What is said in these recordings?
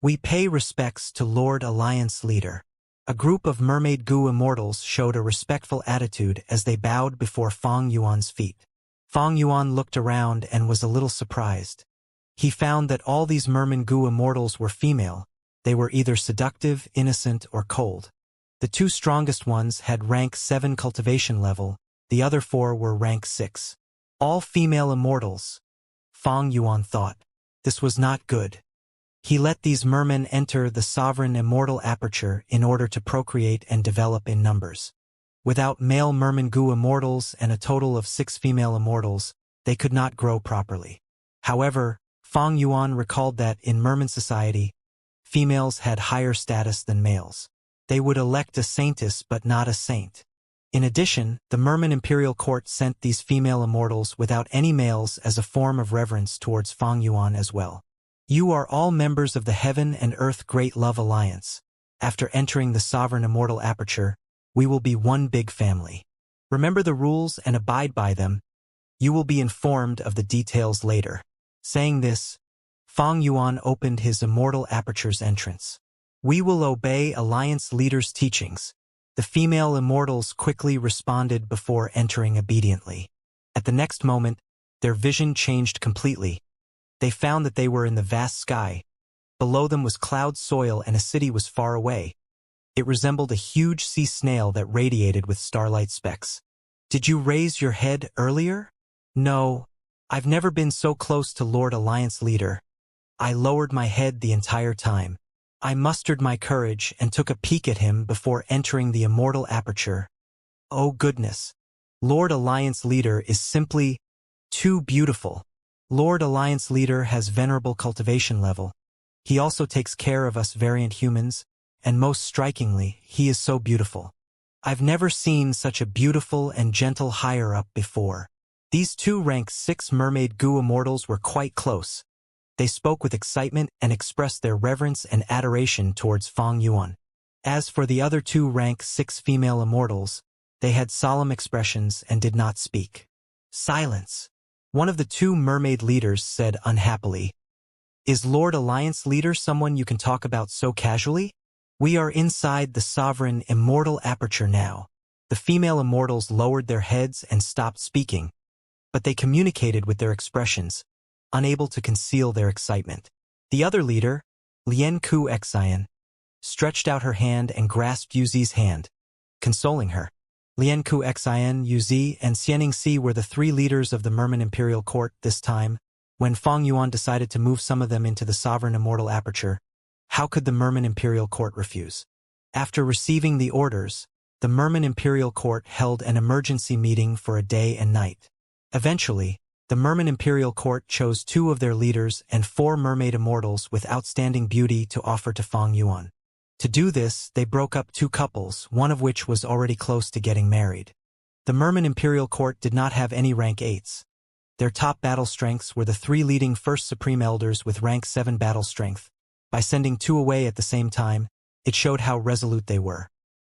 We pay respects to Lord Alliance Leader. A group of mermaid goo immortals showed a respectful attitude as they bowed before Fang Yuan's feet. Fang Yuan looked around and was a little surprised. He found that all these merman goo immortals were female. They were either seductive, innocent, or cold. The two strongest ones had rank 7 cultivation level, the other 4 were rank 6. All female immortals. Fang Yuan thought. This was not good. He let these mermen enter the sovereign immortal aperture in order to procreate and develop in numbers. Without male merman goo immortals and a total of 6 female immortals, they could not grow properly. However, Fang Yuan recalled that in merman society, females had higher status than males. They would elect a saintess but not a saint. In addition, the merman imperial court sent these female immortals without any males as a form of reverence towards Fang Yuan as well. You are all members of the Heaven and Earth Great Love Alliance. After entering the sovereign immortal aperture, we will be one big family. Remember the rules and abide by them. You will be informed of the details later. Saying this, Fang Yuan opened his immortal aperture's entrance. We will obey Alliance leader's teachings. The female immortals quickly responded before entering obediently. At the next moment, their vision changed completely. They found that they were in the vast sky. Below them was cloud soil and a city was far away. It resembled a huge sea snail that radiated with starlight specks. Did you raise your head earlier? No. I've never been so close to Lord Alliance Leader. I lowered my head the entire time. I mustered my courage and took a peek at him before entering the immortal aperture. Oh goodness. Lord Alliance Leader is simply too beautiful. Lord Alliance Leader has venerable cultivation level. He also takes care of us variant humans, and most strikingly, he is so beautiful. I've never seen such a beautiful and gentle higher-up before. These two rank 6 mermaid goo immortals were quite close. They spoke with excitement and expressed their reverence and adoration towards Fang Yuan. As for the other 2 rank 6 female immortals, they had solemn expressions and did not speak. Silence. One of the 2 mermaid leaders said unhappily, Is Lord Alliance Leader someone you can talk about so casually? We are inside the sovereign immortal aperture now. The female immortals lowered their heads and stopped speaking, but they communicated with their expressions, unable to conceal their excitement. The other leader, Lian Ku Xian, stretched out her hand and grasped Yuzi's hand, consoling her. Lian Ku Xian, Yuzi, and Xianing Si were the 3 leaders of the Merman Imperial Court this time. When Fang Yuan decided to move some of them into the sovereign immortal aperture, how could the Merman Imperial Court refuse? After receiving the orders, the Merman Imperial Court held an emergency meeting for a day and night. Eventually, the Merman Imperial Court chose 2 of their leaders and 4 mermaid immortals with outstanding beauty to offer to Fang Yuan. To do this, they broke up 2 couples, one of which was already close to getting married. The Merman Imperial Court did not have any rank 8s. Their top battle strengths were the 3 leading First Supreme Elders with rank 7 battle strength. By sending 2 away at the same time, it showed how resolute they were.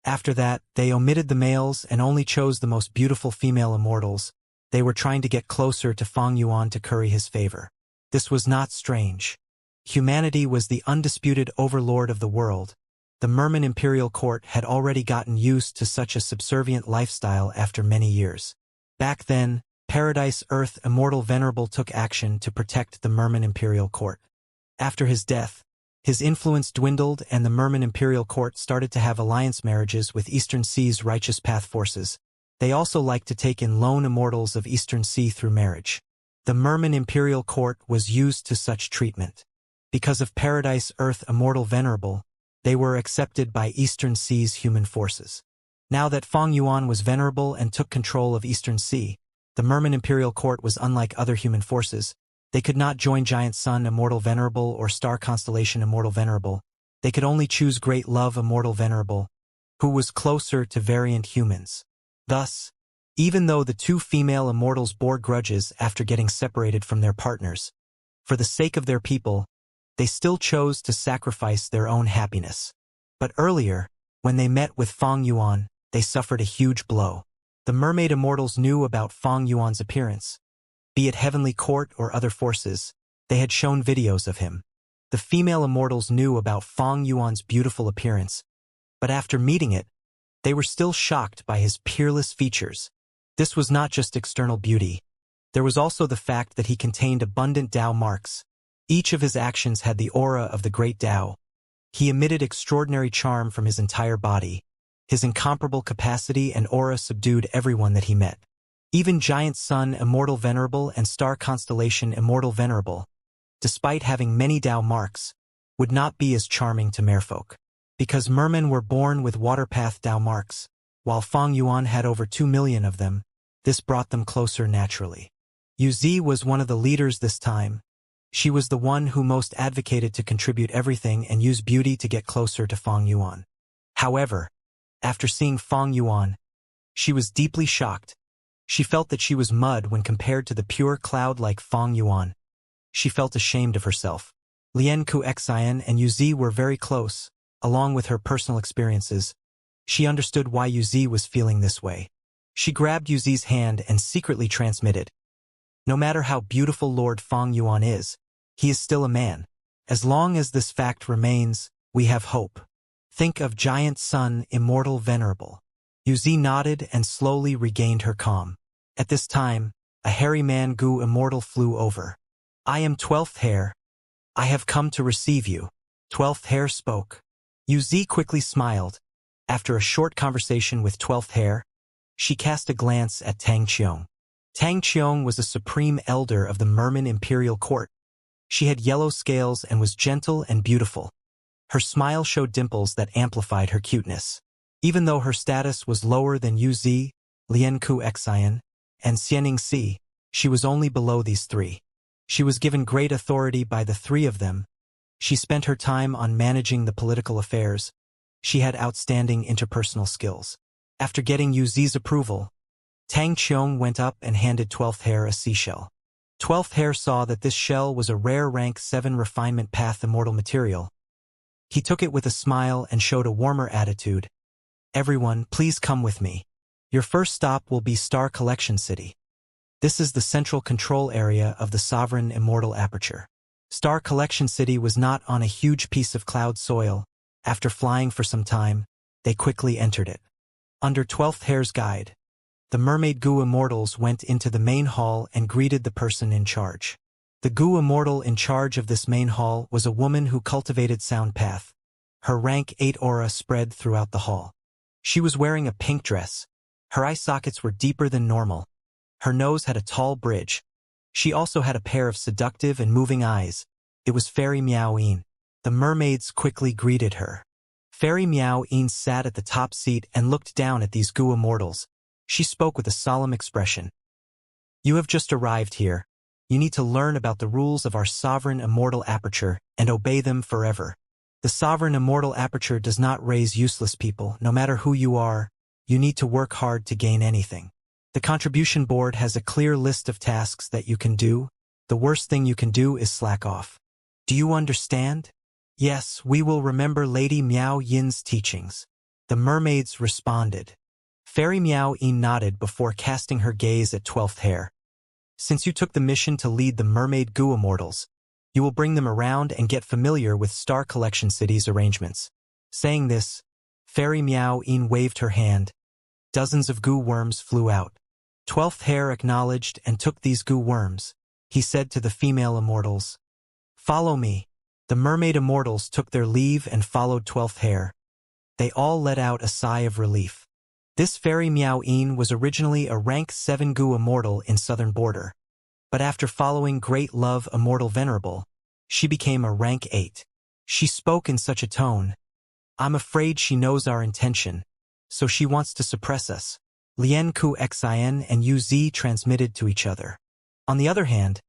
After that, they omitted the males and only chose the most beautiful female immortals. They were trying to get closer to Fang Yuan to curry his favor. This was not strange. Humanity was the undisputed overlord of the world. The Merman Imperial Court had already gotten used to such a subservient lifestyle after many years. Back then, Paradise Earth Immortal Venerable took action to protect the Merman Imperial Court. After his death, his influence dwindled and the Merman Imperial Court started to have alliance marriages with Eastern Sea's Righteous Path forces. They also liked to take in lone immortals of Eastern Sea through marriage. The Merman Imperial Court was used to such treatment. Because of Paradise Earth Immortal Venerable, they were accepted by Eastern Sea's human forces. Now that Fang Yuan was venerable and took control of Eastern Sea, the Merman Imperial Court was unlike other human forces. They could not join Giant Sun Immortal Venerable or Star Constellation Immortal Venerable. They could only choose Great Love Immortal Venerable, who was closer to variant humans. Thus, even though the 2 female immortals bore grudges after getting separated from their partners, for the sake of their people, they still chose to sacrifice their own happiness. But earlier, when they met with Fang Yuan, they suffered a huge blow. The mermaid immortals knew about Fang Yuan's appearance. Be it Heavenly Court or other forces, they had shown videos of him. The The female immortals knew about Fang Yuan's beautiful appearance, but after meeting it, they were still shocked by his peerless features. This was not just external beauty. There was also the fact that he contained abundant Tao marks. Each of his actions had the aura of the great Tao. He emitted extraordinary charm from his entire body. His incomparable capacity and aura subdued everyone that he met. Even Giant Sun Immortal Venerable and Star Constellation Immortal Venerable, despite having many Tao marks, would not be as charming to merfolk. Because mermen were born with waterpath Tao marks, while Fang Yuan had over 2 million of them, this brought them closer naturally. Yuzi was one of the leaders this time. She was the one who most advocated to contribute everything and use beauty to get closer to Fang Yuan. However, after seeing Fang Yuan, she was deeply shocked. She felt that she was mud when compared to the pure cloud-like Fang Yuan. She felt ashamed of herself. Lian Kuxian and Yuzi were very close. Along with her personal experiences, she understood why Yuzi was feeling this way. She grabbed Yuzi's hand and secretly transmitted. No matter how beautiful Lord Fang Yuan is, he is still a man. As long as this fact remains, we have hope. Think of Giant Sun Immortal Venerable. Yuzi nodded and slowly regained her calm. At this time, a hairy man Gu Immortal flew over. I am 12th Hair. I have come to receive you. 12th Hair spoke. Yuzi quickly smiled. After a short conversation with 12th Hair, she cast a glance at Tang Qiong. Tang Qiong was a supreme elder of the Merman Imperial Court. She had yellow scales and was gentle and beautiful. Her smile showed dimples that amplified her cuteness. Even though her status was lower than Yuzi, Lian Kuxian, and Xianing Si, she was only below these three. She was given great authority by the three of them. She spent her time on managing the political affairs. She had outstanding interpersonal skills. After getting Yuzi's approval, Tang Qiong went up and handed 12th Hair a seashell. 12th Hair saw that this shell was a rare rank 7 refinement path immortal material. He took it with a smile and showed a warmer attitude. Everyone, please come with me. Your first stop will be Star Collection City. This is the central control area of the sovereign immortal aperture. Star Collection City was not on a huge piece of cloud soil. After flying for some time, they quickly entered it. Under 12th Hair's guide, the Mermaid Gu Immortals went into the main hall and greeted the person in charge. The Gu Immortal in charge of this main hall was a woman who cultivated sound path. Her rank 8 aura spread throughout the hall. She was wearing a pink dress. Her eye sockets were deeper than normal. Her nose had a tall bridge. She also had a pair of seductive and moving eyes. It was Fairy Miao Yin. The mermaids quickly greeted her. Fairy Miao Yin sat at the top seat and looked down at these Gu Immortals. She spoke with a solemn expression. You have just arrived here. You need to learn about the rules of our sovereign immortal aperture and obey them forever. The sovereign immortal aperture does not raise useless people. No matter who you are, you need to work hard to gain anything. The contribution board has a clear list of tasks that you can do. The worst thing you can do is slack off. Do you understand? Yes, we will remember Lady Miao Yin's teachings. The mermaids responded. Fairy Miao Yin nodded before casting her gaze at 12th Hair. Since you took the mission to lead the Mermaid Gu Immortals, you will bring them around and get familiar with Star Collection City's arrangements. Saying this, Fairy Miao Yin waved her hand. Dozens of Gu worms flew out. 12th Hair acknowledged and took these Gu worms. He said to the female immortals, Follow me. The Mermaid Immortals took their leave and followed 12th Hair. They all let out a sigh of relief. This Fairy Miao Yin was originally a rank 7 Gu Immortal in Southern Border. But after following Great Love Immortal Venerable, she became a rank 8. She spoke in such a tone. I'm afraid she knows our intention, so she wants to suppress us. Lian Kuxian and Yuzi transmitted to each other. On the other hand,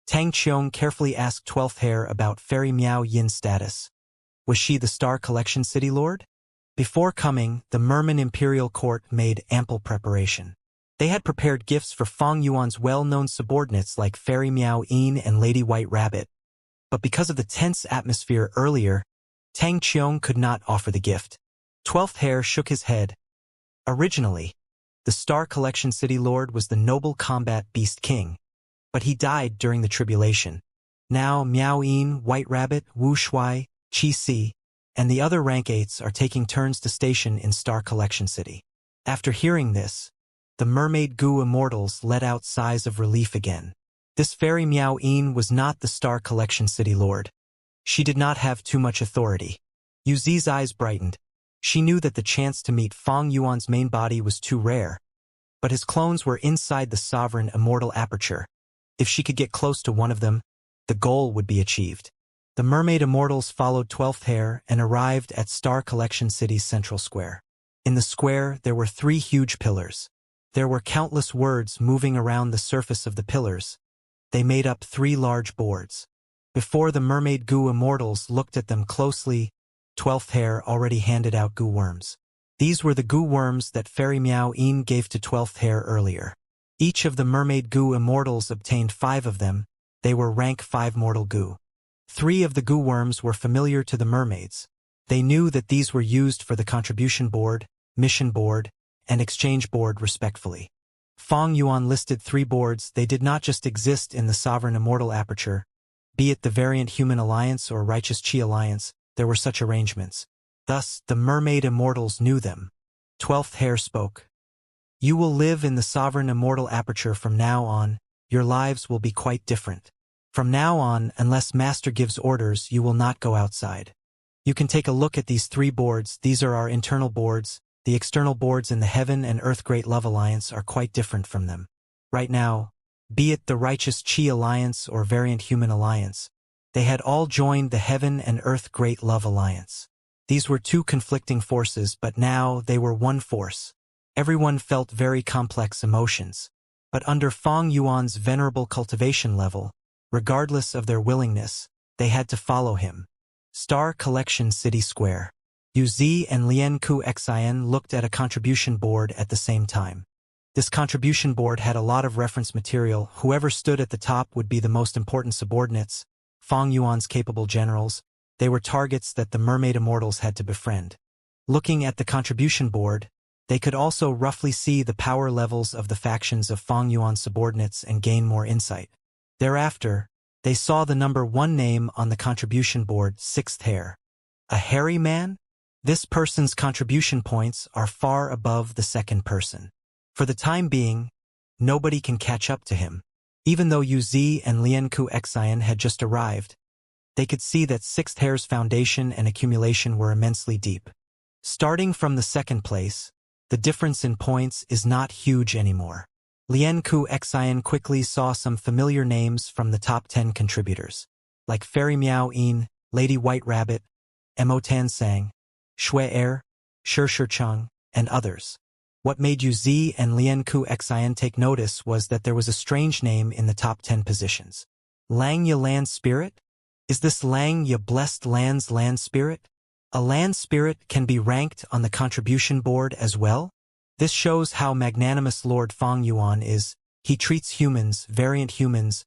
Tang Qiong carefully asked 12th Hair about Fairy Miao Yin's status. Was she the Star Collection City Lord? Before coming, the Merman Imperial Court made ample preparation. They had prepared gifts for Fang Yuan's well-known subordinates like Fairy Miao Yin and Lady White Rabbit. But because of the tense atmosphere earlier, Tang Qiong could not offer the gift. 12th Hair shook his head. Originally, the Star Collection City Lord was the noble combat beast king, but he died during the tribulation. Now Miao Yin, White Rabbit, Wu Shui, Chi Si, and the other rank 8s are taking turns to station in Star Collection City. After hearing this, the Mermaid Goo Immortals let out sighs of relief again. This fairy Miao Yin was not the Star Collection City Lord. She did not have too much authority. Yu Zi's eyes brightened. She knew that the chance to meet Fang Yuan's main body was too rare, but his clones were inside the sovereign immortal aperture. If she could get close to one of them, the goal would be achieved. The Mermaid Immortals followed 12th Hair and arrived at Star Collection City's central square. In the square, there were 3 huge pillars. There were countless words moving around the surface of the pillars. They made up 3 large boards. Before the Mermaid Goo Immortals looked at them closely, 12th Hair already handed out goo worms. These were the goo worms that Fairy Miao Yin gave to 12th Hair earlier. Each of the Mermaid Goo Immortals obtained 5 of them. They were rank 5 mortal goo. 3 of the goo worms were familiar to the mermaids. They knew that these were used for the contribution board, mission board, and exchange board respectively. Fang Yuan listed 3 boards. They did not just exist in the sovereign immortal aperture, be it the Variant Human Alliance or Righteous Chi Alliance, there were such arrangements. Thus, the Mermaid Immortals knew them. 12th Hair spoke. You will live in the sovereign immortal aperture from now on. Your lives will be quite different. From now on, unless Master gives orders, you will not go outside. You can take a look at these 3 boards. These are our internal boards. The external boards in the Heaven and Earth Great Love Alliance are quite different from them. Right now, be it the Righteous Chi Alliance or Variant Human Alliance, they had all joined the Heaven and Earth Great Love Alliance. These were 2 conflicting forces, but now they were one force. Everyone felt very complex emotions. But under Fang Yuan's venerable cultivation level, regardless of their willingness, they had to follow him. Star Collection City Square. Yu Zi and Lian Ku Xin looked at a contribution board at the same time. This contribution board had a lot of reference material. Whoever stood at the top would be the most important subordinates, Fang Yuan's capable generals. They were targets that the Mermaid Immortals had to befriend. Looking at the contribution board, they could also roughly see the power levels of the factions of Fang Yuan's subordinates and gain more insight. Thereafter, they saw the number 1 name on the contribution board, 6th Hair. A hairy man? This person's contribution points are far above the second person. For the time being, nobody can catch up to him. Even though Yu Zi and Lian Ku Xin had just arrived, they could see that 6th Hair's foundation and accumulation were immensely deep. Starting from the second place, the difference in points is not huge anymore. Lian Ku Xin quickly saw some familiar names from the top 10 contributors, like Fairy Miao Yin, Lady White Rabbit, Mo Tan Sang, Shui Er, Shi Cheng, and others. What made Yu Zi and Lian Ku Xin take notice was that there was a strange name in the top 10 positions. Lang Ya Land Spirit? Is this Lang Ya Blessed Land's Land Spirit? A land spirit can be ranked on the contribution board as well? This shows how magnanimous Lord Fang Yuan is. He treats humans, variant humans,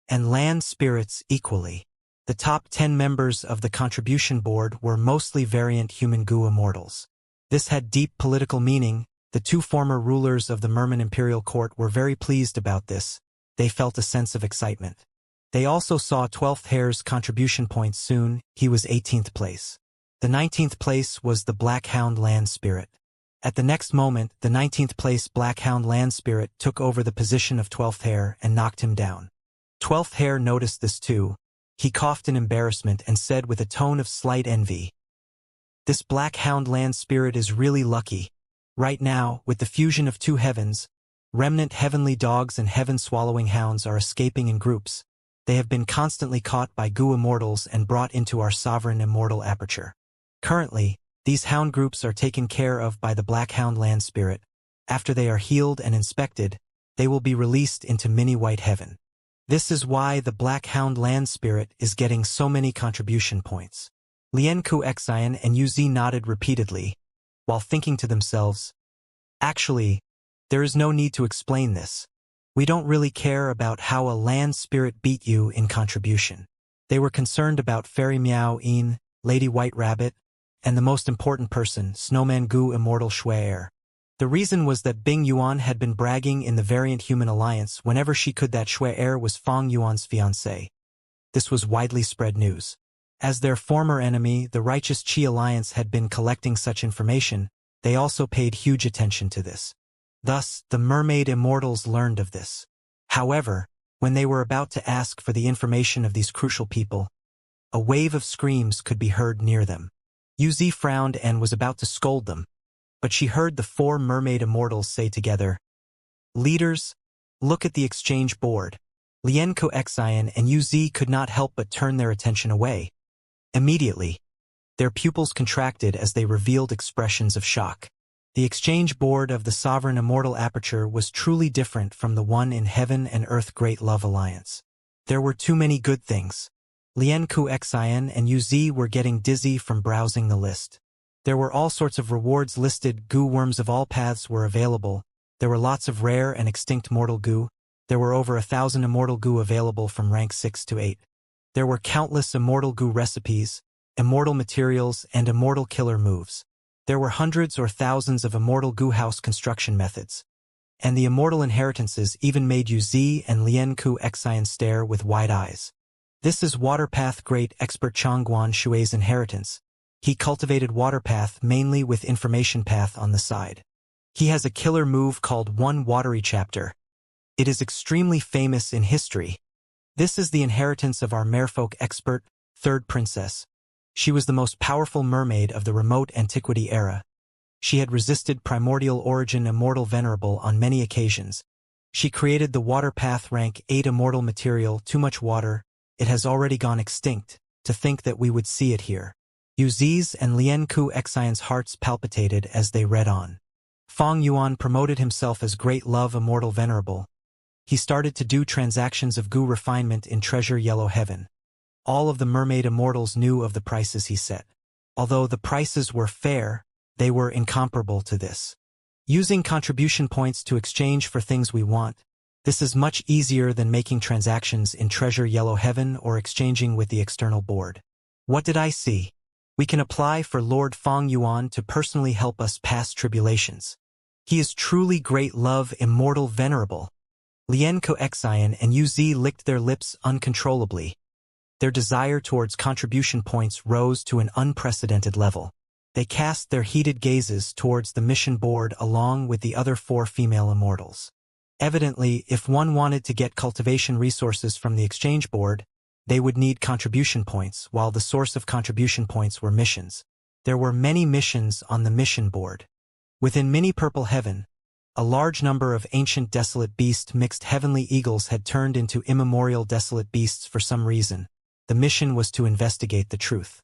and land spirits equally. The top 10 members of the contribution board were mostly variant human goo immortals. This had deep political meaning. The 2 former rulers of the Merman Imperial Court were very pleased about this. They felt a sense of excitement. They also saw 12th Hair's contribution points soon. He was 18th place. The 19th place was the Black Hound Land Spirit. At the next moment, the 19th place Black Hound Land Spirit took over the position of 12th Hair and knocked him down. 12th Hair noticed this too. He coughed in embarrassment and said with a tone of slight envy, "This Black Hound Land Spirit is really lucky. Right now, with the fusion of 2 heavens, remnant heavenly dogs and heaven-swallowing hounds are escaping in groups. They have been constantly caught by goo immortals and brought into our sovereign immortal aperture. Currently, these hound groups are taken care of by the Black Hound Land Spirit. After they are healed and inspected, they will be released into mini-white heaven. This is why the Black Hound Land Spirit is getting so many contribution points." Lian Ku Xin and Yu Zi nodded repeatedly, while thinking to themselves, "Actually, there is no need to explain this. We don't really care about how a land spirit beat you in contribution." They were concerned about Fairy Miao Yin, Lady White Rabbit, and the most important person, Snowman Goo Immortal Shui Er. The reason was that Bing Yuan had been bragging in the Variant Human Alliance whenever she could that Shui Er was Fang Yuan's fiancé. This was widely spread news. As their former enemy, the righteous Qi Alliance had been collecting such information, they also paid huge attention to this. Thus, the mermaid immortals learned of this. However, when they were about to ask for the information of these crucial people, a wave of screams could be heard near them. Uz frowned and was about to scold them, but she heard the four mermaid immortals say together, "Leaders, look at the exchange board." Lienko Xian and Uz could not help but turn their attention away. Immediately, their pupils contracted as they revealed expressions of shock. The exchange board of the Sovereign Immortal Aperture was truly different from the one in Heaven and Earth Great Love Alliance. There were too many good things. Lienko Xian and Uz were getting dizzy from browsing the list. There were all sorts of rewards listed. Goo worms of all paths were available. There were lots of rare and extinct mortal goo. There were over 1,000 immortal goo available from rank 6 to 8. There were countless immortal goo recipes, immortal materials, and immortal killer moves. There were hundreds or thousands of immortal goo house construction methods. And the immortal inheritances even made Uz and Lienko Xian stare with wide eyes. This is Waterpath Great Expert Changguan Shui's inheritance. He cultivated Waterpath mainly with Information Path on the side. He has a killer move called One Watery Chapter. It is extremely famous in history. This is the inheritance of our merfolk expert, third princess. She was the most powerful mermaid of the remote antiquity era. She had resisted primordial origin immortal venerable on many occasions. She created the Waterpath rank 8 immortal material Too Much Water. It has already gone extinct. To think that we would see it here. Uz's and Lienko Xian's hearts palpitated as they read on. Fong Yuan promoted himself as Great Love Immortal Venerable. He started to do transactions of goo refinement in Treasure Yellow Heaven. All of the mermaid immortals knew of the prices he set. Although the prices were fair, they were incomparable to this. Using contribution points to exchange for things we want. This is much easier than making transactions in Treasure Yellow Heaven or exchanging with the external board. What did I see? We can apply for Lord Fong Yuan to personally help us pass tribulations. He is truly Great Love Immortal Venerable. Lienko Xian and Uz licked their lips uncontrollably. Their desire towards contribution points rose to an unprecedented level. They cast their heated gazes towards the mission board along with the other 4 female immortals. Evidently, if one wanted to get cultivation resources from the exchange board, they would need contribution points, while the source of contribution points were missions. There were many missions on the mission board. Within Mini Purple Heaven, a large number of ancient desolate beast mixed heavenly eagles had turned into immemorial desolate beasts for some reason. The mission was to investigate the truth.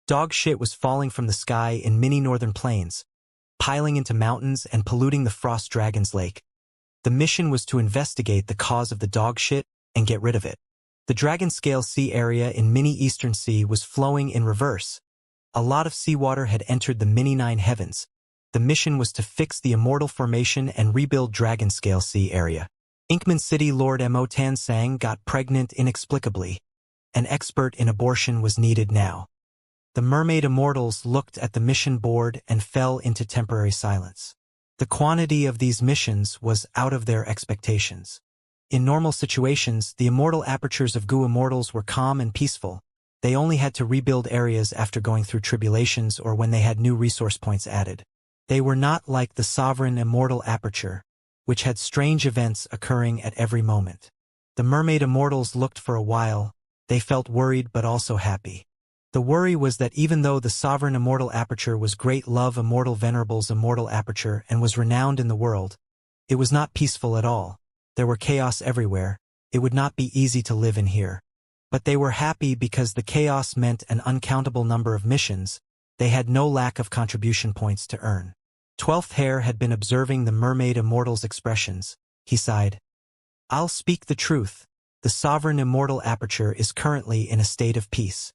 Dog shit was falling from the sky in many northern plains, piling into mountains and polluting the Frost Dragon's Lake. The mission was to investigate the cause of the dog shit and get rid of it. The Dragon Scale Sea area in Mini Eastern Sea was flowing in reverse. A lot of seawater had entered the Mini 9 Heavens. The mission was to fix the Immortal Formation and rebuild Dragon Scale Sea area. Inkman City Lord Mo Tansang got pregnant inexplicably. An expert in abortion was needed now. The mermaid immortals looked at the mission board and fell into temporary silence. The quantity of these missions was out of their expectations. In normal situations, the immortal apertures of goo immortals were calm and peaceful. They only had to rebuild areas after going through tribulations or when they had new resource points added. They were not like the sovereign immortal aperture, which had strange events occurring at every moment. The mermaid immortals looked for a while. They felt worried but also happy. The worry was that even though the sovereign immortal aperture was Great Love Immortal Venerable's immortal aperture and was renowned in the world, it was not peaceful at all. There were chaos everywhere. It would not be easy to live in here. But they were happy because the chaos meant an uncountable number of missions. They had no lack of contribution points to earn. 12th Hare had been observing the mermaid immortal's expressions. He sighed. I'll speak the truth. The sovereign immortal aperture is currently in a state of peace.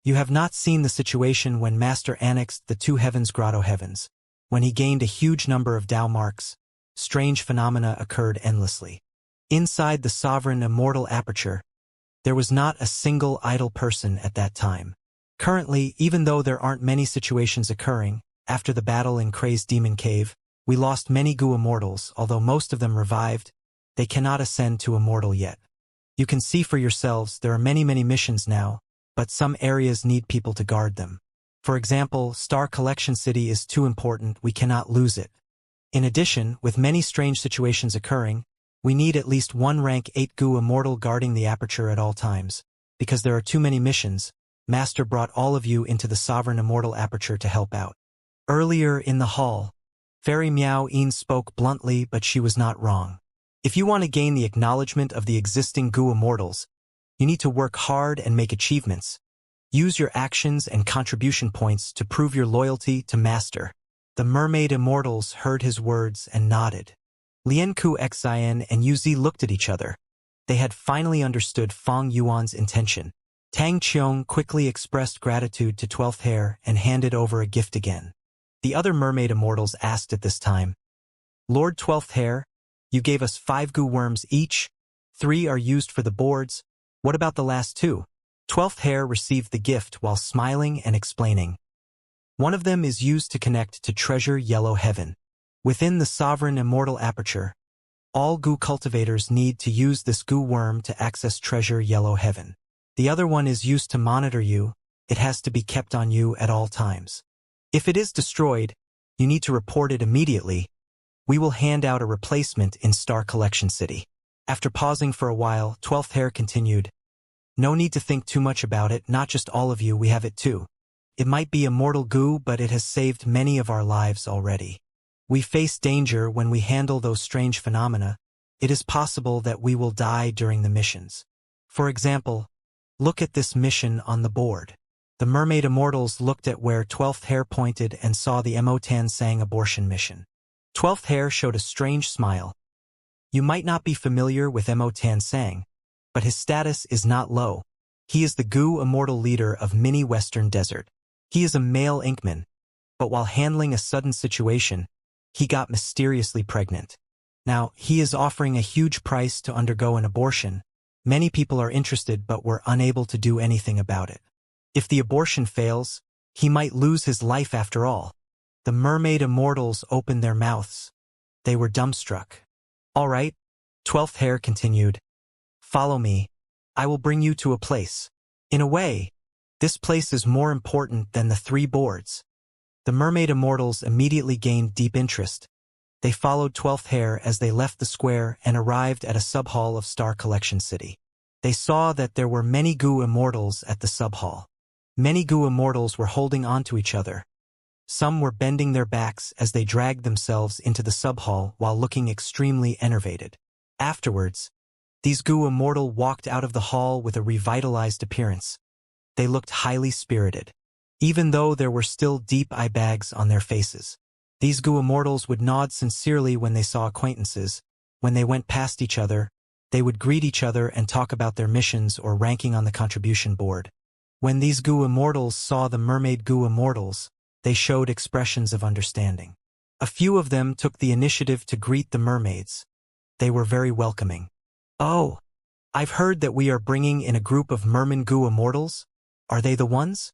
You have not seen the situation when Master annexed the 2 Heavens Grotto Heavens. When he gained a huge number of Tao marks, strange phenomena occurred endlessly. Inside the sovereign immortal aperture, there was not a single idle person at that time. Currently, even though there aren't many situations occurring, after the battle in Kray's Demon Cave, we lost many goo immortals, although most of them revived. They cannot ascend to immortal yet. You can see for yourselves there are many missions now, but some areas need people to guard them. For example, Star Collection City is too important, we cannot lose it. In addition, with many strange situations occurring, we need at least one rank 8 Gu Immortal guarding the aperture at all times. Because there are too many missions, Master brought all of you into the Sovereign Immortal aperture to help out. Earlier in the hall, Fairy Miao Yin spoke bluntly, but she was not wrong. If you want to gain the acknowledgement of the existing Gu Immortals, you need to work hard and make achievements. Use your actions and contribution points to prove your loyalty to Master. The Mermaid Immortals heard his words and nodded. Lianku Xin and Yuzi looked at each other. They had finally understood Feng Yuan's intention. Tang Qiong quickly expressed gratitude to 12th Hair and handed over a gift again. The other Mermaid Immortals asked at this time, Lord 12th Hair, you gave us 5 Gu worms each. 3 are used for the boards. What about the last 2? 12th Hair received the gift while smiling and explaining. One of them is used to connect to Treasure Yellow Heaven. Within the Sovereign Immortal aperture, all Gu cultivators need to use this Gu worm to access Treasure Yellow Heaven. The other one is used to monitor you. It has to be kept on you at all times. If it is destroyed, you need to report it immediately. We will hand out a replacement in Star Collection City. After pausing for a while, 12th Hair continued. No need to think too much about it, not just all of you, we have it too. It might be immortal Gu, but it has saved many of our lives already. We face danger when we handle those strange phenomena. It is possible that we will die during the missions. For example, look at this mission on the board. The Mermaid Immortals looked at where 12th Hair pointed and saw the Mo Tan Sang abortion mission. 12th Hair showed a strange smile. You might not be familiar with Mo Tan Sang, but his status is not low. He is the Gu Immortal leader of Mini Western Desert. He is a male Inkman, but while handling a sudden situation, he got mysteriously pregnant. Now, he is offering a huge price to undergo an abortion. Many people are interested but were unable to do anything about it. If the abortion fails, he might lose his life after all. The Mermaid Immortals opened their mouths. They were dumbstruck. All right, 12th Hair continued. Follow me. I will bring you to a place. In a way, this place is more important than the 3 boards. The Mermaid Immortals immediately gained deep interest. They followed 12th Hair as they left the square and arrived at a sub-hall of Star Collection City. They saw that there were many Gu Immortals at the sub-hall. Many Gu Immortals were holding on to each other. Some were bending their backs as they dragged themselves into the sub-hall while looking extremely enervated. Afterwards, these Gu Immortal walked out of the hall with a revitalized appearance. They looked highly spirited. Even though there were still deep eye bags on their faces, these Gu Immortals would nod sincerely when they saw acquaintances. When they went past each other, they would greet each other and talk about their missions or ranking on the contribution board. When these Gu Immortals saw the Mermaid Gu Immortals, they showed expressions of understanding. A few of them took the initiative to greet the mermaids. They were very welcoming. Oh, I've heard that we are bringing in a group of Merman Gu Immortals. Are they the ones?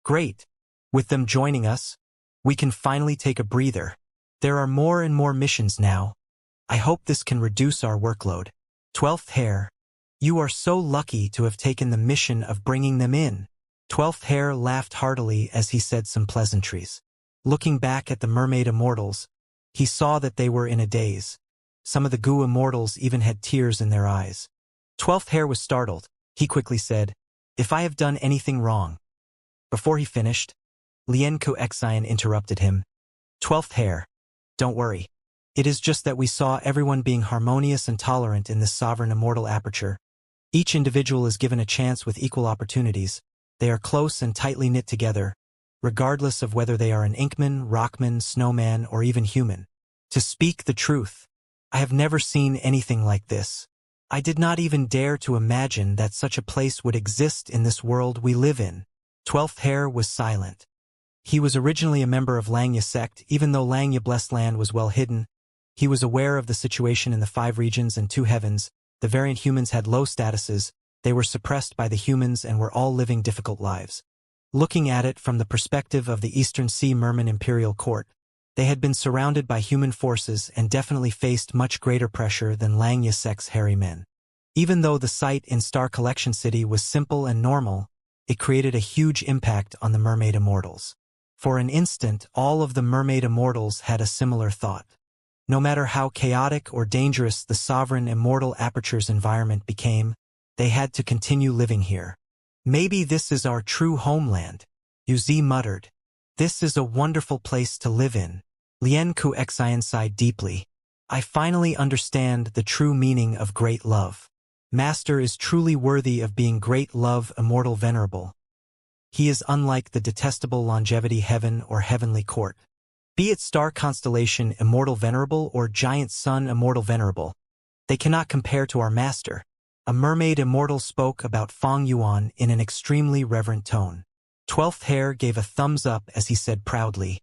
Great. With them joining us, we can finally take a breather. There are more and more missions now. I hope this can reduce our workload. 12th Hair, you are so lucky to have taken the mission of bringing them in. 12th Hair laughed heartily as he said some pleasantries. Looking back at the Mermaid Immortals, he saw that they were in a daze. Some of the Gu Immortals even had tears in their eyes. 12th Hair was startled. He quickly said, If I have done anything wrong. Before he finished, Lianku Xian interrupted him. 12th Hair, don't worry. It is just that we saw everyone being harmonious and tolerant in this Sovereign Immortal aperture. Each individual is given a chance with equal opportunities. They are close and tightly knit together, regardless of whether they are an Inkman, Rockman, Snowman, or even human. To speak the truth, I have never seen anything like this. I did not even dare to imagine that such a place would exist in this world we live in. 12th Hair was silent. He was originally a member of Langya sect. Even though Langya Blessed Land was well hidden, he was aware of the situation in the 5 regions and 2 heavens. The variant humans had low statuses. They were suppressed by the humans and were all living difficult lives. Looking at it from the perspective of the Eastern Sea Merman Imperial Court, they had been surrounded by human forces and definitely faced much greater pressure than Langya sect's hairy men. Even though the site in Star Collection City was simple and normal, it created a huge impact on the mermaid immortals. For an instant, all of the mermaid immortals had a similar thought. No matter how chaotic or dangerous the sovereign immortal Aperture's environment became, they had to continue living here. Maybe this is our true homeland, Yuzi muttered. This is a wonderful place to live in. Lien Ku Xian sighed deeply. I finally understand the true meaning of great love. Master is truly worthy of being great love immortal venerable. He is unlike the detestable longevity heaven or heavenly court. Be it star constellation immortal venerable or giant sun immortal venerable, they cannot compare to our master. A mermaid immortal spoke about Fang Yuan in an extremely reverent tone. 12th Hair gave a thumbs up as he said proudly,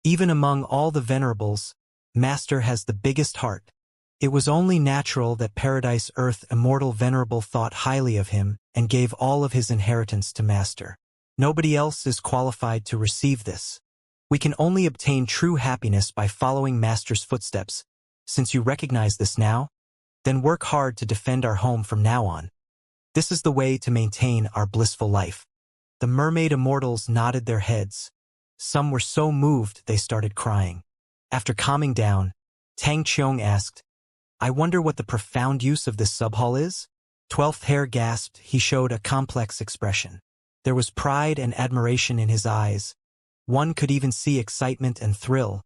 even among all the venerables, Master has the biggest heart. It was only natural that Paradise Earth immortal venerable thought highly of him and gave all of his inheritance to Master. Nobody else is qualified to receive this. We can only obtain true happiness by following Master's footsteps. Since you recognize this now, then work hard to defend our home from now on. This is the way to maintain our blissful life. The mermaid immortals nodded their heads. Some were so moved they started crying. After calming down, Tang Qiong asked, I wonder what the profound use of this subhall is? 12th Hair gasped. He showed a complex expression. There was pride and admiration in his eyes. One could even see excitement and thrill,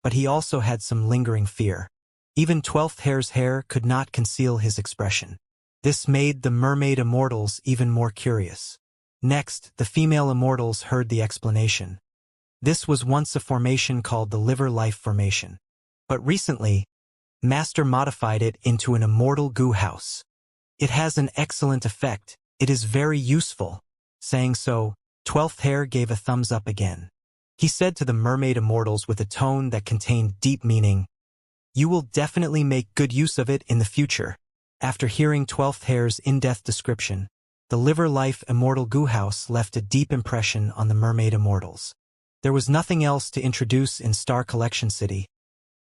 but he also had some lingering fear. Even 12th Hair's hair could not conceal his expression. This made the mermaid immortals even more curious. Next, the female immortals heard the explanation. This was once a formation called the Liver Life Formation. But recently, Master modified it into an immortal goo house. It has an excellent effect. It is very useful. Saying so, 12th Hair gave a thumbs up again. He said to the mermaid immortals with a tone that contained deep meaning, You will definitely make good use of it in the future. After hearing 12th Hair's in-depth description, the Liver Life Immortal Goo House left a deep impression on the mermaid immortals. There was nothing else to introduce in Star Collection City.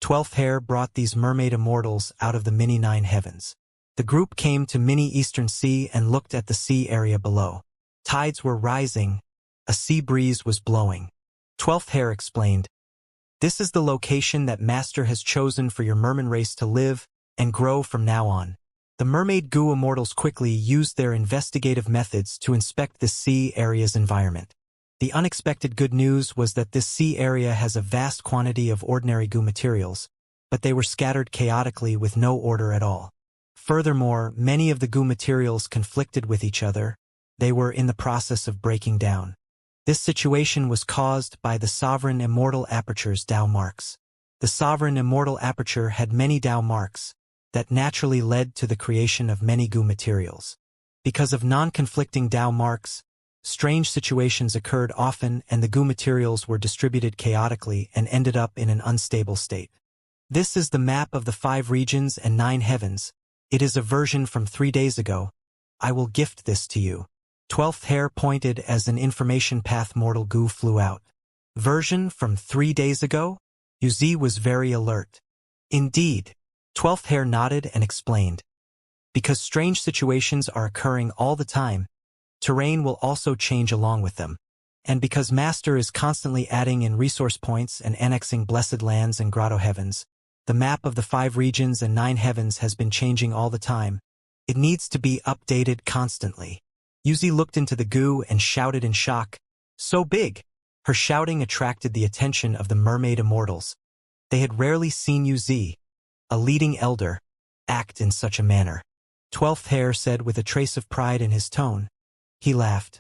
12th Hair brought these mermaid immortals out of the mini nine heavens. The group came to mini Eastern Sea and looked at the sea area below. Tides were rising. A sea breeze was blowing. 12th Hair explained, This is the location that Master has chosen for your merman race to live and grow from now on. The mermaid goo immortals quickly used their investigative methods to inspect the sea area's environment. The unexpected good news was that this sea area has a vast quantity of ordinary goo materials, but they were scattered chaotically with no order at all. Furthermore, many of the goo materials conflicted with each other. They were in the process of breaking down. This situation was caused by the sovereign immortal Aperture's Dao marks. The sovereign immortal Aperture had many Dao marks that naturally led to the creation of many goo materials. Because of non-conflicting Dao marks, strange situations occurred often and the goo materials were distributed chaotically and ended up in an unstable state. This is the map of the 5 regions and 9 heavens. It is a version from 3 days ago. I will gift this to you. 12th Hair pointed as an information path mortal goo flew out. Version from 3 days ago? Yuzi was very alert. Indeed. 12th Hair nodded and explained. Because strange situations are occurring all the time, terrain will also change along with them. And because Master is constantly adding in resource points and annexing blessed lands and grotto heavens, the map of the 5 regions and 9 heavens has been changing all the time. It needs to be updated constantly. Yuzi looked into the goo and shouted in shock. So big! Her shouting attracted the attention of the mermaid immortals. They had rarely seen Yuzi, a leading elder, act in such a manner. 12th Hair said with a trace of pride in his tone. He laughed.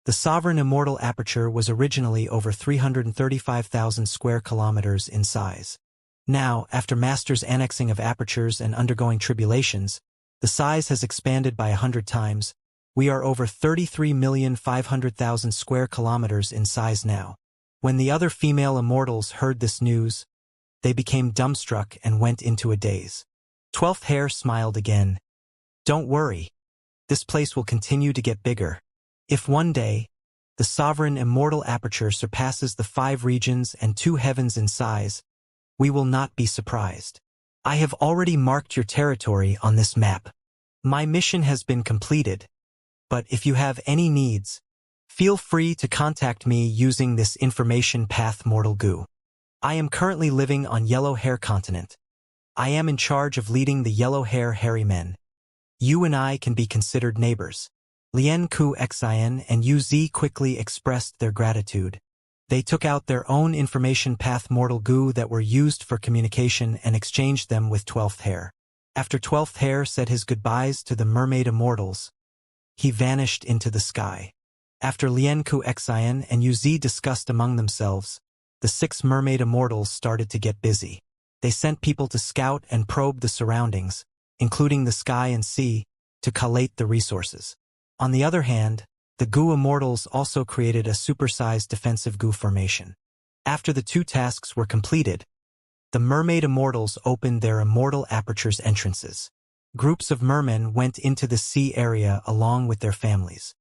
The sovereign immortal Aperture was originally over 335,000 square kilometers in size. Now, after Master's annexing of apertures and undergoing tribulations, the size has expanded by 100 times. We are over 33,500,000 square kilometers in size now. When the other female immortals heard this news, they became dumbstruck and went into a daze. 12th Hair smiled again. Don't worry. This place will continue to get bigger. If one day, the sovereign immortal Aperture surpasses the 5 regions and 2 heavens in size, we will not be surprised. I have already marked your territory on this map. My mission has been completed, but if you have any needs, feel free to contact me using this information path Mortal Goo. I am currently living on Yellow Hair Continent. I am in charge of leading the Yellow Hair Hairy Men. You and I can be considered neighbors. Lien Ku Xin and Uz quickly expressed their gratitude. They took out their own information path Mortal Goo that were used for communication and exchanged them with 12th Hair. After 12th Hair said his goodbyes to the mermaid immortals, he vanished into the sky. After Lien Ku Xin and Uz discussed among themselves, the 6 mermaid immortals started to get busy. They sent people to scout and probe the surroundings, including the sky and sea, to collate the resources. On the other hand, the Goo Immortals also created a supersized defensive Goo formation. After the 2 tasks were completed, the Mermaid Immortals opened their Immortal Aperture's entrances. Groups of mermen went into the sea area along with their families.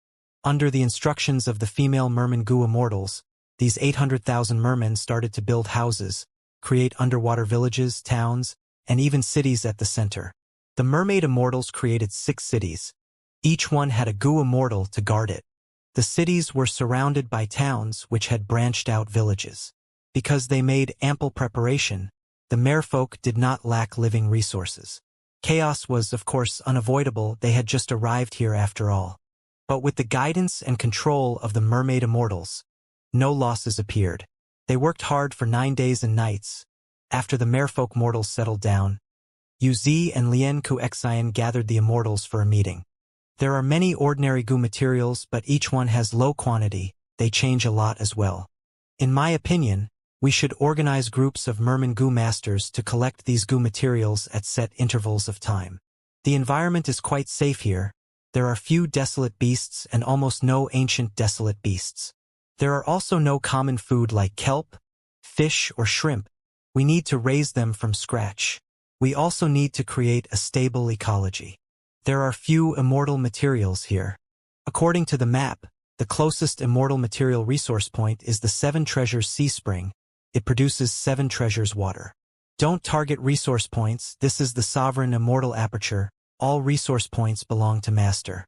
Under the instructions of the female Merman Goo Immortals, these 800,000 mermen started to build houses, create underwater villages, towns, and even cities at the center. The Mermaid Immortals created 6 cities. Each one had a Goo Immortal to guard it. The cities were surrounded by towns which had branched out villages. Because they made ample preparation, the merfolk did not lack living resources. Chaos was, of course, unavoidable. They had just arrived here after all. But with the guidance and control of the Mermaid Immortals, no losses appeared. They worked hard for 9 days and nights. After the merfolk mortals settled down, Uz and Lien Ku Xin gathered the immortals for a meeting. There are many ordinary Goo materials, but each one has low quantity. They change a lot as well. In my opinion, we should organize groups of Merman Goo masters to collect these Goo materials at set intervals of time. The environment is quite safe here. There are few desolate beasts and almost no ancient desolate beasts. There are also no common food like kelp, fish, or shrimp. We need to raise them from scratch. We also need to create a stable ecology. There are few immortal materials here. According to the map, the closest immortal material resource point is the 7 Treasures Sea Spring. It produces 7 treasures water. Don't target resource points. This is the sovereign immortal aperture. All resource points belong to Master.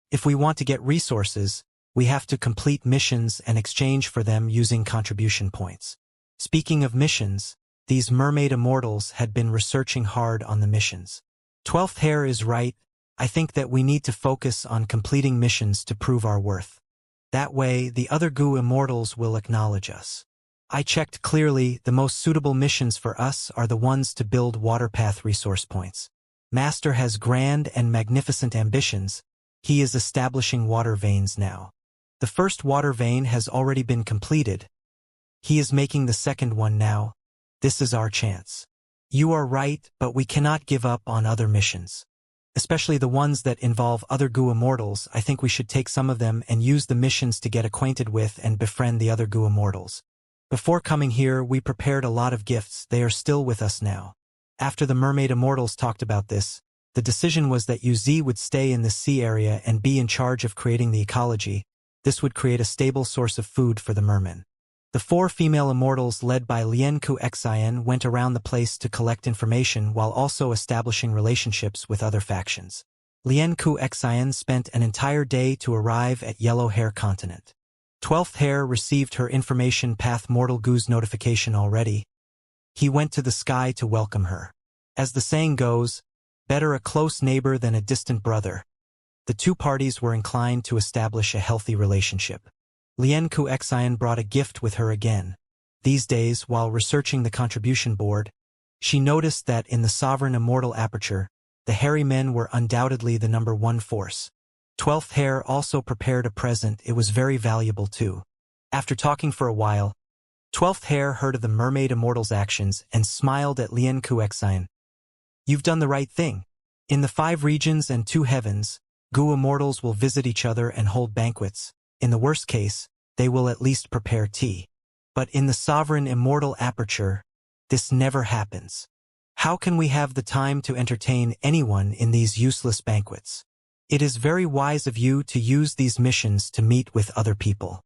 If we want to get resources, we have to complete missions and exchange for them using contribution points. Speaking of missions, these mermaid immortals had been researching hard on the missions. 12th Hair is right. I think that we need to focus on completing missions to prove our worth. That way, the other Goo Immortals will acknowledge us. I checked clearly. The most suitable missions for us are the ones to build waterpath resource points. Master has grand and magnificent ambitions. He is establishing water veins now. The first water vein has already been completed. He is making the second one now. This is our chance. You are right, but we cannot give up on other missions. Especially the ones that involve other Goo Immortals. I think we should take some of them and use the missions to get acquainted with and befriend the other Goo Immortals. Before coming here, we prepared a lot of gifts. They are still with us now. After the Mermaid Immortals talked about this, the decision was that Uz would stay in the sea area and be in charge of creating the ecology. This would create a stable source of food for the mermen. The 4 female immortals led by Lien Ku Xin went around the place to collect information while also establishing relationships with other factions. Lien Ku Xin spent an entire day to arrive at Yellow Hair Continent. 12th Hair received her information path Mortal Goo's notification already. He went to the sky to welcome her. As the saying goes, better a close neighbor than a distant brother. The 2 parties were inclined to establish a healthy relationship. Lien Ku Xin brought a gift with her again. These days, while researching the contribution board, she noticed that in the sovereign immortal aperture, the hairy men were undoubtedly the number 1 force. 12th Hair also prepared a present. It was very valuable too. After talking for a while, 12th Hair heard of the mermaid immortal's actions and smiled at Lien Ku Xin. You've done the right thing. In the 5 regions and 2 heavens, Goo Immortals will visit each other and hold banquets. In the worst case, they will at least prepare tea. But in the sovereign immortal aperture, this never happens. How can we have the time to entertain anyone in these useless banquets? It is very wise of you to use these missions to meet with other people.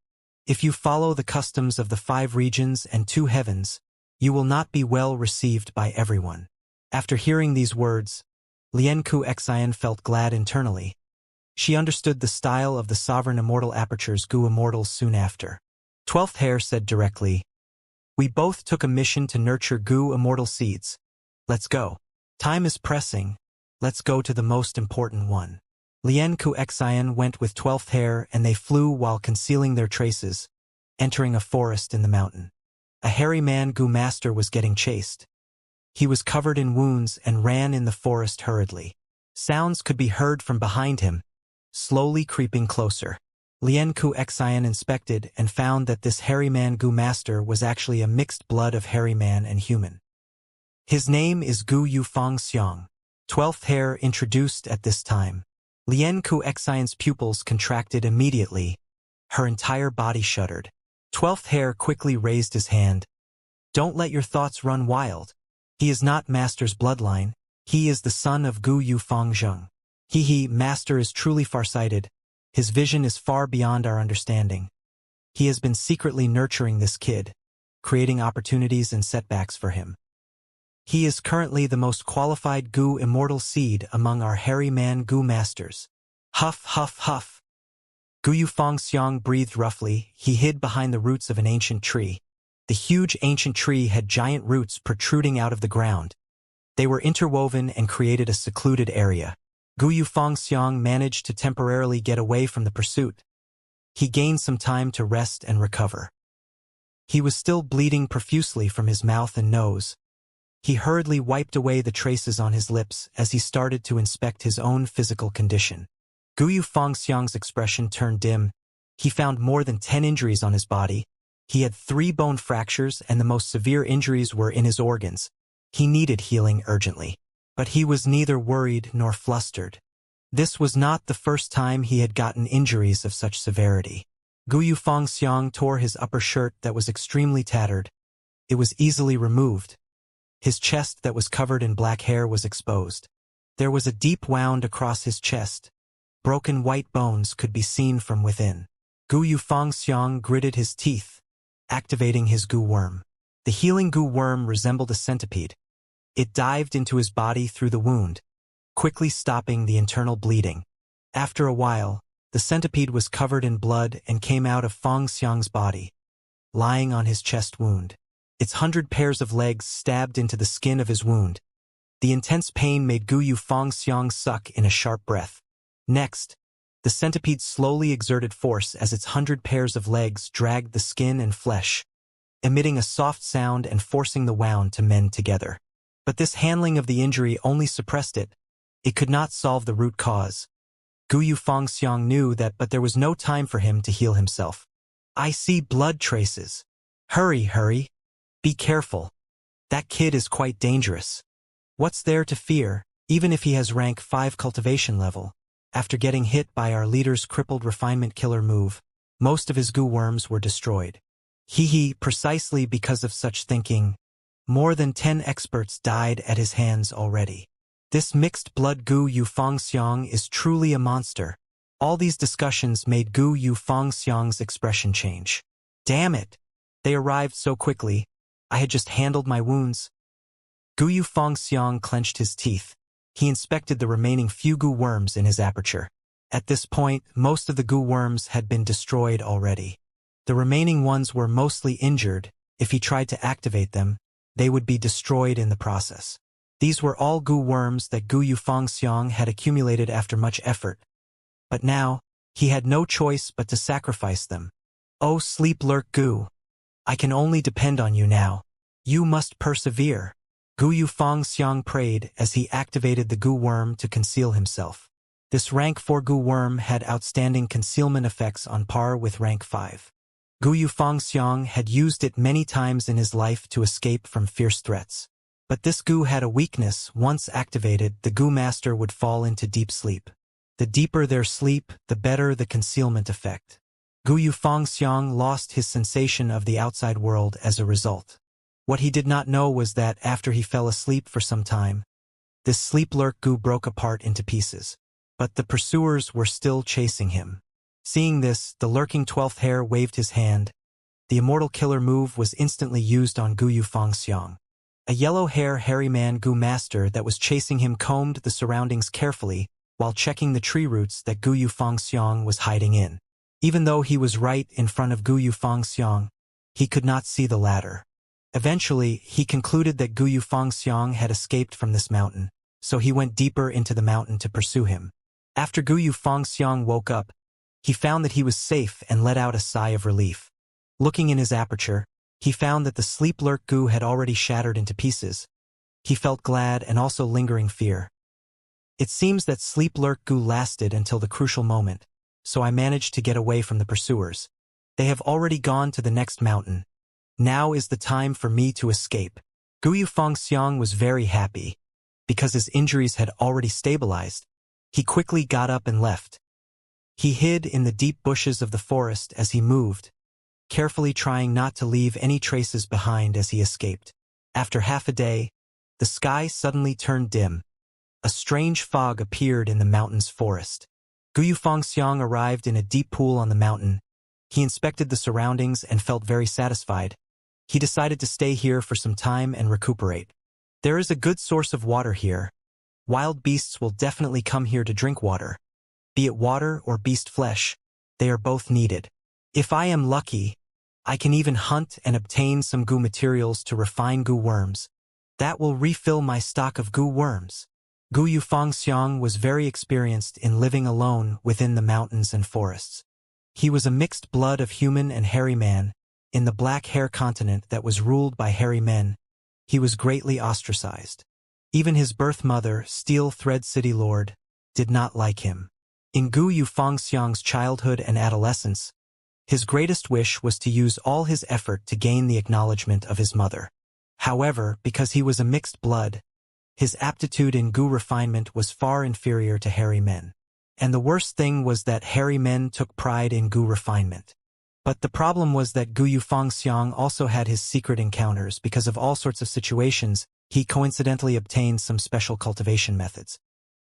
If you follow the customs of the 5 regions and 2 heavens, you will not be well received by everyone. After hearing these words, Lien Ku Xian felt glad internally. She understood the style of the sovereign immortal aperture's Gu Immortals soon after. 12th Hair said directly, "We both took a mission to nurture Gu Immortal seeds. Let's go. Time is pressing. Let's go to the most important one." Lien Ku Xian went with 12th Hair and they flew while concealing their traces, entering a forest in the mountain. A hairy man Gu Master was getting chased. He was covered in wounds and ran in the forest hurriedly. Sounds could be heard from behind him, slowly creeping closer. Lien Ku Xian inspected and found that this hairy man Gu Master was actually a mixed blood of hairy man and human. His name is Gu Yufang Xiang. 12th Hair introduced at this time. Lien Ku Xian's pupils contracted immediately. Her entire body shuddered. 12th Hair quickly raised his hand. "Don't let your thoughts run wild. He is not Master's bloodline. He is the son of Gu Yufang Zheng. Master is truly farsighted. His vision is far beyond our understanding. He has been secretly nurturing this kid, creating opportunities and setbacks for him. He is currently the most qualified Gu Immortal seed among our hairy man Gu Masters." Huff, huff, huff. Gu Yufang Xiang breathed roughly. He hid behind the roots of an ancient tree. The huge ancient tree had giant roots protruding out of the ground. They were interwoven and created a secluded area. Gu Yufang Xiang managed to temporarily get away from the pursuit. He gained some time to rest and recover. He was still bleeding profusely from his mouth and nose. He hurriedly wiped away the traces on his lips as he started to inspect his own physical condition. Gu Yufang Xiang's expression turned dim. He found more than 10 injuries on his body. He had 3 bone fractures and the most severe injuries were in his organs. He needed healing urgently. But he was neither worried nor flustered. This was not the first time he had gotten injuries of such severity. Gu Yufang Xiang tore his upper shirt that was extremely tattered. It was easily removed. His chest that was covered in black hair was exposed. There was a deep wound across his chest. Broken white bones could be seen from within. Gu Yufang Xiang gritted his teeth, activating his Gu worm. The healing Gu worm resembled a centipede. It dived into his body through the wound, quickly stopping the internal bleeding. After a while, the centipede was covered in blood and came out of Fang Xiang's body, lying on his chest wound. Its 100 pairs of legs stabbed into the skin of his wound. The intense pain made Gu Yufang Xiang suck in a sharp breath. Next, the centipede slowly exerted force as its 100 pairs of legs dragged the skin and flesh, emitting a soft sound and forcing the wound to mend together. But this handling of the injury only suppressed it. It could not solve the root cause. Gu Yufang Xiang knew that, but there was no time for him to heal himself. "I see blood traces. Hurry, hurry. Be careful. That kid is quite dangerous. What's there to fear, even if he has rank 5 cultivation level?" After getting hit by our leader's crippled refinement killer move, most of his Gu worms were destroyed. Precisely because of such thinking, more than 10 experts died at his hands already. This mixed blood Gu Yufang Xiang is truly a monster. All these discussions made Gu Yufang Xiang's expression change. Damn it! They arrived so quickly. I had just handled my wounds. Gu Yufang Xiang clenched his teeth. He inspected the remaining few Gu worms in his aperture. At this point, most of the Gu worms had been destroyed already. The remaining ones were mostly injured. If he tried to activate them, they would be destroyed in the process. These were all Gu worms that Gu Yufang Xiang had accumulated after much effort. But now, he had no choice but to sacrifice them. "Oh, sleep lurk Gu. I can only depend on you now. You must persevere." Gu Yufang Xiang prayed as he activated the Gu worm to conceal himself. This rank 4 Gu worm had outstanding concealment effects on par with rank 5. Gu Yufang Xiang had used it many times in his life to escape from fierce threats. But this Gu had a weakness. Once activated, the Gu Master would fall into deep sleep. The deeper their sleep, the better the concealment effect. Gu Yufang Xiang lost his sensation of the outside world as a result. What he did not know was that after he fell asleep for some time, this sleep lurk Gu broke apart into pieces. But the pursuers were still chasing him. Seeing this, the lurking 12th Hair waved his hand. The immortal killer move was instantly used on Gu Yufang Xiang. A yellow-hair hairy man Gu master that was chasing him combed the surroundings carefully while checking the tree roots that Gu Yufangxiang was hiding in. Even though he was right in front of Gu Yufangxiang, he could not see the latter. Eventually, he concluded that Gu Yufangxiang had escaped from this mountain, so he went deeper into the mountain to pursue him. After Gu Yufangxiang woke up, he found that he was safe and let out a sigh of relief. Looking in his aperture, he found that the sleep lurk Gu had already shattered into pieces. He felt glad and also lingering fear. It seems that sleep lurk Gu lasted until the crucial moment, so I managed to get away from the pursuers. They have already gone to the next mountain. Now is the time for me to escape. Gu Yufangxiang was very happy. Because his injuries had already stabilized, he quickly got up and left. He hid in the deep bushes of the forest as he moved, carefully trying not to leave any traces behind as he escaped. After half a day, the sky suddenly turned dim. A strange fog appeared in the mountain's forest. Gu Yufangxiang arrived in a deep pool on the mountain. He inspected the surroundings and felt very satisfied. He decided to stay here for some time and recuperate. There is a good source of water here. Wild beasts will definitely come here to drink water. Be it water or beast flesh, they are both needed. If I am lucky, I can even hunt and obtain some goo materials to refine goo worms. That will refill my stock of goo worms. Gu Yufangxiang was very experienced in living alone within the mountains and forests. He was a mixed blood of human and hairy man. In the black hair continent that was ruled by hairy men, he was greatly ostracized. Even his birth mother, Steel Thread City Lord, did not like him. In Gu Yufangxiang's childhood and adolescence, his greatest wish was to use all his effort to gain the acknowledgement of his mother. However, because he was a mixed blood, his aptitude in Gu refinement was far inferior to hairy men. And the worst thing was that hairy men took pride in Gu refinement. But the problem was that Gu Yufangxiang also had his secret encounters. Because of all sorts of situations, he coincidentally obtained some special cultivation methods.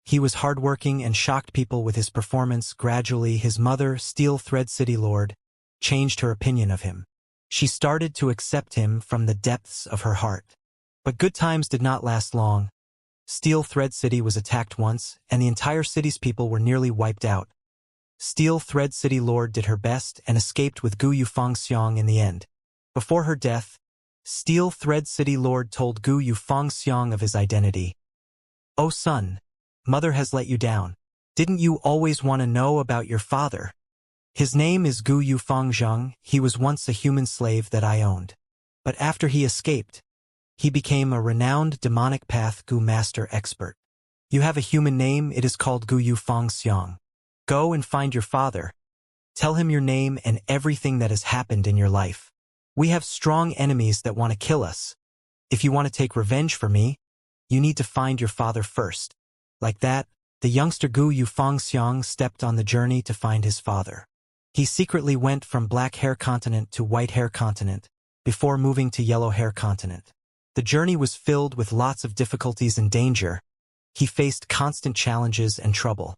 He was hardworking and shocked people with his performance. Gradually, his mother, Steel Thread City Lord, changed her opinion of him. She started to accept him from the depths of her heart. But good times did not last long. Steel Thread City was attacked once, and the entire city's people were nearly wiped out. Steel Thread City Lord did her best and escaped with Gu Yufangxiang in the end. Before her death, Steel Thread City Lord told Gu Yufangxiang of his identity. "Oh son, mother has let you down. Didn't you always want to know about your father? His name is Gu Yufangxiang. He was once a human slave that I owned. But after he escaped, he became a renowned demonic path Gu master expert. You have a human name, it is called Gu Yufangxiang. Go and find your father. Tell him your name and everything that has happened in your life. We have strong enemies that want to kill us. If you want to take revenge for me, you need to find your father first." Like that, the youngster Gu Yufangxiang stepped on the journey to find his father. He secretly went from black hair continent to white hair continent, before moving to yellow hair continent. The journey was filled with lots of difficulties and danger. He faced constant challenges and trouble.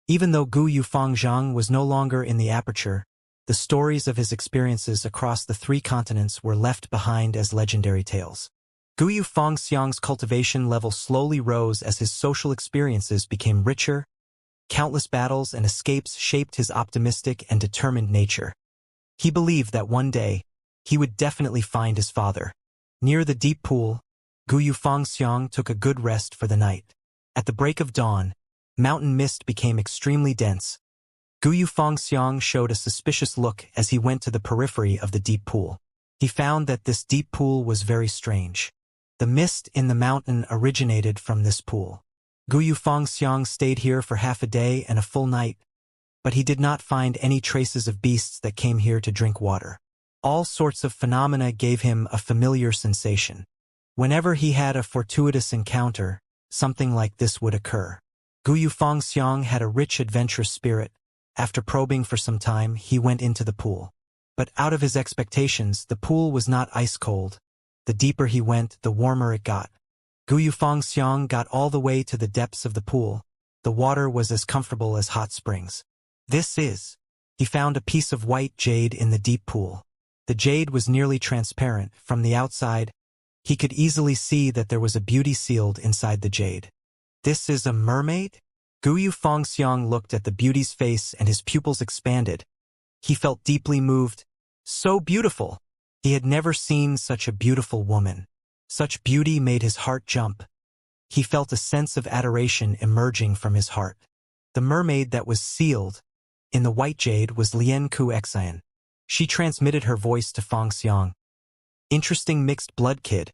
Even though Gu Yufangxiang was no longer in the aperture, the stories of his experiences across the 3 continents were left behind as legendary tales. Gu Yufangxiang's cultivation level slowly rose as his social experiences became richer. Countless battles and escapes shaped his optimistic and determined nature. He believed that one day, he would definitely find his father. Near the deep pool, Gu Yufangxiang took a good rest for the night. At the break of dawn, mountain mist became extremely dense. Gu Yufangxiang showed a suspicious look as he went to the periphery of the deep pool. He found that this deep pool was very strange. The mist in the mountain originated from this pool. Gu Yufangxiang stayed here for half a day and a full night, but he did not find any traces of beasts that came here to drink water. All sorts of phenomena gave him a familiar sensation. Whenever he had a fortuitous encounter, something like this would occur. Gu Yufangxiang had a rich adventurous spirit. After probing for some time, he went into the pool. But out of his expectations, the pool was not ice cold. The deeper he went, the warmer it got. Gu Yufangxiang got all the way to the depths of the pool. The water was as comfortable as hot springs. He found a piece of white jade in the deep pool. The jade was nearly transparent. From the outside, He could easily see that there was a beauty sealed inside the jade. This is a mermaid? Guyu Fengxiang looked at the beauty's face and his pupils expanded. He felt deeply moved. So beautiful! He had never seen such a beautiful woman. Such beauty made his heart jump. He felt a sense of adoration emerging from his heart. The mermaid that was sealed in the white jade was Lian Kuxian. She transmitted her voice to Fengxiang. Interesting mixed blood kid.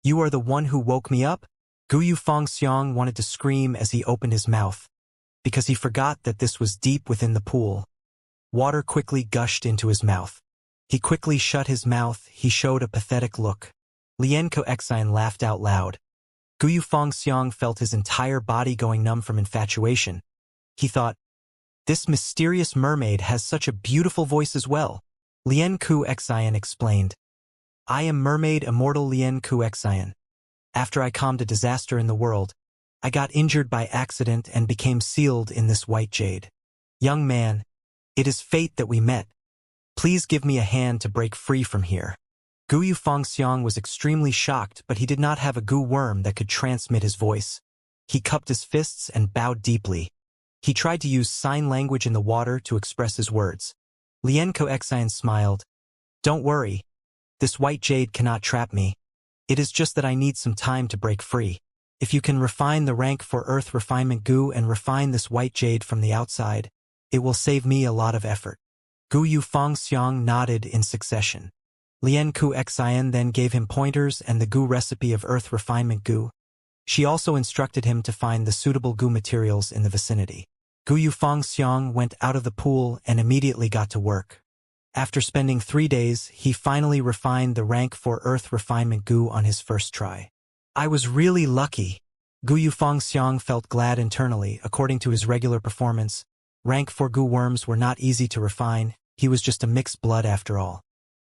You are the one who woke me up? Guyu Fengxiang wanted to scream as he opened his mouth, because he forgot that this was deep within the pool. Water quickly gushed into his mouth. He quickly shut his mouth. He showed a pathetic look. Lian Kuxian laughed out loud. Guyu Fengxiang felt his entire body going numb from infatuation. He thought, this mysterious mermaid has such a beautiful voice as well. Lian Kuxian explained. I am mermaid immortal Lian Kuxian. After I calmed a disaster in the world, I got injured by accident and became sealed in this white jade. Young man, it is fate that we met. Please give me a hand to break free from here. Guyu Fengxiang was extremely shocked, but he did not have a goo worm that could transmit his voice. He cupped his fists and bowed deeply. He tried to use sign language in the water to express his words. Lian Kuxian smiled. Don't worry. This white jade cannot trap me. It is just that I need some time to break free. If you can refine the rank for earth refinement goo and refine this white jade from the outside, it will save me a lot of effort. Guyu Fengxiang nodded in succession. Lian Kuxian then gave him pointers and the goo recipe of earth refinement goo. She also instructed him to find the suitable goo materials in the vicinity. Guyu Fengxiang went out of the pool and immediately got to work. After spending 3 days, he finally refined the rank for earth refinement goo on his first try. I was really lucky. Guyu Fengxiang felt glad internally. According to his regular performance, rank 4 goo worms were not easy to refine. He was just a mixed blood after all.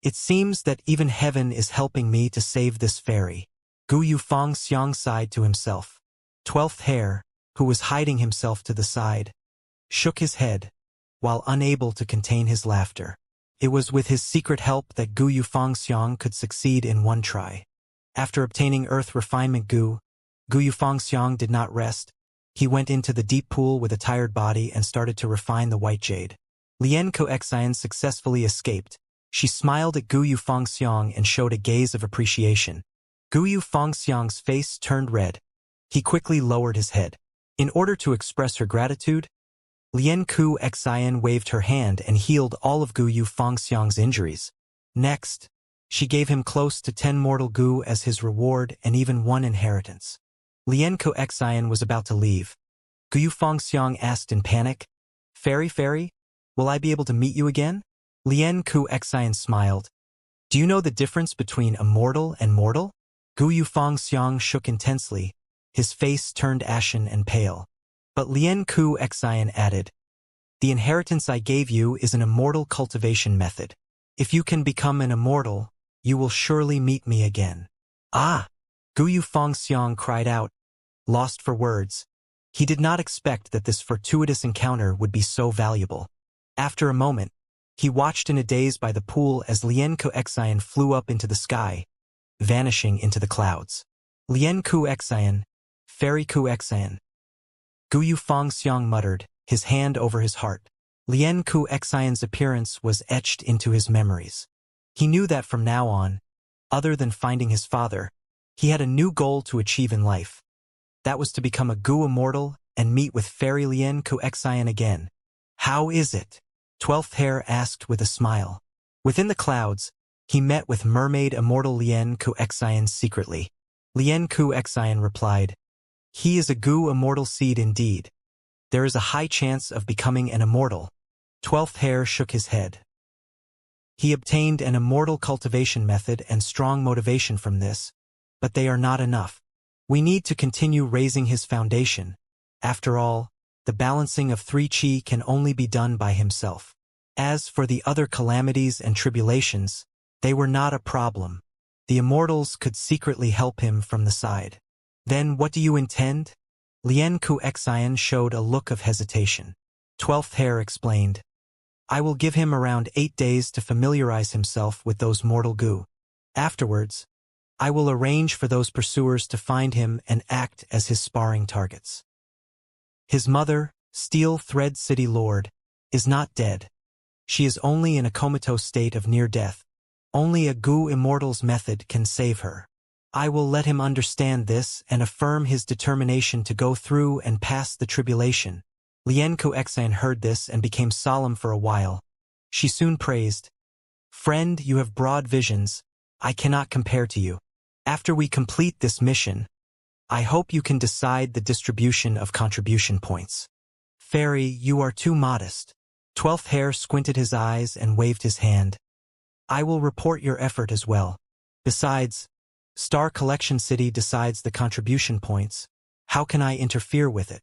It seems that even heaven is helping me to save this fairy. Guyu Fengxiang sighed to himself. 12th Hare, who was hiding himself to the side, shook his head, while unable to contain his laughter. It was with his secret help that Guyu Fengxiang could succeed in 1 try. After obtaining earth refinement goo, Guyu Fengxiang did not rest. He went into the deep pool with a tired body and started to refine the white jade. Lian Kuxian successfully escaped. She smiled at Guyu Fengxiang and showed a gaze of appreciation. Guyu Fengxiang's face turned red. He quickly lowered his head. In order to express her gratitude, Lian Kuxian waved her hand and healed all of Guyu Fengxiang's injuries. Next, she gave him close to 10 mortal goo as his reward and even 1 inheritance. Lian Kuxian was about to leave. Guyu Fengxiang asked in panic, Fairy, will I be able to meet you again? Lian Kuxian smiled. Do you know the difference between immortal and mortal? Guyu Fengxiang shook intensely. His face turned ashen and pale. But Lian Kuxian added, the inheritance I gave you is an immortal cultivation method. If you can become an immortal, you will surely meet me again. Ah! Guyu Fengxiang cried out, lost for words. He did not expect that this fortuitous encounter would be so valuable. After a moment, he watched in a daze by the pool as Lian Kuxian flew up into the sky, vanishing into the clouds. Lian Kuxian, Fairy Kuxian. Guyu Fengxiang muttered, his hand over his heart. Lian Kuxian's appearance was etched into his memories. He knew that from now on, other than finding his father, he had a new goal to achieve in life. That was to become a goo immortal and meet with Fairy Lian Kuxian again. How is it? 12th Hare asked with a smile. Within the clouds, he met with mermaid immortal Lian Kuxian secretly. Lian Kuxian replied, he is a goo immortal seed indeed. There is a high chance of becoming an immortal. 12th Hare shook his head. He obtained an immortal cultivation method and strong motivation from this, but they are not enough. We need to continue raising his foundation. After all, the balancing of 3 chi can only be done by himself. As for the other calamities and tribulations, they were not a problem. The immortals could secretly help him from the side. Then what do you intend? Lian Kuxian showed a look of hesitation. 12th Hare explained, I will give him around 8 days to familiarize himself with those mortal goo. Afterwards, I will arrange for those pursuers to find him and act as his sparring targets. His mother, Steel Thread City Lord, is not dead. She is only in a comatose state of near death. Only a Gu Immortal's method can save her. I will let him understand this and affirm his determination to go through and pass the tribulation. Lien Kuexan heard this and became solemn for a while. She soon praised, "Friend, you have broad visions. I cannot compare to you. After we complete this mission, I hope you can decide the distribution of contribution points." "Fairy, you are too modest." 12th Hare squinted his eyes and waved his hand. "I will report your effort as well. Besides, Star Collection City decides the contribution points. How can I interfere with it?"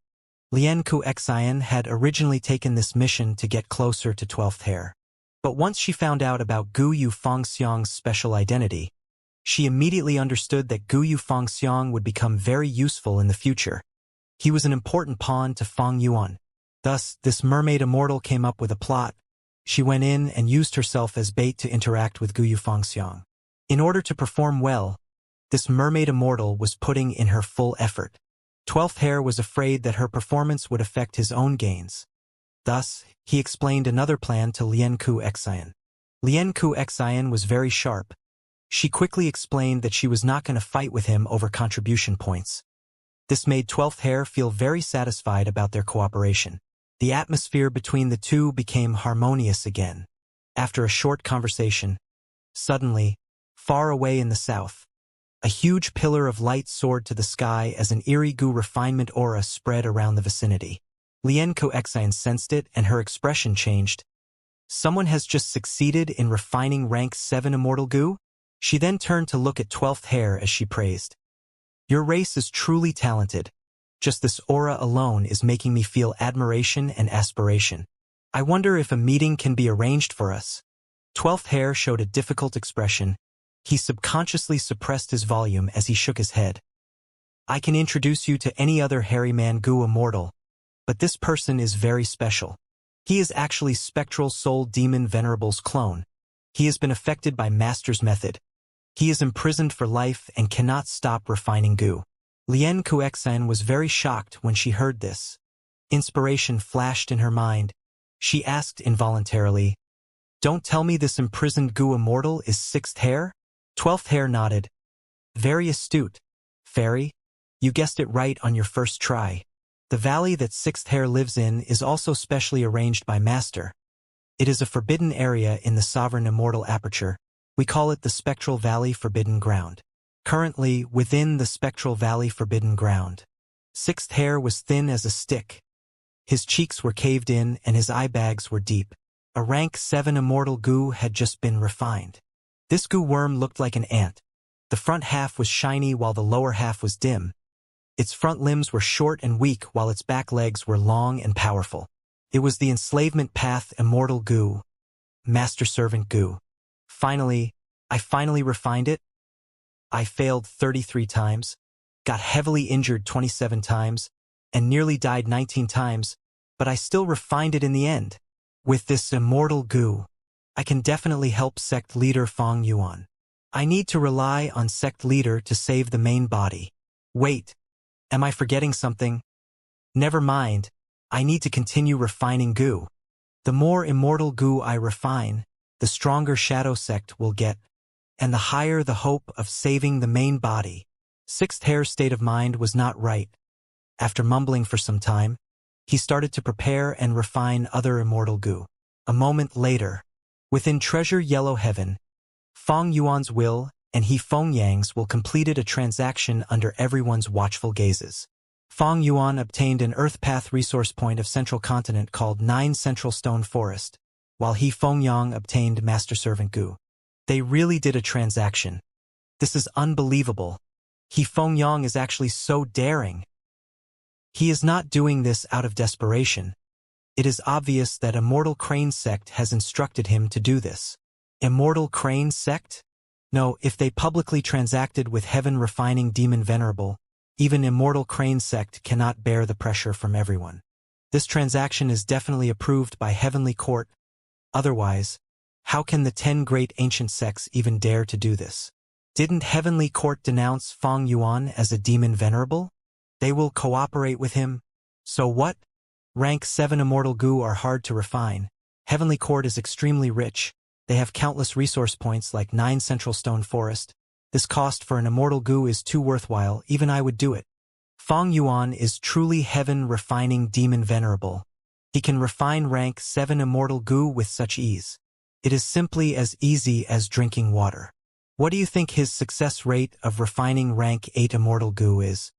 Lien Kuexian had originally taken this mission to get closer to 12th Hare. But once she found out about Gu Yu Fengxiang's special identity, she immediately understood that Gu Yu Fengxiang would become very useful in the future. He was an important pawn to Feng Yuan. Thus, this mermaid immortal came up with a plot. She went in and used herself as bait to interact with Gu Yu Fengxiang. In order to perform well, this mermaid immortal was putting in her full effort. 12th Hare was afraid that her performance would affect his own gains. Thus, he explained another plan to Lien Kuexian. Lien Kuexian was very sharp. She quickly explained that she was not going to fight with him over contribution points. This made 12th Hare feel very satisfied about their cooperation. The atmosphere between the two became harmonious again. After a short conversation, suddenly, far away in the south, a huge pillar of light soared to the sky as an eerie Gu refinement aura spread around the vicinity. Lien Kuexian sensed it and her expression changed. Someone has just succeeded in refining rank 7 immortal Gu? She then turned to look at 12th Hare as she praised. "Your race is truly talented. Just this aura alone is making me feel admiration and aspiration. I wonder if a meeting can be arranged for us." 12th Hare showed a difficult expression. He subconsciously suppressed his volume as he shook his head. "I can introduce you to any other hairy man Gu immortal, but this person is very special. He is actually Spectral Soul Demon Venerable's clone. He has been affected by Master's method. He is imprisoned for life and cannot stop refining Gu." Lien Kuexian was very shocked when she heard this. Inspiration flashed in her mind. She asked involuntarily, "Don't tell me this imprisoned Gu immortal is 6th Hare?" 12th Hare nodded. "Very astute, Fairy. You guessed it right on your first try. The valley that 6th Hare lives in is also specially arranged by Master. It is a forbidden area in the Sovereign Immortal Aperture. We call it the Spectral Valley Forbidden Ground. Currently, within the Spectral Valley Forbidden Ground, 6th Hare was thin as a stick. His cheeks were caved in and his eye bags were deep. A rank 7 immortal Gu had just been refined. This Gu worm looked like an ant. The front half was shiny while the lower half was dim. Its front limbs were short and weak while its back legs were long and powerful. It was the enslavement path immortal Gu, Master Servant Gu. I finally refined it. I failed 33 times, got heavily injured 27 times, and nearly died 19 times, but I still refined it in the end. With this immortal Gu, I can definitely help sect leader Feng Yuan. I need to rely on sect leader to save the main body. Wait, am I forgetting something? Never mind, I need to continue refining Gu. The more immortal Gu I refine, the stronger Shadow Sect will get, and the higher the hope of saving the main body. 6th Hare's state of mind was not right. After mumbling for some time, he started to prepare and refine other immortal Gu. A moment later, within Treasure Yellow Heaven, Feng Yuan's will and He Feng Yang's will completed a transaction under everyone's watchful gazes. Feng Yuan obtained an Earth Path resource point of Central Continent called 9 Central Stone Forest, while He Feng Yang obtained Master Servant Gu. They really did a transaction. This is unbelievable. He Feng Yang is actually so daring. He is not doing this out of desperation. It is obvious that Immortal Crane Sect has instructed him to do this. Immortal Crane Sect? No, if they publicly transacted with Heaven Refining Demon Venerable, even Immortal Crane Sect cannot bear the pressure from everyone. This transaction is definitely approved by Heavenly Court. Otherwise, how can the 10 great ancient sects even dare to do this? Didn't Heavenly Court denounce Fang Yuan as a demon venerable? They will cooperate with him. So what? Rank 7 immortal goo are hard to refine. Heavenly Court is extremely rich. They have countless resource points like 9 central stone forest. This cost for an immortal goo is too worthwhile, even I would do it. Fang Yuan is truly heaven refining demon venerable. He can refine rank 7 immortal goo with such ease. It is simply as easy as drinking water. What do you think his success rate of refining rank 8 immortal goo is?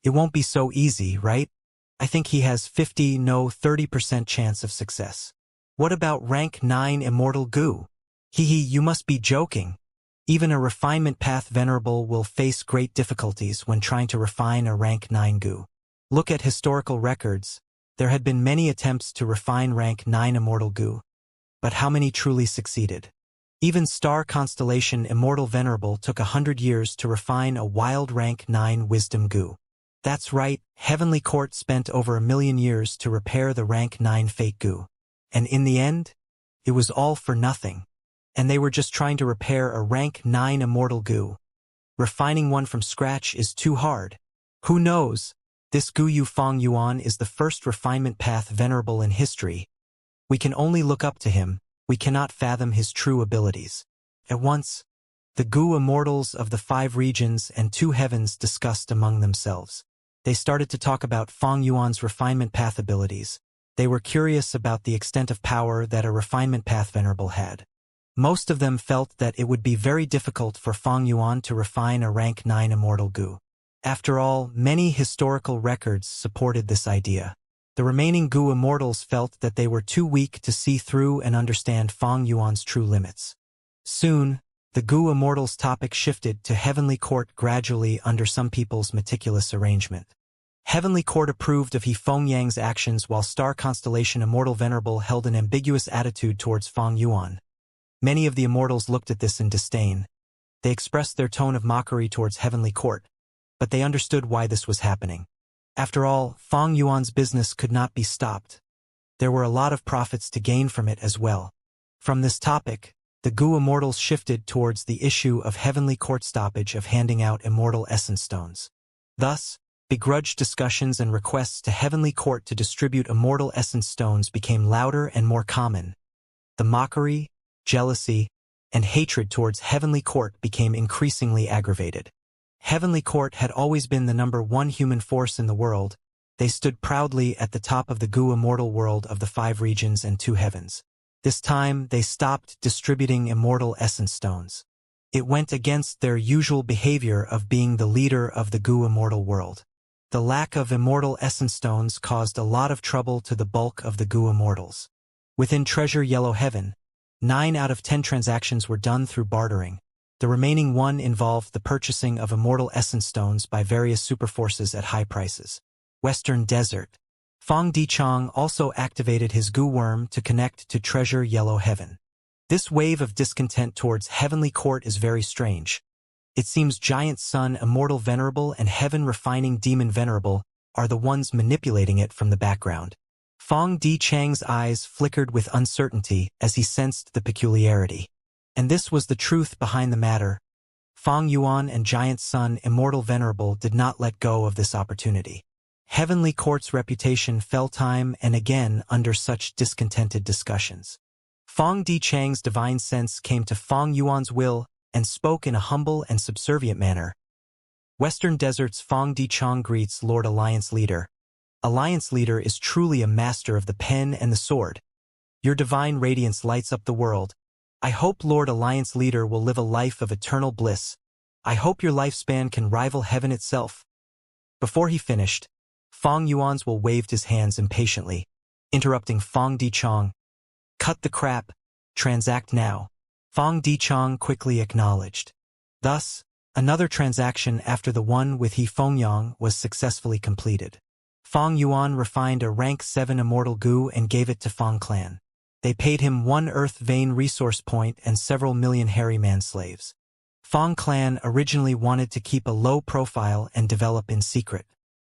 It won't be so easy, right? I think he has 30% chance of success. What about rank 9 immortal goo? You must be joking. Even a refinement path venerable will face great difficulties when trying to refine a rank 9 goo. Look at historical records. There had been many attempts to refine rank 9 immortal goo. But how many truly succeeded? Even Star Constellation Immortal Venerable took 100 years to refine a wild rank 9 wisdom goo. That's right, Heavenly Court spent over 1,000,000 years to repair the rank 9 fake goo. And in the end, it was all for nothing. And they were just trying to repair a rank 9 immortal goo. Refining one from scratch is too hard. Who knows? This Gu Fang Yuan is the first refinement path venerable in history. We can only look up to him. We cannot fathom his true abilities. At once, the Gu immortals of the 5 regions and 2 heavens discussed among themselves. They started to talk about Fang Yuan's refinement path abilities. They were curious about the extent of power that a refinement path venerable had. Most of them felt that it would be very difficult for Fang Yuan to refine a rank 9 immortal Gu. After all, many historical records supported this idea. The remaining Gu immortals felt that they were too weak to see through and understand Fang Yuan's true limits. Soon, the Gu immortals' topic shifted to Heavenly Court gradually under some people's meticulous arrangement. Heavenly Court approved of He Fengyang's actions while Star Constellation Immortal Venerable held an ambiguous attitude towards Fang Yuan. Many of the immortals looked at this in disdain. They expressed their tone of mockery towards Heavenly Court, but they understood why this was happening. After all, Fang Yuan's business could not be stopped. There were a lot of profits to gain from it as well. From this topic, the Gu immortals shifted towards the issue of Heavenly Court's stoppage of handing out immortal essence stones. Thus, begrudged discussions and requests to Heavenly Court to distribute immortal essence stones became louder and more common. The mockery, jealousy, and hatred towards Heavenly Court became increasingly aggravated. Heavenly Court had always been the #1 human force in the world. They stood proudly at the top of the Gu immortal world of the 5 regions and 2 heavens. This time, they stopped distributing immortal essence stones. It went against their usual behavior of being the leader of the Gu immortal world. The lack of immortal essence stones caused a lot of trouble to the bulk of the Gu immortals. Within Treasure Yellow Heaven, 9 out of 10 transactions were done through bartering. The remaining 1 involved the purchasing of immortal essence stones by various superforces at high prices. Western Desert. Fang Dichang also activated his Gu worm to connect to Treasure Yellow Heaven. This wave of discontent towards Heavenly Court is very strange. It seems Giant Sun Immortal Venerable and Heaven Refining Demon Venerable are the ones manipulating it from the background. Fang Dichang's eyes flickered with uncertainty as he sensed the peculiarity. And this was the truth behind the matter. Fang Yuan and Giant Sun Immortal Venerable did not let go of this opportunity. Heavenly Court's reputation fell time and again under such discontented discussions. Fang Dichang's divine sense came to Fang Yuan's will and spoke in a humble and subservient manner. Western Desert's Fang Dichang greets Lord Alliance Leader. Alliance Leader is truly a master of the pen and the sword. Your divine radiance lights up the world. I hope Lord Alliance Leader will live a life of eternal bliss. I hope your lifespan can rival heaven itself. Before he finished, Fang Yuan's will waved his hands impatiently, interrupting Fang Dichang. Cut the crap. Transact now. Fang Dichang quickly acknowledged. Thus, another transaction after the one with He Fengyang was successfully completed. Fang Yuan refined a rank 7 immortal Gu and gave it to Fang Clan. They paid him 1 earth vein resource point and several million hairy man slaves. Fang Clan originally wanted to keep a low profile and develop in secret.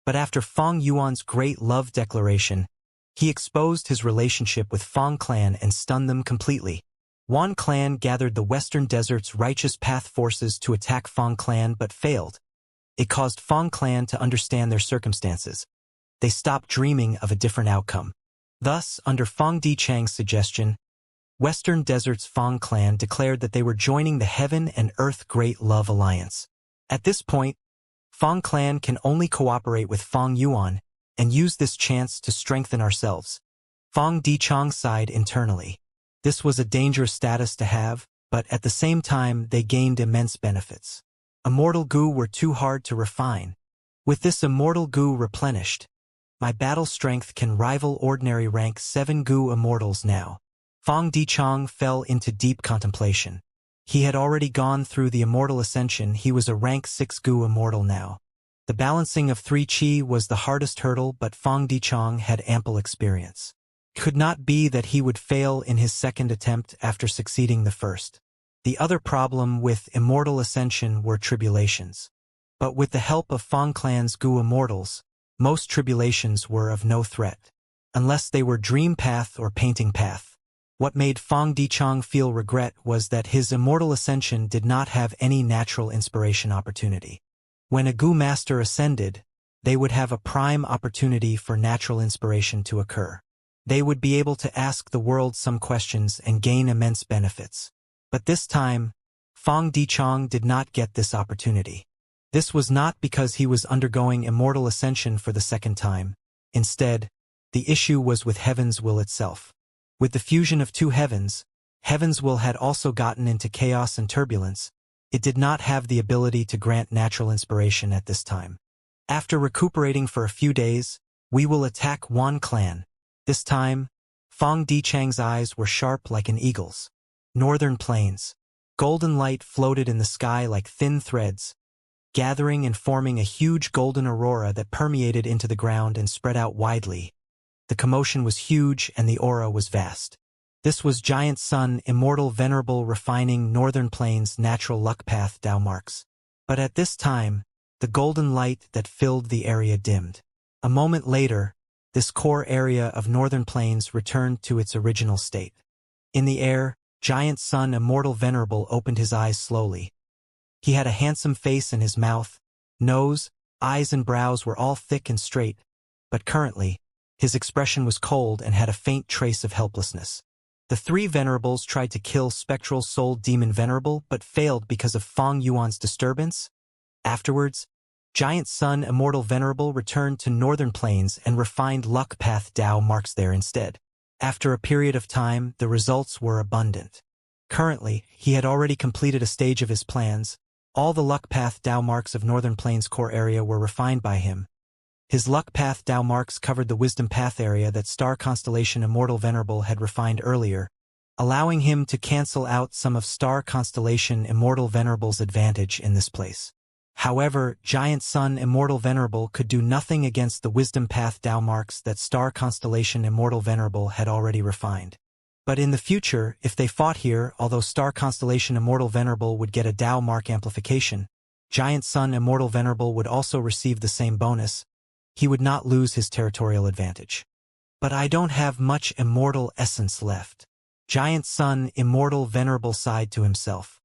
But after Fang Yuan's great love declaration, he exposed his relationship with Fang Clan and stunned them completely. Yuan clan gathered the Western Desert's righteous path forces to attack Fang clan but failed. It caused Fang clan to understand their circumstances. They stopped dreaming of a different outcome. Thus, under Fang Dichang's suggestion, Western Desert's Fang clan declared that they were joining the Heaven and Earth Great Love Alliance. At this point, Fang clan can only cooperate with Fang Yuan and use this chance to strengthen ourselves. Fang Dichang sighed internally. This was a dangerous status to have, but at the same time they gained immense benefits. Immortal goo were too hard to refine. With this immortal goo replenished, my battle strength can rival ordinary rank 7 goo immortals now. Fang Dichang fell into deep contemplation. He had already gone through the immortal ascension. He was a rank 6 goo immortal now. The balancing of 3 chi was the hardest hurdle, but Fang Dichang had ample experience. It could not be that he would fail in his second attempt after succeeding the first. The other problem with immortal ascension were tribulations. But with the help of Fang clan's goo immortals, most tribulations were of no threat, unless they were dream path or painting path. What made Fang Dichang feel regret was that his immortal ascension did not have any natural inspiration opportunity. When a goo master ascended, they would have a prime opportunity for natural inspiration to occur. They would be able to ask the world some questions and gain immense benefits. But this time, Fang Dichang did not get this opportunity. This was not because he was undergoing immortal ascension for the second time. Instead, the issue was with Heaven's will itself. With the fusion of 2 heavens, Heaven's will had also gotten into chaos and turbulence. It did not have the ability to grant natural inspiration at this time. After recuperating for a few days, we will attack Yuan clan. This time, Fang Dichang's eyes were sharp like an eagle's. Northern plains. Golden light floated in the sky like thin threads, gathering and forming a huge golden aurora that permeated into the ground and spread out widely. The commotion was huge and the aura was vast. This was Giant Sun, Immortal, Venerable, refining Northern Plains' natural luck path Tao marks. But at this time, the golden light that filled the area dimmed. A moment later, this core area of Northern Plains returned to its original state. In the air, Giant Sun, Immortal, Venerable opened his eyes slowly. He had a handsome face, and his mouth, nose, eyes and brows were all thick and straight, but currently, his expression was cold and had a faint trace of helplessness. The 3 venerables tried to kill Spectral Soul Demon Venerable but failed because of Fang Yuan's disturbance. Afterwards, Giant Sun, Immortal, Venerable returned to Northern Plains and refined luck path Tao marks there instead. After a period of time, the results were abundant. Currently, he had already completed a stage of his plans. All the luck path Tao marks of Northern Plains core area were refined by him. His luck path Tao marks covered the wisdom path area that star constellation Immortal Venerable had refined earlier, allowing him to cancel out some of star constellation Immortal Venerable's advantage in this place. However, Giant Sun, Immortal, Venerable could do nothing against the wisdom path Tao marks that star constellation Immortal Venerable had already refined. But in the future, if they fought here, although star constellation Immortal Venerable would get a Tao mark amplification, Giant Sun, Immortal, Venerable would also receive the same bonus. He would not lose his territorial advantage. But I don't have much immortal essence left. Giant Sun, Immortal, Venerable sighed to himself.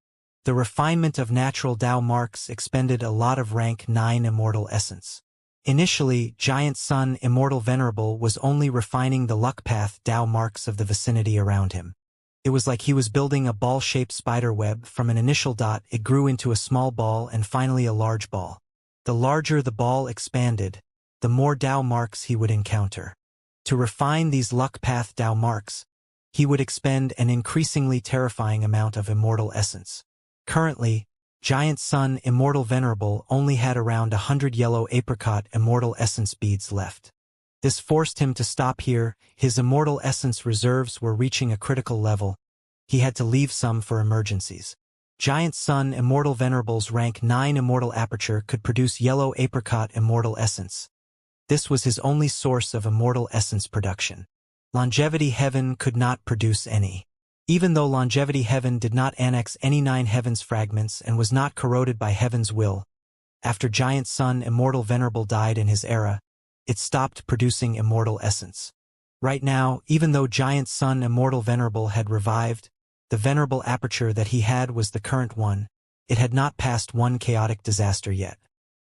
The refinement of natural Tao marks expended a lot of rank 9 immortal essence. Initially, Giant Sun, Immortal, Venerable was only refining the luck path Tao marks of the vicinity around him. It was like he was building a ball-shaped spider web. From an initial dot, it grew into a small ball and finally a large ball. The larger the ball expanded, the more Tao marks he would encounter. To refine these luck path Tao marks, he would expend an increasingly terrifying amount of immortal essence. Currently, Giant Sun, Immortal, Venerable only had around 100 yellow apricot immortal essence beads left. This forced him to stop here. His immortal essence reserves were reaching a critical level. He had to leave some for emergencies. Giant Sun, Immortal, Venerable's rank 9 immortal aperture could produce yellow apricot immortal essence. This was his only source of immortal essence production. Longevity Heaven could not produce any. Even though Longevity Heaven did not annex any 9 heavens fragments and was not corroded by Heaven's will, after Giant Sun, Immortal, Venerable died in his era, it stopped producing immortal essence. Right now, even though Giant Sun, Immortal, Venerable had revived, The venerable aperture that he had was the current one. It had not passed one chaotic disaster yet.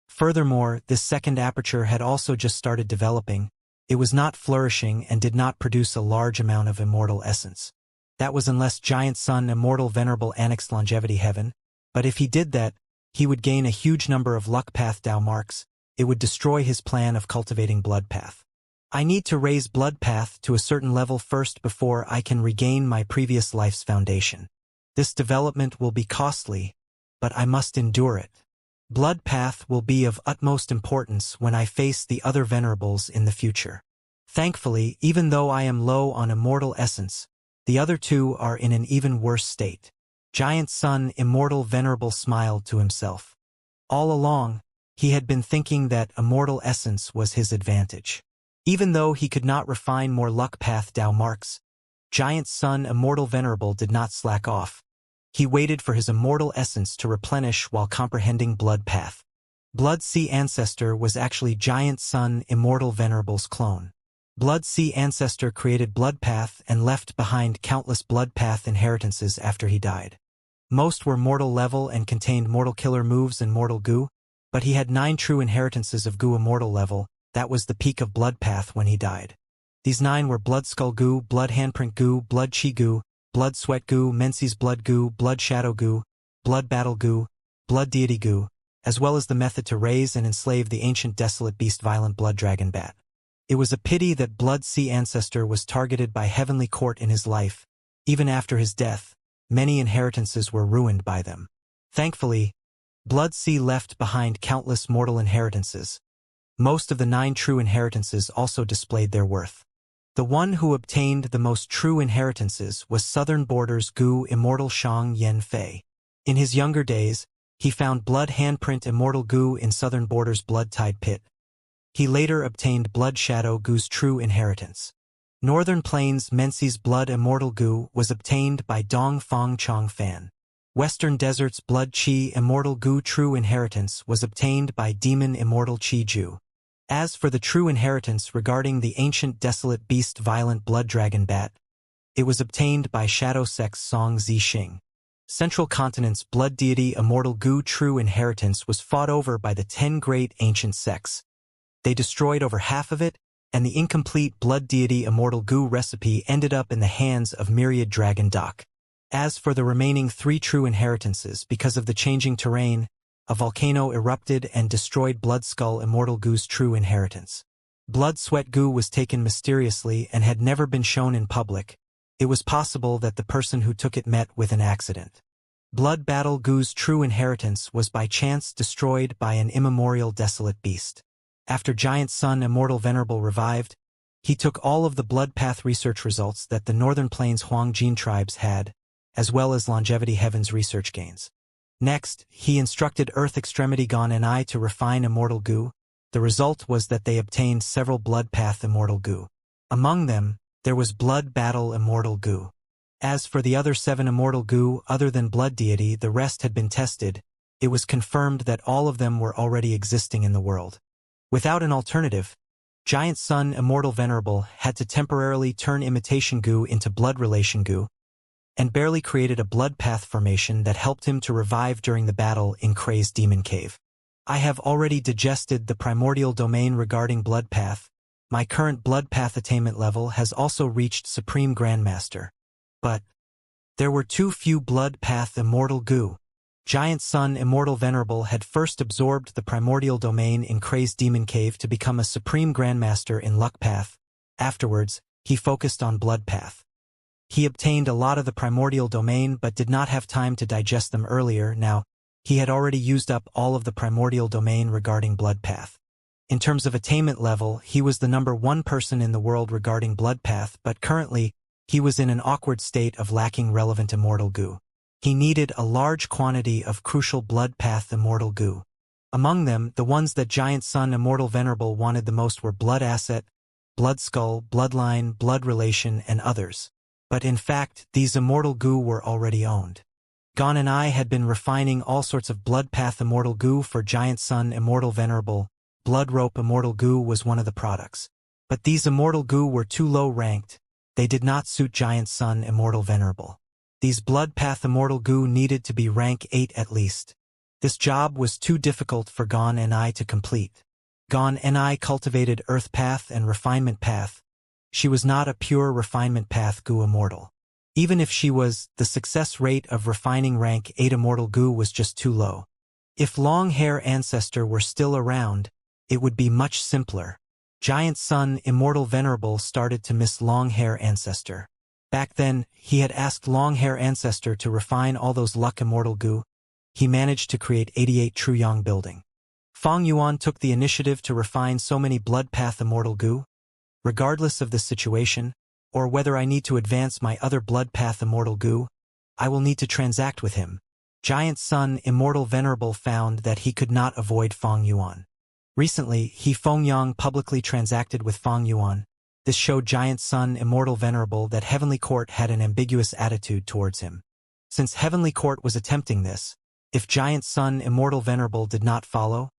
Furthermore, this second aperture had also just started developing. It was not flourishing and did not produce a large amount of immortal essence. That was unless Giant Sun Immortal Venerable annexed Longevity Heaven, but if he did that, he would gain a huge number of Luck Path Dao marks. It would destroy his plan of cultivating Blood Path. I need to raise Blood Path to a certain level first before I can regain my previous life's foundation. This development will be costly, but I must endure it. Blood Path will be of utmost importance when I face the other venerables in the future. Thankfully, even though I am low on immortal essence, the other two are in an even worse state. Giant Sun Immortal Venerable smiled to himself. All along, he had been thinking that immortal essence was his advantage. Even though he could not refine more Luck Path Dao marks, Giant Sun Immortal Venerable did not slack off. He waited for his immortal essence to replenish while comprehending Blood Path. Blood Sea Ancestor was actually Giant Sun Immortal Venerable's clone. Blood Sea Ancestor created Blood Path and left behind countless Blood Path inheritances after he died. Most were mortal level and contained mortal killer moves and mortal goo, but he had 9 true inheritances of goo immortal level. That was the peak of Blood Path when he died. These 9 were Blood Skull Goo, Blood Handprint Goo, Blood Chi Goo, Blood Sweat Goo, Menzies Blood Goo, Blood Shadow Goo, Blood Battle Goo, Blood Deity Goo, as well as the method to raise and enslave the ancient desolate beast Violent Blood Dragon Bat. It was a pity that Blood Sea Ancestor was targeted by Heavenly Court in his life. Even after his death, many inheritances were ruined by them. Thankfully, Blood Sea left behind countless mortal inheritances. Most of the 9 true inheritances also displayed their worth. The one who obtained the most true inheritances was Southern Borders Goo Immortal Shang Yen Fei. In his younger days, he found Blood Handprint Immortal Goo in Southern Borders Blood Tide Pit. He later obtained Blood Shadow Goo's true inheritance. Northern Plains Menzies Blood Immortal Goo was obtained by Dong Fong Chong Fan. Western Deserts Blood Chi Immortal Goo true inheritance was obtained by Demon Immortal Chi Ju. As for the true inheritance regarding the ancient desolate beast Violent Blood Dragon Bat, it was obtained by Shadow Sex Song Zixing. Central Continent's Blood Deity Immortal Goo true inheritance was fought over by the 10 great ancient sects. They destroyed over half of it, and the incomplete Blood Deity Immortal Goo recipe ended up in the hands of Myriad Dragon Doc. As for the remaining 3 true inheritances, because of the changing terrain, a volcano erupted and destroyed Blood Skull Immortal Goo's true inheritance. Blood Sweat Goo was taken mysteriously and had never been shown in public. It was possible that the person who took it met with an accident. Blood Battle Goo's true inheritance was by chance destroyed by an immemorial desolate beast. After Giant Sun Immortal Venerable revived, he took all of the Blood Path research results that the Northern Plains Huang Jin tribes had, as well as Longevity Heaven's research gains. Next, he instructed Earth Extremity Gon and I to refine Immortal Goo. The result was that they obtained several Blood Path Immortal Goo. Among them, there was Blood Battle Immortal Goo. As for the other 7 Immortal Goo other than Blood Deity, the rest had been tested. It was confirmed that all of them were already existing in the world. Without an alternative, Giant Sun Immortal Venerable had to temporarily turn Imitation Goo into Blood Relation Goo, and barely created a Blood Path formation that helped him to revive during the battle in Kray's Demon Cave. I have already digested the primordial domain regarding Blood Path. My current Blood Path attainment level has also reached Supreme Grandmaster. But there were too few Blood Path Immortal Goo. Giant Sun Immortal Venerable had first absorbed the primordial domain in Kray's Demon Cave to become a Supreme Grandmaster in Luck Path. Afterwards, he focused on Blood Path. He obtained a lot of the primordial domain but did not have time to digest them earlier. Now, he had already used up all of the primordial domain regarding Blood Path. In terms of attainment level, he was the #1 person in the world regarding Blood Path, but currently, he was in an awkward state of lacking relevant Immortal Goo. He needed a large quantity of crucial Blood Path Immortal Goo. Among them, the ones that Giant Sun Immortal Venerable wanted the most were Blood Asset, Blood Skull, Bloodline, Blood Relation, and others. But in fact, these Immortal Goo were already owned. Gon and I had been refining all sorts of Blood Path Immortal Goo for Giant Sun Immortal Venerable. Blood Rope Immortal Goo was one of the products. But these Immortal Goo were too low ranked. They did not suit Giant Sun Immortal Venerable. These blood path immortal goo needed to be rank 8 at least. This job was too difficult for Gon Ni to complete. Gon Ni cultivated Earth Path and Refinement Path. She was not a pure Refinement Path goo immortal. Even if she was, the success rate of refining rank 8 immortal goo was just too low. If Long Hair Ancestor were still around, it would be much simpler. Giant Sun Immortal Venerable started to miss Long Hair Ancestor. Back then, he had asked Long Hair Ancestor to refine all those luck immortal goo. He managed to create 88 True Yang building. Fang Yuan took the initiative to refine so many blood path immortal goo. Regardless of the situation, or whether I need to advance my other blood path immortal goo, I will need to transact with him. Giant Sun Immortal Venerable found that he could not avoid Fang Yuan. Recently, he Feng Yang publicly transacted with Fang Yuan. This showed Giant Sun Immortal Venerable that Heavenly Court had an ambiguous attitude towards him. Since Heavenly Court was attempting this, if Giant Sun Immortal Venerable did not follow,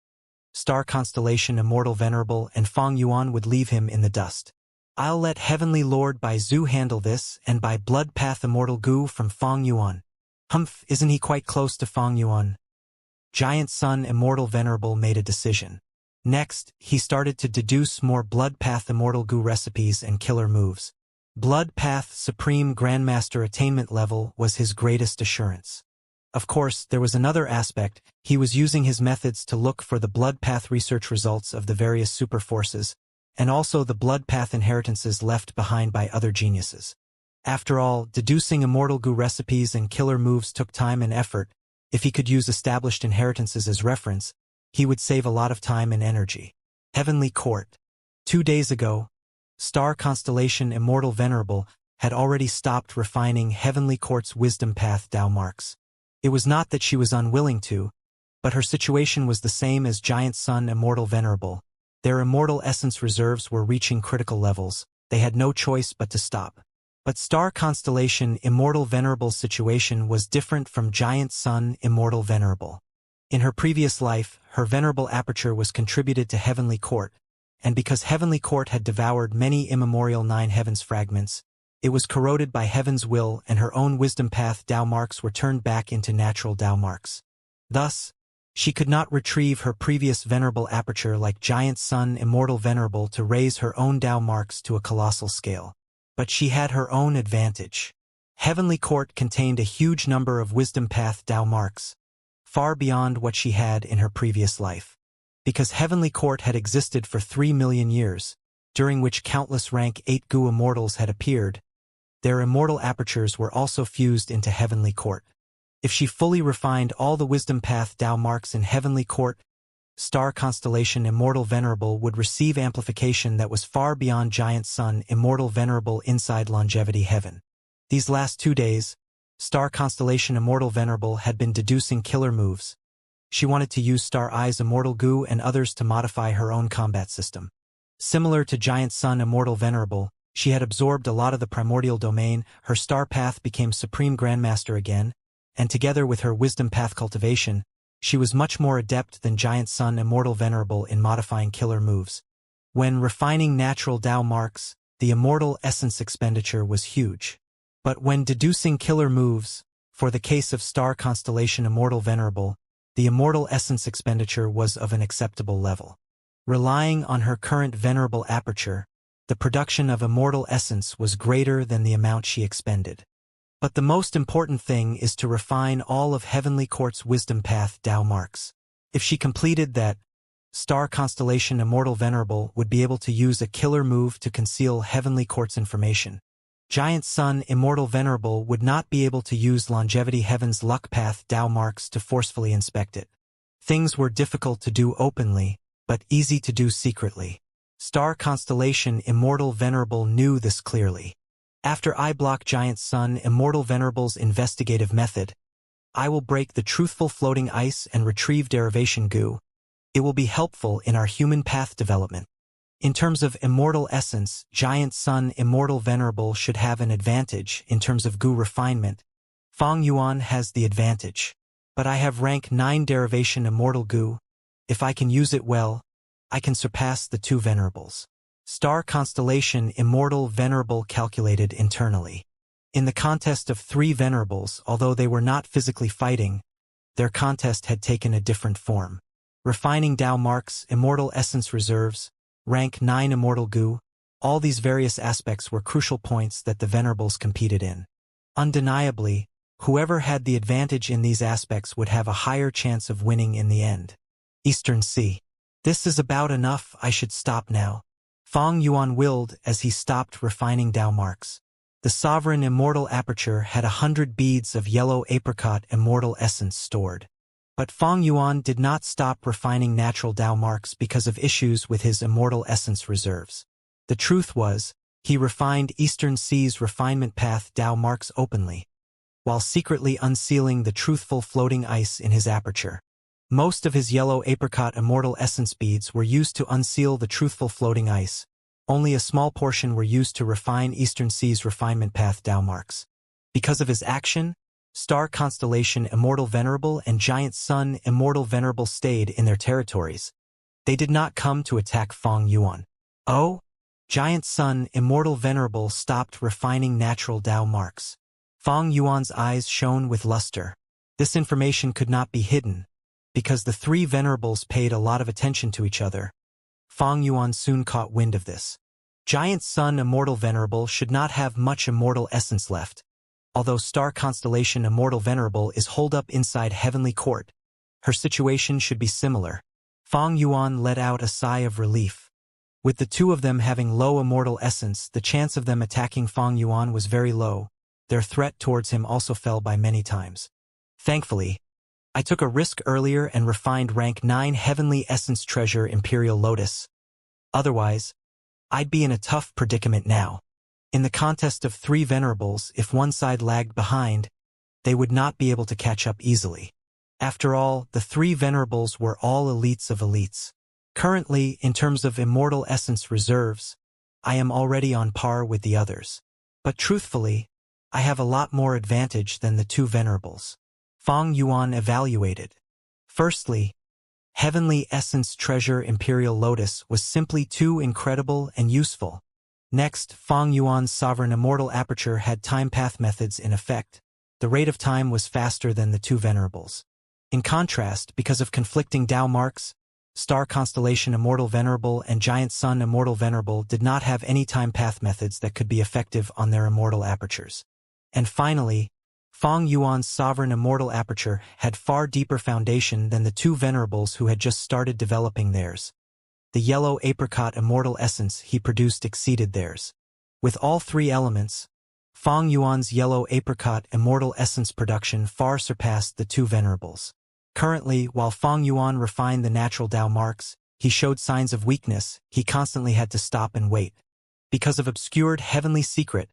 Star Constellation Immortal Venerable and Fang Yuan would leave him in the dust. I'll let Heavenly Lord Bai Zhu handle this and buy Blood Path Immortal Goo from Fang Yuan. Humph, isn't he quite close to Fang Yuan? Giant Sun Immortal Venerable made a decision. Next, he started to deduce more Blood Path Immortal Goo recipes and killer moves. Blood Path Supreme Grandmaster Attainment level was his greatest assurance. Of course, there was another aspect. He was using his methods to look for the blood path research results of the various super forces, and also the blood path inheritances left behind by other geniuses. After all, deducing immortal goo recipes and killer moves took time and effort. If he could use established inheritances as reference, he would save a lot of time and energy. Heavenly Court. 2 days ago, Star Constellation Immortal Venerable had already stopped refining Heavenly Court's Wisdom Path Dao marks. It was not that she was unwilling to, but her situation was the same as Giant Sun Immortal Venerable. Their immortal essence reserves were reaching critical levels. They had no choice but to stop. But Star Constellation Immortal Venerable's situation was different from Giant Sun Immortal Venerable. In her previous life, her venerable aperture was contributed to Heavenly Court, and because Heavenly Court had devoured many immemorial 9 heavens fragments, it was corroded by Heaven's will and her own wisdom path Dao marks were turned back into natural Dao marks. Thus, she could not retrieve her previous venerable aperture like Giant Sun Immortal Venerable to raise her own Dao marks to a colossal scale. But she had her own advantage. Heavenly Court contained a huge number of wisdom path Dao marks, far beyond what she had in her previous life. Because Heavenly Court had existed for 3 million years, during which countless rank 8 goo immortals had appeared, their immortal apertures were also fused into Heavenly Court. If she fully refined all the wisdom path Dao marks in Heavenly Court, Star Constellation Immortal Venerable would receive amplification that was far beyond Giant Sun Immortal Venerable inside Longevity Heaven. These last 2 days, Star Constellation Immortal Venerable had been deducing killer moves. She wanted to use Star Eyes Immortal Goo and others to modify her own combat system. Similar to Giant Sun Immortal Venerable, she had absorbed a lot of the primordial domain, her star path became Supreme Grandmaster again, and together with her wisdom path cultivation, she was much more adept than Giant Sun Immortal Venerable in modifying killer moves. When refining natural Dao marks, the immortal essence expenditure was huge. But when deducing killer moves, for the case of Star Constellation Immortal Venerable, the immortal essence expenditure was of an acceptable level. Relying on her current venerable aperture, the production of immortal essence was greater than the amount she expended. But the most important thing is to refine all of Heavenly Court's wisdom path Dao marks. If she completed that, Star Constellation Immortal Venerable would be able to use a killer move to conceal Heavenly Court's information. Giant Sun Immortal Venerable would not be able to use Longevity Heaven's luck path Dao marks to forcefully inspect it. Things were difficult to do openly, but easy to do secretly. Star Constellation Immortal Venerable knew this clearly. After I block Giant Sun Immortal Venerable's investigative method, I will break the truthful floating ice and retrieve derivation goo. It will be helpful in our human path development. In terms of immortal essence, Giant Sun Immortal Venerable should have an advantage in terms of goo refinement. Fang Yuan has the advantage. But I have rank 9 derivation immortal goo. If I can use it well, I can surpass the 2 venerables. Star Constellation Immortal Venerable calculated internally. In the contest of three venerables, although they were not physically fighting, their contest had taken a different form. Refining Dao marks, immortal essence reserves, rank 9 immortal goo, all these various aspects were crucial points that the venerables competed in. Undeniably, whoever had the advantage in these aspects would have a higher chance of winning in the end. Eastern Sea. This is about enough, I should stop now. Fang Yuan willed as he stopped refining Dao marks. The sovereign immortal aperture had 100 beads of yellow apricot immortal essence stored. But Fang Yuan did not stop refining natural Dao marks because of issues with his immortal essence reserves. The truth was, he refined Eastern Sea's refinement path Dao marks openly, while secretly unsealing the truthful floating ice in his aperture. Most of his yellow apricot immortal essence beads were used to unseal the truthful floating ice. Only a small portion were used to refine Eastern Sea's refinement path Dao marks. Because of his action, Star Constellation Immortal Venerable and Giant Sun Immortal Venerable stayed in their territories. They did not come to attack Fang Yuan. Oh? Giant Sun Immortal Venerable stopped refining natural Dao marks. Fang Yuan's eyes shone with luster. This information could not be hidden, because the three venerables paid a lot of attention to each other. Fang Yuan soon caught wind of this. Giant Sun Immortal Venerable should not have much immortal essence left. Although Star Constellation Immortal Venerable is holed up inside Heavenly Court, her situation should be similar. Fang Yuan let out a sigh of relief. With the two of them having low immortal essence, the chance of them attacking Fang Yuan was very low. Their threat towards him also fell by many times. Thankfully, I took a risk earlier and refined rank 9 Heavenly Essence Treasure Imperial Lotus. Otherwise, I'd be in a tough predicament now. In the contest of three venerables, if one side lagged behind, they would not be able to catch up easily. After all, the three venerables were all elites of elites. Currently, in terms of immortal essence reserves, I am already on par with the others. But truthfully, I have a lot more advantage than the two venerables. Fang Yuan evaluated. Firstly, Heavenly Essence Treasure Imperial Lotus was simply too incredible and useful. Next, Fang Yuan's Sovereign Immortal Aperture had time path methods in effect. The rate of time was faster than the two venerables. In contrast, because of conflicting Dao marks, Star Constellation Immortal Venerable and Giant Sun Immortal Venerable did not have any time path methods that could be effective on their immortal apertures. And finally, Fang Yuan's Sovereign Immortal Aperture had far deeper foundation than the two venerables who had just started developing theirs. The yellow apricot immortal essence he produced exceeded theirs. With all three elements, Fang Yuan's yellow apricot immortal essence production far surpassed the two venerables. Currently, while Fang Yuan refined the natural Dao marks, he showed signs of weakness. He constantly had to stop and wait. Because of obscured heavenly secret,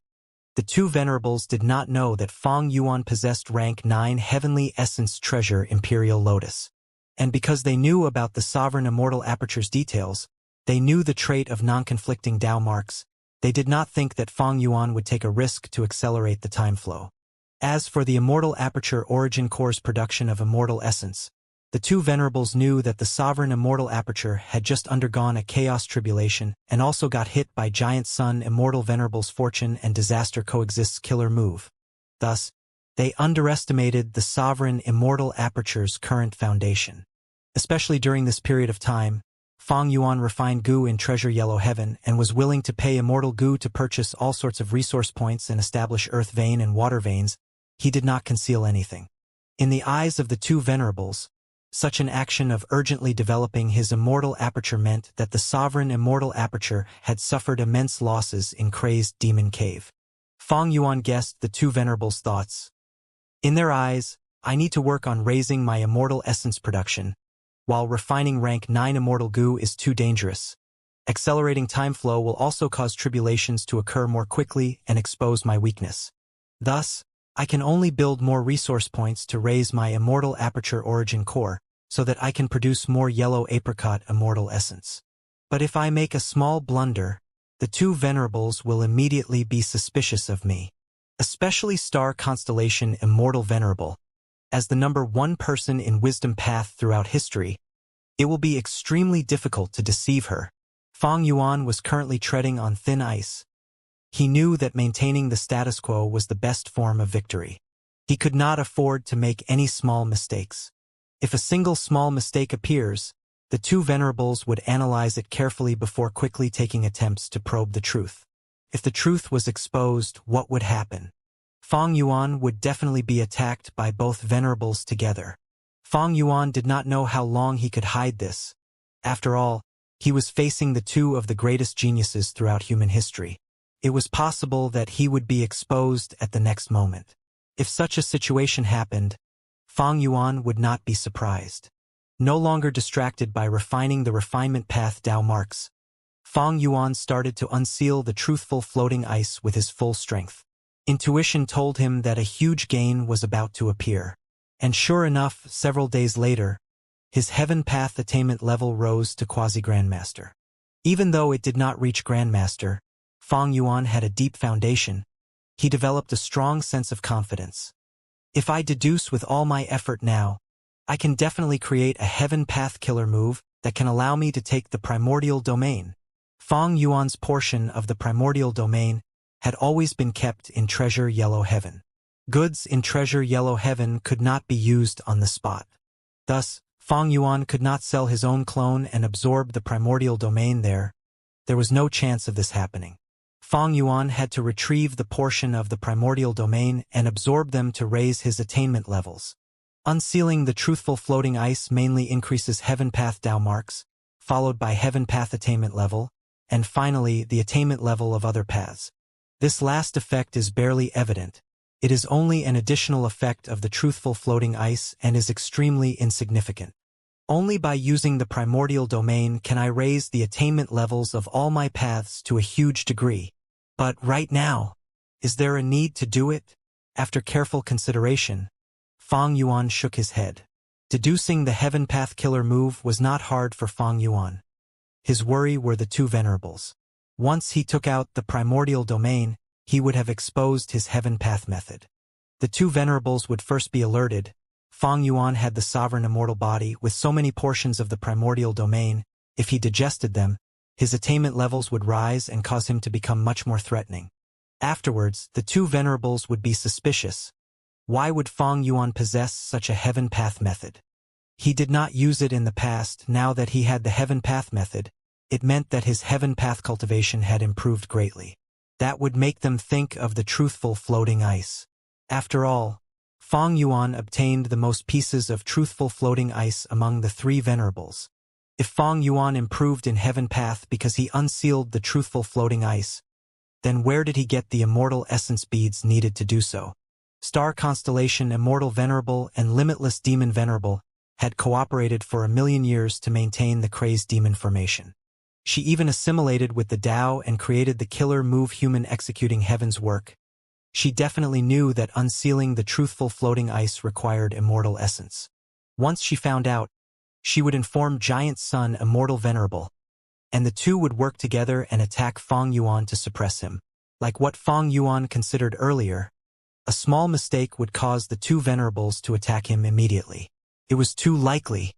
the two venerables did not know that Fang Yuan possessed rank 9 Heavenly Essence Treasure Imperial Lotus. And because they knew about the Sovereign Immortal Aperture's details, they knew the trait of non-conflicting Dao marks, they did not think that Fang Yuan would take a risk to accelerate the time flow. As for the Immortal Aperture Origin Core's production of immortal essence, the two venerables knew that the Sovereign Immortal Aperture had just undergone a chaos tribulation and also got hit by Giant Sun Immortal Venerable's Fortune and Disaster Coexist's killer move. Thus, they underestimated the Sovereign Immortal Aperture's current foundation. Especially during this period of time, Fang Yuan refined goo in Treasure Yellow Heaven and was willing to pay immortal goo to purchase all sorts of resource points and establish earth vein and water veins. He did not conceal anything. In the eyes of the two venerables, such an action of urgently developing his immortal aperture meant that the Sovereign Immortal Aperture had suffered immense losses in Crazed Demon Cave. Fang Yuan guessed the two venerables' thoughts. In their eyes, I need to work on raising my immortal essence production, while refining rank 9 immortal goo is too dangerous. Accelerating time flow will also cause tribulations to occur more quickly and expose my weakness. Thus, I can only build more resource points to raise my immortal aperture origin core, so that I can produce more yellow apricot immortal essence. But if I make a small blunder, the two venerables will immediately be suspicious of me. Especially Star Constellation Immortal Venerable. As the number one person in wisdom path throughout history, it will be extremely difficult to deceive her. Fang Yuan was currently treading on thin ice. He knew that maintaining the status quo was the best form of victory. He could not afford to make any small mistakes. If a single small mistake appears, the two venerables would analyze it carefully before quickly taking attempts to probe the truth. If the truth was exposed, what would happen? Fang Yuan would definitely be attacked by both venerables together. Fang Yuan did not know how long he could hide this. After all, he was facing the two of the greatest geniuses throughout human history. It was possible that he would be exposed at the next moment. If such a situation happened, Fang Yuan would not be surprised. No longer distracted by refining the refinement path Dao marks, Fang Yuan started to unseal the truthful floating ice with his full strength. Intuition told him that a huge gain was about to appear. And sure enough, several days later, his heaven path attainment level rose to quasi-grandmaster. Even though it did not reach grandmaster, Fang Yuan had a deep foundation. He developed a strong sense of confidence. If I deduce with all my effort now, I can definitely create a heaven path killer move that can allow me to take the primordial domain. Fang Yuan's portion of the primordial domain had always been kept in Treasure Yellow Heaven. Goods in Treasure Yellow Heaven could not be used on the spot. Thus, Fang Yuan could not sell his own clone and absorb the primordial domain there. There was no chance of this happening. Fang Yuan had to retrieve the portion of the primordial domain and absorb them to raise his attainment levels. Unsealing the truthful floating ice mainly increases heaven path Dao marks, followed by heaven path attainment level, and finally the attainment level of other paths. This last effect is barely evident. It is only an additional effect of the truthful floating ice and is extremely insignificant. Only by using the primordial domain can I raise the attainment levels of all my paths to a huge degree. But right now, is there a need to do it? After careful consideration, Fang Yuan shook his head. Deducing the heaven path killer move was not hard for Fang Yuan. His worry were the two venerables. Once he took out the primordial domain, he would have exposed his heaven path method. The two venerables would first be alerted. Fang Yuan had the sovereign immortal body with so many portions of the primordial domain. If he digested them, his attainment levels would rise and cause him to become much more threatening. Afterwards, the two venerables would be suspicious. Why would Fang Yuan possess such a heaven path method? He did not use it in the past. Now that he had the heaven path method, it meant that his heaven path cultivation had improved greatly. That would make them think of the truthful floating ice. After all, Fang Yuan obtained the most pieces of truthful floating ice among the three venerables. If Fang Yuan improved in heaven path because he unsealed the truthful floating ice, then where did he get the immortal essence beads needed to do so? Star Constellation Immortal Venerable and Limitless Demon Venerable had cooperated for 1,000,000 years to maintain the crazed demon formation. She even assimilated with the Tao and created the killer move human executing heaven's work. She definitely knew that unsealing the truthful floating ice required immortal essence. Once she found out, she would inform Giant Sun Immortal Venerable, and the two would work together and attack Fang Yuan to suppress him. Like what Fang Yuan considered earlier, a small mistake would cause the two venerables to attack him immediately. It was too likely.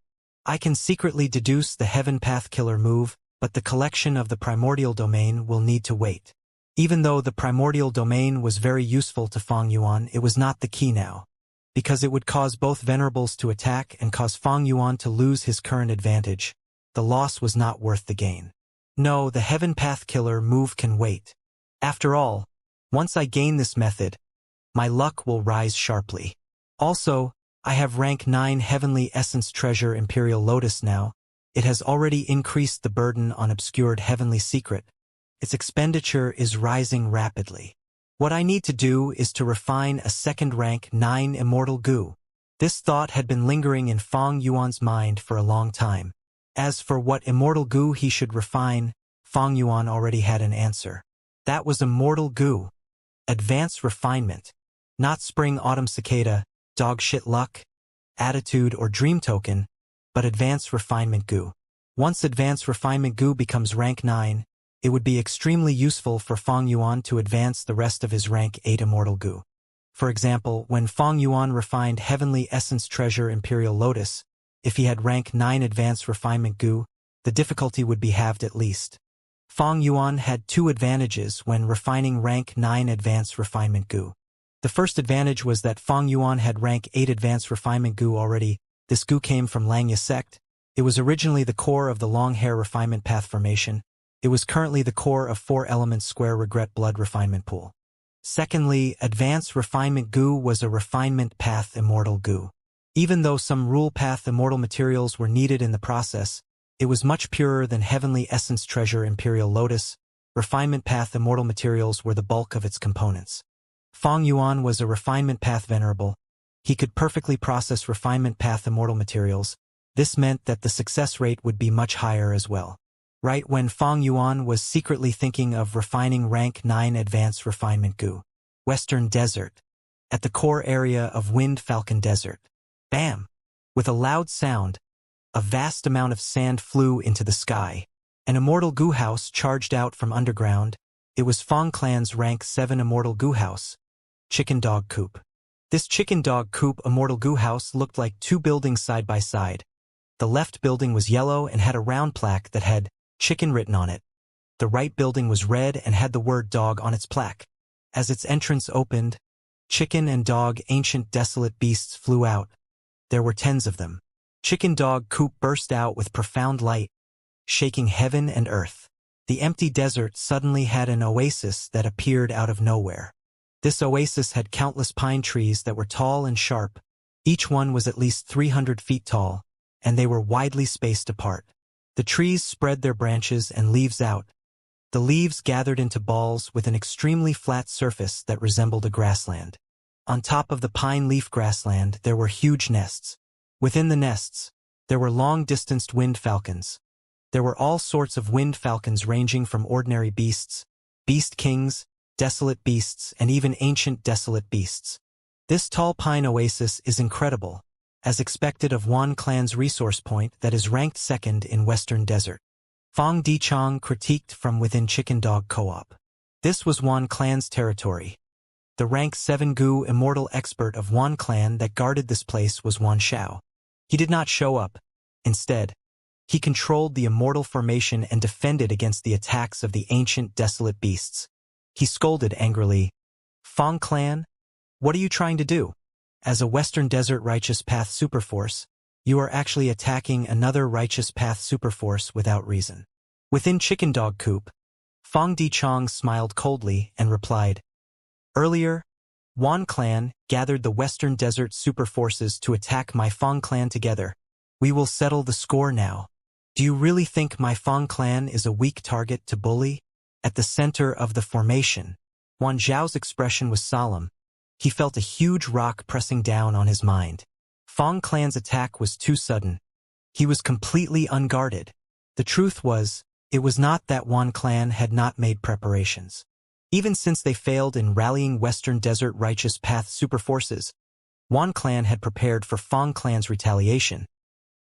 I can secretly deduce the heaven path killer move, but the collection of the primordial domain will need to wait. Even though the primordial domain was very useful to Fang Yuan, it was not the key now. Because it would cause both venerables to attack and cause Fang Yuan to lose his current advantage, the loss was not worth the gain. No, the heaven path killer move can wait. After all, once I gain this method, my luck will rise sharply. Also, I have rank 9 Heavenly Essence Treasure Imperial Lotus now. It has already increased the burden on obscured heavenly secret. Its expenditure is rising rapidly. What I need to do is to refine a second rank 9 Immortal Goo. This thought had been lingering in Fang Yuan's mind for a long time. As for what Immortal Goo he should refine, Fang Yuan already had an answer. That was Immortal Goo. Advanced refinement. Not Spring Autumn Cicada, Dog Shit Luck, Attitude or Dream Token, but Advanced Refinement Goo. Once Advanced Refinement Goo becomes rank 9, it would be extremely useful for Fang Yuan to advance the rest of his rank 8 Immortal Goo. For example, when Fang Yuan refined Heavenly Essence Treasure Imperial Lotus, if he had rank 9 Advanced Refinement Goo, the difficulty would be halved at least. Fong Yuan had two advantages when refining rank 9 advanced refinement goo. The first advantage was that Fong Yuan had rank 8 advanced refinement goo already. This goo came from Langya sect. It was originally the core of the long hair refinement path formation. It was currently the core of 4 elements square regret blood refinement pool. Secondly, advanced refinement goo was a refinement path immortal goo. Even though some rule path immortal materials were needed in the process, it was much purer than heavenly essence treasure imperial lotus. Refinement path immortal materials were the bulk of its components. Fong Yuan was a refinement path venerable. He could perfectly process refinement path immortal materials. This meant that the success rate would be much higher as well. Right when Fong Yuan was secretly thinking of refining rank 9 advanced refinement goo. Western Desert. At the core area of Wind Falcon Desert. Bam! With a loud sound, a vast amount of sand flew into the sky. An immortal goo house charged out from underground. It was Fong Clan's rank 7 immortal goo house. Chicken Dog Coop. This Chicken Dog Coop immortal goo house looked like 2 buildings side by side. The left building was yellow and had a round plaque that had chicken written on it. The right building was red and had the word dog on its plaque. As its entrance opened, chicken and dog ancient desolate beasts flew out. There were 10s of them. Chicken Dog Coop burst out with profound light, shaking heaven and earth. The empty desert suddenly had an oasis that appeared out of nowhere. This oasis had countless pine trees that were tall and sharp. Each one was at least 300 feet tall, and they were widely spaced apart. The trees spread their branches and leaves out. The leaves gathered into balls with an extremely flat surface that resembled a grassland. On top of the pine leaf grassland, there were huge nests. Within the nests, there were long-distanced wind falcons. There were all sorts of wind falcons ranging from ordinary beasts, beast kings, desolate beasts, and even ancient desolate beasts. This tall pine oasis is incredible, as expected of Wan Clan's resource point that is ranked 2nd in Western Desert. Fong Dichong critiqued from within Chicken Dog Co-op. This was Wan Clan's territory. The rank 7 goo immortal expert of Wan Clan that guarded this place was Wan Xiao. He did not show up. Instead, he controlled the immortal formation and defended against the attacks of the ancient desolate beasts. He scolded angrily, "Fong Clan, what are you trying to do? As a Western Desert Righteous Path Superforce, you are actually attacking another Righteous Path Superforce without reason." Within Chicken Dog Coop, Fong Dichong smiled coldly and replied, "Earlier, Wan Clan gathered the Western Desert Superforces to attack my Fong Clan together. We will settle the score now. Do you really think my Fong Clan is a weak target to bully?" At the center of the formation, Wan Zhao's expression was solemn. He felt a huge rock pressing down on his mind. Fong Clan's attack was too sudden. He was completely unguarded. The truth was, it was not that Wan Clan had not made preparations. Even since they failed in rallying Western Desert Righteous Path Superforces, Wan Clan had prepared for Fong Clan's retaliation.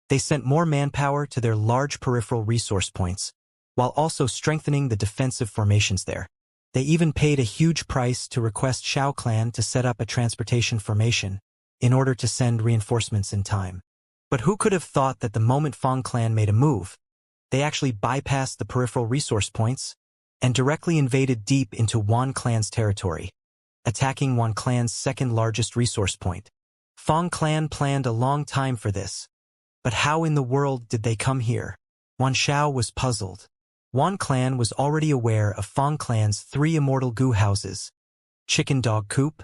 They sent more manpower to their large peripheral resource points, while also strengthening the defensive formations there. They even paid a huge price to request Xiao Clan to set up a transportation formation in order to send reinforcements in time. But who could have thought that the moment Fong Clan made a move, they actually bypassed the peripheral resource points and directly invaded deep into Wan Clan's territory, attacking Wan Clan's 2nd largest resource point. Fong Clan planned a long time for this. But how in the world did they come here? Wan Xiao was puzzled. Wan Clan was already aware of Fong Clan's 3 immortal goo houses, Chicken Dog Coop,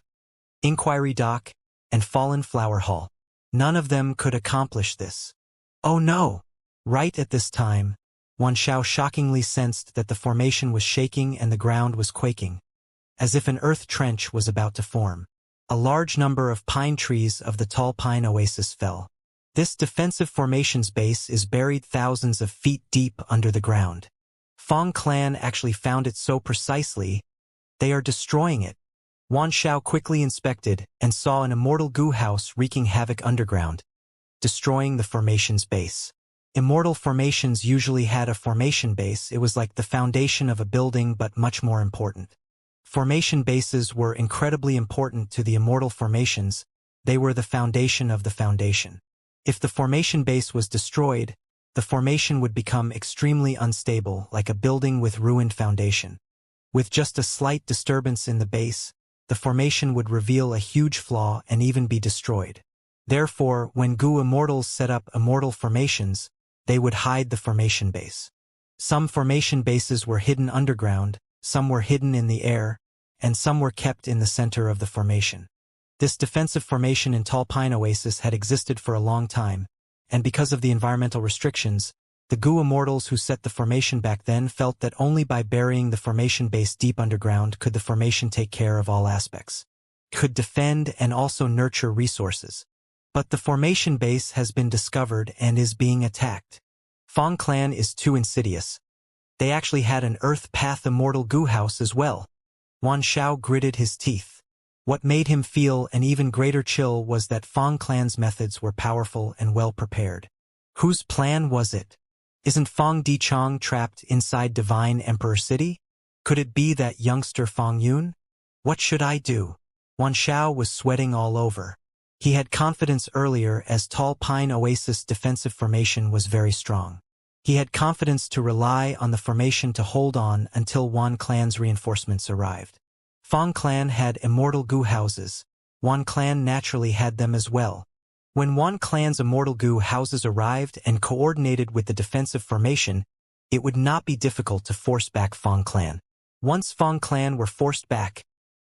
Inquiry Dock, and Fallen Flower Hall. None of them could accomplish this. Oh no! Right at this time, Wan Xiao shockingly sensed that the formation was shaking and the ground was quaking, as if an earth trench was about to form. A large number of pine trees of the tall pine oasis fell. This defensive formation's base is buried thousands of feet deep under the ground. Fong Clan actually found it so precisely, they are destroying it. Wan Xiao quickly inspected and saw an immortal goo house wreaking havoc underground, destroying the formation's base. Immortal formations usually had a formation base. It was like the foundation of a building, but much more important. Formation bases were incredibly important to the immortal formations. They were the foundation of the foundation. If the formation base was destroyed, the formation would become extremely unstable, like a building with ruined foundation. With just a slight disturbance in the base, the formation would reveal a huge flaw and even be destroyed. Therefore, when Gu Immortals set up immortal formations, they would hide the formation base. Some formation bases were hidden underground, some were hidden in the air, and some were kept in the center of the formation. This defensive formation in Tall Pine Oasis had existed for a long time, and because of the environmental restrictions, the Gu Immortals who set the formation back then felt that only by burying the formation base deep underground could the formation take care of all aspects, could defend and also nurture resources. But the formation base has been discovered and is being attacked. Fong Clan is too insidious. They actually had an Earth Path Immortal Gu house as well. Wan Xiao gritted his teeth. What made him feel an even greater chill was that Fong Clan's methods were powerful and well prepared. Whose plan was it? Isn't Fong Dichong trapped inside Divine Emperor City? Could it be that youngster Fong Yun? What should I do? Wan Xiao was sweating all over. He had confidence earlier as Tall Pine Oasis defensive formation was very strong. He had confidence to rely on the formation to hold on until Wan Clan's reinforcements arrived. Fong Clan had immortal Gu houses. Wan Clan naturally had them as well. When Wan Clan's immortal Gu houses arrived and coordinated with the defensive formation, it would not be difficult to force back Fong Clan. Once Fong Clan were forced back,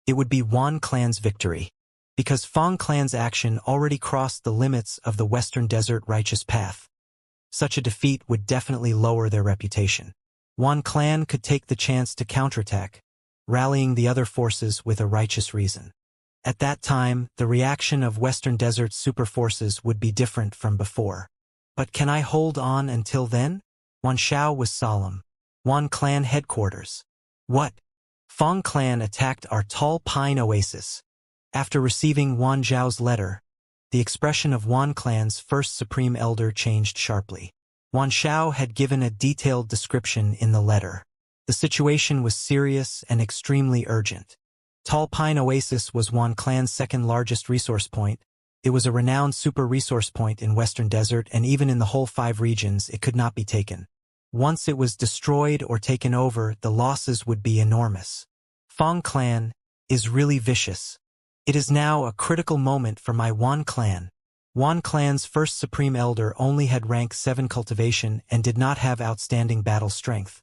it would be Wan Clan's victory. Because Fong Clan's action already crossed the limits of the Western Desert righteous path. Such a defeat would definitely lower their reputation. Wan Clan could take the chance to counterattack, rallying the other forces with a righteous reason. At that time, the reaction of Western Desert super forces would be different from before. But can I hold on until then? Wan Xiao was solemn. Wan Clan headquarters. What? Fong Clan attacked our Tall Pine Oasis. After receiving Wan Zhao's letter, the expression of Wan Clan's first Supreme Elder changed sharply. Wan Xiao had given a detailed description in the letter. The situation was serious and extremely urgent. Tall Pine Oasis was Wan Clan's second largest resource point. It was a renowned super resource point in Western Desert, and even in the whole 5 regions it could not be taken. Once it was destroyed or taken over, the losses would be enormous. Fong Clan is really vicious. It is now a critical moment for my Wan Clan. Wan Clan's first Supreme Elder only had rank 7 cultivation and did not have outstanding battle strength.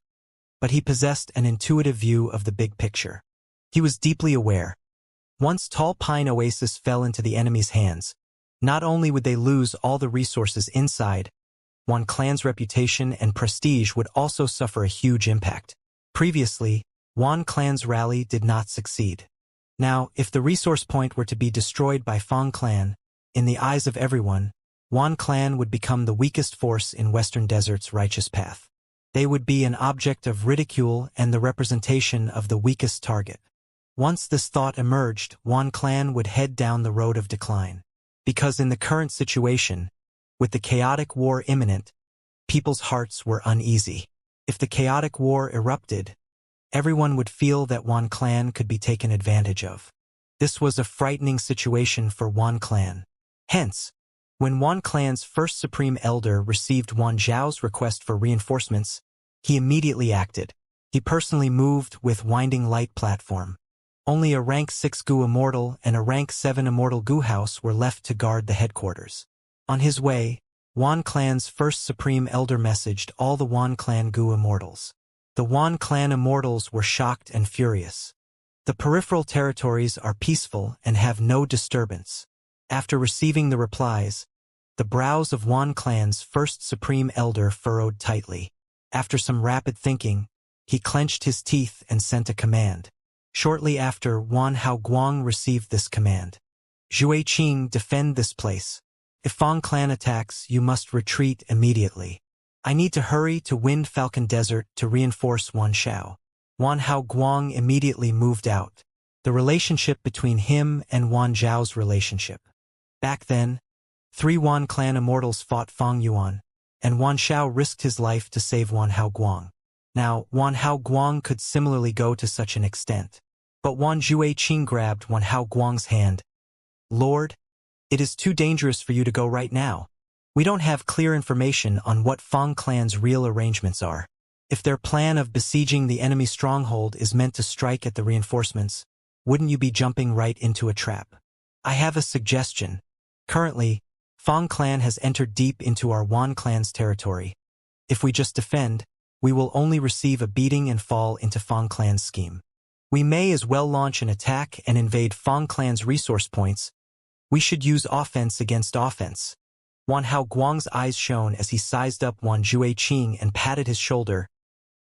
But he possessed an intuitive view of the big picture. He was deeply aware. Once Tall Pine Oasis fell into the enemy's hands, not only would they lose all the resources inside, Wan Clan's reputation and prestige would also suffer a huge impact. Previously, Wan Clan's rally did not succeed. Now, if the resource point were to be destroyed by Fong Clan, in the eyes of everyone, Wan Clan would become the weakest force in Western Desert's righteous path. They would be an object of ridicule and the representation of the weakest target. Once this thought emerged, Wan Clan would head down the road of decline. Because in the current situation, with the chaotic war imminent, people's hearts were uneasy. If the chaotic war erupted, everyone would feel that Wan Clan could be taken advantage of. This was a frightening situation for Wan Clan. Hence, when Wan Clan's first Supreme Elder received Wan Zhao's request for reinforcements, he immediately acted. He personally moved with Winding Light platform. Only a rank 6 Gu Immortal and a rank 7 Immortal Gu house were left to guard the headquarters. On his way, Wan Clan's first Supreme Elder messaged all the Wan Clan Gu Immortals. The Wan Clan Immortals were shocked and furious. The peripheral territories are peaceful and have no disturbance. After receiving the replies, the brows of Wan Clan's first Supreme Elder furrowed tightly. After some rapid thinking, he clenched his teeth and sent a command. Shortly after, Wan Hao Guang received this command. Zhui Qing, defend this place. If Fong Clan attacks, you must retreat immediately. I need to hurry to Wind Falcon Desert to reinforce Wan Xiao. Wan Hao Guang immediately moved out. The relationship between him and Wan Zhao's relationship. Back then, 3 Wan Clan Immortals fought Fong Yuan, and Wan Xiao risked his life to save Wan Hao Guang. Now, Wan Hao Guang could similarly go to such an extent. But Wan Zhui Qing grabbed Wan Hao Guang's hand. Lord, it is too dangerous for you to go right now. We don't have clear information on what Fang clan's real arrangements are. If their plan of besieging the enemy stronghold is meant to strike at the reinforcements, wouldn't you be jumping right into a trap? I have a suggestion. Currently, Fang clan has entered deep into our Wan clan's territory. If we just defend, we will only receive a beating and fall into Fang clan's scheme. We may as well launch an attack and invade Fang clan's resource points. We should use offense against offense. Wan Hao Guang's eyes shone as he sized up Wan Jueqing and patted his shoulder.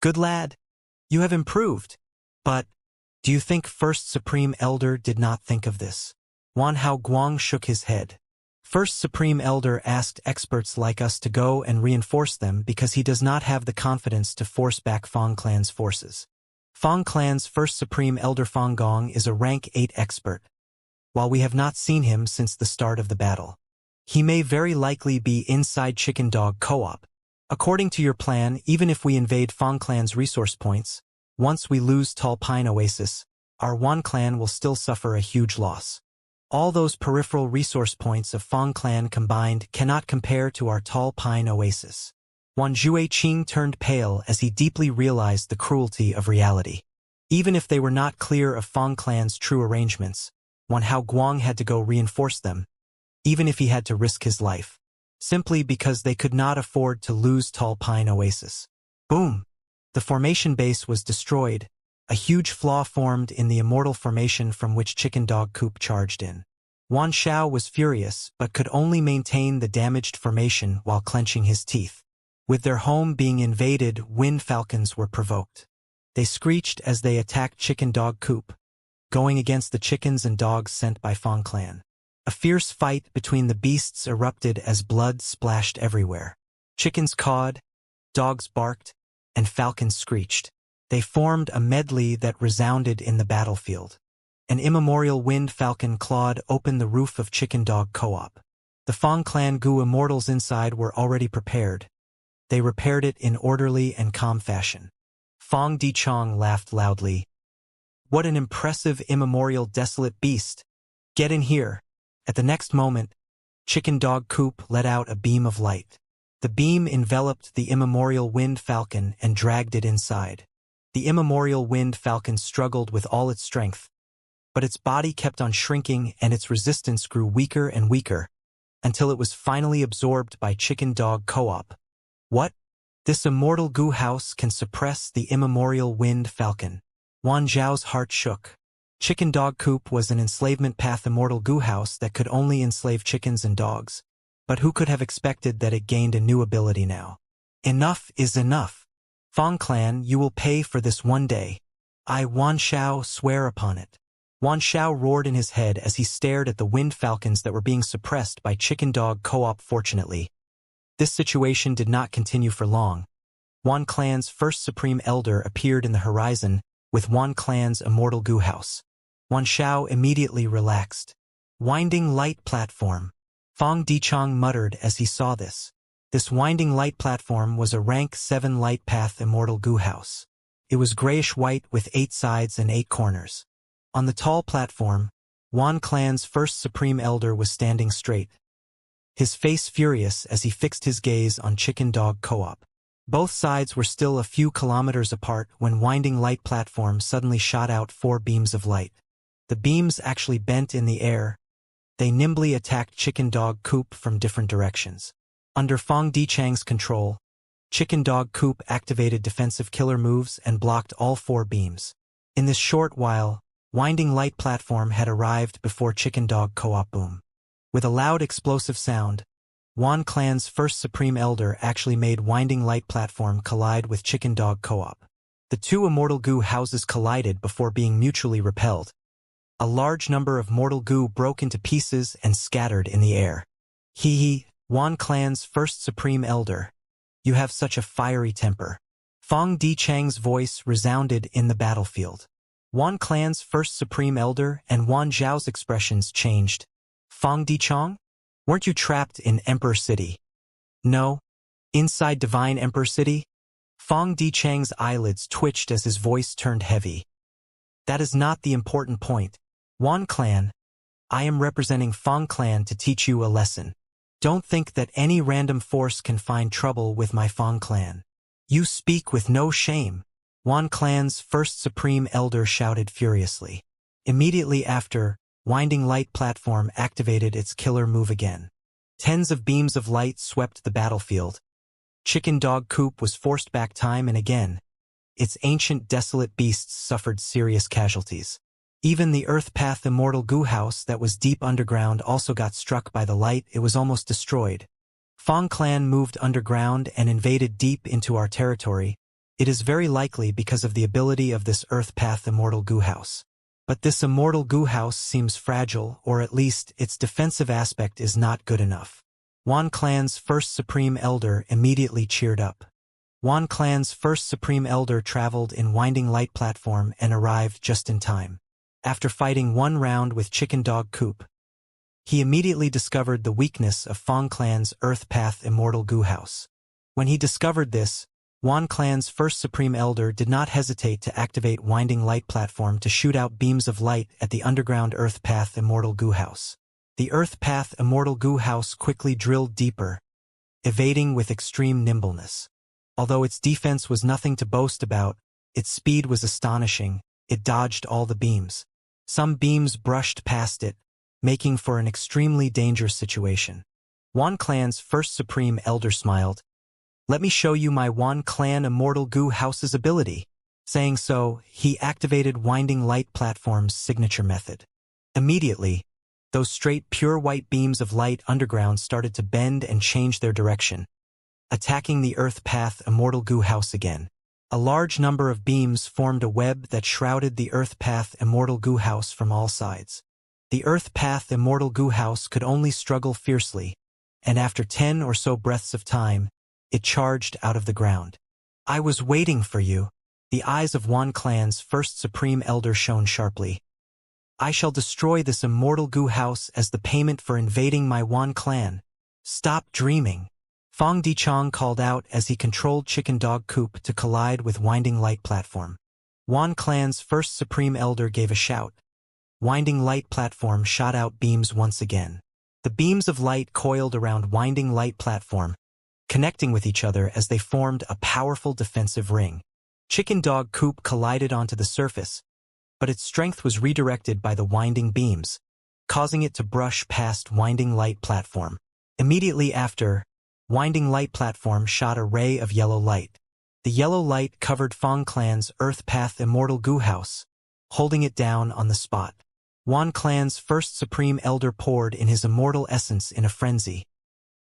Good lad. You have improved. But, do you think First Supreme Elder did not think of this? Wan Hao Guang shook his head. First Supreme Elder asked experts like us to go and reinforce them because he does not have the confidence to force back Fang clan's forces. Fang clan's First Supreme Elder Fang Gong is a rank 8 expert. While we have not seen him since the start of the battle, he may very likely be inside Chicken Dog Co-op. According to your plan, even if we invade Fang clan's resource points, once we lose Tall Pine Oasis, our Wan clan will still suffer a huge loss. All those peripheral resource points of Fang clan combined cannot compare to our Tall Pine Oasis. Wan Jueqing turned pale as he deeply realized the cruelty of reality. Even if they were not clear of Fang clan's true arrangements, Wan Hao Guang had to go reinforce them, even if he had to risk his life, simply because they could not afford to lose Tall Pine Oasis. Boom! The formation base was destroyed. A huge flaw formed in the Immortal formation from which Chicken Dog Coop charged in. Wan Xiao was furious but could only maintain the damaged formation while clenching his teeth. With their home being invaded, wind falcons were provoked. They screeched as they attacked Chicken Dog Coop, going against the chickens and dogs sent by Fang clan. A fierce fight between the beasts erupted as blood splashed everywhere. Chickens cawed, dogs barked, and falcons screeched. They formed a medley that resounded in the battlefield. An immemorial wind falcon clawed open the roof of Chicken Dog Co-op. The Fang clan Gu immortals inside were already prepared. They repaired it in orderly and calm fashion. Fang Dichong laughed loudly. What an impressive immemorial desolate beast! Get in here! At the next moment, Chicken Dog Coop let out a beam of light. The beam enveloped the immemorial wind falcon and dragged it inside. The immemorial wind falcon struggled with all its strength, but its body kept on shrinking and its resistance grew weaker and weaker, until it was finally absorbed by Chicken Dog Co-op. What? This immortal goo house can suppress the immemorial wind falcon. Wan Zhao's heart shook. Chicken Dog Coop was an enslavement path immortal goo house that could only enslave chickens and dogs. But who could have expected that it gained a new ability now? Enough is enough. Fang clan, you will pay for this one day. I, Wan Xiao, swear upon it. Wan Xiao roared in his head as he stared at the wind falcons that were being suppressed by Chicken Dog Co-op. Fortunately, this situation did not continue for long. Wan clan's First Supreme Elder appeared in the horizon with Wan clan's immortal goo house. Wan Xiao immediately relaxed. Winding light platform. Fang Dichong muttered as he saw this. This winding light platform was a rank 7 light path immortal goo house. It was grayish-white with 8 sides and 8 corners. On the tall platform, Wan clan's First Supreme Elder was standing straight, his face furious as he fixed his gaze on Chicken Dog Co-op. Both sides were still a few kilometers apart when winding light platform suddenly shot out 4 beams of light. The beams actually bent in the air. They nimbly attacked Chicken Dog Coop from different directions. Under Fang Dichang's control, Chicken Dog Coop activated defensive killer moves and blocked all 4 beams. In this short while, winding light platform had arrived before Chicken Dog Co-op. Boom. With a loud explosive sound, Wan clan's First Supreme Elder actually made winding light platform collide with Chicken Dog Co-op. The 2 immortal goo houses collided before being mutually repelled. A large number of mortal goo broke into pieces and scattered in the air. Hee, Wan clan's First Supreme Elder. You have such a fiery temper. Fang Dichang's voice resounded in the battlefield. Wan clan's First Supreme Elder and Wan Zhao's expressions changed. Fang Dichang? Weren't you trapped in Emperor City? No. Inside Divine Emperor City? Fang Dichang's eyelids twitched as his voice turned heavy. That is not the important point. Wan clan, I am representing Fang clan to teach you a lesson. Don't think that any random force can find trouble with my Fang clan. You speak with no shame, Wan clan's first supreme elder shouted furiously. Immediately after, Winding Light platform activated its killer move again. Tens of beams of light swept the battlefield. Chicken Dog Coop was forced back time and again. Its ancient desolate beasts suffered serious casualties. Even the Earth Path Immortal Goo House that was deep underground also got struck by the light. It was almost destroyed. Fang clan moved underground and invaded deep into our territory. It is very likely because of the ability of this Earth Path Immortal Goo House. But this Immortal Goo House seems fragile, or at least its defensive aspect is not good enough. Wan clan's first Supreme Elder immediately cheered up. Wan clan's first Supreme Elder traveled in Winding Light platform and arrived just in time. After fighting one round with Chicken Dog Coop, he immediately discovered the weakness of Fang clan's Earth Path Immortal Goo House. When he discovered this, Wan clan's first Supreme Elder did not hesitate to activate Winding Light platform to shoot out beams of light at the underground Earth Path Immortal Goo House. The Earth Path Immortal Goo House quickly drilled deeper, evading with extreme nimbleness. Although its defense was nothing to boast about, its speed was astonishing. It dodged all the beams. Some beams brushed past it, making for an extremely dangerous situation. Wan clan's first Supreme Elder smiled. Let me show you my Wan clan Immortal Goo House's ability. Saying so, he activated Winding Light platform's signature method. Immediately, those straight pure white beams of light underground started to bend and change their direction, attacking the Earth Path Immortal Goo House again. A large number of beams formed a web that shrouded the Earth Path Immortal Goo House from all sides. The Earth Path Immortal Goo House could only struggle fiercely, and after 10 or so breaths of time, it charged out of the ground. I was waiting for you. The eyes of Wan clan's first Supreme Elder shone sharply. I shall destroy this Immortal Goo House as the payment for invading my Wan clan. Stop dreaming. Fang Dichong called out as he controlled Chicken Dog Coop to collide with Winding Light platform. Wan clan's first Supreme Elder gave a shout. Winding Light platform shot out beams once again. The beams of light coiled around Winding Light platform, connecting with each other as they formed a powerful defensive ring. Chicken Dog Coop collided onto the surface, but its strength was redirected by the winding beams, causing it to brush past Winding Light platform. Immediately after, Winding Light platform shot a ray of yellow light. The yellow light covered Fang clan's Earth Path Immortal Goo House, holding it down on the spot. Wan clan's first Supreme Elder poured in his immortal essence in a frenzy.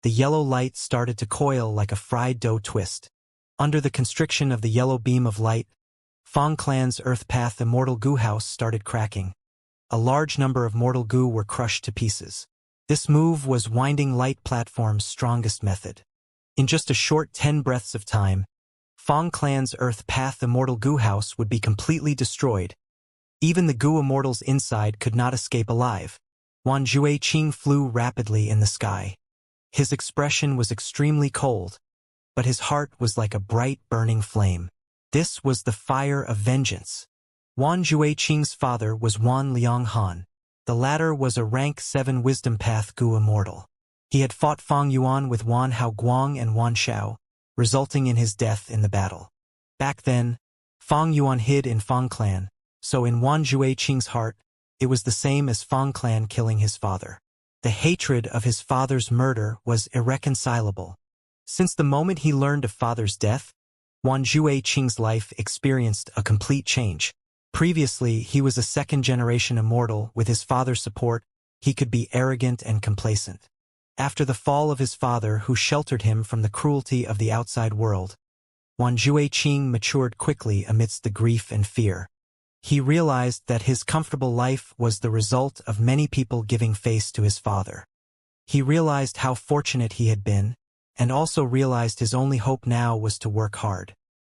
The yellow light started to coil like a fried dough twist. Under the constriction of the yellow beam of light, Fang clan's Earth Path Immortal Goo House started cracking. A large number of mortal goo were crushed to pieces. This move was Winding Light platform's strongest method. In just a short 10 breaths of time, Fang clan's Earth Path Immortal Goo House would be completely destroyed. Even the Goo Immortals inside could not escape alive. Wan Jueqing flew rapidly in the sky. His expression was extremely cold, but his heart was like a bright burning flame. This was the fire of vengeance. Wan Jueqing's father was Wan Lianghan. The latter was a rank 7 Wisdom Path Goo Immortal. He had fought Fang Yuan with Wan Hao Guang and Wan Xiao, resulting in his death in the battle. Back then, Fang Yuan hid in Fang clan, so in Wan Jueqing's heart, it was the same as Fang clan killing his father. The hatred of his father's murder was irreconcilable. Since the moment he learned of father's death, Wan Jueqing's life experienced a complete change. Previously, he was a second-generation immortal. With his father's support, he could be arrogant and complacent. After the fall of his father, who sheltered him from the cruelty of the outside world, Wan Jueqing matured quickly amidst the grief and fear. He realized that his comfortable life was the result of many people giving face to his father. He realized how fortunate he had been, and also realized his only hope now was to work hard.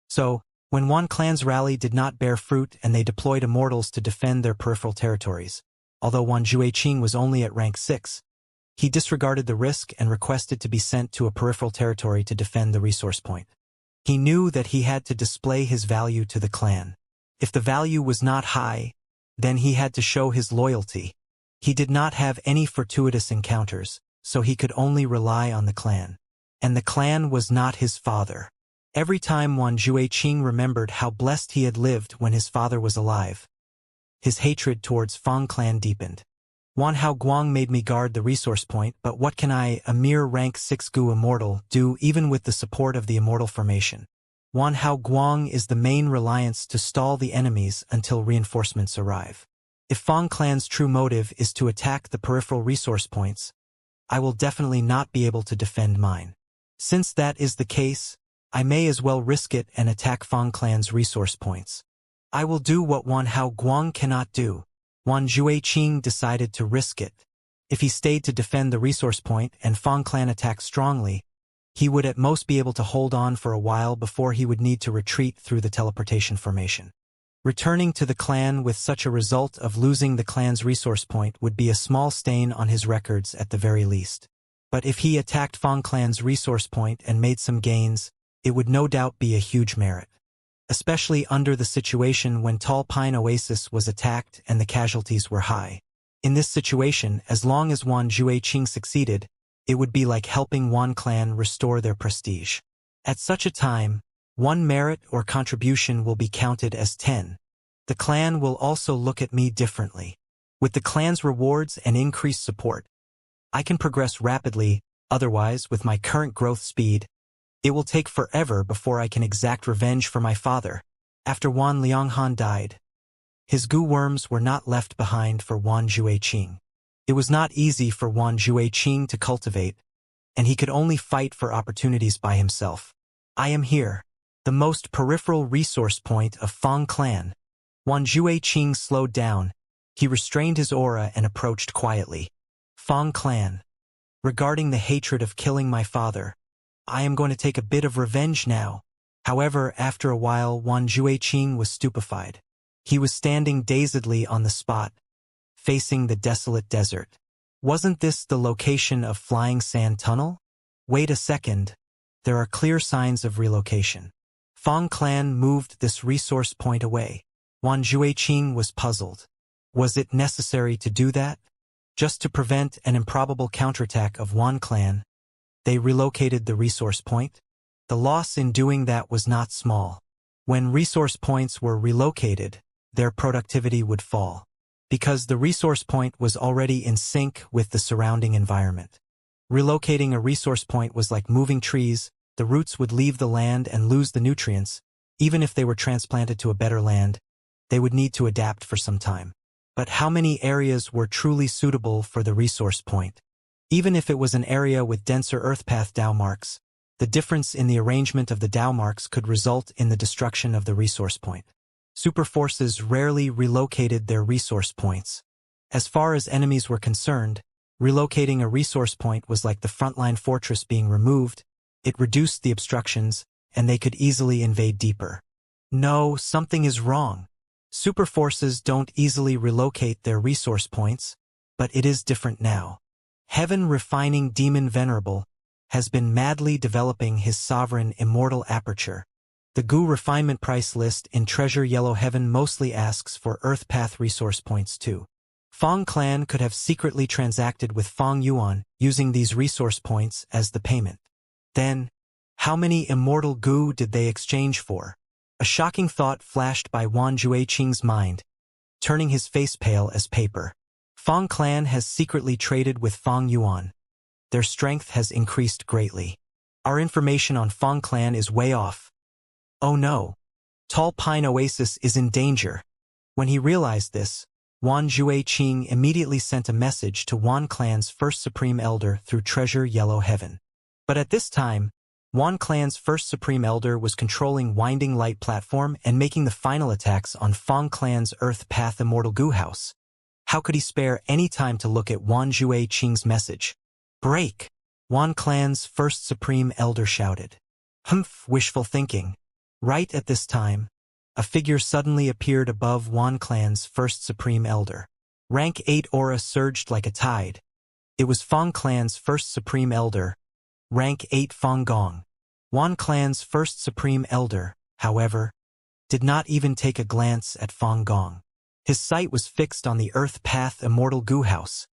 So, when Wan clan's rally did not bear fruit and they deployed immortals to defend their peripheral territories, although Wan Jueqing was only at rank 6, he disregarded the risk and requested to be sent to a peripheral territory to defend the resource point. He knew that he had to display his value to the clan. If the value was not high, then he had to show his loyalty. He did not have any fortuitous encounters, so he could only rely on the clan. And the clan was not his father. Every time Wan Jueqing remembered how blessed he had lived when his father was alive, his hatred towards Fang clan deepened. Wan Hao Guang made me guard the resource point, but what can I, a mere rank 6 Gu Immortal, do even with the support of the Immortal formation? Wan Hao Guang is the main reliance to stall the enemies until reinforcements arrive. If Fang clan's true motive is to attack the peripheral resource points, I will definitely not be able to defend mine. Since that is the case, I may as well risk it and attack Fang clan's resource points. I will do what Wan Hao Guang cannot do. Wan Jueqing decided to risk it. If he stayed to defend the resource point and Fang clan attacked strongly, he would at most be able to hold on for a while before he would need to retreat through the teleportation formation. Returning to the clan with such a result of losing the clan's resource point would be a small stain on his records at the very least. But if he attacked Fang clan's resource point and made some gains, it would no doubt be a huge merit. Especially under the situation when Tall Pine Oasis was attacked and the casualties were high. In this situation, as long as Wan Jueqing succeeded, it would be like helping Wan clan restore their prestige. At such a time, one merit or contribution will be counted as 10. The clan will also look at me differently. With the clan's rewards and increased support, I can progress rapidly. Otherwise, with my current growth speed, it will take forever before I can exact revenge for my father. After Wan Lianghan died, his gu worms were not left behind for Wan Jueqing. It was not easy for Wan Jueqing to cultivate, and he could only fight for opportunities by himself. I am here, the most peripheral resource point of Fang clan. Wan Jueqing slowed down. He restrained his aura and approached quietly. Fang clan. Regarding the hatred of killing my father, I am going to take a bit of revenge now. However, after a while, Wan Jueqing was stupefied. He was standing dazedly on the spot, facing the desolate desert. Wasn't this the location of Flying Sand Tunnel? Wait a second. There are clear signs of relocation. Fang clan moved this resource point away. Wan Jueqing was puzzled. Was it necessary to do that? Just to prevent an improbable counterattack of Wan clan, they relocated the resource point. The loss in doing that was not small. When resource points were relocated, their productivity would fall, because the resource point was already in sync with the surrounding environment. Relocating a resource point was like moving trees. The roots would leave the land and lose the nutrients. Even if they were transplanted to a better land, they would need to adapt for some time. But how many areas were truly suitable for the resource point? Even if it was an area with denser earthpath Dao marks, the difference in the arrangement of the Dao marks could result in the destruction of the resource point. Super forces rarely relocated their resource points. As far as enemies were concerned, relocating a resource point was like the frontline fortress being removed. It reduced the obstructions, and they could easily invade deeper. No, something is wrong. Super forces don't easily relocate their resource points, but it is different now. Heaven Refining Demon Venerable has been madly developing his sovereign immortal aperture. The Gu refinement price list in Treasure Yellow Heaven mostly asks for Earth Path resource points too. Fang clan could have secretly transacted with Fang Yuan using these resource points as the payment. Then, how many immortal Gu did they exchange for? A shocking thought flashed by Wan Jueqing's mind, turning his face pale as paper. Fang clan has secretly traded with Fang Yuan. Their strength has increased greatly. Our information on Fang clan is way off. Oh no. Tall Pine Oasis is in danger. When he realized this, Wan Jueqing immediately sent a message to Wan clan's first Supreme Elder through Treasure Yellow Heaven. But at this time, Wan clan's first Supreme Elder was controlling Winding Light Platform and making the final attacks on Fang clan's Earth Path Immortal Gu House. How could he spare any time to look at Wan Jueqing's message? Break! Wan clan's first Supreme Elder shouted. Humph, wishful thinking. Right at this time, a figure suddenly appeared above Wan clan's first Supreme Elder. Rank 8 aura surged like a tide. It was Fang clan's first Supreme Elder, Rank 8 Fang Gong. Wan clan's first Supreme Elder, however, did not even take a glance at Fang Gong. His sight was fixed on the Earth Path Immortal Gu House.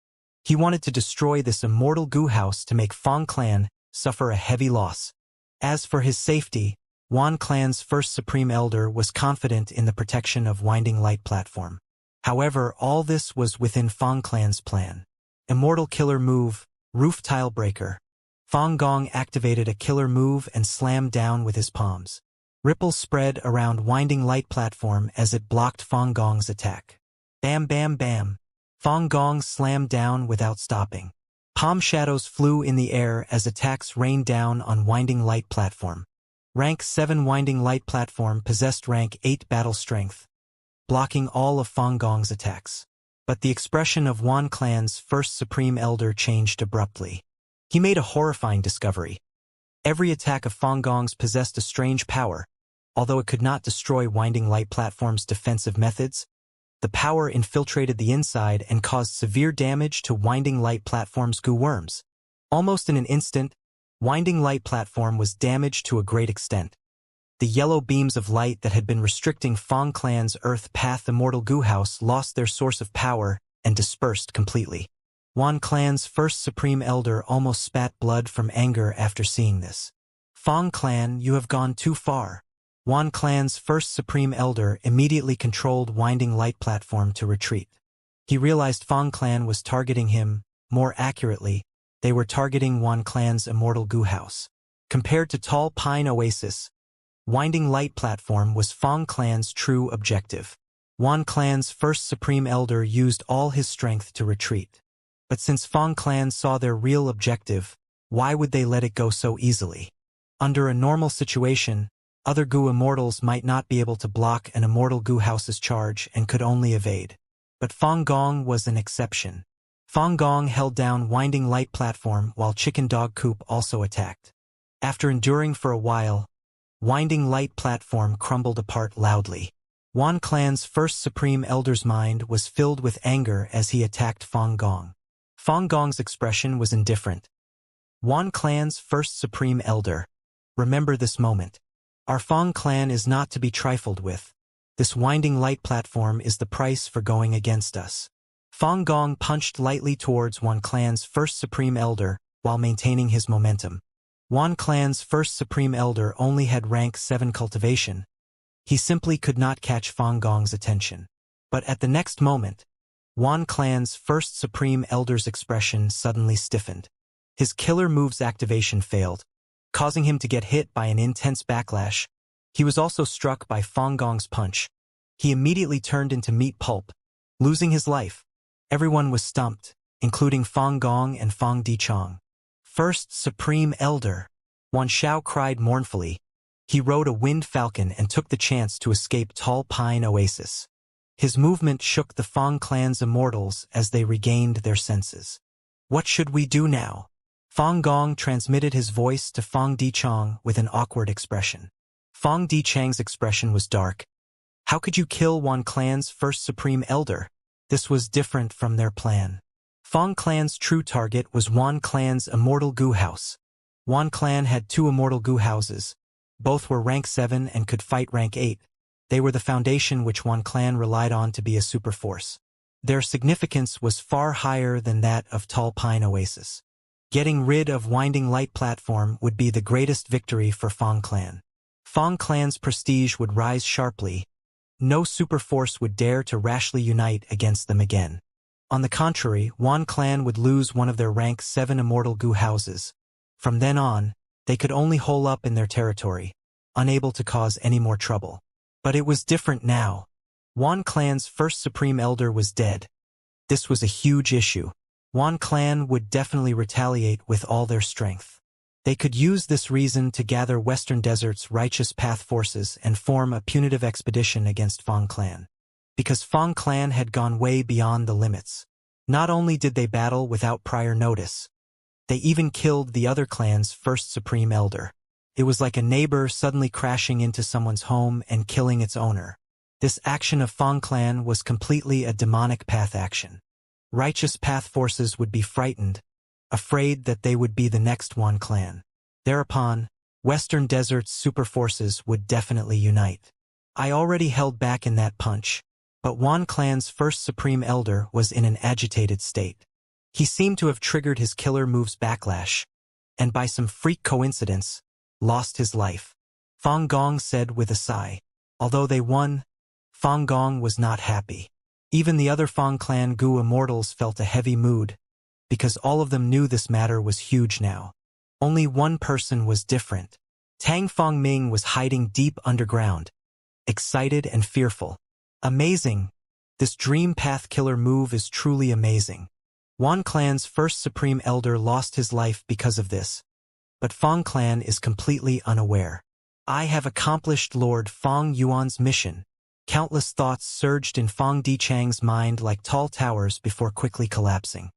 He wanted to destroy this immortal goo house to make Fang clan suffer a heavy loss. As for his safety, Wan clan's first Supreme Elder was confident in the protection of Winding Light platform. However, all this was within Fang clan's plan. Immortal killer move, Roof Tile Breaker. Fang Gong activated a killer move and slammed down with his palms. Ripples spread around Winding Light platform as it blocked Fang Gong's attack. Bam bam bam. Fang Gong slammed down without stopping. Palm shadows flew in the air as attacks rained down on Winding Light platform. Rank 7 Winding Light platform possessed rank 8 battle strength, blocking all of Fang Gong's attacks. But the expression of Wan clan's first Supreme Elder changed abruptly. He made a horrifying discovery. Every attack of Fang Gong's possessed a strange power. Although it could not destroy Winding Light platform's defensive methods, the power infiltrated the inside and caused severe damage to Winding Light platform's goo worms. Almost in an instant, Winding Light platform was damaged to a great extent. The yellow beams of light that had been restricting Fang clan's Earth Path Immortal Goo House lost their source of power and dispersed completely. Wan clan's first Supreme Elder almost spat blood from anger after seeing this. Fang clan, you have gone too far. Wan clan's first Supreme Elder immediately controlled Winding Light platform to retreat. He realized Fang clan was targeting him. More accurately, they were targeting Wan clan's Immortal Goo House. Compared to Tall Pine Oasis, Winding Light platform was Fang clan's true objective. Wan clan's first Supreme Elder used all his strength to retreat. But since Fang clan saw their real objective, why would they let it go so easily? Under a normal situation, other Goo Immortals might not be able to block an Immortal Goo House's charge and could only evade. But Fang Gong was an exception. Fang Gong held down Winding Light platform while Chicken Dog Coop also attacked. After enduring for a while, Winding Light platform crumbled apart loudly. Wan clan's first Supreme Elder's mind was filled with anger as he attacked Fang Gong. Fang Gong's expression was indifferent. Wan clan's first Supreme Elder. Remember this moment. Our Fang clan is not to be trifled with. This Winding Light platform is the price for going against us. Fang Gong punched lightly towards Wan clan's first Supreme Elder while maintaining his momentum. Wan clan's first Supreme Elder only had rank 7 Cultivation. He simply could not catch Fang Gong's attention. But at the next moment, Wan clan's first Supreme Elder's expression suddenly stiffened. His killer move's activation failed, causing him to get hit by an intense backlash. He was also struck by Fang Gong's punch. He immediately turned into meat pulp, losing his life. Everyone was stumped, including Fang Gong and Fang Dichong. First Supreme Elder. Wan Xiao cried mournfully. He rode a wind falcon and took the chance to escape Tall Pine Oasis. His movement shook the Fang clan's immortals as they regained their senses. What should we do now? Fang Gong transmitted his voice to Fang Dichong with an awkward expression. Fang Dichang's expression was dark. How could you kill Wan clan's first Supreme Elder? This was different from their plan. Fang clan's true target was Wan clan's Immortal Goo House. Wan clan had 2 Immortal Goo Houses. Both were rank 7 and could fight rank 8. They were the foundation which Wan clan relied on to be a superforce. Their significance was far higher than that of Tall Pine Oasis. Getting rid of Winding Light platform would be the greatest victory for Fang clan. Fang clan's prestige would rise sharply. No superforce would dare to rashly unite against them again. On the contrary, Wan clan would lose one of their rank 7 Immortal Goo Houses. From then on, they could only hole up in their territory, unable to cause any more trouble. But it was different now. Wan clan's first Supreme Elder was dead. This was a huge issue. Wan clan would definitely retaliate with all their strength. They could use this reason to gather Western Desert's Righteous Path forces and form a punitive expedition against Fang clan. Because Fang clan had gone way beyond the limits. Not only did they battle without prior notice, they even killed the other clan's first Supreme Elder. It was like a neighbor suddenly crashing into someone's home and killing its owner. This action of Fang clan was completely a demonic path action. Righteous Path forces would be frightened, afraid that they would be the next Wan clan. Thereupon, Western Desert's super forces would definitely unite. I already held back in that punch, but Wan clan's first Supreme Elder was in an agitated state. He seemed to have triggered his killer move's backlash, and by some freak coincidence, lost his life. Fang Gong said with a sigh. Although they won, Fang Gong was not happy. Even the other Fang Clan Gu Immortals felt a heavy mood, because all of them knew this matter was huge now. Only one person was different. Tang Fangming was hiding deep underground, excited and fearful. Amazing! This Dream Path Killer move is truly amazing. Wan Clan's first Supreme Elder lost his life because of this, but Fang Clan is completely unaware. I have accomplished Lord Fang Yuan's mission. Countless thoughts surged in Fang Dichang's mind like tall towers before quickly collapsing.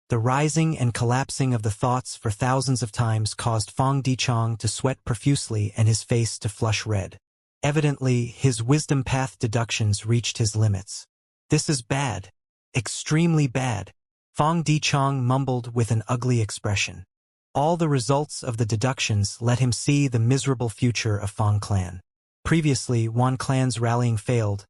The rising and collapsing of the thoughts for thousands of times caused Fang Dichang to sweat profusely and his face to flush red. Evidently, his wisdom path deductions reached his limits. This is bad. Extremely bad. Fang Dichang mumbled with an ugly expression. All the results of the deductions let him see the miserable future of Fang Clan. Previously, Wan Clan's rallying failed.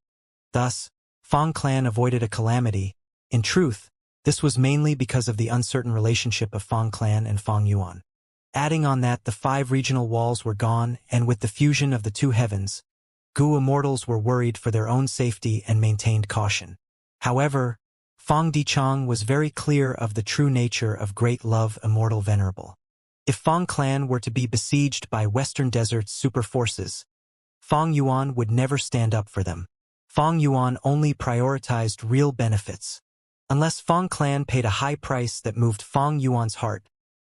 Thus, Fang Clan avoided a calamity. In truth, this was mainly because of the uncertain relationship of Fang Clan and Fang Yuan. Adding on that, the 5 regional walls were gone, and with the fusion of the 2 heavens, Gu Immortals were worried for their own safety and maintained caution. However, Fang Dichang was very clear of the true nature of Great Love Immortal Venerable. If Fang Clan were to be besieged by Western Desert's super forces, Fang Yuan would never stand up for them. Fang Yuan only prioritized real benefits. Unless Fang Clan paid a high price that moved Fang Yuan's heart,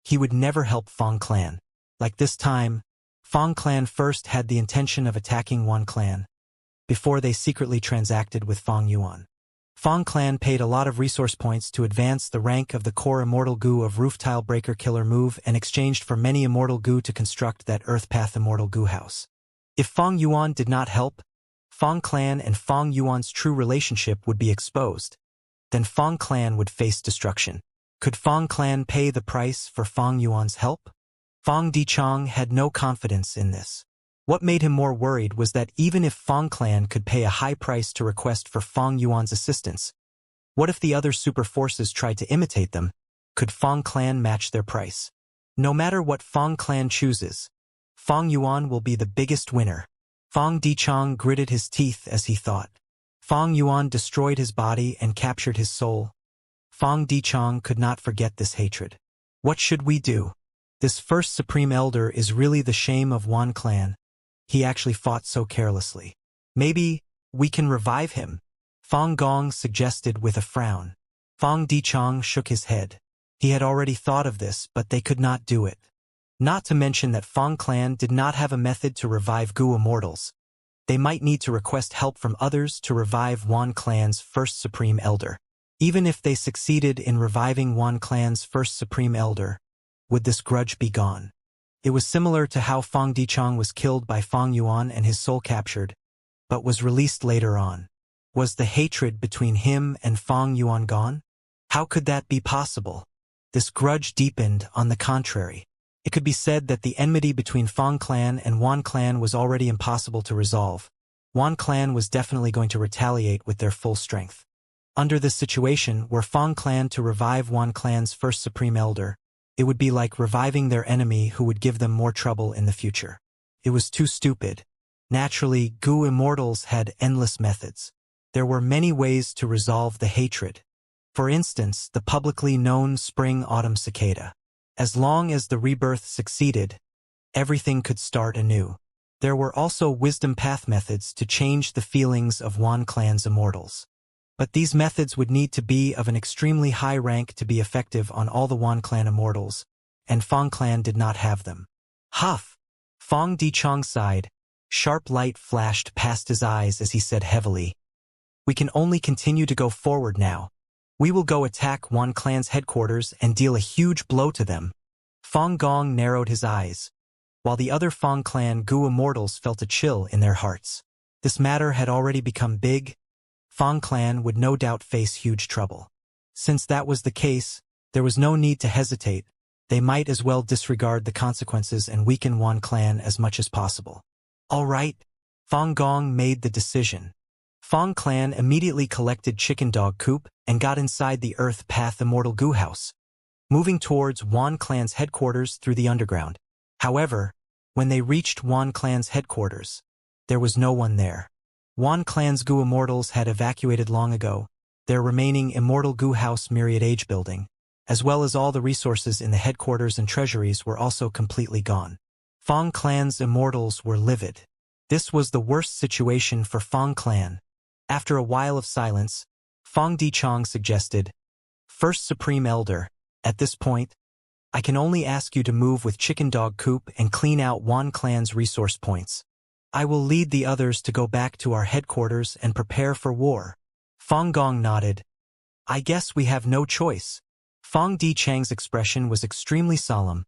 he would never help Fang Clan. Like this time, Fang Clan first had the intention of attacking Wan Clan, before they secretly transacted with Fang Yuan. Fang Clan paid a lot of resource points to advance the rank of the core Immortal Gu of Roof Tile Breaker Killer move and exchanged for many Immortal Gu to construct that Earth Path Immortal Gu house. If Fang Yuan did not help, Fang Clan and Fang Yuan's true relationship would be exposed. Then Fang Clan would face destruction. Could Fang Clan pay the price for Fang Yuan's help? Fang Dichang had no confidence in this. What made him more worried was that even if Fang Clan could pay a high price to request for Fang Yuan's assistance, what if the other super forces tried to imitate them? Could Fang Clan match their price? No matter what Fang Clan chooses, Fang Yuan will be the biggest winner. Fang Dichang gritted his teeth as he thought. Fang Yuan destroyed his body and captured his soul. Fang Dichang could not forget this hatred. What should we do? This first Supreme Elder is really the shame of Wan Clan. He actually fought so carelessly. Maybe we can revive him, Fang Gong suggested with a frown. Fang Dichang shook his head. He had already thought of this, but they could not do it. Not to mention that Fang Clan did not have a method to revive Gu Immortals. They might need to request help from others to revive Wan Clan's first Supreme Elder. Even if they succeeded in reviving Wan Clan's first Supreme Elder, would this grudge be gone? It was similar to how Fang Dichang was killed by Fang Yuan and his soul captured, but was released later on. Was the hatred between him and Fang Yuan gone? How could that be possible? This grudge deepened, on the contrary. It could be said that the enmity between Fang Clan and Wan Clan was already impossible to resolve. Wan Clan was definitely going to retaliate with their full strength. Under this situation, were Fang Clan to revive Wan Clan's first Supreme Elder, it would be like reviving their enemy who would give them more trouble in the future. It was too stupid. Naturally, Gu Immortals had endless methods. There were many ways to resolve the hatred. For instance, the publicly known Spring-Autumn Cicada. As long as the rebirth succeeded, everything could start anew. There were also wisdom path methods to change the feelings of Wan Clan's immortals. But these methods would need to be of an extremely high rank to be effective on all the Wan Clan immortals, and Fang Clan did not have them. Huff! Fang Dichang sighed. Sharp light flashed past his eyes as he said heavily, "We can only continue to go forward now. We will go attack Wan Clan's headquarters and deal a huge blow to them." Fang Gong narrowed his eyes, while the other Fang Clan Gu Immortals felt a chill in their hearts. This matter had already become big. Fang Clan would no doubt face huge trouble. Since that was the case, there was no need to hesitate. They might as well disregard the consequences and weaken Wan Clan as much as possible. All right, Fang Gong made the decision. Fong clan immediately collected Chicken Dog Coop and got inside the Earth Path Immortal Goo House, moving towards Wan clan's headquarters through the underground. However, when they reached Wan clan's headquarters, there was no one there. Wan clan's Goo Immortals had evacuated long ago, their remaining Immortal Goo House Myriad Age building, as well as all the resources in the headquarters and treasuries were also completely gone. Fong clan's Immortals were livid. This was the worst situation for Fong clan. After a while of silence, Fong Dichong suggested, "First Supreme Elder, at this point, I can only ask you to move with Chicken Dog Coop and clean out Wan clan's resource points. I will lead the others to go back to our headquarters and prepare for war." Fong Gong nodded. "I guess we have no choice." Fong Dichang's expression was extremely solemn.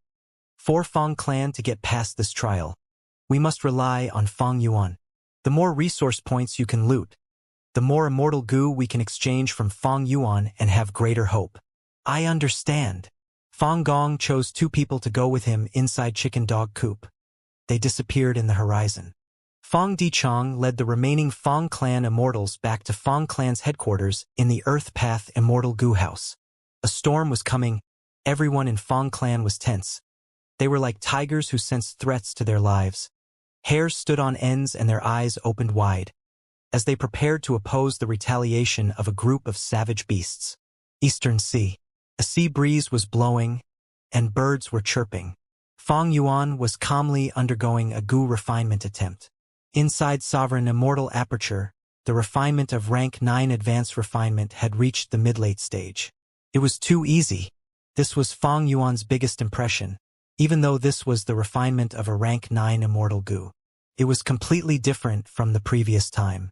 For Fong clan to get past this trial, we must rely on Fong Yuan. The more resource points you can loot, the more immortal goo we can exchange from Fong Yuan and have greater hope. I understand. Fong Gong chose 2 people to go with him inside Chicken Dog Coop. They disappeared in the horizon. Fong Dichong led the remaining Fong clan immortals back to Fong clan's headquarters in the Earth Path Immortal Goo House. A storm was coming. Everyone in Fong clan was tense. They were like tigers who sensed threats to their lives. Hairs stood on ends and their eyes opened wide, as they prepared to oppose the retaliation of a group of savage beasts. Eastern Sea. A sea breeze was blowing, and birds were chirping. Fong Yuan was calmly undergoing a goo refinement attempt. Inside Sovereign Immortal Aperture, the refinement of Rank 9 Advanced Refinement had reached the mid-late stage. It was too easy. This was Fong Yuan's biggest impression, even though this was the refinement of a Rank 9 Immortal Goo. It was completely different from the previous time.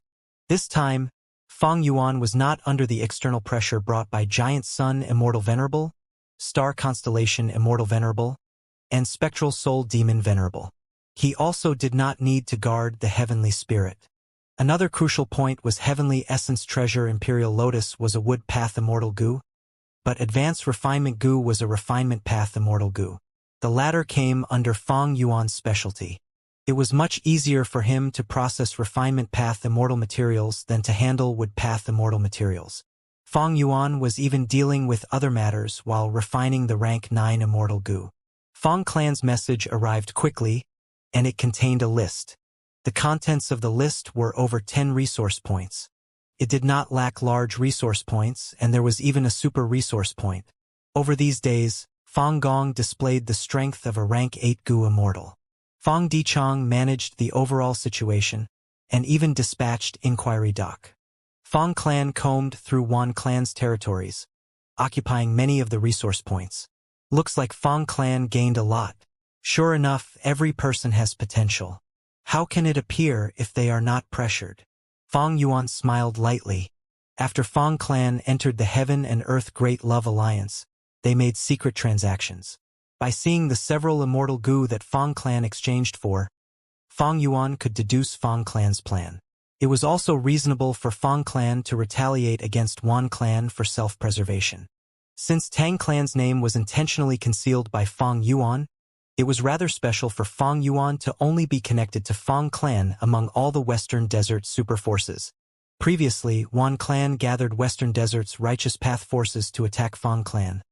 This time, Fong Yuan was not under the external pressure brought by Giant Sun Immortal Venerable, Star Constellation Immortal Venerable, and Spectral Soul Demon Venerable. He also did not need to guard the Heavenly Spirit. Another crucial point was Heavenly Essence Treasure Imperial Lotus was a Wood Path Immortal Goo, but Advanced Refinement Goo was a Refinement Path Immortal Goo. The latter came under Fong Yuan's specialty. It was much easier for him to process Refinement Path Immortal materials than to handle Wood Path Immortal materials. Fong Yuan was even dealing with other matters while refining the Rank 9 Immortal Goo. Fong clan's message arrived quickly, and it contained a list. The contents of the list were over 10 resource points. It did not lack large resource points, and there was even a super resource point. Over these days, Fong Gong displayed the strength of a Rank 8 Goo Immortal. Fong Dichong managed the overall situation, and even dispatched Inquiry Doc. Fong clan combed through Wan clan's territories, occupying many of the resource points. Looks like Fong clan gained a lot. Sure enough, every person has potential. How can it appear if they are not pressured? Fong Yuan smiled lightly. After Fong clan entered the Heaven and Earth Great Love Alliance, they made secret transactions. By seeing the several immortal goo that Fong clan exchanged for, Fong Yuan could deduce Fong clan's plan. It was also reasonable for Fong clan to retaliate against Wan clan for self-preservation. Since Tang clan's name was intentionally concealed by Fong Yuan, it was rather special for Fong Yuan to only be connected to Fong clan among all the Western Desert super forces. Previously, Wan clan gathered Western Desert's Righteous Path forces to attack Fong clan.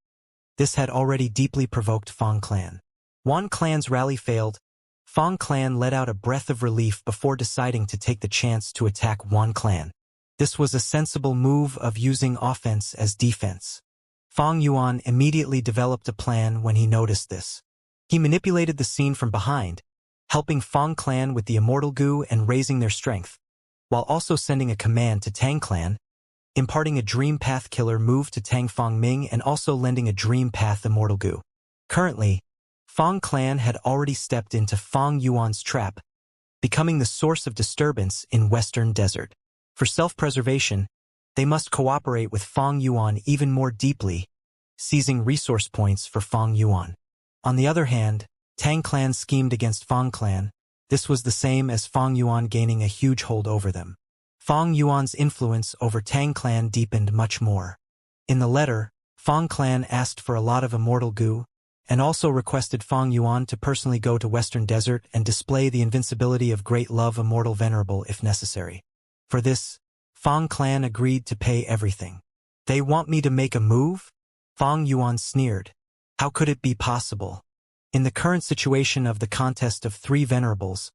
This had already deeply provoked Fong clan. Wan clan's rally failed. Fong clan let out a breath of relief before deciding to take the chance to attack Wan clan. This was a sensible move of using offense as defense. Fong Yuan immediately developed a plan when he noticed this. He manipulated the scene from behind, helping Fong clan with the immortal goo and raising their strength, while also sending a command to Tang clan, imparting a Dream Path Killer move to Tang Fong Ming and also lending a Dream Path Immortal Goo. Currently, Fong clan had already stepped into Fong Yuan's trap, becoming the source of disturbance in Western Desert. For self-preservation, they must cooperate with Fong Yuan even more deeply, seizing resource points for Fong Yuan. On the other hand, Tang clan schemed against Fong clan. This was the same as Fong Yuan gaining a huge hold over them. Fong Yuan's influence over Tang clan deepened much more. In the letter, Fong clan asked for a lot of immortal goo, and also requested Fong Yuan to personally go to Western Desert and display the invincibility of Great Love Immortal Venerable if necessary. For this, Fang clan agreed to pay everything. They want me to make a move? Fang Yuan sneered. How could it be possible? In the current situation of the contest of three venerables,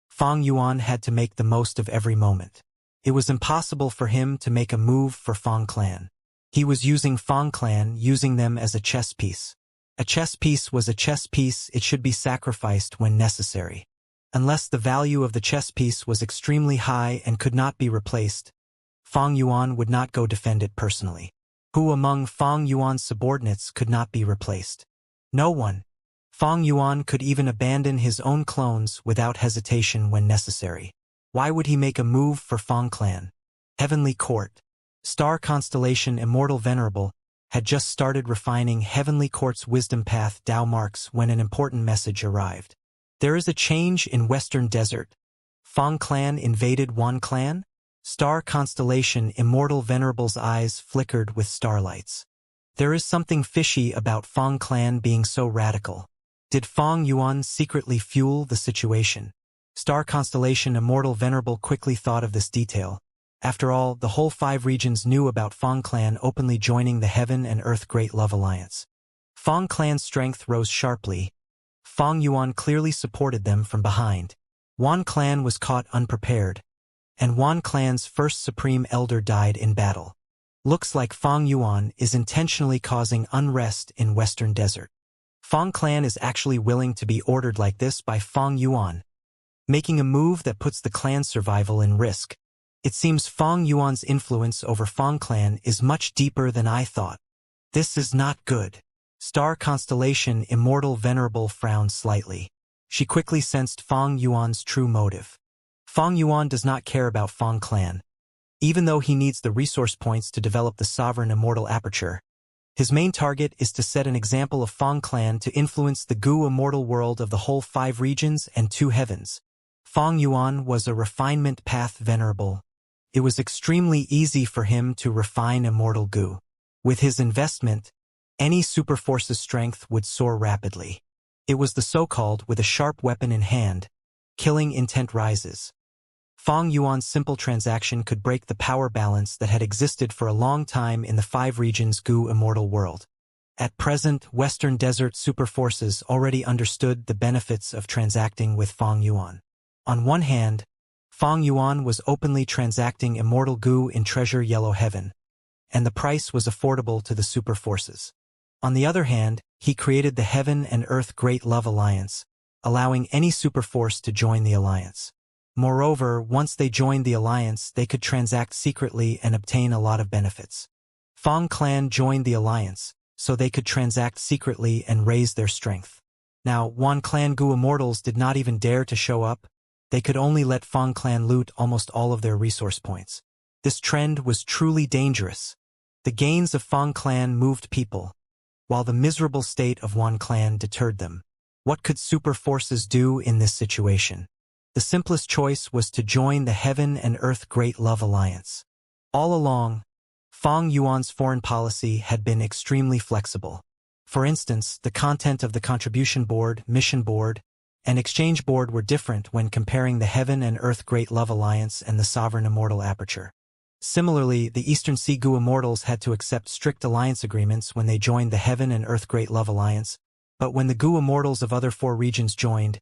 Fang Yuan had to make the most of every moment. It was impossible for him to make a move for Fang clan. He was using Fang clan, using them as a chess piece. A chess piece was a chess piece, it should be sacrificed when necessary. Unless the value of the chess piece was extremely high and could not be replaced, Fang Yuan would not go defend it personally. Who among Fang Yuan's subordinates could not be replaced? No one. Fang Yuan could even abandon his own clones without hesitation when necessary. Why would he make a move for Fang clan? Heavenly Court. Star constellation Immortal Venerable had just started refining Heavenly Court's wisdom path Dao marks when an important message arrived. There is a change in Western Desert. Fang clan invaded Wan clan? Star constellation Immortal Venerable's eyes flickered with starlights. There is something fishy about Fang clan being so radical. Did Fang Yuan secretly fuel the situation? Star constellation Immortal Venerable quickly thought of this detail. After all, the whole 5 regions knew about Fang clan openly joining the Heaven and Earth Great Love Alliance. Fang clan's strength rose sharply. Fang Yuan clearly supported them from behind. Wan clan was caught unprepared, and Wan clan's first supreme elder died in battle. Looks like Fang Yuan is intentionally causing unrest in Western Desert. Fang clan is actually willing to be ordered like this by Fang Yuan, making a move that puts the clan's survival in risk. It seems Fang Yuan's influence over Fang clan is much deeper than I thought. This is not good. Star constellation Immortal Venerable frowned slightly. She quickly sensed Fang Yuan's true motive. Fang Yuan does not care about Fang clan. Even though he needs the resource points to develop the sovereign immortal aperture, his main target is to set an example of Fang clan to influence the Gu immortal world of the whole 5 regions and 2 heavens. Fang Yuan was a refinement path venerable. It was extremely easy for him to refine immortal Gu. With his investment, any superforce's strength would soar rapidly. It was the so-called with a sharp weapon in hand, killing intent rises. Fang Yuan's simple transaction could break the power balance that had existed for a long time in the 5 regions Gu immortal world. At present, Western Desert superforces already understood the benefits of transacting with Fang Yuan. On one hand, Fang Yuan was openly transacting immortal Gu in Treasure Yellow Heaven, and the price was affordable to the superforces. On the other hand, he created the Heaven and Earth Great Love Alliance, allowing any superforce to join the alliance. Moreover, once they joined the alliance, they could transact secretly and obtain a lot of benefits. Fang clan joined the alliance, so they could transact secretly and raise their strength. Now, Wan clan Gu immortals did not even dare to show up. They could only let Fang clan loot almost all of their resource points. This trend was truly dangerous. The gains of Fang clan moved people, while the miserable state of Wan clan deterred them. What could super forces do in this situation? The simplest choice was to join the Heaven and Earth Great Love Alliance. All along, Fang Yuan's foreign policy had been extremely flexible. For instance, the content of the Contribution Board, Mission Board, and Exchange Board were different when comparing the Heaven and Earth Great Love Alliance and the Sovereign Immortal Aperture. Similarly, the Eastern Sea Gu Immortals had to accept strict alliance agreements when they joined the Heaven and Earth Great Love Alliance, but when the Gu Immortals of other 4 regions joined,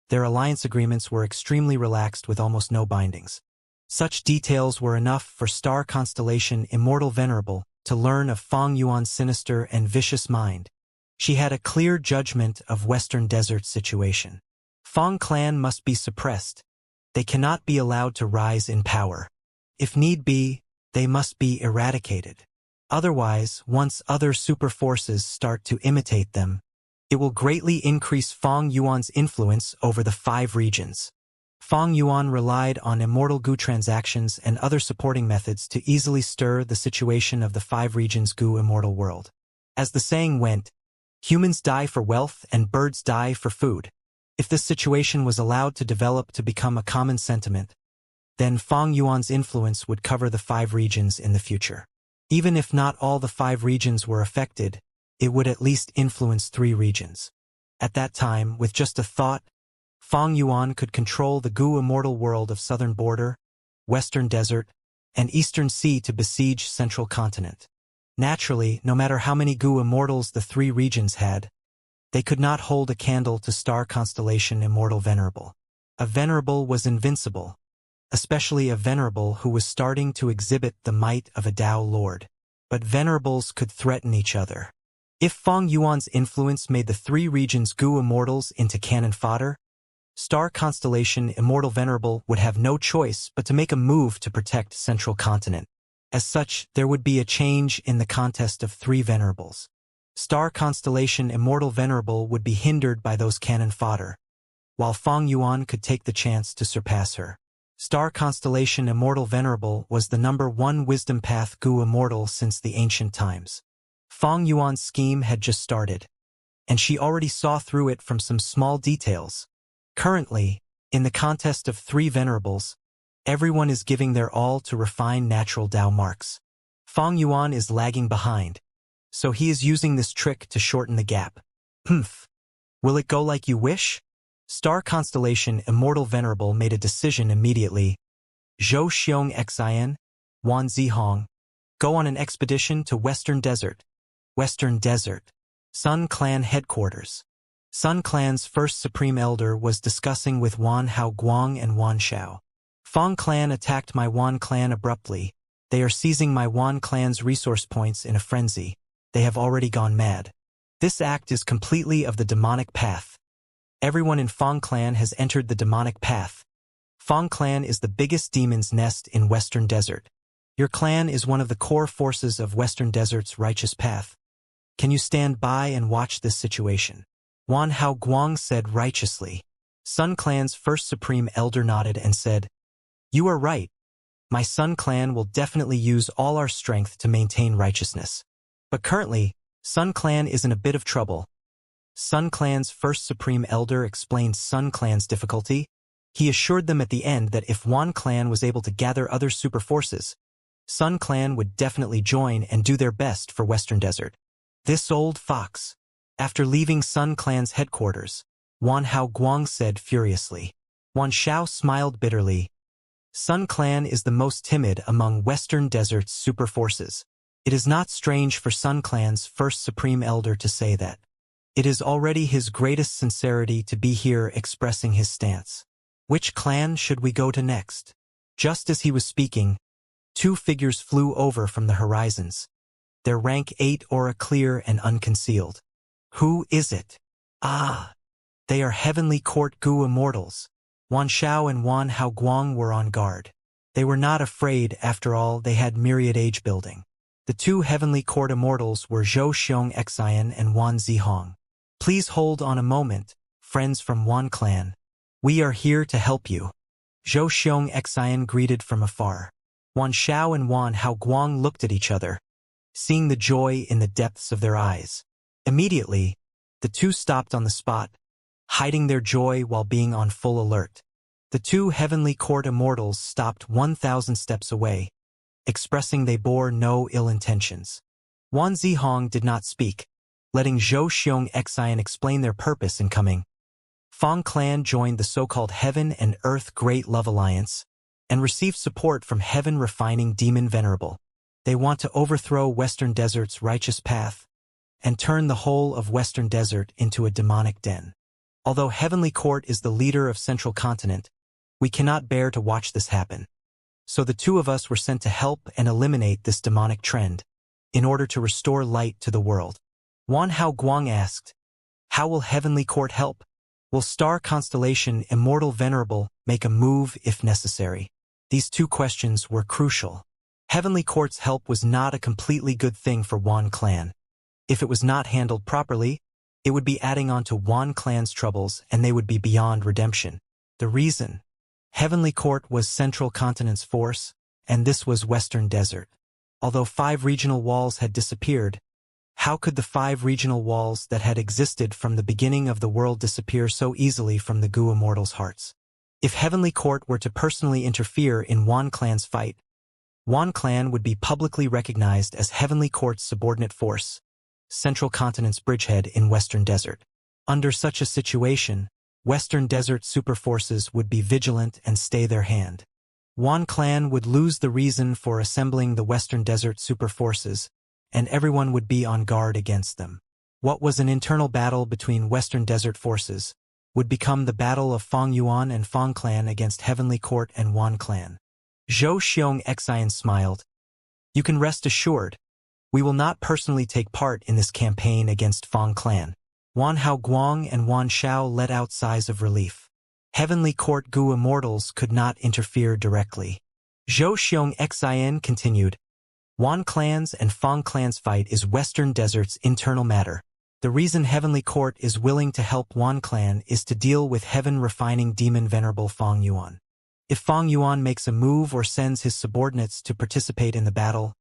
their alliance agreements were extremely relaxed with almost no bindings. Such details were enough for Star Constellation Immortal Venerable to learn of Fang Yuan's sinister and vicious mind. She had a clear judgment of Western Desert situation. Fang clan must be suppressed. They cannot be allowed to rise in power. If need be, they must be eradicated. Otherwise, once other super forces start to imitate them, it will greatly increase Fang Yuan's influence over the 5 regions. Fang Yuan relied on immortal Gu transactions and other supporting methods to easily stir the situation of the 5 regions Gu immortal world. As the saying went, humans die for wealth and birds die for food. If this situation was allowed to develop to become a common sentiment, then Fang Yuan's influence would cover the 5 regions in the future. Even if not all the 5 regions were affected, it would at least influence 3 regions. At that time, with just a thought, Fang Yuan could control the Gu immortal world of Southern Border, Western Desert, and Eastern Sea to besiege Central Continent. Naturally, no matter how many Gu immortals the three regions had, they could not hold a candle to star constellation Immortal Venerable. A Venerable was invincible, especially a Venerable who was starting to exhibit the might of a Tao Lord. But Venerables could threaten each other. If Feng Yuan's influence made the three regions' Gu immortals into cannon fodder, star constellation Immortal Venerable would have no choice but to make a move to protect Central Continent. As such, there would be a change in the contest of three Venerables. Star constellation Immortal Venerable would be hindered by those cannon fodder, while Feng Yuan could take the chance to surpass her. Star constellation Immortal Venerable was the #1 wisdom path Gu immortal since the ancient times. Feng Yuan's scheme had just started, and she already saw through it from some small details. Currently, in the contest of three Venerables, everyone is giving their all to refine natural Tao marks. Feng Yuan is lagging behind, so he is using this trick to shorten the gap. Humph. Will it go like you wish? Star constellation Immortal Venerable made a decision immediately. Zhou Xiong Xian, Wan Zihong, go on an expedition to Western Desert. Western Desert. Sun Clan headquarters. Sun Clan's first Supreme Elder was discussing with Wan Hao Guang and Wan Xiao. Feng Clan attacked my Wan Clan abruptly. They are seizing my Wan Clan's resource points in a frenzy. They have already gone mad. This act is completely of the demonic path. Everyone in Feng Clan has entered the demonic path. Feng Clan is the biggest demon's nest in Western Desert. Your clan is one of the core forces of Western Desert's righteous path. Can you stand by and watch this situation? Wan Hao Guang said righteously. Sun Clan's first Supreme Elder nodded and said, "You are right. My Sun Clan will definitely use all our strength to maintain righteousness. But currently, Sun Clan is in a bit of trouble." Sun Clan's first Supreme Elder explained Sun Clan's difficulty. He assured them at the end that if Wan Clan was able to gather other super forces, Sun Clan would definitely join and do their best for Western Desert. This old fox. After leaving Sun Clan's headquarters, Wan Hao Guang said furiously. Wan Xiao smiled bitterly. Sun Clan is the most timid among Western Desert's super forces. It is not strange for Sun Clan's first Supreme Elder to say that. It is already his greatest sincerity to be here expressing his stance. Which clan should we go to next? Just as he was speaking, two figures flew over from the horizons. Their rank 8 aura clear and unconcealed. Who is it? Ah! They are Heavenly Court Gu immortals. Wan Xiao and Wan Hao Guang were on guard. They were not afraid, after all, they had myriad age building. The two Heavenly Court immortals were Zhou Xiong Xian and Wan Zihong. Please hold on a moment, friends from Wan Clan. We are here to help you. Zhou Xiong Xian greeted from afar. Wan Xiao and Wan Hao Guang looked at each other, seeing the joy in the depths of their eyes. Immediately, the two stopped on the spot, hiding their joy while being on full alert. The two Heavenly Court immortals stopped 1,000 steps away, expressing they bore no ill intentions. Wan Zihong did not speak, letting Zhou Xiong Xian explain their purpose in coming. Feng Clan joined the so-called Heaven and Earth Great Love Alliance and received support from Heaven Refining Demon Venerable. They want to overthrow Western Desert's righteous path and turn the whole of Western Desert into a demonic den. Although Heavenly Court is the leader of Central Continent, we cannot bear to watch this happen. So the two of us were sent to help and eliminate this demonic trend, in order to restore light to the world. Wan Hao Guang asked, how will Heavenly Court help? Will Star Constellation Immortal Venerable make a move if necessary? These two questions were crucial. Heavenly Court's help was not a completely good thing for Wan Clan. If it was not handled properly, it would be adding on to Wan Clan's troubles and they would be beyond redemption. The reason? Heavenly Court was Central Continent's force, and this was Western Desert. Although 5 regional walls had disappeared, how could the 5 regional walls that had existed from the beginning of the world disappear so easily from the Gu Immortals' hearts? If Heavenly Court were to personally interfere in Wan Clan's fight, Wan Clan would be publicly recognized as Heavenly Court's subordinate force, Central Continent's bridgehead in Western Desert. Under such a situation, Western Desert super forces would be vigilant and stay their hand. Wan clan would lose the reason for assembling the Western Desert super forces, and everyone would be on guard against them. What was an internal battle between Western Desert forces would become the battle of Fang Yuan and Fang clan against Heavenly Court and Wan clan. Zhou Xiong Xian smiled. You can rest assured, we will not personally take part in this campaign against Fang clan. Wan Hao Guang and Wan Xiao let out sighs of relief. Heavenly Court Gu Immortals could not interfere directly. Zhou Xiong Xian continued. Wan clan's and Fang clan's fight is Western Desert's internal matter. The reason Heavenly Court is willing to help Wan clan is to deal with heaven-refining demon venerable Fang Yuan. If Fang Yuan makes a move or sends his subordinates to participate in the battle,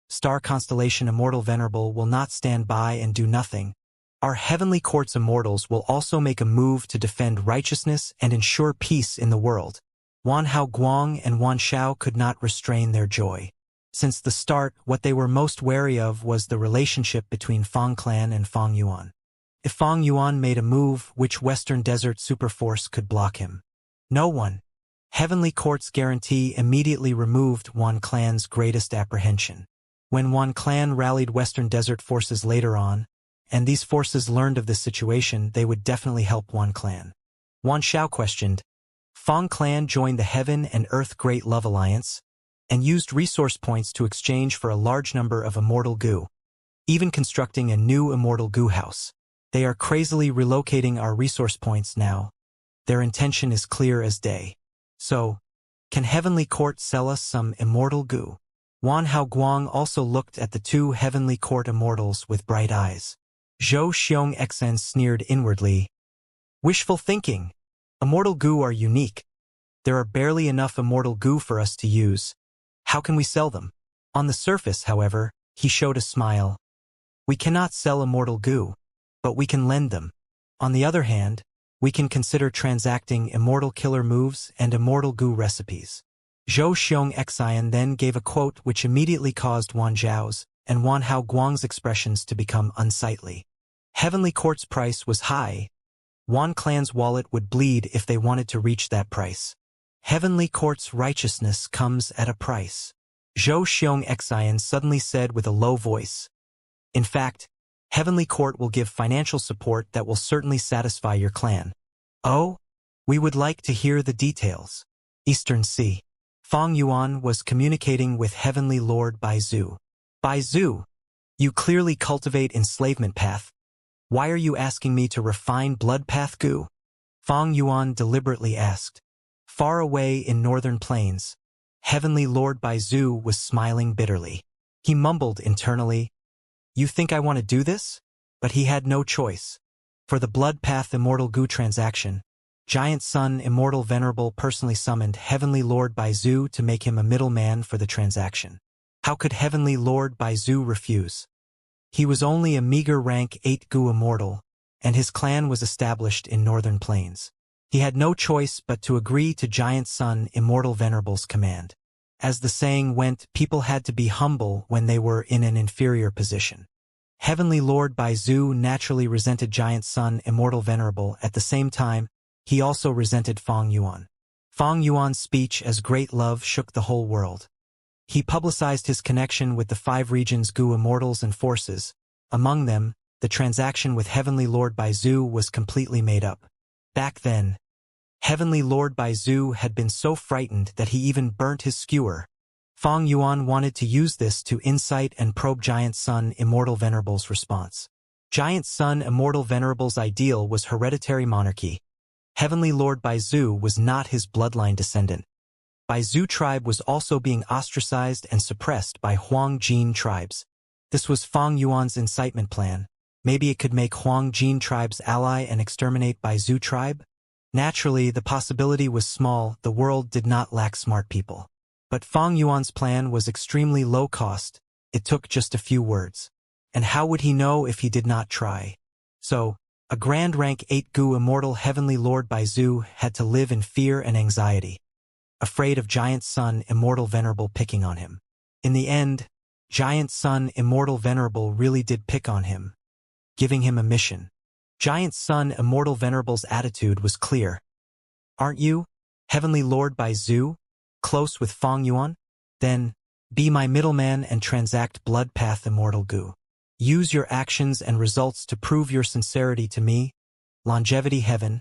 Star Constellation Immortal Venerable will not stand by and do nothing. Our Heavenly Court's Immortals will also make a move to defend righteousness and ensure peace in the world. Wan Hao Guang and Wan Xiao could not restrain their joy. Since the start, what they were most wary of was the relationship between Fang clan and Fang Yuan. If Fang Yuan made a move, which Western Desert Superforce could block him? No one. Heavenly Court's guarantee immediately removed Wan clan's greatest apprehension. When Wan clan rallied Western Desert forces later on, and these forces learned of this situation, they would definitely help Wan clan. Wan Xiao questioned. Fang clan joined the Heaven and Earth Great Love Alliance, and used resource points to exchange for a large number of immortal goo, even constructing a new immortal goo house. They are crazily relocating our resource points now. Their intention is clear as day. So, can Heavenly Court sell us some immortal goo? Wan Hao Guang also looked at the two Heavenly Court immortals with bright eyes. Zhou Xiong Xian sneered inwardly. Wishful thinking. Immortal goo are unique. There are barely enough immortal goo for us to use. How can we sell them? On the surface, however, he showed a smile. We cannot sell immortal goo, but we can lend them. On the other hand, we can consider transacting immortal killer moves and immortal goo recipes. Zhou Xiong Xian then gave a quote which immediately caused Wan Zhao's and Wan Hao Guang's expressions to become unsightly. Heavenly Court's price was high. Wan clan's wallet would bleed if they wanted to reach that price. Heavenly Court's righteousness comes at a price. Zhou Xiong Xian suddenly said with a low voice. In fact, Heavenly Court will give financial support that will certainly satisfy your clan. Oh? We would like to hear the details. Eastern Sea. Fang Yuan was communicating with Heavenly Lord Baizu. Baizu, you clearly cultivate enslavement path. Why are you asking me to refine blood path goo? Fang Yuan deliberately asked. Far away in northern plains, Heavenly Lord Baizu was smiling bitterly. He mumbled internally, You think I want to do this? But he had no choice. For the Blood Path Immortal Goo transaction, Giant Sun Immortal Venerable personally summoned Heavenly Lord Baizu to make him a middleman for the transaction. How could Heavenly Lord Baizu refuse? He was only a meager rank 8 Goo Immortal, and his clan was established in northern plains. He had no choice but to agree to Giant Sun Immortal Venerable's command. As the saying went, people had to be humble when they were in an inferior position. Heavenly Lord Baizu naturally resented Giant Sun Immortal Venerable. At the same time, he also resented Fang Yuan. Fang Yuan's speech as great love shook the whole world. He publicized his connection with the 5 regions Goo Immortals and forces. Among them, the transaction with Heavenly Lord Baizu was completely made up. Back then, Heavenly Lord Baizu had been so frightened that he even burnt his skewer. Fang Yuan wanted to use this to incite and probe Giant Sun Immortal Venerable's response. Giant Sun Immortal Venerable's ideal was hereditary monarchy. Heavenly Lord Baizu was not his bloodline descendant. Baizu tribe was also being ostracized and suppressed by Huang Jin tribes. This was Fang Yuan's incitement plan. Maybe it could make Huang Jin tribe's ally and exterminate Baizu tribe? Naturally, the possibility was small. The world did not lack smart people. But Fang Yuan's plan was extremely low cost. It took just a few words. And how would he know if he did not try? So, a Grand Rank 8 Goo Immortal Heavenly Lord Baizu had to live in fear and anxiety, afraid of Giant Sun Immortal Venerable picking on him. In the end, Giant Sun Immortal Venerable really did pick on him, giving him a mission. Giant Sun Immortal Venerable's attitude was clear. Aren't you, Heavenly Lord Baizu? close with Fong Yuan? Then, be my middleman and transact blood path immortal goo. Use your actions and results to prove your sincerity to me, longevity heaven,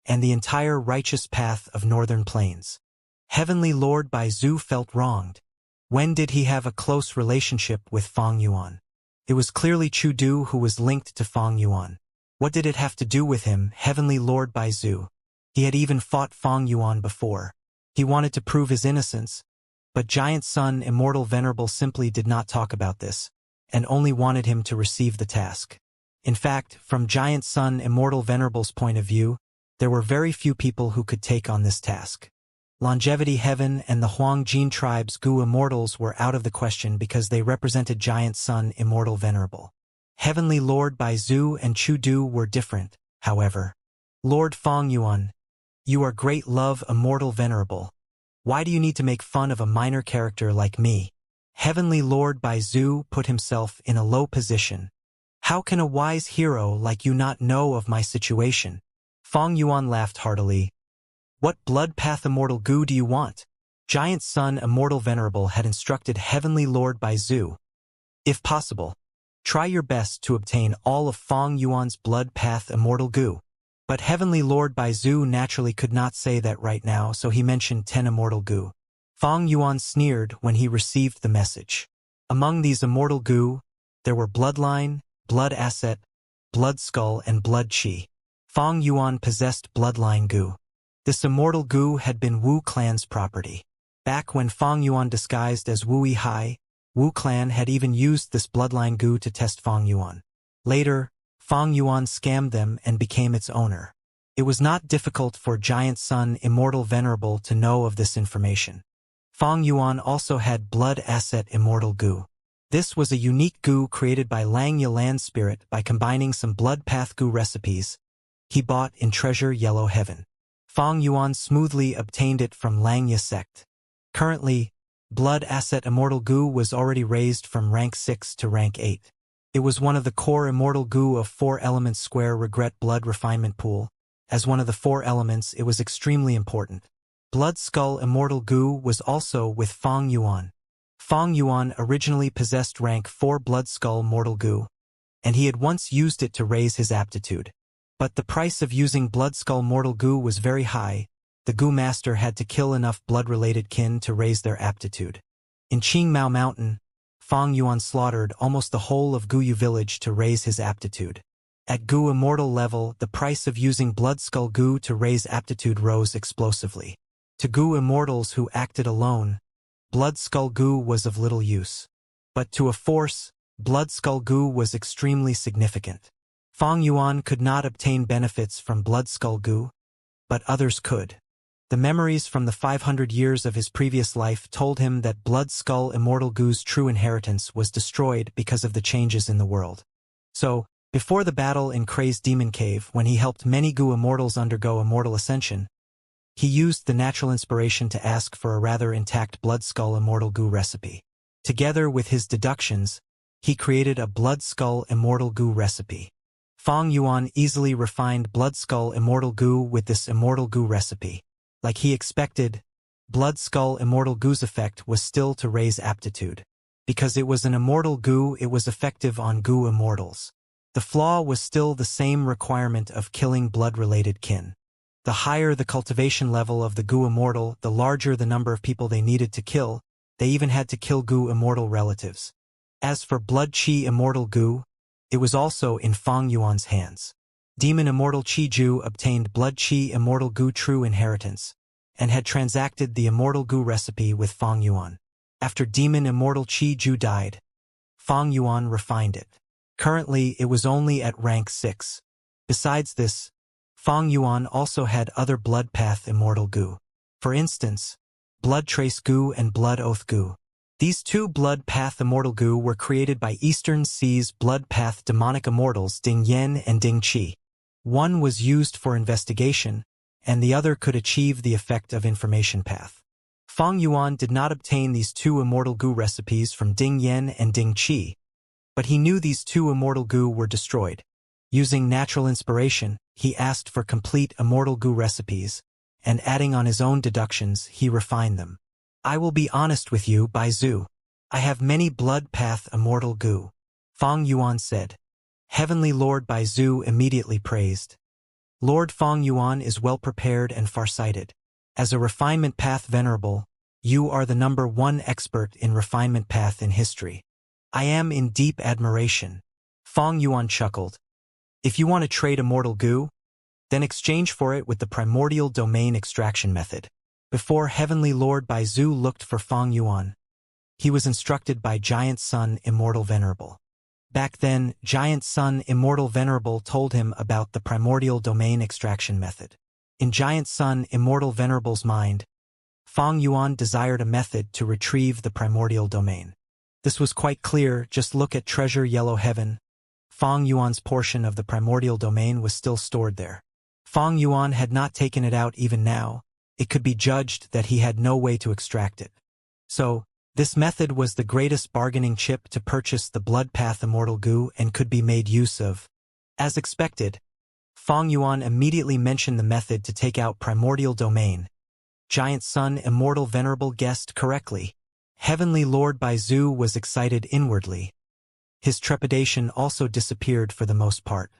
and the entire righteous path of northern plains. Heavenly Lord Bai Zhu felt wronged. When did he have a close relationship with Fong Yuan? It was clearly Chu Du who was linked to Fong Yuan. What did it have to do with him, Heavenly Lord Bai Zhu? He had even fought Fong Yuan before. He wanted to prove his innocence, but Giant Sun Immortal Venerable simply did not talk about this, and only wanted him to receive the task. In fact, from Giant Sun Immortal Venerable's point of view, there were very few people who could take on this task. Longevity Heaven and the Huang Jin tribe's Gu Immortals were out of the question because they represented Giant Sun Immortal Venerable. Heavenly Lord Bai Zhu and Chu Du were different, however. Lord Fong Yuan, you are great love Immortal Venerable. Why do you need to make fun of a minor character like me? Heavenly Lord Bai Zhu put himself in a low position. How can a wise hero like you not know of my situation? Fong Yuan laughed heartily. What blood path immortal goo do you want? Giant Sun Immortal Venerable had instructed Heavenly Lord Bai Zhu. If possible, try your best to obtain all of Fong Yuan's blood path immortal goo. But Heavenly Lord Bai Zhu naturally could not say that right now, so he mentioned 10 immortal goo. Fong Yuan sneered when he received the message. Among these immortal goo, there were bloodline, blood asset, blood skull, and blood chi. Fong Yuan possessed bloodline goo. This immortal goo had been Wu clan's property. Back when Fong Yuan disguised as Wu Yihai, Wu clan had even used this bloodline goo to test Fong Yuan. Later, Fong Yuan scammed them and became its owner. It was not difficult for Giant Sun Immortal Venerable to know of this information. Fong Yuan also had blood asset immortal goo. This was a unique goo created by Lang Ye Land Spirit by combining some blood path goo recipes he bought in Treasure Yellow Heaven. Fong Yuan smoothly obtained it from Lang Ye sect. Currently, blood asset immortal goo was already raised from rank 6 to rank 8. It was one of the core immortal goo of 4 elements square regret blood refinement pool. As one of the 4 elements, it was extremely important. Blood skull immortal goo was also with Fong Yuan. Fong Yuan originally possessed rank 4 blood skull mortal goo, and he had once used it to raise his aptitude. But the price of using blood skull mortal goo was very high. The goo master had to kill enough blood-related kin to raise their aptitude. In Qingmao Mountain, Fong Yuan slaughtered almost the whole of Guyu village to raise his aptitude. At Gu Immortal level, the price of using blood skull goo to raise aptitude rose explosively. To Gu Immortals who acted alone, blood skull goo was of little use. But to a force, blood skull goo was extremely significant. Fong Yuan could not obtain benefits from blood skull goo, but others could. The memories from the 500 years of his previous life told him that blood skull immortal goo's true inheritance was destroyed because of the changes in the world. So, before the battle in Kray's Demon Cave, when he helped many Gu Immortals undergo immortal ascension, he used the natural inspiration to ask for a rather intact blood skull immortal goo recipe. Together with his deductions, he created a blood skull immortal goo recipe. Fong Yuan easily refined blood skull immortal goo with this immortal goo recipe. Like he expected, blood skull immortal goo's effect was still to raise aptitude. Because it was an immortal goo, it was effective on Gu Immortals. The flaw was still the same requirement of killing blood-related kin. The higher the cultivation level of the Gu Immortal, the larger the number of people they needed to kill. They even had to kill Gu Immortal relatives. As for blood chi immortal goo, it was also in Fong Yuan's hands. Demon Immortal Chi Ju obtained blood chi immortal goo true inheritance, and had transacted the immortal goo recipe with Fong Yuan. After Demon Immortal Chi Ju died, Fong Yuan refined it. Currently, it was only at rank 6. Besides this, Fong Yuan also had other blood path immortal goo. For instance, blood trace goo and blood oath goo. These 2 blood path immortal goo were created by Eastern Sea's blood path demonic immortals Ding Yen and Ding Qi. One was used for investigation, and the other could achieve the effect of information path. Fong Yuan did not obtain these 2 immortal goo recipes from Ding Yen and Ding Qi, but he knew these 2 immortal goo were destroyed. Using natural inspiration, he asked for complete immortal goo recipes, and adding on his own deductions, he refined them. I will be honest with you, Bai Zhu. I have many blood path immortal goo. Fang Yuan said. Heavenly Lord Bai Zhu immediately praised. Lord Fang Yuan is well prepared and farsighted. As a refinement path venerable, you are the #1 expert in refinement path in history. I am in deep admiration. Fang Yuan chuckled. If you want to trade immortal goo, then exchange for it with the primordial domain extraction method. Before Heavenly Lord Bai Zhu looked for Fang Yuan, he was instructed by Giant Sun Immortal Venerable. Back then, Giant Sun Immortal Venerable told him about the primordial domain extraction method. In Giant Sun Immortal Venerable's mind, Fang Yuan desired a method to retrieve the primordial domain. This was quite clear. Just look at Treasure Yellow Heaven. Fang Yuan's portion of the primordial domain was still stored there. Fang Yuan had not taken it out even now. It could be judged that he had no way to extract it. So, this method was the greatest bargaining chip to purchase the blood path immortal goo and could be made use of. As expected, Fang Yuan immediately mentioned the method to take out primordial domain. Giant Sun Immortal Venerable guessed correctly. Heavenly Lord Bai Zhu was excited inwardly. His trepidation also disappeared for the most part.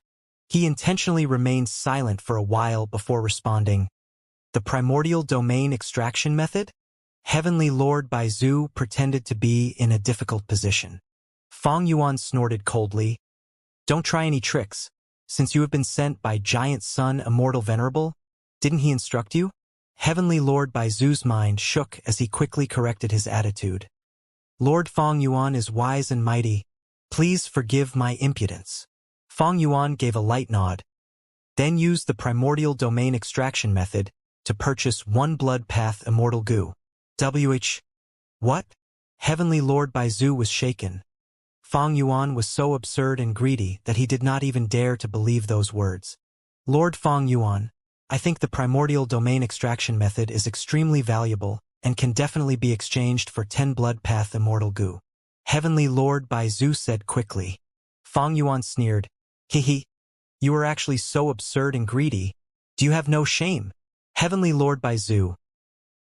He intentionally remained silent for a while before responding. The primordial domain extraction method? Heavenly Lord Bai Zhu pretended to be in a difficult position. Fang Yuan snorted coldly. Don't try any tricks. Since you have been sent by Giant Sun Immortal Venerable, didn't he instruct you? Heavenly Lord Bai Zhu's mind shook as he quickly corrected his attitude. Lord Fang Yuan is wise and mighty. Please forgive my impudence. Fang Yuan gave a light nod, then used the primordial domain extraction method to purchase 1 blood path immortal goo. What? Heavenly Lord Bai Zhu was shaken. Fang Yuan was so absurd and greedy that he did not even dare to believe those words. Lord Fang Yuan, I think the primordial domain extraction method is extremely valuable and can definitely be exchanged for 10 blood path immortal goo. Heavenly Lord Bai Zhu said quickly. Fang Yuan sneered. Hehe. You are actually so absurd and greedy. Do you have no shame? Heavenly Lord Bai Zhu.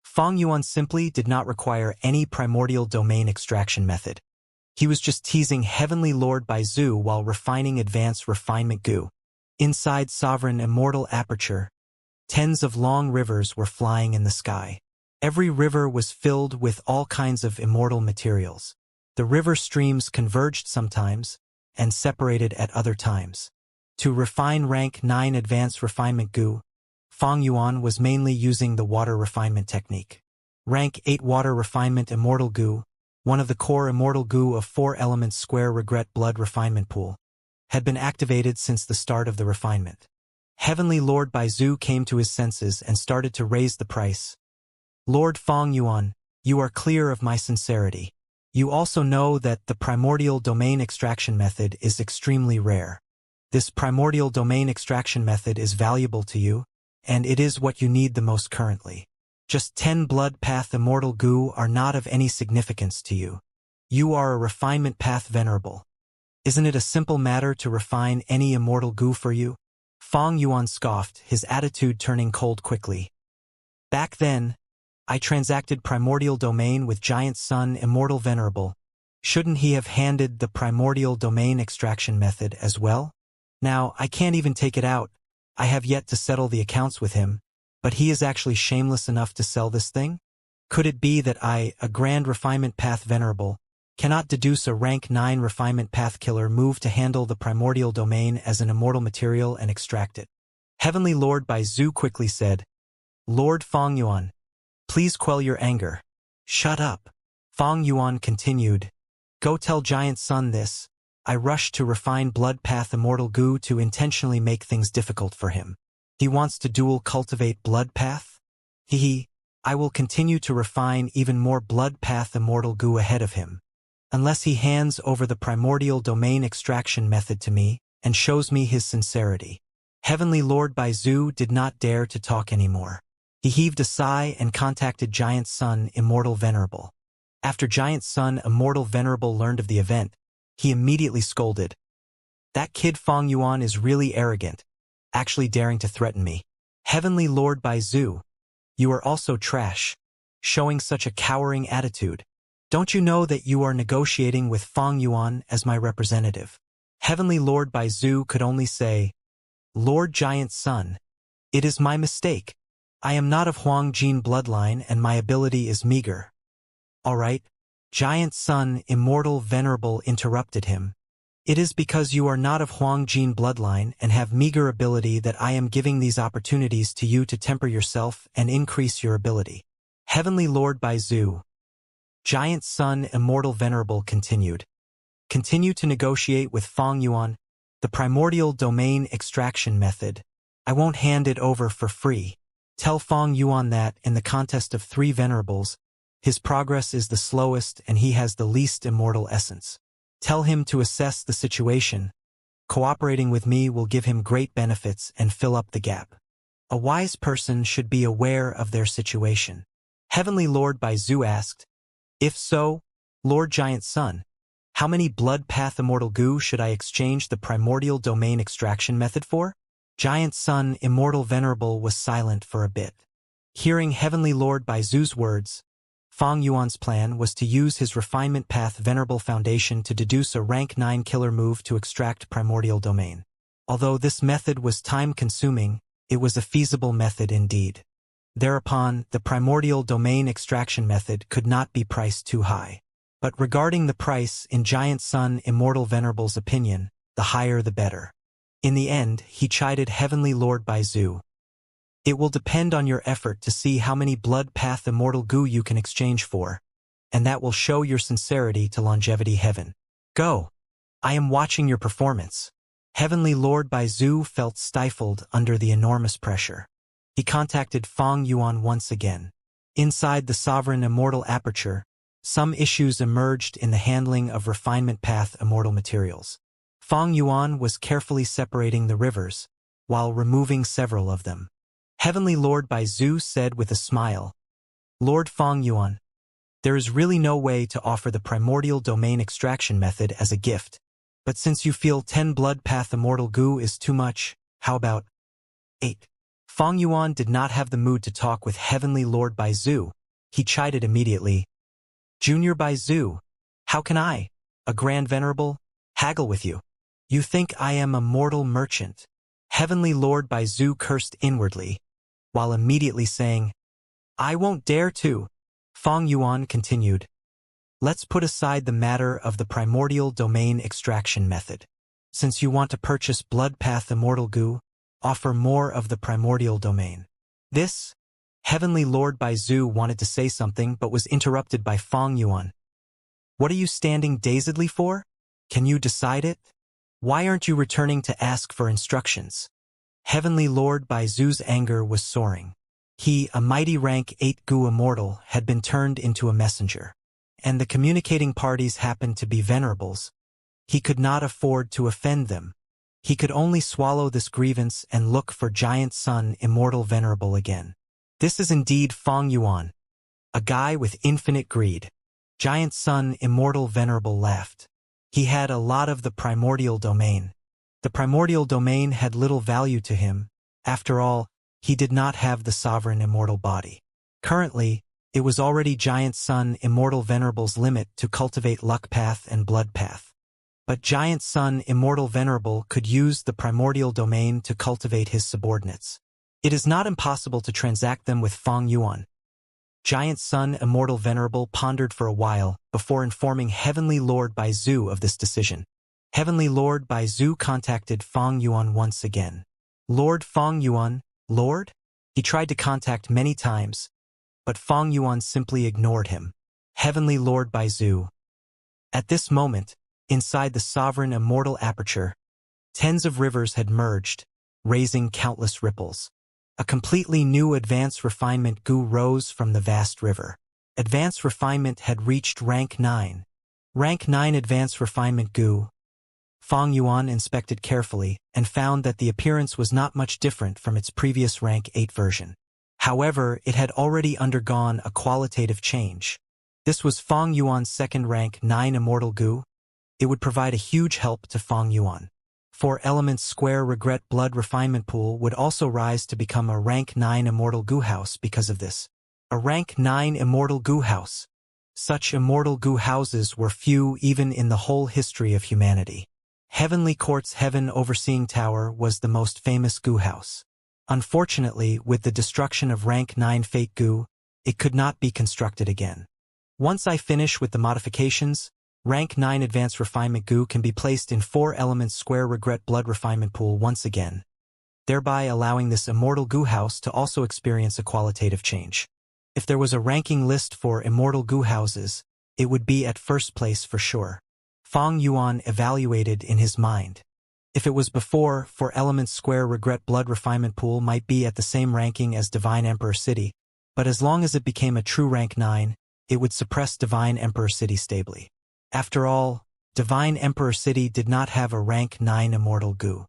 Fang Yuan simply did not require any primordial domain extraction method. He was just teasing Heavenly Lord Bai Zhu while refining advanced refinement goo. Inside Sovereign Immortal Aperture, tens of long rivers were flying in the sky. Every river was filled with all kinds of immortal materials. The river streams converged sometimes and separated at other times. To refine rank 9 advanced refinement goo, Fang Yuan was mainly using the water refinement technique. Rank 8 water refinement immortal goo, one of the core immortal goo of 4 elements square regret blood refinement pool, had been activated since the start of the refinement. Heavenly Lord Bai Zhu came to his senses and started to raise the price. Lord Fang Yuan, you are clear of my sincerity. You also know that the primordial domain extraction method is extremely rare. This primordial domain extraction method is valuable to you, and it is what you need the most currently. Just 10 blood path immortal goo are not of any significance to you. You are a refinement path venerable. Isn't it a simple matter to refine any immortal goo for you? Fang Yuan scoffed, his attitude turning cold quickly. Back then, I transacted primordial domain with Giant Sun Immortal Venerable. Shouldn't he have handed the primordial domain extraction method as well? Now, I can't even take it out. I have yet to settle the accounts with him, but he is actually shameless enough to sell this thing? Could it be that I, a grand refinement path venerable, cannot deduce a rank 9 refinement path killer move to handle the primordial domain as an immortal material and extract it? Heavenly Lord Bai Zhu quickly said, Lord Fang Yuan, please quell your anger. Shut up. Fang Yuan continued. Go tell Giant Sun this. I rushed to refine blood path immortal goo to intentionally make things difficult for him. He wants to dual cultivate blood path? Hehe. I will continue to refine even more blood path immortal goo ahead of him. Unless he hands over the primordial domain extraction method to me and shows me his sincerity. Heavenly Lord Bai Zhu did not dare to talk anymore. He heaved a sigh and contacted Giant Sun Immortal Venerable. After Giant Sun Immortal Venerable learned of the event, he immediately scolded. That kid Fang Yuan is really arrogant, actually daring to threaten me. Heavenly Lord Bai Zhu, you are also trash. showing such a cowering attitude? Don't you know that you are negotiating with Fang Yuan as my representative? Heavenly Lord Baizu could only say, Lord Giant Sun, it is my mistake. I am not of Huang Jin bloodline and my ability is meager. All right, Giant Sun, Immortal Venerable interrupted him. It is because you are not of Huang Jin bloodline and have meager ability that I am giving these opportunities to you to temper yourself and increase your ability. Heavenly Lord Baizu, Giant Sun, Immortal Venerable continued. Continue to negotiate with Fang Yuan, the primordial domain extraction method. I won't hand it over for free. Tell Fang Yuan that, in the contest of 3 venerables, his progress is the slowest and he has the least immortal essence. Tell him to assess the situation. Cooperating with me will give him great benefits and fill up the gap. A wise person should be aware of their situation. Heavenly Lord Baizu asked, If so, Lord Giant Sun, how many blood path immortal goo should I exchange the primordial domain extraction method for? Giant Sun, Immortal Venerable was silent for a bit. Hearing Heavenly Lord Baizu's words, Fang Yuan's plan was to use his refinement path Venerable Foundation to deduce a rank 9 killer move to extract primordial domain. Although this method was time-consuming, it was a feasible method indeed. Thereupon, the primordial domain extraction method could not be priced too high. But regarding the price, in Giant Sun Immortal Venerable's opinion, the higher the better. In the end, he chided Heavenly Lord Baizu. It will depend on your effort to see how many blood path immortal goo you can exchange for, and that will show your sincerity to longevity heaven. Go! I am watching your performance. Heavenly Lord Baizu felt stifled under the enormous pressure. He contacted Fang Yuan once again. Inside the sovereign immortal aperture, some issues emerged in the handling of refinement path immortal materials. Fang Yuan was carefully separating the rivers, while removing several of them. Heavenly Lord Baizu said with a smile, Lord Fang Yuan, there is really no way to offer the primordial domain extraction method as a gift, but since you feel 10 blood path immortal goo is too much, how about 8? Fang Yuan did not have the mood to talk with Heavenly Lord Baizu. He chided immediately, Junior Baizu, how can I, a Grand Venerable, haggle with you? You think I am a mortal merchant? Heavenly Lord Baizu cursed inwardly, while immediately saying, I won't dare to. Fang Yuan continued, Let's put aside the matter of the primordial domain extraction method. Since you want to purchase blood path immortal goo, offer more of the primordial domain. This, Heavenly Lord Baizu wanted to say something but was interrupted by Fang Yuan. What are you standing dazedly for? Can you decide it? Why aren't you returning to ask for instructions? Heavenly Lord Baizu's anger was soaring. He, a mighty rank 8 goo immortal, had been turned into a messenger. And the communicating parties happened to be venerables. He could not afford to offend them. He could only swallow this grievance and look for Giant Sun Immortal Venerable again. This is indeed Fang Yuan, a guy with infinite greed. Giant Sun Immortal Venerable laughed. He had a lot of the primordial domain. The primordial domain had little value to him. After all, he did not have the sovereign immortal body. Currently, it was already Giant Sun Immortal Venerable's limit to cultivate luck path and blood path. But Giant Sun Immortal Venerable could use the primordial domain to cultivate his subordinates. It is not impossible to transact them with Fang Yuan. Giant Sun Immortal Venerable pondered for a while before informing Heavenly Lord Baizu of this decision. Heavenly Lord Baizu contacted Fang Yuan once again. Lord Fang Yuan, Lord? He tried to contact many times, but Fang Yuan simply ignored him. Heavenly Lord Baizu. At this moment, inside the sovereign immortal aperture, tens of rivers had merged, raising countless ripples. A completely new advanced refinement goo rose from the vast river. Advanced refinement had reached rank 9. Rank 9 advanced refinement goo. Fang Yuan inspected carefully and found that the appearance was not much different from its previous rank 8 version. However, it had already undergone a qualitative change. This was Fang Yuan's second rank 9 immortal goo. It would provide a huge help to Fang Yuan. 4 elements square regret blood refinement pool would also rise to become a rank 9 immortal goo house because of this. A rank 9 immortal goo house. Such immortal goo houses were few even in the whole history of humanity. Heavenly Court's Heaven Overseeing Tower was the most famous goo house. Unfortunately, with the destruction of rank 9 fake goo, it could not be constructed again. Once I finish with the modifications, rank 9 advanced refinement goo can be placed in 4-element square regret blood refinement pool once again, thereby allowing this immortal goo house to also experience a qualitative change. If there was a ranking list for immortal goo houses, it would be at first place for sure. Fang Yuan evaluated in his mind. If it was before, 4-element square regret blood refinement pool might be at the same ranking as Divine Emperor City, but as long as it became a true rank 9, it would suppress Divine Emperor City stably. After all, Divine Emperor City did not have a rank 9 immortal goo.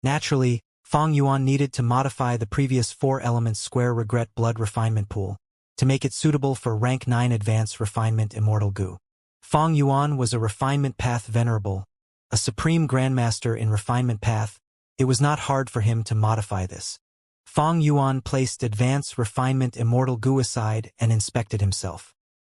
Naturally, Fang Yuan needed to modify the previous 4-element square regret blood refinement pool to make it suitable for rank 9 advanced refinement immortal goo. Fang Yuan was a refinement path venerable, a supreme grandmaster in refinement path. It was not hard for him to modify this. Fang Yuan placed advanced refinement immortal goo aside and inspected himself.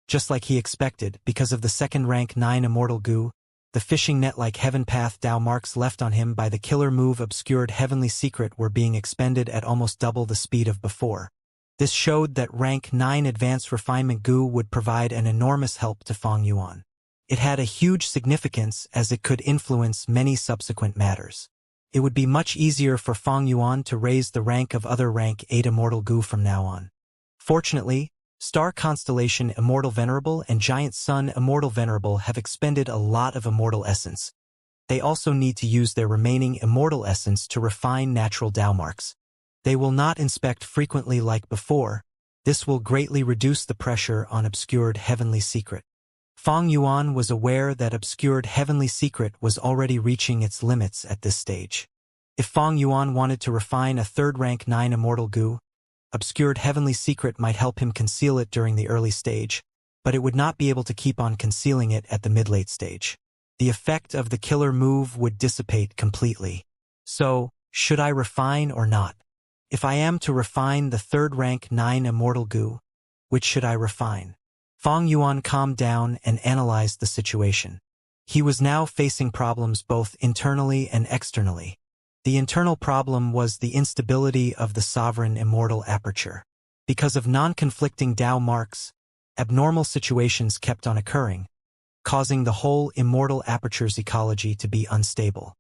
Just like he expected, because of the second rank 9 immortal goo, the fishing net-like heaven path Dao marks left on him by the killer move obscured heavenly secret were being expended at almost double the speed of before. This showed that rank 9 advanced refinement goo would provide an enormous help to Fang Yuan. It had a huge significance as it could influence many subsequent matters. It would be much easier for Fang Yuan to raise the rank of other rank 8 immortal goo from now on. Fortunately, Star Constellation Immortal Venerable and Giant Sun Immortal Venerable have expended a lot of immortal essence. They also need to use their remaining immortal essence to refine natural Dao marks. They will not inspect frequently like before. This will greatly reduce the pressure on obscured heavenly secret. Fang Yuan was aware that obscured heavenly secret was already reaching its limits at this stage. If Fang Yuan wanted to refine a third rank 9 immortal goo, obscured heavenly secret might help him conceal it during the early stage, but it would not be able to keep on concealing it at the mid-late stage. The effect of the killer move would dissipate completely. So, should I refine or not? If I am to refine the third rank 9 immortal goo, which should I refine? Fang Yuan calmed down and analyzed the situation. He was now facing problems both internally and externally. The internal problem was the instability of the sovereign immortal aperture. Because of non-conflicting Dao marks, abnormal situations kept on occurring, causing the whole immortal aperture's ecology to be unstable.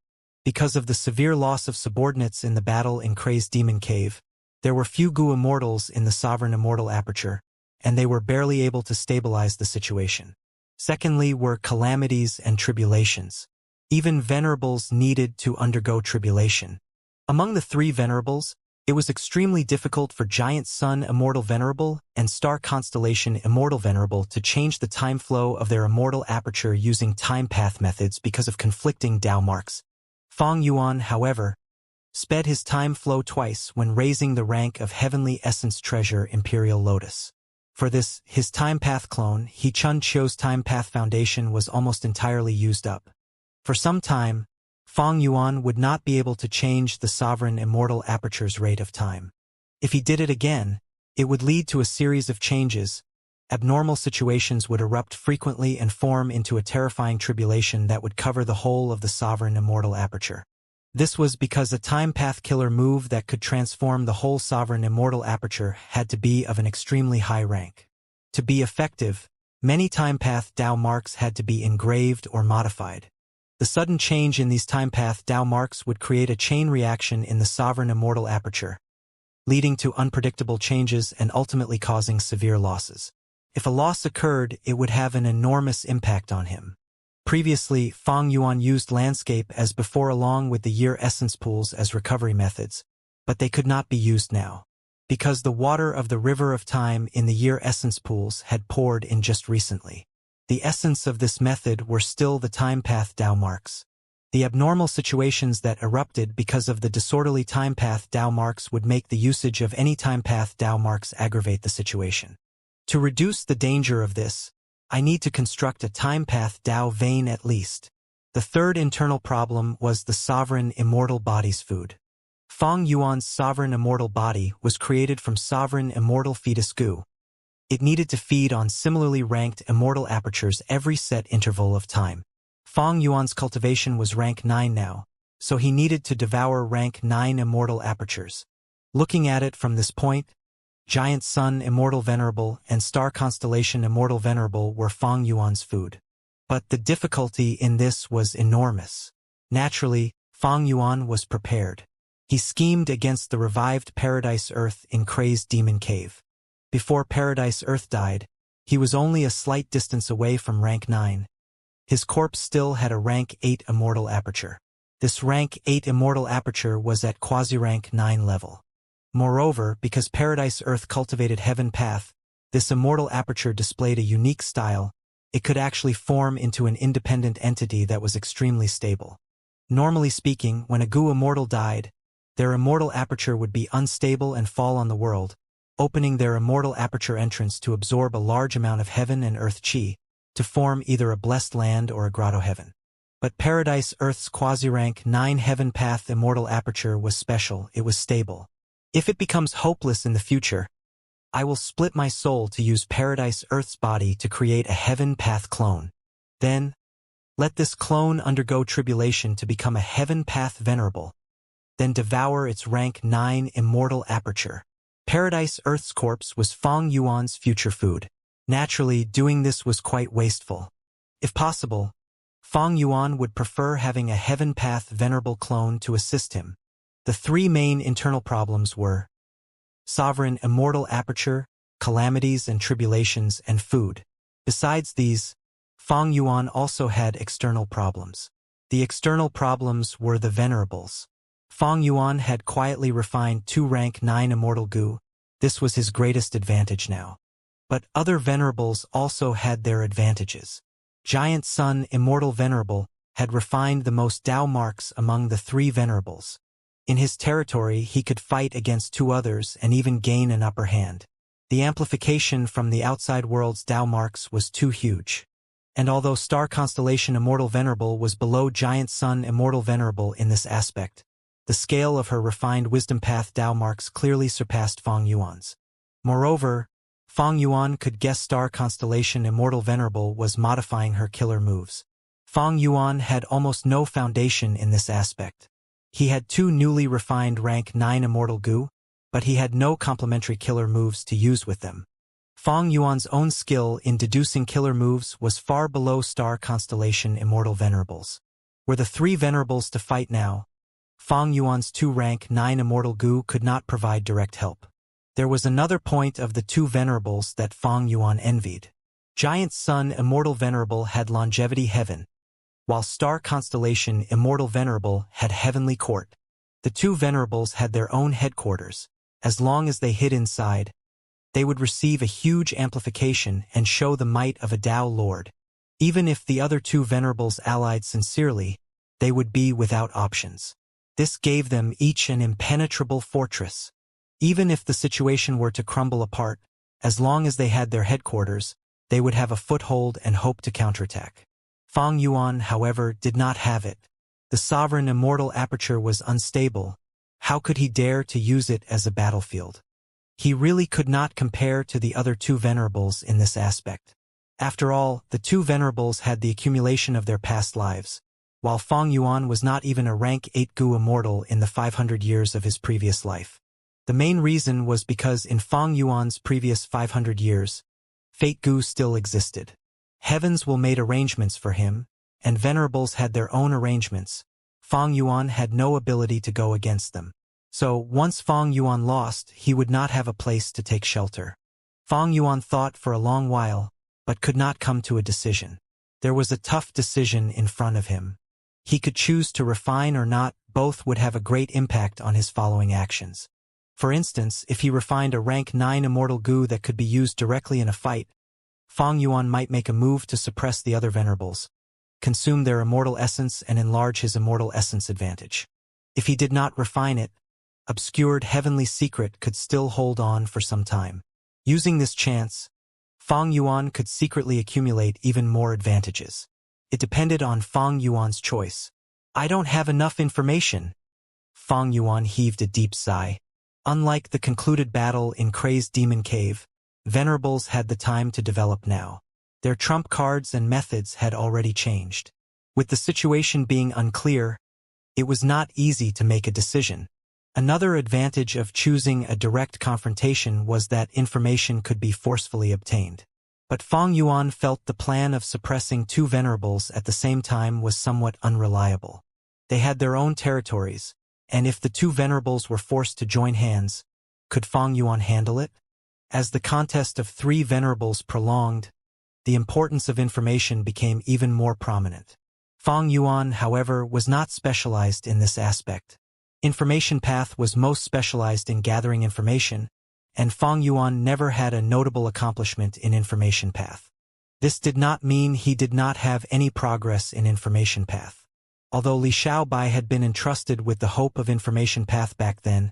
Because of the severe loss of subordinates in the battle in Crazed Demon Cave, there were few goo immortals in the sovereign immortal aperture, and they were barely able to stabilize the situation. Secondly were calamities and tribulations. Even venerables needed to undergo tribulation. Among the 3 venerables, it was extremely difficult for Giant Sun Immortal Venerable and Star Constellation Immortal Venerable to change the time flow of their immortal aperture using time path methods because of conflicting Dao marks. Fang Yuan, however, sped his time flow twice when raising the rank of Heavenly Essence Treasure Imperial Lotus. For this, his time path clone, He Chun Chio's time path foundation was almost entirely used up. For some time, Fang Yuan would not be able to change the sovereign immortal aperture's rate of time. If he did it again, it would lead to a series of changes. Abnormal situations would erupt frequently and form into a terrifying tribulation that would cover the whole of the sovereign immortal aperture. This was because a time path killer move that could transform the whole sovereign immortal aperture had to be of an extremely high rank. To be effective, many time path Dao marks had to be engraved or modified. The sudden change in these time path Dao marks would create a chain reaction in the sovereign immortal aperture, leading to unpredictable changes and ultimately causing severe losses. If a loss occurred, it would have an enormous impact on him. Previously, Fang Yuan used landscape as before along with the year essence pools as recovery methods, but they could not be used now, because the water of the river of time in the year essence pools had poured in just recently. The essence of this method were still the time path Dao marks. The abnormal situations that erupted because of the disorderly time path Dao marks would make the usage of any time path Dao marks aggravate the situation. To reduce the danger of this, I need to construct a time path Dao vein at least. The third internal problem was the sovereign immortal body's food. Fang Yuan's sovereign immortal body was created from sovereign immortal fetus goo. It needed to feed on similarly ranked immortal apertures every set interval of time. Fang Yuan's cultivation was rank 9 now, so he needed to devour rank 9 immortal apertures. Looking at it from this point, Giant Sun Immortal Venerable and Star Constellation Immortal Venerable were Fang Yuan's food. But the difficulty in this was enormous. Naturally, Fang Yuan was prepared. He schemed against the revived Paradise Earth in Crazed Demon Cave. Before Paradise Earth died, he was only a slight distance away from rank 9. His corpse still had a rank 8 immortal aperture. This rank 8 immortal aperture was at quasi-rank 9 level. Moreover, because Paradise Earth cultivated Heaven Path, this immortal aperture displayed a unique style. It could actually form into an independent entity that was extremely stable. Normally speaking, when a Gu immortal died, their immortal aperture would be unstable and fall on the world, opening their immortal aperture entrance to absorb a large amount of heaven and earth chi, to form either a blessed land or a grotto heaven. But Paradise Earth's quasi-rank 9 Heaven Path immortal aperture was special, it was stable. If it becomes hopeless in the future, I will split my soul to use Paradise Earth's body to create a Heaven Path clone. Then, let this clone undergo tribulation to become a Heaven Path Venerable, then devour its rank 9 immortal aperture. Paradise Earth's corpse was Fang Yuan's future food. Naturally, doing this was quite wasteful. If possible, Fang Yuan would prefer having a Heaven Path Venerable clone to assist him. The three main internal problems were sovereign immortal aperture, calamities and tribulations, and food. Besides these, Fang Yuan also had external problems. The external problems were the venerables. Fang Yuan had quietly refined 2 rank 9 immortal Gu. This was his greatest advantage now. But other venerables also had their advantages. Giant Sun Immortal Venerable had refined the most Dao marks among the 3 venerables. In his territory he could fight against 2 others and even gain an upper hand. The amplification from the outside world's Dao marks was too huge. And although Star Constellation Immortal Venerable was below Giant Sun Immortal Venerable in this aspect, the scale of her refined Wisdom Path Dao marks clearly surpassed Fang Yuan's. Moreover, Fang Yuan could guess Star Constellation Immortal Venerable was modifying her killer moves. Fang Yuan had almost no foundation in this aspect. He had 2 newly refined rank 9 Immortal Gu, but he had no complementary killer moves to use with them. Fang Yuan's own skill in deducing killer moves was far below Star Constellation Immortal Venerables. Were the 3 Venerables to fight now, Fang Yuan's 2 rank 9 Immortal Gu could not provide direct help. There was another point of the 2 Venerables that Fang Yuan envied. Giant Sun Immortal Venerable had Longevity Heaven, while Star Constellation Immortal Venerable had Heavenly Court. The 2 Venerables had their own headquarters. As long as they hid inside, they would receive a huge amplification and show the might of a Dao Lord. Even if the other 2 Venerables allied sincerely, they would be without options. This gave them each an impenetrable fortress. Even if the situation were to crumble apart, as long as they had their headquarters, they would have a foothold and hope to counterattack. Fang Yuan, however, did not have it. The sovereign immortal aperture was unstable. How could he dare to use it as a battlefield? He really could not compare to the other 2 Venerables in this aspect. After all, the 2 Venerables had the accumulation of their past lives, while Fang Yuan was not even a rank 8 Gu immortal in the 500 years of his previous life. The main reason was because in Fang Yuan's previous 500 years, Fate Gu still existed. Heavens will made arrangements for him, and Venerables had their own arrangements. Fang Yuan had no ability to go against them. So, once Fang Yuan lost, he would not have a place to take shelter. Fang Yuan thought for a long while, but could not come to a decision. There was a tough decision in front of him. He could choose to refine or not, both would have a great impact on his following actions. For instance, if he refined a rank 9 Immortal Gu that could be used directly in a fight, Fang Yuan might make a move to suppress the other Venerables, consume their immortal essence and enlarge his immortal essence advantage. If he did not refine it, obscured heavenly secret could still hold on for some time. Using this chance, Fang Yuan could secretly accumulate even more advantages. It depended on Fang Yuan's choice. I don't have enough information. Fang Yuan heaved a deep sigh. Unlike the concluded battle in Crazed Demon Cave, venerables had the time to develop now. Their trump cards and methods had already changed. With the situation being unclear, it was not easy to make a decision. Another advantage of choosing a direct confrontation was that information could be forcefully obtained. But Fang Yuan felt the plan of suppressing two venerables at the same time was somewhat unreliable. They had their own territories, and if the two venerables were forced to join hands, could Fang Yuan handle it? As the contest of three venerables prolonged, the importance of information became even more prominent. Fang Yuan, however, was not specialized in this aspect. Information Path was most specialized in gathering information, and Fang Yuan never had a notable accomplishment in Information Path. This did not mean he did not have any progress in Information Path. Although Li Xiaobai had been entrusted with the hope of Information Path back then,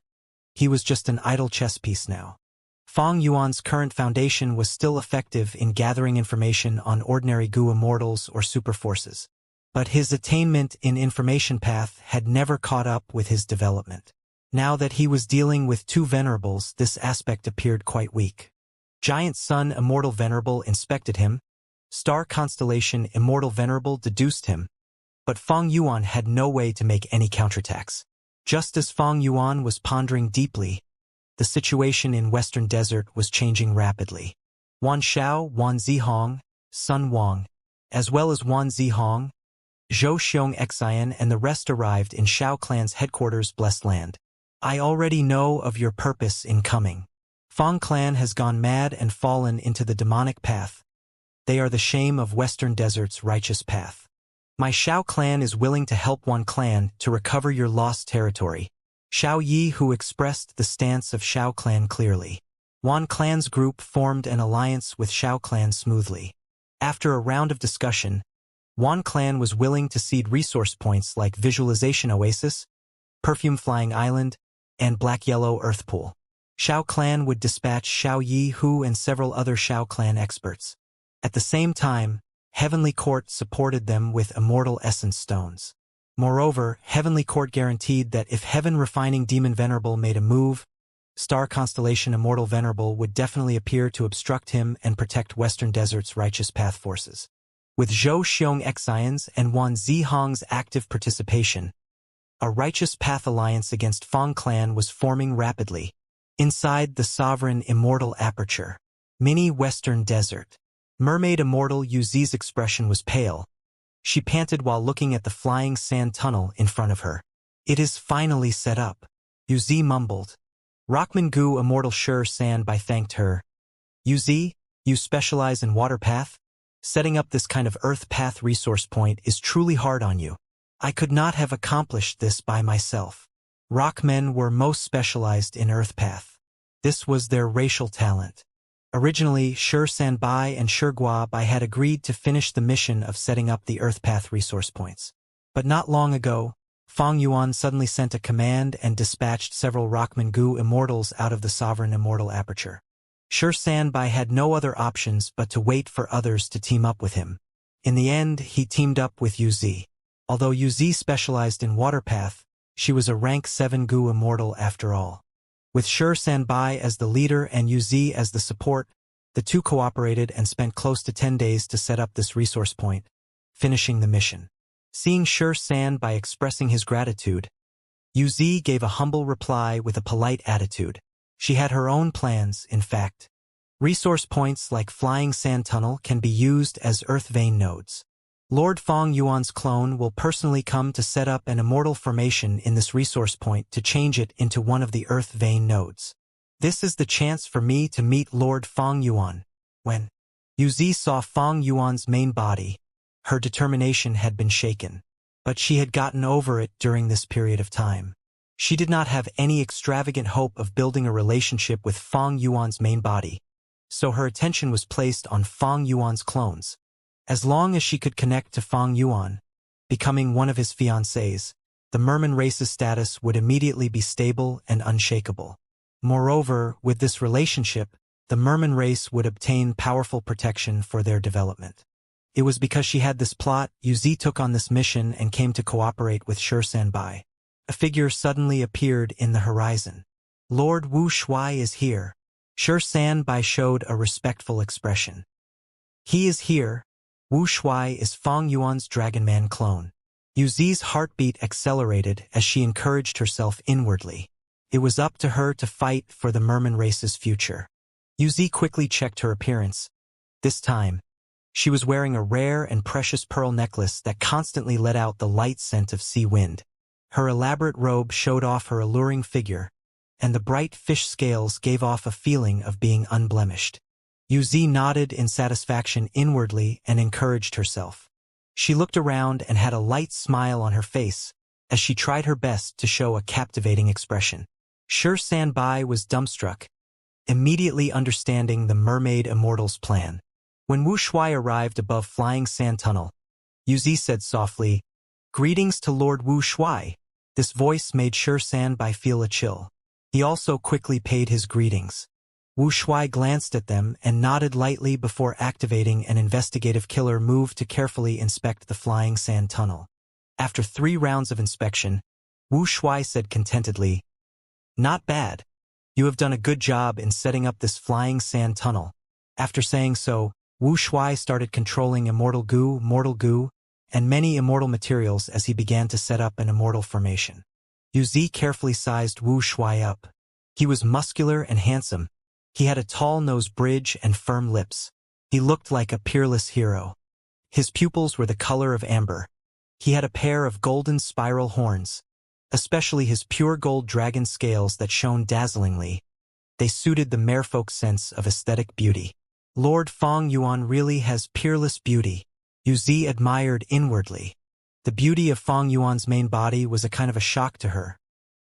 he was just an idle chess piece now. Fang Yuan's current foundation was still effective in gathering information on ordinary Gu immortals or superforces, but his attainment in Information Path had never caught up with his development. Now that he was dealing with two venerables, this aspect appeared quite weak. Giant Sun Immortal Venerable inspected him, Star Constellation Immortal Venerable deduced him, but Fang Yuan had no way to make any counterattacks. Just as Fang Yuan was pondering deeply, the situation in Western Desert was changing rapidly. Wan Xiao, Wan Zihong, Sun Wang, as well as Wan Zihong, Zhou Xiong Xian and the rest arrived in Xiao Clan's headquarters Blessed Land. I already know of your purpose in coming. Fang Clan has gone mad and fallen into the demonic path. They are the shame of Western Desert's righteous path. My Xiao Clan is willing to help Wan Clan to recover your lost territory. Xiao Yi, who expressed the stance of Xiao Clan clearly. Wan Clan's group formed an alliance with Xiao Clan smoothly. After a round of discussion, Wan Clan was willing to cede resource points like Visualization Oasis, Perfume Flying Island, and Black Yellow Earth Pool. Xiao Clan would dispatch Xiao Yi Hu and several other Xiao Clan experts. At the same time, Heavenly Court supported them with Immortal Essence Stones. Moreover, Heavenly Court guaranteed that if Heaven Refining Demon Venerable made a move, Star Constellation Immortal Venerable would definitely appear to obstruct him and protect Western Desert's righteous path forces. With Zhou Xiong Xian's and Wan Zihong's active participation, a righteous path alliance against Fang Clan was forming rapidly. Inside the sovereign immortal aperture, mini Western Desert, Mermaid Immortal Yuzi's expression was pale. She panted while looking at the flying sand tunnel in front of her. It is finally set up, Yuzi mumbled. Rockman Gu Immortal Sure Sandbai thanked her. Yuzi, you specialize in water path? Setting up this kind of earth path resource point is truly hard on you. I could not have accomplished this by myself. Rockmen were most specialized in earth path. This was their racial talent. Originally, Sure Sandbai and Sure Guabai had agreed to finish the mission of setting up the earth path resource points. But not long ago, Fang Yuan suddenly sent a command and dispatched several Rockman Gu immortals out of the sovereign immortal aperture. Sure Sandbai had no other options but to wait for others to team up with him. In the end, he teamed up with Yuzi. Although Yuzi specialized in water path, she was a rank 7 Gu immortal after all. With Sure Sandbai as the leader and Yuzi as the support, the two cooperated and spent close to 10 days to set up this resource point, finishing the mission. Seeing Sure Sandbai expressing his gratitude, Yuzi gave a humble reply with a polite attitude. She had her own plans, in fact. Resource points like Flying Sand Tunnel can be used as earth vein nodes. Lord Fang Yuan's clone will personally come to set up an immortal formation in this resource point to change it into one of the earth vein nodes. This is the chance for me to meet Lord Fang Yuan. When Yuzi saw Fang Yuan's main body, her determination had been shaken. But she had gotten over it during this period of time. She did not have any extravagant hope of building a relationship with Fang Yuan's main body, so her attention was placed on Fang Yuan's clones. As long as she could connect to Fang Yuan, becoming one of his fiancés, the Merman race's status would immediately be stable and unshakable. Moreover, with this relationship, the Merman race would obtain powerful protection for their development. It was because she had this plot, Yuzi took on this mission and came to cooperate with Sure Sandbai. A figure suddenly appeared in the horizon. Lord Wu Shui is here. Sanbai showed a respectful expression. He is here. Wu Shuai is Fang Yuan's Dragonman clone. Yuzi's heartbeat accelerated as she encouraged herself inwardly. It was up to her to fight for the merman race's future. Yuzi quickly checked her appearance. This time, she was wearing a rare and precious pearl necklace that constantly let out the light scent of sea wind. Her elaborate robe showed off her alluring figure, and the bright fish scales gave off a feeling of being unblemished. Yuzi nodded in satisfaction inwardly and encouraged herself. She looked around and had a light smile on her face as she tried her best to show a captivating expression. Sanbai was dumbstruck, immediately understanding the Mermaid Immortal's plan. When Wu Shuai arrived above Flying Sand Tunnel, Yuzi said softly, "Greetings to Lord Wu Shuai." This voice made Sanbai feel a chill. He also quickly paid his greetings. Wu Shuai glanced at them and nodded lightly before activating an investigative killer move to carefully inspect the Flying Sand Tunnel. After 3 rounds of inspection, Wu Shuai said contentedly, "Not bad. You have done a good job in setting up this Flying Sand Tunnel." After saying so, Wu Shuai started controlling immortal goo, and many immortal materials as he began to set up an immortal formation. Yuzi carefully sized Wu Shuai up. He was muscular and handsome. He had a tall nose bridge and firm lips. He looked like a peerless hero. His pupils were the color of amber. He had a pair of golden spiral horns, especially his pure gold dragon scales that shone dazzlingly. They suited the merfolk's sense of aesthetic beauty. Lord Fang Yuan really has peerless beauty, Yuzi admired inwardly. The beauty of Fang Yuan's main body was a kind of a shock to her.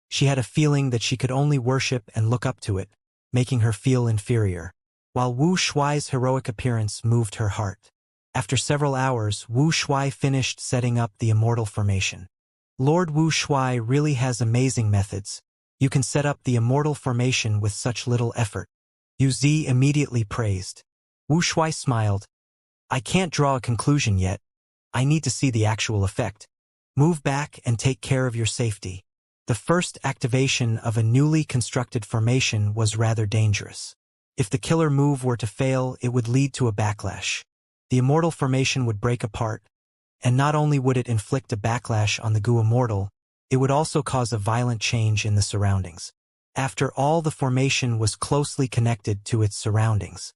She had a feeling that she could only worship and look up to it, making her feel inferior, while Wu Shuai's heroic appearance moved her heart. After several hours, Wu Shuai finished setting up the immortal formation. Lord Wu Shuai really has amazing methods. You can set up the immortal formation with such little effort, Yuzi immediately praised. Wu Shuai smiled. "I can't draw a conclusion yet. I need to see the actual effect. Move back and take care of your safety." The first activation of a newly constructed formation was rather dangerous. If the killer move were to fail, it would lead to a backlash. The immortal formation would break apart, and not only would it inflict a backlash on the Gu Immortal, it would also cause a violent change in the surroundings. After all, the formation was closely connected to its surroundings.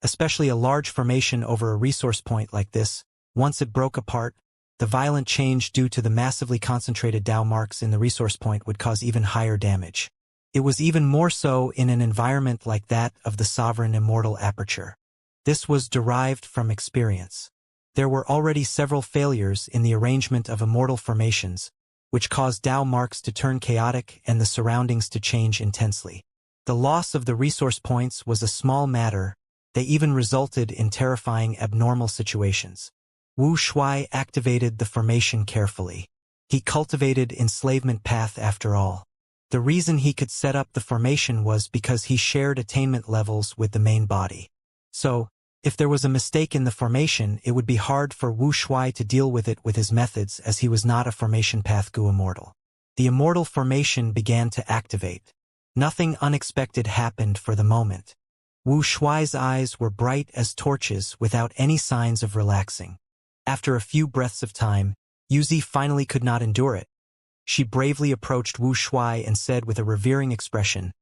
Especially a large formation over a resource point like this, once it broke apart, the violent change due to the massively concentrated Dao marks in the resource point would cause even higher damage. It was even more so in an environment like that of the Sovereign Immortal Aperture. This was derived from experience. There were already several failures in the arrangement of immortal formations, which caused Dao marks to turn chaotic and the surroundings to change intensely. The loss of the resource points was a small matter. They even resulted in terrifying abnormal situations. Wu Shuai activated the formation carefully. He cultivated enslavement path after all. The reason he could set up the formation was because he shared attainment levels with the main body. So, if there was a mistake in the formation, it would be hard for Wu Shuai to deal with it with his methods, as he was not a formation path Gu Immortal. The immortal formation began to activate. Nothing unexpected happened for the moment. Wu Shuai's eyes were bright as torches without any signs of relaxing. After a few breaths of time, Yuzi finally could not endure it. She bravely approached Wu Shuai and said with a revering expression,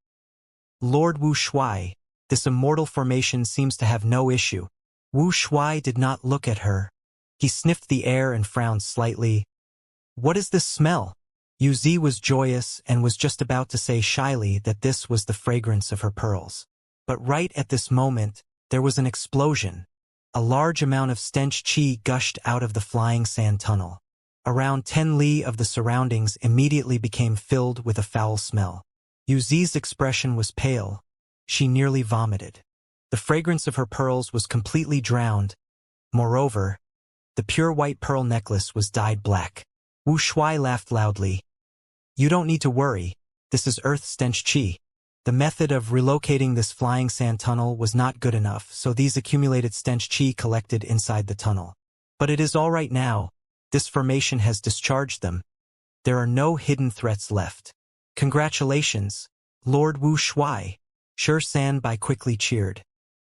"Lord Wu Shuai, this immortal formation seems to have no issue." Wu Shuai did not look at her. He sniffed the air and frowned slightly. "What is this smell?" Yuzi was joyous and was just about to say shyly that this was the fragrance of her pearls. But right at this moment, there was an explosion. A large amount of stench qi gushed out of the Flying Sand Tunnel. Around 10 li of the surroundings immediately became filled with a foul smell. Yuzi's expression was pale. She nearly vomited. The fragrance of her pearls was completely drowned. Moreover, the pure white pearl necklace was dyed black. Wu Shuai laughed loudly. "You don't need to worry. This is earth stench qi." The method of relocating this Flying Sand Tunnel was not good enough, so these accumulated stench qi collected inside the tunnel. But it is all right now. This formation has discharged them. There are no hidden threats left. Congratulations, Lord Wu Shuai. Sandbai quickly cheered.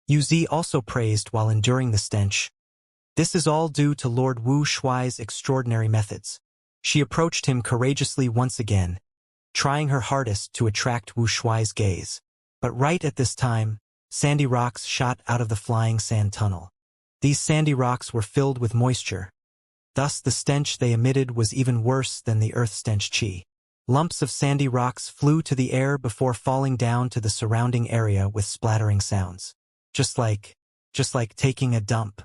Yu also praised while enduring the stench. This is all due to Lord Wu Shuai's extraordinary methods. She approached him courageously once again, trying her hardest to attract Wu Shuai's gaze. But right at this time, sandy rocks shot out of the flying sand tunnel. These sandy rocks were filled with moisture. Thus the stench they emitted was even worse than the earth stench qi. Lumps of sandy rocks flew to the air before falling down to the surrounding area with splattering sounds. Just like taking a dump.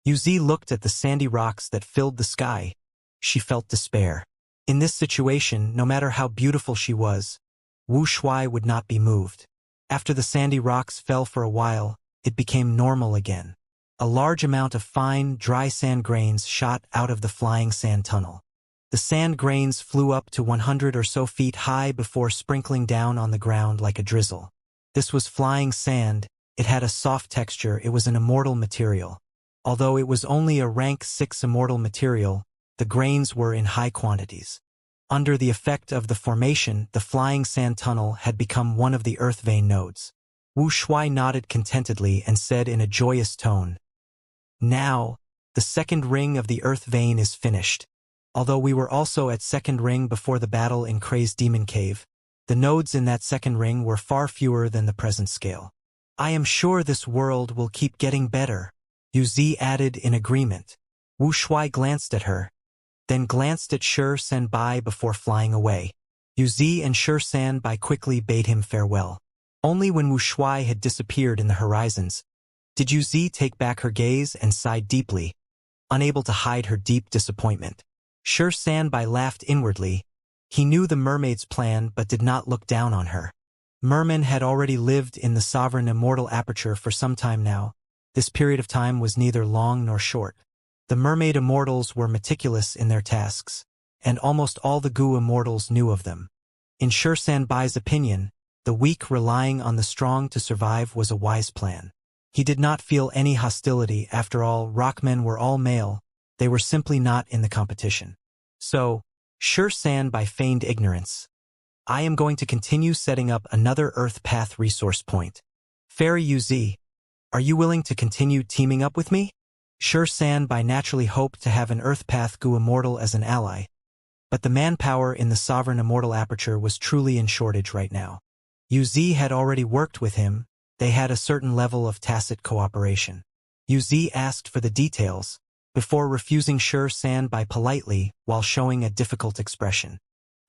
Yu looked at the sandy rocks that filled the sky. She felt despair. In this situation, no matter how beautiful she was, Wu Shuai would not be moved. After the sandy rocks fell for a while, it became normal again. A large amount of fine, dry sand grains shot out of the flying sand tunnel. The sand grains flew up to 100 or so feet high before sprinkling down on the ground like a drizzle. This was flying sand. It had a soft texture. It was an immortal material. Although it was only a rank 6 immortal material, the grains were in high quantities. Under the effect of the formation, the flying sand tunnel had become one of the earth vein nodes. Wu Shuai nodded contentedly and said in a joyous tone, "Now, the second ring of the earth vein is finished. Although we were also at second ring before the battle in Kray's Demon Cave, the nodes in that second ring were far fewer than the present scale. I am sure this world will keep getting better," Yu added in agreement. Wu Shuai glanced at her, then glanced at Sandbai before flying away. Yu and Sandbai quickly bade him farewell. Only when Wu Shuai had disappeared in the horizons did Yu take back her gaze and sighed deeply, unable to hide her deep disappointment. Sandbai laughed inwardly. He knew the mermaid's plan but did not look down on her. Mermen had already lived in the sovereign immortal aperture for some time now. This period of time was neither long nor short. The mermaid immortals were meticulous in their tasks, and almost all the Gu immortals knew of them. In Sandbai's opinion, the weak relying on the strong to survive was a wise plan. He did not feel any hostility. After all, rockmen were all male. They were simply not in the competition. So, Sandbai feigned ignorance. "I am going to continue setting up another Earth Path resource point. Fairy Yu, are you willing to continue teaming up with me?" Sandbai naturally hoped to have an Earth Path Gu immortal as an ally, but the manpower in the sovereign immortal aperture was truly in shortage right now. Yu had already worked with him. They had a certain level of tacit cooperation. Yu asked for the details, before refusing Sandbai politely while showing a difficult expression.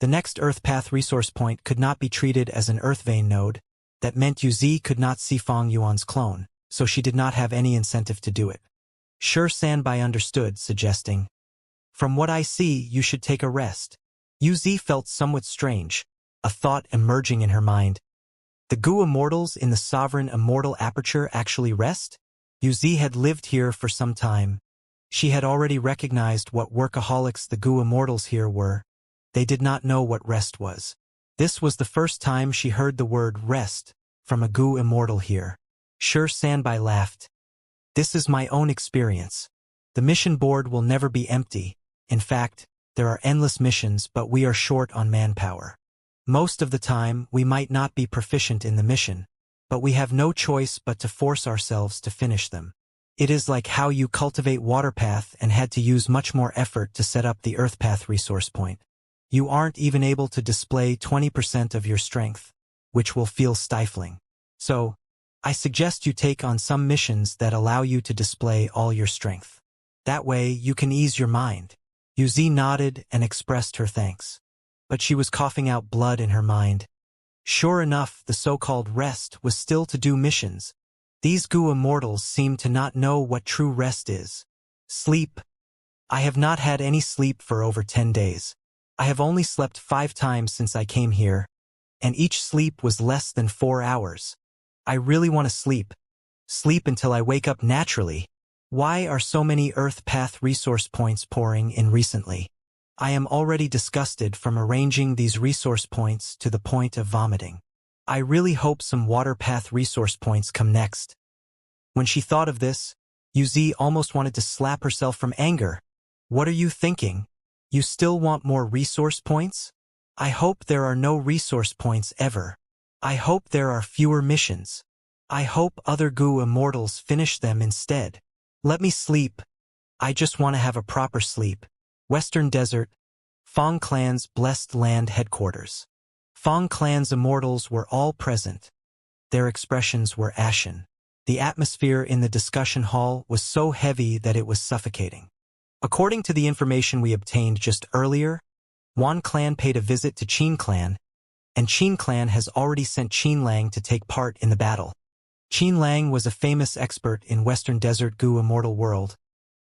The next Earth Path resource point could not be treated as an Earth Vein node. That meant Yu could not see Fang Yuan's clone, so she did not have any incentive to do it. Sandbai understood, suggesting, "From what I see, you should take a rest." Yu felt somewhat strange, a thought emerging in her mind. The Gu immortals in the sovereign immortal aperture actually rest? Yu had lived here for some time. She had already recognized what workaholics the Gu immortals here were. They did not know what rest was. This was the first time she heard the word rest from a Gu immortal here. Sandbai laughed. "This is my own experience. The mission board will never be empty. In fact, there are endless missions, but we are short on manpower. Most of the time, we might not be proficient in the mission, but we have no choice but to force ourselves to finish them. It is like how you cultivate Waterpath and had to use much more effort to set up the Earthpath resource point. You aren't even able to display 20% of your strength, which will feel stifling. So, I suggest you take on some missions that allow you to display all your strength. That way, you can ease your mind." Yu nodded and expressed her thanks. But she was coughing out blood in her mind. Sure enough, the so-called rest was still to do missions. These Gu immortals seem to not know what true rest is. Sleep. I have not had any sleep for over 10 days. I have only slept 5 times since I came here, and each sleep was less than 4 hours. I really want to sleep. Sleep until I wake up naturally. Why are so many Earth Path resource points pouring in recently? I am already disgusted from arranging these resource points to the point of vomiting. I really hope some Water Path resource points come next." When she thought of this, Yu almost wanted to slap herself from anger. "What are you thinking? You still want more resource points? I hope there are no resource points ever. I hope there are fewer missions. I hope other Gu immortals finish them instead. Let me sleep. I just want to have a proper sleep. Western Desert, Fang Clan's Blessed Land Headquarters. Fang Clan's immortals were all present. Their expressions were ashen. The atmosphere in the discussion hall was so heavy that it was suffocating. According to the information we obtained just earlier, Wan Clan paid a visit to Qin Clan, and Qin Clan has already sent Qin Lang to take part in the battle. Qin Lang was a famous expert in Western Desert Gu Immortal World.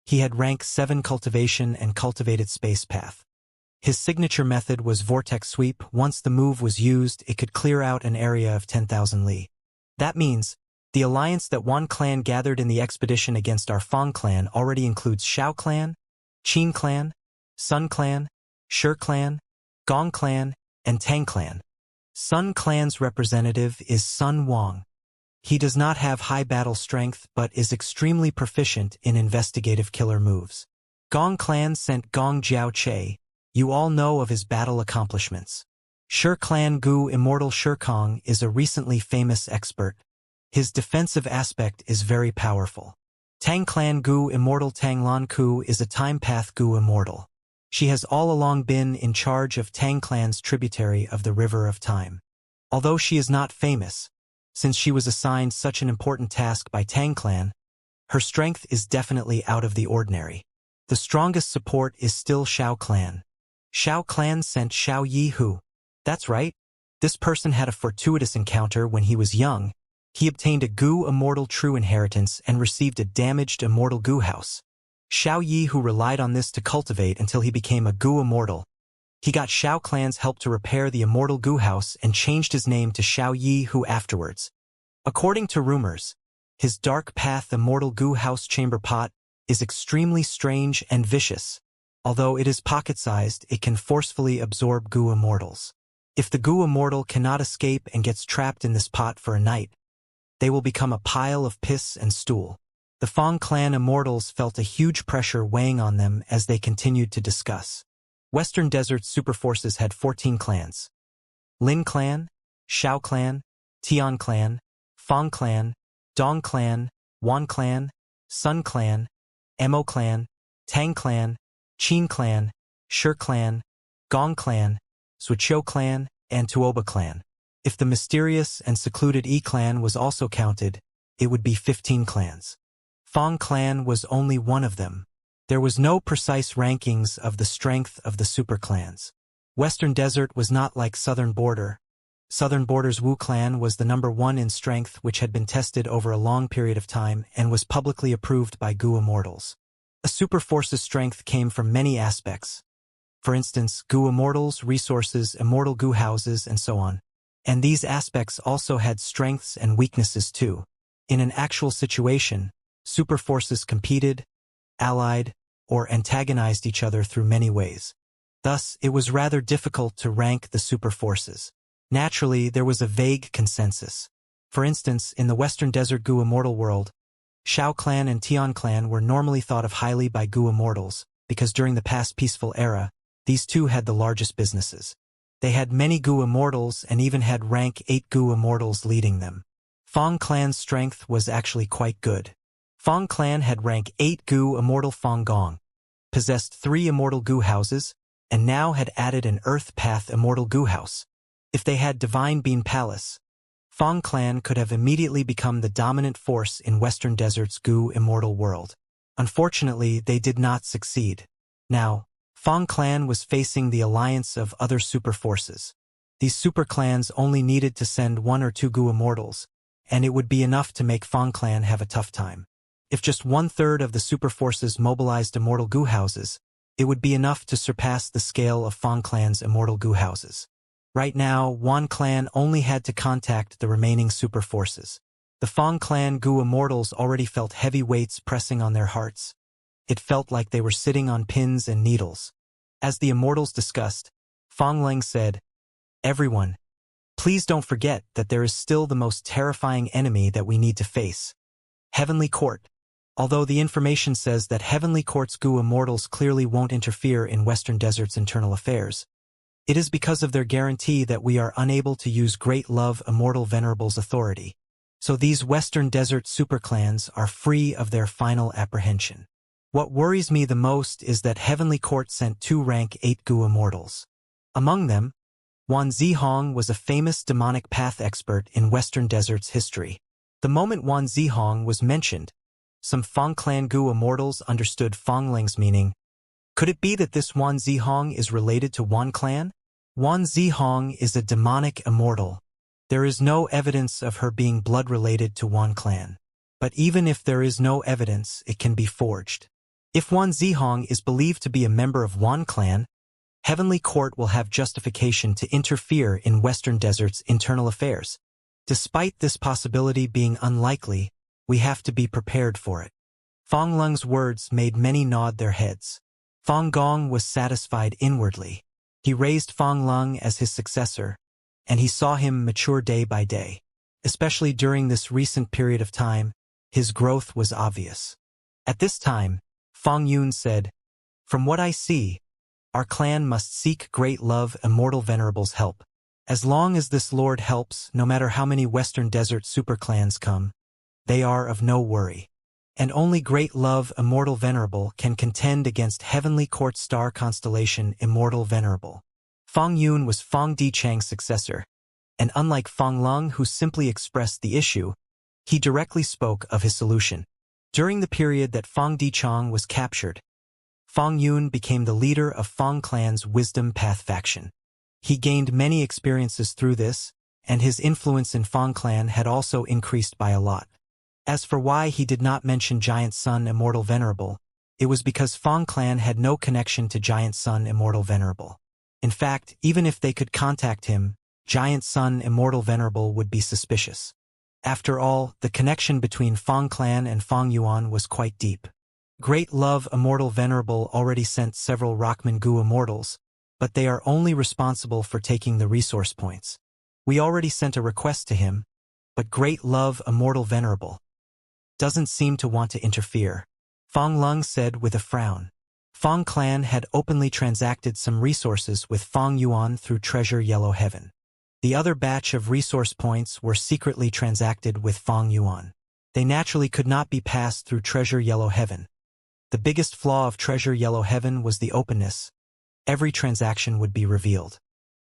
He had rank 7 cultivation and cultivated space path. His signature method was Vortex Sweep. Once the move was used, it could clear out an area of 10,000 li. That means, the alliance that Wan Clan gathered in the expedition against our Fang Clan already includes Shao Clan, Qin Clan, Sun Clan, Shi Clan, Gong Clan, and Tang Clan. Sun Clan's representative is Sun Wang. He does not have high battle strength but is extremely proficient in investigative killer moves. Gong Clan sent Gong Jiao Che. You all know of his battle accomplishments. Shi Clan Gu Immortal Shirkong is a recently famous expert. His defensive aspect is very powerful. Tang Clan Gu Immortal Tang Lan Ku is a time path Gu Immortal. She has all along been in charge of Tang Clan's tributary of the River of Time. Although she is not famous, since she was assigned such an important task by Tang Clan, her strength is definitely out of the ordinary. The strongest support is still Shao Clan. Shao Clan sent Shao Yi Hu. That's right. This person had a fortuitous encounter when he was young. He obtained a Gu Immortal True Inheritance and received a damaged Immortal Gu House. Shao Yi Hu relied on this to cultivate until he became a Gu Immortal. He got Shao Clan's help to repair the Immortal Gu House and changed his name to Shao Yi Hu afterwards. According to rumors, his Dark Path Immortal Gu House Chamber Pot is extremely strange and vicious. Although it is pocket-sized, it can forcefully absorb Gu Immortals. If the Gu Immortal cannot escape and gets trapped in this pot for a night, they will become a pile of piss and stool. The Fang Clan Immortals felt a huge pressure weighing on them as they continued to discuss. Western Desert Superforces had 14 clans. Lin Clan, Shao Clan, Tian Clan, Fang Clan, Dong Clan, Wan Clan, Sun Clan, Mo Clan, Tang Clan, Qin Clan, Shi Clan, Gong Clan, Suqiu Clan, and Tuoba Clan. If the mysterious and secluded Yi Clan was also counted, it would be 15 clans. Fang Clan was only one of them. There was no precise rankings of the strength of the superclans. Western Desert was not like Southern Border. Southern Border's Wu Clan was the number 1 in strength, which had been tested over a long period of time and was publicly approved by Gu Immortals. A superforce's strength came from many aspects. For instance, Gu Immortals, resources, immortal Gu houses, and so on. And these aspects also had strengths and weaknesses too. In an actual situation, superforces competed, allied, or antagonized each other through many ways. Thus, it was rather difficult to rank the superforces. Naturally, there was a vague consensus. For instance, in the Western Desert Gu Immortal world, Shao Clan and Tian Clan were normally thought of highly by Gu Immortals, because during the past peaceful era, these two had the largest businesses. They had many Gu Immortals and even had rank 8 Gu Immortals leading them. Fang Clan's strength was actually quite good. Fang Clan had rank 8 Gu Immortal Fang Gong, possessed 3 Immortal Gu houses, and now had added an Earth Path Immortal Gu house. If they had Divine Bean Palace, Fang Clan could have immediately become the dominant force in Western Desert's Gu Immortal world. Unfortunately, they did not succeed. Now, Fang Clan was facing the alliance of other superforces. These superclans only needed to send 1 or 2 Gu Immortals, and it would be enough to make Fang Clan have a tough time. If just 1/3 of the superforces mobilized Immortal Gu houses, it would be enough to surpass the scale of Fang Clan's Immortal Gu houses. Right now, Wan Clan only had to contact the remaining superforces. The Fang Clan Gu Immortals already felt heavy weights pressing on their hearts. It felt like they were sitting on pins and needles. As the Immortals discussed, Fang Leng said, "Everyone, please don't forget that there is still the most terrifying enemy that we need to face. Heavenly Court. Although the information says that Heavenly Court's Gu Immortals clearly won't interfere in Western Desert's internal affairs, It is because of their guarantee that we are unable to use Great Love Immortal Venerable's authority. So these Western Desert superclans are free of their final apprehension. What worries me the most is that Heavenly Court sent 2 rank 8 Gu Immortals. Among them, Wan Zihong was a famous demonic path expert in Western Desert's history. The moment Wan Zihong was mentioned, some Fang Clan Gu Immortals understood Fang Ling's meaning. Could it be that this Wan Zihong is related to Wan Clan? Wan Zihong is a demonic immortal. There is no evidence of her being blood-related to Wan Clan. But even if there is no evidence, it can be forged. If Wan Zihong is believed to be a member of Wan Clan, Heavenly Court will have justification to interfere in Western Desert's internal affairs. Despite this possibility being unlikely, we have to be prepared for it. Fang Lung's words made many nod their heads. Fang Gong was satisfied inwardly. He raised Fang Lung as his successor, and he saw him mature day by day. Especially during this recent period of time, his growth was obvious. At this time, Fang Yun said, "From what I see, our clan must seek Great Love Immortal Venerable's help. As long as this lord helps, no matter how many Western Desert superclans come, they are of no worry. And only Great Love Immortal Venerable can contend against Heavenly Court Star Constellation Immortal Venerable." Fang Yun was Fang Dichang's successor, and unlike Fang Lung, who simply expressed the issue, he directly spoke of his solution. During the period that Fang Dichang was captured, Fang Yun became the leader of Fang Clan's Wisdom Path faction. He gained many experiences through this, and his influence in Fang Clan had also increased by a lot. As for why he did not mention Giant Sun Immortal Venerable, it was because Fang Clan had no connection to Giant Sun Immortal Venerable. In fact, even if they could contact him, Giant Sun Immortal Venerable would be suspicious. After all, the connection between Fang Clan and Fang Yuan was quite deep. Great Love Immortal Venerable already sent several Rockman Gu Immortals, but they are only responsible for taking the resource points. We already sent a request to him, but Great Love Immortal Venerable doesn't seem to want to interfere, Fang Lung said with a frown. Fang Clan had openly transacted some resources with Fang Yuan through Treasure Yellow Heaven. The other batch of resource points were secretly transacted with Fang Yuan. They naturally could not be passed through Treasure Yellow Heaven. The biggest flaw of Treasure Yellow Heaven was the openness. Every transaction would be revealed.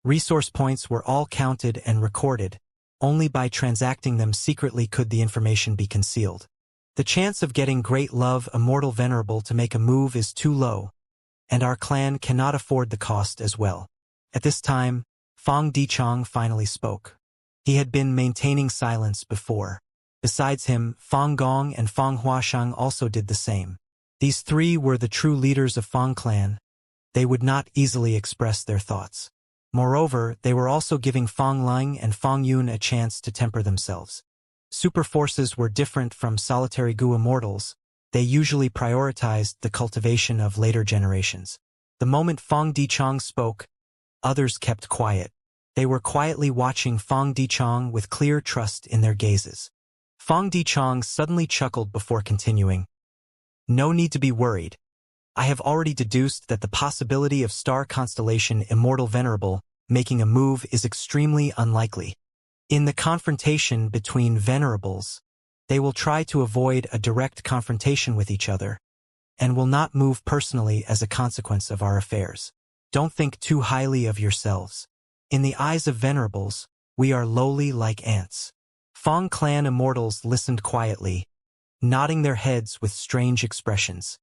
Resource points were all counted and recorded. Only by transacting them secretly could the information be concealed. The chance of getting Great Love Immortal Venerable to make a move is too low, and our clan cannot afford the cost as well. At this time, Fang Dichang finally spoke. He had been maintaining silence before. Besides him, Fang Gong and Fang Huashang also did the same. These 3 were the true leaders of Fang Clan. They would not easily express their thoughts. Moreover, they were also giving Fang Lung and Fang Yun a chance to temper themselves. Super forces were different from solitary Gu Immortals. They usually prioritized the cultivation of later generations. The moment Fang Dichang spoke, others kept quiet. They were quietly watching Fang Dichang with clear trust in their gazes. Fang Dichang suddenly chuckled before continuing. "No need to be worried. I have already deduced that the possibility of Star Constellation Immortal Venerable making a move is extremely unlikely. In the confrontation between Venerables, they will try to avoid a direct confrontation with each other, and will not move personally as a consequence of our affairs. Don't think too highly of yourselves. In the eyes of Venerables, we are lowly like ants." Fang Clan Immortals listened quietly, nodding their heads with strange expressions.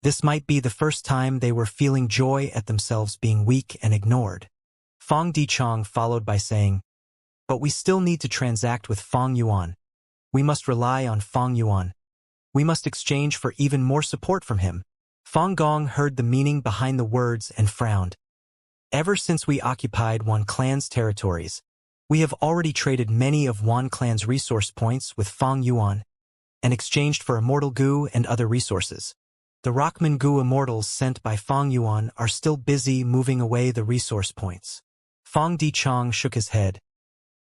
This might be the first time they were feeling joy at themselves being weak and ignored. Fang Dichang followed by saying, "But we still need to transact with Fang Yuan. We must rely on Fang Yuan. We must exchange for even more support from him." Fang Gong heard the meaning behind the words and frowned. "Ever since we occupied Wan Clan's territories, we have already traded many of Wan Clan's resource points with Fang Yuan, and exchanged for Immortal Gu and other resources. The Rockman Gu Immortals sent by Fang Yuan are still busy moving away the resource points." Fang Dichang shook his head.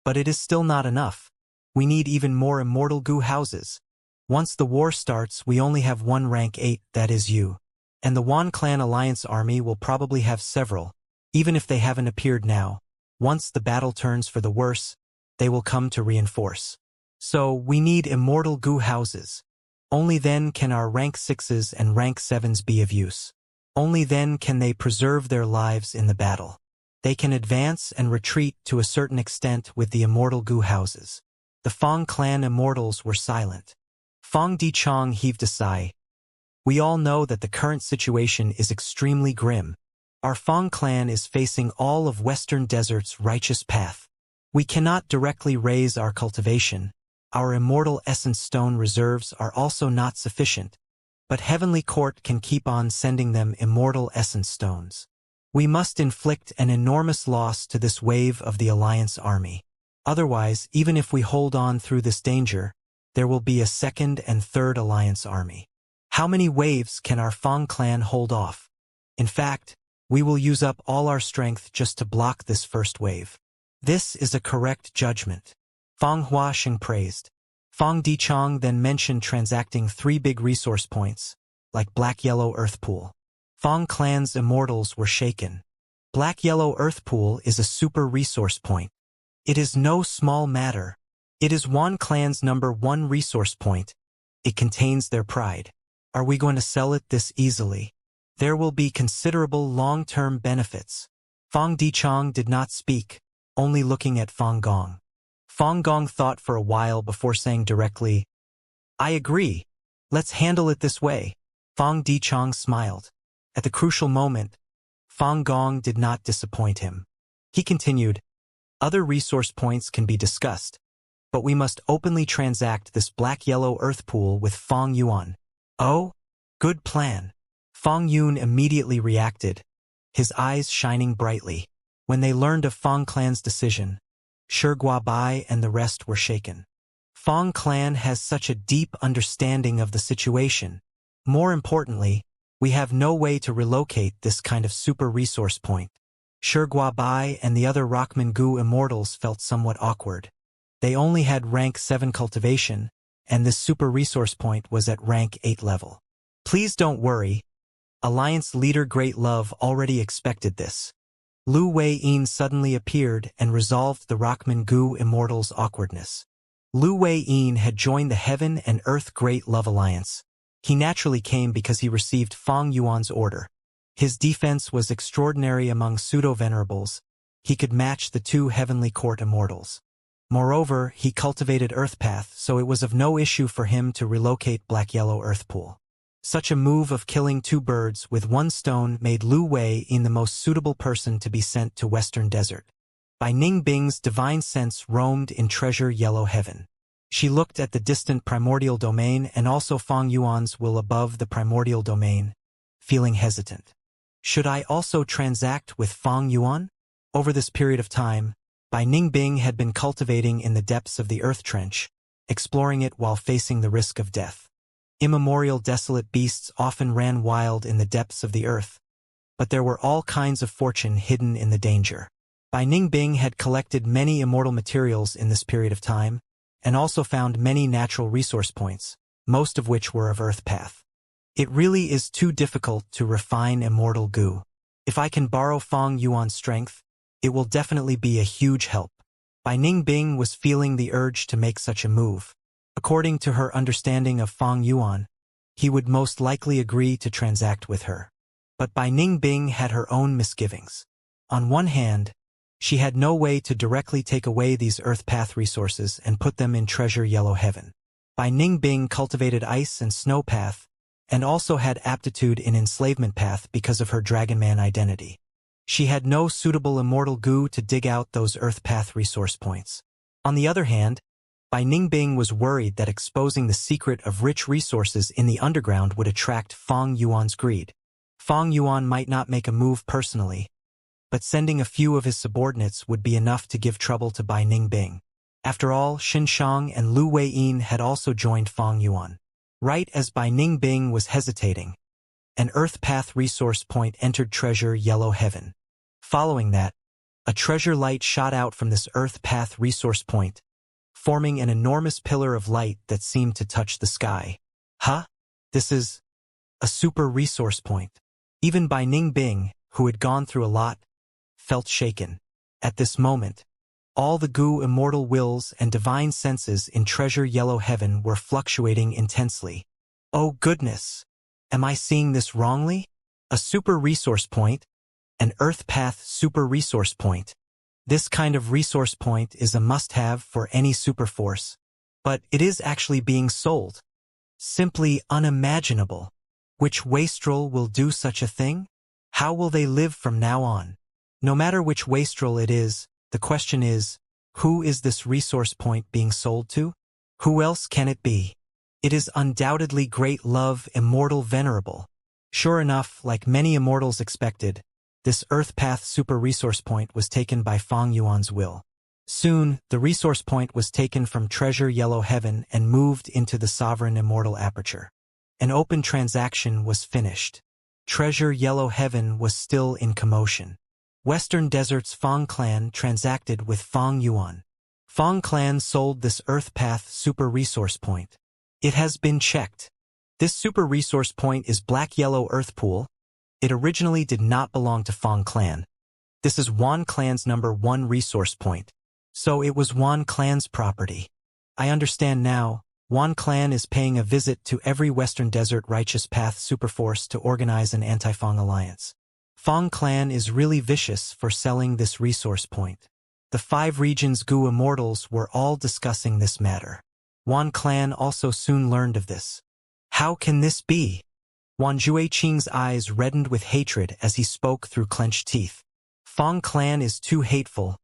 "But it is still not enough. We need even more Immortal Gu houses. Once the war starts, we only have 1 rank 8, that is you. And the Wan Clan Alliance army will probably have several. Even if they haven't appeared now, once the battle turns for the worse, they will come to reinforce. So, we need immortal goo houses. Only then can our rank 6s and rank 7s be of use. Only then can they preserve their lives in the battle. They can advance and retreat to a certain extent with the immortal goo houses. The Fang clan immortals were silent. Fang Dichong heaved a sigh. We all know that the current situation is extremely grim. Our Fang clan is facing all of Western Desert's righteous path. We cannot directly raise our cultivation. Our immortal essence stone reserves are also not sufficient, but Heavenly Court can keep on sending them immortal essence stones. We must inflict an enormous loss to this wave of the Alliance army. Otherwise, even if we hold on through this danger, there will be a second and third Alliance army. How many waves can our Fang clan hold off? In fact, we will use up all our strength just to block this first wave. This is a correct judgment. Fang Huasheng praised. Fang Dichong then mentioned transacting 3 big resource points, like Black-Yellow Earth Pool. Fang clan's immortals were shaken. Black-Yellow Earth Pool is a super resource point. It is no small matter. It is Wan clan's #1 resource point. It contains their pride. Are we going to sell it this easily? There will be considerable long-term benefits. Fang Dichong did not speak, only looking at Fang Gong. Fang Gong thought for a while before saying directly, I agree. Let's handle it this way. Fang Dichong smiled. At the crucial moment, Fang Gong did not disappoint him. He continued, other resource points can be discussed, but we must openly transact this Black-Yellow Earth Pool with Fang Yuan. Oh, good plan. Fang Yun immediately reacted, his eyes shining brightly. When they learned of Fang clan's decision, Shi Guobai and the rest were shaken. Fang clan has such a deep understanding of the situation. More importantly, we have no way to relocate this kind of super resource point. Shi Guobai and the other Rockman Gu immortals felt somewhat awkward. They only had rank 7 cultivation, and this super resource point was at rank 8 level. Please don't worry. Alliance leader Great Love already expected this. Lu Wei-yin suddenly appeared and resolved the Rockman Gu immortals' awkwardness. Lu Wei-yin had joined the Heaven and Earth Great Love Alliance. He naturally came because he received Fang Yuan's order. His defense was extraordinary among pseudo-venerables. He could match the 2 Heavenly Court immortals. Moreover, he cultivated Earth Path, so it was of no issue for him to relocate Black-Yellow Earth Pool. Such a move of killing 2 birds with 1 stone made Lu Wei-yin the most suitable person to be sent to Western Desert. Bai Ningbing's divine sense roamed in Treasure Yellow Heaven. She looked at the distant primordial domain and also Fang Yuan's will above the primordial domain, feeling hesitant. Should I also transact with Fang Yuan? Over this period of time, Bai Ningbing had been cultivating in the depths of the earth trench, exploring it while facing the risk of death. Immemorial desolate beasts often ran wild in the depths of the earth, but there were all kinds of fortune hidden in the danger. Bai Ningbing had collected many immortal materials in this period of time, and also found many natural resource points, most of which were of Earth Path. It really is too difficult to refine immortal goo. If I can borrow Fang Yuan's strength, it will definitely be a huge help. Bai Ningbing was feeling the urge to make such a move. According to her understanding of Fang Yuan, he would most likely agree to transact with her. But Bai Ningbing had her own misgivings. On one hand, she had no way to directly take away these Earth Path resources and put them in Treasure Yellow Heaven. Bai Ningbing cultivated Ice and Snow Path, and also had aptitude in Enslavement Path because of her Dragonman identity. She had no suitable immortal goo to dig out those Earth Path resource points. On the other hand, Bai Ningbing was worried that exposing the secret of rich resources in the underground would attract Fang Yuan's greed. Fang Yuan might not make a move personally, but sending a few of his subordinates would be enough to give trouble to Bai Ningbing. After all, Xin Shang and Lu Wei-yin had also joined Fang Yuan. Right as Bai Ningbing was hesitating, an Earth Path resource point entered Treasure Yellow Heaven. Following that, a treasure light shot out from this Earth Path resource point, forming an enormous pillar of light that seemed to touch the sky. Huh? This is a super resource point. Even Bai Ningbing, who had gone through a lot, felt shaken. At this moment, all the Gu immortal wills and divine senses in treasure yellow heaven were fluctuating intensely. Oh goodness! Am I seeing this wrongly? A super resource point? An Earth Path super resource point. This kind of resource point is a must-have for any superforce. But it is actually being sold. Simply unimaginable. Which wastrel will do such a thing? How will they live from now on? No matter which wastrel it is, the question is, who is this resource point being sold to? Who else can it be? It is undoubtedly Great Love Immortal Venerable. Sure enough, like many immortals expected, this Earth Path super resource point was taken by Fang Yuan's will. Soon, the resource point was taken from Treasure Yellow Heaven and moved into the Sovereign Immortal Aperture. An open transaction was finished. Treasure Yellow Heaven was still in commotion. Western Desert's Fang clan transacted with Fang Yuan. Fang clan sold this Earth Path super resource point. It has been checked. This super resource point is Black-Yellow Earth Pool. It originally did not belong to Fang clan. This is Wan clan's #1 resource point. So it was Wan clan's property. I understand now, Wan clan is paying a visit to every Western Desert Righteous Path superforce to organize an anti-Fang alliance. Fang clan is really vicious for selling this resource point. The 5 regions Gu immortals were all discussing this matter. Wan clan also soon learned of this. How can this be? Wan Jueqing's eyes reddened with hatred as he spoke through clenched teeth. Fang clan is too hateful,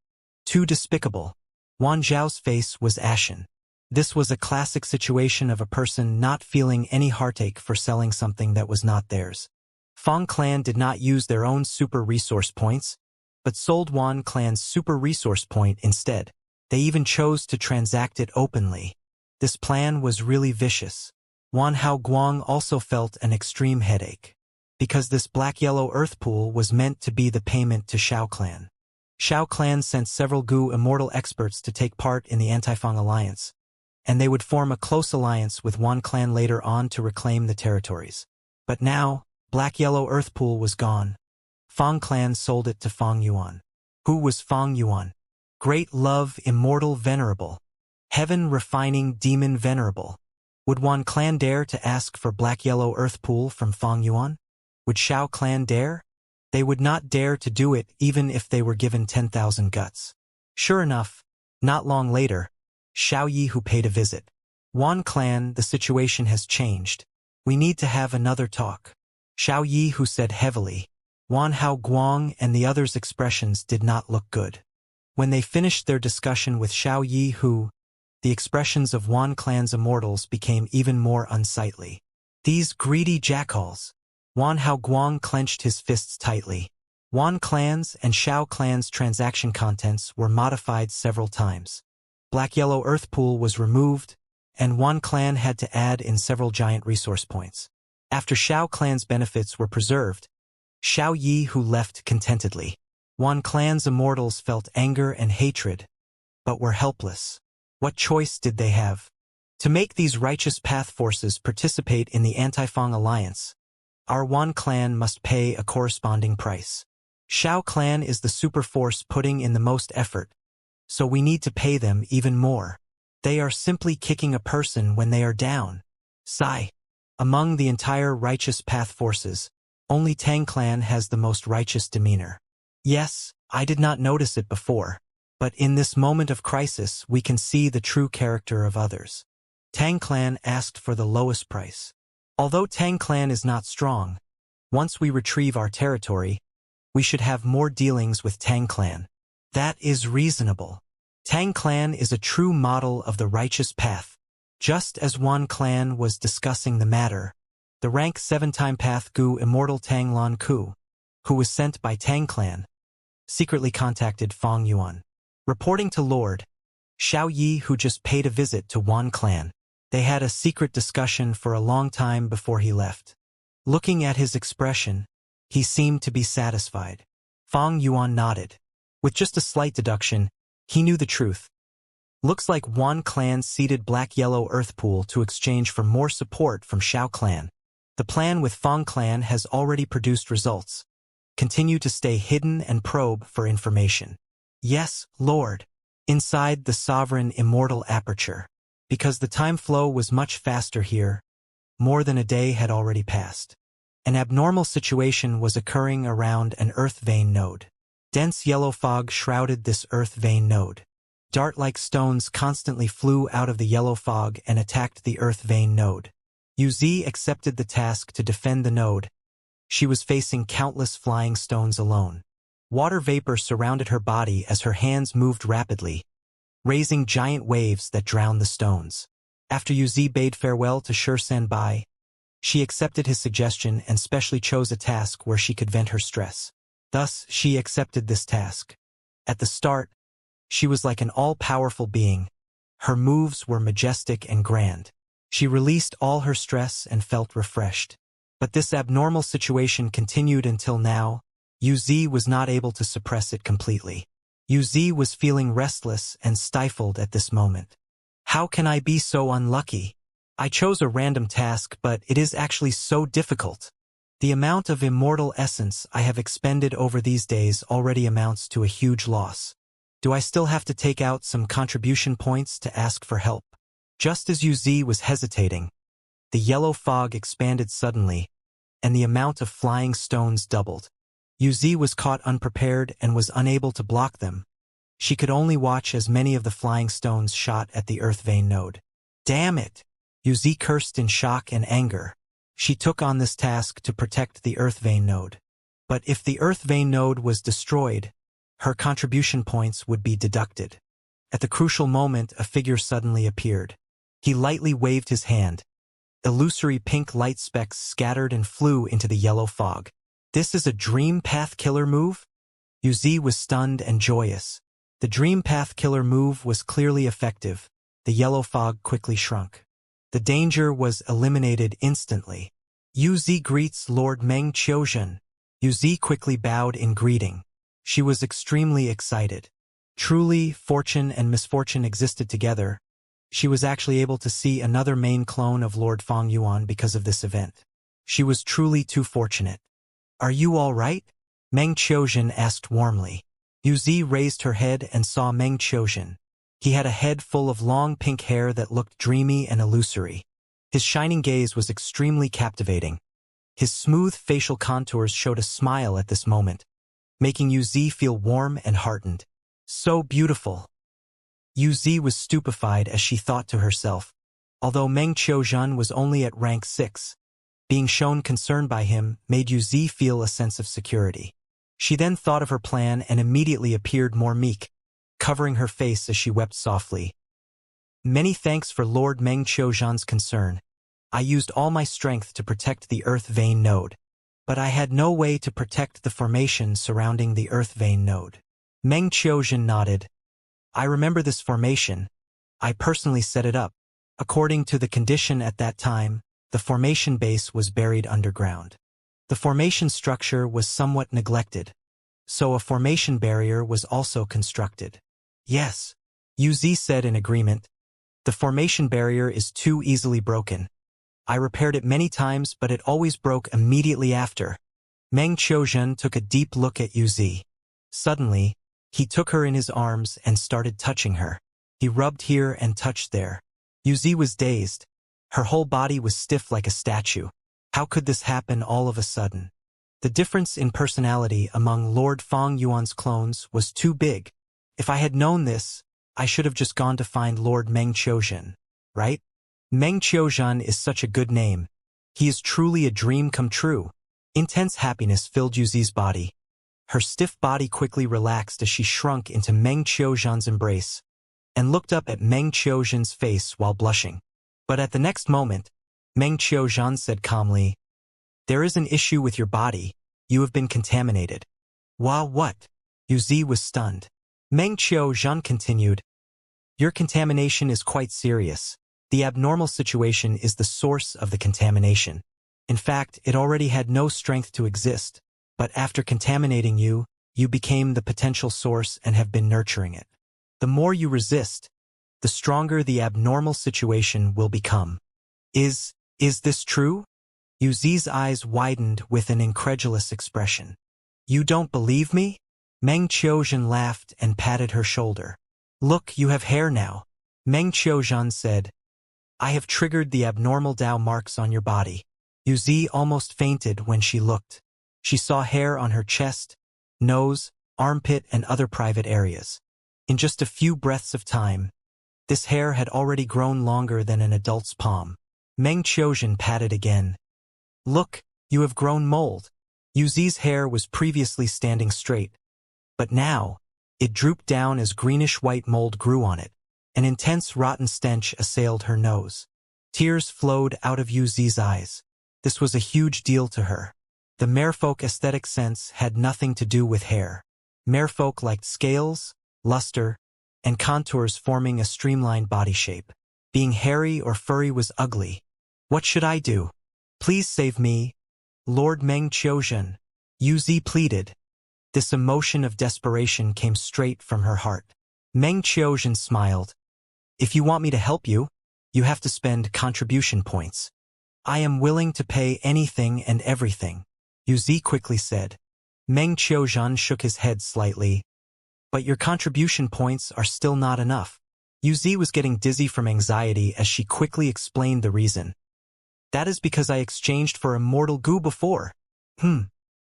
too despicable. Wan Zhao's face was ashen. This was a classic situation of a person not feeling any heartache for selling something that was not theirs. Fang clan did not use their own super resource points, but sold Wan clan's super resource point instead. They even chose to transact it openly. This plan was really vicious. Wan Hao Guang also felt an extreme headache, because this black-yellow earth pool was meant to be the payment to Shao clan. Shao clan sent several Gu immortal experts to take part in the anti-Fang alliance, and they would form a close alliance with Wan clan later on to reclaim the territories. But now, black-yellow earth pool was gone. Fang clan sold it to Fang Yuan. Who was Fang Yuan? Great Love Immortal Venerable. Heaven Refining Demon Venerable. Would Wan clan dare to ask for black-yellow earth pool from Fang Yuan? Would Shao clan dare? They would not dare to do it even if they were given 10,000 guts. Sure enough, not long later, Xiao Yi who paid a visit. Wan clan, the situation has changed. We need to have another talk. Xiao Yi who said heavily. Wan Hao Guang and the others' expressions did not look good. When they finished their discussion with Xiao Yi who, the expressions of Wan clan's immortals became even more unsightly. These greedy jackals. Wan Hao Guang clenched his fists tightly. Wan clan's and Shao clan's transaction contents were modified several times. Black-yellow earth pool was removed, and Wan clan had to add in several giant resource points. After Shao clan's benefits were preserved, Xiao Yi who left contentedly. Wan clan's immortals felt anger and hatred, but were helpless. What choice did they have? To make these righteous path forces participate in the anti-Fang alliance, our Wan clan must pay a corresponding price. Shao clan is the super force putting in the most effort, so we need to pay them even more. They are simply kicking a person when they are down. Among the entire righteous path forces, only Tang clan has the most righteous demeanor. Yes, I did not notice it before, but in this moment of crisis we can see the true character of others. Tang clan asked for the lowest price. Although Tang clan is not strong, once we retrieve our territory, we should have more dealings with Tang clan. That is reasonable. Tang clan is a true model of the righteous path. Just as Wan clan was discussing the matter, the rank 7-time path Gu immortal Tang Lan Ku, who was sent by Tang clan, secretly contacted Fang Yuan. Reporting to Lord Xiao Yi who just paid a visit to Wan clan. They had a secret discussion for a long time before he left. Looking at his expression, he seemed to be satisfied. Fang Yuan nodded. With just a slight deduction, he knew the truth. Looks like Wan clan ceded black-yellow earth pool to exchange for more support from Shao clan. The plan with Fang clan has already produced results. Continue to stay hidden and probe for information. Yes, Lord. Inside the sovereign immortal aperture. Because the time flow was much faster here, more than a day had already passed. An abnormal situation was occurring around an earth vein node. Dense yellow fog shrouded this earth vein node. Dart-like stones constantly flew out of the yellow fog and attacked the earth vein node. UZ accepted the task to defend the node. She was facing countless flying stones alone. Water vapor surrounded her body as her hands moved rapidly, raising giant waves that drowned the stones. After UZ bade farewell to Shur-Sanbai, she accepted his suggestion and specially chose a task where she could vent her stress. Thus, she accepted this task. At the start, she was like an all-powerful being. Her moves were majestic and grand. She released all her stress and felt refreshed. But this abnormal situation continued until now. UZ was not able to suppress it completely. UZ was feeling restless and stifled at this moment. How can I be so unlucky? I chose a random task, but it is actually so difficult. The amount of immortal essence I have expended over these days already amounts to a huge loss. Do I still have to take out some contribution points to ask for help? Just as UZ was hesitating, the yellow fog expanded suddenly, and the amount of flying stones doubled. UZ was caught unprepared and was unable to block them. She could only watch as many of the flying stones shot at the earth vein node. Damn it! UZ cursed in shock and anger. She took on this task to protect the earth vein node. But if the earth vein node was destroyed, her contribution points would be deducted. At the crucial moment, a figure suddenly appeared. He lightly waved his hand. Illusory pink light specks scattered and flew into the yellow fog. This is a Dream Path Killer move? UZ was stunned and joyous. The Dream Path Killer move was clearly effective. The yellow fog quickly shrunk. The danger was eliminated instantly. UZ greets Lord Meng Qiuzhen. UZ quickly bowed in greeting. She was extremely excited. Truly, fortune and misfortune existed together. She was actually able to see another main clone of Lord Feng Yuan because of this event. She was truly too fortunate. Are you all right? Meng Qiuzhen asked warmly. UZ raised her head and saw Meng Qiuzhen. He had a head full of long pink hair that looked dreamy and illusory. His shining gaze was extremely captivating. His smooth facial contours showed a smile at this moment, making UZ feel warm and heartened. So beautiful. UZ was stupefied as she thought to herself. Although Meng Qiuzhen was only at rank 6, being shown concern by him made UZ feel a sense of security. She then thought of her plan and immediately appeared more meek, covering her face as she wept softly. Many thanks for Lord Meng Qiuzhen's concern. I used all my strength to protect the earth vein node, but I had no way to protect the formation surrounding the earth vein node. Meng Qiuzhen nodded. I remember this formation. I personally set it up. According to the condition at that time, the formation base was buried underground. The formation structure was somewhat neglected, so a formation barrier was also constructed. Yes, UZ said in agreement. The formation barrier is too easily broken. I repaired it many times, but it always broke immediately after. Meng Qiuzhen took a deep look at UZ. Suddenly, he took her in his arms and started touching her. He rubbed here and touched there. UZ was dazed. Her whole body was stiff like a statue. How could this happen all of a sudden? The difference in personality among Lord Feng Yuan's clones was too big. If I had known this, I should have just gone to find Lord Meng Qiuzhen, right? Meng Qiuzhen is such a good name. He is truly a dream come true. Intense happiness filled UZ's body. Her stiff body quickly relaxed as she shrunk into Meng Qiuzhen's embrace and looked up at Meng Qiuzhen's face while blushing. But at the next moment, Meng Qiuzhen said calmly, "There is an issue with your body. You have been contaminated." "Wow, what?" UZ was stunned. Meng Qiuzhen continued, "Your contamination is quite serious. The abnormal situation is the source of the contamination. In fact, it already had no strength to exist, but after contaminating you, you became the potential source and have been nurturing it. The more you resist, the stronger the abnormal situation will become." Is this true? UZ's eyes widened with an incredulous expression. You don't believe me? Meng Qiuzhen laughed and patted her shoulder. Look, you have hair now. Meng Qiuzhen said, I have triggered the abnormal Dao marks on your body. Yuzi almost fainted when she looked. She saw hair on her chest, nose, armpit, and other private areas. In just a few breaths of time, this hair had already grown longer than an adult's palm. Meng Qiuzhen patted again. Look, you have grown mold. Yuzi's hair was previously standing straight, but now, it drooped down as greenish-white mold grew on it. An intense rotten stench assailed her nose. Tears flowed out of Yuzi's eyes. This was a huge deal to her. The merfolk aesthetic sense had nothing to do with hair. Merfolk liked scales, luster, and contours forming a streamlined body shape. Being hairy or furry was ugly. What should I do? Please save me, Lord Meng Qiuzhen. Yuzi pleaded. This emotion of desperation came straight from her heart. Meng Qiuzhen smiled. If you want me to help you, you have to spend contribution points. I am willing to pay anything and everything, Yuzi quickly said. Meng Qiuzhen shook his head slightly. But your contribution points are still not enough. Yuzi was getting dizzy from anxiety as she quickly explained the reason. That is because I exchanged for immortal goo before.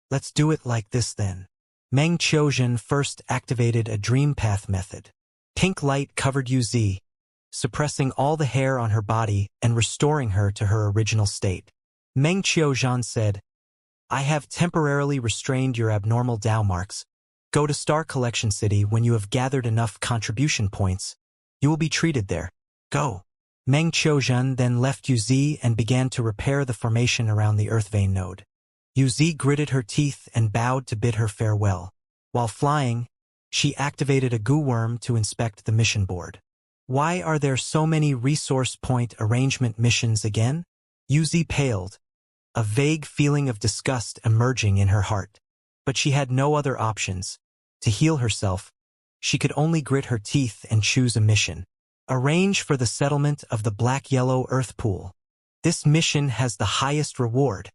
Let's do it like this then. Meng Qiuzhen first activated a dream path method. Pink light covered Yuzi, suppressing all the hair on her body and restoring her to her original state. Meng Qiuzhen said, I have temporarily restrained your abnormal Dao marks. Go to Star Collection City when you have gathered enough contribution points. You will be treated there. Go. Meng Qiuzhen then left Yuzi and began to repair the formation around the Earth Vein node. Yuzi gritted her teeth and bowed to bid her farewell. While flying, she activated a goo worm to inspect the mission board. Why are there so many resource point arrangement missions again? Yuzi paled, a vague feeling of disgust emerging in her heart. But she had no other options. To heal herself, she could only grit her teeth and choose a mission. Arrange for the settlement of the black-yellow earth pool. This mission has the highest reward.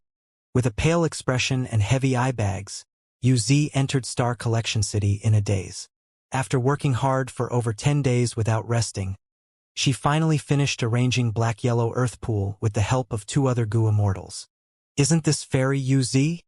With a pale expression and heavy eye bags, Yuzi entered Star Collection City in a daze. After working hard for over 10 days without resting, she finally finished arranging black-yellow earth pool with the help of 2 other goo immortals. Isn't this fairy, Yuzi?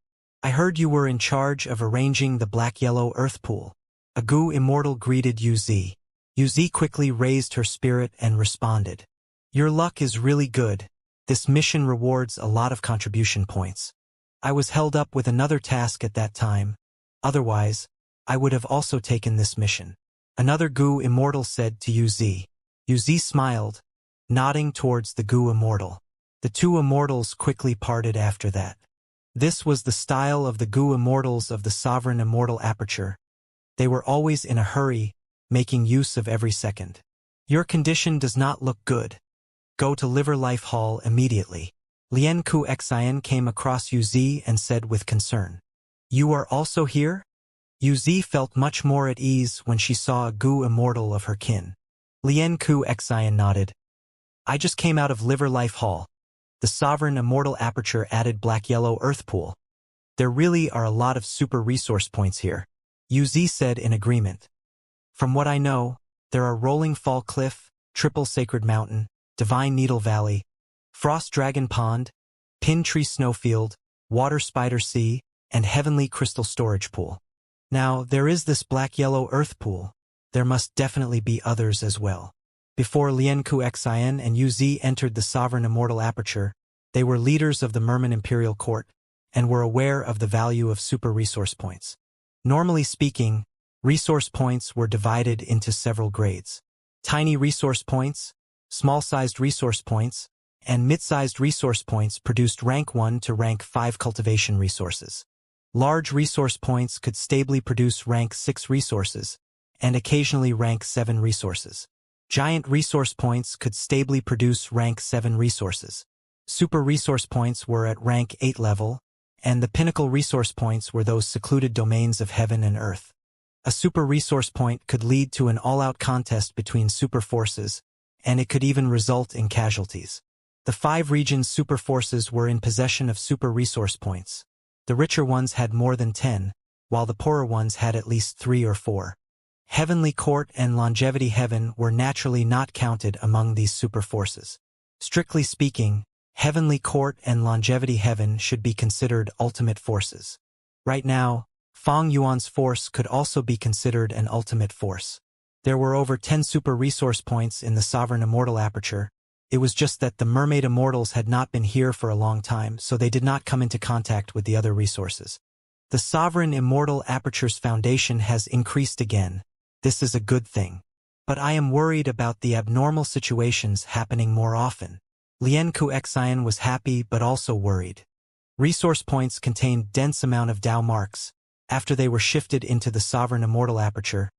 I heard you were in charge of arranging the black-yellow earth pool. A goo immortal greeted Yuzi. Yuzi quickly raised her spirit and responded. Your luck is really good. This mission rewards a lot of contribution points. I was held up with another task at that time. Otherwise, I would have also taken this mission. Another goo immortal said to Yuzi. Yuzi smiled, nodding towards the goo immortal. The 2 immortals quickly parted after that. This was the style of the goo immortals of the sovereign immortal aperture. They were always in a hurry, making use of every second. Your condition does not look good. Go to Liver Life Hall immediately. Lian Ku Xian came across Yuzi and said with concern. You are also here? Yuzi felt much more at ease when she saw a goo immortal of her kin. Lian Ku Xian nodded. I just came out of Liver Life Hall. The sovereign immortal aperture added black-yellow earth pool. There really are a lot of super resource points here, Yuzi said in agreement. From what I know, there are Rolling Fall Cliff, Triple Sacred Mountain, Divine Needle Valley, Frost Dragon Pond, Pin Tree Snowfield, Water Spider Sea, and Heavenly Crystal Storage Pool. Now, there is this black-yellow earth pool. There must definitely be others as well. Before Lian Ku Xian and Yuzi entered the sovereign immortal aperture, they were leaders of the Merman Imperial Court and were aware of the value of super resource points. Normally speaking, resource points were divided into several grades. Tiny resource points, small-sized resource points, and mid-sized resource points produced rank 1 to rank 5 cultivation resources. Large resource points could stably produce rank 6 resources, and occasionally rank 7 resources. Giant resource points could stably produce rank 7 resources. Super resource points were at rank 8 level, and the pinnacle resource points were those secluded domains of heaven and earth. A super resource point could lead to an all-out contest between super forces, and it could even result in casualties. The 5 regions' super forces were in possession of super resource points. The richer ones had more than 10, while the poorer ones had at least 3 or 4. Heavenly Court and Longevity Heaven were naturally not counted among these super forces. Strictly speaking, Heavenly Court and Longevity Heaven should be considered ultimate forces. Right now, Fang Yuan's force could also be considered an ultimate force. There were over 10 super resource points in the Sovereign Immortal Aperture. It was just that the Mermaid Immortals had not been here for a long time, so they did not come into contact with the other resources. The Sovereign Immortal Aperture's foundation has increased again. This is a good thing. But I am worried about the abnormal situations happening more often. Lien Kuxian was happy but also worried. Resource points contained dense amount of Dao marks. After they were shifted into the Sovereign Immortal Aperture,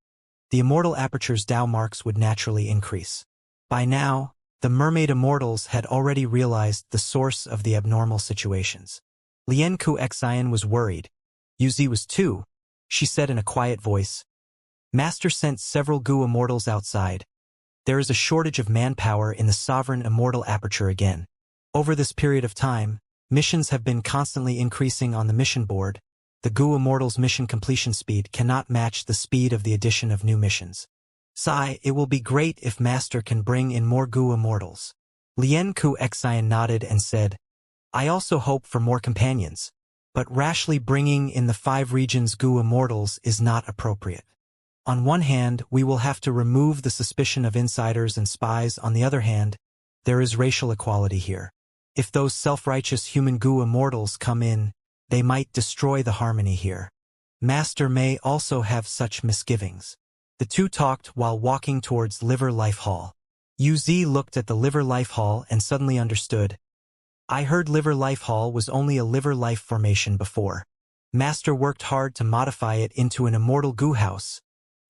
the Immortal Aperture's Dao marks would naturally increase. By now, the Mermaid Immortals had already realized the source of the abnormal situations. Lien Kuxian was worried. Yuzi was too, she said in a quiet voice. Master sent several Gu Immortals outside. There is a shortage of manpower in the Sovereign Immortal Aperture again. Over this period of time, missions have been constantly increasing on the mission board. The Gu Immortals' mission completion speed cannot match the speed of the addition of new missions. It will be great if Master can bring in more Gu Immortals. Lien Kuxian nodded and said, I also hope for more companions. But rashly bringing in the 5 regions Gu Immortals is not appropriate. On one hand, we will have to remove the suspicion of insiders and spies. On the other hand, there is racial equality here. If those self-righteous human Gu Immortals come in, they might destroy the harmony here. Master may also have such misgivings. The two talked while walking towards Liver Life Hall. Yuzi looked at the Liver Life Hall and suddenly understood. I heard Liver Life Hall was only a liver life formation before. Master worked hard to modify it into an immortal Gu house.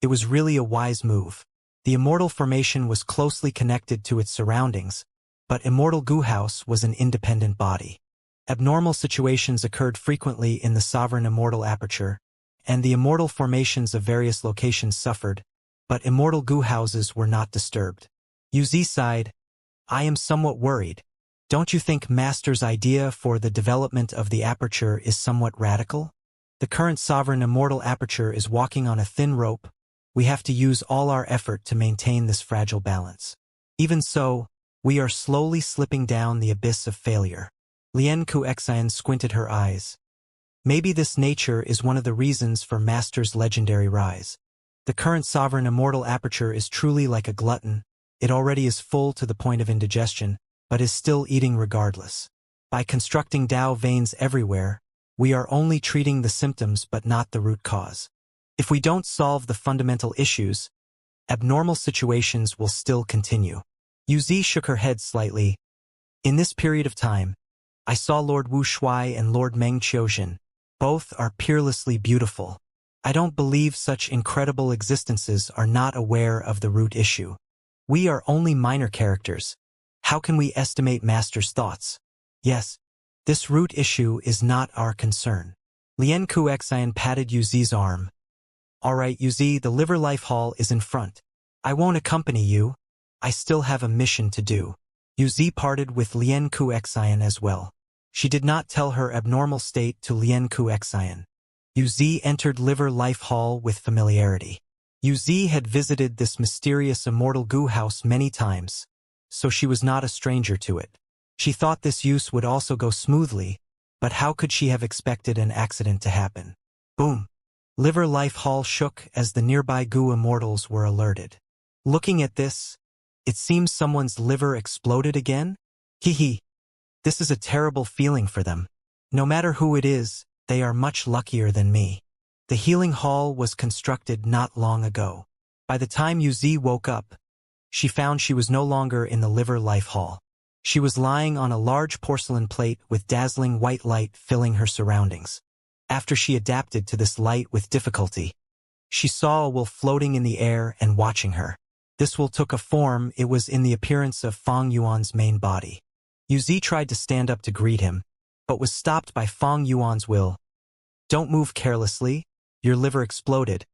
It was really a wise move. The immortal formation was closely connected to its surroundings, but immortal Gu house was an independent body. Abnormal situations occurred frequently in the Sovereign Immortal Aperture, and the immortal formations of various locations suffered, but immortal Gu houses were not disturbed. Yuzi sighed. I am somewhat worried. Don't you think Master's idea for the development of the aperture is somewhat radical? The current Sovereign Immortal Aperture is walking on a thin rope. We have to use all our effort to maintain this fragile balance. Even so, we are slowly slipping down the abyss of failure. Lien Kuxian squinted her eyes. Maybe this nature is one of the reasons for Master's legendary rise. The current Sovereign Immortal Aperture is truly like a glutton. It already is full to the point of indigestion, but is still eating regardless. By constructing Dao veins everywhere, we are only treating the symptoms but not the root cause. If we don't solve the fundamental issues, abnormal situations will still continue. Yuzi shook her head slightly. In this period of time, I saw Lord Wu Shui and Lord Meng Qiuzhen. Both are peerlessly beautiful. I don't believe such incredible existences are not aware of the root issue. We are only minor characters. How can we estimate Master's thoughts? Yes, this root issue is not our concern. Lien Kuxian patted Yuzi's arm. All right, Yuzi, the Liver Life Hall is in front. I won't accompany you. I still have a mission to do. Yuzi parted with Lien Kuxian as well. She did not tell her abnormal state to Lien Kuxian. Yuzi entered Liver Life Hall with familiarity. Yuzi had visited this mysterious immortal Gu house many times, so she was not a stranger to it. She thought this use would also go smoothly, but how could she have expected an accident to happen? Boom! Liver Life Hall shook as the nearby Gu Immortals were alerted. Looking at this, it seems someone's liver exploded again? Hee. This is a terrible feeling for them. No matter who it is, they are much luckier than me. The healing hall was constructed not long ago. By the time Yuzi woke up, she found she was no longer in the Liver Life Hall. She was lying on a large porcelain plate with dazzling white light filling her surroundings. After she adapted to this light with difficulty, she saw a wolf floating in the air and watching her. This wolf took a form. It was in the appearance of Fang Yuan's main body. Yuzi tried to stand up to greet him, but was stopped by Fang Yuan's will. Don't move carelessly. Your liver exploded.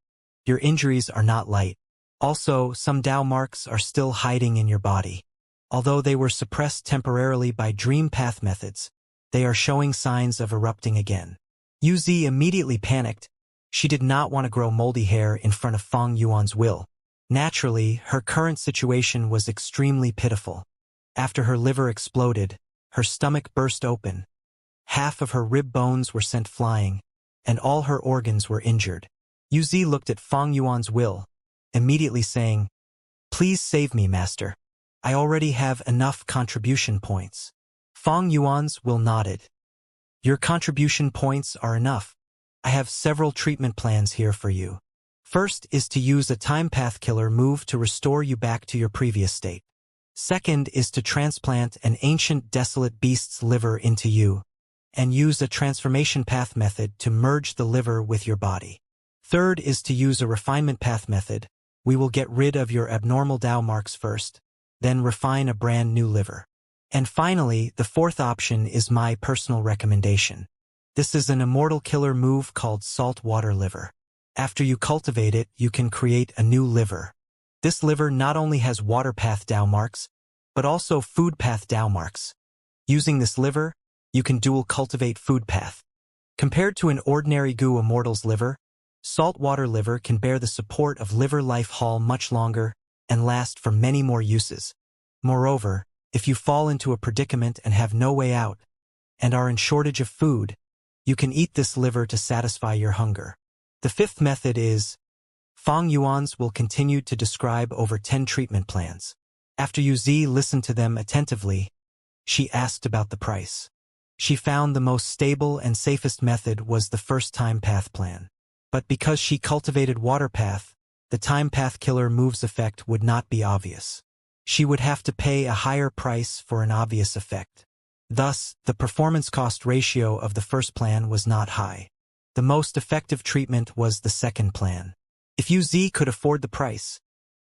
Your injuries are not light. Also, some Dao marks are still hiding in your body. Although they were suppressed temporarily by dream path methods, they are showing signs of erupting again. Yuzi immediately panicked. She did not want to grow moldy hair in front of Fang Yuan's will. Naturally, her current situation was extremely pitiful. After her liver exploded, her stomach burst open. Half of her rib bones were sent flying, and all her organs were injured. Yuzi looked at Fang Yuan's will, immediately saying, "Please save me, master. I already have enough contribution points." Fang Yuan's will nodded. "Your contribution points are enough. I have several treatment plans here for you. First is to use a time path killer move to restore you back to your previous state. Second is to transplant an ancient desolate beast's liver into you, and use a transformation path method to merge the liver with your body. Third is to use a refinement path method. We will get rid of your abnormal Dao marks first, then refine a brand new liver. And finally, the fourth option is my personal recommendation. This is an immortal killer move called saltwater liver. After you cultivate it, you can create a new liver. This liver not only has water path Dao marks, but also food path Dao marks. Using this liver, you can dual cultivate food path. Compared to an ordinary Gu Immortal's liver, saltwater liver can bear the support of liver life haul much longer and last for many more uses. Moreover, if you fall into a predicament and have no way out, and are in shortage of food, you can eat this liver to satisfy your hunger. The fifth method is, Fang Yuan's will continue to describe over 10 treatment plans. After Yuzi listened to them attentively, she asked about the price. She found the most stable and safest method was the first time path plan. But because she cultivated water path, the time path killer move's effect would not be obvious. She would have to pay a higher price for an obvious effect. Thus, the performance cost ratio of the first plan was not high. The most effective treatment was the second plan. If Yuzi could afford the price,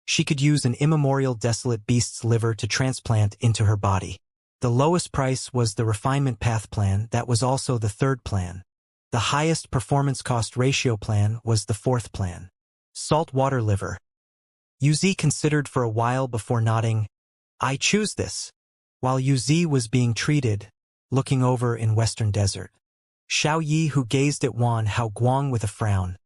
she could use an immemorial desolate beast's liver to transplant into her body. The lowest price was the refinement path plan. That was also the third plan. The highest performance cost ratio plan was the fourth plan. Saltwater liver. Yuzi considered for a while before nodding, "I choose this." While Yuzi was being treated, looking over in Western Desert, Xiao Yi who gazed at Wan Hao Guang with a frown.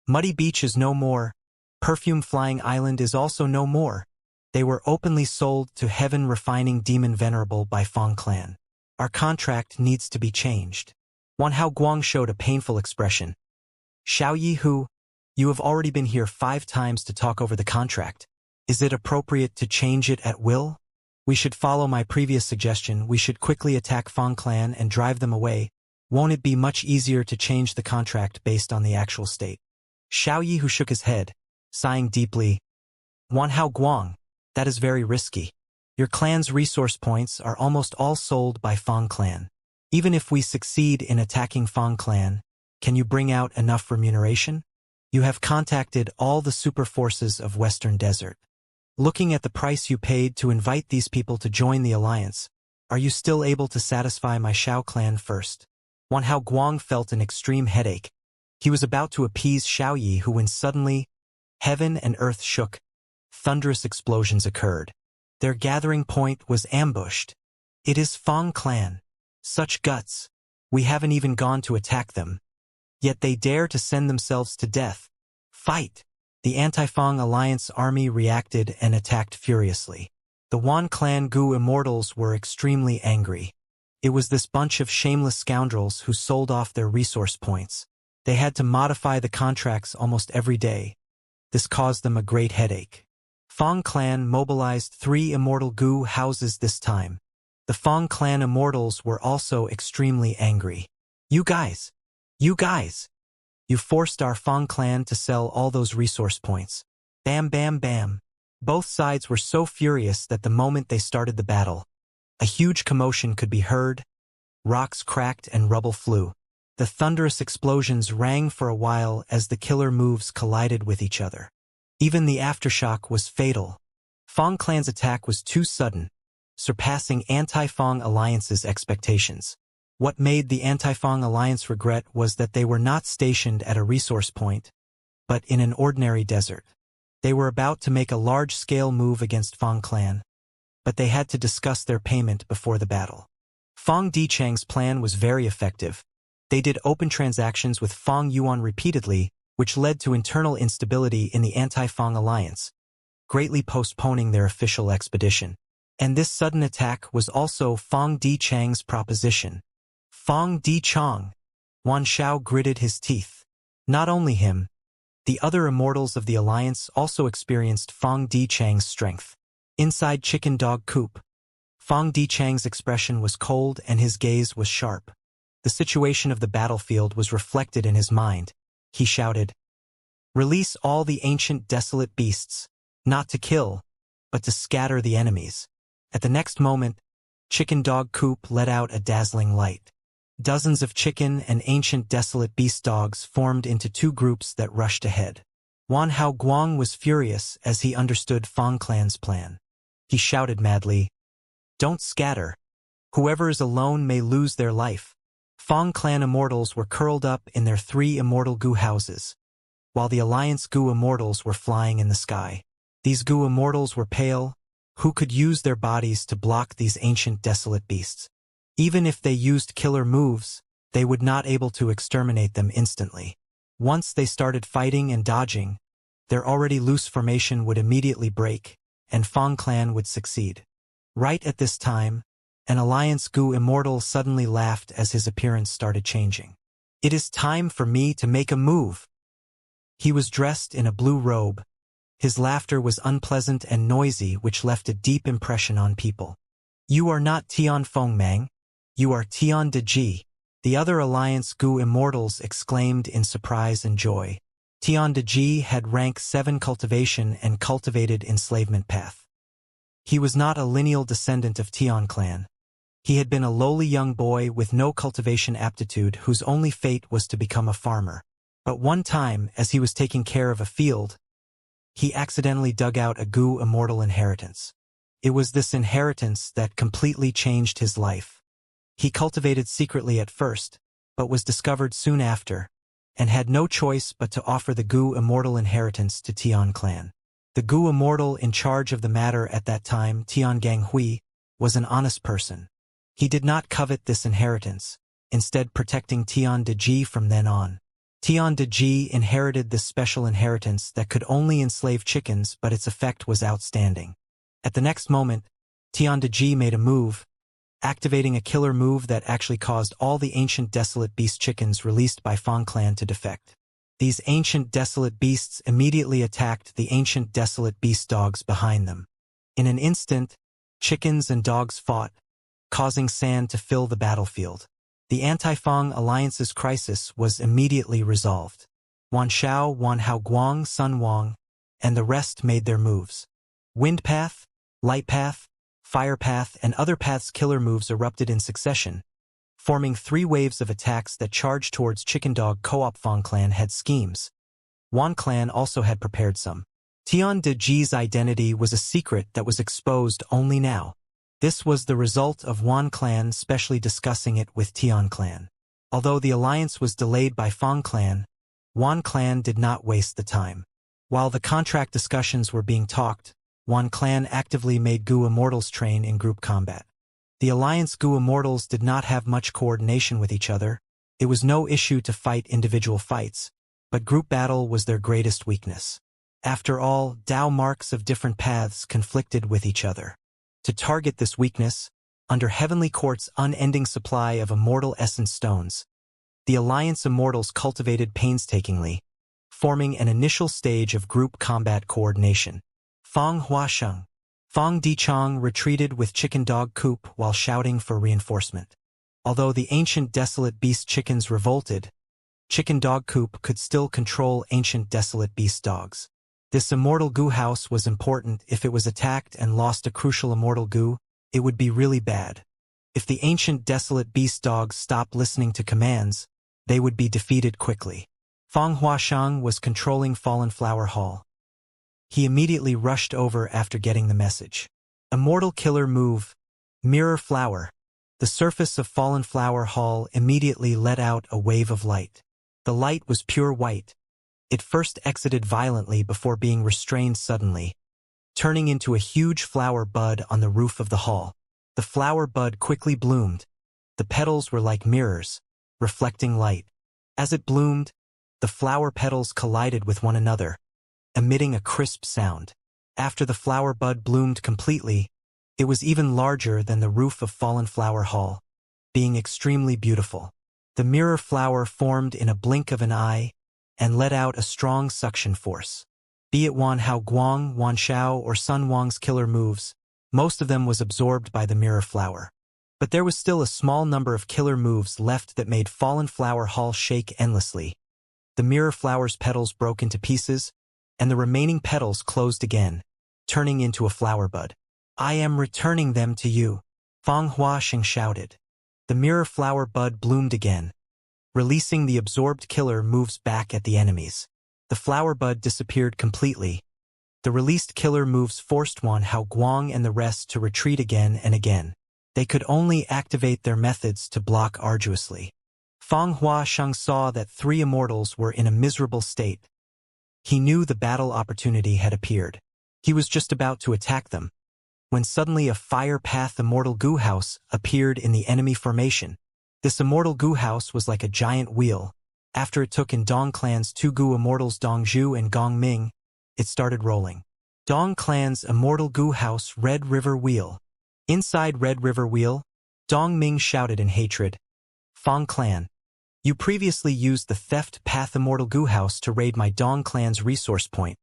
Muddy Beach is no more. Perfume Flying Island is also no more. They were openly sold to Heaven Refining Demon Venerable by Fang Clan. Our contract needs to be changed. Wan Hao Guang showed a painful expression. Xiao Yi Hu, you have already been here 5 times to talk over the contract. Is it appropriate to change it at will? We should follow my previous suggestion. We should quickly attack Fang Clan and drive them away. Won't it be much easier to change the contract based on the actual state? Xiao Yi Hu shook his head, sighing deeply. Wan Hao Guang, that is very risky. Your clan's resource points are almost all sold by Fang Clan. Even if we succeed in attacking Fang Clan, can you bring out enough remuneration? You have contacted all the super forces of Western Desert. Looking at the price you paid to invite these people to join the alliance, are you still able to satisfy my Xiao clan first? Wan Hao Guang felt an extreme headache. He was about to appease Xiao Yi Hu when suddenly, heaven and earth shook. Thunderous explosions occurred. Their gathering point was ambushed. It is Fang Clan. Such guts. We haven't even gone to attack them. Yet they dare to send themselves to death. Fight! The anti-Fang Alliance army reacted and attacked furiously. The Wan Clan Gu Immortals were extremely angry. It was this bunch of shameless scoundrels who sold off their resource points. They had to modify the contracts almost every day. This caused them a great headache. Fang Clan mobilized 3 immortal Gu houses this time. The Fang Clan Immortals were also extremely angry. You guys! You forced our Fang Clan to sell all those resource points. Bam bam bam. Both sides were so furious that the moment they started the battle, a huge commotion could be heard. Rocks cracked and rubble flew. The thunderous explosions rang for a while as the killer moves collided with each other. Even the aftershock was fatal. Fang Clan's attack was too sudden, surpassing Anti-Fang Alliance's expectations. What made the Anti-Fang Alliance regret was that they were not stationed at a resource point, but in an ordinary desert. They were about to make a large-scale move against Fang Clan, but they had to discuss their payment before the battle. Fang Dichang's plan was very effective. They did open transactions with Fang Yuan repeatedly, which led to internal instability in the anti-Fang alliance, greatly postponing their official expedition. And this sudden attack was also Fang Di Chang's proposition. Fang Di Chang. Wan Shao gritted his teeth. Not only him, the other immortals of the alliance also experienced Fang Di Chang's strength. Inside Chicken Dog Coop, Fang Di Chang's expression was cold and his gaze was sharp. The situation of the battlefield was reflected in his mind. He shouted, "Release all the ancient desolate beasts, not to kill, but to scatter the enemies." At the next moment, Chicken Dog Coop let out a dazzling light. Dozens of chicken and ancient desolate beast dogs formed into two groups that rushed ahead. Wan Hao Guang was furious as he understood Fang Clan's plan. He shouted madly, "Don't scatter. Whoever is alone may lose their life." Fang Clan immortals were curled up in their 3 immortal goo houses, while the Alliance goo immortals were flying in the sky. These goo immortals were pale, who could use their bodies to block these ancient desolate beasts. Even if they used killer moves, they would not able to exterminate them instantly. Once they started fighting and dodging, their already loose formation would immediately break, and Fang Clan would succeed. Right at this time, an Alliance goo immortal suddenly laughed as his appearance started changing. "It is time for me to make a move." He was dressed in a blue robe. His laughter was unpleasant and noisy, which left a deep impression on people. "You are not Tian Fengmang. You are Tian De Ji." The other Alliance goo immortals exclaimed in surprise and joy. Tian De Ji had rank 7 cultivation and cultivated enslavement path. He was not a lineal descendant of Tian clan. He had been a lowly young boy with no cultivation aptitude whose only fate was to become a farmer. But one time, as he was taking care of a field, he accidentally dug out a goo immortal inheritance. It was this inheritance that completely changed his life. He cultivated secretly at first, but was discovered soon after, and had no choice but to offer the goo immortal inheritance to Tian clan. The goo immortal in charge of the matter at that time, Tian Ganghui, was an honest person. He did not covet this inheritance, instead protecting Tian De Ji from then on. Tian De Ji inherited this special inheritance that could only enslave chickens, but its effect was outstanding. At the next moment, Tian De Ji made a move, activating a killer move that actually caused all the ancient desolate beast chickens released by Fang Clan to defect. These ancient desolate beasts immediately attacked the ancient desolate beast dogs behind them. In an instant, chickens and dogs fought, causing sand to fill the battlefield. The anti-Fang alliance's crisis was immediately resolved. Wan Shao, Wan Hao Guang, Sun Wang, and the rest made their moves. Wind Path, Light Path, Fire Path, and other paths' killer moves erupted in succession, forming 3 waves of attacks that charged towards Chicken Dog Co-op. Fang Clan had schemes. Wan Clan also had prepared some. Tian De Ji's identity was a secret that was exposed only now. This was the result of Wan Clan specially discussing it with Tian Clan. Although the alliance was delayed by Fang Clan, Wan Clan did not waste the time. While the contract discussions were being talked, Wan Clan actively made goo immortals train in group combat. The alliance goo immortals did not have much coordination with each other. It was no issue to fight individual fights, but group battle was their greatest weakness. After all, Dao marks of different paths conflicted with each other. To target this weakness, under Heavenly Court's unending supply of immortal essence stones, the Alliance Immortals cultivated painstakingly, forming an initial stage of group combat coordination. Fang Huasheng. Fang Dichang retreated with Chicken Dog Coop while shouting for reinforcement. Although the ancient desolate beast chickens revolted, Chicken Dog Coop could still control ancient desolate beast dogs. This immortal goo house was important. If it was attacked and lost a crucial immortal goo, it would be really bad. If the ancient desolate beast dogs stopped listening to commands, they would be defeated quickly. Fang Huasheng was controlling Fallen Flower Hall. He immediately rushed over after getting the message. Immortal killer move, Mirror Flower. The surface of Fallen Flower Hall immediately let out a wave of light. The light was pure white. It first exited violently before being restrained suddenly, turning into a huge flower bud on the roof of the hall. The flower bud quickly bloomed. The petals were like mirrors, reflecting light. As it bloomed, the flower petals collided with one another, emitting a crisp sound. After the flower bud bloomed completely, it was even larger than the roof of Fallen Flower Hall, being extremely beautiful. The mirror flower formed in a blink of an eye and let out a strong suction force. Be it Wan Hao Guang, Wan Xiao, or Sun Wang's killer moves, most of them was absorbed by the mirror flower. But there was still a small number of killer moves left that made Fallen Flower Hall shake endlessly. The mirror flower's petals broke into pieces, and the remaining petals closed again, turning into a flower bud. I am returning them to you, Fang Huaxing shouted. The mirror flower bud bloomed again, releasing the absorbed killer moves back at the enemies. The flower bud disappeared completely. The released killer moves forced Wan Hao Guang and the rest to retreat again and again. They could only activate their methods to block arduously. Fang Huaxing saw that 3 immortals were in a miserable state. He knew the battle opportunity had appeared. He was just about to attack them, when suddenly a fire path immortal goo house appeared in the enemy formation. This immortal goo house was like a giant wheel. After it took in Dong Clan's 2 goo immortals Dong Zhu and Gong Ming, it started rolling. Dong Clan's immortal goo house Red River Wheel. Inside Red River Wheel, Dong Ming shouted in hatred, Fang Clan, you previously used the theft path immortal goo house to raid my Dong Clan's resource point,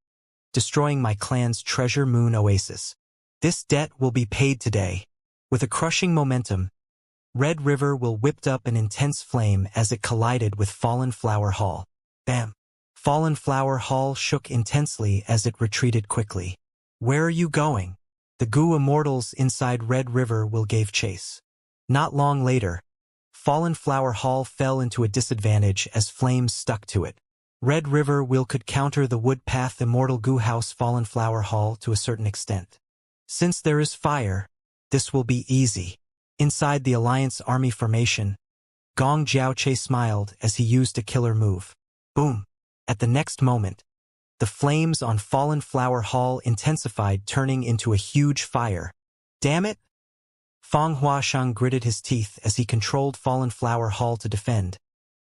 destroying my clan's treasure moon oasis. This debt will be paid today. With a crushing momentum, Red River will whipped up an intense flame as it collided with Fallen Flower Hall. Bam! Fallen Flower Hall shook intensely as it retreated quickly. Where are you going? The goo immortals inside Red River will gave chase. Not long later, Fallen Flower Hall fell into a disadvantage as flames stuck to it. Red River will could counter the wood path immortal goo house Fallen Flower Hall to a certain extent. Since there is fire, this will be easy. Inside the Alliance army formation, Gong Jiaoche smiled as he used a killer move. Boom! At the next moment, the flames on Fallen Flower Hall intensified, turning into a huge fire. Damn it! Fang Huaxing gritted his teeth as he controlled Fallen Flower Hall to defend,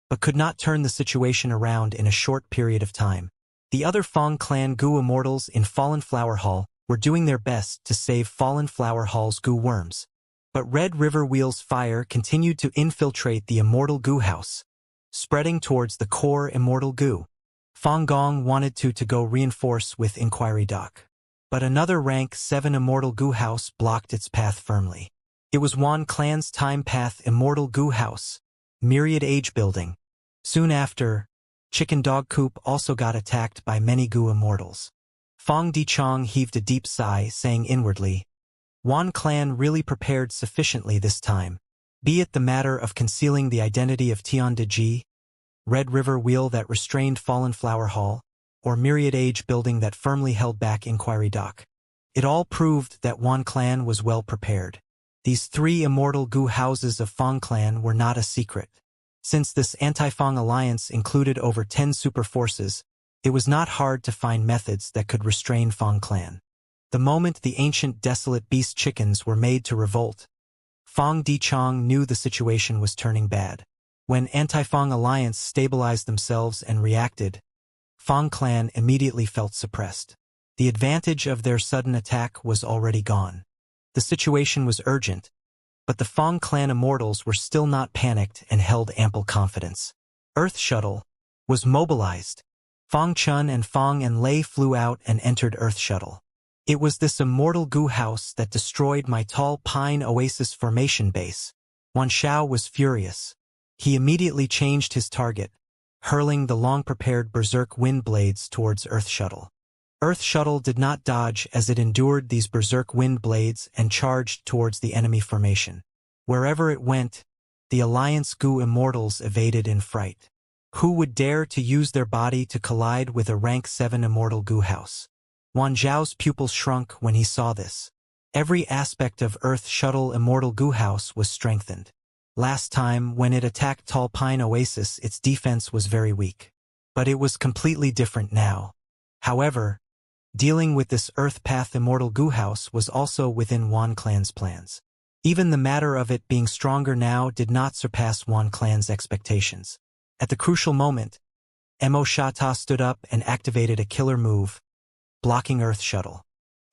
but could not turn the situation around in a short period of time. The other Fang Clan goo immortals in Fallen Flower Hall were doing their best to save Fallen Flower Hall's goo worms. But Red River Wheel's fire continued to infiltrate the immortal goo house, spreading towards the core immortal goo. Fang Gong wanted to go reinforce with Inquiry Dock, but another rank 7 immortal goo house blocked its path firmly. It was Wan Clan's time path immortal goo house, Myriad Age Building. Soon after, Chicken Dog Coop also got attacked by many goo immortals. Fang Dichong heaved a deep sigh, saying inwardly, Wan Clan really prepared sufficiently this time. Be it the matter of concealing the identity of Tian Deji, Red River Wheel that restrained Fallen Flower Hall, or Myriad Age Building that firmly held back Inquiry Dock. It all proved that Wan Clan was well prepared. These 3 immortal goo houses of Fang Clan were not a secret. Since this anti-Fang alliance included over 10 super forces, it was not hard to find methods that could restrain Fang Clan. The moment the ancient desolate beast chickens were made to revolt, Fang Dichong knew the situation was turning bad. When anti-Fang alliance stabilized themselves and reacted, Fang Clan immediately felt suppressed. The advantage of their sudden attack was already gone. The situation was urgent, but the Fang Clan immortals were still not panicked and held ample confidence. Earth Shuttle was mobilized. Fang Chun and Fang and Lei flew out and entered Earth Shuttle. It was this immortal goo house that destroyed my tall pine oasis formation base. Wan Xiao was furious. He immediately changed his target, hurling the long-prepared berserk wind blades towards Earth Shuttle. Earth Shuttle did not dodge as it endured these berserk wind blades and charged towards the enemy formation. Wherever it went, the Alliance goo immortals evaded in fright. Who would dare to use their body to collide with a rank 7 immortal goo house? Wan Zhao's pupils shrunk when he saw this. Every aspect of Earth Shuttle Immortal Goo House was strengthened. Last time, when it attacked Tall Pine Oasis, its defense was very weak. But it was completely different now. However, dealing with this Earth Path Immortal Goo House was also within Wan Clan's plans. Even the matter of it being stronger now did not surpass Wan Clan's expectations. At the crucial moment, Mo Shata stood up and activated a killer move, blocking Earth Shuttle.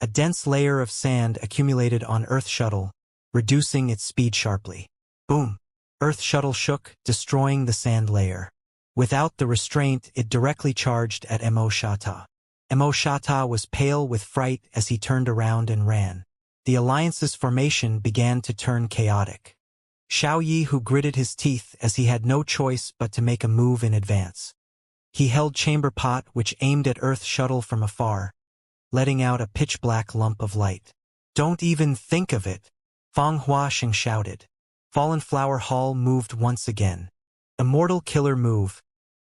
A dense layer of sand accumulated on Earth Shuttle, reducing its speed sharply. Boom! Earth Shuttle shook, destroying the sand layer. Without the restraint, it directly charged at Mo Shata. Mo Shata was pale with fright as he turned around and ran. The Alliance's formation began to turn chaotic. Xiao Yi, who gritted his teeth as he had no choice but to make a move in advance. He held Chamber Pot, which aimed at Earth Shuttle from afar, letting out a pitch-black lump of light. "Don't even think of it," Fang Huaxing shouted. Fallen Flower Hall moved once again. Immortal killer move.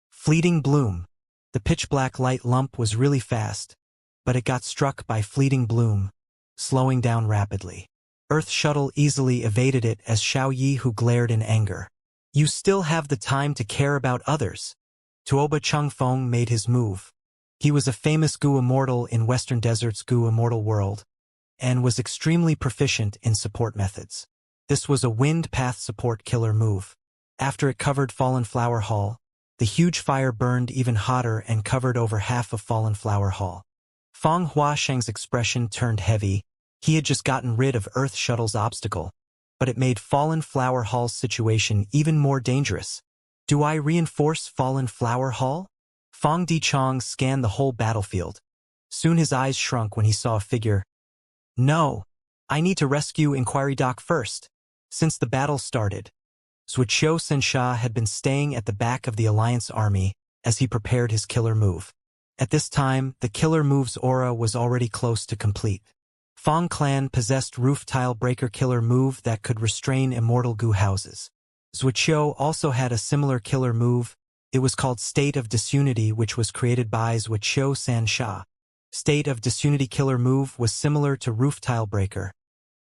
Fleeting Bloom. The pitch-black light lump was really fast, but it got struck by Fleeting Bloom, slowing down rapidly. Earth Shuttle easily evaded it as Xiao Yi, who glared in anger. "You still have the time to care about others." Tuoba Changfeng made his move. He was a famous Gu Immortal in Western Desert's Gu Immortal world, and was extremely proficient in support methods. This was a wind path support killer move. After it covered Fallen Flower Hall, the huge fire burned even hotter and covered over half of Fallen Flower Hall. Fang Huaxing's expression turned heavy. He had just gotten rid of Earth Shuttle's obstacle, but it made Fallen Flower Hall's situation even more dangerous. "Do I reinforce Fallen Flower Hall?" Fang Dichong scanned the whole battlefield. Soon his eyes shrunk when he saw a figure. "No, I need to rescue Inquiry Dock first." Since the battle started, Zuoqiu Sensha had been staying at the back of the Alliance army as he prepared his killer move. At this time, the killer move's aura was already close to complete. Fang Clan possessed Roof Tile Breaker killer move that could restrain immortal Gu houses. Zuoqiu also had a similar killer move. It was called State of Disunity, which was created by Zuoqiu Sensha. State of Disunity killer move was similar to Roof Tile Breaker.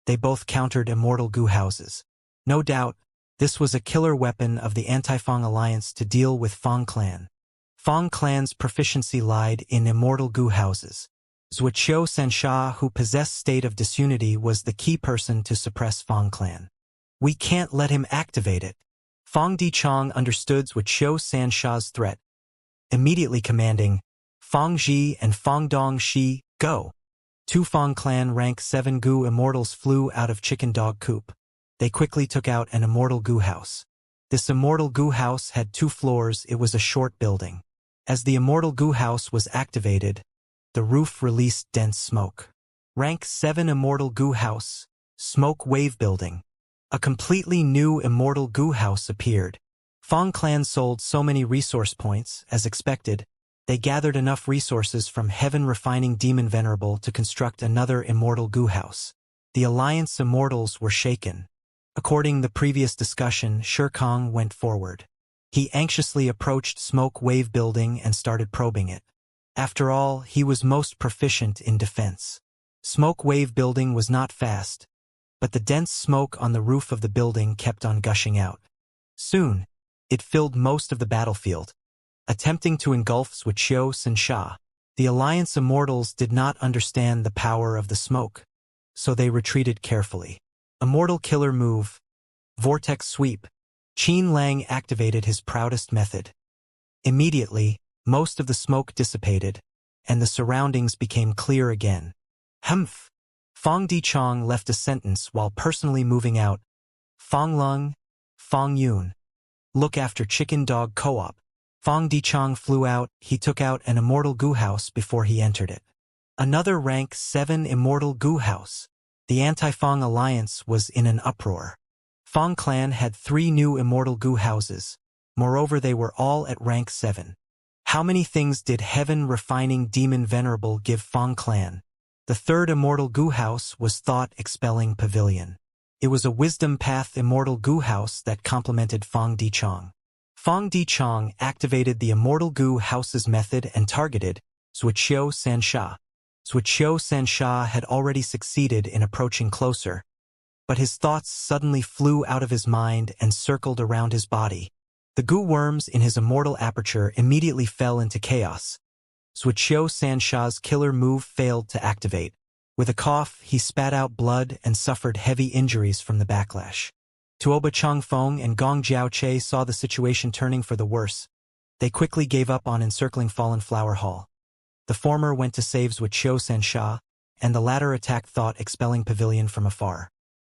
They both countered immortal Gu houses. No doubt, this was a killer weapon of the Anti-Fang Alliance to deal with Fang Clan. Fang Clan's proficiency lied in immortal Gu houses. Zuoqiu Sensha, who possessed State of Disunity, was the key person to suppress Fang Clan. "We can't let him activate it." Fang Dichong understood Zuoqiu Sensha's threat, immediately commanding, "Fang Ji and Fang Dong Shi, go!" Two Fang Clan rank 7 Gu Immortals flew out of Chicken Dog Coop. They quickly took out an immortal Gu house. This immortal Gu house had 2 floors. It was a short building. As the immortal Gu house was activated, the roof released dense smoke. Rank 7 Immortal Gu House, Smoke Wave Building. A completely new immortal Gu house appeared. Fang Clan sold so many resource points, as expected. They gathered enough resources from Heaven Refining Demon Venerable to construct another immortal Gu house. The Alliance Immortals were shaken. According to the previous discussion, Shirkong went forward. He anxiously approached Smoke Wave Building and started probing it. After all, he was most proficient in defense. Smoke Wave Building was not fast, but the dense smoke on the roof of the building kept on gushing out. Soon, it filled most of the battlefield, attempting to engulf Zuoqiu Sensha. The Alliance Immortals did not understand the power of the smoke, so they retreated carefully. Immortal killer move. Vortex Sweep. Qin Lang activated his proudest method. Immediately, most of the smoke dissipated, and the surroundings became clear again. Humph! Fang Dichong left a sentence while personally moving out. Fang Lung, Fang Yun. Look after Chicken Dog Co-op. Fang Dichong flew out. He took out an immortal Gu house before he entered it. Another rank 7 immortal Gu house. The Anti-Fang Alliance was in an uproar. Fang Clan had 3 new immortal Gu houses. Moreover, they were all at rank 7. How many things did Heaven Refining Demon Venerable give Fang Clan? The 3rd immortal Gu house was Thought Expelling Pavilion. It was a Wisdom Path immortal Gu house that complemented Fang Dichong. Fang Dichong activated the immortal Gu house's method and targeted Zuoqiu Sensha. Zuoqiu Sensha had already succeeded in approaching closer, but his thoughts suddenly flew out of his mind and circled around his body. The Gu worms in his immortal aperture immediately fell into chaos. Zuoqiu Sensha's killer move failed to activate. With a cough, he spat out blood and suffered heavy injuries from the backlash. Tuoba Changfeng and Gong Jiaoche saw the situation turning for the worse. They quickly gave up on encircling Fallen Flower Hall. The former went to saves with Qiu Sensha, and the latter attacked Thought-Expelling Pavilion from afar.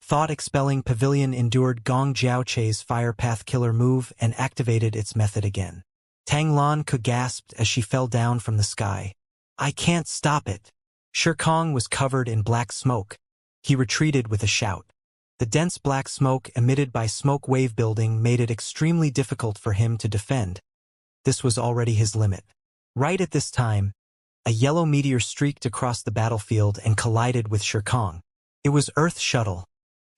Thought-Expelling Pavilion endured Gong Jiaoche's Fire Path Killer move and activated its method again. Tang Lan gasped as she fell down from the sky. "I can't stop it." Shirkong was covered in black smoke. He retreated with a shout. The dense black smoke emitted by smoke wave building made it extremely difficult for him to defend. This was already his limit. Right at this time, a yellow meteor streaked across the battlefield and collided with Shirkong. It was Earth Shuttle.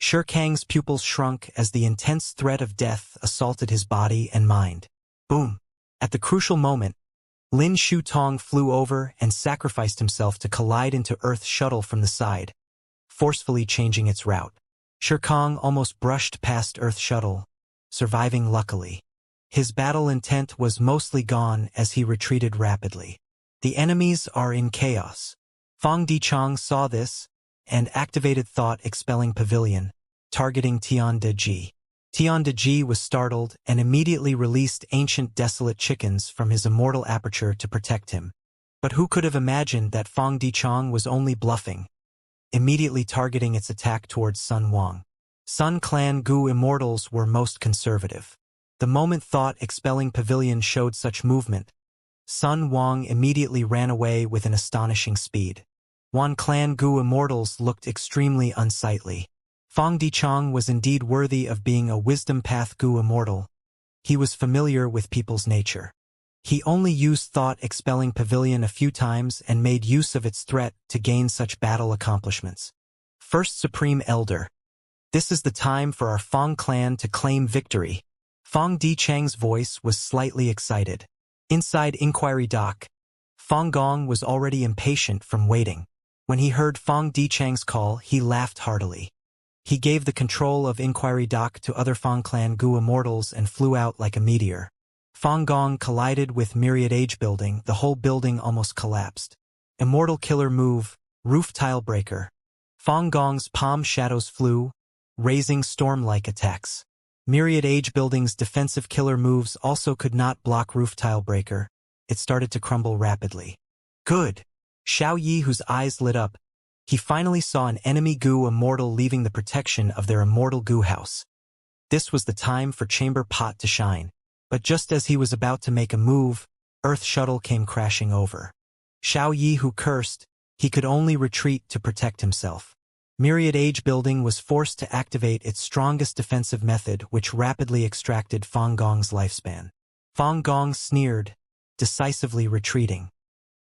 Shirkang's pupils shrunk as the intense threat of death assaulted his body and mind. Boom! At the crucial moment, Lin Shutong flew over and sacrificed himself to collide into Earth Shuttle from the side, forcefully changing its route. Shirkong almost brushed past Earth Shuttle, surviving luckily. His battle intent was mostly gone as he retreated rapidly. The enemies are in chaos. Fang Dichang saw this and activated Thought-Expelling Pavilion, targeting Tian De Ji. Tian De Ji was startled and immediately released ancient desolate chickens from his immortal aperture to protect him. But who could have imagined that Fang Dichang was only bluffing, immediately targeting its attack towards Sun Wang. Sun Clan Gu Immortals were most conservative. The moment Thought-Expelling Pavilion showed such movement, Sun Wang immediately ran away with an astonishing speed. Wan Clan Gu Immortals looked extremely unsightly. Fang Dichang was indeed worthy of being a Wisdom Path Gu Immortal. He was familiar with people's nature. He only used Thought-Expelling Pavilion a few times and made use of its threat to gain such battle accomplishments. First Supreme Elder. This is the time for our Fang clan to claim victory. Fang Dichang's voice was slightly excited. Inside Inquiry Dock, Fang Gong was already impatient from waiting. When he heard Fang Dichang's call, he laughed heartily. He gave the control of Inquiry Dock to other Fang Clan Gu Immortals and flew out like a meteor. Fang Gong collided with Myriad Age Building, the whole building almost collapsed. Immortal Killer Move, Roof Tile Breaker. Fang Gong's palm shadows flew, raising storm-like attacks. Myriad Age Building's defensive killer moves also could not block Roof Tile Breaker. It started to crumble rapidly. Good! Xiao Yi, whose eyes lit up, he finally saw an enemy Gu Immortal leaving the protection of their immortal Gu house. This was the time for Chamber Pot to shine. But just as he was about to make a move, Earth Shuttle came crashing over. Xiao Yi, who cursed, he could only retreat to protect himself. Myriad Age Building was forced to activate its strongest defensive method, which rapidly extracted Fang Gong's lifespan. Fang Gong sneered, decisively retreating.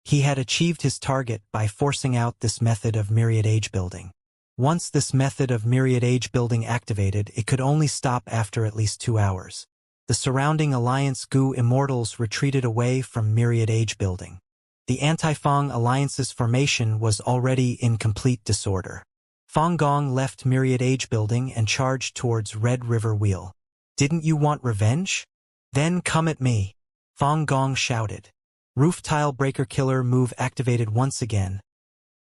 He had achieved his target by forcing out this method of Myriad Age Building. Once this method of Myriad Age Building activated, it could only stop after at least 2 hours. The surrounding Alliance Gu Immortals retreated away from Myriad Age Building. The Anti-Fang Alliance's formation was already in complete disorder. Fang Gong left Myriad Age Building and charged towards Red River Wheel. Didn't you want revenge? Then come at me, Fang Gong shouted. Roof Tile Breaker Killer move activated once again.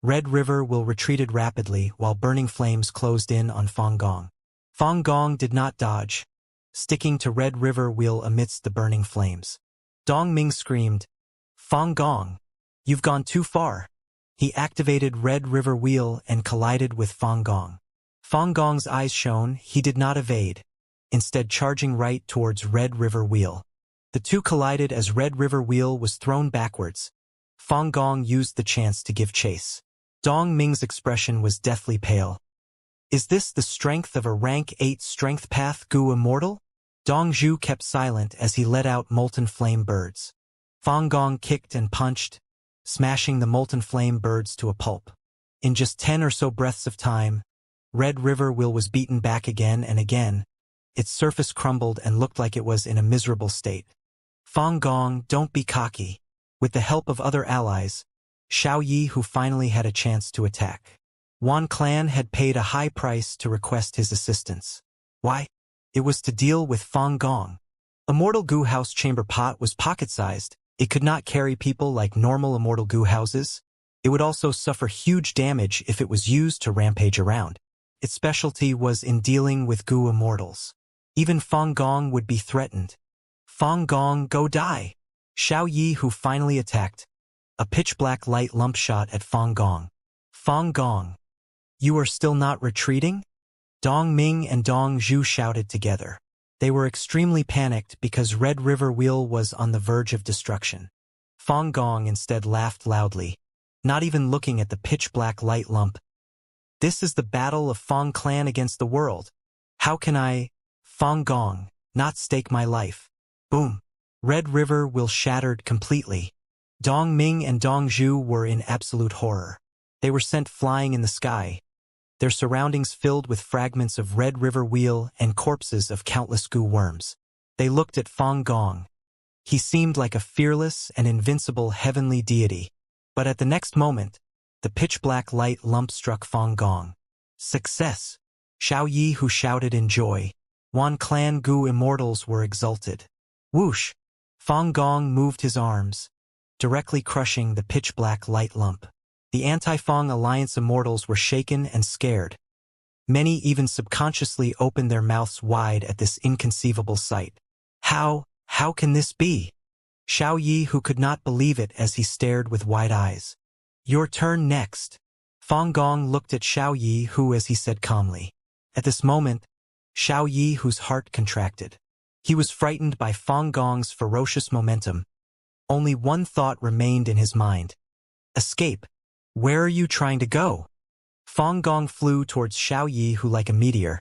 Red River Wheel retreated rapidly while burning flames closed in on Fang Gong. Fang Gong did not dodge, sticking to Red River Wheel amidst the burning flames. Dong Ming screamed, "Fang Gong, you've gone too far." He activated Red River Wheel and collided with Fang Gong. Fang Gong's eyes shone, he did not evade, instead charging right towards Red River Wheel. The two collided as Red River Wheel was thrown backwards. Fang Gong used the chance to give chase. Dong Ming's expression was deathly pale. Is this the strength of a rank 8 strength path Gu Immortal? Dong Zhu kept silent as he let out molten flame birds. Fang Gong kicked and punched, smashing the molten flame birds to a pulp. In just 10 or so breaths of time, Red River Wheel was beaten back again and again. Its surface crumbled and looked like it was in a miserable state. Fang Gong, don't be cocky. With the help of other allies, Xiao Yi, who finally had a chance to attack. Wan Clan had paid a high price to request his assistance. Why? It was to deal with Fang Gong. Immortal Gu House Chamber Pot was pocket-sized. It could not carry people like normal Immortal Gu houses. It would also suffer huge damage if it was used to rampage around. Its specialty was in dealing with Gu immortals. Even Fang Gong would be threatened. Fang Gong, go die! Xiao Yi, who finally attacked, a pitch-black light lump shot at Fang Gong. Fang Gong, you are still not retreating? Dong Ming and Dong Zhu shouted together. They were extremely panicked because Red River Wheel was on the verge of destruction. Fang Gong instead laughed loudly, not even looking at the pitch-black light lump. This is the battle of Fang clan against the world. How can I, Fang Gong, not stake my life? Boom. Red River Wheel shattered completely. Dong Ming and Dong Zhu were in absolute horror. They were sent flying in the sky, their surroundings filled with fragments of Red River Wheel and corpses of countless Gu worms. They looked at Fang Gong. He seemed like a fearless and invincible heavenly deity. But at the next moment, the pitch-black light lump struck Fang Gong. Success! Xiao Yi, who shouted in joy. Wan clan Gu immortals were exulted. Whoosh! Fang Gong moved his arms, directly crushing the pitch-black light lump. The anti-Fang Alliance immortals were shaken and scared. Many even subconsciously opened their mouths wide at this inconceivable sight. How can this be? Xiao Yi, who could not believe it as he stared with wide eyes. Your turn next. Fang Gong looked at Xiao Yi, who, as he said calmly. At this moment, Xiao Yi, whose heart contracted. He was frightened by Fang Gong's ferocious momentum. Only one thought remained in his mind. Escape. Where are you trying to go? Fang Gong flew towards Xiao Yi, who like a meteor.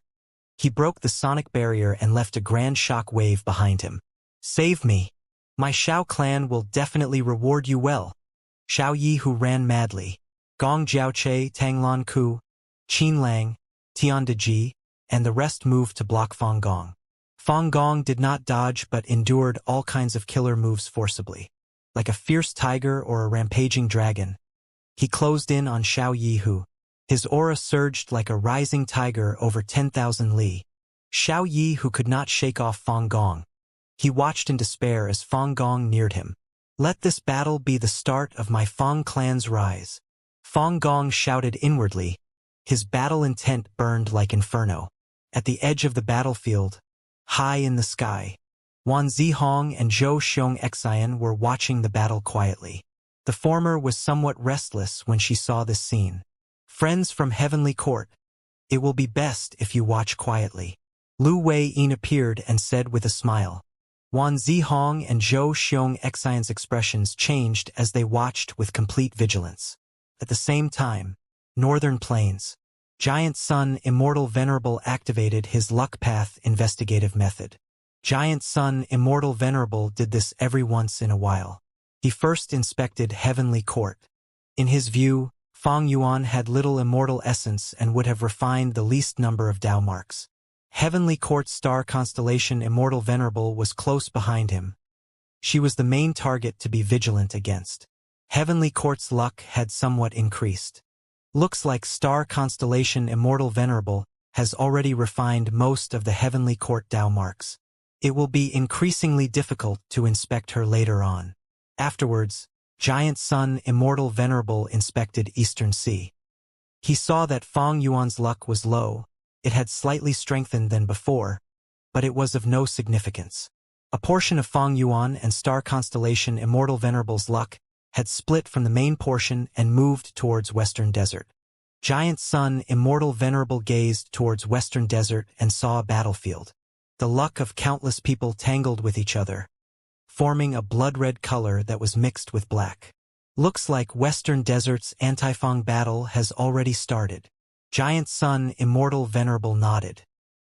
He broke the sonic barrier and left a grand shock wave behind him. Save me. My Xiao clan will definitely reward you well. Xiao Yi, who ran madly. Gong Jiaoche, Tanglan Ku, Qin Lang, Tian Deji, and the rest moved to block Fang Gong. Fang Gong did not dodge but endured all kinds of killer moves forcibly. Like a fierce tiger or a rampaging dragon, he closed in on Xiao Yi, who, his aura surged like a rising tiger over 10,000 li. Xiao Yi, who could not shake off Fang Gong. He watched in despair as Fang Gong neared him. Let this battle be the start of my Fang clan's rise. Fang Gong shouted inwardly. His battle intent burned like inferno. At the edge of the battlefield, high in the sky, Wan Zihong and Zhou Xiong Xian were watching the battle quietly. The former was somewhat restless when she saw this scene. Friends from Heavenly Court, it will be best if you watch quietly. Lu Wei-yin appeared and said with a smile. Wan Zihong and Zhou Xiong Xian's expressions changed as they watched with complete vigilance. At the same time, Northern Plains, Giant Sun Immortal Venerable activated his Luck Path investigative method. Giant Sun Immortal Venerable did this every once in a while. He first inspected Heavenly Court. In his view, Fang Yuan had little immortal essence and would have refined the least number of Dao marks. Heavenly Court star constellation Immortal Venerable was close behind him. She was the main target to be vigilant against. Heavenly Court's luck had somewhat increased. Looks like star constellation Immortal Venerable has already refined most of the Heavenly Court Dao marks. It will be increasingly difficult to inspect her later on. Afterwards, Giant Sun Immortal Venerable inspected Eastern Sea. He saw that Fang Yuan's luck was low. It had slightly strengthened than before, but it was of no significance. A portion of Fang Yuan and star constellation Immortal Venerable's luck had split from the main portion and moved towards Western Desert. Giant Sun Immortal Venerable gazed towards Western Desert and saw a battlefield. The luck of countless people tangled with each other, forming a blood-red color that was mixed with black. Looks like Western Desert's anti-Fang battle has already started. Giant Sun Immortal Venerable nodded.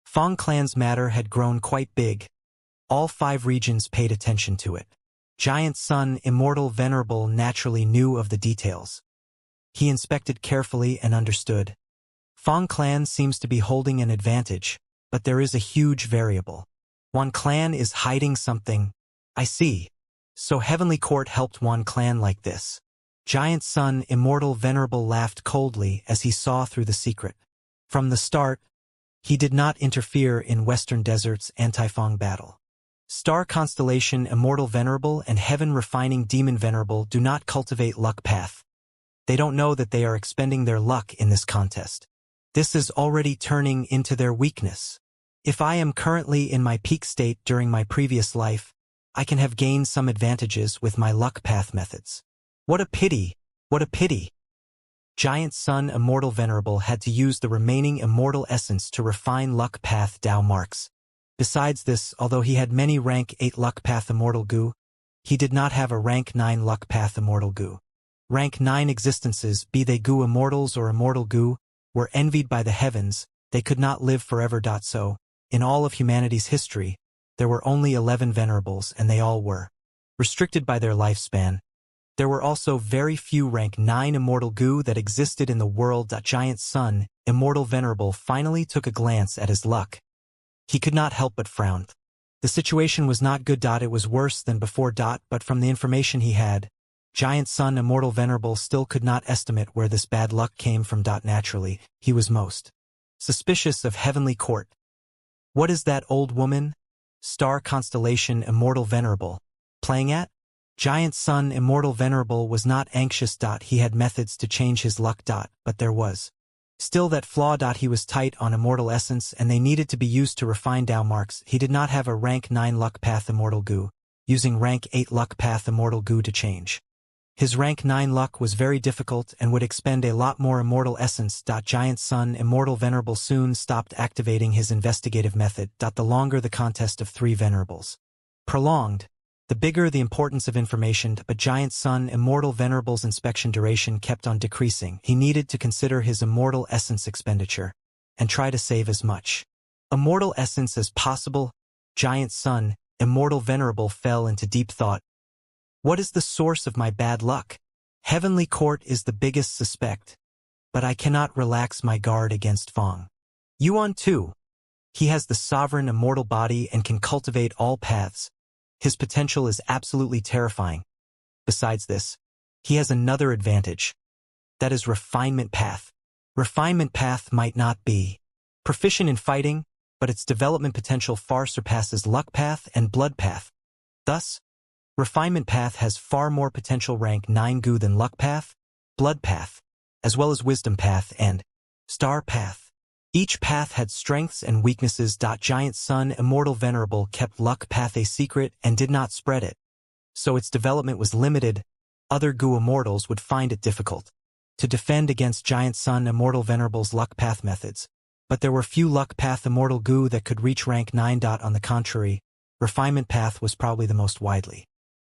Fang clan's matter had grown quite big. All 5 regions paid attention to it. Giant Sun Immortal Venerable naturally knew of the details. He inspected carefully and understood. Fang clan seems to be holding an advantage, but there is a huge variable. One clan is hiding something. I see. So Heavenly Court helped one clan like this. Giant Sun Immortal Venerable laughed coldly as he saw through the secret. From the start, he did not interfere in Western Desert's anti-Fang battle. Star Constellation Immortal Venerable and Heaven Refining Demon Venerable do not cultivate Luck Path. They don't know that they are expending their luck in this contest. This is already turning into their weakness. If I am currently in my peak state during my previous life, I can have gained some advantages with my luck path methods. What a pity! What a pity! Giant Sun Immortal Venerable had to use the remaining immortal essence to refine luck path Dao marks. Besides this, although he had many rank 8 luck path immortal goo, he did not have a rank 9 luck path immortal goo. Rank 9 existences, be they goo immortals or immortal goo, were envied by the heavens. They could not live forever. So, in all of humanity's history, there were only 11 venerables, and they all were restricted by their lifespan. There were also very few rank 9 immortal goo that existed in the world. Giant Sun, Immortal Venerable, finally took a glance at his luck. He could not help but frown. The situation was not good. It was worse than before. But from the information he had, Giant Sun Immortal Venerable still could not estimate where this bad luck came from. Naturally, he was most suspicious of Heavenly Court. What is that old woman? Star Constellation Immortal Venerable playing at? Giant Sun Immortal Venerable was not anxious. He had methods to change his luck. But there was still that flaw. He was tight on immortal essence, and they needed to be used to refine Dao marks. He did not have a rank 9 luck path immortal goo, using rank 8 luck path immortal goo to change his rank 9 luck was very difficult and would expend a lot more immortal essence. Giant Sun Immortal Venerable soon stopped activating his investigative method. The longer the contest of 3 venerables prolonged, the bigger the importance of information. But Giant Sun Immortal Venerable's inspection duration kept on decreasing. He needed to consider his immortal essence expenditure and try to save as much immortal essence as possible. Giant Sun Immortal Venerable fell into deep thought. What is the source of my bad luck? Heavenly Court is the biggest suspect, but I cannot relax my guard against Fong Yuan too. He has the sovereign immortal body and can cultivate all paths. His potential is absolutely terrifying. Besides this, he has another advantage. That is refinement path. Refinement path might not be proficient in fighting, but its development potential far surpasses luck path and blood path. Thus, refinement path has far more potential rank 9 goo than luck path, blood path, as well as wisdom path and star path. Each path had strengths and weaknesses. Giant Sun Immortal Venerable kept luck path a secret and did not spread it, so its development was limited. Other goo immortals would find it difficult to defend against Giant Sun Immortal Venerable's luck path methods, but there were few luck path immortal goo that could reach rank 9. On the contrary, refinement path was probably the most widely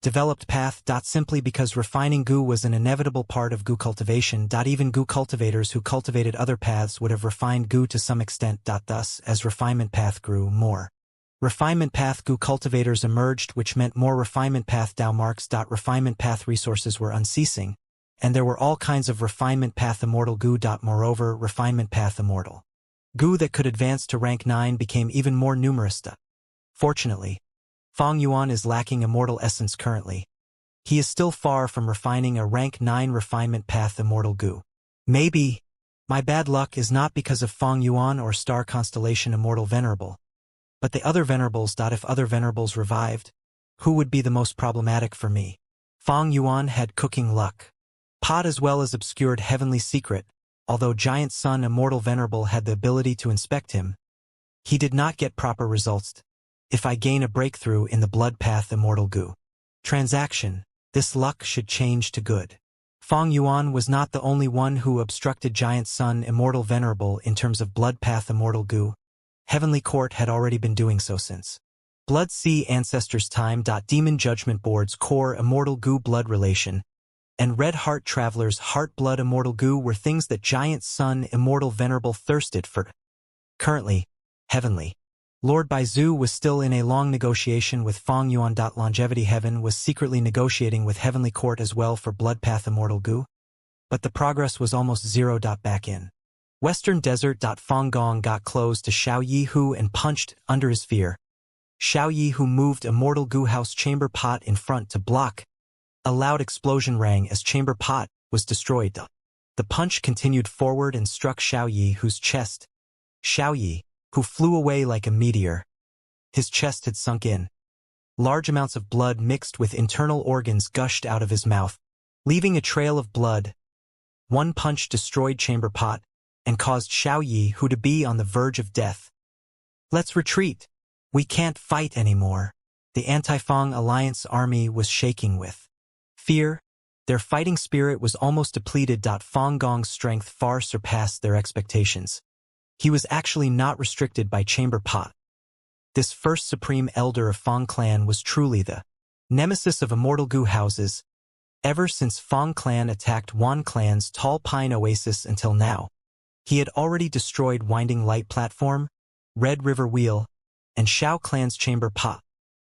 developed path. Simply because refining goo was an inevitable part of goo cultivation. Even goo cultivators who cultivated other paths would have refined goo to some extent. Thus, as refinement path grew, more refinement path goo cultivators emerged, which meant more refinement path Dao marks. Refinement path resources were unceasing, and there were all kinds of refinement path immortal goo. Moreover, refinement path immortal goo that could advance to rank 9 became even more numerous. Fortunately, Fong Yuan is lacking immortal essence currently. He is still far from refining a rank 9 refinement path immortal goo. Maybe my bad luck is not because of Fong Yuan or Star Constellation Immortal Venerable, but the other venerables. If other venerables revived, who would be the most problematic for me? Fong Yuan had cooking luck pot as well as obscured heavenly secret. Although Giant Sun Immortal Venerable had the ability to inspect him, he did not get proper results. If I gain a breakthrough in the blood path immortal goo transaction, this luck should change to good. Fong Yuan was not the only one who obstructed Giant Sun Immortal Venerable in terms of blood path immortal goo. Heavenly Court had already been doing so since Blood Sea Ancestors' time. Demon Judgment Board's core immortal goo blood relation and Red Heart Traveler's heart blood immortal goo were things that Giant Sun Immortal Venerable thirsted for. Currently, Heavenly Lord Baizu was still in a long negotiation with Fong Yuan. Longevity Heaven was secretly negotiating with Heavenly Court as well for blood path immortal goo, but the progress was almost zero. Back in Western Desert. Fong Gong got close to Xiao Yihu and punched under his fear. Xiao Yihu moved immortal goo house chamber pot in front to block. A loud explosion rang as chamber pot was destroyed. The punch continued forward and struck Xiao Yihu's chest. Xiao Yi, who flew away like a meteor. His chest had sunk in. Large amounts of blood mixed with internal organs gushed out of his mouth, leaving a trail of blood. One punch destroyed Chamber Pot and caused Xiao Yi who to be on the verge of death. Let's retreat. We can't fight anymore. The Anti-Fang Alliance army was shaking with fear. Their fighting spirit was almost depleted. Fang Gong's strength far surpassed their expectations. He was actually not restricted by Chamber Pot. This first supreme elder of Fang clan was truly the nemesis of Immortal Gu houses. Ever since Fang clan attacked Wan clan's Tall Pine Oasis until now, he had already destroyed Winding Light Platform, Red River Wheel, and Xiao clan's Chamber Pot.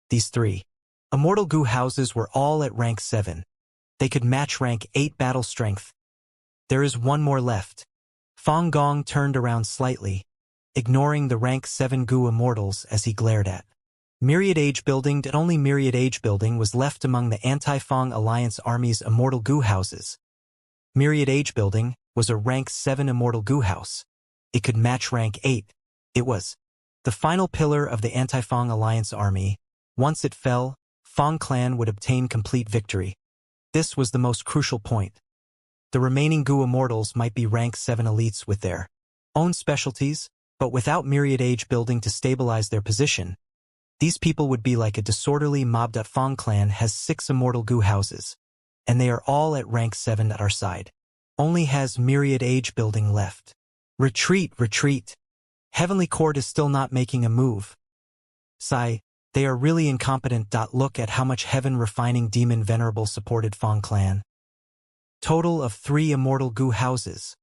These three Immortal Gu houses were all at rank 7. They could match rank 8 battle strength. There is one more left. Fang Gong turned around slightly, ignoring the rank 7 Gu immortals as he glared at Myriad Age Building. Only Myriad Age Building was left among the Anti-Fang Alliance Army's Immortal Gu houses. Myriad Age Building was a rank 7 Immortal Gu house. It could match rank 8. It was the final pillar of the Anti-Fang Alliance Army. Once it fell, Fang clan would obtain complete victory. This was the most crucial point. The remaining Gu immortals might be rank 7 elites with their own specialties, but without Myriad Age Building to stabilize their position, these people would be like a disorderly mob. Fang clan has 6 Immortal Gu houses, and they are all at rank 7 at our side. Only has Myriad Age Building left. Retreat, retreat. Heavenly Court is still not making a move. Sigh, they are really incompetent. Look at how much Heaven Refining Demon Venerable supported Fang clan. Total of 3 Immortal Gu houses.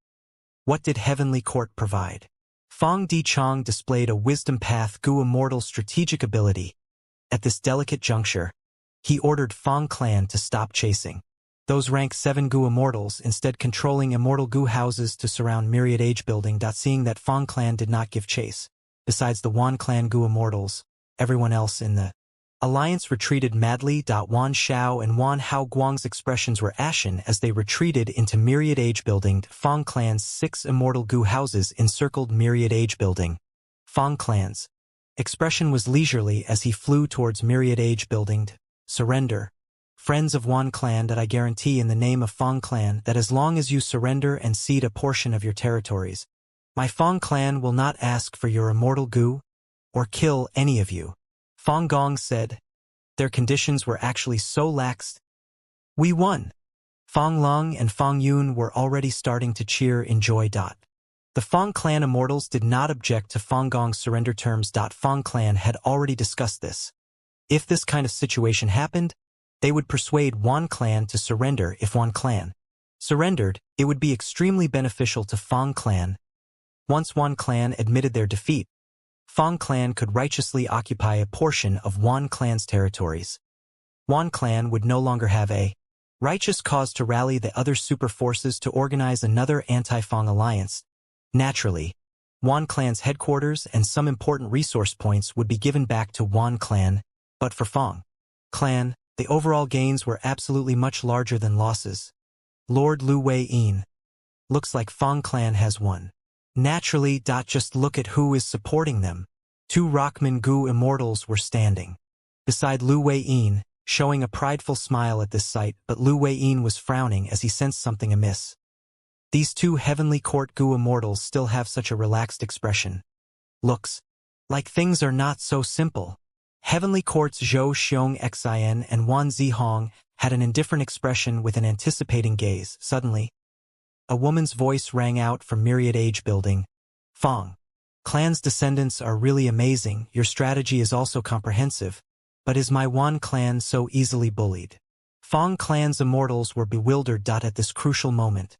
What did Heavenly Court provide? Fang Dichong displayed a Wisdom Path Gu Immortal strategic ability. At this delicate juncture, he ordered Fang clan to stop chasing those rank 7 Gu immortals, instead controlling Immortal Gu houses to surround Myriad Age Building. Seeing that Fang clan did not give chase, besides the Wan clan Gu immortals, everyone else in the alliance retreated madly. Wan Xiao and Wan Hao Guang's expressions were ashen as they retreated into Myriad Age Building. Fang clan's 6 Immortal Gu houses encircled Myriad Age Building. Fang clan's expression was leisurely as he flew towards Myriad Age Building. Surrender. Friends of Wan clan, I guarantee in the name of Fang clan that as long as you surrender and cede a portion of your territories, my Fang clan will not ask for your Immortal Gu or kill any of you. Fang Gong said. Their conditions were actually so lax. We won. Fang Long and Fang Yun were already starting to cheer in joy. The Fang clan immortals did not object to Fang Gong's surrender terms. Fang clan had already discussed this. If this kind of situation happened, they would persuade Wan clan to surrender. If Wan clan surrendered, it would be extremely beneficial to Fang clan. Once Wan clan admitted their defeat, Fang clan could righteously occupy a portion of Wan clan's territories. Wan clan would no longer have a righteous cause to rally the other super forces to organize another anti-Fang alliance. Naturally, Wan clan's headquarters and some important resource points would be given back to Wan clan, but for Fang clan, the overall gains were absolutely much larger than losses. Lord Lu Wei-yin. Looks like Fang clan has won. Naturally. Just look at who is supporting them. 2 Rockman Gu immortals were standing beside Lu Wei-yin, showing a prideful smile at this sight, but Lu Wei-yin was frowning as he sensed something amiss. These 2 Heavenly Court Gu immortals still have such a relaxed expression. Looks like things are not so simple. Heavenly Court's Zhou Xiong Xin and Wan Zihong had an indifferent expression with an anticipating gaze. Suddenly, a woman's voice rang out from Myriad Age Building. Fang clan's descendants are really amazing. Your strategy is also comprehensive. But is my Wan clan so easily bullied? Fang clan's immortals were bewildered. At this crucial moment,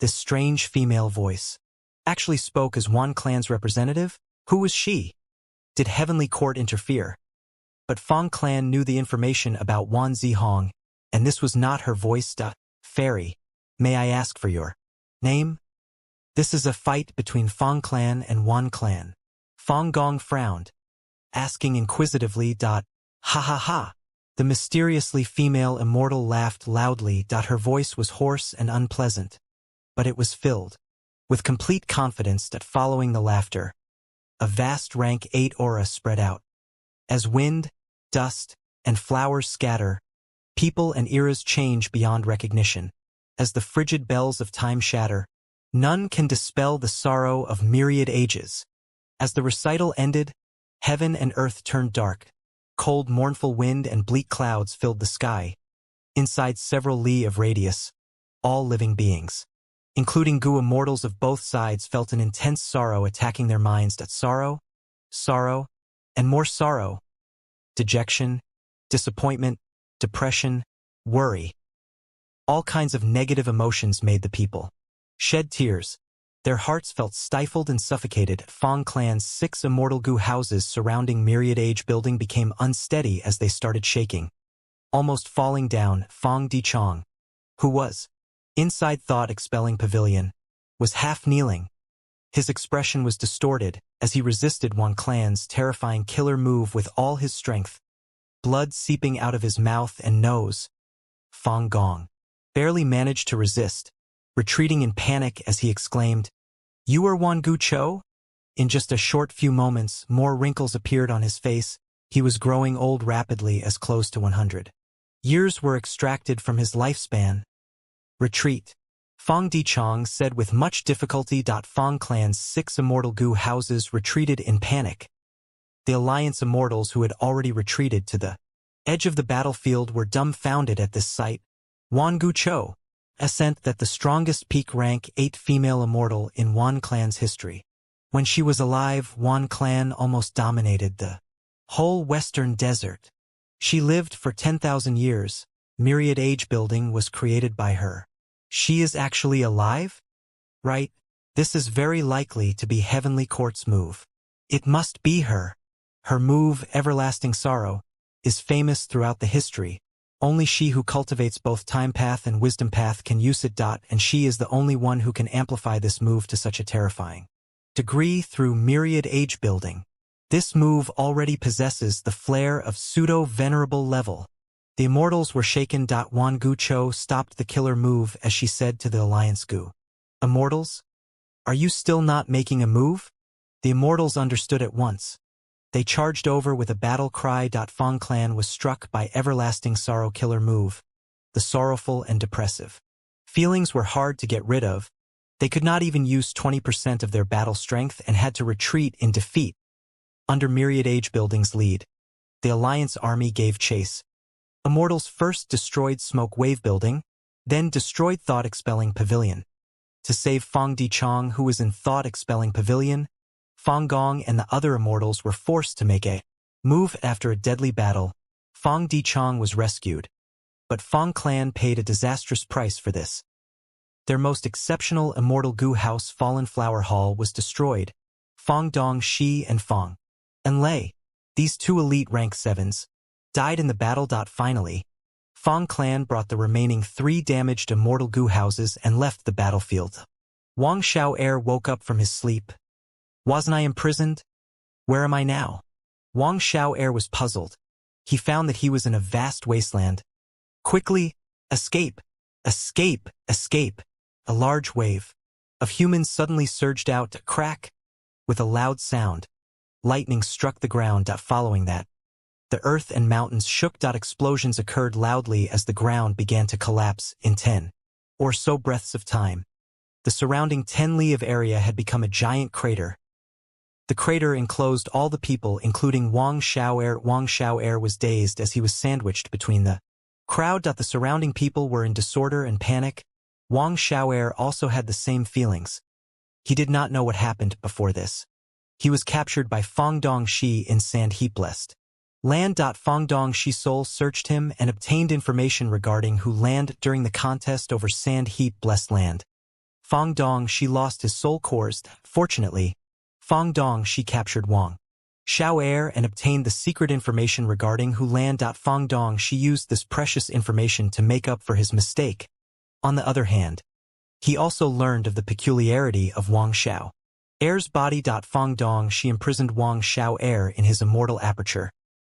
this strange female voice actually spoke as Wan clan's representative. Who was she? Did Heavenly Court interfere? But Fang clan knew the information about Wan Zihong, and this was not her voice. Fairy, may I ask for your name? This is a fight between Fang clan and Wan clan. Fang Gong frowned, asking inquisitively. Ha ha ha. The mysteriously female immortal laughed loudly. Her voice was hoarse and unpleasant, but it was filled with complete confidence. Following the laughter, a vast rank 8 aura spread out. As wind, dust, and flowers scatter, people and eras change beyond recognition. as the frigid bells of time shatter. None can dispel the sorrow of myriad ages. As the recital ended, heaven and earth turned dark. Cold, mournful wind and bleak clouds filled the sky. Inside several li of radius, all living beings, including Gu immortals of both sides, felt an intense sorrow attacking their minds. That sorrow, and more sorrow. Dejection, disappointment, depression, worry. All kinds of negative emotions made the people shed tears. Their hearts felt stifled and suffocated. Fong Clan's 6 immortal Gu houses surrounding Myriad Age building became unsteady as they started shaking. Almost falling down, Fong Dichong, who was inside thought-expelling pavilion, was half kneeling. His expression was distorted as he resisted Wang Clan's terrifying killer move with all his strength, blood seeping out of his mouth and nose. Fong Gong barely managed to resist, retreating in panic as he exclaimed, "You are Wan Gu Cho?" In just a short few moments, more wrinkles appeared on his face. He was growing old rapidly, as close to 100 years were extracted from his lifespan. Retreat, Fong Dichong said with much difficulty. Fong Clan's 6 immortal Gu houses retreated in panic. The Alliance immortals who had already retreated to the edge of the battlefield were dumbfounded at this sight. Wan Gu Cho, ascent that the strongest peak rank 8 female immortal in Wan Clan's history. When she was alive, Wan Clan almost dominated the whole western desert. She lived for 10,000 years. Myriad Age building was created by her. She is actually alive? Right? This is very likely to be Heavenly Court's move. It must be her. Her move, Everlasting Sorrow, is famous throughout the history. Only she who cultivates both Time Path and Wisdom Path can use it. And she is the only one who can amplify this move to such a terrifying degree through Myriad Age building. This move already possesses the flair of pseudo-venerable level. The immortals were shaken. Wan Gu Cho stopped the killer move as she said to the Alliance Gu, "Immortals? Are you still not making a move?" The immortals understood at once. They charged over with a battle cry. Fong Clan was struck by Everlasting Sorrow killer move. The sorrowful and depressive feelings were hard to get rid of. They could not even use 20% of their battle strength and had to retreat in defeat. Under Myriad Age building's lead, the Alliance army gave chase. Immortals first destroyed Smoke Wave building, then destroyed Thought-expelling pavilion. To save Fong Dichong, who was in Thought-expelling pavilion, Fong Gong and the other immortals were forced to make a move. After a deadly battle, Fong Dichong was rescued. But Fong Clan paid a disastrous price for this. Their most exceptional immortal Gu house, Fallen Flower Hall, was destroyed. Fong Dong Shi and Fong and Lei, these 2 elite rank 7s, died in the battle. Finally, Fong Clan brought the remaining 3 damaged immortal Gu houses and left the battlefield. Wang Xiao woke up from his sleep. "Wasn't I imprisoned? Where am I now?" Wang Xiao was puzzled. He found that he was in a vast wasteland. Quickly, escape, escape, escape. A large wave of humans suddenly surged out to crack. With a loud sound, lightning struck the ground. Following that, the earth and mountains shook. Explosions occurred loudly as the ground began to collapse in 10 or so breaths of time. The surrounding 10 li of area had become a giant crater. The crater enclosed all the people, including Wang Xiao. Wang Xiao was dazed as he was sandwiched between the crowd. The surrounding people were in disorder and panic. Wang Xiao also had the same feelings. He did not know what happened before this. He was captured by Fong Dong Shi in Sand Heap Blessed Land. Fong Dong Shi soul searched him and obtained information regarding who land during the contest over Sand Heap Blessed Land. Fong Dong Shi lost his soul cores. Fortunately, Fong Dong Shi captured Wang Xiao and obtained the secret information regarding who land. Fong Dong Shi used this precious information to make up for his mistake. On the other hand, he also learned of the peculiarity of Wang Xiao's body. Fong Dong Shi imprisoned Wang Xiao in his immortal aperture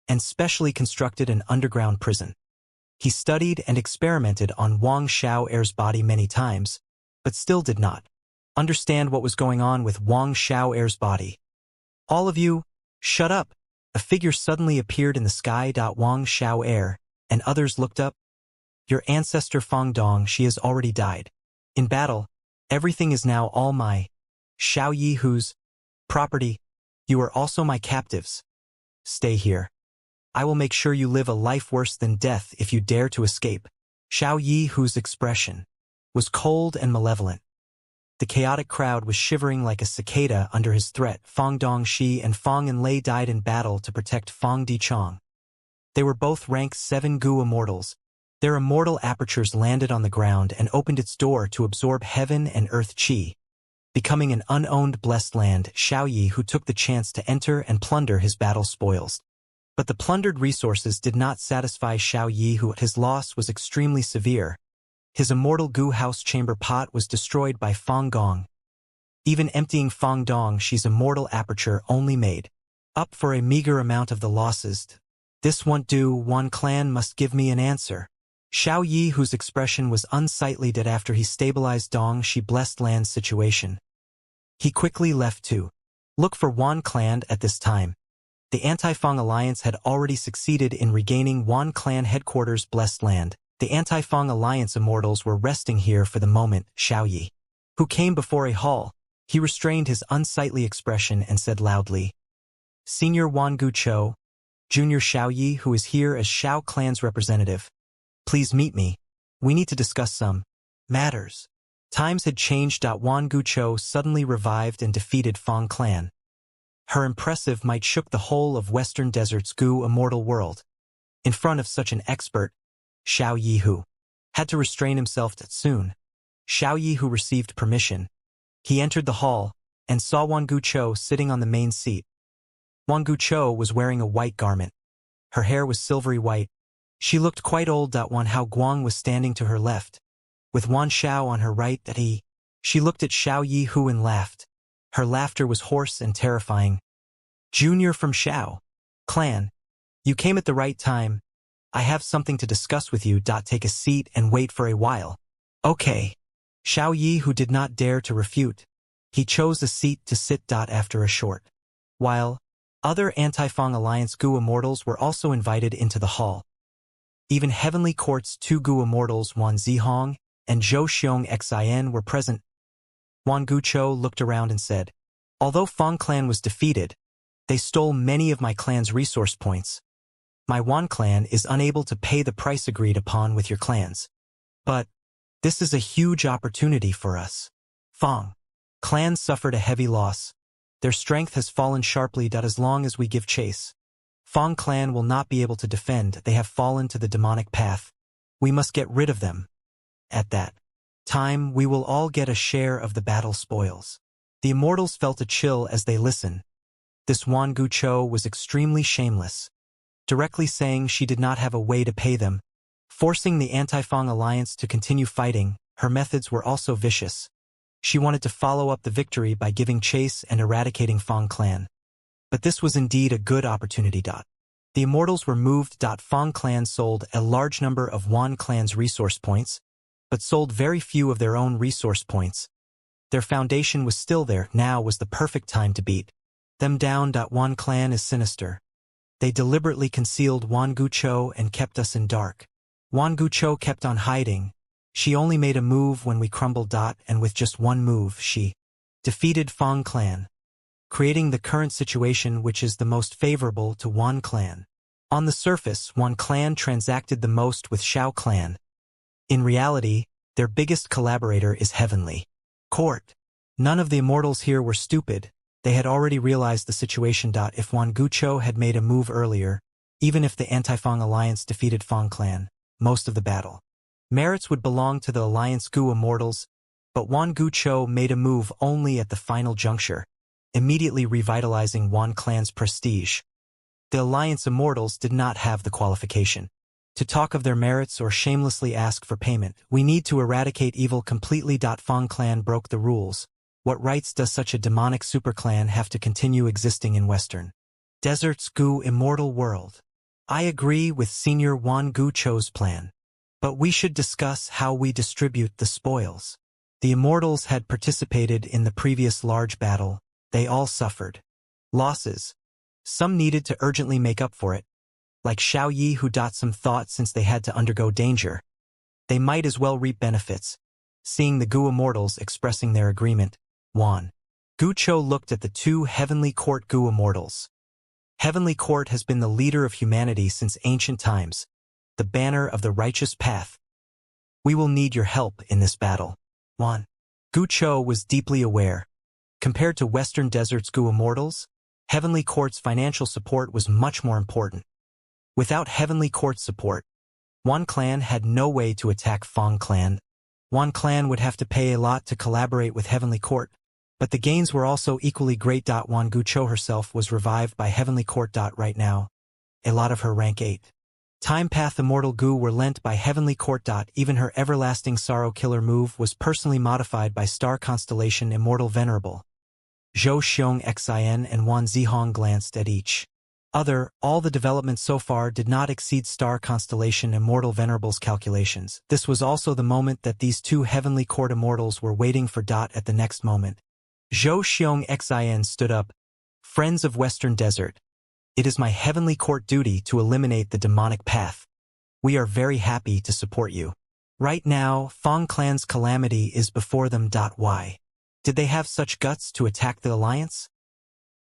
and specially constructed an underground prison. He studied and experimented on Wang Xiao's body many times, but still did not understand what was going on with Wang Xiao's body. "All of you, shut up!" A figure suddenly appeared in the sky. Wang Xiao and others looked up. Your ancestor Fang Dong, she has already died. In battle, everything is now all my Xiao Yi Hu's property. You are also my captives. Stay here. I will make sure you live a life worse than death if you dare to escape. Xiao Yi Hu's expression was cold and malevolent. The chaotic crowd was shivering like a cicada under his threat. Fang Dongxi and Fang Enlei died in battle to protect Fang Dichong. They were both rank 7 Gu immortals. Their immortal apertures landed on the ground and opened its door to absorb heaven and earth qi. Becoming an unowned blessed land, Xiao Yi Hu took the chance to enter and plunder his battle spoils. But the plundered resources did not satisfy Xiao Yi Hu. His loss was extremely severe. His immortal Gu house chamber pot was destroyed by Fang Gong. Even emptying Fang Dongxi's immortal aperture only made up for a meager amount of the losses. This won't do. One clan must give me an answer. Xiao Yi Hu's expression was unsightly that after he stabilized Dongxi blessed land's situation. He quickly left to look for Wan clan. At this time, the Anti-Fang Alliance had already succeeded in regaining Wan clan headquarters blessed land. The Anti-Fang Alliance immortals were resting here for the moment. Xiao Yi Hu came before a hall. He restrained his unsightly expression and said loudly, Senior Wan Gu Cho, Junior Xiao Yi Hu is here as Xiao clan's representative. Please meet me. We need to discuss some matters. Times had changed. Wan Gu Cho suddenly revived and defeated Fang clan. Her impressive might shook the whole of Western Desert's Gu immortal world. In front of such an expert, Xiao Yi Hu had to restrain himself soon. Xiao Yi Hu received permission. He entered the hall and saw Wan Gu Cho sitting on the main seat. Wan Gu Cho was wearing a white garment. Her hair was silvery white. She looked quite old. Wan Hao Guang was standing to her left, with Wan Xiao on her right. She looked at Xiao Yi Hu and laughed. Her laughter was hoarse and terrifying. Junior from Xiao clan, you came at the right time. I have something to discuss with you. Take a seat and wait for a while. Okay. Xiao Yi Hu did not dare to refute. He chose a seat to sit. After a short while, other Anti-Fang Alliance Gu immortals were also invited into the hall. Even Heavenly Court's 2 Gu immortals Wan Zihong and Zhou Xiong Xin were present. Wan Gu Cho looked around and said, Although Fang clan was defeated, they stole many of my clan's resource points. My Wan clan is unable to pay the price agreed upon with your clans. But this is a huge opportunity for us. Fang clan suffered a heavy loss. Their strength has fallen sharply. As long as we give chase, Fang clan will not be able to defend. They have fallen to the demonic path. We must get rid of them. At that time, we will all get a share of the battle spoils. The immortals felt a chill as they listened. This Wan Gu Cho was extremely shameless, directly saying she did not have a way to pay them, forcing the Anti-Fang Alliance to continue fighting. Her methods were also vicious. She wanted to follow up the victory by giving chase and eradicating Fang clan. But this was indeed a good opportunity. The immortals were moved. Fang clan sold a large number of Wan clan's resource points, but sold very few of their own resource points. Their foundation was still there. Now was the perfect time to beat them down. Wan clan is sinister. They deliberately concealed Wan Gu Cho and kept us in dark. Wan Gu Cho kept on hiding. She only made a move when we crumbled. And with just one move, she defeated Fang clan, creating the current situation which is the most favorable to Wan clan. On the surface, Wan clan transacted the most with Xiao clan. In reality, their biggest collaborator is Heavenly Court. None of the immortals here were stupid. They had already realized the situation. If Wan Gu Cho had made a move earlier, even if the Anti-Fang Alliance defeated Fang clan, most of the battle merits would belong to the Alliance Gu immortals, but Wan Gu Cho made a move only at the final juncture, immediately revitalizing Wan clan's prestige. The Alliance immortals did not have the qualification to talk of their merits or shamelessly ask for payment. We need to eradicate evil completely. Fang clan broke the rules. What rights does such a demonic superclan have to continue existing in Western Desert's Gu immortal world? I agree with Senior Wan Gu Cho's plan, but we should discuss how we distribute the spoils. The immortals had participated in the previous large battle. They all suffered losses. Some needed to urgently make up for it, like Xiao Yi Hu. Some thought since they had to undergo danger, They might as well reap benefits. Seeing the Gu Immortals expressing their agreement, Wan Gucho looked at the two Heavenly Court Gu Immortals. Heavenly Court has been the leader of humanity since ancient times, the banner of the righteous path. We will need your help in this battle. Wan Gucho was deeply aware. Compared to Western Desert's Gu Immortals, Heavenly Court's financial support was much more important. Without Heavenly Court's support, Wan Clan had no way to attack Fong Clan. Wan Clan would have to pay a lot to collaborate with Heavenly Court, but the gains were also equally great. Wan Gucho herself was revived by Heavenly Court. Right now, a lot of her rank 8 Time Path Immortal Gu were lent by Heavenly Court. Even her Everlasting Sorrow Killer move was personally modified by Star Constellation Immortal Venerable. Zhou Xiong Xin and Wan Zihong glanced at each other. All the developments so far did not exceed Star Constellation Immortal Venerable's calculations. This was also the moment that these two Heavenly Court Immortals were waiting for. At the next moment, Zhou Xiong Xin stood up. Friends of Western Desert, it is my Heavenly Court duty to eliminate the demonic path. We are very happy to support you. Right now, Fong Clan's calamity is before them. Why did they have such guts to attack the Alliance?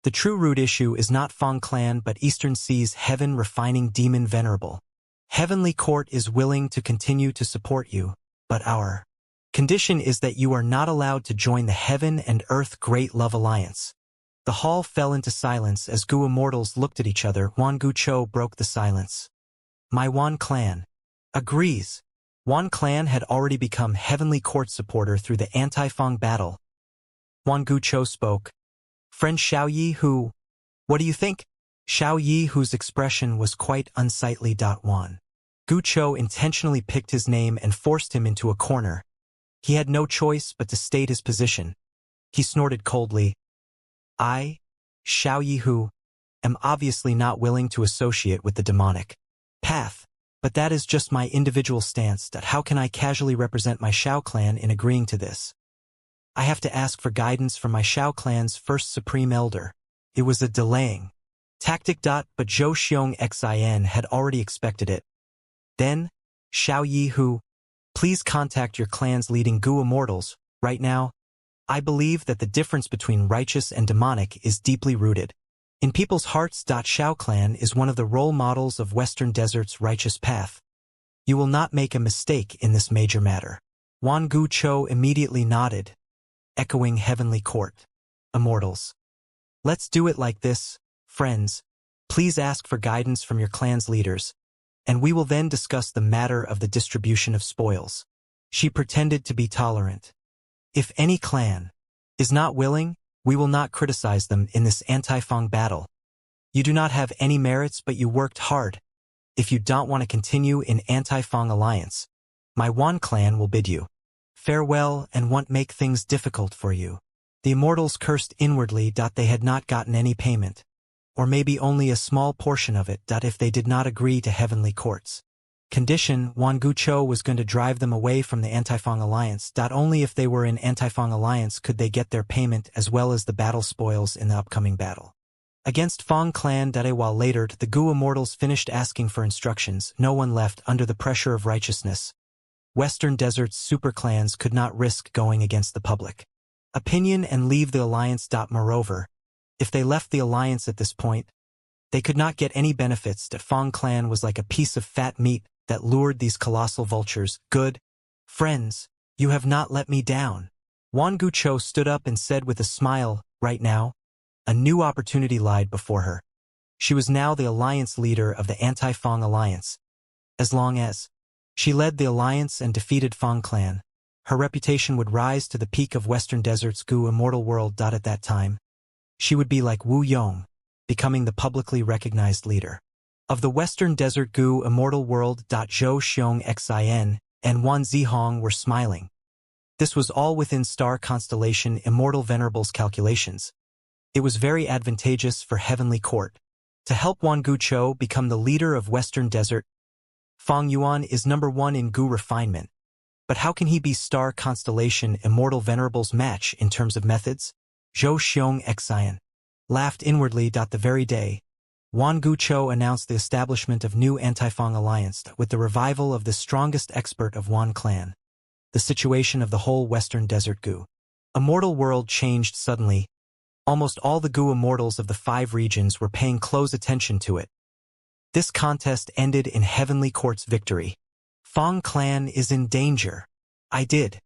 The true root issue is not Fong Clan but Eastern Sea's Heaven Refining Demon Venerable. Heavenly Court is willing to continue to support you, but our condition is that you are not allowed to join the Heaven and Earth Great Love Alliance. The hall fell into silence as Gu Immortals looked at each other. Wan Gucho broke the silence. My Wan Clan agrees. Wan Clan had already become Heavenly Court supporter through the anti-Fong battle. Wan Gucho spoke. Friend Xiao Yi Hu, what do you think? Xiao Yi Hu's expression was quite unsightly. Wan Gucho intentionally picked his name and forced him into a corner. He had no choice but to state his position. He snorted coldly. I, Xiao Yi Hu, am obviously not willing to associate with the demonic path, but that is just my individual stance. How can I casually represent my Xiao clan in agreeing to this? I have to ask for guidance from my Xiao clan's first supreme elder. It was a delaying tactic. But Zhou Xiong Xin had already expected it. Then, Xiao Yi Hu, please contact your clan's leading Gu Immortals. Right now, I believe that the difference between righteous and demonic is deeply rooted in people's hearts. Xiao clan is one of the role models of Western Desert's righteous path. You will not make a mistake in this major matter. Wan Gucho immediately nodded, echoing Heavenly Court Immortals. Let's do it like this, friends. Please ask for guidance from your clan's leaders, and we will then discuss the matter of the distribution of spoils. She pretended to be tolerant. If any clan is not willing, we will not criticize them in this anti-Fong battle. You do not have any merits, but you worked hard. If you don't want to continue in anti-Fong alliance, my Wan clan will bid you farewell and won't make things difficult for you. The Immortals cursed inwardly. They had not gotten any payment, or maybe only a small portion of it. If they did not agree to Heavenly Court's condition, Wan Gucho was going to drive them away from the anti-Fong alliance. Only if they were in anti-Fong alliance could they get their payment as well as the battle spoils in the upcoming battle against Fong Clan. While later the Gu Immortals finished asking for instructions, no one left under the pressure of righteousness. Western Desert's super clans could not risk going against the public opinion and leave the alliance. Moreover, if they left the alliance at this point, they could not get any benefits. Fong Clan was like a piece of fat meat that lured these colossal vultures. Good friends, you have not let me down. Wan Gucho stood up and said with a smile, right now, a new opportunity lied before her. She was now the alliance leader of the anti-Fong alliance. As long as she led the alliance and defeated Fong Clan, her reputation would rise to the peak of Western Desert's Gu Immortal world. At that time, she would be like Wu Yong, becoming the publicly recognized leader of the Western Desert Gu Immortal world. Zhou Xiong Xin and Wan Zihong were smiling. This was all within Star Constellation Immortal Venerable's calculations. It was very advantageous for Heavenly Court to help Wan Gucho become the leader of Western Desert. Fong Yuan is #1 in Gu refinement, but how can he be Star Constellation Immortal Venerable's match in terms of methods? Zhou Xiong Xin laughed inwardly. The very day Wan Gucho announced the establishment of new anti-Fang alliance with the revival of the strongest expert of Wan clan. The situation of the whole Western Desert Gu Immortal world changed suddenly. Almost all the Gu Immortals of the 5 regions were paying close attention to it. This contest ended in Heavenly Court's victory. Fang clan is in danger. I did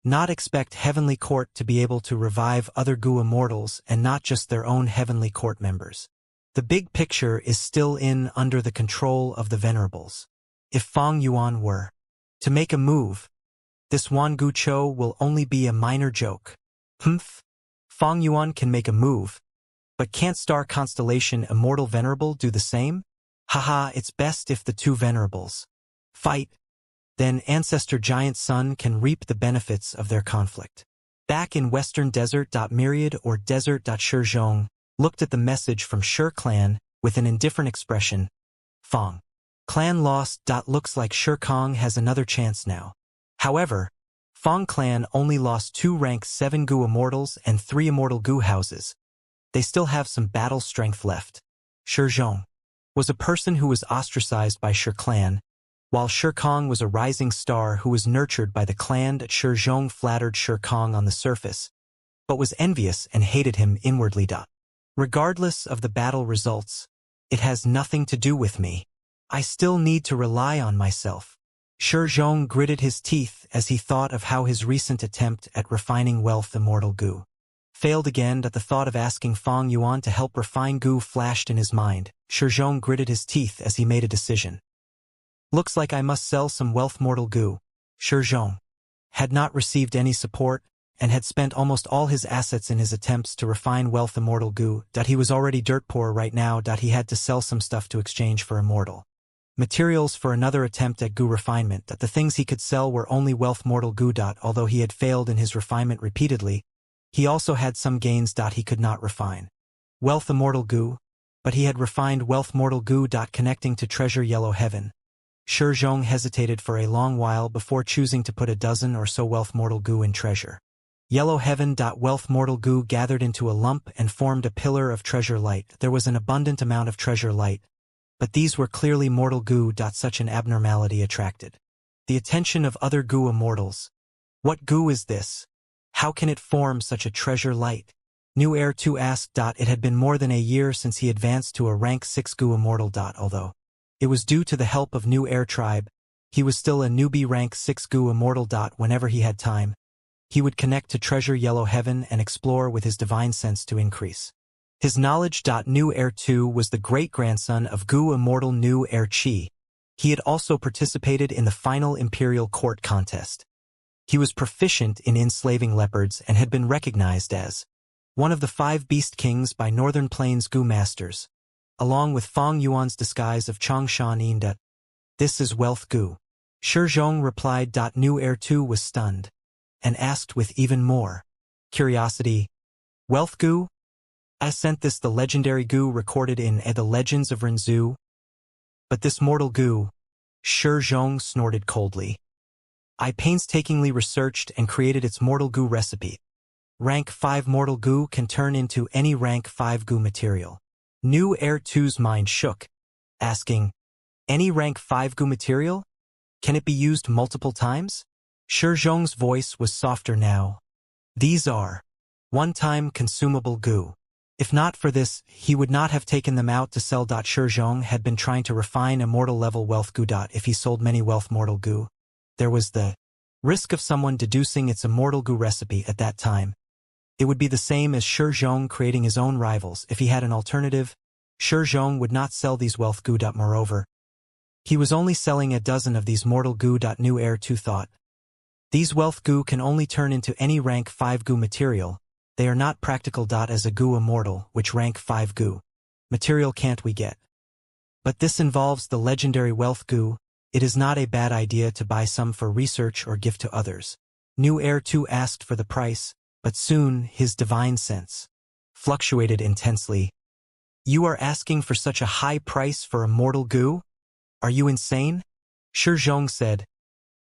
not expect Heavenly Court to be able to revive other Gu Immortals and not just their own Heavenly Court members. The big picture is still under the control of the Venerables. If Fang Yuan were to make a move, this Wan Gucho will only be a minor joke. Fang Yuan can make a move, but can't Star Constellation Immortal Venerable do the same? Haha, it's best if the 2 Venerables fight. Then Ancestor Giant Sun can reap the benefits of their conflict. Back in Western Desert. Myriad or Desert. Shizhong looked at the message from Shi clan with an indifferent expression. Fang clan lost. Looks like Shi Kong has another chance now. However, Fang clan only lost 2 rank 7 Gu Immortals and 3 Immortal Gu houses. They still have some battle strength left. Shizhong was a person who was ostracized by Shi clan, while Shi Kong was a rising star who was nurtured by the clan. Shizhong flattered Shi Kong on the surface, but was envious and hated him inwardly. Regardless of the battle results, it has nothing to do with me. I still need to rely on myself. Shizhong gritted his teeth as he thought of how his recent attempt at refining wealth Immortal Gu failed again. The thought of asking Fang Yuan to help refine Gu flashed in his mind. Shizhong gritted his teeth as he made a decision. Looks like I must sell some wealth Mortal Gu. Shizhong had not received any support and had spent almost all his assets in his attempts to refine wealth Immortal Gu. He was already dirt poor right now. He had to sell some stuff to exchange for Immortal materials for another attempt at Gu refinement. The things he could sell were only wealth Mortal Gu. Although he had failed in his refinement repeatedly, he also had some gains. He could not refine wealth Immortal Gu, but he had refined wealth Mortal Gu. Connecting to treasure Yellow Heaven. Shizhong hesitated for a long while before choosing to put a dozen or so wealth Mortal Gu in treasure Yellow Heaven. Wealth Mortal Gu gathered into a lump and formed a pillar of treasure light. There was an abundant amount of treasure light, but these were clearly Mortal Gu. Such an abnormality attracted the attention of other Gu Immortals. What Gu is this? How can it form such a treasure light? New Heir 2 asked. It had been more than a year since he advanced to a rank 6 Gu Immortal. Although it was due to the help of New Heir tribe, he was still a newbie rank 6 Gu Immortal. Whenever he had time, he would connect to treasure Yellow Heaven and explore with his divine sense to increase his knowledge. New Heir 2 was the great-grandson of Gu Immortal New Heir Chi. He had also participated in the final Imperial Court contest. He was proficient in enslaving leopards and had been recognized as one of the 5 Beast Kings by Northern Plains Gu Masters, along with Fang Yuan's disguise of Chongshan Yin. This is wealth Gu. Shizhong replied. New Heir 2 was stunned and asked with even more curiosity, wealth Gu? I sent this the legendary Gu recorded in The Legends of Renzu. But this Mortal Gu? Shizhong snorted coldly. I painstakingly researched and created its Mortal Gu recipe. Rank 5 Mortal Gu can turn into any rank 5 Gu material. New Heir 2's mind shook, asking, any rank 5 Gu material? Can it be used multiple times? Shizhong's voice was softer now. These are one-time consumable Gu. If not for this, he would not have taken them out to sell. Shizhong had been trying to refine Immortal level wealth Gu. If he sold many wealth Mortal Gu, there was the risk of someone deducing its Immortal Gu recipe at that time. It would be the same as Shizhong creating his own rivals. If he had an alternative, Shizhong would not sell these wealth Gu. Moreover, he was only selling a dozen of these Mortal Gu. New Heir 2 thought. These wealth Gu can only turn into any rank 5 Gu material. They are not practical. As a Gu Immortal, which rank 5 Gu material can't we get? But this involves the legendary wealth Gu. It is not a bad idea to buy some for research or gift to others. New Heir 2 asked for the price, but soon his divine sense fluctuated intensely. You are asking for such a high price for Immortal Gu? Are you insane? Shizhong said.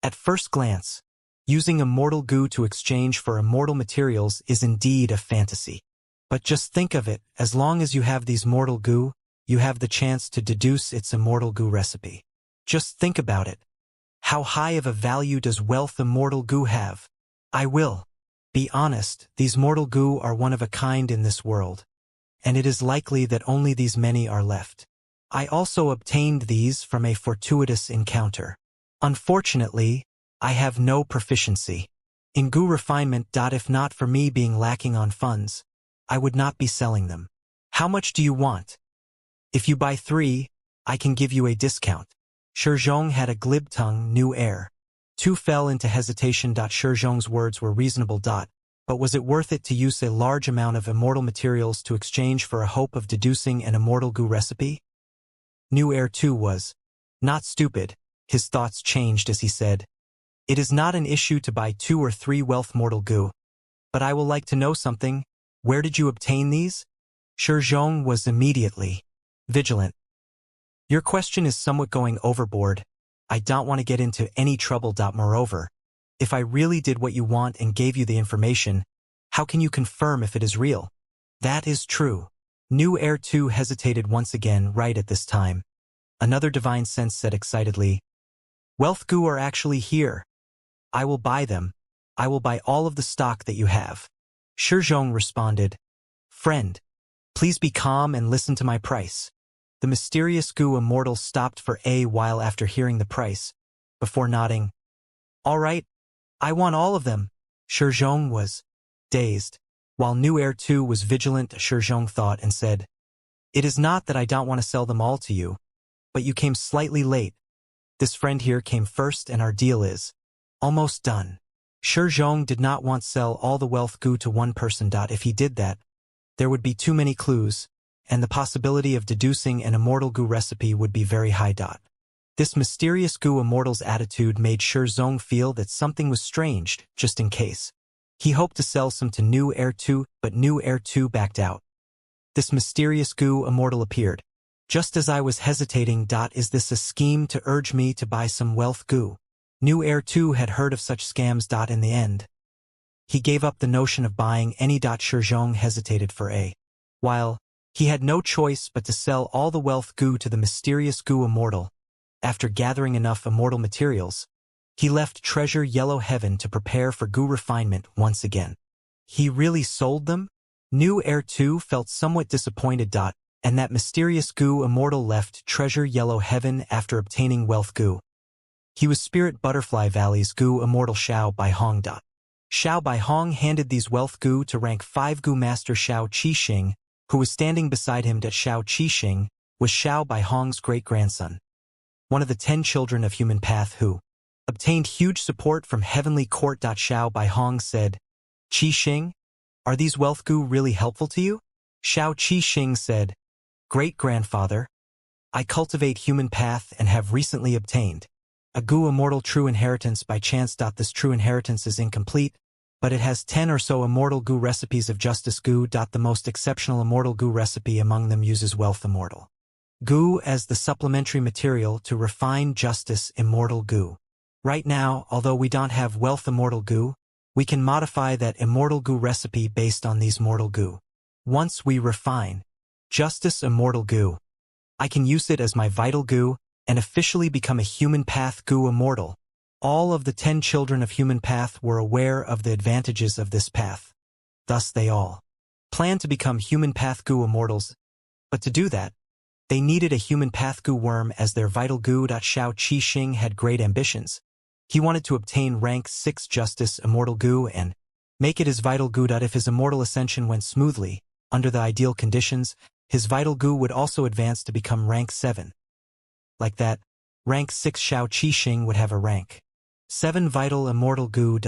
At first glance, using Immortal Gu to exchange for immortal materials is indeed a fantasy. But just think of it, as long as you have these Mortal Gu, you have the chance to deduce its immortal goo recipe. Just think about it. How high of a value does wealth immortal goo have? I will be honest, these mortal goo are one of a kind in this world, and it is likely that only these many are left. I also obtained these from a fortuitous encounter. Unfortunately, I have no proficiency in goo refinement. If not for me being lacking on funds, I would not be selling them. How much do you want? If you buy 3, I can give you a discount. Shizhong had a glib tongue, new air. 2 fell into hesitation. Shizhong's words were reasonable. But was it worth it to use a large amount of immortal materials to exchange for a hope of deducing an immortal goo recipe? New air too was not stupid. His thoughts changed as he said, "It is not an issue to buy 2 or 3 wealth mortal goo. But I will like to know something. Where did you obtain these?" Shizhong was immediately vigilant. "Your question is somewhat going overboard. I don't want to get into any trouble. Moreover, if I really did what you want and gave you the information, how can you confirm if it is real?" "That is true." New Air 2 hesitated once again right at this time. Another divine sense said excitedly, "Wealth goo are actually here. I will buy them. I will buy all of the stock that you have." Shizhong responded, "Friend, please be calm and listen to my price." The mysterious goo immortal stopped for a while after hearing the price, before nodding. "All right, I want all of them." Shizhong was dazed. While New Air 2 was vigilant, Shizhong thought and said, "It is not that I don't want to sell them all to you, but you came slightly late. This friend here came first and our deal is almost done." Shizhong did not want to sell all the wealth goo to one person. If he did that, there would be too many clues, and the possibility of deducing an immortal goo recipe would be very high. This mysterious goo immortal's attitude made Shizhong feel that something was strange, just in case. He hoped to sell some to New Air 2, but New Air 2 backed out. This mysterious goo immortal appeared. "Just as I was hesitating. Is this a scheme to urge me to buy some wealth goo?" New Air 2 had heard of such scams. In the end, he gave up the notion of buying any. Shizhong hesitated for a while. He had no choice but to sell all the wealth goo to the mysterious goo immortal. After gathering enough immortal materials, he left Treasure Yellow Heaven to prepare for goo refinement once again. He really sold them? New Air 2 felt somewhat disappointed. And that mysterious goo immortal left Treasure Yellow Heaven after obtaining wealth goo. He was Spirit Butterfly Valley's goo immortal Xiao Baihong. Xiao Baihong handed these wealth goo to rank 5 goo master Xiao Qixing, who was standing beside him. Xiao Qixing was Xiao Baihong's great-grandson, one of the 10 children of human path who obtained huge support from heavenly court. Xiao Baihong said, "Qixing, are these wealth goo really helpful to you?" Xiao Qixing said, "Great-grandfather, I cultivate human path and have recently obtained a goo immortal true inheritance by chance. This true inheritance is incomplete, but it has 10 or so immortal goo recipes of justice goo. The most exceptional immortal goo recipe among them uses wealth immortal goo as the supplementary material to refine justice immortal goo. Right now, although we don't have wealth immortal goo, we can modify that immortal goo recipe based on these mortal goo. Once we refine justice immortal goo, I can use it as my vital goo and officially become a human path goo immortal. All of the 10 children of human path were aware of the advantages of this path. Thus they all planned to become human path goo immortals, but to do that, they needed a human path goo worm as their vital goo. Xiao Qixing had great ambitions. He wanted to obtain rank 6 justice immortal goo and make it his vital goo. If his immortal ascension went smoothly, under the ideal conditions, his vital goo would also advance to become rank 7. Like that, rank 6 Xiao Qixing would have a rank 7 vital immortal goo.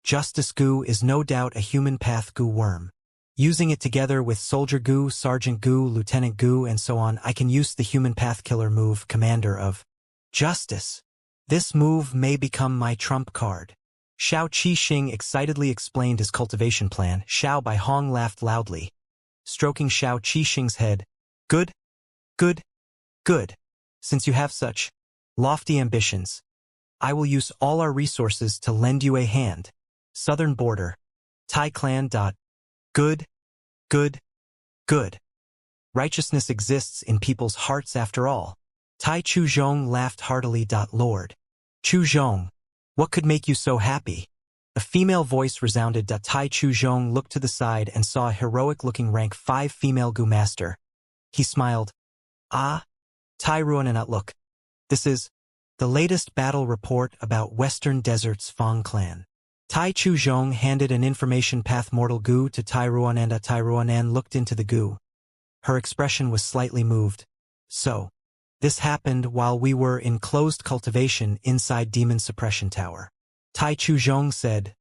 Justice goo is no doubt a human path goo worm. Using it together with soldier goo, sergeant goo, lieutenant goo, and so on, I can use the human path killer move, Commander of Justice. This move may become my trump card. Xiao Qixing excitedly explained his cultivation plan. Xiao Baihong laughed loudly, stroking Xiao Qixing's head. "Good, good, good. Since you have such lofty ambitions, I will use all our resources to lend you a hand. Southern border, Tai Clan. Good, good, good." Righteousness exists in people's hearts after all. Tai Chu Zhong laughed heartily. Lord Chu Zhong, what could make you so happy? A female voice resounded. Tai Chu Zhong looked to the side and saw a heroic-looking rank 5 female Gu master. He smiled. Ah, Tai Ruanan, look. This is the latest battle report about Western Desert's Fang clan. Tai Chu Zhong handed an information path mortal Gu to Tai Ruanan. Tai Ruanan looked into the Gu. Her expression was slightly moved. So, this happened while we were in closed cultivation inside Demon Suppression Tower. Tai Chu Zhong said,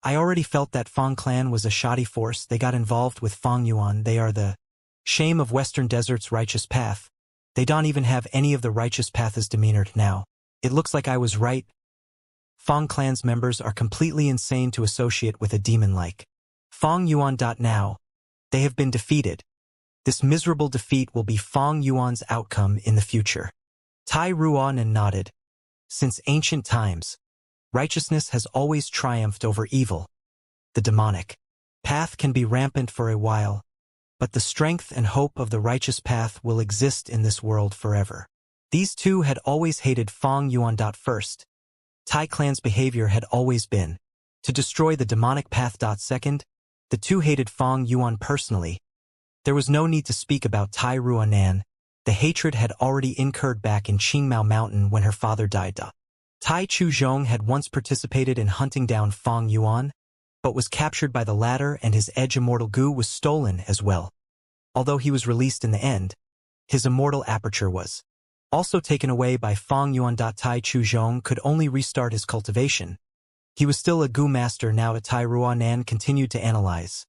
I already felt that Fang clan was a shoddy force. They got involved with Fang Yuan. They are the shame of Western Desert's righteous path. They don't even have any of the righteous path's demeanor now. It looks like I was right. Fang clan's members are completely insane to associate with a demon like Fang Yuan. Now, they have been defeated. This miserable defeat will be Fang Yuan's outcome in the future. Tai Ruanan nodded. Since ancient times, righteousness has always triumphed over evil. The demonic path can be rampant for a while, but the strength and hope of the righteous path will exist in this world forever. These two had always hated Fang Yuan. First, Tai clan's behavior had always been to destroy the demonic path. Second, the two hated Fang Yuan personally. There was no need to speak about Tai Ruanan. The hatred had already incurred back in Qingmao Mountain when her father died. Tai Chu Zhong had once participated in hunting down Fang Yuan, but was captured by the latter, and his edge immortal Gu was stolen as well. Although he was released in the end, his immortal aperture was also taken away by Fang Yuan. Tai Chu Zhong could only restart his cultivation. He was still a Gu master now. Tai Ruanan continued to analyze.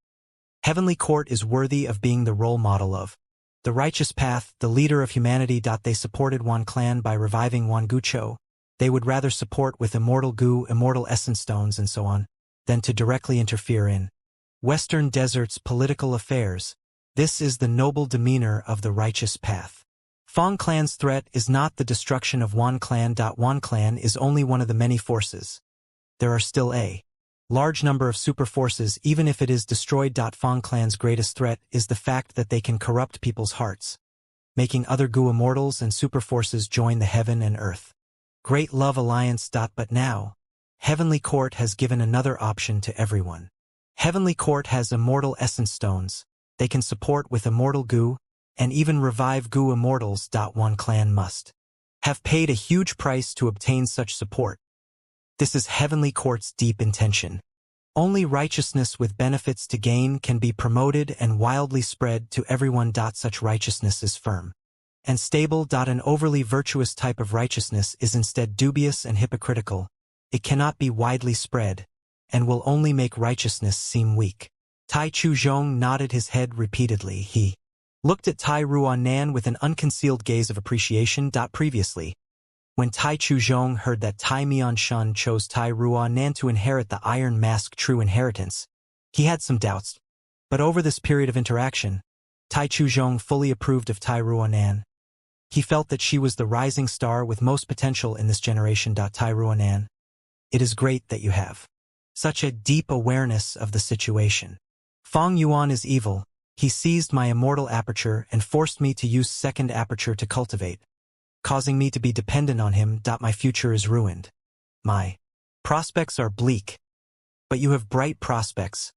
Heavenly Court is worthy of being the role model of the righteous path, the leader of humanity. They supported Wan clan by reviving Wan Gucho. They would rather support with immortal Gu, immortal essence stones, and so on, than to directly interfere in Western Desert's political affairs. This is the noble demeanor of the righteous path. Fang clan's threat is not the destruction of Wan clan. Wan clan is only one of the many forces. There are still a large number of super forces even if it is destroyed. Fang clan's greatest threat is the fact that they can corrupt people's hearts, making other Gu immortals and super forces join the heaven and earth Great Love Alliance. But now, Heavenly Court has given another option to everyone. Heavenly Court has immortal essence stones. They can support with immortal Gu, and even revive Gu immortals. One clan must have paid a huge price to obtain such support. This is Heavenly Court's deep intention. Only righteousness with benefits to gain can be promoted and wildly spread to everyone. Such righteousness is firm and stable. An overly virtuous type of righteousness is instead dubious and hypocritical. It cannot be widely spread, and will only make righteousness seem weak. Tai Chu Zhong nodded his head repeatedly. He looked at Tai Ruanan with an unconcealed gaze of appreciation. Previously, when Tai Chu Zhong heard that Tai Mian-shun chose Tai Ruanan to inherit the Iron Mask true inheritance, he had some doubts. But over this period of interaction, Tai Chu Zhong fully approved of Tai Ruanan. He felt that she was the rising star with most potential in this generation. Tai Ruanan, it is great that you have such a deep awareness of the situation. Fang Yuan is evil. He seized my immortal aperture and forced me to use second aperture to cultivate, causing me to be dependent on him. My future is ruined. My prospects are bleak. But you have bright prospects.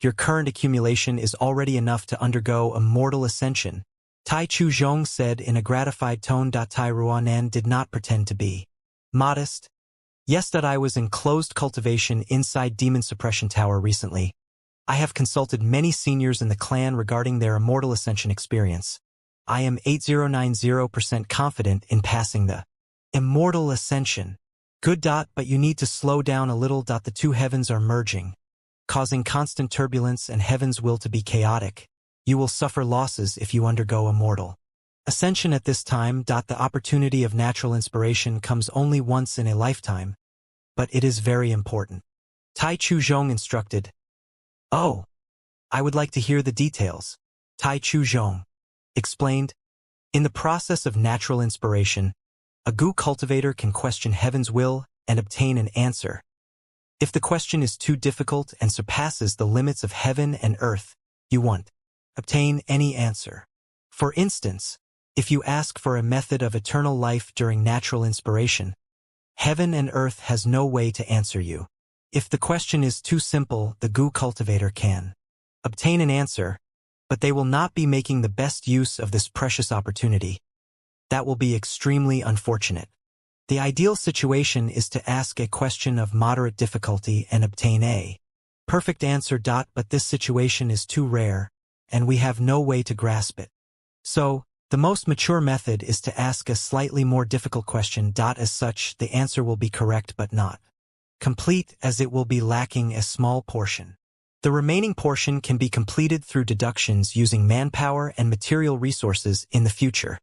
Your current accumulation is already enough to undergo immortal ascension. Tai Chu Zhong said in a gratified tone. Tai Ruanan did not pretend to be modest. Yes, I was in closed cultivation inside Demon Suppression Tower recently. I have consulted many seniors in the clan regarding their immortal ascension experience. I am 8090% confident in passing the immortal ascension. Good. But you need to slow down a little. The two heavens are merging, causing constant turbulence and heaven's will to be chaotic. You will suffer losses if you undergo immortal ascension at this time. The opportunity of natural inspiration comes only once in a lifetime, but it is very important. Tai Chu Zhong instructed. Oh, I would like to hear the details. Tai Chu Zhong explained. In the process of natural inspiration, a Gu cultivator can question heaven's will and obtain an answer. If the question is too difficult and surpasses the limits of heaven and earth, you won't obtain any answer. For instance, if you ask for a method of eternal life during natural inspiration, heaven and earth has no way to answer you. If the question is too simple, the goo cultivator can obtain an answer, but they will not be making the best use of this precious opportunity. That will be extremely unfortunate. The ideal situation is to ask a question of moderate difficulty and obtain a perfect answer. But this situation is too rare, and we have no way to grasp it. So, the most mature method is to ask a slightly more difficult question. As such, the answer will be correct but not complete, as it will be lacking a small portion. The remaining portion can be completed through deductions using manpower and material resources in the future.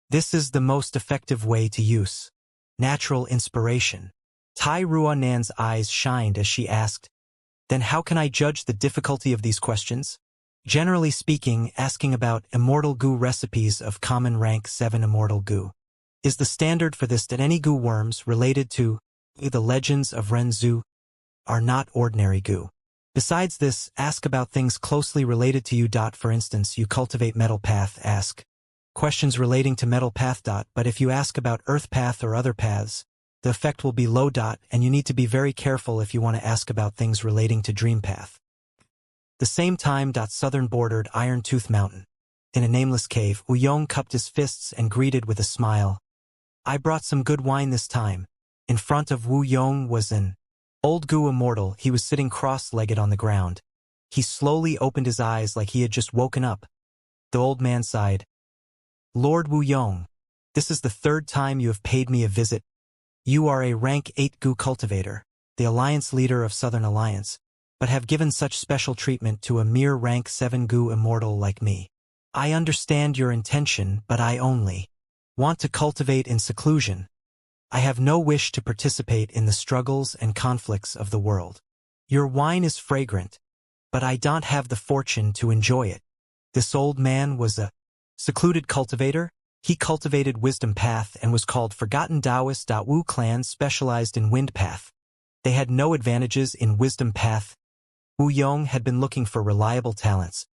This is the most effective way to use natural inspiration. Tai Ruanan's eyes shined as she asked, "Then how can I judge the difficulty of these questions?" Generally speaking, asking about immortal goo recipes of common rank 7 immortal goo is the standard for this. That any goo worms related to the legends of Renzu are not ordinary goo. Besides this, ask about things closely related to you. For instance, you cultivate metal path, ask questions relating to metal path. But if you ask about earth path or other paths, the effect will be low. And you need to be very careful if you want to ask about things relating to dream path. The same time. Southern bordered Iron Tooth Mountain. In a nameless cave, Wuyong cupped his fists and greeted with a smile. "I brought some good wine this time." In front of Wuyong was an old goo immortal. He was sitting cross-legged on the ground. He slowly opened his eyes like he had just woken up. The old man sighed. "Lord Wuyong, this is the third time you have paid me a visit. You are a rank 8 goo cultivator, the alliance leader of Southern Alliance, but have given such special treatment to a mere rank 7 goo immortal like me. I understand your intention, but I only want to cultivate in seclusion. I have no wish to participate in the struggles and conflicts of the world. Your wine is fragrant, but I don't have the fortune to enjoy it." This old man was a secluded cultivator. He cultivated Wisdom Path and was called Forgotten Taoist. Wu clan specialized in Wind Path. They had no advantages in Wisdom Path. Wu Yong had been looking for reliable talents.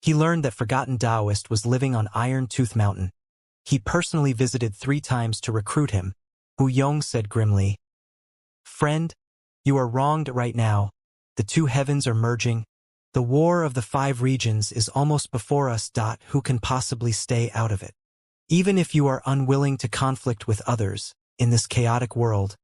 He learned that Forgotten Taoist was living on Iron Tooth Mountain. He personally visited 3 times to recruit him. Wu Yong said grimly, "Friend, you are wronged right now. The 2 heavens are merging. The war of the 5 regions is almost before us. Who can possibly stay out of it? Even if you are unwilling to conflict with others, in this chaotic world,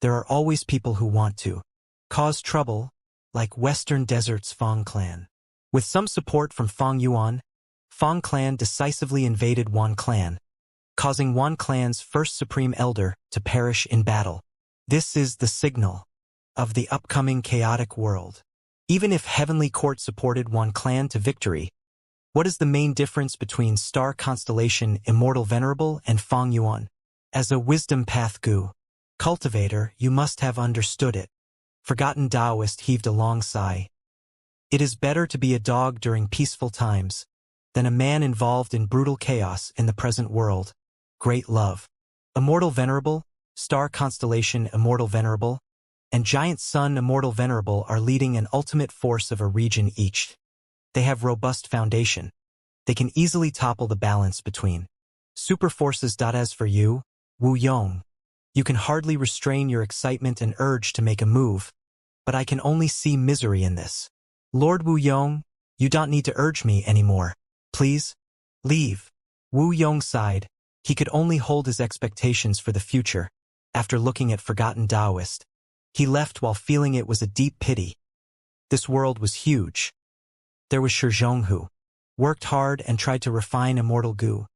there are always people who want to cause trouble, like Western Desert's Fong clan." With some support from Fong Yuan, Fong clan decisively invaded Wan clan, causing Wan clan's first supreme elder to perish in battle. This is the signal of the upcoming chaotic world. Even if Heavenly Court supported Wan clan to victory, what is the main difference between Star Constellation Immortal Venerable and Fong Yuan? As a Wisdom Path goo cultivator, you must have understood it. Forgotten Taoist heaved a long sigh. It is better to be a dog during peaceful times than a man involved in brutal chaos in the present world. Great love. Immortal Venerable, Star Constellation Immortal Venerable, and Giant Sun Immortal Venerable are leading an ultimate force of a region each. They have robust foundation. They can easily topple the balance between super forces. As for you, Wu Yong, you can hardly restrain your excitement and urge to make a move, but I can only see misery in this. Lord Wu Yong, you don't need to urge me anymore. Please, leave. Wu Yong sighed. He could only hold his expectations for the future. After looking at Forgotten Taoist, he left while feeling it was a deep pity. This world was huge. There was Shizhong who worked hard and tried to refine immortal goo.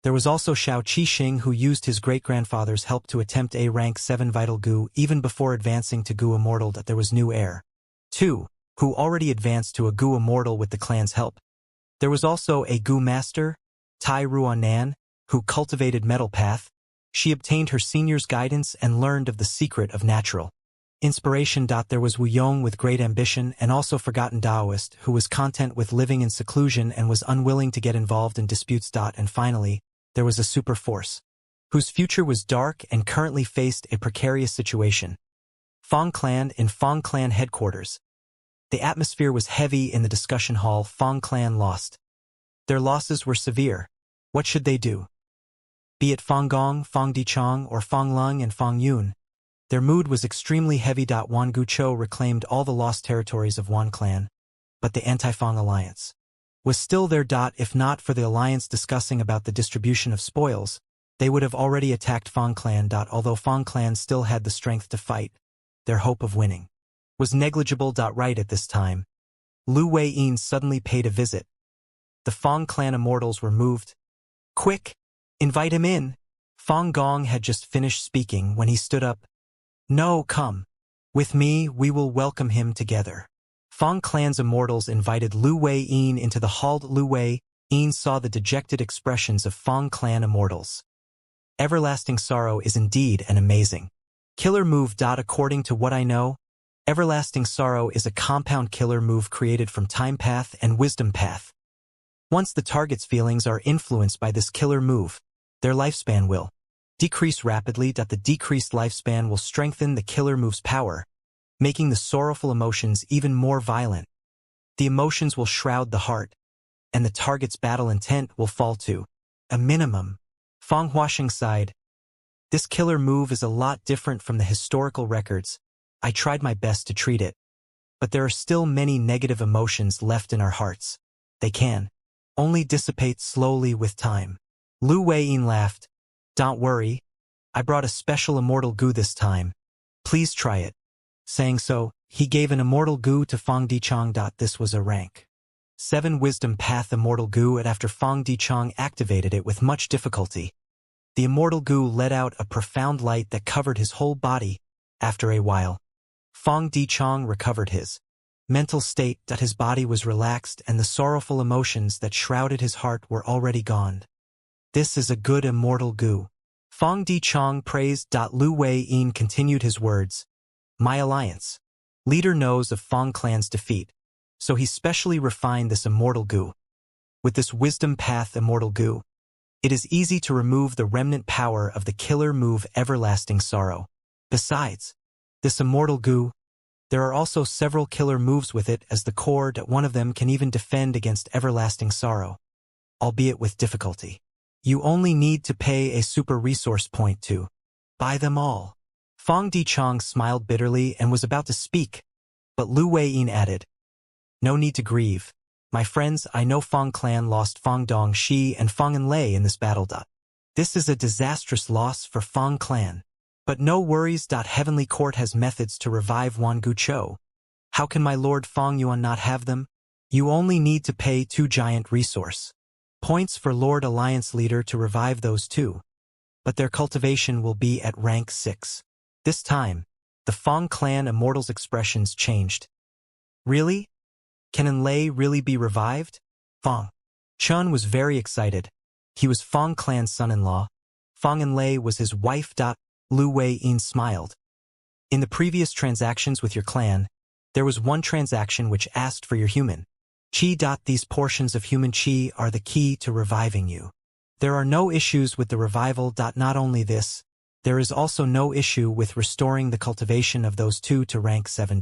There was also Xiao Qixing, who used his great-grandfather's help to attempt a rank 7 vital goo even before advancing to goo immortal. There was new heir 2, who already advanced to a goo immortal with the clan's help. There was also a goo master, Tai Ruanan, who cultivated metal path. She obtained her senior's guidance and learned of the secret of natural inspiration. There was Wu Yong with great ambition, and also Forgotten Taoist, who was content with living in seclusion and was unwilling to get involved in disputes. And finally, there was a super force, whose future was dark and currently faced a precarious situation. Fong Clan in Fong Clan headquarters. The atmosphere was heavy in the discussion hall. Fong Clan lost Their losses were severe. What should they do? Be it Fang Gong, Fang Dichong, or Fang Lung and Fang Yun, their mood was extremely heavy. Wan Guchou reclaimed all the lost territories of Wan clan, but the anti-Fang alliance was still there. If not for the alliance discussing about the distribution of spoils, they would have already attacked Fang clan. Although Fang clan still had the strength to fight, their hope of winning was negligible. Right at this time, Lu Wei-yin suddenly paid a visit. The Fang clan immortals were moved. Quick! Invite him in! Fang Gong had just finished speaking when he stood up. No, come. With me, we will welcome him together. Fang clan's immortals invited Lu Wei-yin into the hall. Lu Wei-yin saw the dejected expressions of Fang clan immortals. Everlasting sorrow is indeed an amazing killer move. According to what I know, everlasting sorrow is a compound killer move created from time path and wisdom path. Once the target's feelings are influenced by this killer move, their lifespan will decrease rapidly. The decreased lifespan will strengthen the killer move's power, making the sorrowful emotions even more violent. The emotions will shroud the heart, and the target's battle intent will fall to a minimum. Fang Huasheng sighed. This killer move is a lot different from the historical records. I tried my best to treat it, but there are still many negative emotions left in our hearts. They can only dissipate slowly with time. Lu Wei-yin laughed. Don't worry. I brought a special immortal goo this time. Please try it. Saying so, he gave an immortal goo to Fang Dichong. This was a rank 7 wisdom path immortal goo, and after Fang Dichong activated it with much difficulty, the immortal goo let out a profound light that covered his whole body. After a while, Fang Dichong recovered his mental state. His body was relaxed and the sorrowful emotions that shrouded his heart were already gone. This is a good immortal goo. Fang Dichong praised. Lu Wei-yin continued his words. My alliance leader knows of Fang clan's defeat, so he specially refined this immortal goo. With this wisdom path immortal goo, it is easy to remove the remnant power of the killer move everlasting sorrow. Besides this immortal goo, there are also several killer moves with it as the core. One of them can even defend against everlasting sorrow, albeit with difficulty. You only need to pay a super resource point to buy them all. Fang Dichong smiled bitterly and was about to speak, but Lu Wei-yin added, No need to grieve. My friends, I know Fang clan lost Fang Dongxi and Fang Enlei in this battle. This is a disastrous loss for Fang clan. But no worries. Heavenly Court has methods to revive Wan Guchou. How can my lord Fang Yuan not have them? You only need to pay 2 giant resource points for Lord Alliance Leader to revive those 2. But their cultivation will be at rank 6. This time, the Fang clan immortals' expressions changed. Really? Can Enlei really be revived? Fang Chun was very excited. He was Fang clan's son-in-law. Fang Enlei was his wife. Lu Wei-yin smiled. In the previous transactions with your clan, there was one transaction which asked for your human qi. These portions of human qi are the key to reviving you. There are no issues with the revival. Not only this, there is also no issue with restoring the cultivation of those 2 to rank 7.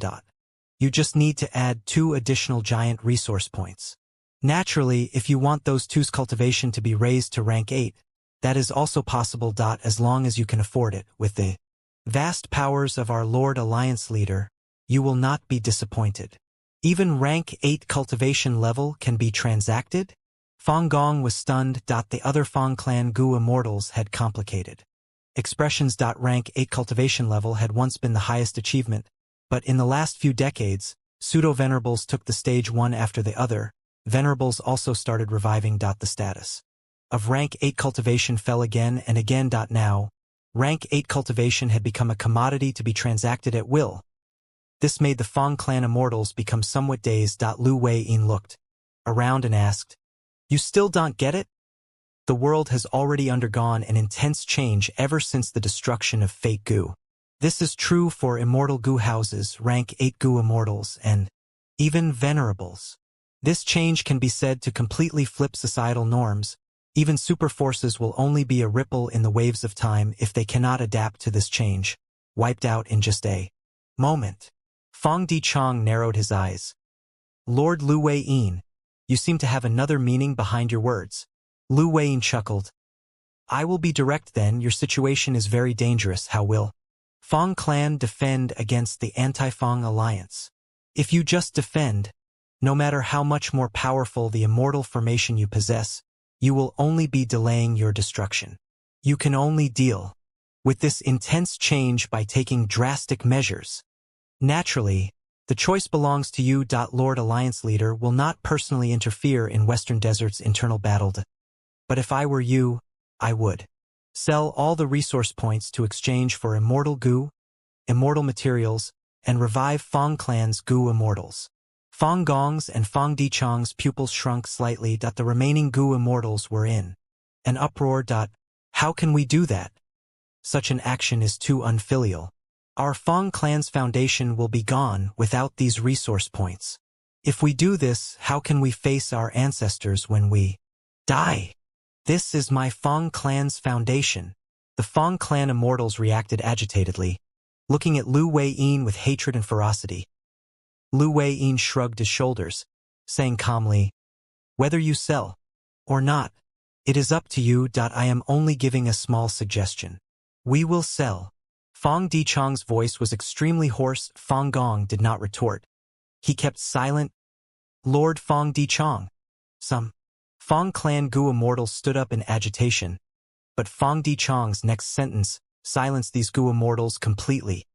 You just need to add 2 additional giant resource points. Naturally, if you want those 2's cultivation to be raised to rank 8, that is also possible. As long as you can afford it. With the vast powers of our Lord Alliance Leader, you will not be disappointed. Even rank 8 cultivation level can be transacted? Fang Gong was stunned. The other Fang clan Gu immortals had complicated expressions. Rank 8 cultivation level had once been the highest achievement, but in the last few decades, pseudo-venerables took the stage one after the other. Venerables also started reviving. The status of rank 8 cultivation fell again and again. Now, rank 8 cultivation had become a commodity to be transacted at will. This made the Fang clan immortals become somewhat dazed. Lu Wei-yin looked around and asked, You still don't get it? The world has already undergone an intense change ever since the destruction of Fate Gu. This is true for immortal Gu houses, rank 8 Gu immortals, and even venerables. This change can be said to completely flip societal norms. Even super forces will only be a ripple in the waves of time if they cannot adapt to this change, wiped out in just a moment. Fang Dichong narrowed his eyes. Lord Lu Wei-yin, You seem to have another meaning behind your words. Lu Weiyin chuckled. I will be direct then, your situation is very dangerous. How will Fang clan defend against the anti-Fang alliance? If you just defend, no matter how much more powerful the immortal formation you possess, you will only be delaying your destruction. You can only deal with this intense change by taking drastic measures. Naturally, the choice belongs to you. Lord Alliance Leader will not personally interfere in Western Desert's internal battle. But if I were you, I would sell all the resource points to exchange for immortal goo, immortal materials, and revive Fang clan's goo immortals. Fang Gong's and Fang Dichang's pupils shrunk slightly. The remaining goo immortals were in an uproar. How can we do that? Such an action is too unfilial. Our Fang clan's foundation will be gone without these resource points. If we do this, how can we face our ancestors when we die? This is my Fang clan's foundation. The Fang clan immortals reacted agitatedly, looking at Lu Weiyin with hatred and ferocity. Lu Weiyin shrugged his shoulders, saying calmly, whether you sell or not, it is up to you. I am only giving a small suggestion. We will sell. Fang Dichang's voice was extremely hoarse. Fang Gong did not retort. He kept silent. Lord Fang Dichang. Some Fang clan goo immortals stood up in agitation, but Fang Dichang's next sentence silenced these goo immortals completely.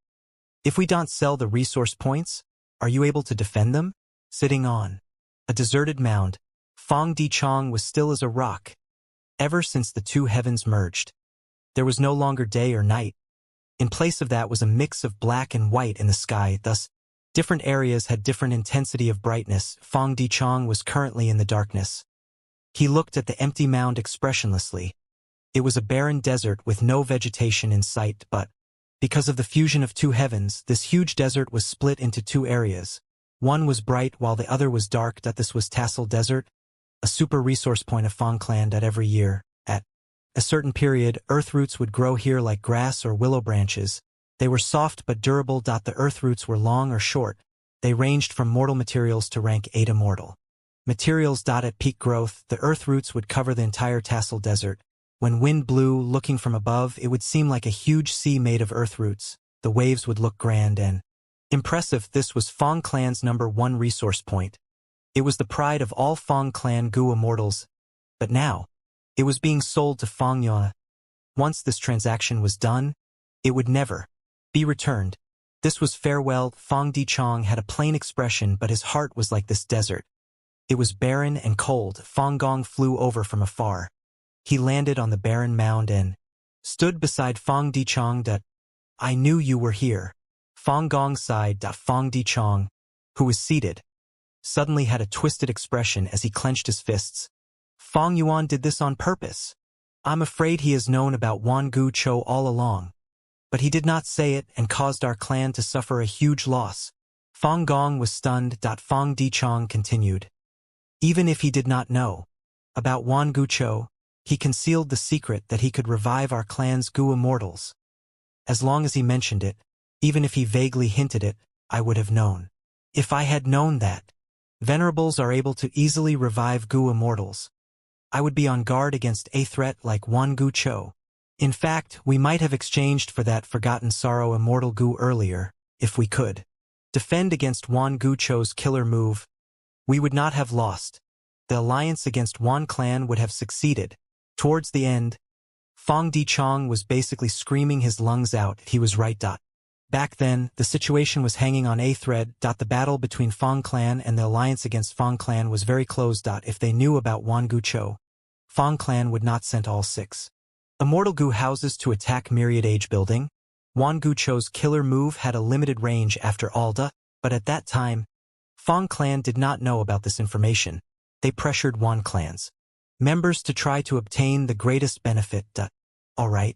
If we don't sell the resource points, are you able to defend them? Sitting on a deserted mound, Fang Dichang was still as a rock. Ever since the two heavens merged, there was no longer day or night. In place of that was a mix of black and white in the sky, thus, different areas had different intensity of brightness. Fang Dichang was currently in the darkness. He looked at the empty mound expressionlessly. It was a barren desert with no vegetation in sight, but, because of the fusion of two heavens, this huge desert was split into two areas. One was bright while the other was dark. This was Tassel Desert, a super resource point of Fang clan. That every year, at a certain period, earth roots would grow here like grass or willow branches. They were soft but durable. The earth roots were long or short. They ranged from mortal materials to rank 8 immortal materials. At peak growth, the earth roots would cover the entire Tassel Desert. When wind blew, looking from above, it would seem like a huge sea made of earth roots. The waves would look grand and impressive. This was Fang clan's #1 resource point. It was the pride of all Fang clan goo immortals. But now, it was being sold to Fang Yuan. Once this transaction was done, it would never be returned. This was farewell. Fang Dichang had a plain expression, but his heart was like this desert. It was barren and cold. Fang Gong flew over from afar. He landed on the barren mound and stood beside Fang Dichang. I knew you were here. Fang Gong sighed. Fang Dichang, who was seated, suddenly had a twisted expression as he clenched his fists. Fang Yuan did this on purpose. I'm afraid he has known about Wan Gu Chou all along. But he did not say it and caused our clan to suffer a huge loss. Fang Gong was stunned. Fang Dichang continued. Even if he did not know about Wan Gu Chou, he concealed the secret that he could revive our clan's goo immortals. As long as he mentioned it, even if he vaguely hinted it, I would have known. If I had known that venerables are able to easily revive goo immortals, I would be on guard against a threat like Wan Gu Chou. In fact, we might have exchanged for that forgotten sorrow immortal goo earlier, if we could defend against Wan Gu Chou's killer move. We would not have lost. The alliance against Wan clan would have succeeded. Towards the end, Fang Dichang was basically screaming his lungs out. He was right. Back then, the situation was hanging on a thread. The battle between Fang clan and the alliance against Fang clan was very close. If they knew about Wan Gu Chou, Fang clan would not send all 6 immortal goo houses to attack Myriad Age Building. Wan Gu Chou's killer move had a limited range after all. But at that time, Fang clan did not know about this information. They pressured Wan clan's members to try to obtain the greatest benefit. All right.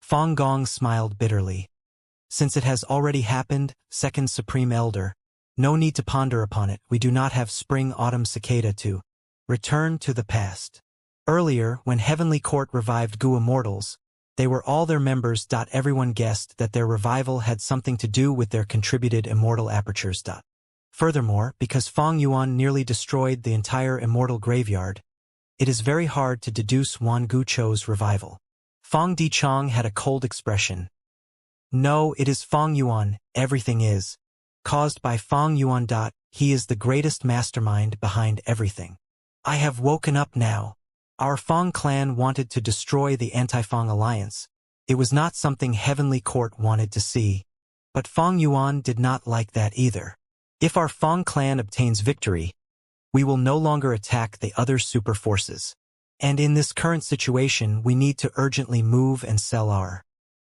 Fang Gong smiled bitterly. Since it has already happened, Second Supreme Elder, no need to ponder upon it. We do not have spring-autumn cicada to return to the past. Earlier, when Heavenly Court revived goo immortals, they were all their members. Everyone guessed that their revival had something to do with their contributed immortal apertures. Furthermore, because Fang Yuan nearly destroyed the entire Immortal graveyard, it is very hard to deduce Wan Guchou's revival. Fang Dichang had a cold expression. No, it is Fang Yuan, everything is caused by Fang Yuan. He is the greatest mastermind behind everything. I have woken up now. Our Fang clan wanted to destroy the anti-Fang alliance. It was not something Heavenly Court wanted to see. But Fang Yuan did not like that either. If our Fang clan obtains victory, we will no longer attack the other super forces. And in this current situation, we need to urgently move and sell our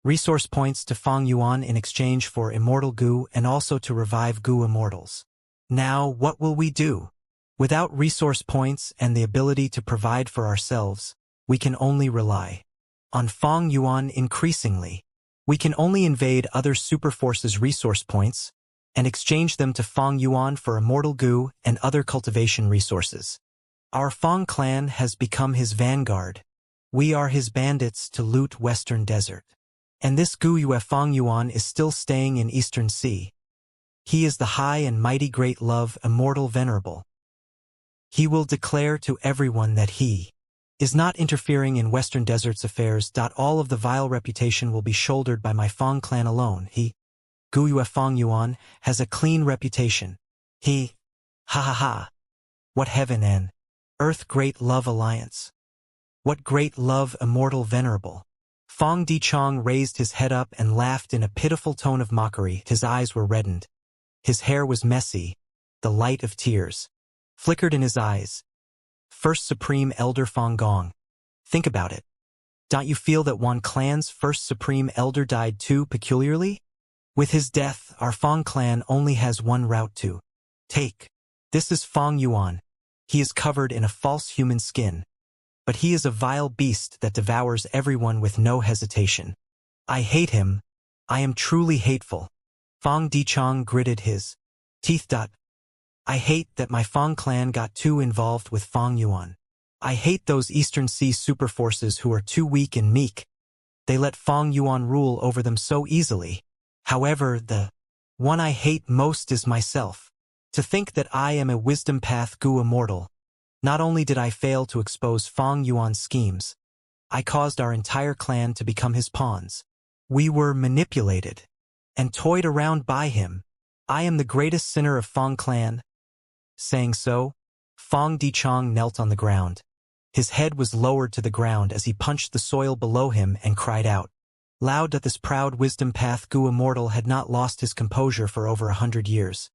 resource points to Fang Yuan in exchange for Immortal Gu and also to revive Gu Immortals. Now, what will we do? Without resource points and the ability to provide for ourselves, we can only rely on Fang Yuan increasingly. We can only invade other super forces' resource points and exchange them to Fang Yuan for Immortal Gu and other cultivation resources. Our Fang clan has become his vanguard. We are his bandits to loot Western Desert. And this Gu Yue Fang Yuan is still staying in Eastern Sea. He is the high and mighty great love, immortal venerable. He will declare to everyone that he is not interfering in Western Desert's affairs. All of the vile reputation will be shouldered by my Fang clan alone. He, Gu Yue Fang Yuan, has a clean reputation. He, ha ha ha. What heaven and earth great love alliance. What great love immortal venerable. Fang Dichang raised his head up and laughed in a pitiful tone of mockery. His eyes were reddened. His hair was messy. The light of tears flickered in his eyes. First Supreme Elder Fang Gong. Think about it. Don't you feel that Wan clan's first Supreme Elder died too peculiarly? With his death, our Fang clan only has one route to take. This is Fang Yuan. He is covered in a false human skin. But he is a vile beast that devours everyone with no hesitation. I hate him. I am truly hateful. Fang Dichang gritted his teeth. I hate that my Fang clan got too involved with Fang Yuan. I hate those Eastern Sea super forces who are too weak and meek. They let Fang Yuan rule over them so easily. However, the one I hate most is myself. To think that I am a wisdom path Gu Immortal. Not only did I fail to expose Fang Yuan's schemes, I caused our entire clan to become his pawns. We were manipulated and toyed around by him. I am the greatest sinner of Fang clan. Saying so, Fang Dichang knelt on the ground. His head was lowered to the ground as he punched the soil below him and cried out loud that this proud wisdom path Gu Immortal had not lost his composure for over 100 years.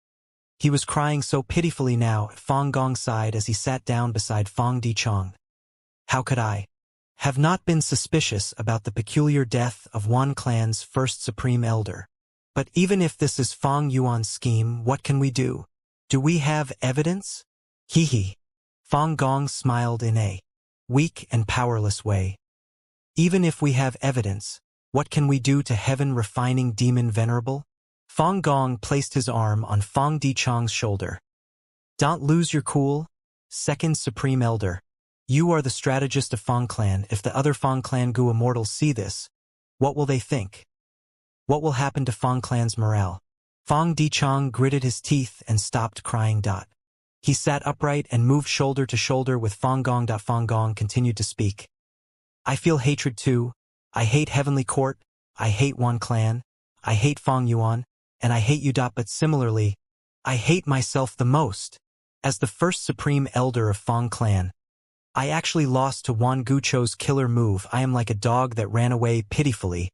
He was crying so pitifully now at Fang Gong sighed as he sat down beside Fang Dichang. How could I have not been suspicious about the peculiar death of Wan clan's first Supreme Elder? But even if this is Fang Yuan's scheme, what can we do? Do we have evidence? Hee hee. Fang Gong smiled in a weak and powerless way. Even if we have evidence, what can we do to heaven refining demon venerable? Fang Gong placed his arm on Fang Dichang's shoulder. Don't lose your cool, second Supreme Elder. You are the strategist of Fang clan. If the other Fang clan Gu Immortals see this, what will they think? What will happen to Fang clan's morale? Fang Dichang gritted his teeth and stopped crying. He sat upright and moved shoulder to shoulder with Fang Gong. Fang Gong continued to speak. I feel hatred too. I hate Heavenly Court. I hate Wan clan. I hate Fang Yuan. And I hate you. But similarly, I hate myself the most. As the first Supreme Elder of Fang clan, I actually lost to Wan Guchou's killer move. I am like a dog that ran away pitifully.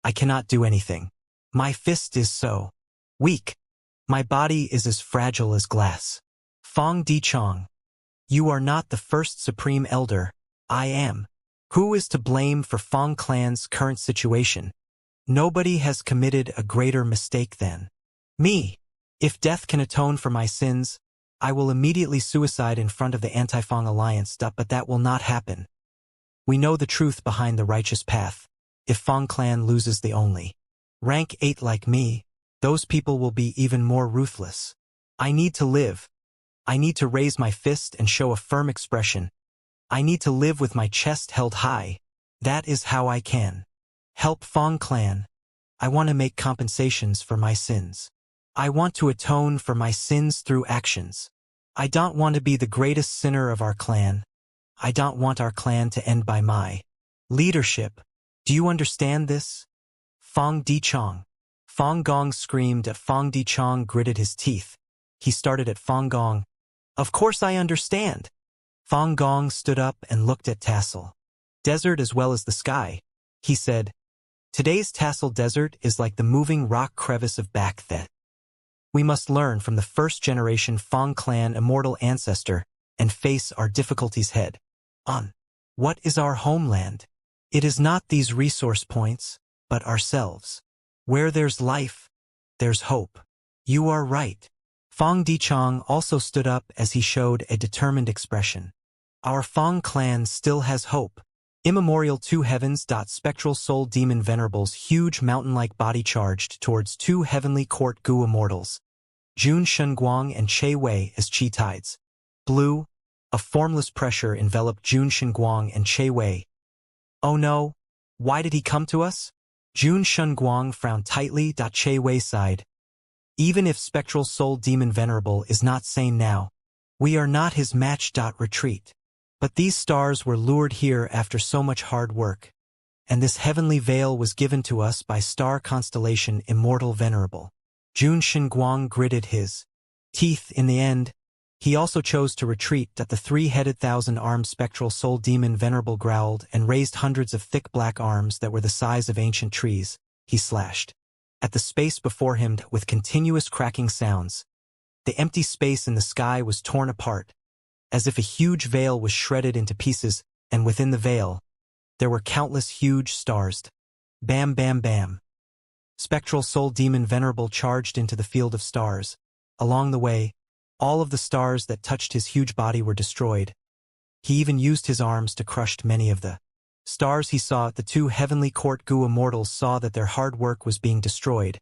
I cannot do anything. My fist is so weak. My body is as fragile as glass. Fang Dichang, you are not the first Supreme Elder. I am. Who is to blame for Fang clan's current situation? Nobody has committed a greater mistake than me. If death can atone for my sins, I will immediately suicide in front of the anti-Fang alliance. But that will not happen. We know the truth behind the righteous path. If Fang clan loses the only rank 8 like me, those people will be even more ruthless. I need to live. I need to raise my fist and show a firm expression. I need to live with my chest held high. That is how I can help Fang clan. I want to make compensations for my sins. I want to atone for my sins through actions. I don't want to be the greatest sinner of our clan. I don't want our clan to end by my leadership. Do you understand this? Fong Di-chong. Fong Gong screamed at Fong Di-chong gritted his teeth. He started at Fong Gong. Of course I understand. Fong Gong stood up and looked at Tassel. Desert as well as the sky. He said, today's Tassel Desert is like the moving rock crevice of back then. We must learn from the first generation Fong clan immortal ancestor and face our difficulties head on. What is our homeland? It is not these resource points, but ourselves. Where there's life, there's hope. You are right. Fong Di-chong also stood up as he showed a determined expression. Our Fong clan still has hope. Immemorial two heavens. Spectral soul demon venerables huge mountain-like body charged towards two heavenly court gu immortals. Jun Shunguang and Che Wei as chi tides. Blue, a formless pressure enveloped Jun Shunguang and Che Wei. Oh no, why did he come to us? Jun Shunguang frowned tightly. Che Wei sighed. Even if spectral soul demon venerable is not sane now, we are not his match. Retreat. But these stars were lured here after so much hard work, and this heavenly veil was given to us by star constellation Immortal Venerable. Jun Shunguang gritted his teeth. In the end, he also chose to retreat. The three-headed thousand-armed spectral soul demon venerable growled and raised hundreds of thick black arms that were the size of ancient trees. He slashed at the space before him with continuous cracking sounds. The empty space in the sky was torn apart, as if a huge veil was shredded into pieces, and within the veil, there were countless huge stars. Bam, bam, bam. Spectral soul demon venerable charged into the field of stars. Along the way, all of the stars that touched his huge body were destroyed. He even used his arms to crush many of the stars he saw. The two heavenly court gu immortals saw that their hard work was being destroyed.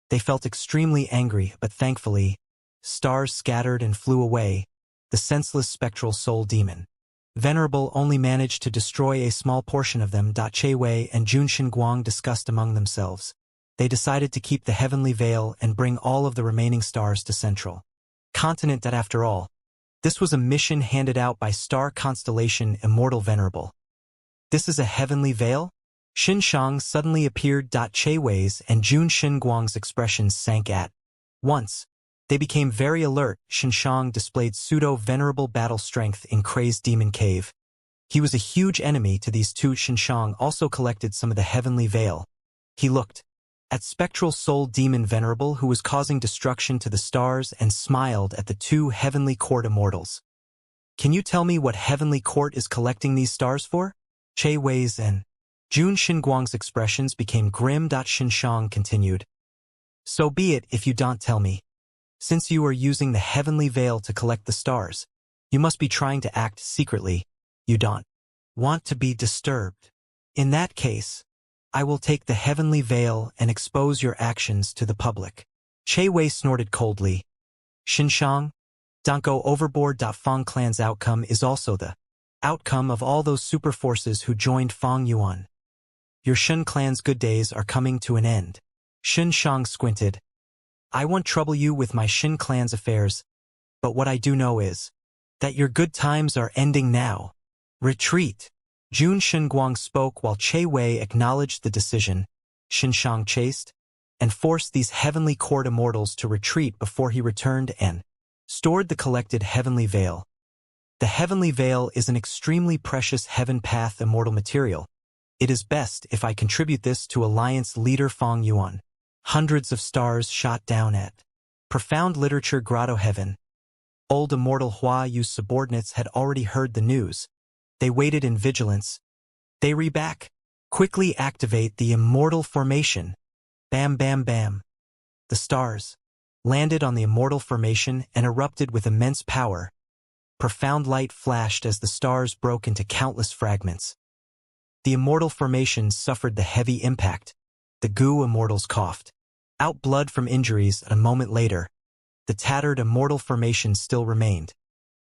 They felt extremely angry, but thankfully, stars scattered and flew away. The senseless spectral soul demon venerable only managed to destroy a small portion of them. Che Wei and Jun Shunguang discussed among themselves. They decided to keep the heavenly veil and bring all of the remaining stars to Central Continent. After all, this was a mission handed out by star constellation Immortal Venerable. This is a heavenly veil? Xinshang suddenly appeared. Che Wei's and Jun Shunguang's expressions sank at once. They became very alert. Xinshang displayed pseudo-venerable battle strength in Crazed Demon Cave. He was a huge enemy to these two. Xinshang also collected some of the heavenly veil. He looked at spectral soul demon venerable who was causing destruction to the stars and smiled at the two heavenly court immortals. Can you tell me what heavenly court is collecting these stars for? Che Wei's and Jun Shunguang's expressions became grim. Xinshang continued. So be it if you don't tell me. Since you are using the heavenly veil to collect the stars, you must be trying to act secretly. You don't want to be disturbed. In that case, I will take the heavenly veil and expose your actions to the public. Che Wei snorted coldly. Xinshang, don't go overboard. Fong clan's outcome is also the outcome of all those super forces who joined Fong Yuan. Your Shun clan's good days are coming to an end. Xinshang squinted. I won't trouble you with my Shin clan's affairs, but what I do know is that your good times are ending now. Retreat. Jun Shunguang spoke while Che Wei acknowledged the decision. Xinshang chased and forced these heavenly court immortals to retreat before he returned and stored the collected heavenly veil. The heavenly veil is an extremely precious heaven path immortal material. It is best if I contribute this to Alliance leader Fong Yuan. Hundreds of stars shot down at profound literature grotto heaven. Old immortal Hua Yu's subordinates had already heard the news. They waited in vigilance. They reback. Quickly activate the immortal formation. Bam, bam, bam. The stars landed on the immortal formation and erupted with immense power. Profound light flashed as the stars broke into countless fragments. The immortal formation suffered the heavy impact. The gu immortals coughed out blood from injuries. A moment later, the tattered immortal formation still remained,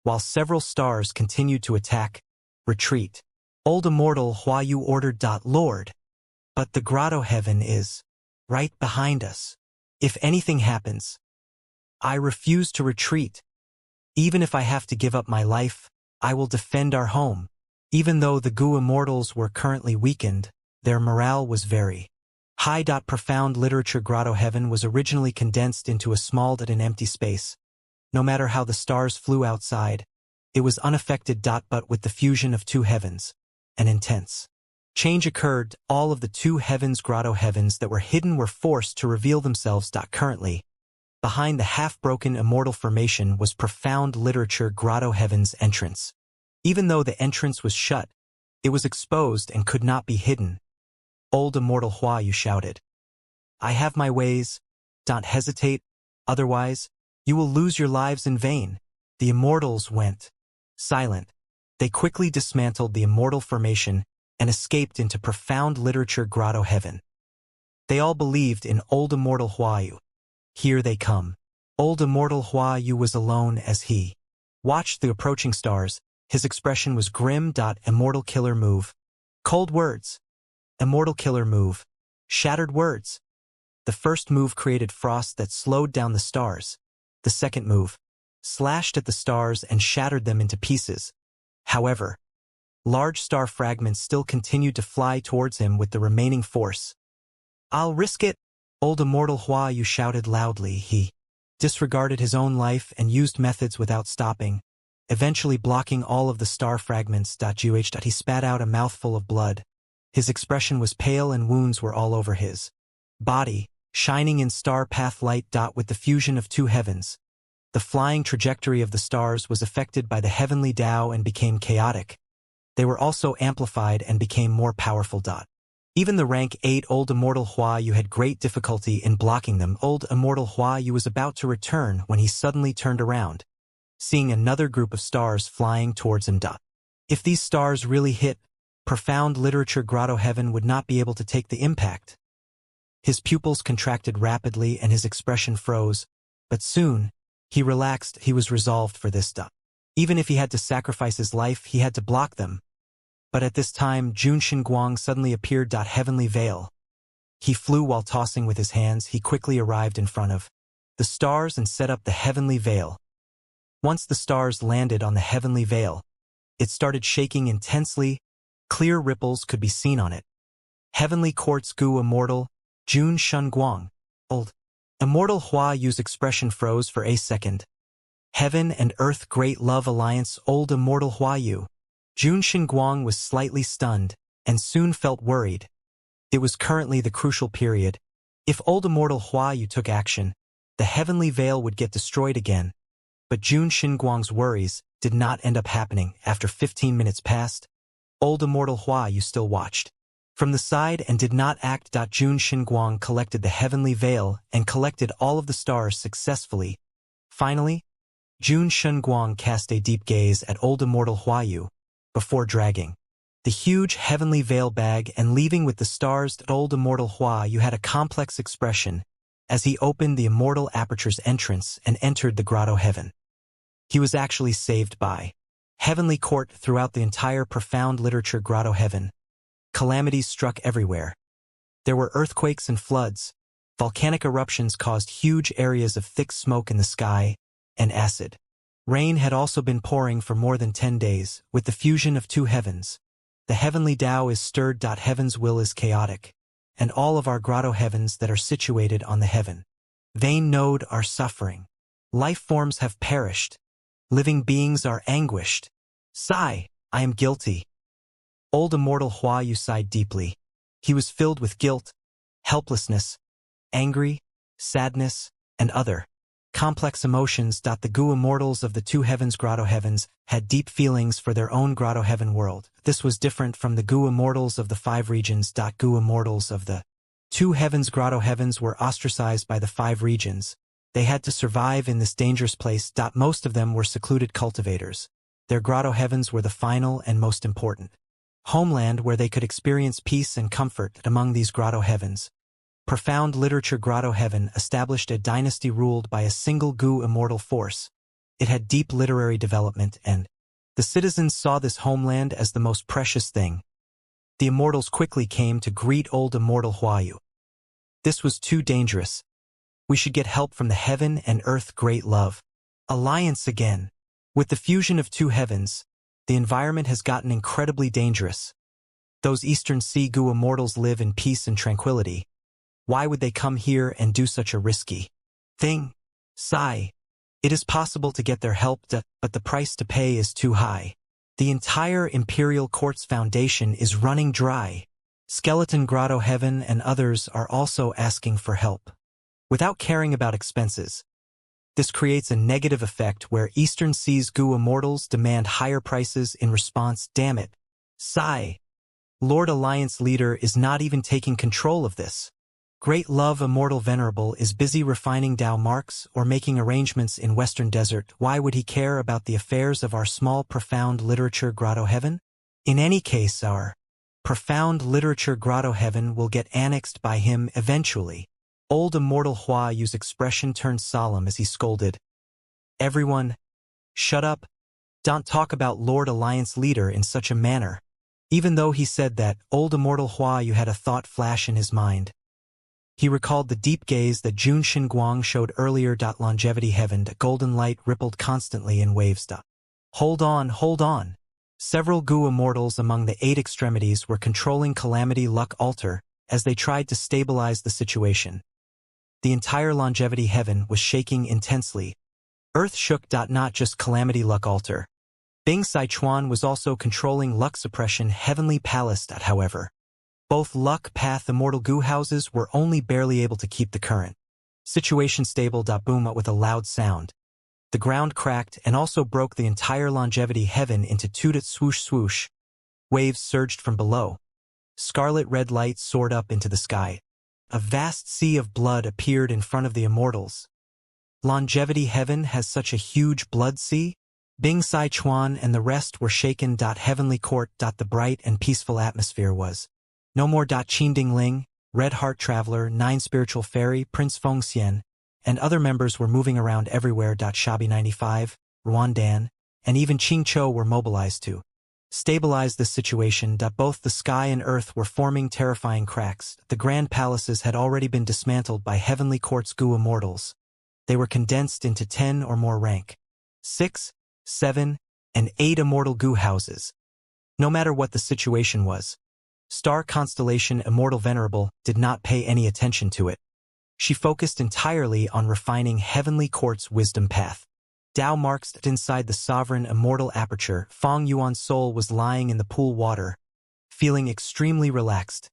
while several stars continued to attack. Retreat. Old immortal Hua Yu ordered. Lord, but the grotto heaven is right behind us. If anything happens, I refuse to retreat. Even if I have to give up my life, I will defend our home. Even though the Gu Immortals were currently weakened, their morale was very high. Profound literature Grotto Heaven was originally condensed into a small and empty space. No matter how the stars flew outside, it was unaffected. But with the fusion of two heavens, an intense change occurred. All of the two heavens Grotto Heavens that were hidden were forced to reveal themselves. Currently, behind the half-broken immortal formation was profound literature Grotto Heaven's entrance. Even though the entrance was shut, it was exposed and could not be hidden. Old Immortal Huayu shouted, "I have my ways. Don't hesitate, otherwise, you will lose your lives in vain." The immortals went silent. They quickly dismantled the immortal formation and escaped into profound literature Grotto Heaven. They all believed in Old Immortal Huayu. Here they come. Old Immortal Huayu was alone as he watched the approaching stars. His expression was grim. Immortal killer move. Cold words. Immortal killer move. Shattered words. The first move created frost that slowed down the stars. The second move slashed at the stars and shattered them into pieces. However, large star fragments still continued to fly towards him with the remaining force. "I'll risk it," Old Immortal Huayu shouted loudly. He disregarded his own life and used methods without stopping, eventually blocking all of the star fragments. He spat out a mouthful of blood. His expression was pale and wounds were all over his body, shining in star path light. With the fusion of two heavens, the flying trajectory of the stars was affected by the heavenly Tao and became chaotic. They were also amplified and became more powerful. Even the rank 8 Old Immortal Huayu had great difficulty in blocking them. Old Immortal Huayu was about to return when he suddenly turned around, seeing another group of stars flying towards him. If these stars really hit, profound literature Grotto Heaven would not be able to take the impact. His pupils contracted rapidly and his expression froze, but soon, he relaxed. He was resolved for this. Even if he had to sacrifice his life, he had to block them. But at this time, Jun Shinguang suddenly appeared. Heavenly veil. He flew while tossing with his hands. He quickly arrived in front of the stars and set up the heavenly veil. Once the stars landed on the heavenly veil, it started shaking intensely. Clear ripples could be seen on it. Heavenly Quartz Gu Immortal, Jun Shinguang. Old Immortal Huayu's expression froze for a second. Heaven and Earth Great Love Alliance. Old Immortal Huayu. Jun Shinguang was slightly stunned, and soon felt worried. It was currently the crucial period. If Old Immortal Huayu took action, the heavenly veil would get destroyed again. But Jun Shinguang's worries did not end up happening. After 15 minutes passed, Old Immortal Huayu still watched from the side and did not act. Jun Shinguang collected the heavenly veil and collected all of the stars successfully. Finally, Jun Shinguang cast a deep gaze at Old Immortal Huayu before dragging the huge heavenly veil bag and leaving with the stars. Old Immortal Huayu had a complex expression as he opened the Immortal Aperture's entrance and entered the Grotto Heaven. He was actually saved by Heavenly Court. Throughout the entire profound literature Grotto Heaven, calamities struck everywhere. There were earthquakes and floods. Volcanic eruptions caused huge areas of thick smoke in the sky, and acid rain had also been pouring for more than 10 days. With the fusion of two heavens, the heavenly Tao is stirred. Heaven's will is chaotic, and all of our Grotto Heavens that are situated on the heaven vein node are suffering. Life forms have perished. Living beings are anguished. Sigh, I am guilty. Old Immortal Huayu sighed deeply. He was filled with guilt, helplessness, angry, sadness, and other complex emotions. The Gu Immortals of the two heavens Grotto Heavens had deep feelings for their own Grotto Heaven world. This was different from the Gu Immortals of the 5 regions. Gu Immortals of the two heavens Grotto Heavens were ostracized by the 5 regions. They had to survive in this dangerous place. Most of them were secluded cultivators. Their Grotto Heavens were the final and most important homeland where they could experience peace and comfort. Among these Grotto Heavens, profound literature Grotto Heaven established a dynasty ruled by a single Gu Immortal force. It had deep literary development, and the citizens saw this homeland as the most precious thing. The Immortals quickly came to greet Old Immortal Huayu. This was too dangerous. We should get help from the heaven and earth great love. Alliance again. With the fusion of two heavens, the environment has gotten incredibly dangerous. Those Eastern Sea Goo immortals live in peace and tranquility. Why would they come here and do such a risky thing? Sigh. It is possible to get their help, but the price to pay is too high. The entire Imperial Court's foundation is running dry. Skeleton Grotto Heaven and others are also asking for help, without caring about expenses. This creates a negative effect where Eastern Seas Goo immortals demand higher prices in response. Damn it. Sigh. Lord Alliance Leader is not even taking control of this. Great Love Immortal Venerable is busy refining Dao marks or making arrangements in Western Desert. Why would he care about the affairs of our small profound literature Grotto Heaven? In any case, our profound literature Grotto Heaven will get annexed by him eventually. Old Immortal Hua Yu's expression turned solemn as he scolded. Everyone, shut up. Don't talk about Lord Alliance Leader in such a manner. Even though he said that, old Immortal Hua Yu had a thought flash in his mind. He recalled the deep gaze that Jun Xinguang showed earlier. Longevity Heaven, the golden light rippled constantly in waves. Hold on, hold on. Several Goo immortals among the 8 extremities were controlling Calamity Luck Altar as they tried to stabilize the situation. The entire Longevity Heaven was shaking intensely. Earth shook. Not just Calamity Luck Altar. Bing Sichuan was also controlling Luck Suppression Heavenly Palace. However, both Luck Path Immortal Goo houses were only barely able to keep the current situation stable. Boom with a loud sound. The ground cracked and also broke the entire Longevity Heaven into two. Swoosh swoosh. Waves surged from below. Scarlet red light soared up into the sky. A vast sea of blood appeared in front of the immortals. Longevity Heaven has such a huge blood sea? Bing Sichuan and the rest were shaken. Heavenly Court. The bright and peaceful atmosphere was no more. Qin Dingling, Red Heart Traveler, 9 Spiritual Fairy, Prince Fengxian, and other members were moving around everywhere. Shabi 95, Ruandan, and even Qing Chou were mobilized to stabilize this situation. Both the sky and earth were forming terrifying cracks. The grand palaces had already been dismantled by Heavenly Court's Goo immortals. They were condensed into 10 or more rank 6, 7, and 8 immortal Goo houses. No matter what the situation was, Star Constellation Immortal Venerable did not pay any attention to it. She focused entirely on refining Heavenly Court's wisdom path. Dao marks inside the sovereign immortal aperture. Fong Yuan's soul was lying in the pool water, feeling extremely relaxed.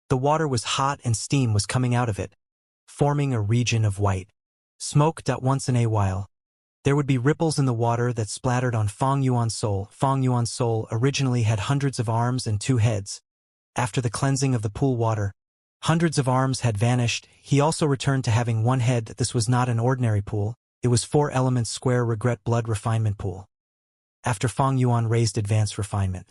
The water was hot and steam was coming out of it, forming a region of white smoke. Once in a while, there would be ripples in the water that splattered on Fong Yuan's soul. Fong Yuan's soul originally had hundreds of arms and 2 heads. After the cleansing of the pool water, hundreds of arms had vanished. He also returned to having 1 head. This was not an ordinary pool. It was 4 elements square regret blood refinement pool. After Fong Yuan raised advanced refinement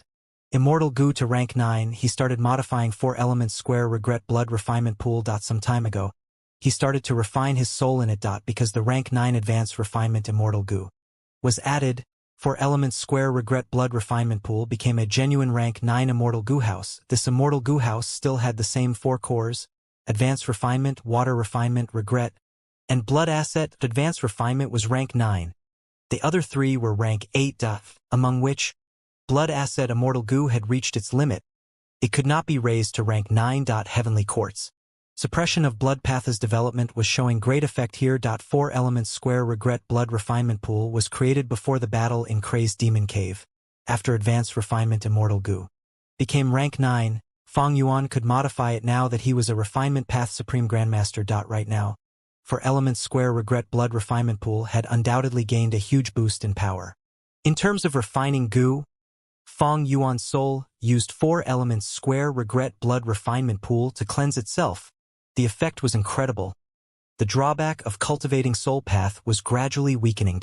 Immortal Goo to rank 9, he started modifying 4 elements square regret blood refinement pool. Some time ago, he started to refine his soul in it. Because the rank 9 advanced refinement Immortal Goo was added, 4 elements square regret blood refinement pool became a genuine rank 9 Immortal Goo house. This Immortal Goo house still had the same 4 cores: advanced refinement, water refinement, regret, and blood asset. Advanced refinement was rank 9. The other 3 were rank 8, among which blood asset Immortal Goo had reached its limit. It could not be raised to rank 9. Heavenly Courts suppression of blood path's development was showing great effect here. 4 elements square regret blood refinement pool was created before the battle in Crazed Demon Cave. After advanced refinement Immortal Goo became rank 9, Fong Yuan could modify it now that he was a refinement path supreme grandmaster. Right now, 4 elements square regret blood refinement pool had undoubtedly gained a huge boost in power. In terms of refining Goo, Fong Yuan's soul used 4 elements square regret blood refinement pool to cleanse itself. The effect was incredible. The drawback of cultivating soul path was gradually weakening.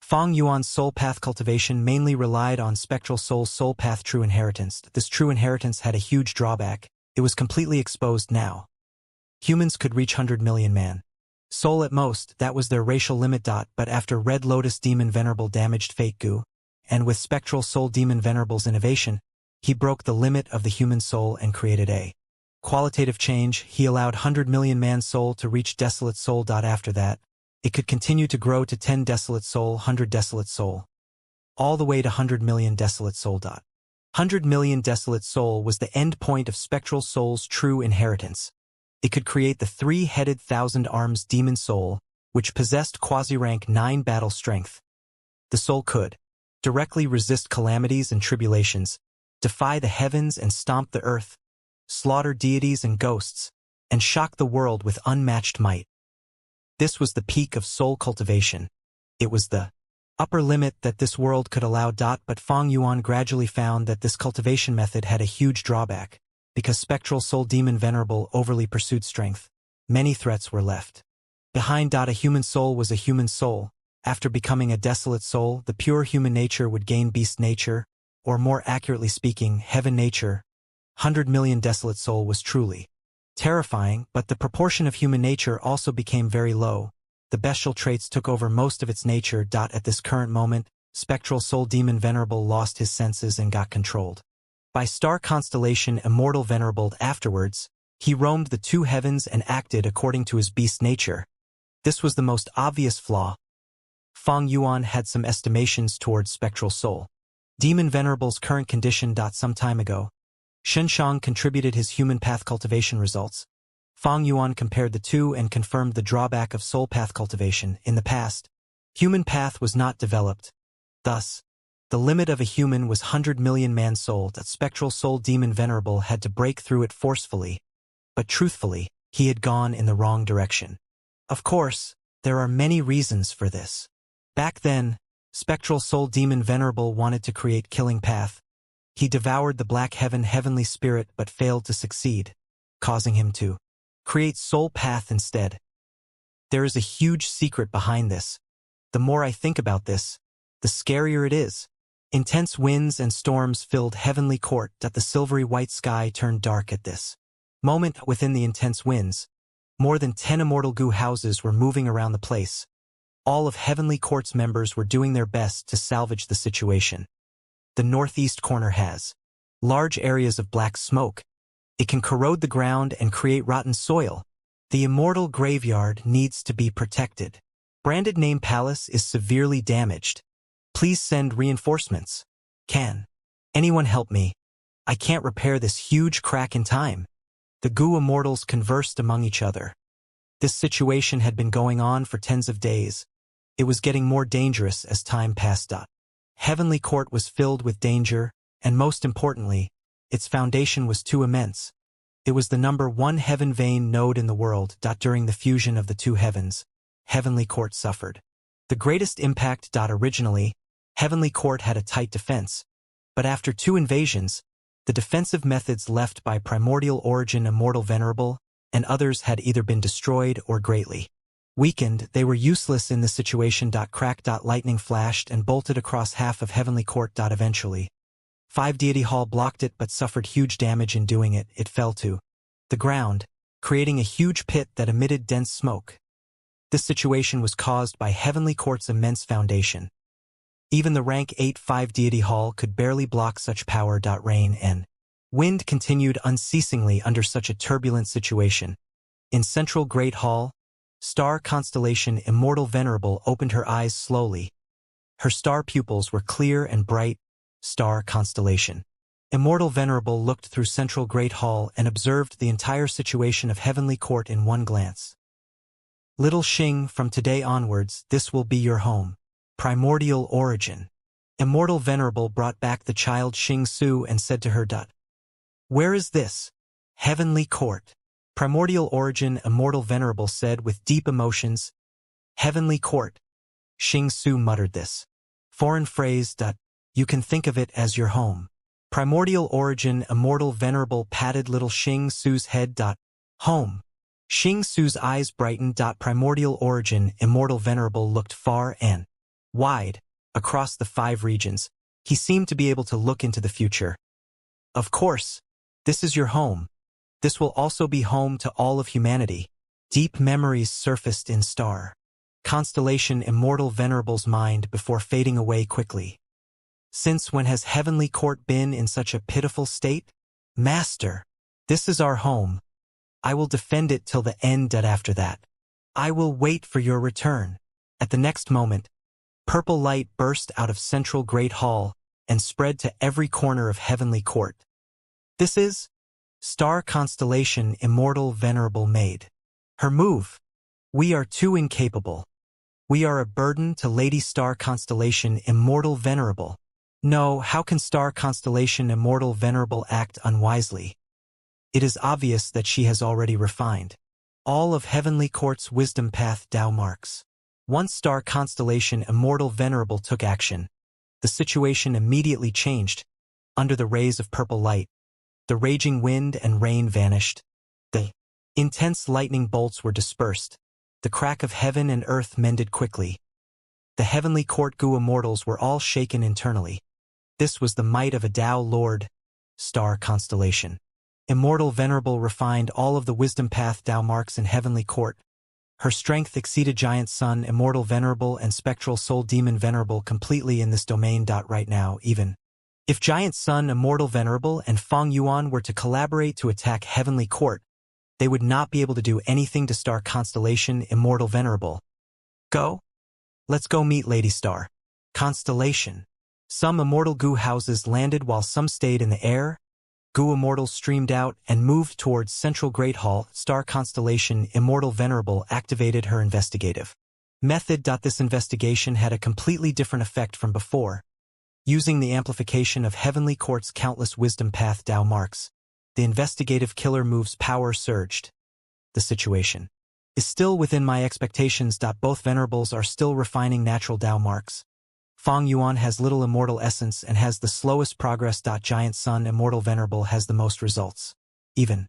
Fong Yuan's soul path cultivation mainly relied on spectral soul path true inheritance. This true inheritance had a huge drawback. It was completely exposed now. Humans could reach 100 million man soul at most. That was their racial limit. But after Red Lotus Demon Venerable damaged Fake Goo, and with Spectral Soul Demon Venerable's innovation, he broke the limit of the human soul and created a Qualitative change, he allowed 100 million man soul to reach desolate soul. After that, it could continue to grow to 10 desolate soul, 100 desolate soul, all the way to 100 million desolate soul. 100 million desolate soul was the end point of spectral soul's true inheritance. It could create the three-headed thousand arms demon soul, which possessed quasi-rank 9 battle strength. The soul could directly resist calamities and tribulations, defy the heavens and stomp the earth, slaughter deities and ghosts, and shock the world with unmatched might. This was the peak of soul cultivation. It was the upper limit that this world could allow. But Feng Yuan gradually found that this cultivation method had a huge drawback. Because spectral soul demon venerable overly pursued strength, many threats were left behind. A human soul was a human soul. After becoming a desolate soul, the pure human nature would gain beast nature, or more accurately speaking, heaven nature. 100 million desolate soul was truly terrifying, but the proportion of human nature also became very low. The bestial traits took over most of its nature. At this current moment, spectral soul demon venerable lost his senses and got controlled by star constellation Immortal venerable. Afterwards, he roamed the 2 heavens and acted according to his beast nature. This was the most obvious flaw. Feng Yuan had some estimations towards spectral soul demon venerable's current condition. Some time ago, Shenshang contributed his human path cultivation results. Feng Yuan compared the two and confirmed the drawback of soul path cultivation. In the past, human path was not developed. Thus, the limit of a human was 100 million man soul. That spectral soul demon venerable had to break through it forcefully. But truthfully, he had gone in the wrong direction. Of course, there are many reasons for this. Back then, spectral soul demon venerable wanted to create killing path. He devoured the black heaven heavenly spirit but failed to succeed, causing him to create soul path instead. There is a huge secret behind this. The more I think about this, the scarier it is. Intense winds and storms filled heavenly court. The silvery white sky turned dark at this moment. Within the intense winds, more than 10 immortal goo houses were moving around the place. All of heavenly court's members were doing their best to salvage the situation. The northeast corner has large areas of black smoke. It can corrode the ground and create rotten soil. The immortal graveyard needs to be protected. Branded name palace is severely damaged. Please send reinforcements. Can anyone help me? I can't repair this huge crack in time. The goo immortals conversed among each other. This situation had been going on for tens of days. It was getting more dangerous as time passed. Heavenly court was filled with danger, and most importantly, its foundation was too immense. It was the #1 heaven vein node in the world. During the fusion of the 2 heavens, heavenly court suffered the greatest impact. Originally, heavenly court had a tight defense, but after 2 invasions, the defensive methods left by primordial origin Immortal venerable and others had either been destroyed or greatly weakened. They were useless in this situation. Crack. Lightning flashed and bolted across half of heavenly court. Eventually, 5 deity hall blocked it but suffered huge damage in doing it. It fell to the ground, creating a huge pit that emitted dense smoke. This situation was caused by heavenly court's immense foundation. Even the rank 8-5 deity hall could barely block such power. Rain and wind continued unceasingly under such a turbulent situation. In central great hall, star constellation Immortal venerable opened her eyes slowly. Her star pupils were clear and bright. Star constellation Immortal venerable looked through central great hall and observed the entire situation of heavenly court in one glance. Little Xing, from today onwards, this will be your home. Primordial origin. Immortal venerable brought back the child Xing Su and said to her, "Where is this? Heavenly court." Primordial origin Immortal venerable said with deep emotions, "Heavenly court." Xing Su muttered this foreign phrase, "You can think of it as your home." Primordial origin Immortal venerable patted little Xing Su's head. Home. Xing Su's eyes brightened. Primordial origin Immortal venerable looked far and wide, across the 5 regions. He seemed to be able to look into the future. Of course, this is your home. This will also be home to all of humanity. Deep memories surfaced in star constellation Immortal venerable's mind before fading away quickly. Since when has heavenly court been in such a pitiful state? Master, This is our home. I will defend it till the end. After that, I will wait for your return. At the next moment, purple light burst out of central Great Hall and spread to every corner of Heavenly Court. This is Star Constellation Immortal Venerable Maid. Her move. We are too incapable. We are a burden to Lady Star Constellation Immortal Venerable. No, how can Star Constellation Immortal Venerable act unwisely? It is obvious that she has already refined all of Heavenly Court's wisdom path Tao marks. Once Star Constellation Immortal Venerable took action, the situation immediately changed. Under the rays of purple light, the raging wind and rain vanished. The intense lightning bolts were dispersed. The crack of heaven and earth mended quickly. The Heavenly Court Gu Immortals were all shaken internally. This was the might of a Tao Lord. Star Constellation Immortal Venerable refined all of the wisdom path Tao marks in Heavenly Court. Her strength exceeded Giant Sun Immortal Venerable and Spectral Soul Demon Venerable completely in this domain. Right now, even if Giant Sun Immortal Venerable and Feng Yuan were to collaborate to attack Heavenly Court, they would not be able to do anything to Star Constellation Immortal Venerable. Go? Let's go meet Lady Star Constellation. Some immortal Gu houses landed while some stayed in the air. Gu Immortals streamed out and moved towards Central Great Hall. Star Constellation Immortal Venerable activated her investigative method. This investigation had a completely different effect from before. Using the amplification of Heavenly Court's countless wisdom path Tao marks, the investigative killer move's power surged. The situation is still within my expectations. Both venerables are still refining natural Tao marks. Feng Yuan has little immortal essence and has the slowest progress. Giant Sun Immortal Venerable has the most results, even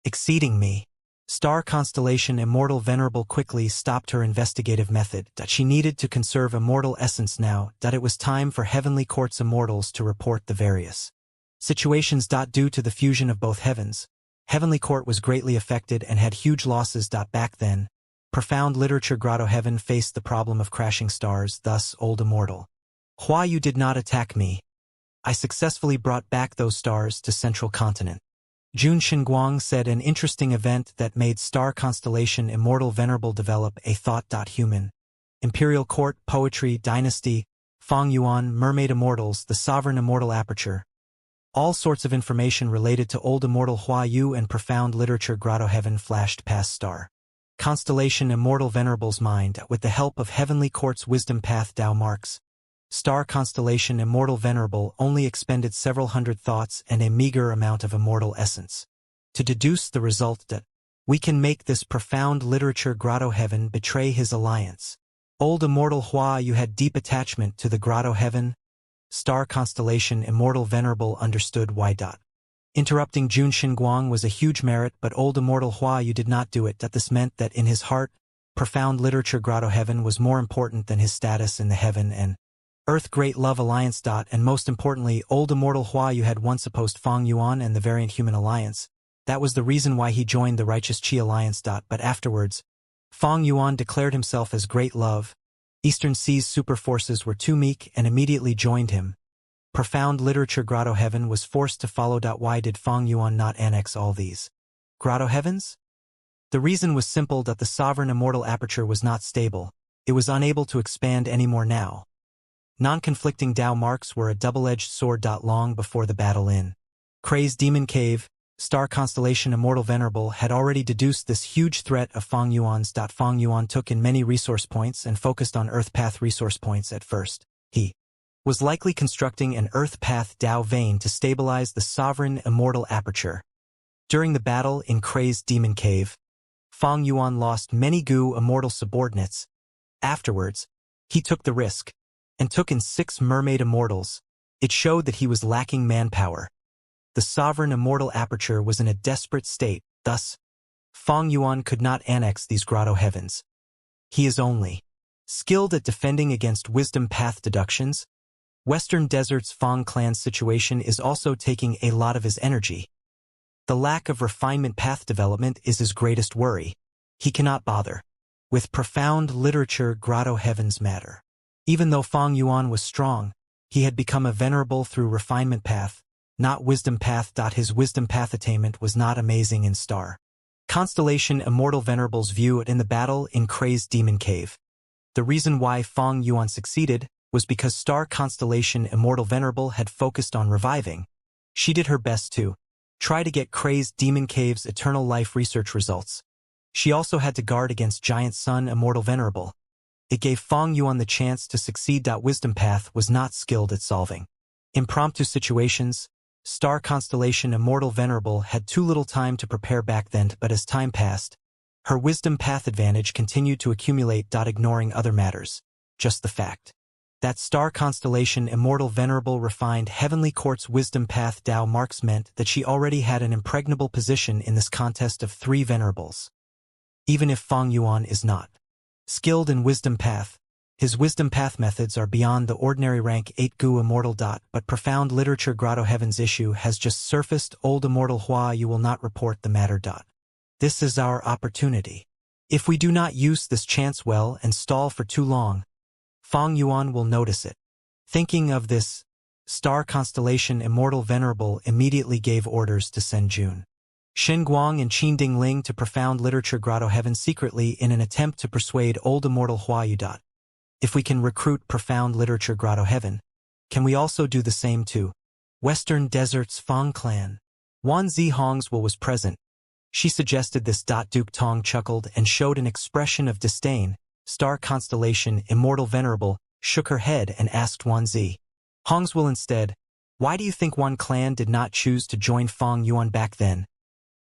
exceeding me. Star Constellation Immortal Venerable quickly stopped her investigative method. She needed to conserve immortal essence now. It was time for Heavenly Court's immortals to report the various situations. Due to the fusion of both heavens, Heavenly Court was greatly affected and had huge losses. Back then, profound literature Grotto Heaven faced the problem of crashing stars. Thus, Old Immortal Hua Yu did not attack me. I successfully brought back those stars to Central Continent. Jun Xinguang said an interesting event that made Star Constellation Immortal Venerable develop a thought. Human Imperial Court, Poetry, Dynasty, Feng Yuan, Mermaid Immortals, the Sovereign Immortal Aperture. All sorts of information related to Old Immortal Hua Yu and profound literature Grotto Heaven flashed past Star Constellation Immortal Venerable's mind with the help of Heavenly Court's wisdom path Tao marks. Star Constellation Immortal Venerable only expended several hundred thoughts and a meager amount of immortal essence to deduce the result that we can make this profound literature Grotto Heaven betray his alliance. Old Immortal Hua Yu had deep attachment to the Grotto Heaven. Star Constellation Immortal Venerable understood why. Interrupting Jun Xinguang was a huge merit, but Old Immortal Hua Yu did not do it. This meant that in his heart, profound literature Grotto Heaven was more important than his status in the Heaven and Earth Great Love Alliance. And most importantly, Old Immortal Hua Yu had once opposed Feng Yuan and the Variant Human Alliance. That was the reason why he joined the Righteous Qi Alliance. But afterwards, Feng Yuan declared himself as Great Love. Eastern Sea's super forces were too meek and immediately joined him. Profound literature Grotto Heaven was forced to follow. Why did Feng Yuan not annex all these Grotto Heavens? The reason was simple. The Sovereign Immortal Aperture was not stable. It was unable to expand anymore now. Non-conflicting Tao marks were a double-edged sword. Long before the battle in Crazed Demon Cave, Star Constellation Immortal Venerable had already deduced this huge threat of Feng Yuan's. Feng Yuan took in many resource points and focused on Earth Path resource points at first. He was likely constructing an Earth Path Tao vein to stabilize the Sovereign Immortal Aperture. During the battle in Crazed Demon Cave, Feng Yuan lost many Gu Immortal subordinates. Afterwards, he took the risk and took in 6 Mermaid Immortals. It showed that he was lacking manpower. The Sovereign Immortal Aperture was in a desperate state. Thus, Feng Yuan could not annex these Grotto Heavens. He is only skilled at defending against wisdom path deductions. Western Desert's Feng clan's situation is also taking a lot of his energy. The lack of refinement path development is his greatest worry. He cannot bother with profound literature Grotto Heavens matter. Even though Feng Yuan was strong, he had become a venerable through refinement path. not wisdom path. His wisdom path attainment was not amazing in star constellation Immortal Venerable's view in the battle in Crazed Demon Cave. The reason why Fang Yuan succeeded was because star constellation Immortal Venerable had focused on reviving. She did her best to try to get Crazed Demon Cave's eternal life research results. She also had to guard against Giant Sun Immortal Venerable. It gave Fang Yuan the chance to succeed. Wisdom path was not skilled at solving impromptu situations. Star constellation Immortal Venerable had too little time to prepare back then, but as time passed, her wisdom path advantage continued to accumulate. Ignoring other matters, just the fact that star constellation Immortal Venerable refined Heavenly Court's wisdom path Dao marks meant that she already had an impregnable position in this contest of three venerables. Even if Fang Yuan is not skilled in wisdom path, his wisdom path methods are beyond the ordinary rank 8 Gu Immortal. But profound literature Grotto Heaven's issue has just surfaced. Old Immortal Hua, you will not report the matter. This is our opportunity. If we do not use this chance well and stall for too long, Fang Yuan will notice it. Thinking of this, star constellation Immortal Venerable immediately gave orders to send Jun Xinguang and Qin Dingling to profound literature Grotto Heaven secretly in an attempt to persuade old Immortal Huayu. If we can recruit profound literature Grotto Heaven, can we also do the same to Western Desert's Fang clan? Wan Zihong's will was present. She suggested this. Duke Tong chuckled and showed an expression of disdain. Star constellation Immortal Venerable shook her head and asked Wan Zi Hong's will instead, why do you think Wan clan did not choose to join Fang Yuan back then?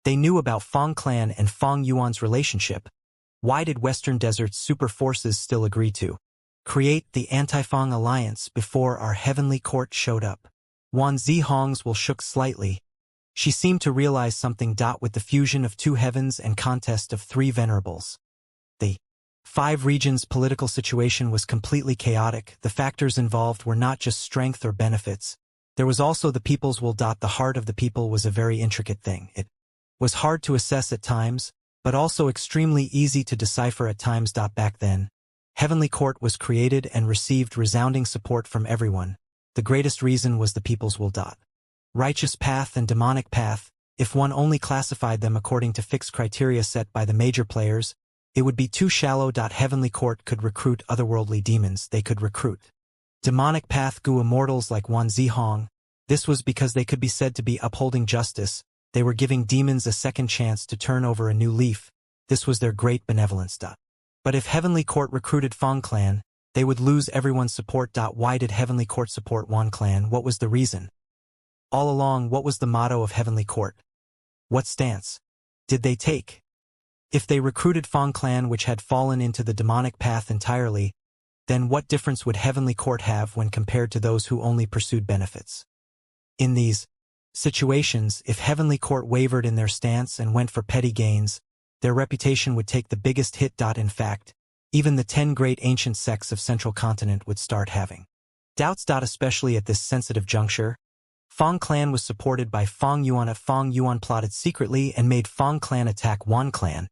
They knew about Fang clan and Fang Yuan's relationship. Why did Western Desert's super forces still agree to create the anti-Fang alliance before our Heavenly Court showed up? Wan Zihong's will shook slightly. She seemed to realize something. With the fusion of two heavens and contest of three venerables, the five regions' political situation was completely chaotic. The factors involved were not just strength or benefits. There was also the people's will. The heart of the people was a very intricate thing. It was hard to assess at times, but also extremely easy to decipher at times. Back then, Heavenly Court was created and received resounding support from everyone. The greatest reason was the people's will. Righteous path and demonic path, if one only classified them according to fixed criteria set by the major players, it would be too shallow. Heavenly Court could recruit otherworldly demons. They could recruit demonic path Gu immortals like Wan Zihong. This was because they could be said to be upholding justice. They were giving demons a second chance to turn over a new leaf. This was their great benevolence. But if Heavenly Court recruited Fang clan, they would lose everyone's support. Why did Heavenly Court support Wan clan? What was the reason? All along, what was the motto of Heavenly Court? What stance did they take? If they recruited Fang clan, which had fallen into the demonic path entirely, then what difference would Heavenly Court have when compared to those who only pursued benefits? In these situations, if Heavenly Court wavered in their stance and went for petty gains, their reputation would take the biggest hit. In fact, even the 10 great ancient sects of Central Continent would start having doubts. Especially at this sensitive juncture, Fang clan was supported by Fang Yuan. Fang Yuan plotted secretly and made Fang clan attack Wan clan.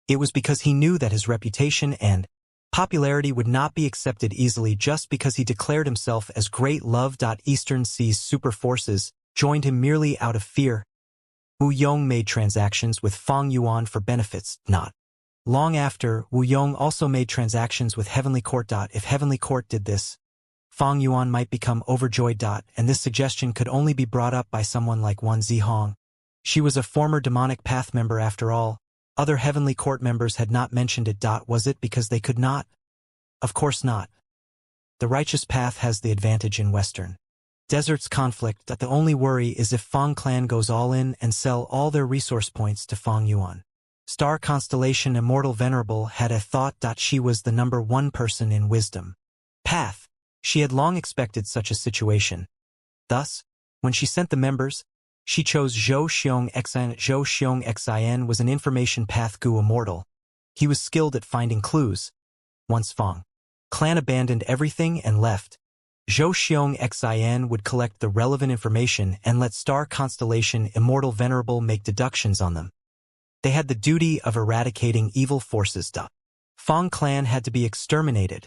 It was because he knew that his reputation and popularity would not be accepted easily just because he declared himself as great love. Eastern Sea's super forces joined him merely out of fear. Wu Yong made transactions with Fang Yuan for benefits. Not long after, Wu Yong also made transactions with Heavenly Court. If Heavenly Court did this, Fang Yuan might become overjoyed. And this suggestion could only be brought up by someone like Wan Zihong. She was a former demonic path member after all. Other Heavenly Court members had not mentioned it. Was it because they could not? Of course not. The righteous path has the advantage in Western Desert's conflict. The only worry is if Fang clan goes all in and sell all their resource points to Fang Yuan. Star constellation Immortal Venerable had a thought. She was the number one person in wisdom path. She had long expected such a situation. Thus, when she sent the members, she chose Zhou Xiong Xin. Zhou Xiong Xin was an information path Gu immortal. He was skilled at finding clues. Once Fang clan abandoned everything and left, Zhou Xiong Xin would collect the relevant information and let star constellation Immortal Venerable make deductions on them. They had the duty of eradicating evil forces. Fang clan had to be exterminated.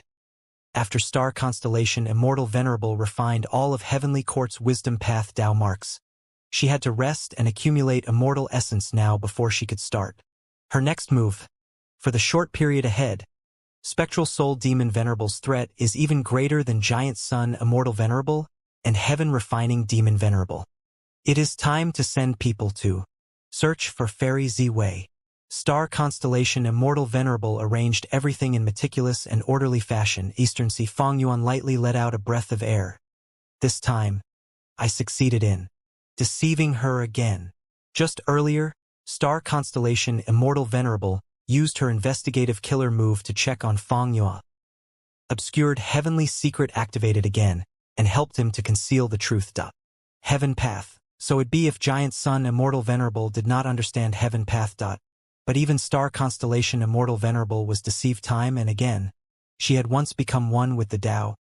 After star constellation Immortal Venerable refined all of Heavenly Court's wisdom path Dao marks, She had to rest and accumulate immortal essence now before she could start her next move. For the short period ahead, Spectral Soul Demon Venerable's threat is even greater than Giant Sun Immortal Venerable and Heaven Refining Demon Venerable. It is time to send people to search for Fairy Z-Way. Star Constellation Immortal Venerable arranged everything in meticulous and orderly fashion. Eastern Sea Fong Yuan lightly let out a breath of air. This time, I succeeded in deceiving her again. Just earlier, Star Constellation Immortal Venerable used her investigative killer move to check on Fong Yuan. Obscured Heavenly Secret activated again, and helped him to conceal the truth. Heaven Path. So it'd be if Giant Sun Immortal Venerable did not understand Heaven Path. But even Star Constellation Immortal Venerable was deceived time and again. She had once become one with the Tao.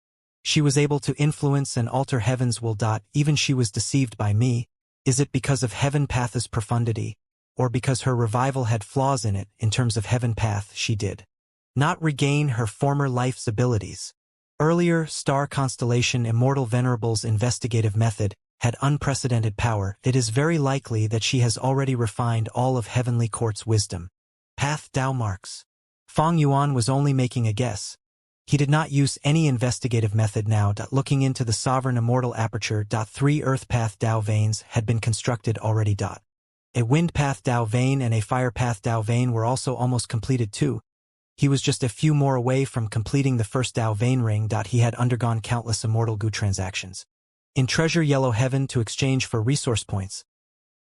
She was able to influence and alter Heaven's will. Even she was deceived by me. Is it because of Heaven Path's profundity? Or because her revival had flaws in it? In terms of Heaven Path, she did not regain her former life's abilities. Earlier, Star Constellation Immortal Venerable's investigative method had unprecedented power. It is very likely that she has already refined all of Heavenly Court's wisdom. Path Tao marks. Fong Yuan was only making a guess. He did not use any investigative method now. Looking into the Sovereign Immortal Aperture. 3 Earth Path Tao veins had been constructed already. A Wind Path Tao vein and a Fire Path Tao vein were also almost completed too. He was just a few more away from completing the first Tao vein ring. He had undergone countless Immortal Goo transactions in Treasure Yellow Heaven to exchange for resource points.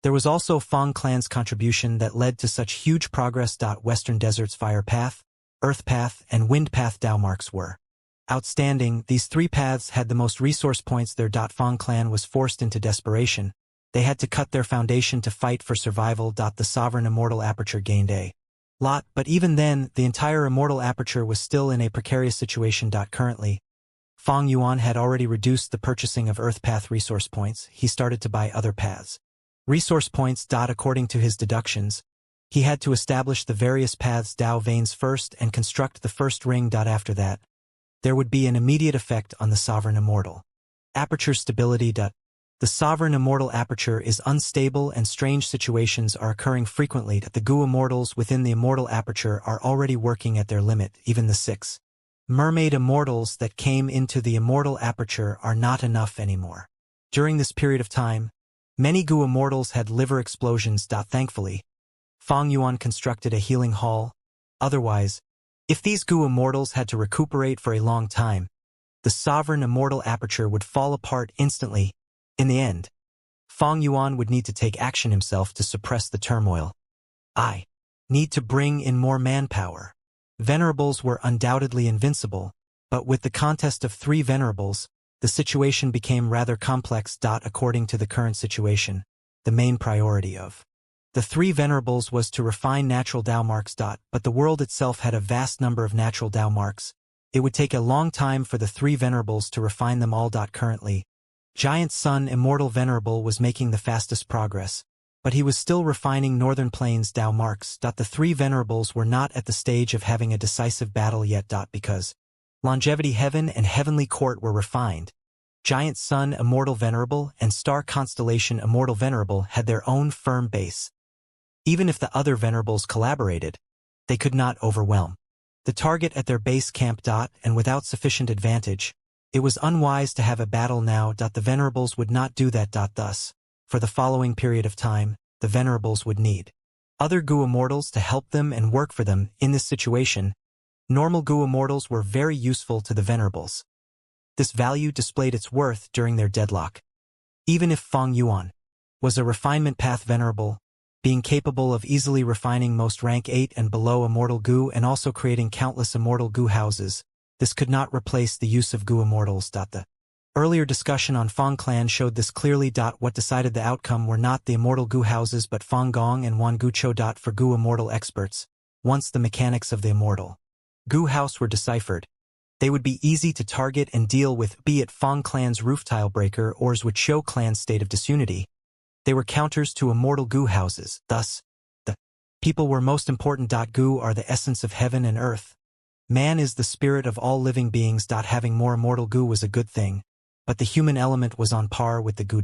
There was also Fong Clan's contribution that led to such huge progress. Western Desert's Fire Path, Earth Path, and Wind Path Tao marks were outstanding. These 3 paths had the most resource points there. Fong Clan was forced into desperation. They had to cut their foundation to fight for survival. The Sovereign Immortal Aperture gained a lot, but even then, the entire Immortal Aperture was still in a precarious situation. Currently, Fong Yuan had already reduced the purchasing of Earth Path resource points. He started to buy other paths. Resource points. According to his deductions, he had to establish the various paths Tao veins first and construct the first ring. After that, there would be an immediate effect on the Sovereign Immortal Aperture stability. The Sovereign Immortal Aperture is unstable and strange situations are occurring frequently. The Goo Immortals within the Immortal Aperture are already working at their limit. Even the 6 Mermaid Immortals that came into the Immortal Aperture are not enough anymore. During this period of time, many Goo Immortals had liver explosions. Thankfully, Fong Yuan constructed a healing hall. Otherwise, if these Goo Immortals had to recuperate for a long time, the Sovereign Immortal Aperture would fall apart instantly. In the end, Fong Yuan would need to take action himself to suppress the turmoil. I need to bring in more manpower. Venerables were undoubtedly invincible, but with the contest of 3 Venerables, the situation became rather complex. According to the current situation, the main priority of the 3 Venerables was to refine natural Tao marks. But the world itself had a vast number of natural Tao marks. It would take a long time for the 3 Venerables to refine them all. Currently, Giant Sun Immortal Venerable was making the fastest progress, but he was still refining Northern Plains Tao marks. The 3 Venerables were not at the stage of having a decisive battle yet. Because Longevity Heaven and Heavenly Court were refined, Giant Sun Immortal Venerable and Star Constellation Immortal Venerable had their own firm base. Even if the other Venerables collaborated, they could not overwhelm the target at their base camp. And without sufficient advantage, it was unwise to have a battle now. The Venerables would not do that. Thus, for the following period of time, the Venerables would need other Goo Immortals to help them and work for them. In this situation, normal Goo Immortals were very useful to the Venerables. This value displayed its worth during their deadlock. Even if Fong Yuan was a Refinement Path Venerable, being capable of easily refining most rank 8 and below Immortal Goo and also creating countless Immortal Goo houses, this could not replace the use of Goo Immortals. The earlier discussion on Fong Clan showed this clearly. What decided the outcome were not the Immortal Goo houses but Fong Gong and Wan Gu Cho. For Goo Immortal experts, once the mechanics of the Immortal Goo house were deciphered, they would be easy to target and deal with, be it Fong Clan's Roof Tile Breaker or Zhuo Clan's State of Disunity. They were counters to Immortal Goo houses. Thus, the people were most important. Goo are the essence of heaven and earth. Man is the spirit of all living beings. Having more Immortal Goo was a good thing, but the human element was on par with the Goo.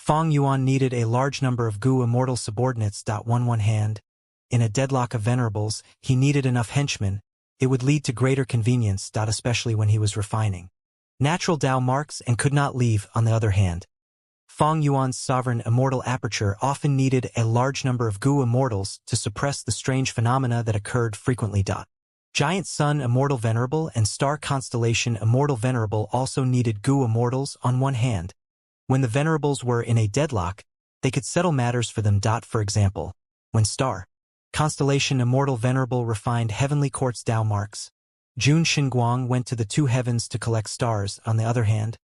Fong Yuan needed a large number of Gu immortal subordinates. On one hand, in a deadlock of venerables, he needed enough henchmen. It would lead to greater convenience. Especially when he was refining natural Dao marks and could not leave. On the other hand, Fong Yuan's sovereign immortal aperture often needed a large number of Gu immortals to suppress the strange phenomena that occurred frequently. Giant Sun Immortal Venerable and Star Constellation Immortal Venerable also needed Gu immortals. On one hand, when the venerables were in a deadlock, they could settle matters for them. For example, when Star Constellation Immortal Venerable refined Heavenly Court's Dao marks, Jun Xinguang went to the two heavens to collect stars. On the other hand,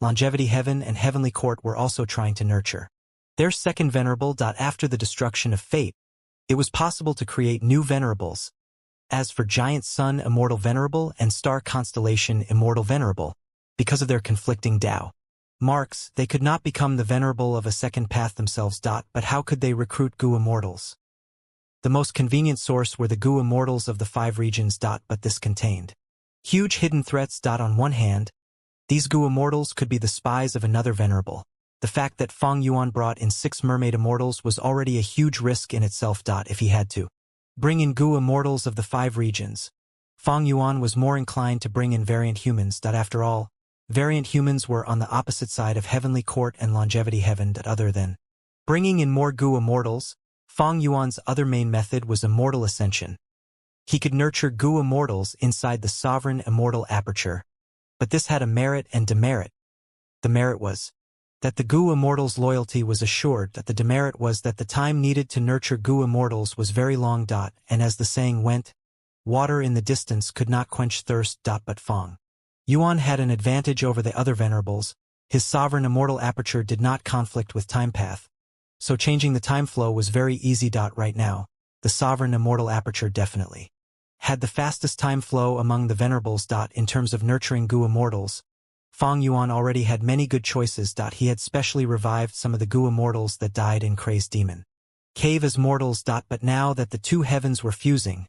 Longevity Heaven and Heavenly Court were also trying to nurture their second venerable. After the destruction of fate, it was possible to create new venerables. As for Giant Sun Immortal Venerable and Star Constellation Immortal Venerable, because of their conflicting Dao marks, they could not become the venerable of a second path themselves. But how could they recruit Gu immortals? The most convenient source were the Gu immortals of the 5 regions. But this contained huge hidden threats. On one hand, these Gu immortals could be the spies of another venerable. The fact that Fong Yuan brought in 6 mermaid immortals was already a huge risk in itself. If he had to bring in Gu immortals of the 5 regions, Fong Yuan was more inclined to bring in variant humans. After all, variant humans were on the opposite side of Heavenly Court and Longevity Heaven. Other than bringing in more Gu immortals, Fong Yuan's other main method was immortal ascension. He could nurture Gu immortals inside the sovereign immortal aperture. But this had a merit and demerit. The merit was that the Gu immortals' loyalty was assured. The demerit was that the time needed to nurture Gu immortals was very long. And as the saying went, water in the distance could not quench thirst. But Fong Yuan had an advantage over the other venerables. His sovereign immortal aperture did not conflict with time path, so changing the time flow was very easy. Right now, the sovereign immortal aperture definitely had the fastest time flow among the venerables. In terms of nurturing Gu immortals, Fong Yuan already had many good choices. He had specially revived some of the Gu immortals that died in Crazed Demon Cave as mortals. But now that the two heavens were fusing,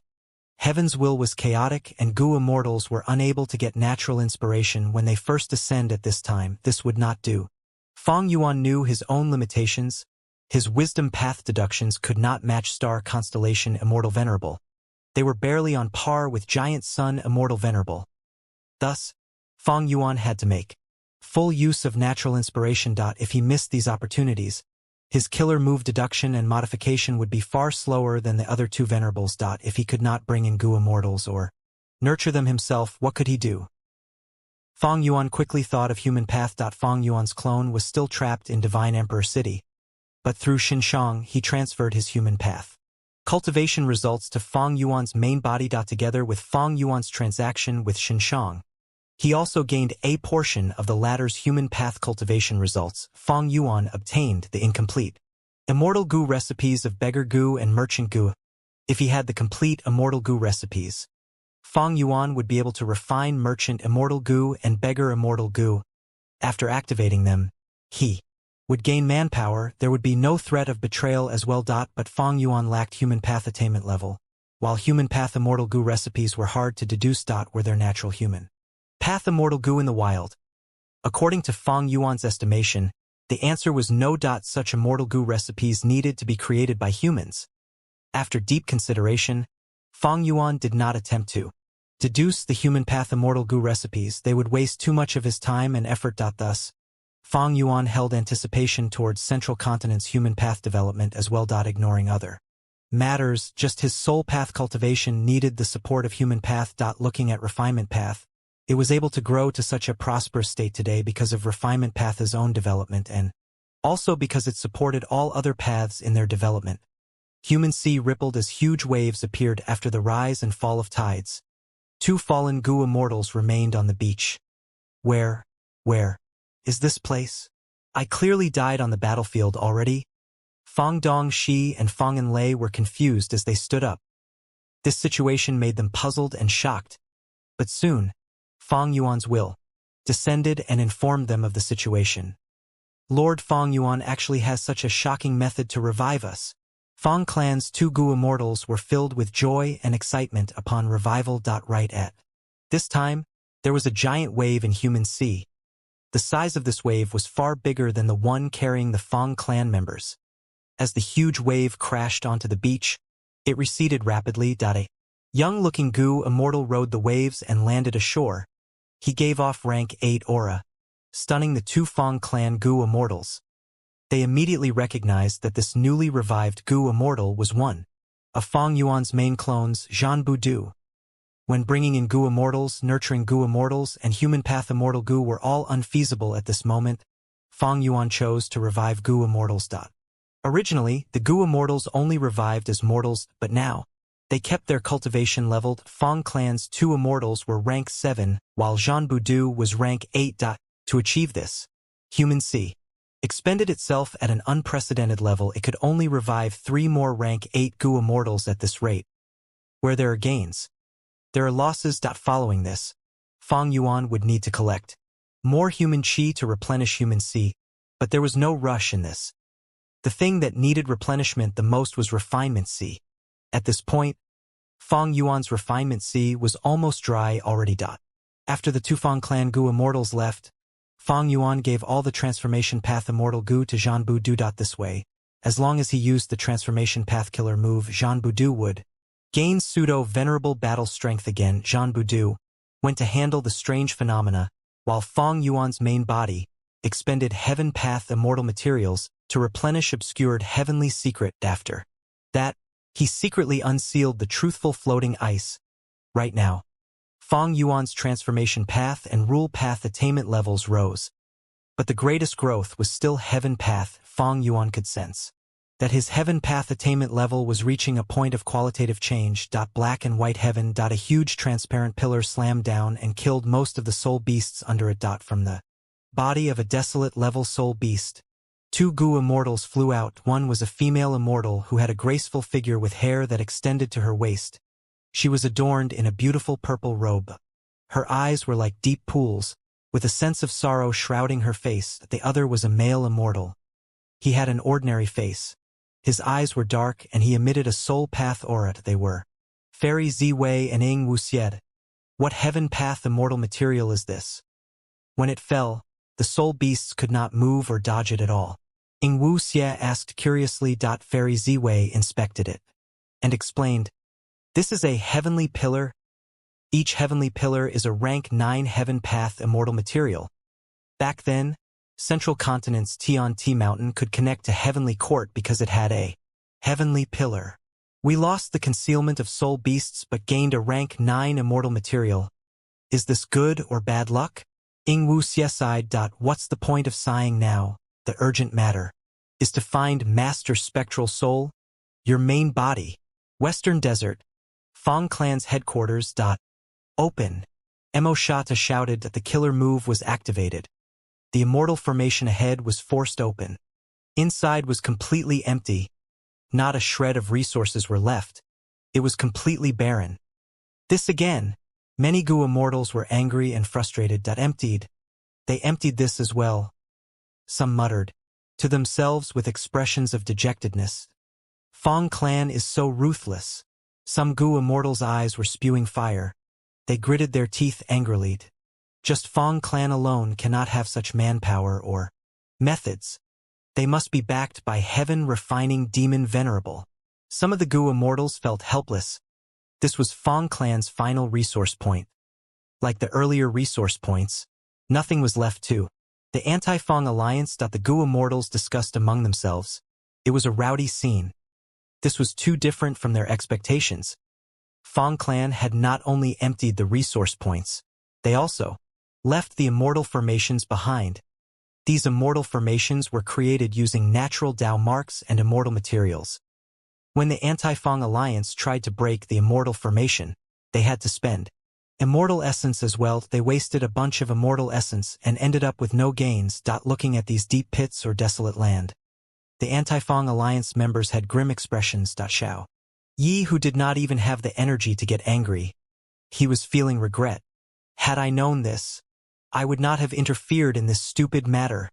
Heaven's will was chaotic and Gu immortals were unable to get natural inspiration when they first ascend. At this time, this would not do. Fong Yuan knew his own limitations. His wisdom path deductions could not match Star Constellation Immortal Venerable. They were barely on par with Giant Sun Immortal Venerable. Thus, Fong Yuan had to make full use of natural inspiration. If he missed these opportunities, his killer move deduction and modification would be far slower than the other two venerables. If he could not bring in Gu immortals or nurture them himself, what could he do? Fong Yuan quickly thought of human path. Fong Yuan's clone was still trapped in Divine Emperor City, but through Xinshang he transferred his human path cultivation results to Fong Yuan's main body. Together with Fong Yuan's transaction with Xinshang, he also gained a portion of the latter's human path cultivation results. Fong Yuan obtained the incomplete Immortal Gu recipes of Beggar Gu and Merchant Gu. If he had the complete Immortal Gu recipes, Fong Yuan would be able to refine Merchant Immortal Gu and Beggar Immortal Gu. After activating them, he would gain manpower. There would be no threat of betrayal as well. But Fong Yuan lacked human path attainment level, while human path Immortal Gu recipes were hard to deduce. Were their natural human path Immortal Gu in the wild? According to Fong Yuan's estimation, the answer was no. Such Immortal Gu recipes needed to be created by humans. After deep consideration, Fong Yuan did not attempt to deduce the human path Immortal Gu recipes. They would waste too much of his time and effort. Thus, Fong Yuan held anticipation towards Central Continent's human path development as well. Ignoring other matters, just his soul path cultivation needed the support of human path. Looking at refinement path, it was able to grow to such a prosperous state today because of refinement path's own development and also because it supported all other paths in their development. Human sea rippled as huge waves appeared after the rise and fall of tides. 2 fallen Gu immortals remained on the beach. Where is this place? I clearly died on the battlefield already. Fong Dongxi and Fong Enlei were confused as they stood up. This situation made them puzzled and shocked. But soon, Fong Yuan's will descended and informed them of the situation. Lord Fong Yuan actually has such a shocking method to revive us. Fong Clan's 2 Gu immortals were filled with joy and excitement upon revival. Right at this time, there was a giant wave in human sea. The size of this wave was far bigger than the one carrying the Fang clan members. As the huge wave crashed onto the beach, it receded rapidly. A young-looking Gu Immortal rode the waves and landed ashore. He gave off rank 8 aura, stunning the two Fang clan Gu Immortals. They immediately recognized that this newly revived Gu Immortal was one of Fang Yuan's main clones, Zhan Budu. When bringing in Gu Immortals, nurturing Gu Immortals, and human path Immortal Gu were all unfeasible at this moment, Fang Yuan chose to revive Gu Immortals. Originally, the Gu Immortals only revived as mortals, but now, they kept their cultivation leveled. Fang clan's 2 Immortals were rank 7, while Zhan Budu was rank 8. To achieve this, Human C expended itself at an unprecedented level. It could only revive 3 more rank 8 Gu Immortals at this rate. Where there are gains, there are losses. Following this, Fang Yuan would need to collect more human chi to replenish human C, but there was no rush in this. The thing that needed replenishment the most was refinement C. At this point, Fang Yuan's refinement C was almost dry already. After the two Fang clan Gu Immortals left, Fang Yuan gave all the transformation path Immortal Gu to Zhan Budu. This way, as long as he used the transformation path killer move, Zhan Budu would gain pseudo-venerable battle strength again. Zhan Budu went to handle the strange phenomena, while Fang Yuan's main body expended heaven path immortal materials to replenish obscured heavenly secret. After that, he secretly unsealed the truthful floating ice. Right now, Fang Yuan's transformation path and rule path attainment levels rose. But the greatest growth was still heaven path. Fang Yuan could sense that his heaven path attainment level was reaching a point of qualitative change. Black and white heaven. A huge transparent pillar slammed down and killed most of the soul beasts under it. From the body of a desolate level soul beast, 2 Gu Immortals flew out. One was a female immortal who had a graceful figure with hair that extended to her waist. She was adorned in a beautiful purple robe. Her eyes were like deep pools, with a sense of sorrow shrouding her face. The other was a male immortal. He had an ordinary face. His eyes were dark and he emitted a soul path aura. They were Fairy Ziwei and Ing Wuxied. What heaven path immortal material is this? When it fell, the soul beasts could not move or dodge it at all. Ing Wuxie asked curiously. Fairy Ziwei inspected it and explained, "This is a heavenly pillar. Each heavenly pillar is a rank 9 heaven path immortal material. Back then, Central Continent's Tian-Ti Mountain could connect to Heavenly Court because it had a heavenly pillar. We lost the concealment of soul beasts but gained a rank 9 immortal material. Is this good or bad luck?" Ing Wuxie sighed. "What's the point of sighing now? The urgent matter is to find Master Spectral Soul, your main body. Western Desert, Fang Clan's headquarters. Open." Emo Shata shouted that the killer move was activated. The immortal formation ahead was forced open. Inside was completely empty. Not a shred of resources were left. It was completely barren. This again. Many Gu Immortals were angry and frustrated. They emptied this as well. Some muttered to themselves with expressions of dejectedness. Fang Clan is so ruthless. Some Gu Immortals' eyes were spewing fire. They gritted their teeth angrily. Just Fang Clan alone cannot have such manpower or methods. They must be backed by heaven-refining demon venerable. Some of the Gu Immortals felt helpless. This was Fang Clan's final resource point. Like the earlier resource points, nothing was left to the anti-Fang alliance. The Gu Immortals discussed among themselves. It was a rowdy scene. This was too different from their expectations. Fang Clan had not only emptied the resource points, they also left the immortal formations behind. These immortal formations were created using natural Dao marks and immortal materials. When the anti-Fang alliance tried to break the immortal formation, they had to spend immortal essence as well. They wasted a bunch of immortal essence and ended up with no gains. Looking at these deep pits or desolate land, the anti-Fang alliance members had grim expressions. Xiao Yi, who did not even have the energy to get angry. He was feeling regret. Had I known this, I would not have interfered in this stupid matter.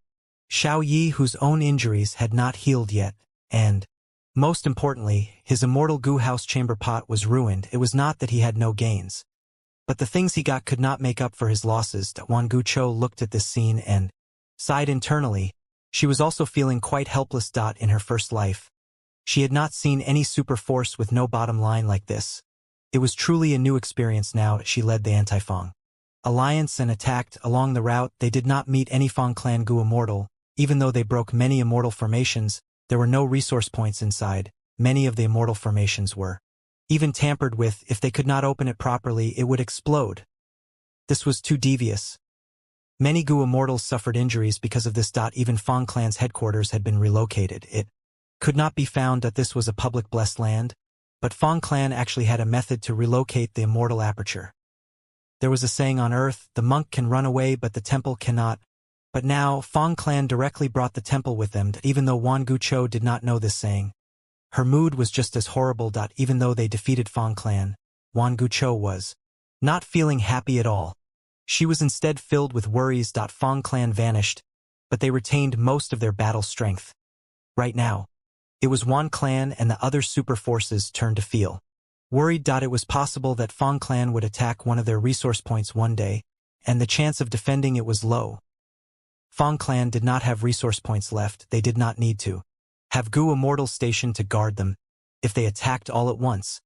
Xiao Yi, whose own injuries had not healed yet, and, most importantly, his immortal Gu House chamber pot was ruined. It was not that he had no gains. But the things he got could not make up for his losses. Wan Gucho looked at this scene and sighed internally. She was also feeling quite helpless. In her first life, she had not seen any super force with no bottom line like this. It was truly a new experience now. She led the Anti-Fong Alliance and attacked. Along the route, they did not meet any Fong Clan Gu Immortal. Even though they broke many immortal formations, there were no resource points inside. Many of the immortal formations were even tampered with. If they could not open it properly, it would explode. This was too devious. Many Gu Immortals suffered injuries because of this. Even Fong Clan's headquarters had been relocated. It could not be found that this was a public blessed land, but Fong Clan actually had a method to relocate the immortal aperture. There was a saying on Earth, the monk can run away but the temple cannot. But now, Fong Clan directly brought the temple with them. Even though Wan Gucho did not know this saying, her mood was just as horrible. Even though they defeated Fong Clan, Wan Gucho was not feeling happy at all. She was instead filled with worries. Fong Clan vanished, but they retained most of their battle strength. Right now, it was Wan Clan and the other super forces' turn to feel worried. It was possible that Fong Clan would attack one of their resource points one day, and the chance of defending it was low. Fong Clan did not have resource points left. They did not need to have Gu Immortals stationed to guard them. If they attacked all at once,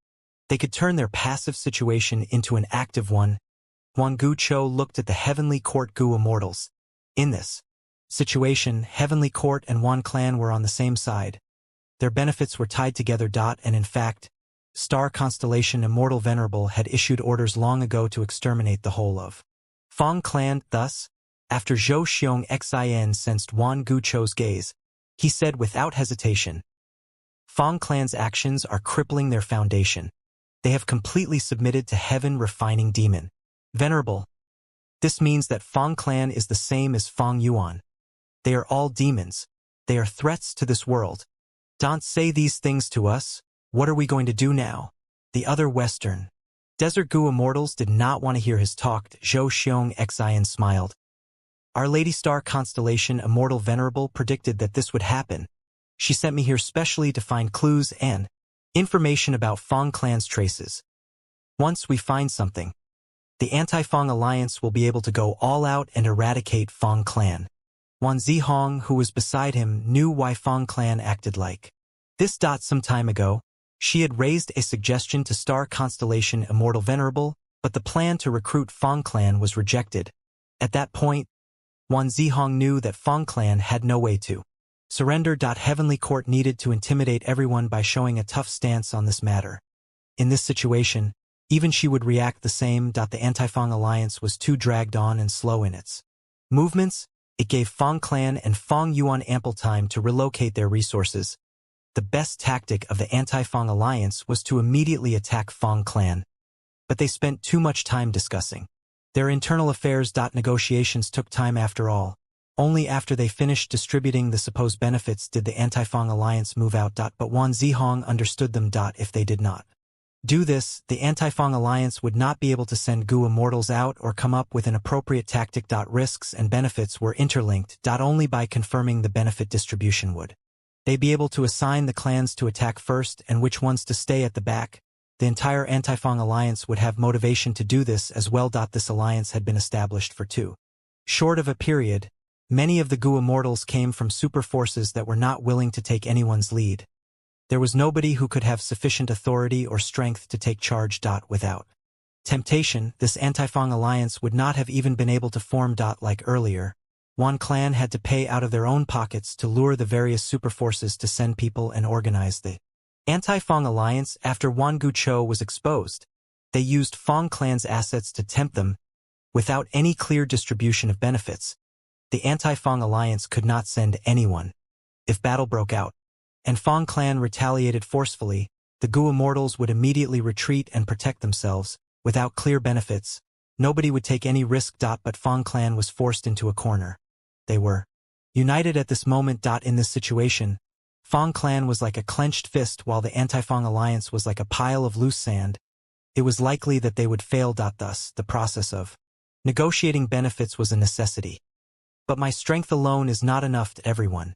they could turn their passive situation into an active one. Wan Gucho looked at the Heavenly Court Gu Immortals. In this situation, Heavenly Court and Wan Clan were on the same side. Their benefits were tied together. And in fact, Star Constellation Immortal Venerable had issued orders long ago to exterminate the whole of Fong Clan. Thus, after Zhou Xiong Xin sensed Wan Gucho's gaze, he said without hesitation, Fong Clan's actions are crippling their foundation. They have completely submitted to Heaven Refining Demon. Venerable. This means that Fong Clan is the same as Fong Yuan. They are all demons. They are threats to this world. Don't say these things to us. What are we going to do now? The other Western Desert Gu Immortals did not want to hear his talk. Zhou Xiong Xin smiled. Our Lady Star Constellation Immortal Venerable predicted that this would happen. She sent me here specially to find clues and information about Fong Clan's traces. Once we find something, the Anti-Fong Alliance will be able to go all out and eradicate Fong Clan. Wan Zihong, who was beside him, knew why Fong Clan acted like this. Some time ago, she had raised a suggestion to Star Constellation Immortal Venerable, but the plan to recruit Fong Clan was rejected. At that point, Wan Zihong knew that Fong Clan had no way to surrender. Heavenly Court needed to intimidate everyone by showing a tough stance on this matter. In this situation, even she would react the same. The Anti-Fong Alliance was too dragged on and slow in its movements. It gave Fong Clan and Fong Yuan ample time to relocate their resources. The best tactic of the Anti-Fong Alliance was to immediately attack Fong Clan. But they spent too much time discussing their internal affairs. Negotiations took time after all. Only after they finished distributing the supposed benefits did the Anti-Fong Alliance move out. But Wan Zihong understood them. If they did not do this, the Anti-Fong Alliance would not be able to send Gu Immortals out or come up with an appropriate tactic. Risks and benefits were interlinked. Only by confirming the benefit distribution would they be able to assign the clans to attack first and which ones to stay at the back. The entire Anti-Fong Alliance would have motivation to do this as well. This alliance had been established for too short of a period. Many of the Gu Immortals came from super forces that were not willing to take anyone's lead. There was nobody who could have sufficient authority or strength to take charge. Without temptation, this Anti-Fong Alliance would not have even been able to form. Like earlier, Wan Clan had to pay out of their own pockets to lure the various super forces to send people and organize the Anti-Fong Alliance. After Wan Gucho was exposed, they used Fong Clan's assets to tempt them. Without any clear distribution of benefits, the Anti-Fong Alliance could not send anyone. If battle broke out, and Fong Clan retaliated forcefully, the Gu Immortals would immediately retreat and protect themselves. Without clear benefits, nobody would take any risk. But Fong Clan was forced into a corner. They were united at this moment. In this situation, Fong Clan was like a clenched fist while the Anti-Fong Alliance was like a pile of loose sand. It was likely that they would fail. Thus, the process of negotiating benefits was a necessity. But my strength alone is not enough. Everyone,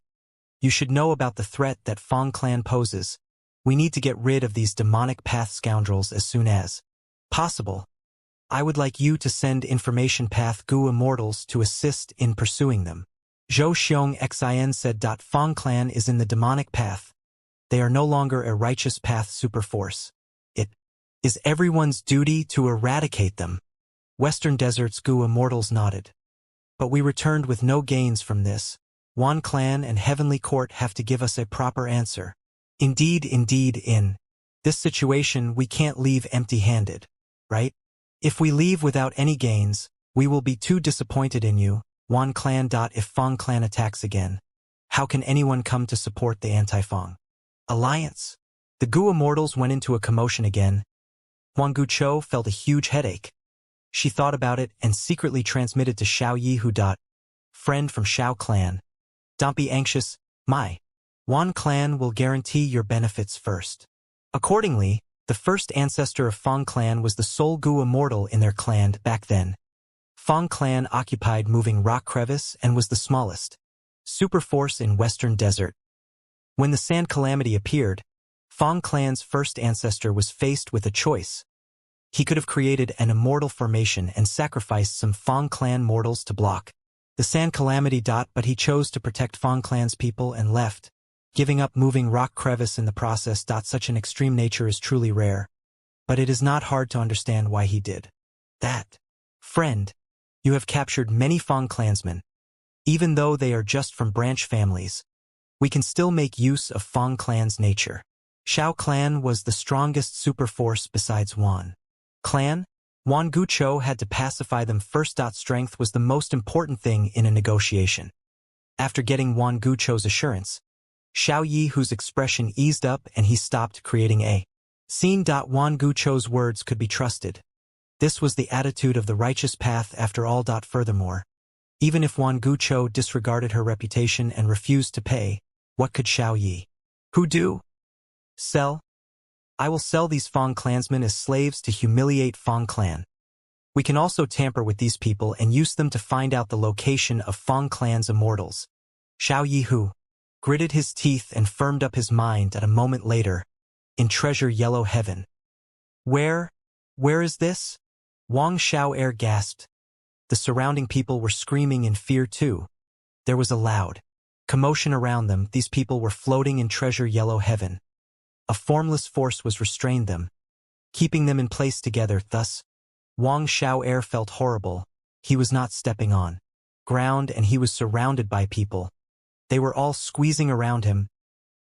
you should know about the threat that Fong Clan poses. We need to get rid of these demonic path scoundrels as soon as possible. I would like you to send information path Gu Immortals to assist in pursuing them. Zhou Xiong Xin said. Fang clan is in the demonic path. They are no longer a righteous path superforce. It is everyone's duty to eradicate them. Western Desert's Gu Immortals nodded. But we returned with no gains from this. Wan Clan and Heavenly Court have to give us a proper answer. Indeed, in this situation we can't leave empty-handed, right? If we leave without any gains, we will be too disappointed in you, Wan Clan. If Fang Clan attacks again, how can anyone come to support the anti-Fang alliance? The Gu Immortals went into a commotion again. Huang Guchou felt a huge headache. She thought about it and secretly transmitted to Xiao Yihu. Friend from Xiao Clan. Don't be anxious, my Wan Clan will guarantee your benefits first. Accordingly, the first ancestor of Fang Clan was the sole Gu Immortal in their clan back then. Fang Clan occupied Moving Rock Crevice and was the smallest superforce in Western Desert. When the Sand Calamity appeared, Fang Clan's first ancestor was faced with a choice. He could have created an immortal formation and sacrificed some Fang Clan mortals to block the Sand Calamity. But he chose to protect Fang Clan's people and left, giving up Moving Rock Crevice in the process. Such an extreme nature is truly rare, but it is not hard to understand why he did that. Friend, you have captured many Fang clansmen. Even though they are just from branch families, we can still make use of Fang Clan's nature. Xiao Clan was the strongest superforce besides Wan Clan. Wan Guchou had to pacify them first. Strength was the most important thing in a negotiation. After getting Wan Guchou's assurance, Xiao Yihu's expression eased up and he stopped creating a scene. Wan Guchou's words could be trusted. This was the attitude of the righteous path after all. Furthermore, even if Wan Guchou disregarded her reputation and refused to pay, what could Xiao Yihu do? Sell? I will sell these Fang clansmen as slaves to humiliate Fang Clan. We can also tamper with these people and use them to find out the location of Fang Clan's immortals. Xiao Yihu gritted his teeth and firmed up his mind at a moment later, in Treasure Yellow Heaven. Where is this? Wang Xiao'er gasped. The surrounding people were screaming in fear too. There was a loud commotion around them. These people were floating in Treasure Yellow Heaven. A formless force was restrained them, keeping them in place together. Thus, Wang Xiao'er felt horrible. He was not stepping on ground and he was surrounded by people. They were all squeezing around him.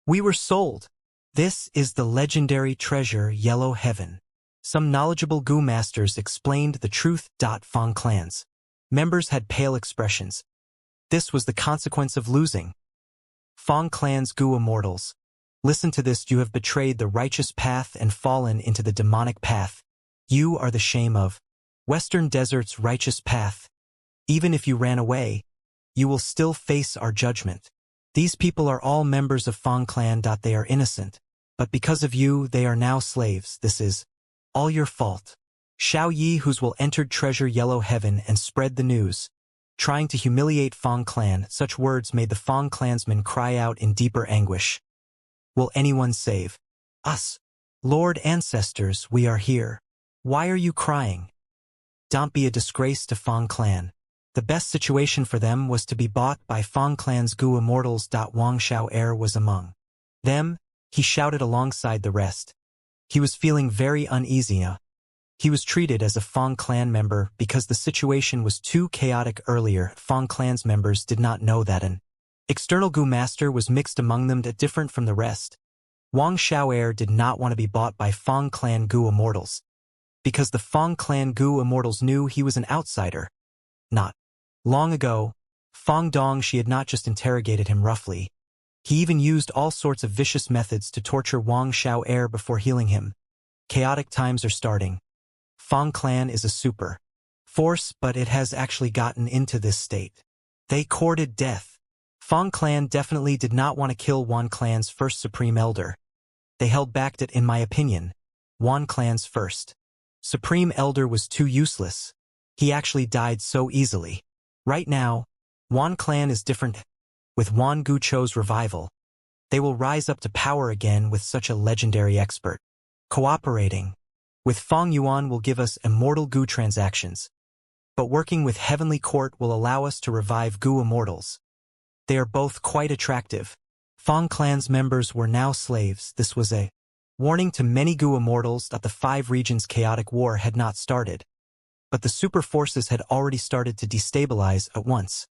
We were sold. This is the legendary Treasure Yellow Heaven. Some knowledgeable Gu masters explained the truth. Fang clans members had pale expressions. This was the consequence of losing. Fang clan's Gu Immortals. Listen to this. You have betrayed the righteous path and fallen into the demonic path. You are the shame of Western Desert's righteous path. Even if you ran away, you will still face our judgment. These people are all members of Fang Clan. They are innocent, but because of you, they are now slaves. This is all your fault. Xiao Yihu's will entered Treasure Yellow Heaven and spread the news, trying to humiliate Fang Clan. Such words made the Fang clansmen cry out in deeper anguish. Will anyone save us? Lord Ancestors, we are here. Why are you crying? Don't be a disgrace to Fang Clan. The best situation for them was to be bought by Fang Clan's Gu Immortals. Wang Xiao'er was among them. He shouted alongside the rest. He was feeling very uneasy. He was treated as a Fang Clan member because the situation was too chaotic earlier. Fang Clan's members did not know that an external Gu master was mixed among them, different from the rest. Wang Xiao'er did not want to be bought by Fang Clan Gu Immortals, because the Fang Clan Gu Immortals knew he was an outsider. Not long ago, Fang Dong she had not just interrogated him roughly. He even used all sorts of vicious methods to torture Wang Xiao'er before healing him. Chaotic times are starting. Fang Clan is a super force, but it has actually gotten into this state. They courted death. Fang Clan definitely did not want to kill Wan Clan's first Supreme Elder. They held back that, in my opinion, Wan Clan's first Supreme Elder was too useless. He actually died so easily. Right now, Wan Clan is different. With Wan Guchou's revival, they will rise up to power again with such a legendary expert cooperating. With Feng Yuan will give us immortal goo transactions. But working with Heavenly Court will allow us to revive goo immortals. They are both quite attractive. Feng clan's members were now slaves. This was a warning to many goo immortals that the 5 regions' chaotic war had not started. But the super forces had already started to destabilize at once.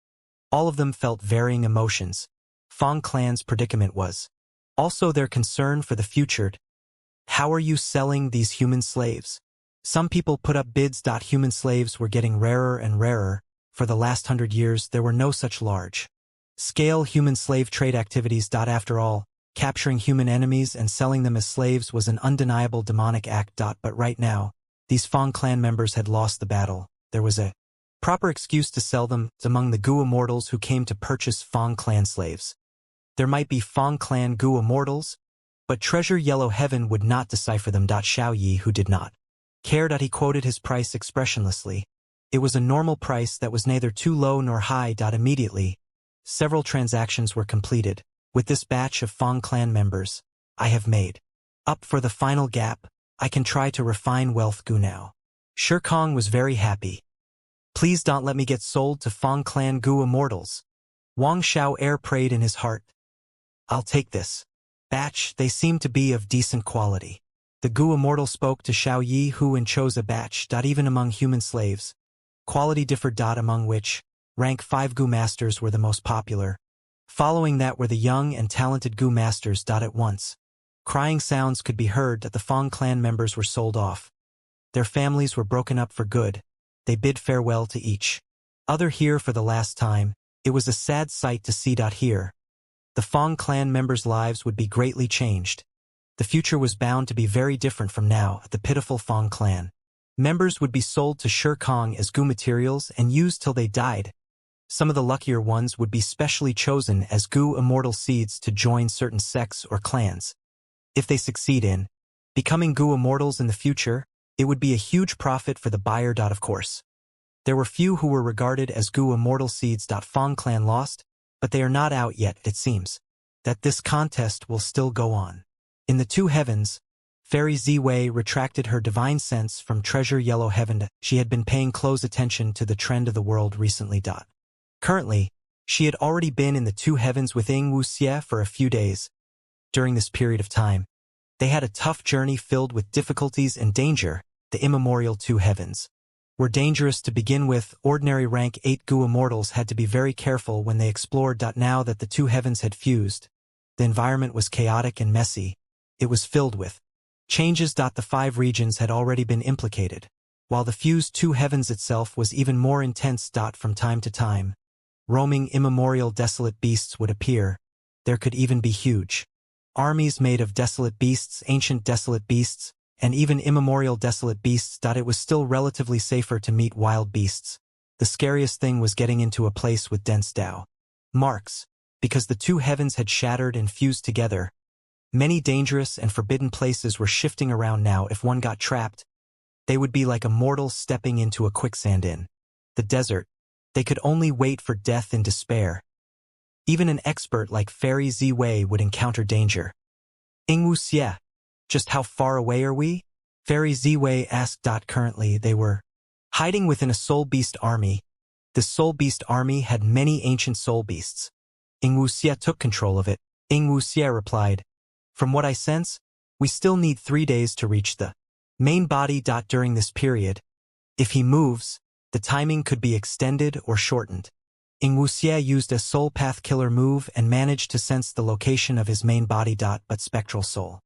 All of them felt varying emotions. Feng clan's predicament was also their concern for the future. How are you selling these human slaves? Some people put up bids. Human slaves were getting rarer and rarer. For the last 100 years, there were no such large-scale human slave trade activities. After all, capturing human enemies and selling them as slaves was an undeniable demonic act. But right now, these Feng clan members had lost the battle. There was a proper excuse to sell them among the goo immortals who came to purchase Feng clan slaves. There might be Feng clan goo immortals, but Treasure Yellow Heaven would not decipher them. Xiao Yi, who did not care, he quoted his price expressionlessly. It was a normal price that was neither too low nor high. Immediately, several transactions were completed. With this batch of Feng clan members, I have made up for the final gap. I can try to refine wealth goo now. Shirkong was very happy. Please don't let me get sold to Feng clan goo immortals. Wang Xiao Air prayed in his heart. I'll take this batch. They seem to be of decent quality. The goo immortal spoke to Xiao Yi, who and chose a batch. Even among human slaves, quality differed. Among which, rank 5 goo masters were the most popular. Following that were the young and talented goo masters. At once, crying sounds could be heard that the Feng clan members were sold off. Their families were broken up for good. They bid farewell to each other here for the last time. It was a sad sight to see. Here, the Feng clan members' lives would be greatly changed. The future was bound to be very different from now. The pitiful Feng clan members would be sold to Shirkong as goo materials and used till they died. Some of the luckier ones would be specially chosen as goo immortal seeds to join certain sects or clans. If they succeed in becoming goo immortals in the future, it would be a huge profit for the buyer. Of course, there were few who were regarded as goo immortal seeds. Feng clan lost, but they are not out yet. It seems that this contest will still go on. In the 2 heavens, Fairy Ziwei retracted her divine sense from Treasure Yellow Heaven. She had been paying close attention to the trend of the world recently. Currently, she had already been in the 2 heavens with Ying Wuxie for a few days. During this period of time, they had a tough journey filled with difficulties and danger. The immemorial 2 heavens were dangerous to begin with. Ordinary rank 8 goo immortals had to be very careful when they explored. Now that the 2 heavens had fused, the environment was chaotic and messy. It was filled with changes. The 5 regions had already been implicated, while the fused 2 heavens itself was even more intense. From time to time, roaming immemorial desolate beasts would appear. There could even be huge armies made of desolate beasts, ancient desolate beasts, and even immemorial desolate beasts. It was still relatively safer to meet wild beasts. The scariest thing was getting into a place with dense Dao marks, because the 2 heavens had shattered and fused together. Many dangerous and forbidden places were shifting around now. If one got trapped, they would be like a mortal stepping into a quicksand in the desert. They could only wait for death in despair. Even an expert like Fairy Ziwei would encounter danger. Ying Wuxie, just how far away are we? Fairy Ziwei asked. Currently, they were hiding within a soul beast army. The soul beast army had many ancient soul beasts. Ying Wuxie took control of it. Ying Wuxie replied, from what I sense, we still need 3 days to reach the main body. During this period, if he moves, the timing could be extended or shortened. Ying Wuxie used a soul path killer move and managed to sense the location of his main body. But Spectral Soul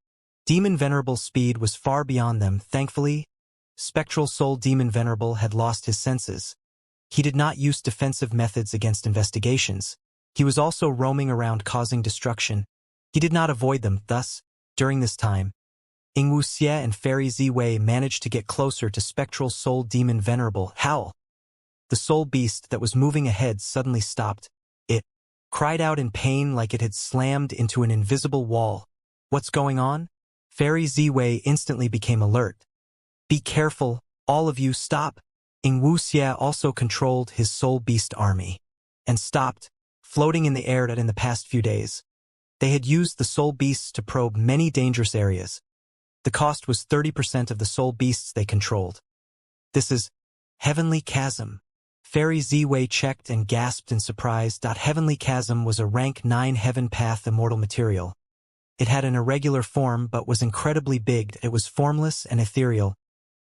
Demon Venerable speed was far beyond them. Thankfully, Spectral Soul Demon Venerable had lost his senses. He did not use defensive methods against investigations. He was also roaming around causing destruction. He did not avoid them. Thus, during this time, Ying Wuxie and Fairy Ziwei managed to get closer to Spectral Soul Demon Venerable. Howl! The soul beast that was moving ahead suddenly stopped. It cried out in pain like it had slammed into an invisible wall. What's going on? Fairy Ziwei instantly became alert. Be careful, all of you, stop! Ying Wuxie also controlled his soul beast army and stopped, floating in the air. In the past few days, they had used the soul beasts to probe many dangerous areas. The cost was 30% of the soul beasts they controlled. This is Heavenly Chasm. Fairy Z-Way checked and gasped in surprise. Heavenly Chasm was a rank 9 Heaven Path immortal material. It had an irregular form but was incredibly big. It was formless and ethereal.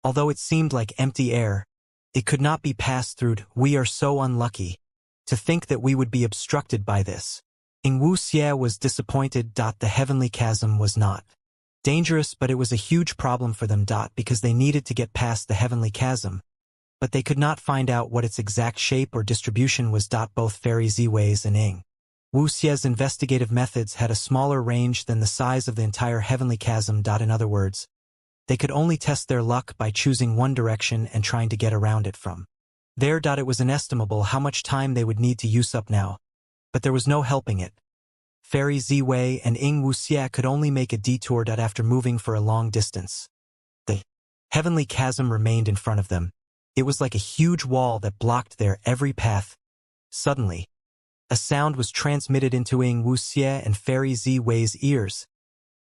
Although it seemed like empty air, it could not be passed through. We are so unlucky. To think that we would be obstructed by this. Ing Wu Xie was disappointed. The Heavenly Chasm was not dangerous, but it was a huge problem for them. Because they needed to get past the Heavenly Chasm. But they could not find out what its exact shape or distribution was. Both Fairy Z-Ways and Ing Wu Xie's investigative methods had a smaller range than the size of the entire Heavenly Chasm. In other words, they could only test their luck by choosing one direction and trying to get around it from there. It was inestimable how much time they would need to use up now, but there was no helping it. Fairy Z-Way and Ing Wu Xie could only make a detour. After moving for a long distance, the Heavenly Chasm remained in front of them. It was like a huge wall that blocked their every path. Suddenly, a sound was transmitted into Ing Wu Xie and Fairy Z-Way's ears.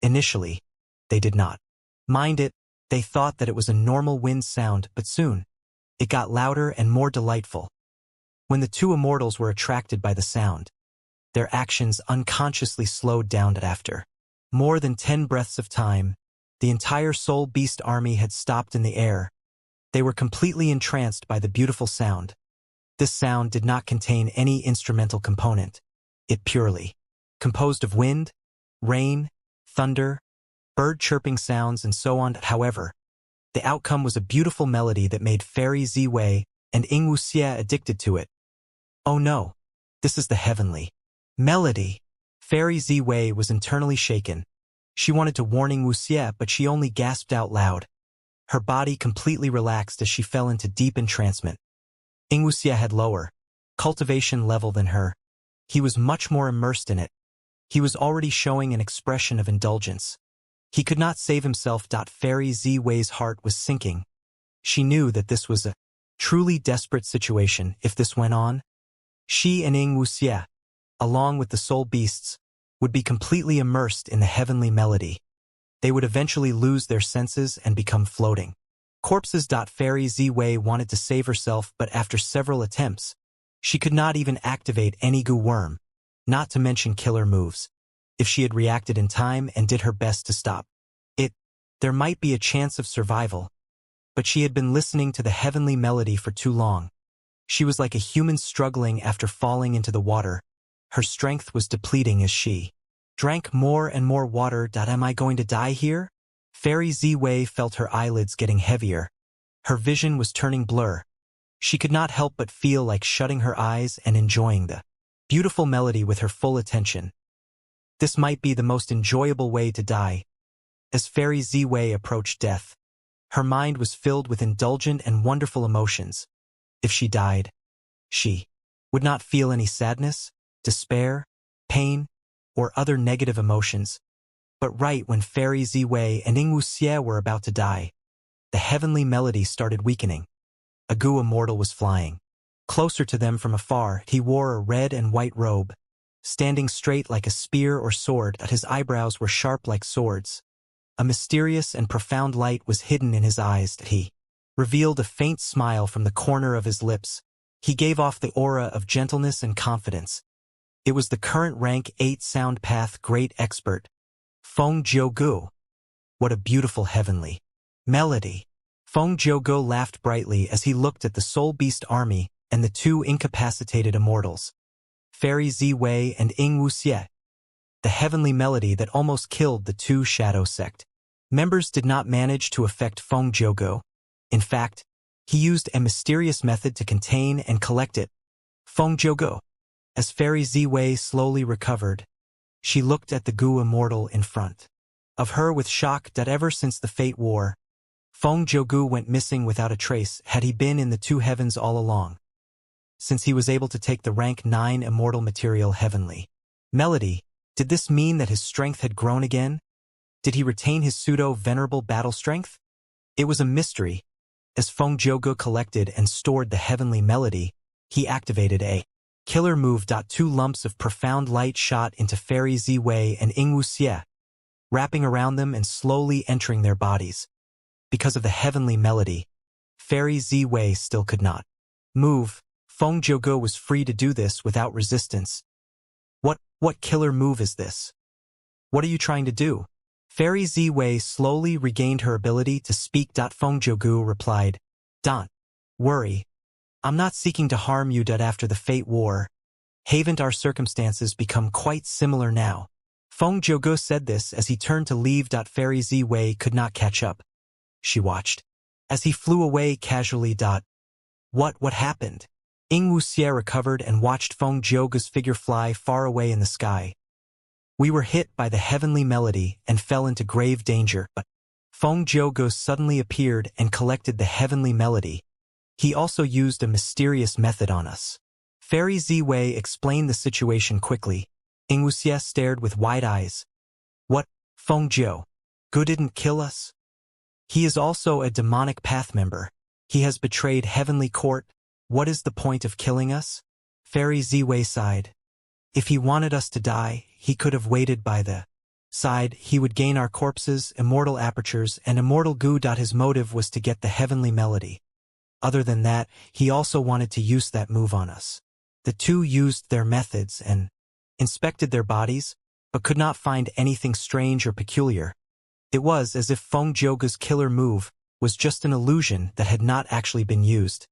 Initially, they did not mind it. They thought that it was a normal wind sound, but soon, it got louder and more delightful. When the two immortals were attracted by the sound, their actions unconsciously slowed down. After more than 10 breaths of time, the entire soul beast army had stopped in the air. They were completely entranced by the beautiful sound. This sound did not contain any instrumental component. It purely composed of wind, rain, thunder, bird chirping sounds, and so on. However, the outcome was a beautiful melody that made Fairy Z-Way and Ing Wu Xie addicted to it. Oh no, this is the heavenly melody. Fairy Z-Way was internally shaken. She wanted to warn Ing Wu Xie, but she only gasped out loud. Her body completely relaxed as she fell into deep entrancement. Ing Wu Xie had lower cultivation level than her. He was much more immersed in it. He was already showing an expression of indulgence. He could not save himself. Fairy Z-Way's heart was sinking. She knew that this was a truly desperate situation. If this went on, she and Ing Wu Xie, along with the soul beasts, would be completely immersed in the heavenly melody. They would eventually lose their senses and become floating corpses. Fairy Z-Way wanted to save herself, but after several attempts, she could not even activate any goo worm, not to mention killer moves. If she had reacted in time and did her best to stop it, there might be a chance of survival. But she had been listening to the heavenly melody for too long. She was like a human struggling after falling into the water. Her strength was depleting as she drank more and more water. Am I going to die here? Fairy Z-Way felt her eyelids getting heavier. Her vision was turning blur. She could not help but feel like shutting her eyes and enjoying the beautiful melody with her full attention. This might be the most enjoyable way to die. As Fairy Z-Way approached death, her mind was filled with indulgent and wonderful emotions. If she died, she would not feel any sadness, despair, pain, or other negative emotions. But right when Fairy Z-Way and Ing Wu Xie were about to die, the heavenly melody started weakening. A Gu Immortal was flying. Closer to them from afar, he wore a red and white robe, standing straight like a spear or sword. His eyebrows were sharp like swords. A mysterious and profound light was hidden in his eyes. He revealed a faint smile from the corner of his lips. He gave off the aura of gentleness and confidence. It was the current rank 8 sound path great expert, Feng Jiugu. What a beautiful heavenly melody. Feng Jiugu laughed brightly as he looked at the soul beast army and the two incapacitated immortals, Fairy Z-Way and Ing Wu Xie. The heavenly melody that almost killed the two shadow sect members did not manage to affect Feng Jiugu. In fact, he used a mysterious method to contain and collect it. Feng Jiugu. As Fairy Z-Way slowly recovered, she looked at the Gu Immortal in front of her with shock. Ever since the Fate War, Feng Jiugu went missing without a trace. Had he been in the two heavens all along? Since he was able to take the rank 9 immortal material heavenly melody, did this mean that his strength had grown again? Did he retain his pseudo-venerable battle strength? It was a mystery. As Feng Jiugu collected and stored the heavenly melody, he activated a killer move. 2 lumps of profound light shot into Fairy Z-Way and Ing Wu Xie. wrapping around them and slowly entering their bodies. Because of the heavenly melody, Fairy Ziwei still could not move. Feng Jiuge was free to do this without resistance. What killer move is this? What are you trying to do? Fairy Ziwei slowly regained her ability to speak. Feng Jiuge replied, "Don't worry. I'm not seeking to harm you. After the Fate War, haven't our circumstances become quite similar now?" Feng Jiuge said this as he turned to leave. Fairy Ziwei could not catch up. She watched as he flew away casually. What happened? Ing Wuxie recovered and watched Feng Jiuge's figure fly far away in the sky. "We were hit by the heavenly melody and fell into grave danger, but Feng Jiuge suddenly appeared and collected the heavenly melody. He also used a mysterious method on us." Fairy Ziwei explained the situation quickly. Ing Wuxie stared with wide eyes. "What, Feng Jiu? Gu didn't kill us? He is also a demonic path member. He has betrayed Heavenly Court. What is the point of killing us?" Fairy Ziwei sighed. "If he wanted us to die, he could have waited by the side. He would gain our corpses, immortal apertures, and immortal goo. His motive was to get the heavenly melody. Other than that, he also wanted to use that move on us." The two used their methods and inspected their bodies, but could not find anything strange or peculiar. It was as if Feng Jiuge's killer move was just an illusion that had not actually been used,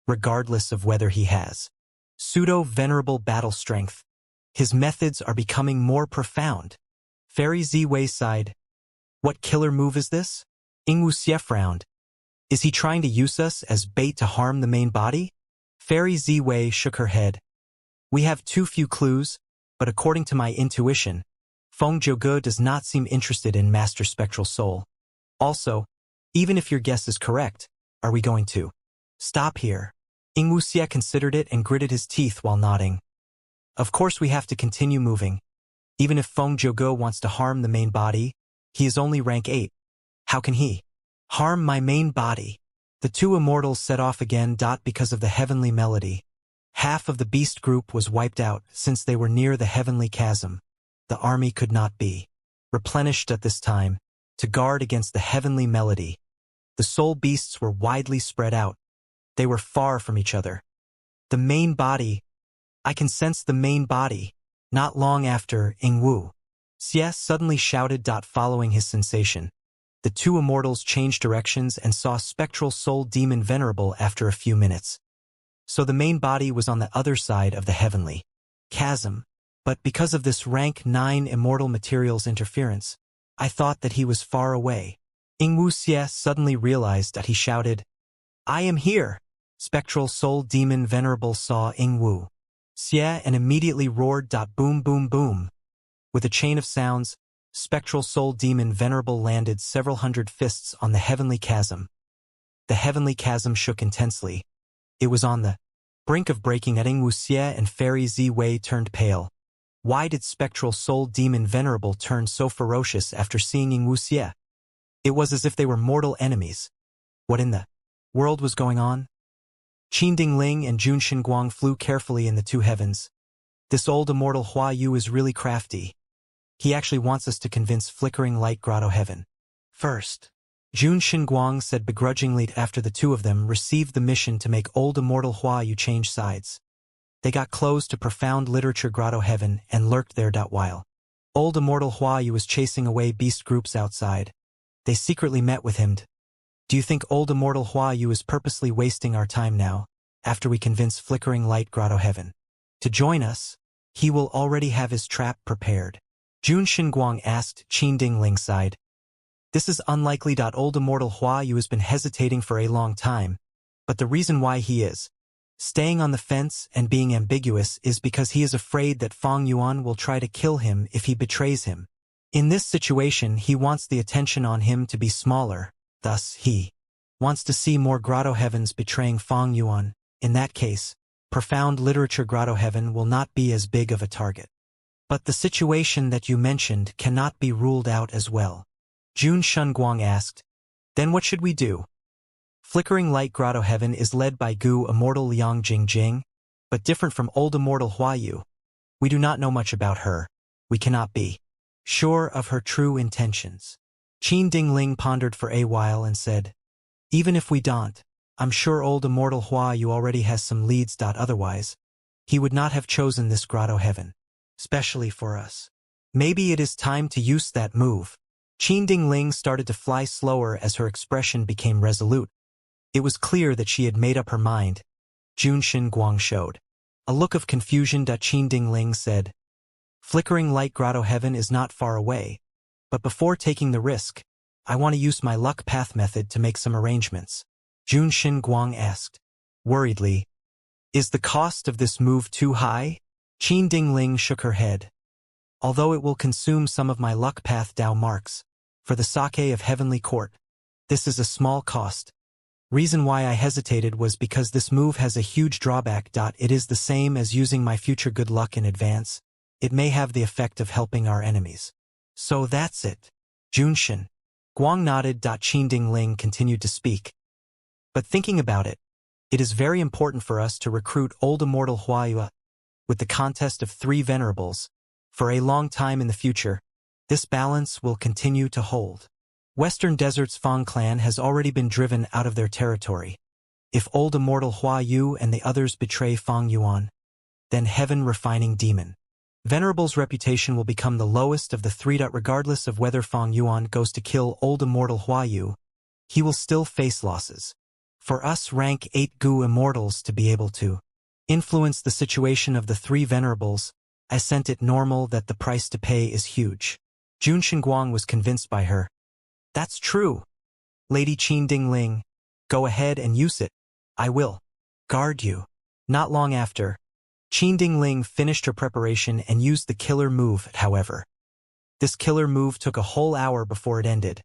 regardless of whether he has pseudo-venerable battle strength. His methods are becoming more profound. Fairy Ziwei sighed. "What killer move is this?" Ing Wuxie frowned. "Is he trying to use us as bait to harm the main body?" Fairy Ziwei shook her head. "We have too few clues, but according to my intuition, Feng Jiuge does not seem interested in Master Spectral Soul. Also, even if your guess is correct, are we going to stop here?" Ing Wuxie considered it and gritted his teeth while nodding. "Of course we have to continue moving. Even if Feng Jiuge wants to harm the main body, he is only rank 8. How can he harm my main body?" The two immortals set off again. Because of the heavenly melody, half of the beast group was wiped out since they were near the heavenly chasm. The army could not be replenished at this time to guard against the heavenly melody. The soul beasts were widely spread out. They were far from each other. "The main body. I can sense the main body." Not long after, Ing Wuxie suddenly shouted. Following his sensation, the two immortals changed directions and saw Spectral Soul Demon Venerable after a few minutes. So the main body was on the other side of the heavenly chasm. But because of this rank 9 immortal materials interference, I thought that he was far away. Ing Wuxie suddenly realized that he shouted, "I am here!" Spectral Soul Demon Venerable saw Ing Wuxie and immediately roared. Boom boom boom. With a chain of sounds, Spectral Soul Demon Venerable landed several hundred fists on the heavenly chasm. The heavenly chasm shook intensely. It was on the brink of breaking. Ing Wuxie and Fairy Ziwei turned pale. Why did Spectral Soul Demon Venerable turn so ferocious after seeing Ing Wuxie? It was as if they were mortal enemies. What in the world was going on? Qin Dingling and Jun Xinguang flew carefully in the two heavens. "This old immortal Hua Yu is really crafty. He actually wants us to convince Flickering Light Grotto Heaven first." Jun Xinguang said begrudgingly after the two of them received the mission to make old immortal Hua Yu change sides. They got close to Profound Literature Grotto Heaven and lurked there. While old immortal Hua Yu was chasing away beast groups outside, they secretly met with him. "Do you think old immortal Hua Yu is purposely wasting our time now, after we convince Flickering Light Grotto Heaven to join us? He will already have his trap prepared." Jun Xinguang asked. Qin Dingling sighed. "This is unlikely. Old immortal Hua Yu has been hesitating for a long time, but the reason why he is staying on the fence and being ambiguous is because he is afraid that Fang Yuan will try to kill him if he betrays him. In this situation, he wants the attention on him to be smaller, thus he wants to see more Grotto Heavens betraying Fang Yuan. In that case, Profound Literature Grotto Heaven will not be as big of a target. But the situation that you mentioned cannot be ruled out as well." Jun Xinguang asked. "Then what should we do?" Flickering Light Grotto Heaven is led by Gu Immortal Liang Jingjing, but different from old immortal Hua Yu. We do not know much about her. We cannot be sure of her true intentions. Qin Dingling pondered for a while and said, even if we don't, I'm sure old Immortal Hua Yu already has some leads. Otherwise, he would not have chosen this grotto heaven, specially for us. Maybe it is time to use that move. Qin Dingling started to fly slower as her expression became resolute. It was clear that she had made up her mind. Junshin Guang showed a look of confusion. Qin Dingling said, flickering light grotto heaven is not far away, but before taking the risk, I want to use my luck path method to make some arrangements. Junshin Guang asked, worriedly, is the cost of this move too high? Qin Dingling shook her head. Although it will consume some of my luck path Dao marks, for the sake of Heavenly Court, this is a small cost. Reason why I hesitated was because this move has a huge drawback. It is the same as using my future good luck in advance. It may have the effect of helping our enemies. So that's it. Junshin Guang nodded. Qin Dingling continued to speak. But thinking about it, it is very important for us to recruit old Immortal Hua Yu with the contest of 3 venerables. For a long time in the future, this balance will continue to hold. Western Desert's Fang clan has already been driven out of their territory. If old Immortal Hua Yu and the others betray Fang Yuan, then Heaven Refining Demon Venerable's reputation will become the lowest of the 3. Regardless of whether Fang Yuan goes to kill old Immortal Hua Yu, he will still face losses. For us rank 8 Gu Immortals to be able to influence the situation of the 3 venerables, I sent it normal that the price to pay is huge. Junshin Guang was convinced by her. That's true. Lady Qin Dingling, go ahead and use it. I will guard you. Not long after, Qin Dingling finished her preparation and used the killer move, however. This killer move took a whole hour before it ended.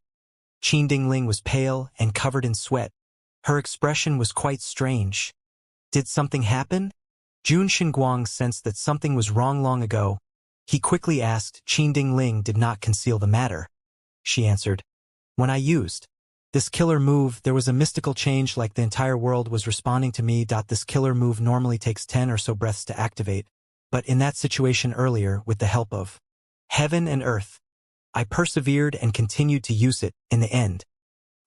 Qin Dingling was pale and covered in sweat. Her expression was quite strange. Did something happen? Junshin Guang sensed that something was wrong long ago. He quickly asked. Qin Dingling did not conceal the matter. She answered, when I used this killer move, there was a mystical change, like the entire world was responding to me. This killer move normally takes 10 or so breaths to activate, but in that situation earlier, with the help of heaven and earth, I persevered and continued to use it. In the end,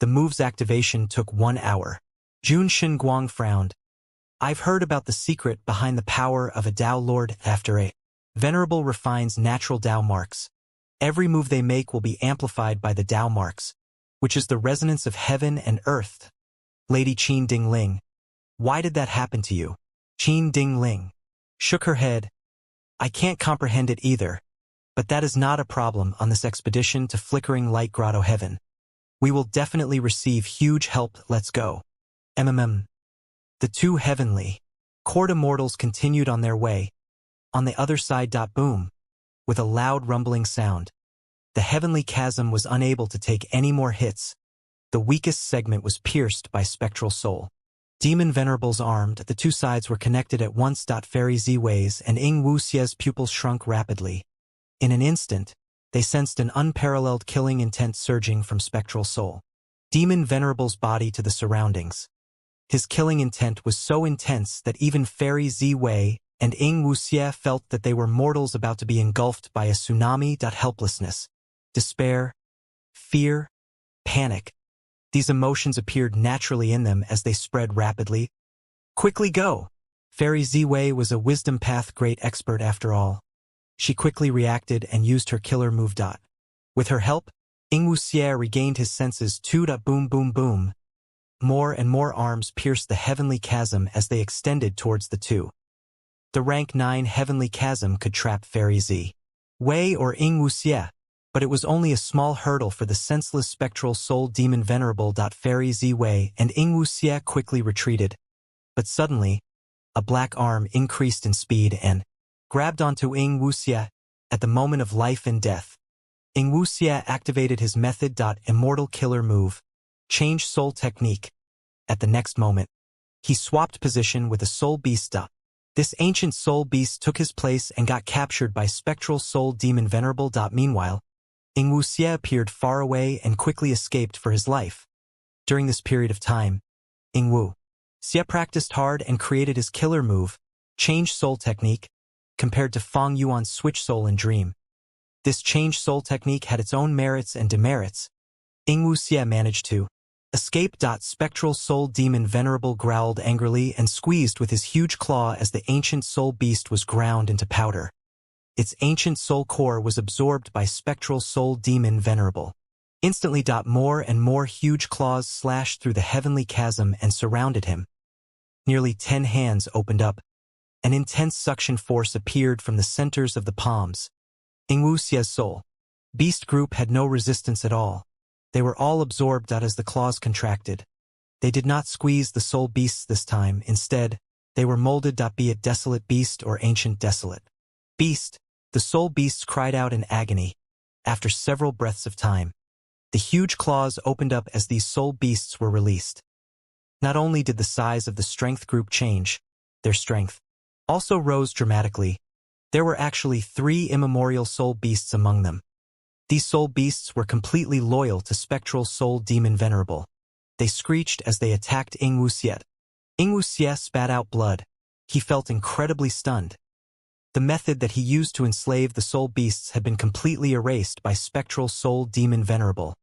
the move's activation took 1 hour. Junshin Guang frowned. I've heard about the secret behind the power of a Dao Lord. After a venerable refines natural Dao marks, every move they make will be amplified by the Dao marks, which is the resonance of heaven and earth. Lady Qin Dingling, why did that happen to you? Qin Dingling shook her head. I can't comprehend it either, but that is not a problem on this expedition to Flickering Light Grotto Heaven. We will definitely receive huge help. Let's go. The 2 heavenly court immortals continued on their way. On the other side. Boom. With a loud rumbling sound. The heavenly chasm was unable to take any more hits. The weakest segment was pierced by spectral soul. Demon venerables armed, the 2 sides were connected at once. Fairy Ziwei's and Ing Wuxie's pupils shrunk rapidly. In an instant, they sensed an unparalleled killing intent surging from spectral soul. Demon venerable's body to the surroundings. His killing intent was so intense that even Fairy Ziwei and Ing Wuxie felt that they were mortals about to be engulfed by a tsunami. Helplessness, despair, fear, panic. These emotions appeared naturally in them as they spread rapidly. Quickly go! Fairy Ziwei was a wisdom path great expert after all. She quickly reacted and used her killer move. With her help, Ing Wuxie regained his senses too. Boom boom boom. More and more arms pierced the heavenly chasm as they extended towards the 2. The rank 9 heavenly chasm could trap Fairy Z Wei or Ing Wuxie, but it was only a small hurdle for the senseless spectral soul demon venerable. Fairy Z Wei and Ing Wuxie quickly retreated, but suddenly, a black arm increased in speed and grabbed onto Ing Wuxie at the moment of life and death. Ing Wuxie activated his method. Immortal killer move, change soul technique. At the next moment, he swapped position with a soul beast. This ancient soul beast took his place and got captured by spectral soul demon venerable. Meanwhile, Ing Wuxie appeared far away and quickly escaped for his life. During this period of time, Ing Wuxie practiced hard and created his killer move, change soul technique, compared to Fang Yuan's switch soul and dream. This change soul technique had its own merits and demerits. Ingwuxie managed to escape. Spectral soul demon Venerable growled angrily and squeezed with his huge claw as the ancient soul beast was ground into powder. Its ancient soul core was absorbed by spectral soul demon Venerable. Instantly. More and more huge claws slashed through the heavenly chasm and surrounded him. Nearly 10 hands opened up. An intense suction force appeared from the centers of the palms. Ingwuxie's soul beast group had no resistance at all. They were all absorbed as the claws contracted. They did not squeeze the soul beasts this time. Instead, they were molded. Be it desolate beast or ancient desolate beast, the soul beasts cried out in agony. After several breaths of time, the huge claws opened up as these soul beasts were released. Not only did the size of the strength group change, their strength also rose dramatically. There were actually 3 immemorial soul beasts among them. These soul beasts were completely loyal to spectral soul demon Venerable. They screeched as they attacked Ingwuxie. Ingwuxie spat out blood. He felt incredibly stunned. The method that he used to enslave the soul beasts had been completely erased by spectral soul demon Venerable.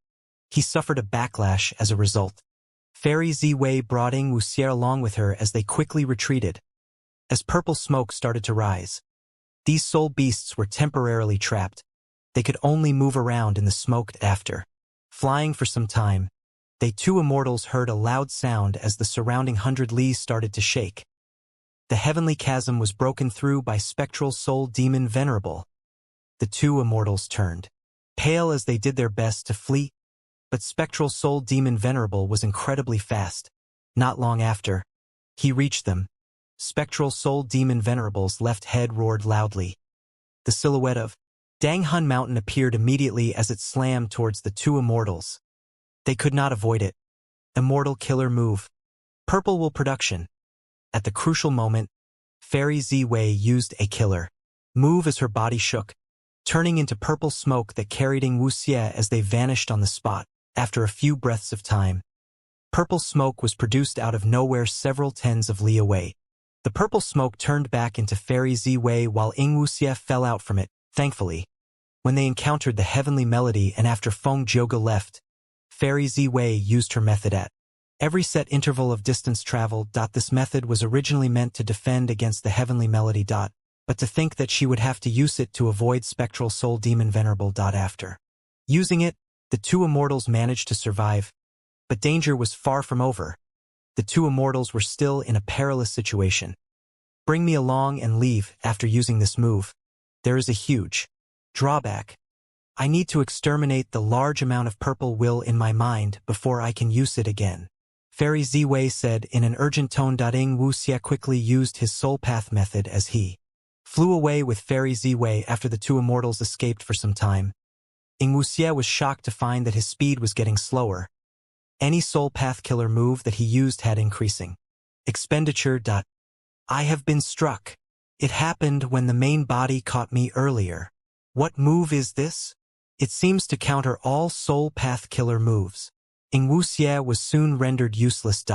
He suffered a backlash as a result. Fairy Ziwei brought Ingwuxie along with her as they quickly retreated. As purple smoke started to rise, these soul beasts were temporarily trapped. They could only move around in the smoke. After flying for some time, they 2 immortals heard a loud sound as the surrounding 100 Li started to shake. The heavenly chasm was broken through by spectral soul demon Venerable. The 2 immortals turned pale as they did their best to flee, but spectral soul demon Venerable was incredibly fast. Not long after, he reached them. Spectral soul demon Venerable's left head roared loudly. The silhouette of Danghun Mountain appeared immediately as it slammed towards the 2 immortals. They could not avoid it. Immortal killer move. Purple will production. At the crucial moment, Fairy Ziwei used a killer move as her body shook, turning into purple smoke that carried Ingwuxie as they vanished on the spot. After a few breaths of time, purple smoke was produced out of nowhere several tens of li away. The purple smoke turned back into Fairy Ziwei while Ingwuxie fell out from it. Thankfully, when they encountered the heavenly melody and after Feng Jioge left, Fairy Ziwei used her method at every set interval of distance traveled. This method was originally meant to defend against the heavenly melody. But to think that she would have to use it to avoid spectral soul demon Venerable. After using it, the 2 immortals managed to survive. But danger was far from over. The 2 immortals were still in a perilous situation. Bring me along and leave after using this move. There is a huge drawback. I need to exterminate the large amount of purple will in my mind before I can use it again. Fairy Ziwei said in an urgent tone. Ingwuxie quickly used his soul path method as he flew away with Fairy Ziwei after the 2 immortals escaped for some time. Ingwuxie was shocked to find that his speed was getting slower. Any soul path killer move that he used had increasing expenditure. I have been struck. It happened when the main body caught me earlier. What move is this? It seems to counter all soul path killer moves. Ingwuxie was soon rendered useless.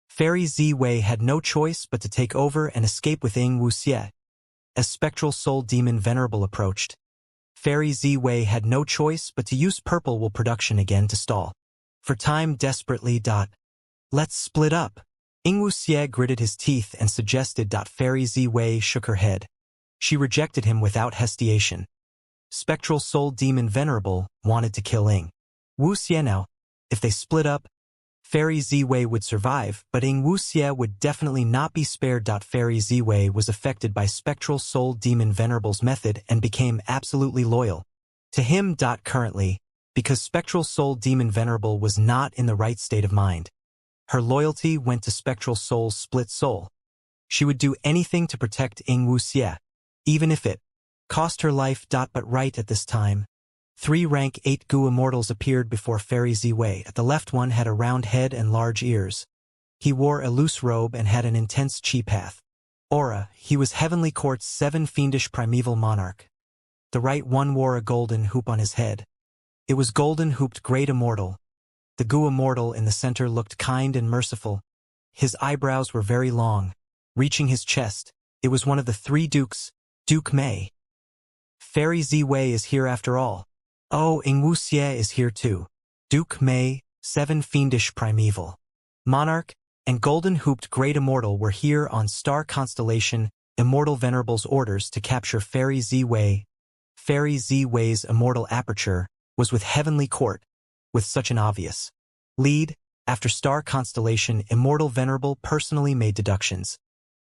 Fairy Ziwei had no choice but to take over and escape with Ingwuxie. As spectral soul demon Venerable approached, Fairy Ziwei had no choice but to use purple will production again to stall for time desperately. Let's split up. Ingwuxie gritted his teeth and suggested. Fairy Ziwei shook her head. She rejected him without hesitation. Spectral soul demon Venerable wanted to kill Ingwuxie now. If they split up, Fairy Ziwei would survive, but Ingwuxie would definitely not be spared. Fairy Ziwei was affected by spectral soul demon Venerable's method and became absolutely loyal to him. Currently, because spectral soul demon Venerable was not in the right state of mind, her loyalty went to spectral soul's split soul. She would do anything to protect Ingwuxie, even if it cost her life. But right at this time, 3 rank 8 Gu immortals appeared before Fairy Ziwei. At the left one had a round head and large ears. He wore a loose robe and had an intense chi path aura. He was Heavenly Court's 7 fiendish primeval monarch. The right one wore a golden hoop on his head. It was golden hooped Great Immortal. The Gu immortal in the center looked kind and merciful. His eyebrows were very long, reaching his chest. It was one of the 3 dukes, Duke Mei. Fairy Ziwei is here after all. Oh, Ingwuxie is here too. Duke Mei, 7 fiendish primeval. Monarch, and golden-hooped great immortal were here on star constellation Immortal Venerable's orders to capture Fairy Ziwei. Fairy Ziwei's immortal aperture was with Heavenly Court, with such an obvious lead. After star constellation Immortal Venerable personally made deductions.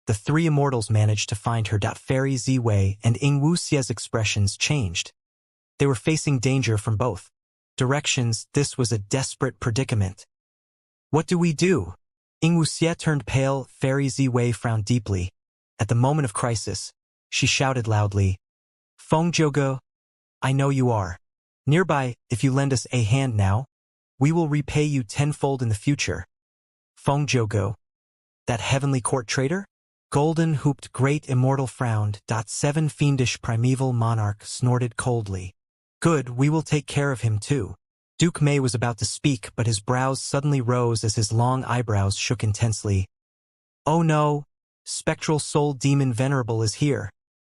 The three immortals managed to find her. Fairy Ziwei and Ingwuxie's expressions changed. They were facing danger from both directions. This was a desperate predicament. What do we do? Ingwuxie turned pale. Fairy Ziwei frowned deeply. At the moment of crisis, she shouted loudly, Feng Zhouge, I know you are nearby. If you lend us a hand now, we will repay you tenfold in the future. Feng Zhouge, that Heavenly Court traitor? Golden-hooped great immortal frowned. 7 fiendish primeval monarch snorted coldly. Good, we will take care of him too. Duke Mei was about to speak, but his brows suddenly rose as his long eyebrows shook intensely. Oh no! Spectral Soul Demon Venerable is here.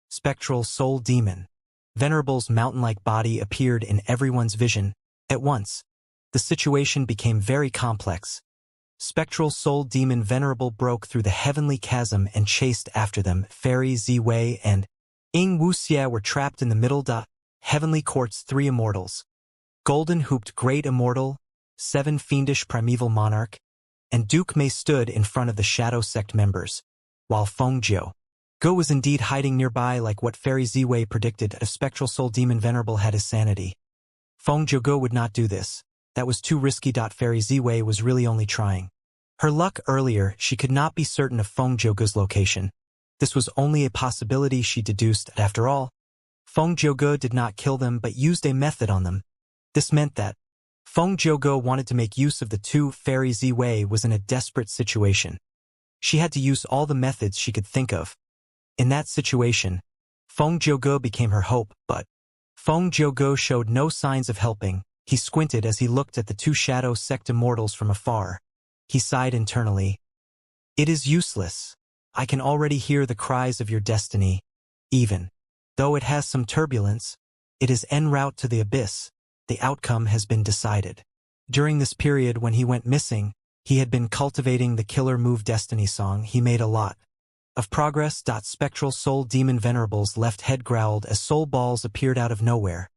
Spectral Soul Demon. Venerable's mountain-like body appeared in everyone's vision. At once, the situation became very complex. Spectral Soul Demon Venerable broke through the heavenly chasm and chased after them. Fairy Ziwei and Ingwuxie were trapped in the middle. Heavenly Court's three immortals. Golden-hooped Great Immortal, 7 fiendish primeval monarch, and Duke Mei stood in front of the Shadow Sect members, while Feng Zhouge was indeed hiding nearby like what Fairy Ziwei predicted if Spectral Soul Demon Venerable had his sanity. Feng Zhouge would not do this. That was too risky. Fairy Ziwei was really only trying her luck earlier. She could not be certain of Feng Zhouge's location. This was only a possibility she deduced. After all, Feng Zhouge did not kill them but used a method on them. This meant that Feng Zhouge wanted to make use of the two. Fairy Ziwei was in a desperate situation. She had to use all the methods she could think of. In that situation, Feng Zhouge became her hope, but Feng Zhouge showed no signs of helping. He squinted as he looked at the two Shadow Sect immortals from afar. He sighed internally. It is useless. I can already hear the cries of your destiny. Even though it has some turbulence, it is en route to the abyss. The outcome has been decided. During this period when he went missing, he had been cultivating the killer move Destiny song. He made a lot of progress. Spectral Soul Demon Venerable's left head growled as soul balls appeared out of nowhere.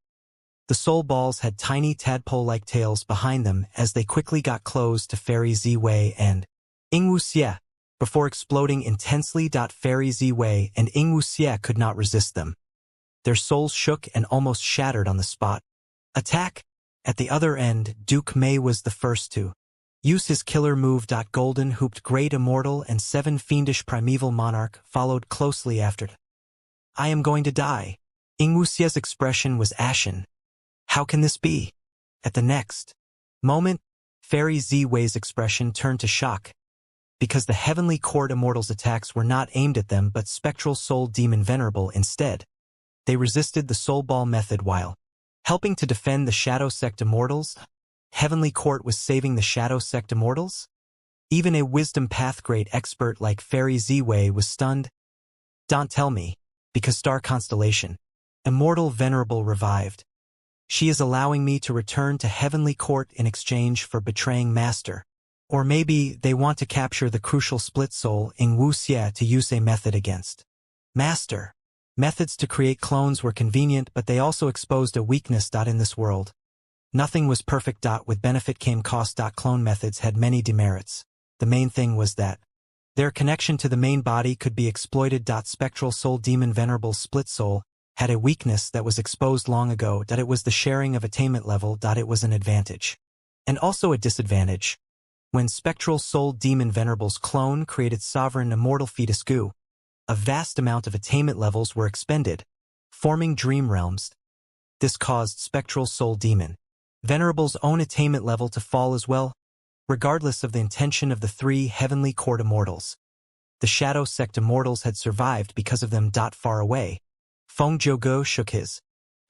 The soul balls had tiny tadpole-like tails behind them as they quickly got close to Fairy Ziwei and Ingwuxie, before exploding intensely. Fairy Ziwei and Ingwuxie could not resist them. Their souls shook and almost shattered on the spot. Attack! At the other end, Duke Mei was the first to use his killer move. Golden-hooped Great Immortal and 7 fiendish primeval monarch followed closely after. I am going to die. Ingwuxie's expression was ashen. How can this be? At the next moment, Fairy Ziwei's expression turned to shock. Because the Heavenly Court Immortals' attacks were not aimed at them but Spectral Soul Demon Venerable instead. They resisted the Soul Ball method while helping to defend the Shadow Sect Immortals. Heavenly Court was saving the Shadow Sect Immortals? Even a Wisdom Path Great expert like Fairy Ziwei was stunned. Don't tell me, because Star Constellation, Immortal Venerable revived. She is allowing me to return to Heavenly Court in exchange for betraying Master. Or maybe they want to capture the crucial split soul Ingwuxie to use a method against Master. Methods to create clones were convenient, but they also exposed a weakness. In this world, nothing was perfect. With benefit came cost. Clone methods had many demerits. The main thing was that their connection to the main body could be exploited. Spectral Soul Demon Venerable's split soul had a weakness that was exposed long ago. It was the sharing of attainment level. It was an advantage. And also a disadvantage. When Spectral Soul Demon Venerable's clone created sovereign immortal fetus goo, a vast amount of attainment levels were expended, forming dream realms. This caused Spectral Soul Demon Venerable's own attainment level to fall as well, regardless of the intention of the three Heavenly Court Immortals. The Shadow Sect Immortals had survived because of them. Far away, Feng Zhouge shook his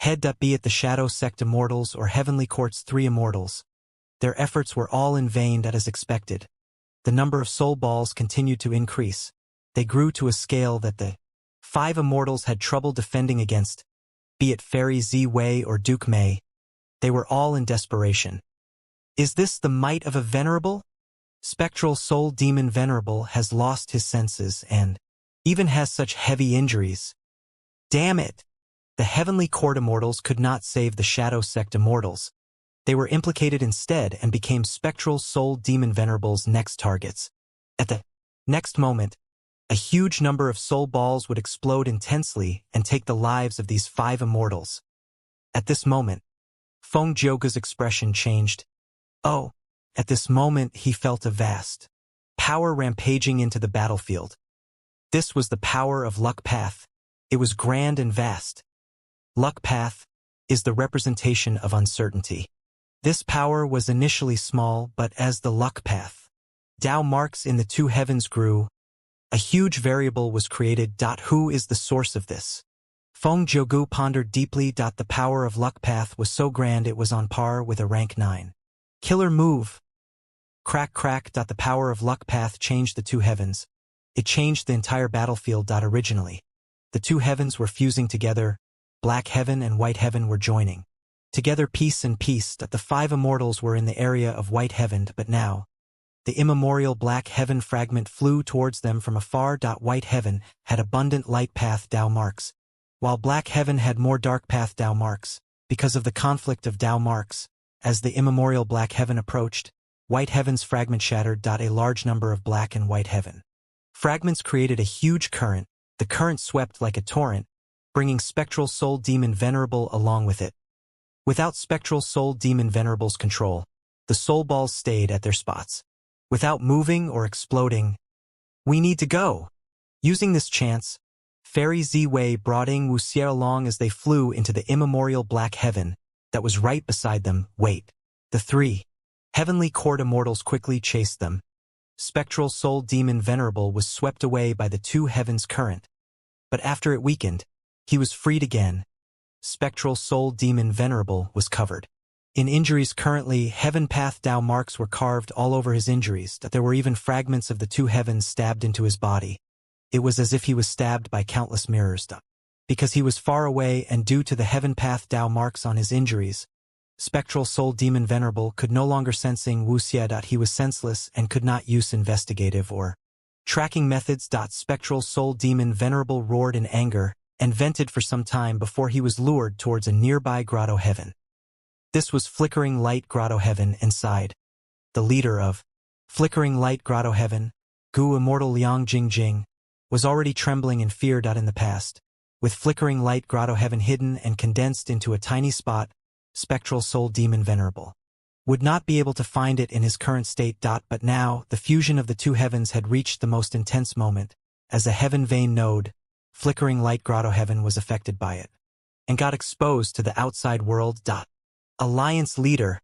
head. Be it the Shadow Sect Immortals or Heavenly Court's three immortals, their efforts were all in vain. As expected, the number of soul balls continued to increase. They grew to a scale that the 5 immortals had trouble defending against. be it Fairy Z Wei or Duke Mei. They were all in desperation. Is this the might of a venerable? Spectral soul demon venerable has lost his senses and even has such heavy injuries. Damn it! The Heavenly Court Immortals could not save the Shadow Sect Immortals. They were implicated instead and became Spectral Soul Demon Venerable's next targets. At the next moment, a huge number of soul balls would explode intensely and take the lives of these 5 immortals. At this moment, Feng Jioge's expression changed. Oh, at this moment he felt a vast power rampaging into the battlefield. This was the power of Luck Path. It was grand and vast. Luck Path is the representation of uncertainty. This power was initially small, but as the Luck Path Dao marks in the 2 heavens grew, a huge variable was created. Who is the source of this? Feng Jiegu pondered deeply. The power of Luck Path was so grand it was on par with a rank 9. Killer move. Crack crack. The power of Luck Path changed the 2 heavens. It changed the entire battlefield. Originally, the 2 heavens were fusing together. Black Heaven and White Heaven were joining together, peace and peace. The 5 immortals were in the area of White Heaven, but now the immemorial Black Heaven fragment flew towards them from afar. White Heaven had abundant light path Dao marks, while Black Heaven had more dark path Dao marks. Because of the conflict of Dao marks, as the immemorial Black Heaven approached, White Heaven's fragment shattered. A large number of Black and White Heaven fragments created a huge current. The current swept like a torrent, bringing Spectral Soul Demon Venerable along with it. Without Spectral Soul Demon Venerable's control, the soul balls stayed at their spots, without moving or exploding. We need to go. Using this chance, Fairy Z Wei brought Ing Wuxie along as they flew into the immemorial Black Heaven that was right beside them. Wait. The 3 Heavenly Court Immortals quickly chased them. Spectral Soul Demon Venerable was swept away by the 2 heavens current. But after it weakened, he was freed again. Spectral Soul Demon Venerable was covered in injuries. Currently, Heaven Path Dao marks were carved all over his injuries. There were even fragments of the 2 heavens stabbed into his body. It was as if he was stabbed by countless mirrors. Because he was far away and due to the Heaven Path Dao marks on his injuries, Spectral Soul Demon Venerable could no longer sensing Wuxie. He was senseless and could not use investigative or tracking methods. Spectral Soul Demon Venerable roared in anger and vented for some time before he was lured towards a nearby Grotto Heaven. This was Flickering Light Grotto Heaven. Inside, the leader of Flickering Light Grotto Heaven, Gu Immortal Liang Jingjing, was already trembling in fear. In the past, with Flickering Light Grotto Heaven hidden and condensed into a tiny spot, Spectral Soul Demon Venerable would not be able to find it in his current state. But now, the fusion of the 2 heavens had reached the most intense moment, as a heaven vein node, Flickering Light Grotto Heaven was affected by it, and got exposed to the outside world. Alliance leader,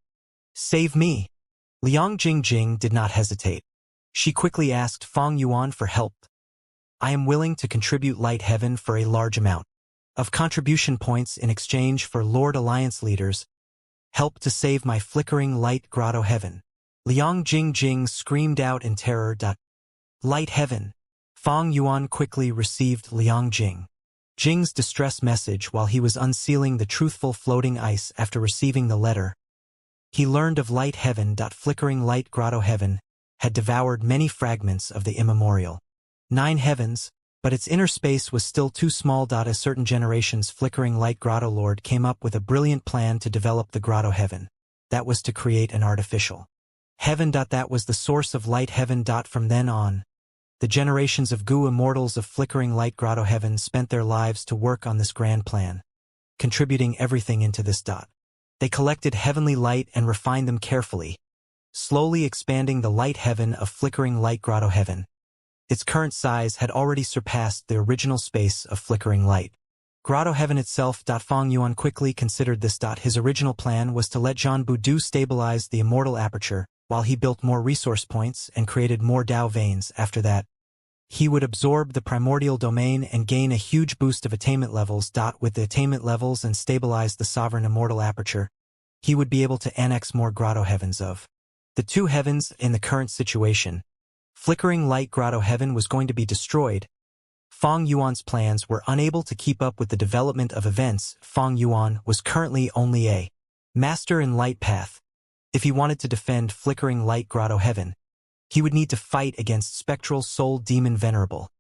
save me. Liang Jingjing did not hesitate. She quickly asked Feng Yuan for help. I am willing to contribute Light Heaven for a large amount of contribution points in exchange for Lord Alliance leaders. Help to save my Flickering Light Grotto Heaven. Liang Jingjing screamed out in terror. Light Heaven. Feng Yuan quickly received Liang Jing's distress message while he was unsealing the truthful floating ice after receiving the letter. He learned of Light Heaven. Flickering Light Grotto Heaven had devoured many fragments of the immemorial 9 heavens, but its inner space was still too small. A certain generation's Flickering Light Grotto Lord came up with a brilliant plan to develop the Grotto Heaven. That was to create an artificial heaven. That was the source of Light Heaven. From then on, the generations of Gu Immortals of Flickering Light Grotto Heaven spent their lives to work on this grand plan, contributing everything into this. They collected heavenly light and refined them carefully, slowly expanding the Light Heaven of Flickering Light Grotto Heaven. Its current size had already surpassed the original space of Flickering Light Grotto Heaven itself. Feng Yuan quickly considered this. His original plan was to let Zhan Budu stabilize the immortal aperture, while he built more resource points and created more Dao veins. After that, he would absorb the primordial domain and gain a huge boost of attainment levels. With the attainment levels and stabilize the sovereign immortal aperture, he would be able to annex more Grotto Heavens of the 2 heavens. In the current situation, Flickering Light Grotto Heaven was going to be destroyed, Fong Yuan's plans were unable to keep up with the development of events. Fong Yuan was currently only a master in light path. If he wanted to defend flickering light grotto heaven, he would need to fight against spectral soul demon venerable.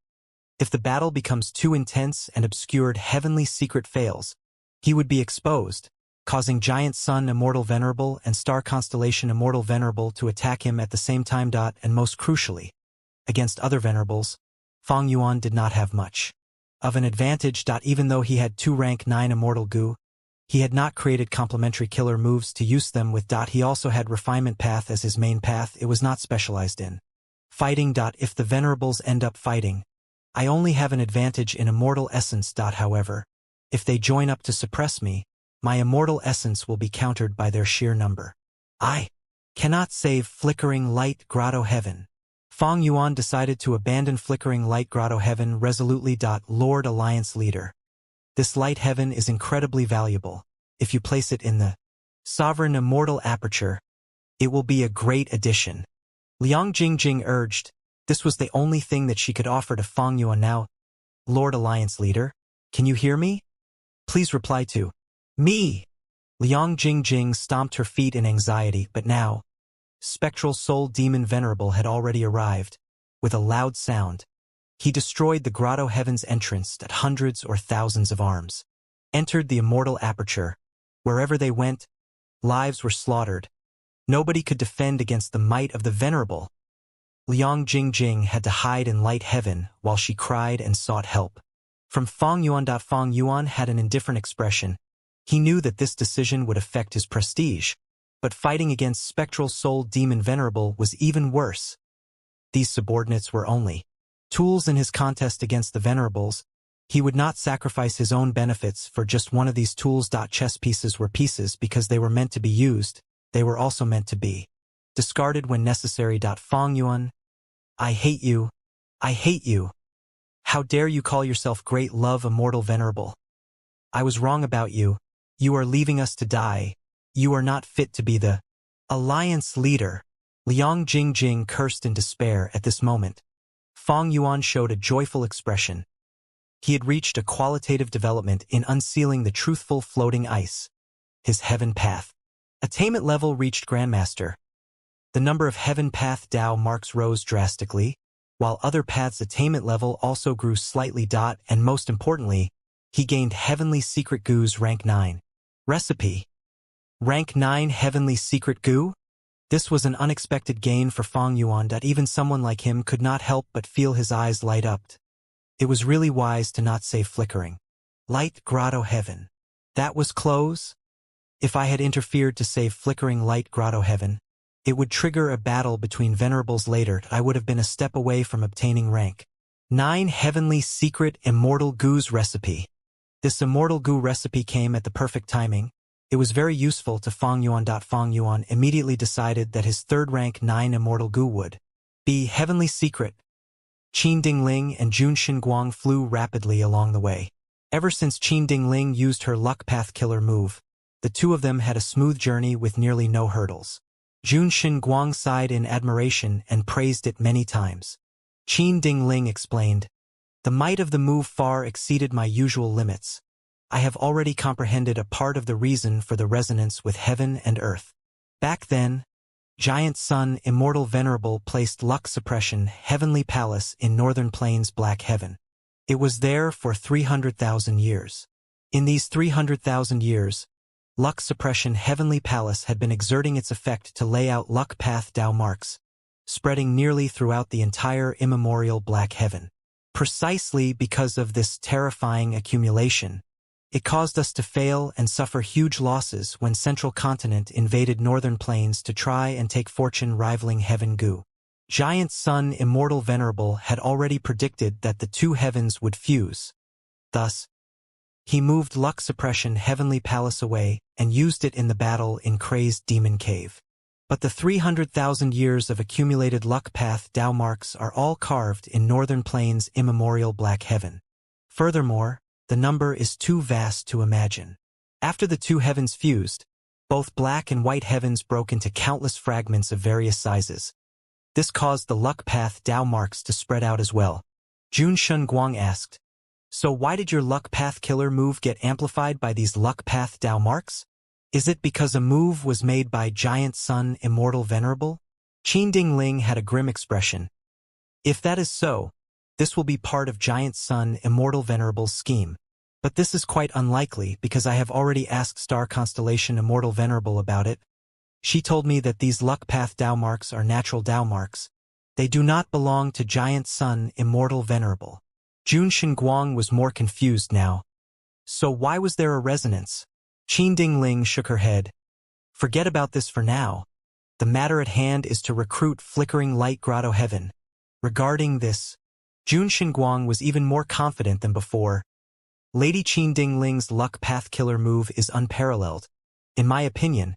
If the battle becomes too intense and obscured heavenly secret fails, he would be exposed, causing giant sun immortal venerable and star constellation immortal venerable to attack him at the same time. And most crucially, against other venerables, Fong Yuan did not have much of an advantage. Even though he had 2 rank 9 immortal goo, he had not created complementary killer moves to use them with. He also had refinement path as his main path. It was not specialized in fighting. If the venerables end up fighting, I only have an advantage in immortal essence. However, if they join up to suppress me, my immortal essence will be countered by their sheer number. I cannot save flickering light grotto heaven. Fong Yuan decided to abandon flickering light grotto heaven resolutely. Lord Alliance Leader. This light heaven is incredibly valuable. If you place it in the sovereign immortal aperture, it will be a great addition. Liang Jingjing urged. This was the only thing that she could offer to Fong Yuan now. Lord Alliance Leader, can you hear me? Please reply to me. Liang Jingjing stomped her feet in anxiety, but now, Spectral Soul Demon Venerable had already arrived. With a loud sound, he destroyed the grotto heaven's entrance at hundreds or thousands of arms, entered the immortal aperture. Wherever they went, lives were slaughtered. Nobody could defend against the might of the Venerable. Liang Jingjing had to hide in light heaven while she cried and sought help from Fong Yuan. Fong Yuan had an indifferent expression. He knew that this decision would affect his prestige, but fighting against Spectral Soul Demon Venerable was even worse. These subordinates were only tools in his contest against the Venerables. He would not sacrifice his own benefits for just one of these tools. Chess pieces were pieces because they were meant to be used. They were also meant to be discarded when necessary. Fong Yuan, I hate you. I hate you. How dare you call yourself Great Love Immortal Venerable? I was wrong about you. You are leaving us to die. You are not fit to be the Alliance Leader. Liang Jingjing cursed in despair at this moment. Fong Yuan showed a joyful expression. He had reached a qualitative development in unsealing the truthful floating ice. His heaven path attainment level reached Grandmaster. The number of heaven path Dao marks rose drastically, while other paths' attainment level also grew slightly. And most importantly, he gained Heavenly Secret Goo's rank 9 recipe. Rank 9 Heavenly Secret Goo? This was an unexpected gain for Fong Yuan. Even someone like him could not help but feel his eyes light up. It was really wise to not say flickering light grotto heaven. That was close. If I had interfered to save flickering light grotto heaven, it would trigger a battle between venerables later. I would have been a step away from obtaining rank 9 Heavenly Secret Immortal Goo's recipe. This immortal goo recipe came at the perfect timing. It was very useful to Fong Yuan. Fong Yuan immediately decided that his 3rd rank 9 immortal goo would be Heavenly Secret. Qin Dingling and Jun Xinguang flew rapidly along the way. Ever since Qin Dingling used her luck path killer move, the two of them had a smooth journey with nearly no hurdles. Jun Xinguang sighed in admiration and praised it many times. Qin Dingling explained, "The might of the move far exceeded my usual limits. I have already comprehended a part of the reason for the resonance with heaven and earth. Back then, Giant Sun Immortal Venerable placed luck suppression Heavenly Palace in Northern Plains Black Heaven. It was there for 300,000 years. In these 300,000 years, luck suppression Heavenly Palace had been exerting its effect to lay out luck path Dao marks, spreading nearly throughout the entire immemorial Black Heaven. Precisely because of this terrifying accumulation, it caused us to fail and suffer huge losses when Central Continent invaded Northern Plains to try and take fortune rivaling Heaven Goo. Giant Sun Immortal Venerable had already predicted that the two heavens would fuse. Thus, he moved luck suppression Heavenly Palace away and used it in the battle in Crazed Demon Cave. But the 300,000 years of accumulated luck path Dao marks are all carved in Northern Plains immemorial Black Heaven. Furthermore, the number is too vast to imagine. After the two heavens fused, both black and white heavens broke into countless fragments of various sizes. This caused the luck path Dao marks to spread out as well. Jun Shun Guang asked. So why did your luck path killer move get amplified by these luck path Dao marks? Is it because a move was made by Giant Sun Immortal Venerable? Qin Dingling had a grim expression. If that is so, this will be part of Giant Sun Immortal Venerable's scheme. But this is quite unlikely because I have already asked Star Constellation Immortal Venerable about it. She told me that these luck path Dao marks are natural Dao marks. They do not belong to Giant Sun Immortal Venerable. Jun Guang was more confused now. So why was there a resonance? Qin Dingling shook her head. Forget about this for now. The matter at hand is to recruit Flickering Light Grotto Heaven. Regarding this, Jun Guang was even more confident than before. Lady Qin Dingling's luck path killer move is unparalleled. In my opinion,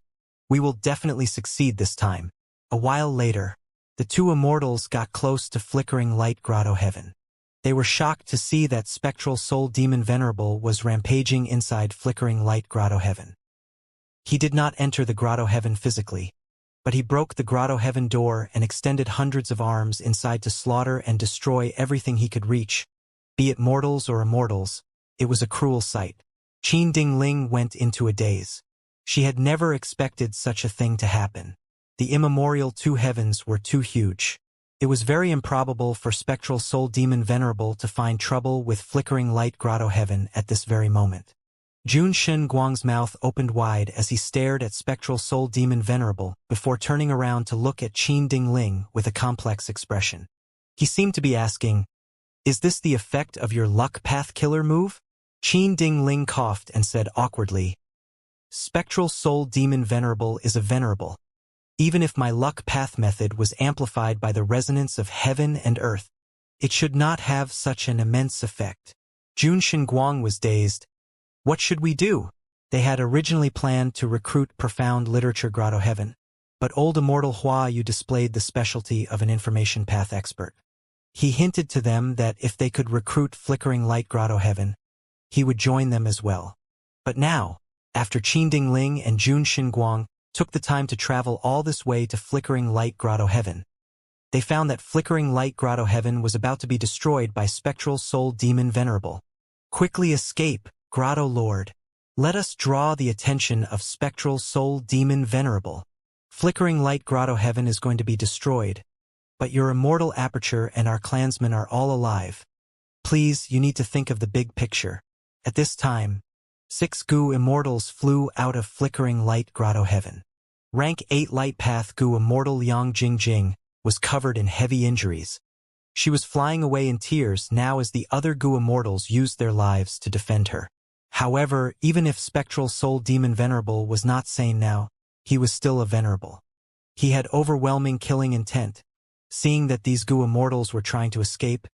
we will definitely succeed this time. A while later, the two immortals got close to Flickering Light Grotto Heaven. They were shocked to see that spectral soul demon Venerable was rampaging inside Flickering Light Grotto Heaven. He did not enter the Grotto Heaven physically, but he broke the Grotto Heaven door and extended hundreds of arms inside to slaughter and destroy everything he could reach, be it mortals or immortals. It was a cruel sight. Qin Dingling went into a daze. She had never expected such a thing to happen. The immemorial two heavens were too huge. It was very improbable for Spectral Soul Demon Venerable to find trouble with Flickering Light Grotto Heaven at this very moment. Jun Guang's mouth opened wide as he stared at Spectral Soul Demon Venerable before turning around to look at Qin Dingling with a complex expression. He seemed to be asking, "Is this the effect of your luck path killer move?" Qin Dingling coughed and said awkwardly, "Spectral Soul Demon Venerable is a venerable. Even if my luck path method was amplified by the resonance of heaven and earth, it should not have such an immense effect." Jun Guang was dazed. What should we do? They had originally planned to recruit Profound Literature Grotto Heaven, but old Immortal Hua Yu displayed the specialty of an information path expert. He hinted to them that if they could recruit Flickering Light Grotto Heaven, he would join them as well. But now, after Qin Dingling and Jun Guang took the time to travel all this way to Flickering Light Grotto Heaven, they found that Flickering Light Grotto Heaven was about to be destroyed by Spectral Soul Demon Venerable. Quickly escape, Grotto Lord. Let us draw the attention of Spectral Soul Demon Venerable. Flickering Light Grotto Heaven is going to be destroyed, but your immortal aperture and our clansmen are all alive. Please, you need to think of the big picture. At this time, 6 Gu Immortals flew out of Flickering Light Grotto Heaven. Rank 8 Light Path Gu Immortal Yang Jingjing was covered in heavy injuries. She was flying away in tears now as the other Gu Immortals used their lives to defend her. However, even if Spectral Soul Demon Venerable was not sane now, he was still a venerable. He had overwhelming killing intent. Seeing that these Gu Immortals were trying to escape,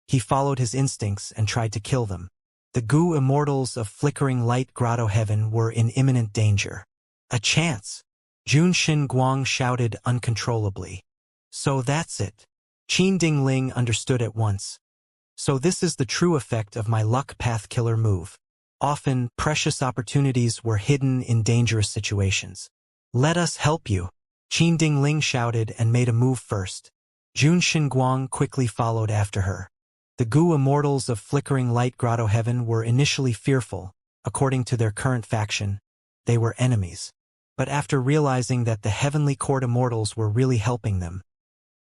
he followed his instincts and tried to kill them. The Gu Immortals of Flickering Light Grotto Heaven were in imminent danger. A chance! Jun Guang shouted uncontrollably. So that's it. Qin Dingling understood at once. So this is the true effect of my luck path killer move. Often, precious opportunities were hidden in dangerous situations. Let us help you. Qin Dingling shouted and made a move first. Jun Guang quickly followed after her. The Gu Immortals of Flickering Light Grotto Heaven were initially fearful. According to their current faction, they were enemies. But after realizing that the Heavenly Court Immortals were really helping them,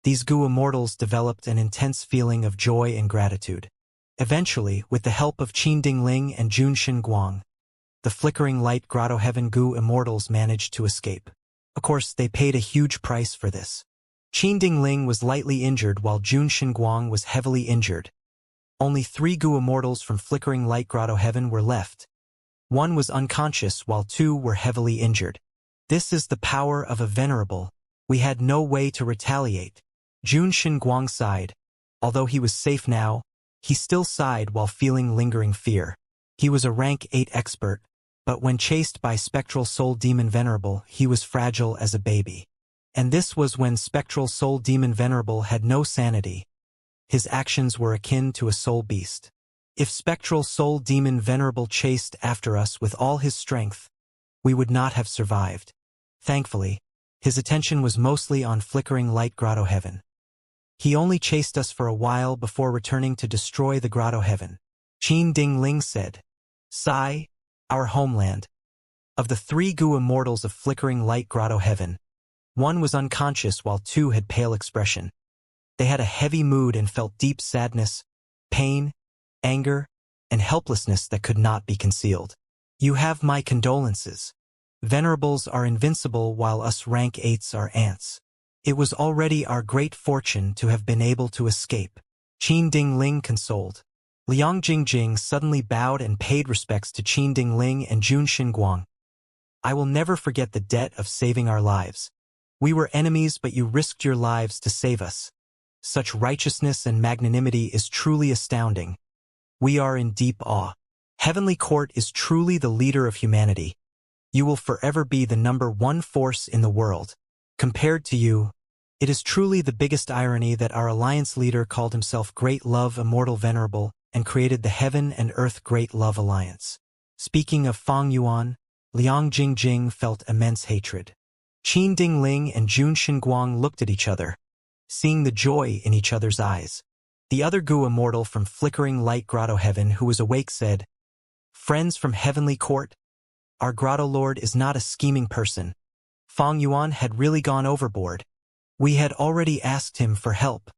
these Gu Immortals developed an intense feeling of joy and gratitude. Eventually, with the help of Qin Dingling and Jun Guang, the Flickering Light Grotto Heaven Gu Immortals managed to escape. Of course, they paid a huge price for this. Qin Dingling was lightly injured while Jun Guang was heavily injured. Only 3 Gu Immortals from Flickering Light Grotto Heaven were left. 1 was unconscious while 2 were heavily injured. This is the power of a venerable. We had no way to retaliate. Jun Guang sighed. Although he was safe now, he still sighed while feeling lingering fear. He was a rank 8 expert, but when chased by Spectral Soul Demon Venerable, he was fragile as a baby. And this was when Spectral Soul Demon Venerable had no sanity. His actions were akin to a soul beast. If Spectral Soul Demon Venerable chased after us with all his strength, we would not have survived. Thankfully, his attention was mostly on Flickering Light Grotto Heaven. He only chased us for a while before returning to destroy the grotto heaven. Qin Dingling said. Sai, our homeland. Of the 3 Gu immortals of flickering light grotto heaven, 1 was unconscious while 2 had pale expression. They had a heavy mood and felt deep sadness, pain, anger, and helplessness that could not be concealed. You have my condolences. Venerables are invincible while us rank 8s are ants. It was already our great fortune to have been able to escape. Qin Dingling consoled. Liang Jingjing suddenly bowed and paid respects to Qin Dingling and Jun Xinguang. I will never forget the debt of saving our lives. We were enemies, but you risked your lives to save us. Such righteousness and magnanimity is truly astounding. We are in deep awe. Heavenly Court is truly the leader of humanity. You will forever be the #1 force in the world. Compared to you, it is truly the biggest irony that our alliance leader called himself Great Love Immortal Venerable and created the Heaven and Earth Great Love Alliance. Speaking of Fang Yuan, Liang Jingjing felt immense hatred. Qin Dingling and Jun Xinguang looked at each other, seeing the joy in each other's eyes. The other Gu immortal from flickering light grotto heaven who was awake said, Friends from Heavenly Court, our grotto lord is not a scheming person. Fang Yuan had really gone overboard. We had already asked him for help.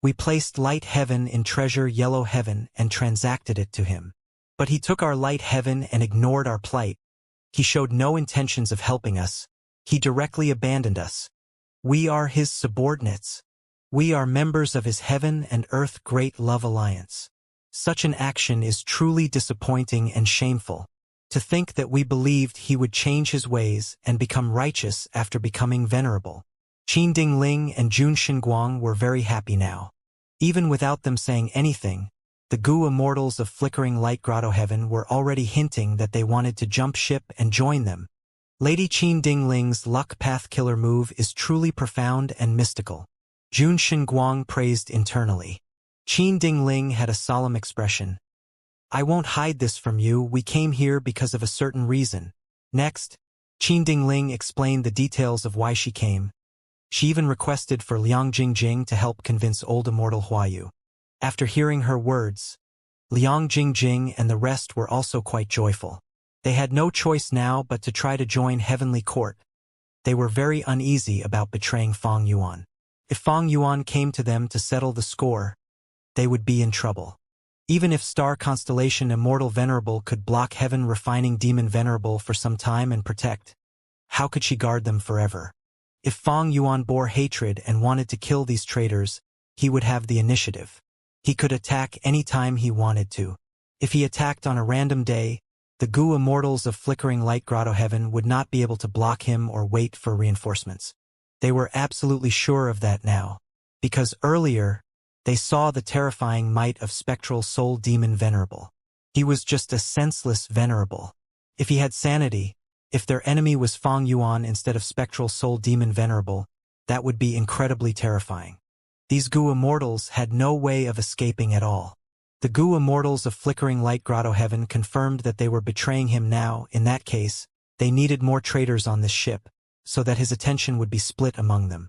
We placed light heaven in treasure yellow heaven and transacted it to him. But he took our light heaven and ignored our plight. He showed no intentions of helping us. He directly abandoned us. We are his subordinates. We are members of his Heaven and Earth Great Love Alliance. Such an action is truly disappointing and shameful. To think that we believed he would change his ways and become righteous after becoming venerable. Qin Dingling and Jun Xinguang were very happy now. Even without them saying anything, the Gu immortals of flickering light grotto heaven were already hinting that they wanted to jump ship and join them. Lady Qin Dingling's luck path killer move is truly profound and mystical. Jun Xinguang praised internally. Qin Dingling had a solemn expression. I won't hide this from you, we came here because of a certain reason. Next, Qin Dingling explained the details of why she came. She even requested for Liang Jingjing to help convince old immortal Huayu. After hearing her words, Liang Jingjing and the rest were also quite joyful. They had no choice now but to try to join Heavenly Court. They were very uneasy about betraying Fang Yuan. If Fang Yuan came to them to settle the score, they would be in trouble. Even if Star Constellation Immortal Venerable could block Heaven Refining Demon Venerable for some time and protect, how could she guard them forever? If Fang Yuan bore hatred and wanted to kill these traitors, he would have the initiative. He could attack any time he wanted to. If he attacked on a random day, the Gu immortals of flickering light grotto heaven would not be able to block him or wait for reinforcements. They were absolutely sure of that now, because earlier, they saw the terrifying might of spectral soul demon venerable. He was just a senseless venerable. If he had sanity, if their enemy was Fang Yuan instead of spectral soul demon venerable, that would be incredibly terrifying. These Gu immortals had no way of escaping at all. The Gu immortals of flickering light grotto heaven confirmed that they were betraying him now. In that case, they needed more traitors on this ship, so that his attention would be split among them.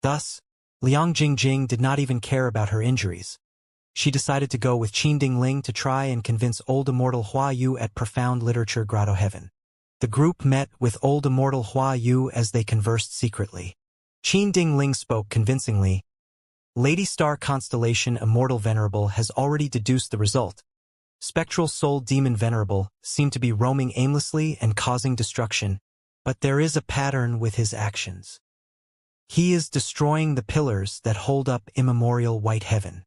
Thus, Liang Jingjing did not even care about her injuries. She decided to go with Qin Dingling to try and convince old immortal Huayu at Profound Literature Grotto Heaven. The group met with old immortal Huayu as they conversed secretly. Qin Dingling spoke convincingly. Lady Star Constellation Immortal Venerable has already deduced the result. Spectral Soul Demon Venerable seemed to be roaming aimlessly and causing destruction, but there is a pattern with his actions. He is destroying the pillars that hold up immemorial white heaven.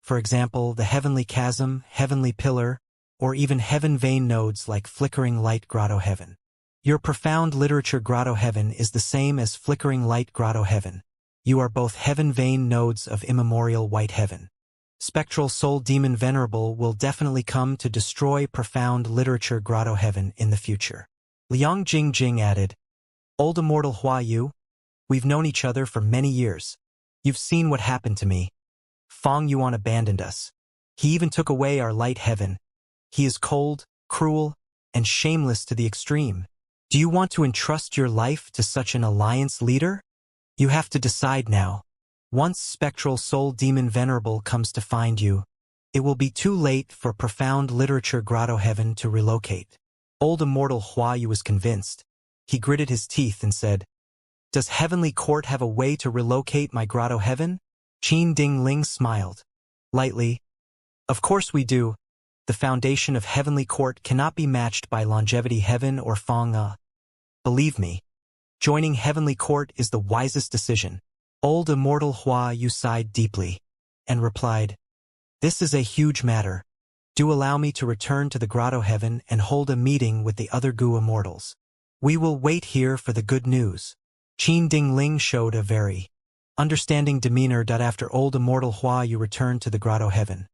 For example, the heavenly chasm, heavenly pillar, or even heaven vein nodes like flickering light grotto heaven. Your profound literature grotto heaven is the same as flickering light grotto heaven. You are both heaven vein nodes of immemorial white heaven. Spectral soul demon venerable will definitely come to destroy profound literature grotto heaven in the future. Liang Jingjing added, Old immortal Huayu, we've known each other for many years. You've seen what happened to me. Fang Yuan abandoned us. He even took away our light heaven. He is cold, cruel, and shameless to the extreme. Do you want to entrust your life to such an alliance leader? You have to decide now. Once spectral soul demon venerable comes to find you, it will be too late for profound literature grotto heaven to relocate. Old immortal Hua Yu was convinced. He gritted his teeth and said, "Does Heavenly Court have a way to relocate my grotto heaven?" Qin Ding Ling smiled. Lightly, "Of course we do. The foundation of Heavenly Court cannot be matched by longevity heaven or Fong A. Believe me, joining Heavenly Court is the wisest decision." Old immortal Hua Yu sighed deeply and replied, "This is a huge matter. Do allow me to return to the grotto heaven and hold a meeting with the other Gu immortals. We will wait here for the good news." Qin Ding Ling showed a very understanding demeanor. After old immortal Hua Yu returned to the grotto heaven,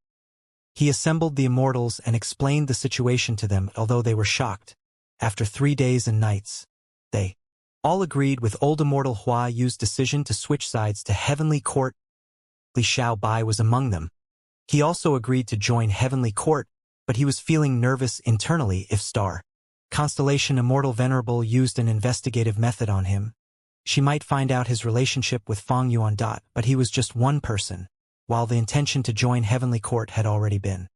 he assembled the immortals and explained the situation to them. Although they were shocked, after 3 days and nights, they all agreed with old immortal Hua Yu's decision to switch sides to Heavenly Court. Li Xiaobai was among them. He also agreed to join Heavenly Court, but he was feeling nervous internally if Star Constellation Immortal Venerable used an investigative method on him. She might find out his relationship with Fong Yuan. But he was just one person, while the intention to join Heavenly Court had already been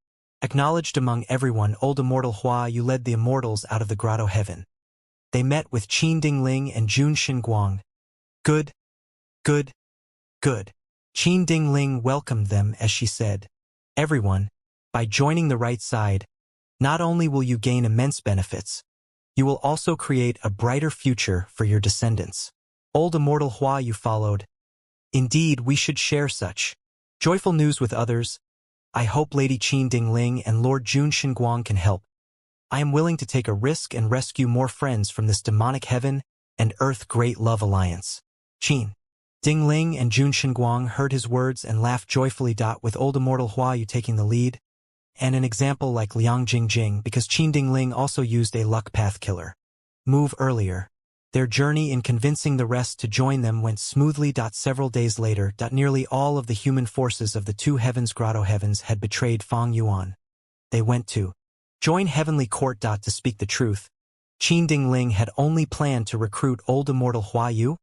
acknowledged among everyone. Old immortal Hua Yu led the immortals out of the grotto heaven. They met with Qin Ding Ling and Jun Xinguang. Good, good, good. Qin Ding Ling welcomed them as she said, "Everyone, by joining the right side, not only will you gain immense benefits, you will also create a brighter future for your descendants." Old immortal Hua Yu followed. "Indeed, we should share such joyful news with others. I hope Lady Qin Ding Ling and Lord Jun Xinguang can help. I am willing to take a risk and rescue more friends from this demonic heaven and earth great love alliance." Qin Ding Ling and Jun Xinguang heard his words and laughed joyfully. With old immortal Hua Yu taking the lead, and an example like Liang Jingjing, because Qin Ding Ling also used a luck path killer move earlier, their journey in convincing the rest to join them went smoothly. Several days later, nearly all of the human forces of the two heavens grotto heavens had betrayed Fong Yuan. They went to join Heavenly Court. To speak the truth, Qin Ding Ling had only planned to recruit old immortal Hua Yu,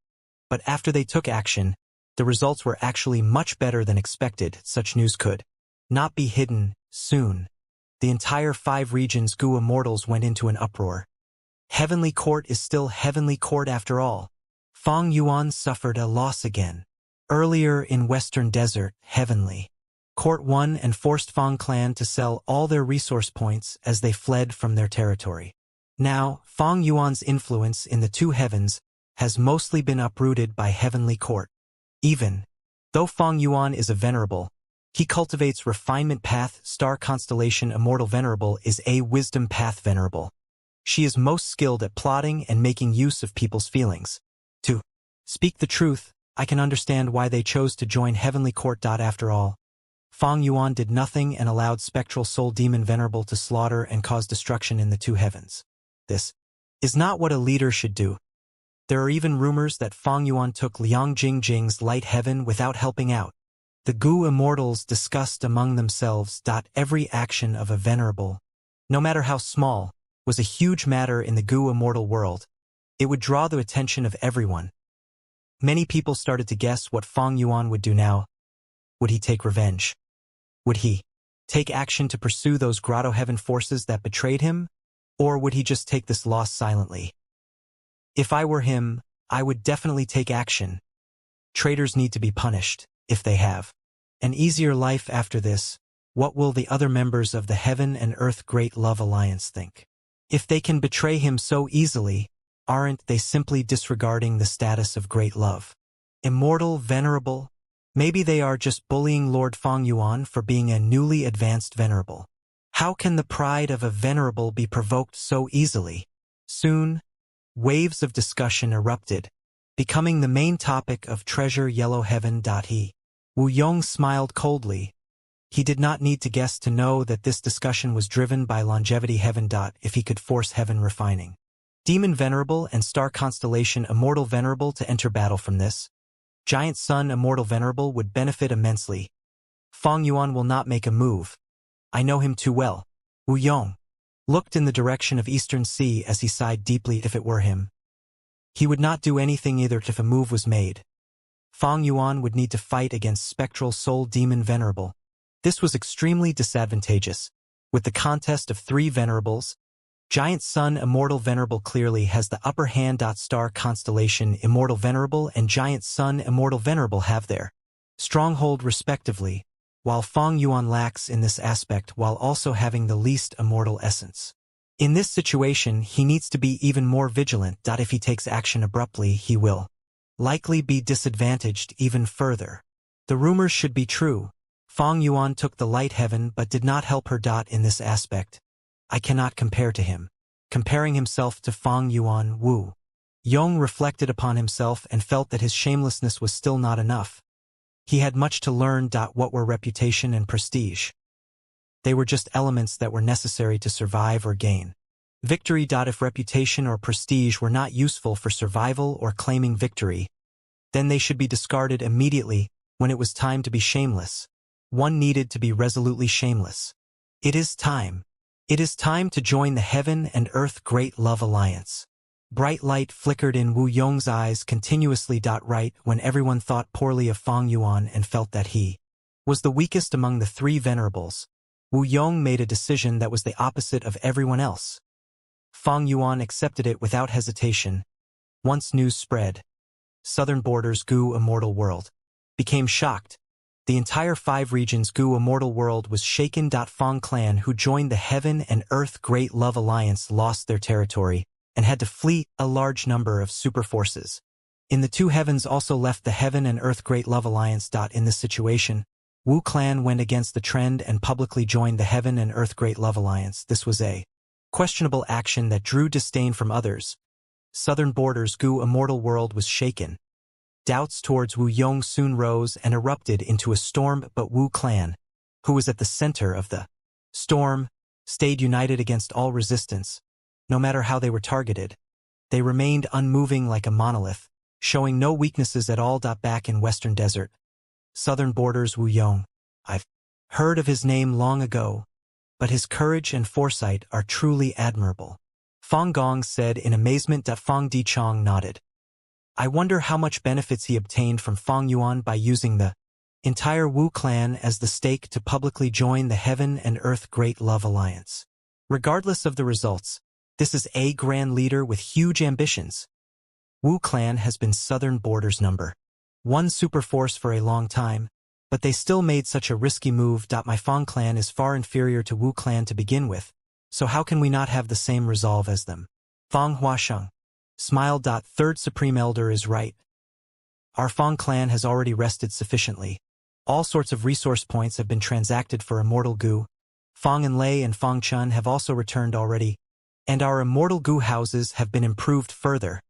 but after they took action, the results were actually much better than expected. Such news could not be hidden. Soon, the entire 5 regions Gu immortals went into an uproar. Heavenly Court is still Heavenly Court after all. Fong Yuan suffered a loss again. Earlier in Western Desert, Heavenly Court won and forced Fong clan to sell all their resource points as they fled from their territory. Now, Fong Yuan's influence in the two heavens has mostly been uprooted by Heavenly Court. Even though Fong Yuan is a venerable, he cultivates refinement path. Star Constellation Immortal Venerable is a wisdom path venerable. She is most skilled at plotting and making use of people's feelings. To speak the truth, I can understand why they chose to join Heavenly Court. After all, Fong Yuan did nothing and allowed spectral soul demon venerable to slaughter and cause destruction in the two heavens. This is not what a leader should do. There are even rumors that Fong Yuan took Liang Jingjing's light heaven without helping out. The Gu immortals discussed among themselves. Every action of a venerable, no matter how small, was a huge matter in the Gu immortal world. It would draw the attention of everyone. Many people started to guess what Fong Yuan would do now. Would he take revenge? Would he take action to pursue those grotto heaven forces that betrayed him? Or would he just take this loss silently? If I were him, I would definitely take action. Traitors need to be punished, if they have an easier life after this. What will the other members of the Heaven and Earth Great Love Alliance think? If they can betray him so easily, aren't they simply disregarding the status of great love? Immortal, venerable? Maybe they are just bullying Lord Fong Yuan for being a newly advanced venerable. How can the pride of a venerable be provoked so easily? Soon, waves of discussion erupted, becoming the main topic of Treasure Yellow Heaven. He Wu Yong smiled coldly. He did not need to guess to know that this discussion was driven by Longevity Heaven. If he could force Heaven Refining Demon Venerable and Star Constellation Immortal Venerable to enter battle from this, Giant Sun Immortal Venerable would benefit immensely. Fong Yuan will not make a move. I know him too well. Wu Yong looked in the direction of Eastern Sea as he sighed deeply. If it were him, he would not do anything either if a move was made. Fang Yuan would need to fight against spectral soul demon venerable. This was extremely disadvantageous. With the contest of 3 venerables, Giant Sun Immortal Venerable clearly has the upper hand. Star Constellation Immortal Venerable and Giant Sun Immortal Venerable have their stronghold respectively, while Fang Yuan lacks in this aspect while also having the least immortal essence. In this situation, he needs to be even more vigilant. If he takes action abruptly, he will likely be disadvantaged even further. The rumors should be true. Fang Yuan took the light heaven but did not help her. In this aspect, I cannot compare to him. Comparing himself to Fang Yuan, Wu Yong reflected upon himself and felt that his shamelessness was still not enough. He had much to learn. What were reputation and prestige? They were just elements that were necessary to survive or gain victory. If reputation or prestige were not useful for survival or claiming victory, then they should be discarded immediately. When it was time to be shameless, one needed to be resolutely shameless. It is time. It is time to join the Heaven and Earth Great Love Alliance. Bright light flickered in Wu Yong's eyes continuously. Right when everyone thought poorly of Fang Yuan and felt that he was the weakest among the 3 venerables, Wu Yong made a decision that was the opposite of everyone else. Fang Yuan accepted it without hesitation. Once news spread, Southern Borders Gu Immortal World became shocked. The entire 5 regions Gu Immortal World was shaken. Fang clan who joined the Heaven and Earth Great Love Alliance lost their territory and had to flee a large number of super forces. In the 2 heavens also left the Heaven and Earth Great Love Alliance. In this situation, Wu clan went against the trend and publicly joined the Heaven and Earth Great Love Alliance. This was a questionable action that drew disdain from others. Southern Borders Gu Immortal World was shaken. Doubts towards Wu Yong soon rose and erupted into a storm, but Wu clan, who was at the center of the storm, stayed united against all resistance. No matter how they were targeted, they remained unmoving like a monolith, showing no weaknesses at all. Back in Western Desert, Southern Borders Wu Yong. I've heard of his name long ago, but his courage and foresight are truly admirable. Fang Gong said in amazement. Fang Dichong nodded. I wonder how much benefits he obtained from Fang Yuan by using the entire Wu clan as the stake to publicly join the Heaven and Earth Great Love Alliance. Regardless of the results, this is a grand leader with huge ambitions. Wu clan has been Southern Borders number 1 superforce for a long time, but they still made such a risky move. My Fang clan is far inferior to Wu clan to begin with, so how can we not have the same resolve as them? Fang Huasheng smiled. Third Supreme Elder is right. Our Fang clan has already rested sufficiently. All sorts of resource points have been transacted for Immortal Gu. Fang and Lei and Fang Chun have also returned already, and our Immortal Gu houses have been improved further.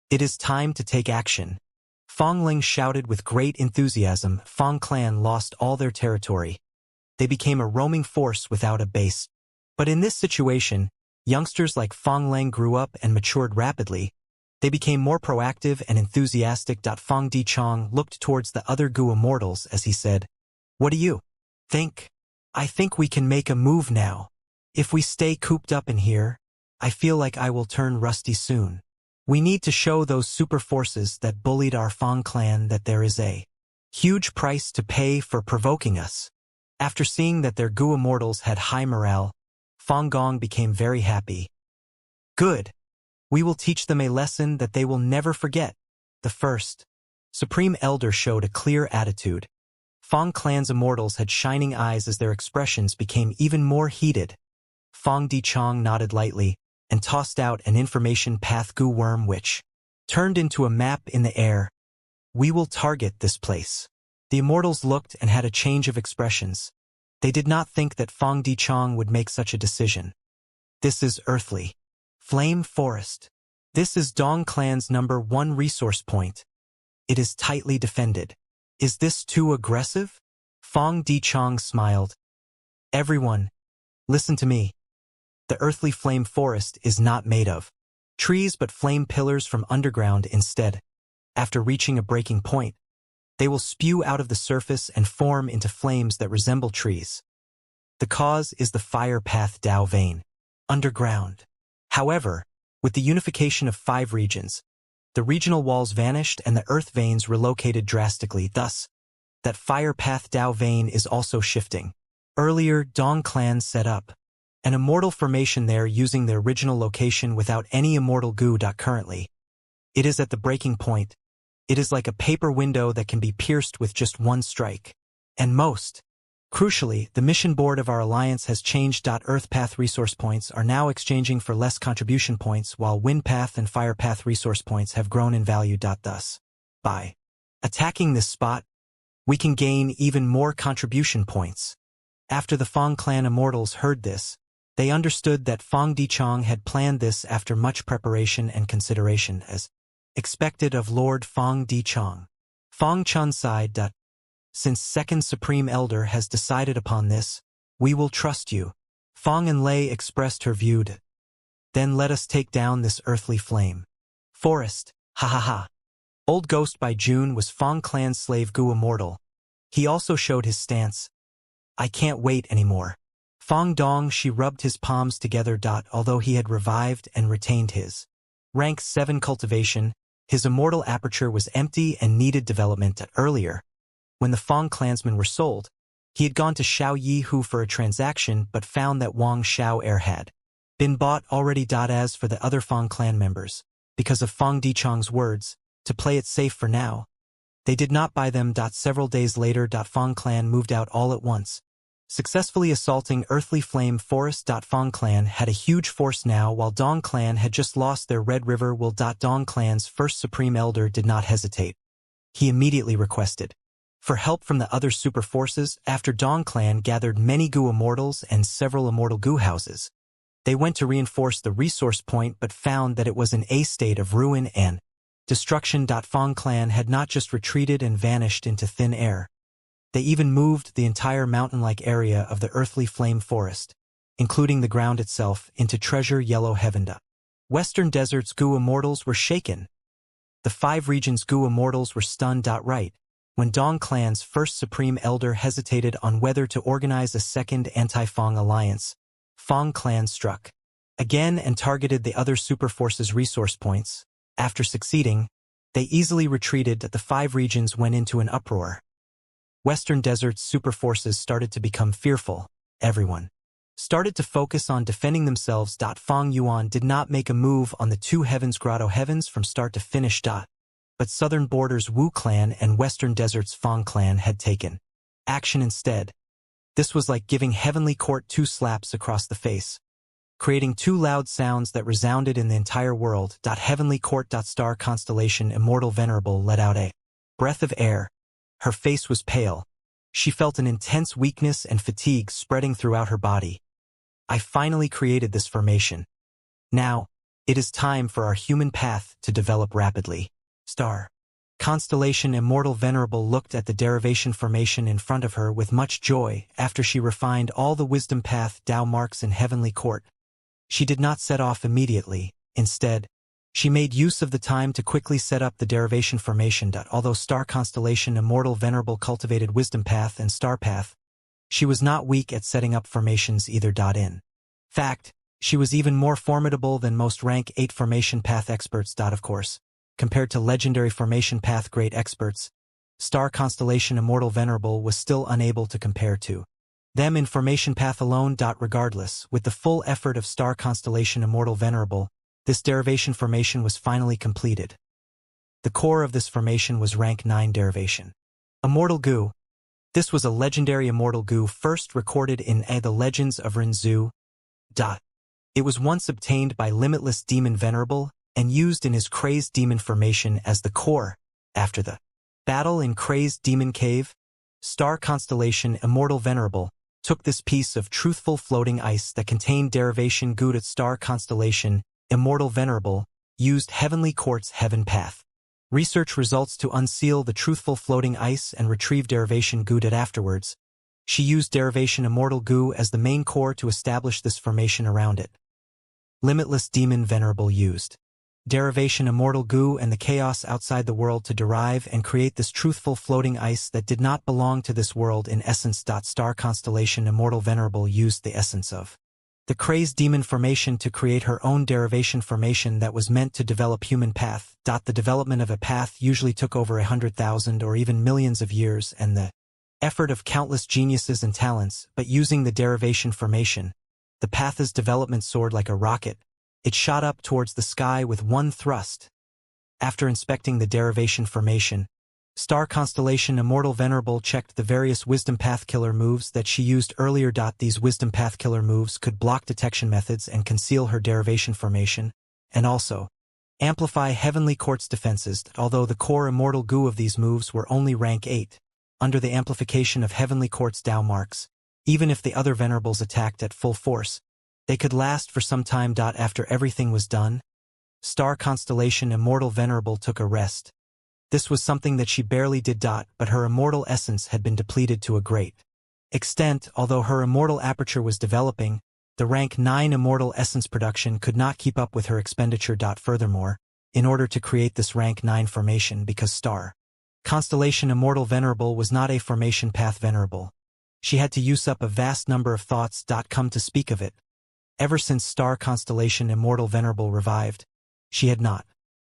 It is time to take action. Fang Ling shouted with great enthusiasm. Fang clan lost all their territory. They became a roaming force without a base. But in this situation, youngsters like Fang Lang grew up and matured rapidly. They became more proactive and enthusiastic. Fang Dichong looked towards the other Gu Immortals as he said, "What do you think? I think we can make a move now. If we stay cooped up in here, I feel like I will turn rusty soon. We need to show those super forces that bullied our Fang clan that there is a huge price to pay for provoking us." After seeing that their Gu Immortals had high morale, Fang Gong became very happy. Good. We will teach them a lesson that they will never forget. The first Supreme Elder showed a clear attitude. Fang clan's immortals had shining eyes as their expressions became even more heated. Fang Dichong nodded lightly and tossed out an information path Gu worm which turned into a map in the air. We will target this place. The immortals looked and had a change of expressions. They did not think that Fang Dichong would make such a decision. This is earthly. Flame Forest. This is Dong Clan's #1 resource point. It is tightly defended. Is this too aggressive? Fang Dichong smiled. Everyone, listen to me. The earthly flame forest is not made of trees but flame pillars from underground instead. After reaching a breaking point, they will spew out of the surface and form into flames that resemble trees. The cause is the fire path Dao vein, underground. However, with the unification of 5 regions, The regional walls vanished and the earth veins relocated drastically, thus, that fire path Dao vein is also shifting. Earlier, Dong clan set up an immortal formation there using the original location without any immortal goo. Currently, it is at the breaking point. It is like a paper window that can be pierced with just one strike. And most crucially, the mission board of our alliance has changed. Earth path resource points are now exchanging for less contribution points, while wind path and fire path resource points have grown in value. Thus, by attacking this spot, we can gain even more contribution points. After the Fong clan immortals heard this, they understood that Fong Dichong had planned this after much preparation and consideration, as expected of Lord Fong Dichong. Fong Chun sighed. Since Second Supreme Elder has decided upon this, we will trust you. Fong and Lei expressed her view. Then let us take down this earthly flame. Forest, ha ha ha. Old Ghost by June was Fong clan's slave Gu Immortal. He also showed his stance. I can't wait anymore. Fong Dong, she rubbed his palms together. Although he had revived and retained his rank 7 cultivation, his immortal aperture was empty and needed development. Earlier, when the Fong clansmen were sold, he had gone to Xiao Yi Hu for a transaction but found that Wang Xiao Heir had been bought already. As for the other Fong clan members, because of Fong Dichong's words, to play it safe for now, they did not buy them. Several days later, Fong clan moved out all at once, successfully assaulting Earthly Flame Forest. Fong clan had a huge force now, while Dong clan had just lost their Red River will. Dong clan's first Supreme Elder did not hesitate. He immediately requested for help from the other super forces. After Dong clan gathered many Gu Immortals and several Immortal Gu houses, they went to reinforce the resource point but found that it was in a state of ruin and destruction. Fong clan had not just retreated and vanished into thin air. They even moved the entire mountain-like area of the Earthly Flame Forest, including the ground itself, into treasure yellow heaven. Western Desert's Gu Immortals were shaken. The 5 regions' Gu Immortals were stunned. Right when Dong clan's first Supreme Elder hesitated on whether to organize a second anti-Fong alliance, Fong clan struck again and targeted the other super forces' resource points. After succeeding, they easily retreated. The 5 regions went into an uproar. Western Desert's super forces started to become fearful. Everyone started to focus on defending themselves. Fong Yuan did not make a move on the 2 Heavens Grotto Heavens from start to finish. But Southern Border's Wu clan and Western Desert's Fong clan had taken action instead. This was like giving Heavenly Court 2 slaps across the face, creating 2 loud sounds that resounded in the entire world. Heavenly Court. Star Constellation Immortal Venerable let out a breath of air. Her face was pale. She felt an intense weakness and fatigue spreading throughout her body. I finally created this formation. Now, it is time for our human path to develop rapidly. Star Constellation Immortal Venerable looked at the derivation formation in front of her with much joy after she refined all the wisdom path Dao marks in Heavenly Court. She did not set off immediately. Instead, she made use of the time to quickly set up the derivation formation. Although Star Constellation Immortal Venerable cultivated Wisdom Path and Star Path, she was not weak at setting up formations either. In fact, she was even more formidable than most rank 8 formation path experts. Of course, compared to legendary formation path great experts, Star Constellation Immortal Venerable was still unable to compare to them in formation path alone. Regardless, with the full effort of Star Constellation Immortal Venerable, this derivation formation was finally completed. The core of this formation was rank 9 derivation. Immortal Gu. This was a legendary Immortal Gu first recorded in The Legends of Rinzu. It was once obtained by Limitless Demon Venerable and used in his Crazed Demon formation as the core. After the battle in Crazed Demon Cave, Star Constellation Immortal Venerable took this piece of truthful floating ice that contained derivation Gu. Star Constellation Immortal Venerable used Heavenly Court's Heaven Path research results to unseal the truthful floating ice and retrieve derivation Gu. Afterwards, she used derivation Immortal Gu as the main core to establish this formation around it. Limitless Demon Venerable used derivation Immortal Gu and the chaos outside the world to derive and create this truthful floating ice that did not belong to this world in essence. Star Constellation Immortal Venerable used the essence of The crazed demon formation to create her own derivation formation that was meant to develop human path. The development of a path usually took over 100,000 or even millions of years, and the effort of countless geniuses and talents, but using the derivation formation, the path's development soared like a rocket. It shot up towards the sky with one thrust. After inspecting the derivation formation, star constellation Immortal Venerable checked the various wisdom path killer moves that she used earlier. These wisdom path killer moves could block detection methods and conceal her derivation formation, and also amplify Heavenly Court's defenses. Although the core immortal goo of these moves were only rank 8, under the amplification of Heavenly Court's Tao marks, even if the other venerables attacked at full force, they could last for some time. After everything was done, star constellation Immortal Venerable took a rest. This was something that she barely did. But her immortal essence had been depleted to a great extent. Although her immortal aperture was developing, the rank 9 immortal essence production could not keep up with her expenditure. Furthermore, in order to create this rank 9 formation, because star constellation Immortal Venerable was not a formation path venerable, she had to use up a vast number of thoughts. Come to speak of it, ever since star constellation Immortal Venerable revived, she had not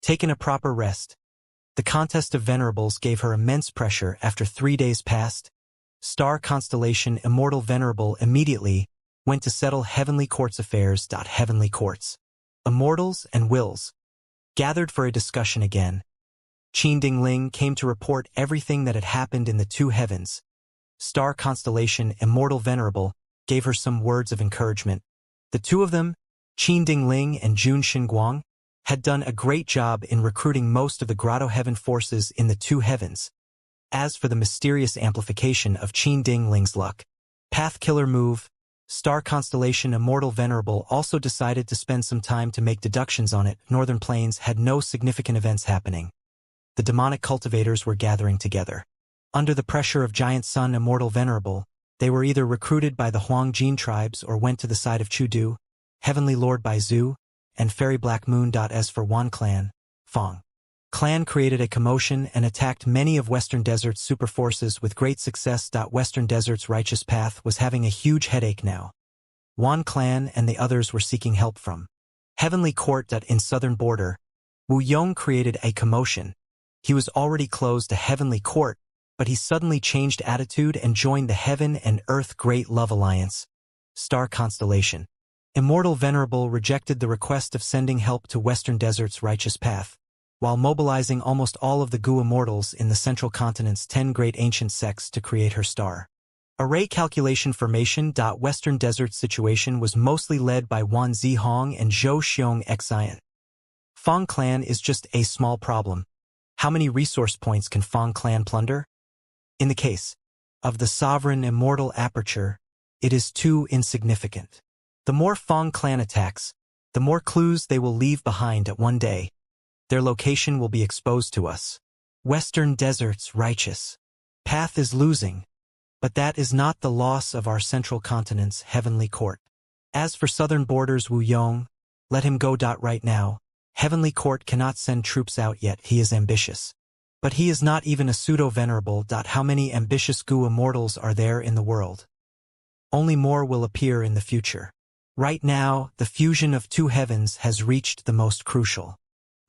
taken a proper rest. The contest of venerables gave her immense pressure. After 3 days passed, star constellation Immortal Venerable immediately went to settle Heavenly Court's affairs. Heavenly Courts, immortals and wills, gathered for a discussion again. Qin Dingling came to report everything that had happened in the two heavens. Star constellation Immortal Venerable gave her some words of encouragement. The two of them, Qin Dingling and Jun Xinguang, had done a great job in recruiting most of the Grotto Heaven forces in the two heavens. As for the mysterious amplification of Qin Dingling's luck path killer move, star constellation Immortal Venerable also decided to spend some time to make deductions on it. Northern Plains had no significant events happening. The demonic cultivators were gathering together. Under the pressure of Giant Sun Immortal Venerable, they were either recruited by the Huang Jin tribes or went to the side of Chudu, Heavenly Lord Bai Zhu, and Fairy Black Moon. As for Wan Clan, Fong Clan created a commotion and attacked many of Western Desert's super forces with great success. Western Desert's righteous path was having a huge headache now. Wan Clan and the others were seeking help from Heavenly Court. In southern border, Wu Yong created a commotion. He was already close to Heavenly Court, but he suddenly changed attitude and joined the Heaven and Earth Great Love Alliance. Star constellation Immortal Venerable rejected the request of sending help to Western Desert's righteous path, while mobilizing almost all of the Gu immortals in the central continent's 10 great ancient sects to create her star array calculation formation. Western Desert's situation was mostly led by Wan Zihong and Zhou Xiong Xian. Fong Clan is just a small problem. How many resource points can Fong Clan plunder? In the case of the sovereign immortal aperture, it is too insignificant. The more Fong Clan attacks, the more clues they will leave behind at one day. Their location will be exposed to us. Western Desert's righteous path is losing, but that is not the loss of our central continent's Heavenly Court. As for southern borders Wu Yong, let him go. Right now, Heavenly Court cannot send troops out yet. He is ambitious. But he is not even a pseudo-venerable. How many ambitious Gu immortals are there in the world? Only more will appear in the future. Right now, the fusion of two heavens has reached the most crucial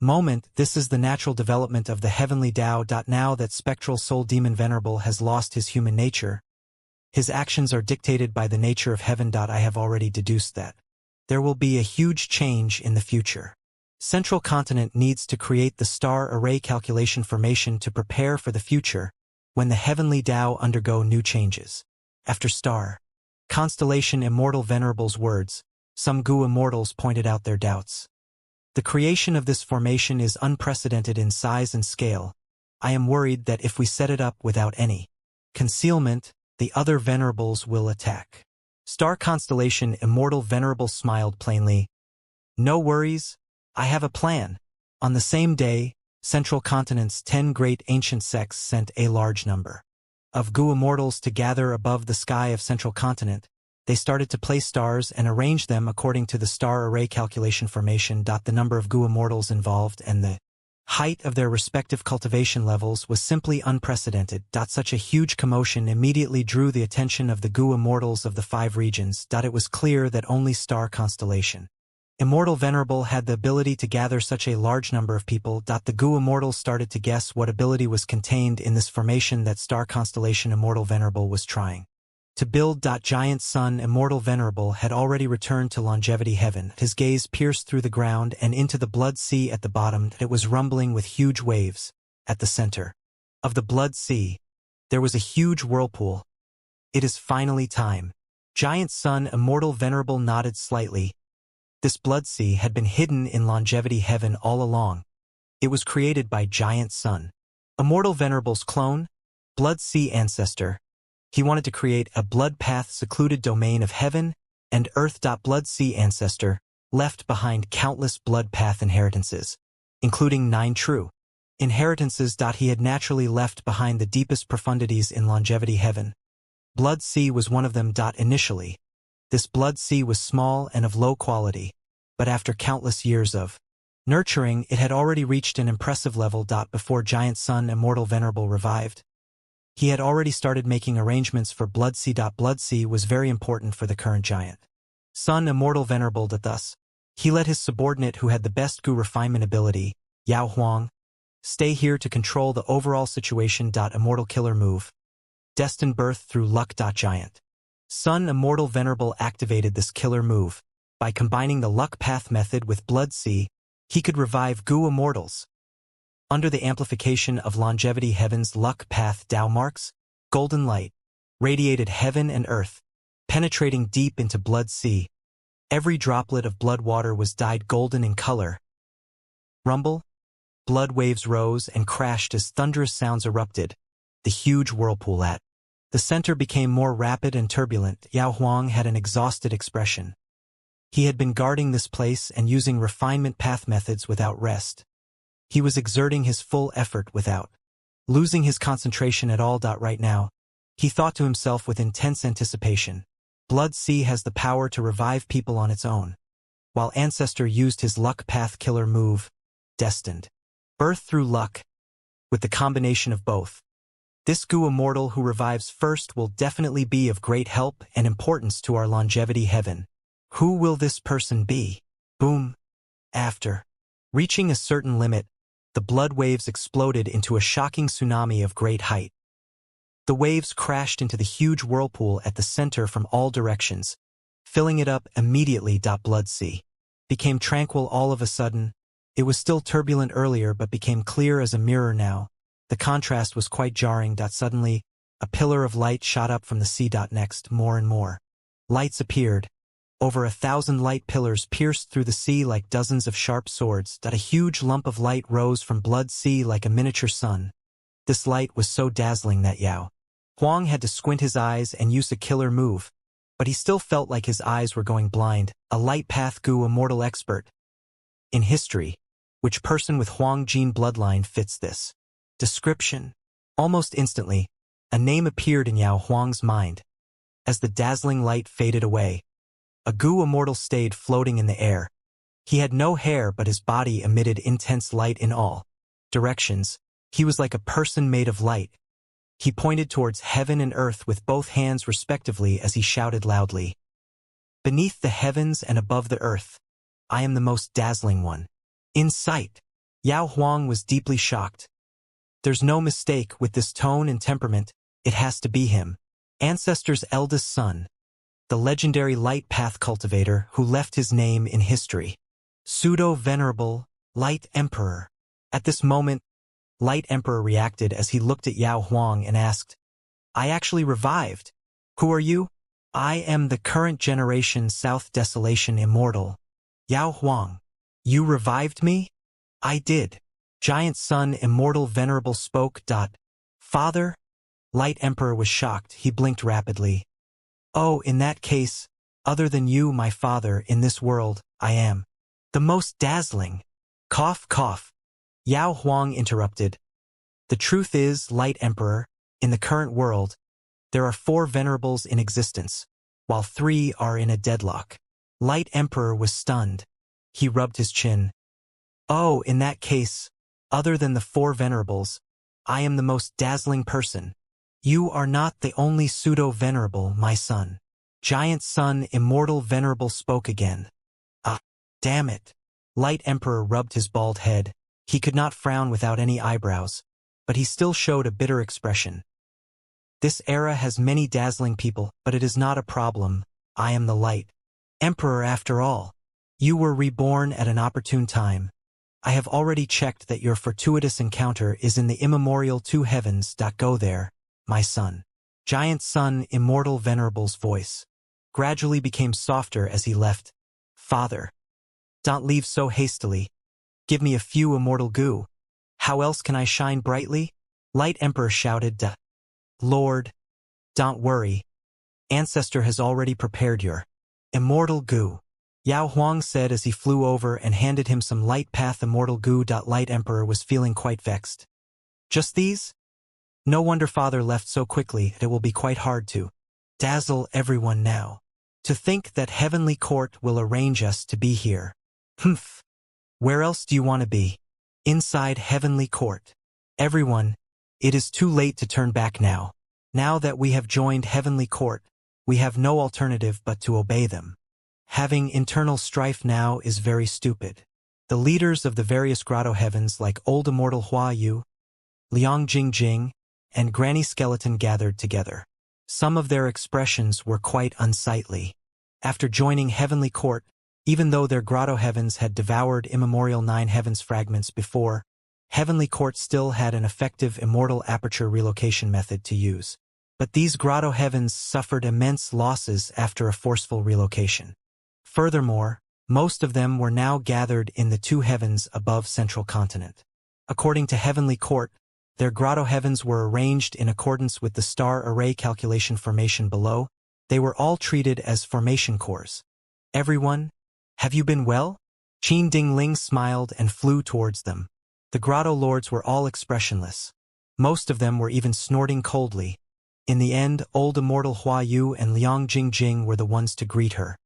moment. This is the natural development of the heavenly Tao. Now that spectral soul demon Venerable has lost his human nature, his actions are dictated by the nature of heaven. I have already deduced that there will be a huge change in the future. Central Continent needs to create the star array calculation formation to prepare for the future, when the heavenly Tao undergo new changes. After star constellation Immortal Venerable's words, some Gu immortals pointed out their doubts. The creation of this formation is unprecedented in size and scale. I am worried that if we set it up without any concealment, the other venerables will attack. Star constellation Immortal Venerable smiled plainly. No worries. I have a plan. On the same day, Central Continent's 10 great ancient sects sent a large number of Gu immortals to gather above the sky of Central Continent. They started to place stars and arrange them according to the star array calculation formation. The number of Gu immortals involved and the height of their respective cultivation levels was simply unprecedented. Such a huge commotion immediately drew the attention of the Gu immortals of the 5 regions. It was clear that only Star Constellation Immortal Venerable had the ability to gather such a large number of people. The Gu immortals started to guess what ability was contained in this formation that Star Constellation Immortal Venerable was trying to build. Giant Sun Immortal Venerable had already returned to Longevity Heaven. His gaze pierced through the ground and into the Blood Sea at the bottom. It was rumbling with huge waves. At the center of the Blood Sea, there was a huge whirlpool. It is finally time. Giant Sun Immortal Venerable nodded slightly. This Blood Sea had been hidden in Longevity Heaven all along. It was created by Giant Sun Immortal Venerable's clone, Blood Sea Ancestor. He wanted to create a blood path secluded domain of heaven and earth. Blood Sea Ancestor left behind countless blood path inheritances, including 9 true inheritances. He had naturally left behind the deepest profundities in Longevity Heaven. Blood Sea was one of them. Initially, this Blood Sea was small and of low quality, but after countless years of nurturing, it had already reached an impressive level. Before Giant Sun Immortal Venerable revived, he had already started making arrangements for Blood Sea. Blood Sea was very important for the current Giant Sun Immortal Venerable. Thus, he let his subordinate who had the best Gu refinement ability, Yao Huang, stay here to control the overall situation. Immortal Killer Move. Destined Birth through Luck. Giant Sun Immortal Venerable activated this killer move. By combining the Luck Path method with Blood Sea, he could revive Gu immortals. Under the amplification of Longevity Heaven's Luck Path Dao marks, golden light radiated heaven and earth, penetrating deep into Blood Sea. Every droplet of blood water was dyed golden in color. Rumble, blood waves rose and crashed as thunderous sounds erupted. The huge whirlpool at the center became more rapid and turbulent. Yao Huang had an exhausted expression. He had been guarding this place and using refinement path methods without rest. He was exerting his full effort without losing his concentration at all. Right now, he thought to himself with intense anticipation, Blood Sea has the power to revive people on its own, while Ancestor used his Luck Path killer move, Destined Birth through Luck. With the combination of both, this Gu immortal who revives first will definitely be of great help and importance to our Longevity Heaven. Who will this person be? Boom. After reaching a certain limit, the blood waves exploded into a shocking tsunami of great height. The waves crashed into the huge whirlpool at the center from all directions, filling it up immediately. Blood Sea became tranquil all of a sudden. It was still turbulent earlier but became clear as a mirror now. The contrast was quite jarring. Suddenly, a pillar of light shot up from the sea. Next, more and more lights appeared. Over 1,000 light pillars pierced through the sea like dozens of sharp swords. A huge lump of light rose from Blood Sea like a miniature sun. This light was so dazzling that Yao Huang had to squint his eyes and use a killer move, but he still felt like his eyes were going blind. A light path Gu immortal expert. In history, which person with Huang gene bloodline fits this description? Almost instantly, a name appeared in Yao Huang's mind. As the dazzling light faded away, a Gu immortal stayed floating in the air. He had no hair but his body emitted intense light in all directions. He was like a person made of light. He pointed towards heaven and earth with both hands respectively as he shouted loudly, "Beneath the heavens and above the earth, I am the most dazzling one in sight." Yao Huang was deeply shocked. There's no mistake with this tone and temperament. It has to be him. Ancestor's eldest son, the legendary Light Path cultivator who left his name in history. Pseudo-venerable Light Emperor. At this moment, Light Emperor reacted as he looked at Yao Huang and asked, "I actually revived. Who are you?" "I am the current generation South Desolation Immortal." "Yao Huang, you revived me?" "I did." Giant Sun Immortal Venerable spoke. "Father?" Light Emperor was shocked. He blinked rapidly. "Oh, in that case, other than you, my father, in this world, I am the most dazzling." Cough, cough. Yao Huang interrupted. "The truth is, Light Emperor, in the current world, there are 4 venerables in existence, while 3 are in a deadlock." Light Emperor was stunned. He rubbed his chin. "Oh, in that case, Other than the four venerables, I am the most dazzling person. You are not the only pseudo-venerable, my son. Giant son Immortal Venerable spoke again. Ah, damn it. Light Emperor rubbed his bald head. He could not frown without any eyebrows, but he still showed a bitter expression. This era has many dazzling people, but it is not a problem. I am the Light Emperor after all. You were reborn at an opportune time. I have already checked that your fortuitous encounter is in the immemorial two heavens. Go there, my son. Giant son Immortal Venerable's voice gradually became softer as he left. Father, don't leave so hastily. Give me a few immortal goo. How else can I shine brightly? Light Emperor shouted. Duh. Lord, don't worry. Ancestor has already prepared your immortal goo. Yao Huang said as he flew over and handed him some light path immortal goo. Light Emperor was feeling quite vexed. Just these? No wonder father left so quickly. It will be quite hard to dazzle everyone now. To think that Heavenly Court will arrange us to be here. Humph. Where else do you want to be? Inside Heavenly Court. Everyone, it is too late to turn back now. Now that we have joined Heavenly Court, we have no alternative but to obey them. Having internal strife now is very stupid. The leaders of the various grotto heavens like Old Immortal Hua Yu, Liang Jingjing, and Granny Skeleton gathered together. Some of their expressions were quite unsightly. After joining Heavenly Court, even though their grotto heavens had devoured immemorial 9 heavens fragments before, Heavenly Court still had an effective immortal aperture relocation method to use. But these grotto heavens suffered immense losses after a forceful relocation. Furthermore, most of them were now gathered in the 2 heavens above Central Continent. According to Heavenly Court, their grotto heavens were arranged in accordance with the star array calculation formation below. They were all treated as formation cores. Everyone, have you been well? Qin Dingling smiled and flew towards them. The grotto lords were all expressionless. Most of them were even snorting coldly. In the end, Old Immortal Hua Yu and Liang Jingjing were the ones to greet her.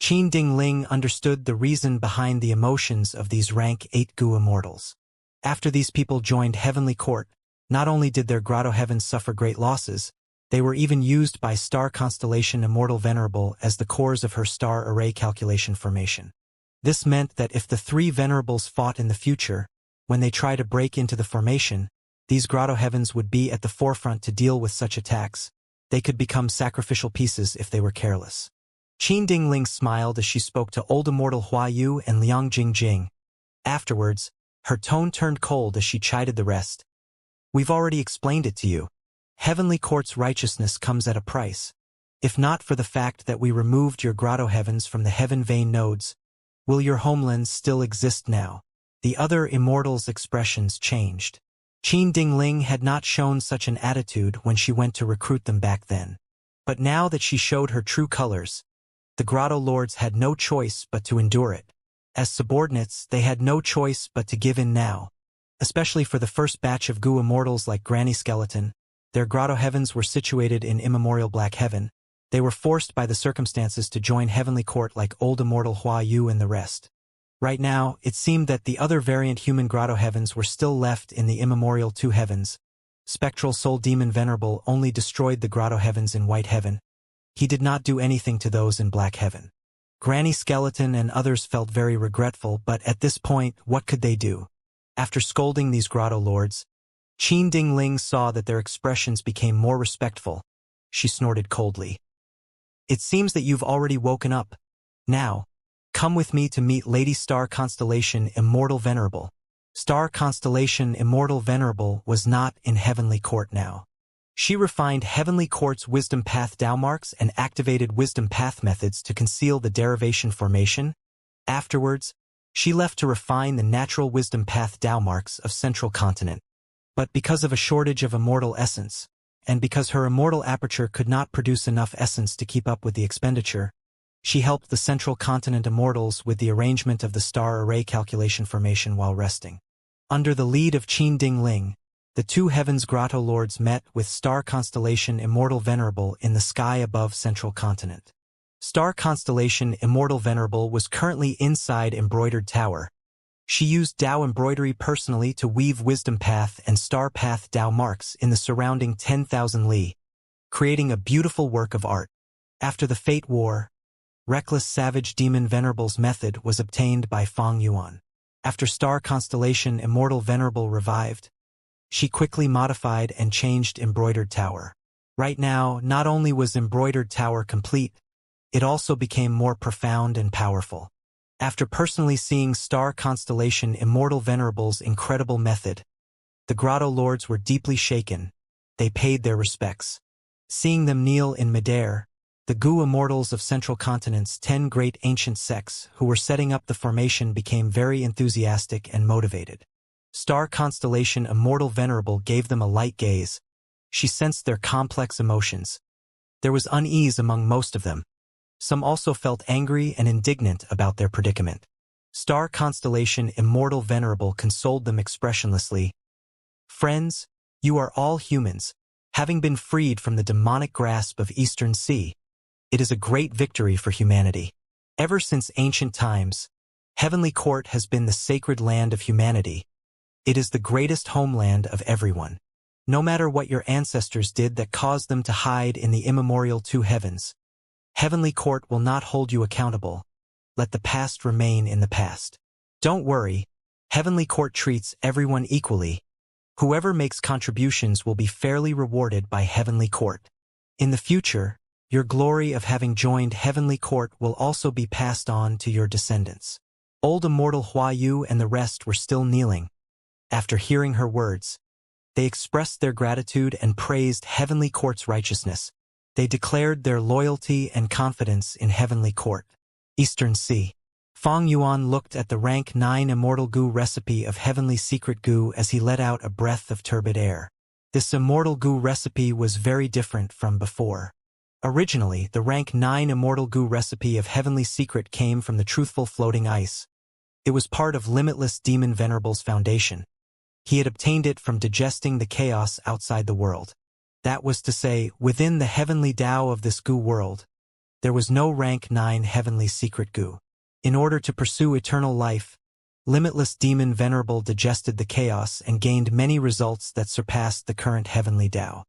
Qin Dingling understood the reason behind the emotions of these rank 8 Gu immortals. After these people joined Heavenly Court, not only did their grotto heavens suffer great losses, they were even used by star constellation Immortal Venerable as the cores of her star array calculation formation. This meant that if the 3 venerables fought in the future, when they try to break into the formation, these grotto heavens would be at the forefront to deal with such attacks. They could become sacrificial pieces if they were careless. Qin Dingling smiled as she spoke to Old Immortal Hua Yu and Liang Jingjing. Afterwards, her tone turned cold as she chided the rest. We've already explained it to you. Heavenly Court's righteousness comes at a price. If not for the fact that we removed your grotto heavens from the heaven vein nodes, will your homelands still exist now? The other immortals' expressions changed. Qin Dingling had not shown such an attitude when she went to recruit them back then. But now that she showed her true colors, the grotto lords had no choice but to endure it. As subordinates, they had no choice but to give in now. Especially for the first batch of Gu immortals like Granny Skeleton, their grotto heavens were situated in immemorial Black Heaven. They were forced by the circumstances to join Heavenly Court like Old Immortal Hua Yu and the rest. Right now, it seemed that the other variant human grotto heavens were still left in the immemorial 2 heavens. Spectral Soul Demon Venerable only destroyed the grotto heavens in White Heaven. He did not do anything to those in Black Heaven. Granny Skeleton and others felt very regretful, but at this point, what could they do? After scolding these grotto lords, Qin Dingling saw that their expressions became more respectful. She snorted coldly. It seems that you've already woken up. Now, come with me to meet Lady Star Constellation Immortal Venerable. Star Constellation Immortal Venerable was not in Heavenly Court now. She refined Heavenly Court's Wisdom Path Dao marks and activated Wisdom Path methods to conceal the derivation formation. Afterwards, she left to refine the natural Wisdom Path Dao marks of Central Continent. But because of a shortage of immortal essence, and because her immortal aperture could not produce enough essence to keep up with the expenditure, she helped the Central Continent immortals with the arrangement of the star array calculation formation while resting. Under the lead of Qin Dingling, the 2 heavens grotto lords met with Star Constellation Immortal Venerable in the sky above Central Continent. Star Constellation Immortal Venerable was currently inside Embroidered Tower. She used Dao embroidery personally to weave wisdom path and star path Dao marks in the surrounding 10,000 li, creating a beautiful work of art. After the Fate War, reckless savage demon Venerable's method was obtained by Fang Yuan. After star constellation Immortal Venerable revived, she quickly modified and changed Embroidered Tower. Right now, not only was Embroidered Tower complete, it also became more profound and powerful. After personally seeing star constellation Immortal Venerable's incredible method, the Grotto Lords were deeply shaken. They paid their respects. Seeing them kneel in midair, the Gu Immortals of Central Continent's 10 great ancient sects who were setting up the formation became very enthusiastic and motivated. Star constellation Immortal Venerable gave them a light gaze. She sensed their complex emotions. There was unease among most of them. Some also felt angry and indignant about their predicament. Star constellation Immortal Venerable consoled them expressionlessly. Friends, you are all humans, having been freed from the demonic grasp of Eastern Sea. It is a great victory for humanity. Ever since ancient times, Heavenly Court has been the sacred land of humanity. It is the greatest homeland of everyone. No matter what your ancestors did that caused them to hide in the immemorial two heavens, Heavenly Court will not hold you accountable. Let the past remain in the past. Don't worry, Heavenly Court treats everyone equally. Whoever makes contributions will be fairly rewarded by Heavenly Court. In the future, your glory of having joined Heavenly Court will also be passed on to your descendants. Old Immortal Huayu and the rest were still kneeling. After hearing her words, they expressed their gratitude and praised Heavenly Court's righteousness. They declared their loyalty and confidence in Heavenly Court. Eastern Sea. Fang Yuan looked at the rank 9 Immortal Gu recipe of Heavenly Secret Gu as he let out a breath of turbid air. This Immortal Gu recipe was very different from before. Originally, the rank 9 Immortal Gu recipe of Heavenly Secret came from the truthful floating ice. It was part of Limitless Demon Venerable's foundation. He had obtained it from digesting the chaos outside the world. That was to say, within the heavenly Tao of this Gu world, there was no rank 9 Heavenly Secret Gu. In order to pursue eternal life, Limitless Demon Venerable digested the chaos and gained many results that surpassed the current heavenly Tao.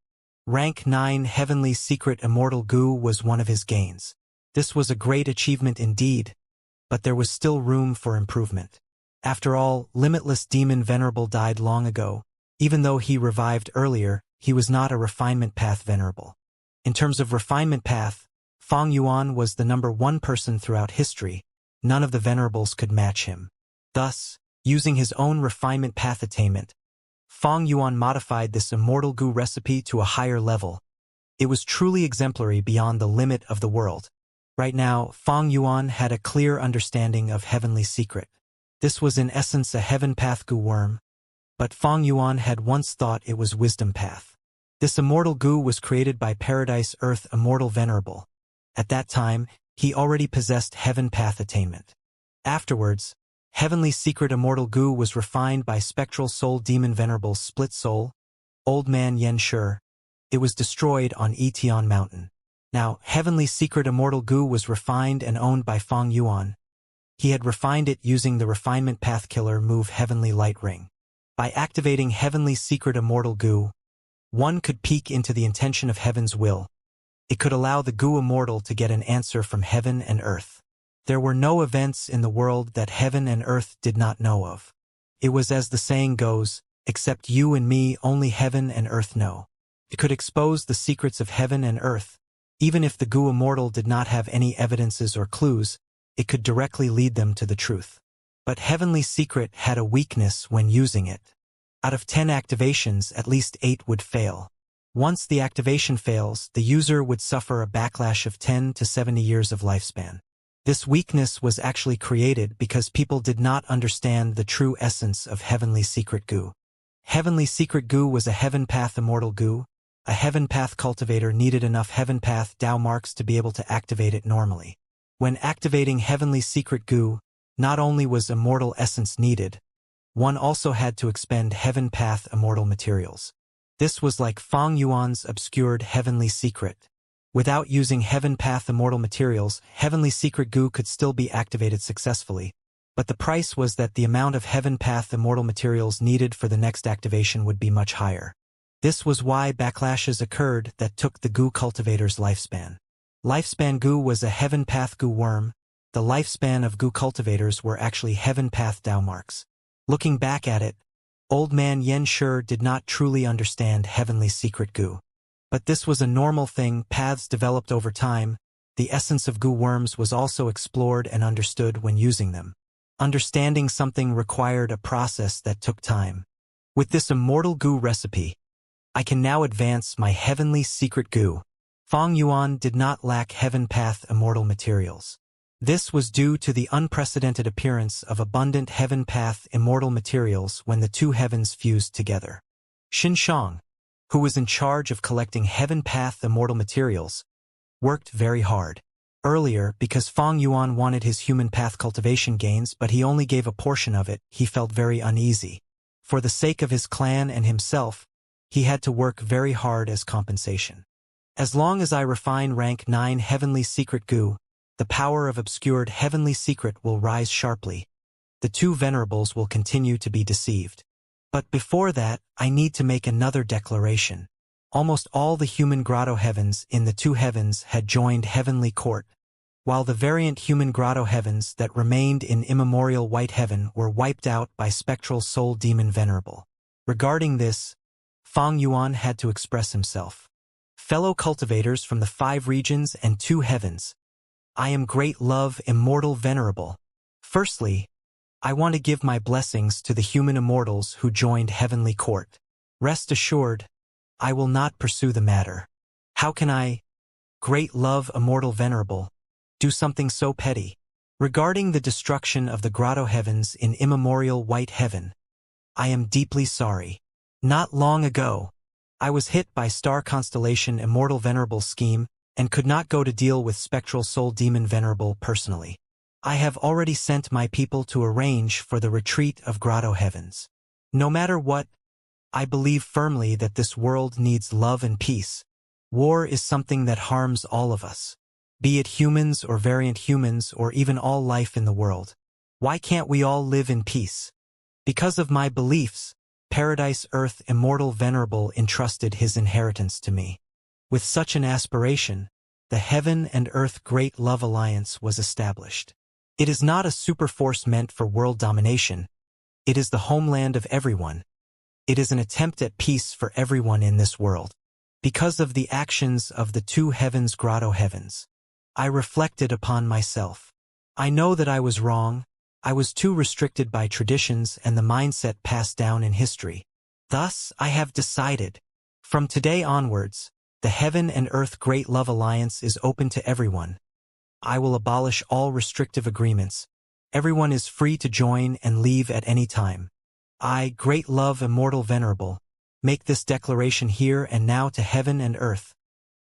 Rank 9 Heavenly Secret Immortal Gu was one of his gains. This was a great achievement indeed, but there was still room for improvement. After all, Limitless Demon Venerable died long ago. Even though he revived earlier, he was not a refinement path venerable. In terms of refinement path, Fang Yuan was the number 1 person throughout history. None of the venerables could match him. Thus, using his own refinement path attainment, Fang Yuan modified this Immortal Gu recipe to a higher level. It was truly exemplary beyond the limit of the world. Right now, Fang Yuan had a clear understanding of Heavenly Secret. This was in essence a Heaven Path Gu worm, but Fang Yuan had once thought it was Wisdom Path. This Immortal Gu was created by Paradise Earth Immortal Venerable. At that time, he already possessed Heaven Path attainment. Afterwards, Heavenly Secret Immortal Gu was refined by Spectral Soul Demon Venerable's Split Soul, Old Man Yen Shi. It was destroyed on Etian Mountain. Now, Heavenly Secret Immortal Gu was refined and owned by Fang Yuan. He had refined it using the Refinement Path Killer move Heavenly Light Ring. By activating Heavenly Secret Immortal Gu, one could peek into the intention of Heaven's will. It could allow the Gu Immortal to get an answer from Heaven and Earth. There were no events in the world that Heaven and Earth did not know of. It was as the saying goes, except you and me only Heaven and Earth know. It could expose the secrets of Heaven and Earth. Even if the Gu Immortal did not have any evidences or clues, it could directly lead them to the truth. But Heavenly Secret had a weakness when using it. Out of 10 activations, at least 8 would fail. Once the activation fails, the user would suffer a backlash of 10 to 70 years of lifespan. This weakness was actually created because people did not understand the true essence of Heavenly Secret Gu. Heavenly Secret Gu was a Heaven Path Immortal Gu. A Heaven Path cultivator needed enough Heaven Path Tao marks to be able to activate it normally. When activating Heavenly Secret Gu, not only was Immortal Essence needed, one also had to expend Heaven Path Immortal materials. This was like Fang Yuan's obscured Heavenly Secret. Without using Heaven Path Immortal materials, Heavenly Secret Gu could still be activated successfully. but the price was that the amount of Heaven Path Immortal materials needed for the next activation would be much higher. This was why backlashes occurred that took the goo cultivator's lifespan. Lifespan goo was a Heaven Path goo worm. The lifespan of goo cultivators were actually Heaven Path Dao marks. Looking back at it, Old Man Yen sure did not truly understand Heavenly Secret goo. But this was a normal thing. Paths developed over time. The essence of goo worms was also explored and understood when using them. Understanding something required a process that took time. With this immortal goo recipe, I can now advance my Heavenly Secret goo. Fong Yuan did not lack Heaven Path Immortal materials. This was due to the unprecedented appearance of abundant Heaven Path Immortal materials when the two heavens fused together. Xin Shang, who was in charge of collecting Heaven Path Immortal materials, worked very hard. Earlier, because Fong Yuan wanted his human path cultivation gains but he only gave a portion of it, he felt very uneasy. For the sake of his clan and himself, he had to work very hard as compensation. As long as I refine rank 9 Heavenly Secret goo, the power of obscured Heavenly Secret will rise sharply. The two venerables will continue to be deceived. But before that, I need to make another declaration. Almost all the human grotto heavens in the two heavens had joined Heavenly Court, while the variant human grotto heavens that remained in immemorial White Heaven were wiped out by spectral soul demon venerable. Regarding this, Fong Yuan had to express himself. Fellow cultivators from the 5 regions and 2 heavens, I am great love immortal venerable. Firstly, I want to give my blessings to the human immortals who joined Heavenly Court. Rest assured, I will not pursue the matter. How can I, great love immortal venerable, do something so petty? Regarding the destruction of the grotto heavens in immemorial White Heaven, I am deeply sorry. Not long ago, I was hit by star constellation immortal venerable scheme and could not go to deal with spectral soul demon venerable personally. I have already sent my people to arrange for the retreat of grotto heavens. No matter what, I believe firmly that this world needs love and peace. War is something that harms all of us, be it humans or variant humans or even all life in the world. Why can't we all live in peace? Because of my beliefs, Paradise Earth Immortal Venerable entrusted his inheritance to me. With such an aspiration, the Heaven and Earth Great Love Alliance was established. It is not a superforce meant for world domination. It is the homeland of everyone. It is an attempt at peace for everyone in this world. Because of the actions of the 2 heavens grotto heavens, I reflected upon myself. I know that I was wrong. I was too restricted by traditions and the mindset passed down in history. Thus, I have decided, from today onwards, the Heaven and Earth Great Love Alliance is open to everyone. I will abolish all restrictive agreements. Everyone is free to join and leave at any time. I, Great Love Immortal Venerable, make this declaration here and now to Heaven and Earth.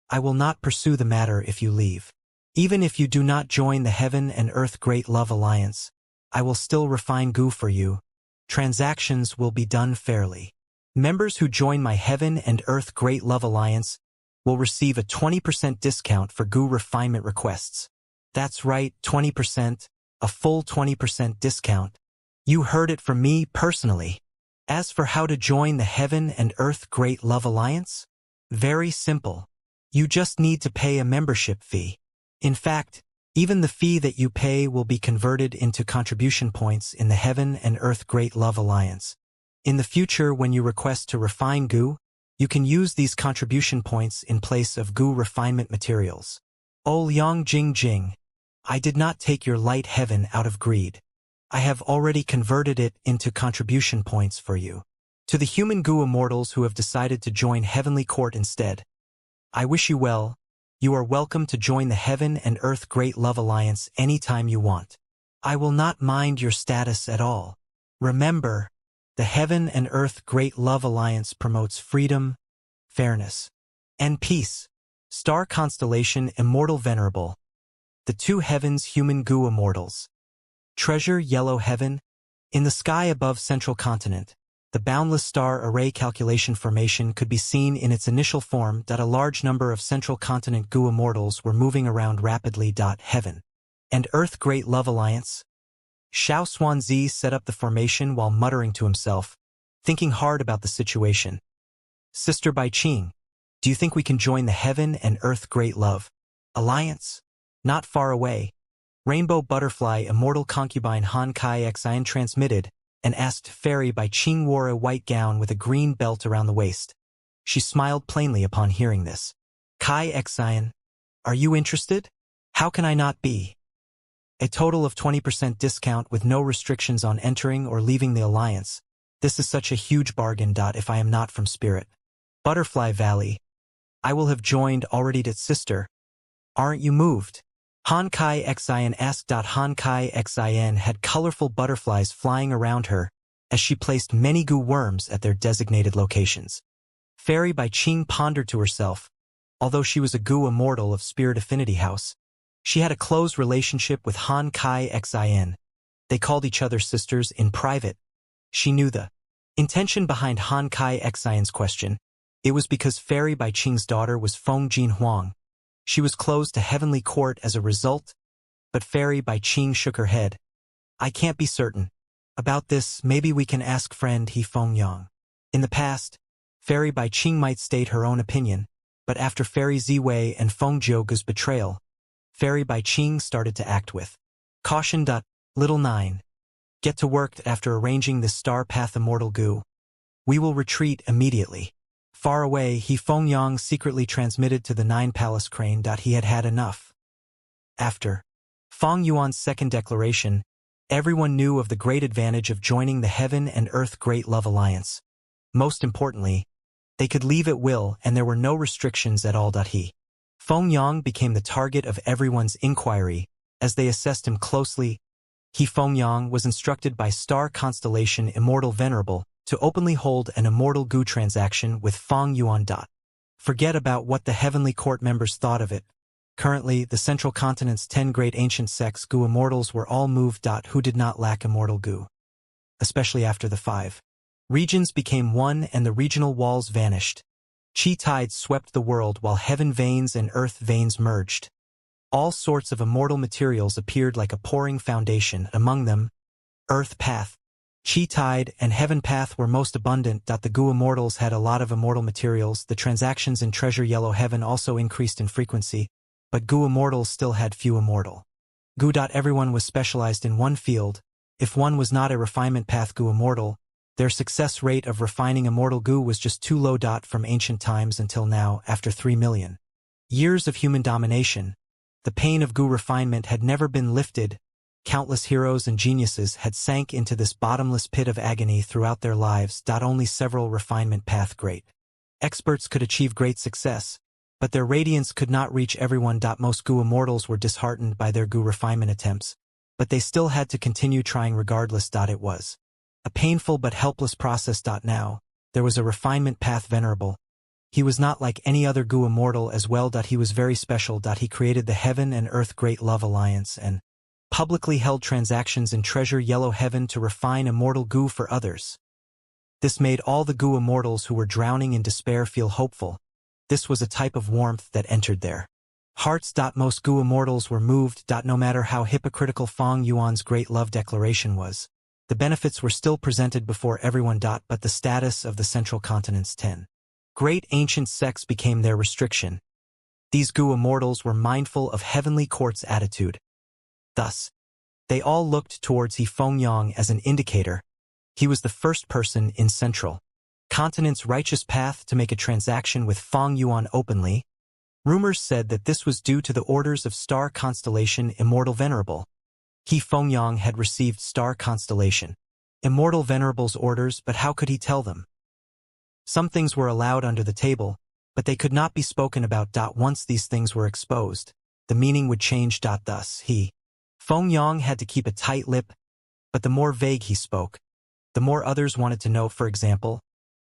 I will not pursue the matter if you leave. Even if you do not join the Heaven and Earth Great Love Alliance, I will still refine goo for you. Transactions will be done fairly. Members who join my Heaven and Earth Great Love Alliance will receive a 20% discount for goo refinement requests. That's right, 20%, a full 20% discount. You heard it from me personally. As for how to join the Heaven and Earth Great Love Alliance, very simple. You just need to pay a membership fee. In fact, even the fee that you pay will be converted into contribution points in the Heaven and Earth Great Love Alliance. In the future, when you request to refine goo, you can use these contribution points in place of goo refinement materials. O Liang Jing Jing, I did not take your light heaven out of greed. I have already converted it into contribution points for you. To the human goo immortals who have decided to join Heavenly Court instead, I wish you well. You are welcome to join the Heaven and Earth Great Love Alliance anytime you want. I will not mind your status at all. Remember, the Heaven and Earth Great Love Alliance promotes freedom, fairness, and peace. Star Constellation Immortal Venerable. The 2 heavens human goo immortals. Treasure Yellow Heaven. In the sky above Central Continent, the boundless star array calculation formation could be seen in its initial form that a large number of Central Continent goo immortals were moving around rapidly. Heaven and Earth Great Love Alliance. Xiao Xuanzi set up the formation while muttering to himself, thinking hard about the situation. Sister Bai Qing, do you think we can join the Heaven and Earth Great Love Alliance? Not far away, Rainbow Butterfly Immortal Concubine Han Kai Xian transmitted and asked Fairy Bai Qing wore a white gown with a green belt around the waist. She smiled plainly upon hearing this. Kai Xian, are you interested? How can I not be? A total of 20% discount with no restrictions on entering or leaving the alliance. This is such a huge bargain. If I am not from Spirit Butterfly Valley, I will have joined already. Sister, aren't you moved? Han Kai Xian asked. Han Kai Xian had colorful butterflies flying around her as she placed many goo worms at their designated locations. Fairy Bai Qing pondered to herself. Although she was a goo immortal of Spirit Affinity House, she had a close relationship with Han Kai Xian. They called each other sisters in private. She knew the intention behind Han Kai Xian's question. It was because Fairy Bai Qing's daughter was Feng Jin Huang. She was closed to Heavenly Court as a result, but Fairy Bai Qing shook her head. I can't be certain. About this, maybe we can ask friend He Feng Yang. In the past, Fairy Bai Qing might state her own opinion, but after Fairy Ziwei and Feng Jiuge's betrayal, Fairy Bai Qing started to act with caution. Little 9. Get to work after arranging this star path immortal goo. We will retreat immediately. Far away, He Feng Yang secretly transmitted to the 9 Palace Crane. He had had enough. After Feng Yuan's second declaration, everyone knew of the great advantage of joining the Heaven and Earth Great Love Alliance. Most importantly, they could leave at will and there were no restrictions at all. He Feng Yang became the target of everyone's inquiry as they assessed him closely. He Feng Yang was instructed by star constellation Immortal Venerable to openly hold an immortal goo transaction with Feng Yuan. Forget about what the Heavenly Court members thought of it. Currently, the Central Continent's 10 great ancient sects goo immortals were all moved. Who did not lack immortal goo. Especially after the 5 regions became one and the regional walls vanished. Chi tides swept the world while heaven veins and earth veins merged. All sorts of immortal materials appeared like a pouring foundation, among them, Earth Path, Chi Tide, and Heaven Path were most abundant. The goo immortals had a lot of immortal materials. The transactions in Treasure Yellow Heaven also increased in frequency, but goo immortals still had few immortal goo. Everyone was specialized in one field. If one was not a refinement path goo immortal, their success rate of refining immortal goo was just too low. From ancient times until now, after 3 million years of human domination, the pain of goo refinement had never been lifted. Countless heroes and geniuses had sank into this bottomless pit of agony throughout their lives. Only several refinement path great experts could achieve great success, but their radiance could not reach everyone. Most goo immortals were disheartened by their goo refinement attempts, but they still had to continue trying regardless. It was a painful but helpless process. Now, there was a refinement path venerable. He was not like any other goo immortal as well. He was very special. He created the Heaven and Earth Great Love Alliance and publicly held transactions in Treasure Yellow Heaven to refine immortal goo for others. This made all the goo immortals who were drowning in despair feel hopeful. This was a type of warmth that entered their hearts. Most goo immortals were moved. No matter how hypocritical Feng Yuan's great love declaration was, the benefits were still presented before everyone. But the status of the Central Continent's 10 great ancient sects became their restriction. These goo immortals were mindful of Heavenly Court's attitude. Thus, they all looked towards He Feng Yang as an indicator. He was the first person in Central Continent's righteous path to make a transaction with Feng Yuan openly. Rumors said that this was due to the orders of star constellation Immortal Venerable. He Feng Yang had received star constellation Immortal Venerable's orders, but how could he tell them? Some things were allowed under the table, but they could not be spoken about. Once these things were exposed, the meaning would change. Thus, He Feng Yang had to keep a tight lip, but the more vague he spoke, the more others wanted to know. For example,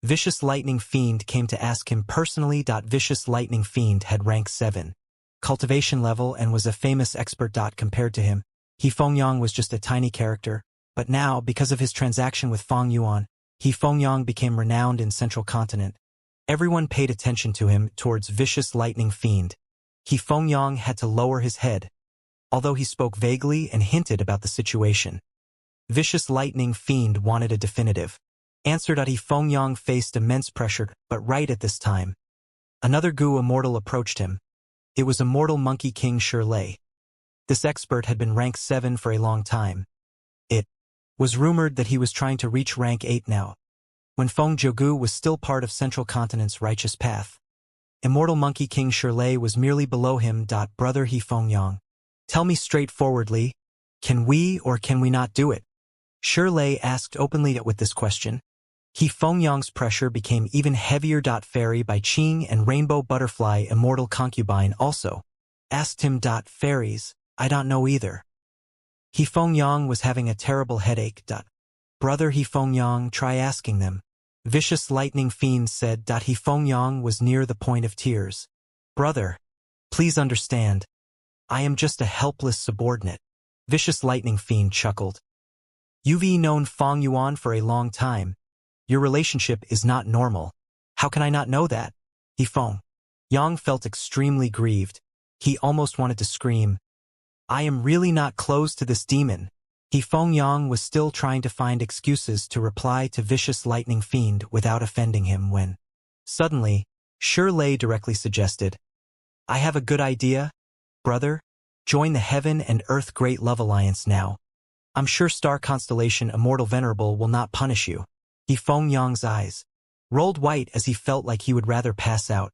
Vicious Lightning Fiend came to ask him personally. Vicious Lightning Fiend had rank 7 cultivation level and was a famous expert. Compared to him, He Feng Yang was just a tiny character, but now, because of his transaction with Feng Yuan, He Feng Yang became renowned in Central Continent. Everyone paid attention to him. Towards Vicious Lightning Fiend, He Feng Yang had to lower his head. Although he spoke vaguely and hinted about the situation, Vicious lightning fiend wanted a definitive answer. He Fengyang faced immense pressure, but right at this time, another Gu Immortal approached him. It was Immortal Monkey King Shirley. This expert had been rank 7 for a long time. It was rumored that he was trying to reach rank 8 now, when Feng Jogu was still part of Central Continent's righteous path. Immortal Monkey King Shirley was merely below him. Brother He Fengyang, tell me straightforwardly, can we or can we not do it? Shirley asked openly. With this question, He Fengyang's pressure became even heavier. Fairy by Qing and Rainbow Butterfly Immortal Concubine also asked him. Fairies, I don't know either. He Fengyang was having a terrible headache. Brother He Fengyang, try asking them. Vicious Lightning Fiend said. He Fengyang was near the point of tears. Brother, please understand. I am just a helpless subordinate. Vicious Lightning Fiend chuckled. You've known Feng Yuan for a long time. Your relationship is not normal. How can I not know that? He Fengyang felt extremely grieved. He almost wanted to scream. I am really not close to this demon. He Fengyang was still trying to find excuses to reply to Vicious Lightning Fiend without offending him when, suddenly, Shirley directly suggested, I have a good idea, brother. Join the Heaven and Earth Great Love Alliance now. I'm sure Star Constellation Immortal Venerable will not punish you. He Fengyang's eyes rolled white as he felt like he would rather pass out.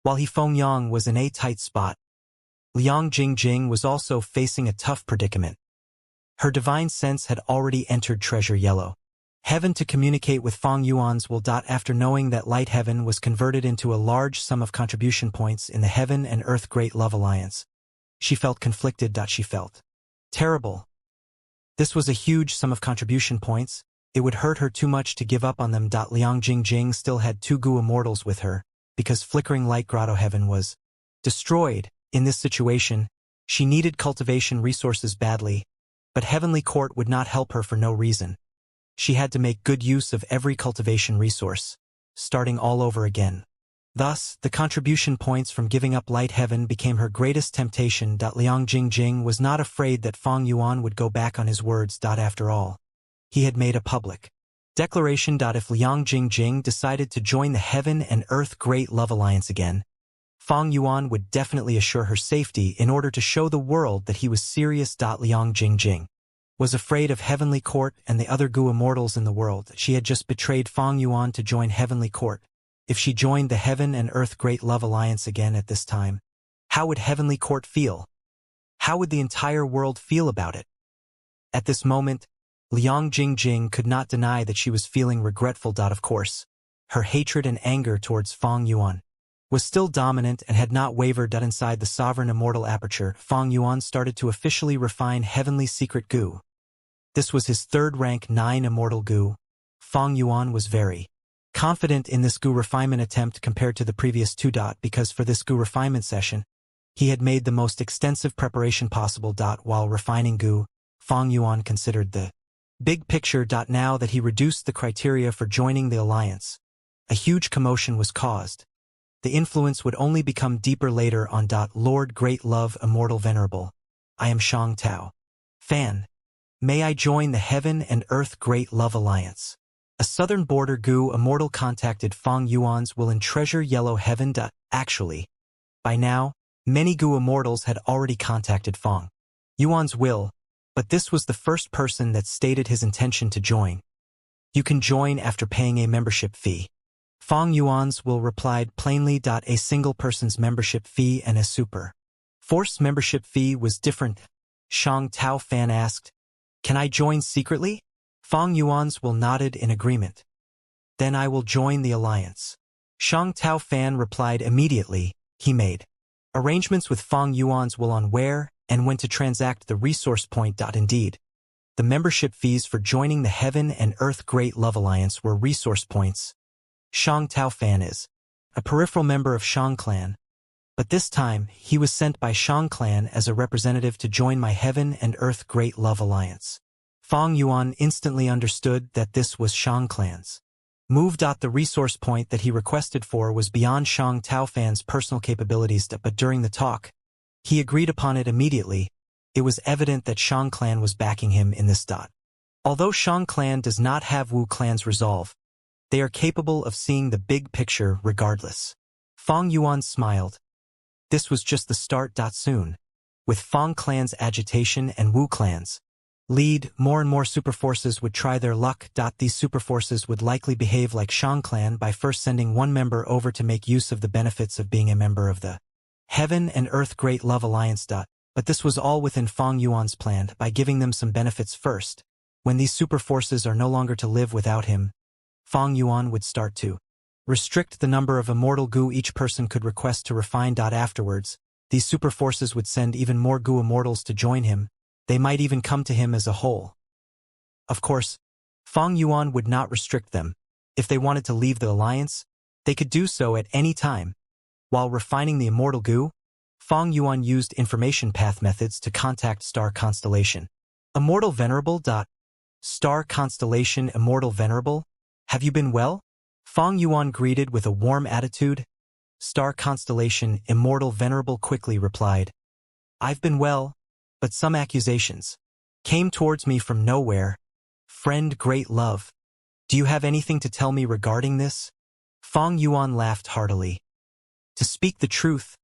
While He Fengyang was in a tight spot, Liang Jingjing was also facing a tough predicament. Her divine sense had already entered Treasure Yellow Heaven to communicate with Feng Yuan's will. After knowing that Light Heaven was converted into a large sum of contribution points in the Heaven and Earth Great Love Alliance, she felt conflicted. She felt terrible. This was a huge sum of contribution points. It would hurt her too much to give up on them. Liang Jingjing still had 2 Gu Immortals with her, because Flickering Light Grotto Heaven was destroyed. In this situation, she needed cultivation resources badly, but Heavenly Court would not help her for no reason. She had to make good use of every cultivation resource, starting all over again. Thus, the contribution points from giving up Light Heaven became her greatest temptation. Liang Jingjing was not afraid that Feng Yuan would go back on his words. After all, he had made a public declaration. If Liang Jingjing decided to join the Heaven and Earth Great Love Alliance again, Feng Yuan would definitely assure her safety in order to show the world that he was serious. Liang Jingjing was afraid of Heavenly Court and the other Gu Immortals in the world. She had just betrayed Feng Yuan to join Heavenly Court. If she joined the Heaven and Earth Great Love Alliance again at this time, how would Heavenly Court feel? How would the entire world feel about it? At this moment, Liang Jingjing could not deny that she was feeling regretful. Of course, her hatred and anger towards Feng Yuan was still dominant and had not wavered. Inside the Sovereign Immortal Aperture, Feng Yuan started to officially refine Heavenly Secret Gu. This was his 3rd rank 9 Immortal Gu. Feng Yuan was very confident in this Gu refinement attempt compared to the previous 2. Because for this Gu refinement session, he had made the most extensive preparation possible. While refining Gu, Feng Yuan considered the big picture. Now that he reduced the criteria for joining the alliance, a huge commotion was caused. The influence would only become deeper later on. Lord Great Love Immortal Venerable, I am Shang Tao Fan. May I join the Heaven and Earth Great Love Alliance? A southern border Gu Immortal contacted Feng Yuan's will in Treasure Yellow Heaven. Actually, by now, many Gu Immortals had already contacted Feng Yuan's will, but this was the first person that stated his intention to join. You can join after paying a membership fee. Feng Yuan's will replied plainly. A single person's membership fee and a super force membership fee was different. Shang Tao Fan asked, can I join secretly? Feng Yuan's will nodded in agreement. Then I will join the alliance. Shang Tao Fan replied immediately. He made arrangements with Feng Yuan's will on where and when to transact the resource point. Indeed, the membership fees for joining the Heaven and Earth Great Love Alliance were resource points. Shang Tao Fan is a peripheral member of Shang Clan, but this time he was sent by Shang Clan as a representative to join my Heaven and Earth Great Love Alliance. Feng Yuan instantly understood that this was Shang Clan's move. The resource point that he requested for was beyond Shang Tao Fan's personal capabilities, but during the talk, he agreed upon it immediately. It was evident that Shang Clan was backing him in this. Although Shang clan does not have Wu clan's resolve, they are capable of seeing the big picture regardless. Fang Yuan smiled. This was just the start. Soon, with Fang clan's agitation and Wu clan's lead, more and more superforces would try their luck. These superforces would likely behave like Shang clan by first sending one member over to make use of the benefits of being a member of the Heaven and Earth Great Love Alliance. But this was all within Fang Yuan's plan by giving them some benefits first. When these superforces are no longer to live without him, Fang Yuan would start to restrict the number of immortal goo each person could request to refine. Afterwards, these superforces would send even more goo immortals to join him. They might even come to him as a whole. Of course, Fang Yuan would not restrict them. If they wanted to leave the alliance, they could do so at any time. While refining the immortal goo, Fang Yuan used information path methods to contact Star Constellation. Immortal Venerable. Star Constellation Immortal Venerable, have you been well? Fang Yuan greeted with a warm attitude. Star Constellation Immortal Venerable quickly replied, I've been well, but some accusations came towards me from nowhere. Friend Great Love, do you have anything to tell me regarding this? Fang Yuan laughed heartily. To speak the truth,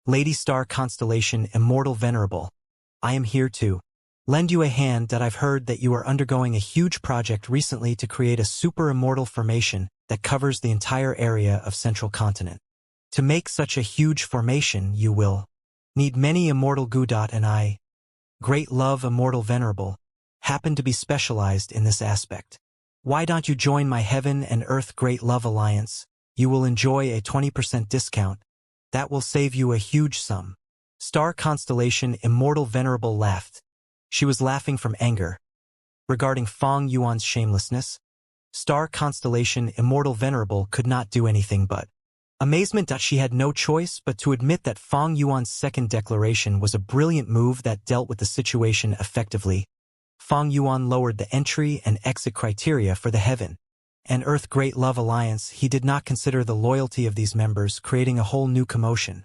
Lady Star Constellation Immortal Venerable, I am here to lend you a hand. I've heard that you are undergoing a huge project recently to create a super immortal formation that covers the entire area of Central Continent. To make such a huge formation, you will need many immortal goo. And I, Great Love Immortal Venerable, happen to be specialized in this aspect. Why don't you join my Heaven and Earth Great Love Alliance? You will enjoy a 20% discount. That will save you a huge sum. Star Constellation Immortal Venerable laughed. She was laughing from anger. Regarding Fang Yuan's shamelessness, Star Constellation Immortal Venerable could not do anything but amazement. She had no choice but to admit that Fang Yuan's second declaration was a brilliant move that dealt with the situation effectively. Fang Yuan lowered the entry and exit criteria for the Heaven and Earth Great Love Alliance. He did not consider the loyalty of these members, creating a whole new commotion.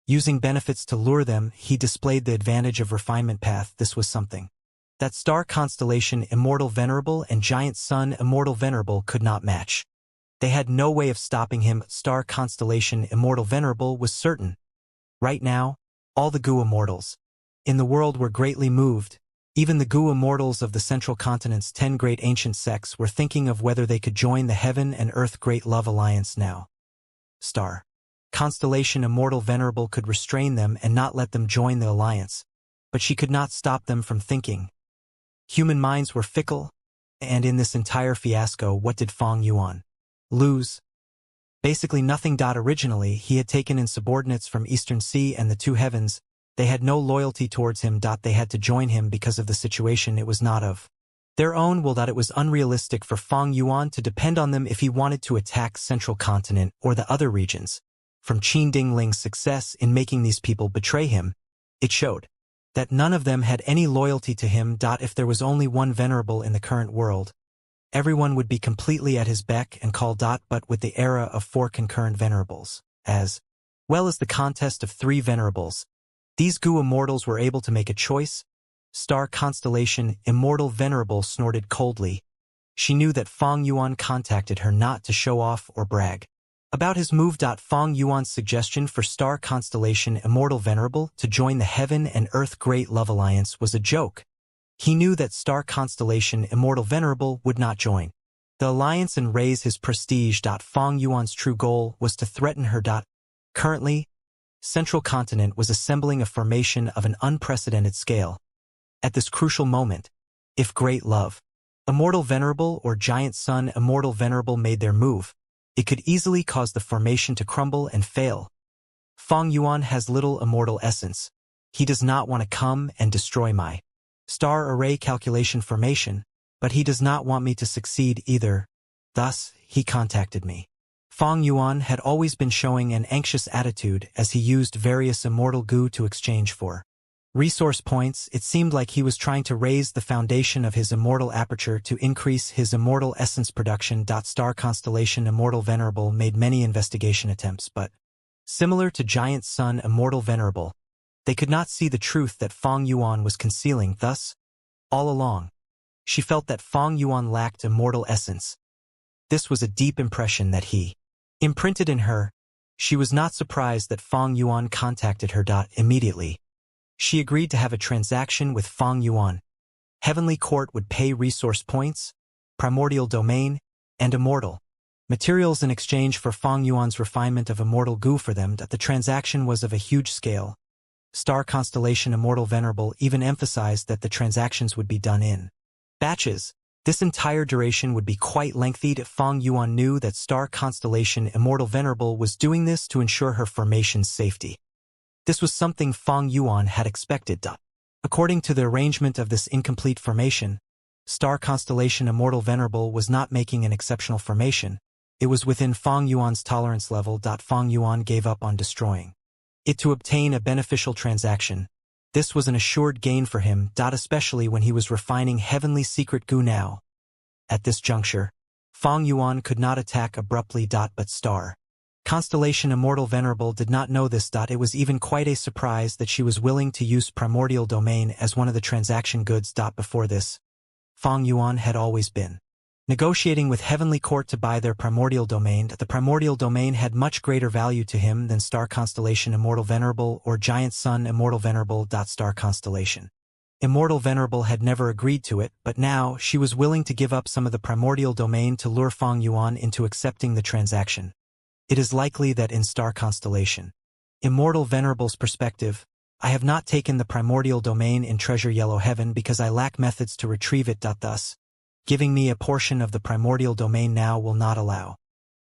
Using benefits to lure them, he displayed the advantage of refinement path. This was something that Star Constellation Immortal Venerable and Giant Sun Immortal Venerable could not match. They had no way of stopping him. Star Constellation Immortal Venerable was certain. Right now, all the goo immortals in the world were greatly moved. Even the goo immortals of the Central Continent's 10 great ancient sects were thinking of whether they could join the Heaven and Earth Great Love Alliance now. Star Constellation Immortal Venerable could restrain them and not let them join the alliance, but she could not stop them from thinking. Human minds were fickle, and in this entire fiasco, what did Fang Yuan lose? Basically nothing. Originally, he had taken in subordinates from Eastern Sea and the two heavens. They had no loyalty towards him. They had to join him because of the situation. It was not of their own will. It was unrealistic for Fang Yuan to depend on them if he wanted to attack Central Continent or the other regions. From Qin Dingling's success in making these people betray him, it showed that none of them had any loyalty to him. If there was only one venerable in the current world, everyone would be completely at his beck and call. But with the era of 4 concurrent venerables, as well as the contest of 3 venerables, these goo immortals were able to make a choice. Star Constellation Immortal Venerable snorted coldly. She knew that Fang Yuan contacted her not to show off or brag about his move. Fang Yuan's suggestion for Star Constellation Immortal Venerable to join the Heaven and Earth Great Love Alliance was a joke. He knew that Star Constellation Immortal Venerable would not join the alliance and raise his prestige. Fang Yuan's true goal was to threaten her. Currently, Central Continent was assembling a formation of an unprecedented scale. At this crucial moment, if Great Love Immortal Venerable or Giant Sun Immortal Venerable made their move, it could easily cause the formation to crumble and fail. Fang Yuan has little immortal essence. He does not want to come and destroy my star array calculation formation, but he does not want me to succeed either. Thus, he contacted me. Fang Yuan had always been showing an anxious attitude as he used various immortal goo to exchange for resource points. It seemed like he was trying to raise the foundation of his immortal aperture to increase his immortal essence production. Star Constellation Immortal Venerable made many investigation attempts, but similar to Giant Sun Immortal Venerable, they could not see the truth that Fang Yuan was concealing. Thus, all along, She felt that Fong Yuan lacked immortal essence. This was a deep impression that he imprinted in her. She was not surprised that Fong Yuan contacted her. Immediately, she agreed to have a transaction with Fong Yuan. Heavenly Court would pay resource points, primordial domain, and immortal materials in exchange for Fong Yuan's refinement of immortal goo for them. The transaction was of a huge scale. Star Constellation Immortal Venerable even emphasized that the transactions would be done in batches. This entire duration would be quite lengthy. Fong Yuan knew that Star Constellation Immortal Venerable was doing this to ensure her formation's safety. This was something Fong Yuan had expected. According to the arrangement of this incomplete formation, Star Constellation Immortal Venerable was not making an exceptional formation. It was within Fong Yuan's tolerance level. Fong Yuan gave up on destroying it to obtain a beneficial transaction. This was an assured gain for him, especially when he was refining heavenly secret goo now. At this juncture, Fong Yuan could not attack abruptly. But Star Constellation Immortal Venerable did not know this. It was even quite a surprise that she was willing to use primordial domain as one of the transaction goods. Before this, Fong Yuan had always been negotiating with Heavenly Court to buy their primordial domain. The primordial domain had much greater value to him than Star Constellation Immortal Venerable or Giant Sun Immortal Venerable. Star Constellation Immortal Venerable had never agreed to it, but now she was willing to give up some of the primordial domain to lure Fong Yuan into accepting the transaction. It is likely that in Star Constellation Immortal Venerable's perspective, I have not taken the primordial domain in Treasure Yellow Heaven because I lack methods to retrieve it. Thus, giving me a portion of the primordial domain now will not allow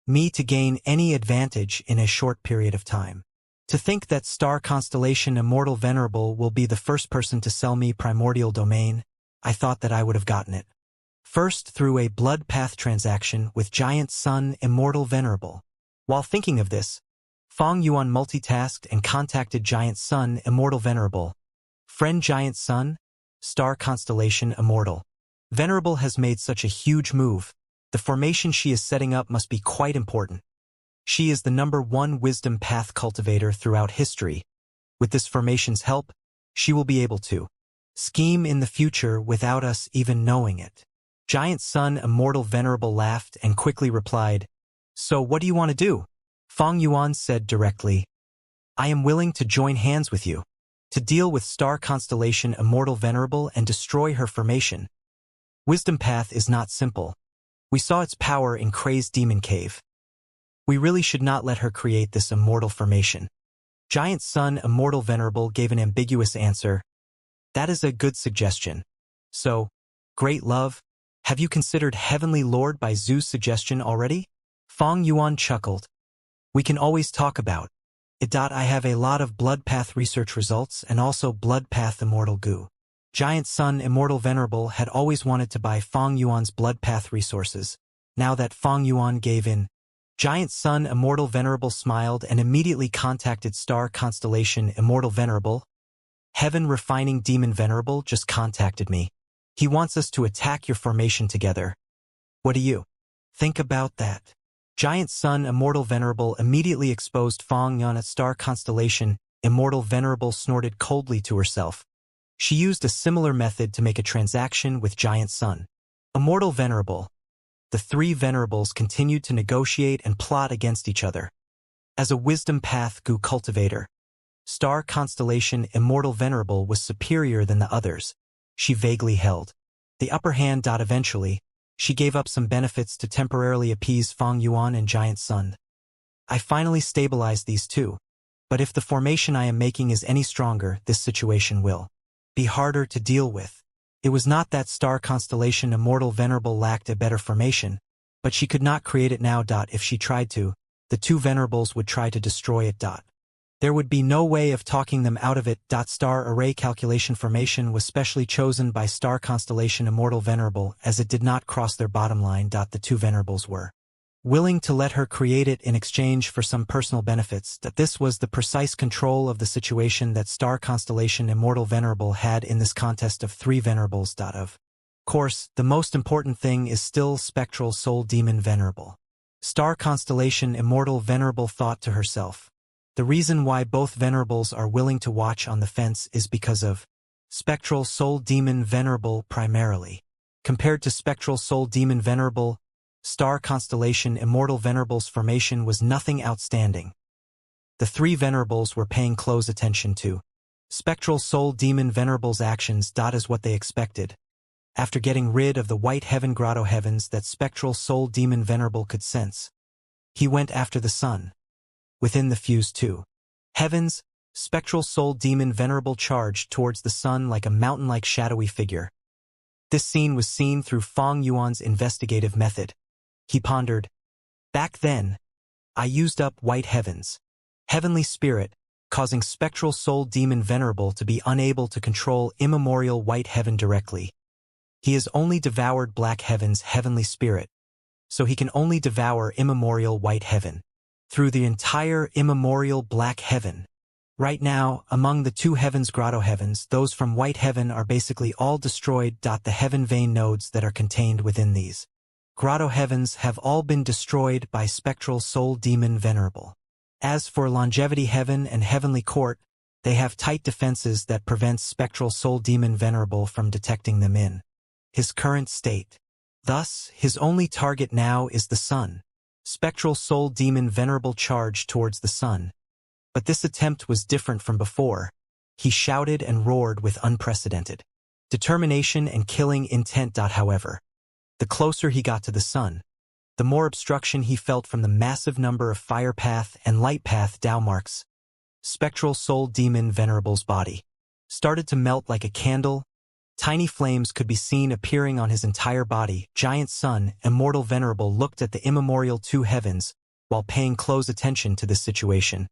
me to gain any advantage in a short period of time. To think that Star Constellation Immortal Venerable will be the first person to sell me primordial domain, I thought that I would have gotten it first through a blood path transaction with Giant Sun Immortal Venerable. While thinking of this, Fong Yuan multitasked and contacted Giant Sun Immortal Venerable. Friend Giant Sun, Star Constellation Immortal Venerable has made such a huge move. The formation she is setting up must be quite important. She is the #1 wisdom path cultivator throughout history. With this formation's help, she will be able to scheme in the future without us even knowing it. Giant Sun Immortal Venerable laughed and quickly replied, "So what do you want to do?" Fong Yuan said directly, "I am willing to join hands with you to deal with Star Constellation Immortal Venerable and destroy her formation. Wisdom Path is not simple. We saw its power in Crazed Demon Cave. We really should not let her create this immortal formation." Giant Sun Immortal Venerable gave an ambiguous answer. "That is a good suggestion. So, Great Love, have you considered Heavenly Lord by Zhu's suggestion already?" Fong Yuan chuckled. "We can always talk about it. I have a lot of blood path research results and also blood path immortal goo." Giant Sun Immortal Venerable had always wanted to buy Fong Yuan's blood path resources. Now that Fong Yuan gave in, Giant Sun Immortal Venerable smiled and immediately contacted Star Constellation Immortal Venerable. "Heaven Refining Demon Venerable just contacted me. He wants us to attack your formation together. What do you think about that?" Giant Sun Immortal Venerable immediately exposed Fong Yuan at Star Constellation. Immortal Venerable snorted coldly to herself. She used a similar method to make a transaction with Giant Sun Immortal Venerable. The three venerables continued to negotiate and plot against each other. As a wisdom path goo cultivator, Star Constellation Immortal Venerable was superior than the others. She vaguely held the upper hand. Eventually, she gave up some benefits to temporarily appease Fong Yuan and Giant Sun. "I finally stabilized these two, but if the formation I am making is any stronger, this situation will be harder to deal with." It was not that Star Constellation Immortal Venerable lacked a better formation, but she could not create it now. If she tried to, the two venerables would try to destroy it. There would be no way of talking them out of it. Star Array Calculation Formation was specially chosen by Star Constellation Immortal Venerable as it did not cross their bottom line. The two venerables were willing to let her create it in exchange for some personal benefits. This was the precise control of the situation that Star Constellation Immortal Venerable had in this contest of three venerables. Of course, the most important thing is still Spectral Soul Demon Venerable. Star Constellation Immortal Venerable thought to herself. The reason why both venerables are willing to watch on the fence is because of Spectral Soul Demon Venerable primarily. Compared to spectral soul demon venerable, star constellation immortal venerable's formation was nothing outstanding. The three venerables were paying close attention to spectral soul demon venerable's actions. As what they expected. After getting rid of the white heaven grotto heavens that spectral soul demon venerable could sense, he went after the sun. Within the fused two heavens, spectral soul demon venerable charged towards the sun like a mountain-like shadowy figure. This scene was seen through Fong Yuan's investigative method. He pondered, "Back then, I used up white heavens, heavenly spirit, causing spectral soul demon venerable to be unable to control immemorial white heaven directly. He has only devoured black heaven's heavenly spirit, so he can only devour immemorial white heaven through the entire immemorial black heaven. Right now, among the two heavens grotto heavens, those from white heaven are basically all destroyed. The heaven vein nodes that are contained within these grotto heavens have all been destroyed by spectral soul demon venerable. As for longevity heaven and heavenly court, they have tight defenses that prevents spectral soul demon venerable from detecting them in his current state. Thus, his only target now is the sun. Spectral soul demon venerable charged towards the sun. But this attempt was different from before. He shouted and roared with unprecedented determination and killing intent. However, the closer he got to the sun, the more obstruction he felt from the massive number of fire path and light path Tao marks. Spectral soul demon venerable's body started to melt like a candle. Tiny flames could be seen appearing on his entire body. Giant sun, immortal venerable looked at the immemorial two heavens while paying close attention to this situation.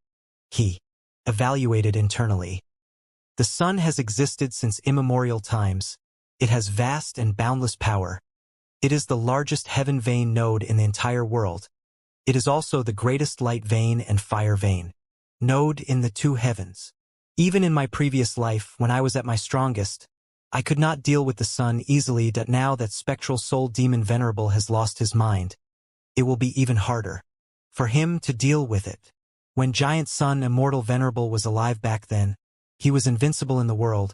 He evaluated internally. The sun has existed since immemorial times. It has vast and boundless power. It is the largest heaven vein node in the entire world. It is also the greatest light vein and fire vein node in the two heavens. Even in my previous life, when I was at my strongest, I could not deal with the sun easily. Now that spectral soul demon venerable has lost his mind, it will be even harder for him to deal with it. When giant sun immortal venerable was alive back then, he was invincible in the world.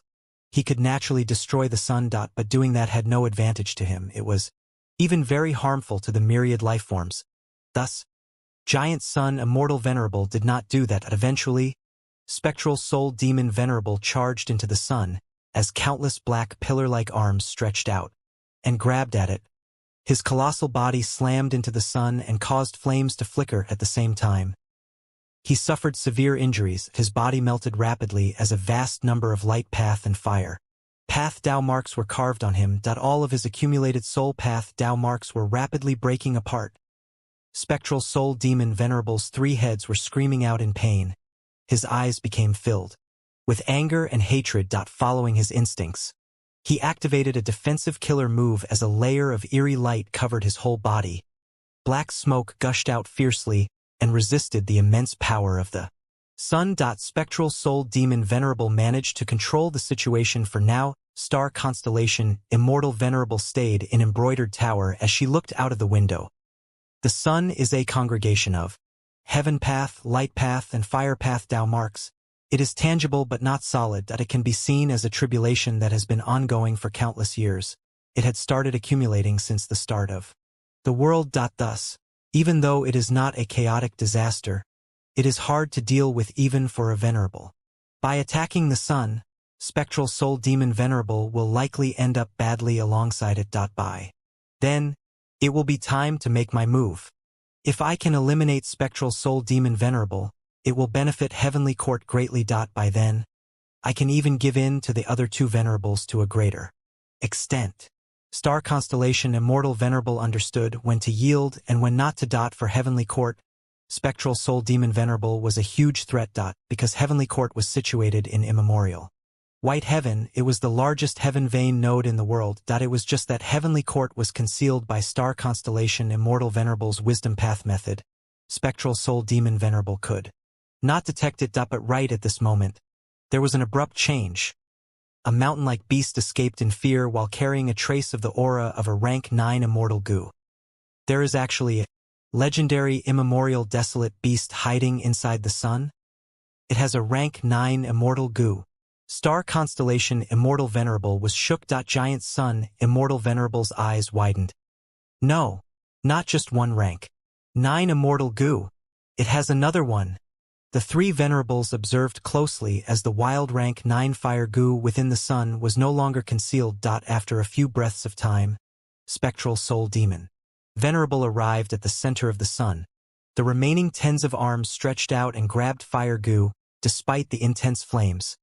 He could naturally destroy the sun. But doing that had no advantage to him. It was even very harmful to the myriad lifeforms. Thus, giant sun immortal venerable did not do that. Eventually, spectral soul demon venerable charged into the sun as countless black pillar-like arms stretched out and grabbed at it. His colossal body slammed into the sun and caused flames to flicker at the same time. He suffered severe injuries. His body melted rapidly as a vast number of light path and fire path Tao marks were carved on him. All of his accumulated soul path Tao marks were rapidly breaking apart. Spectral soul demon venerable's three heads were screaming out in pain. His eyes became filled with anger and hatred. Following his instincts, he activated a defensive killer move as a layer of eerie light covered his whole body. Black smoke gushed out fiercely and resisted the immense power of the sun. Spectral soul demon venerable managed to control the situation for now. Star constellation immortal venerable stayed in embroidered tower as she looked out of the window. The sun is a congregation of heaven path, light path, and fire path Tao marks. It is tangible but not solid. It can be seen as a tribulation that has been ongoing for countless years. It had started accumulating since the start of the world. Thus, even though it is not a chaotic disaster, it is hard to deal with even for a venerable. By attacking the sun, spectral soul demon venerable will likely end up badly alongside it. By then, it will be time to make my move. If I can eliminate spectral soul demon venerable, it will benefit heavenly court greatly. By then, I can even give in to the other two venerables to a greater extent. Star constellation immortal venerable understood when to yield and when not to. For heavenly court, spectral soul demon venerable was a huge threat. Because heavenly court was situated in immemorial white heaven, it was the largest heaven vein node in the world. It was just that heavenly court was concealed by star constellation immortal venerable's wisdom path method. Spectral soul demon venerable could not detect it. But right at this moment, there was an abrupt change. A mountain-like beast escaped in fear while carrying a trace of the aura of a rank 9 immortal goo. There is actually a legendary immemorial desolate beast hiding inside the sun. It has a rank 9 immortal goo. Star constellation Immortal Venerable was shook. Giant sun Immortal Venerable's eyes widened. No, not just one rank. 9 Immortal Goo. It has another one. The 3 venerables observed closely as the wild rank 9 fire goo within the sun was no longer concealed. After a few breaths of time, spectral soul demon venerable arrived at the center of the sun. The remaining tens of arms stretched out and grabbed fire goo, despite the intense flames.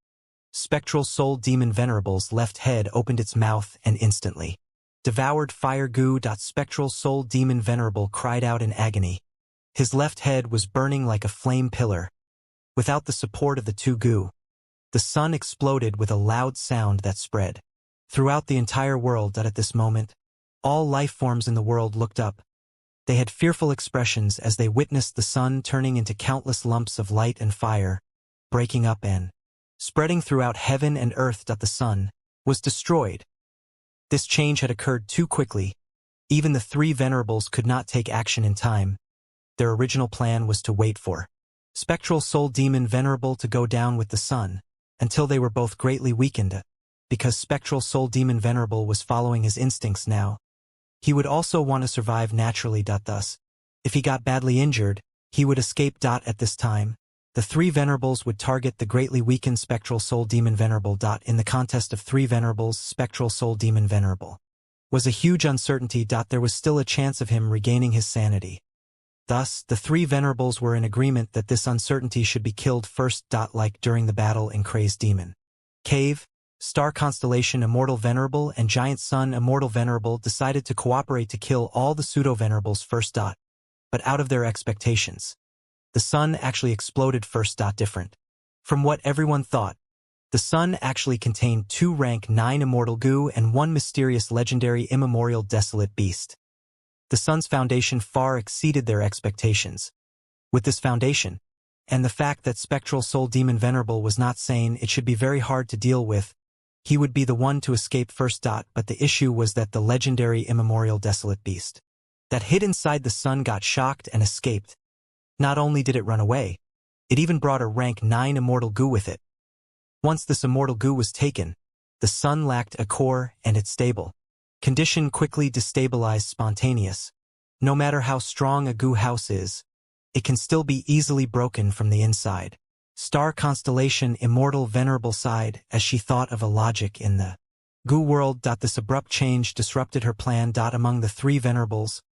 Spectral soul demon venerable's left head opened its mouth and instantly devoured fire goo. Spectral soul demon venerable cried out in agony. His left head was burning like a flame pillar. Without the support of the 2 goo, the sun exploded with a loud sound that spread throughout the entire world. At this moment, all life forms in the world looked up. They had fearful expressions as they witnessed the sun turning into countless lumps of light and fire, breaking up and spreading throughout heaven and earth. The sun was destroyed. This change had occurred too quickly. Even the 3 venerables could not take action in time. Their original plan was to wait for spectral soul demon venerable to go down with the sun, until they were both greatly weakened. Because spectral soul demon venerable was following his instincts now, he would also want to survive naturally. Thus, if he got badly injured, he would escape. At this time, the 3 venerables would target the greatly weakened spectral soul demon venerable. In the contest of 3 venerables, spectral soul demon venerable was a huge uncertainty. There was still a chance of him regaining his sanity. Thus, the 3 venerables were in agreement that this uncertainty should be killed first. Like during the battle in Crazed Demon Cave, Star Constellation Immortal Venerable and Giant Sun Immortal Venerable decided to cooperate to kill all the pseudo-venerables first. But out of their expectations, the sun actually exploded first. Different from what everyone thought, the sun actually contained 2 rank 9 Immortal Goo and 1 mysterious legendary immemorial desolate beast. The sun's foundation far exceeded their expectations. With this foundation, and the fact that spectral soul demon venerable was not sane, it should be very hard to deal with. He would be the one to escape first. But the issue was that the legendary immemorial desolate beast that hid inside the sun got shocked and escaped. Not only did it run away, it even brought a rank 9 Immortal Goo with it. Once this Immortal Goo was taken, the sun lacked a core and its stable condition quickly destabilized spontaneous. No matter how strong a goo house is, it can still be easily broken from the inside. Star Constellation Immortal Venerable sighed as she thought of a logic in the goo world. This abrupt change disrupted her plan. Among the 3 venerables,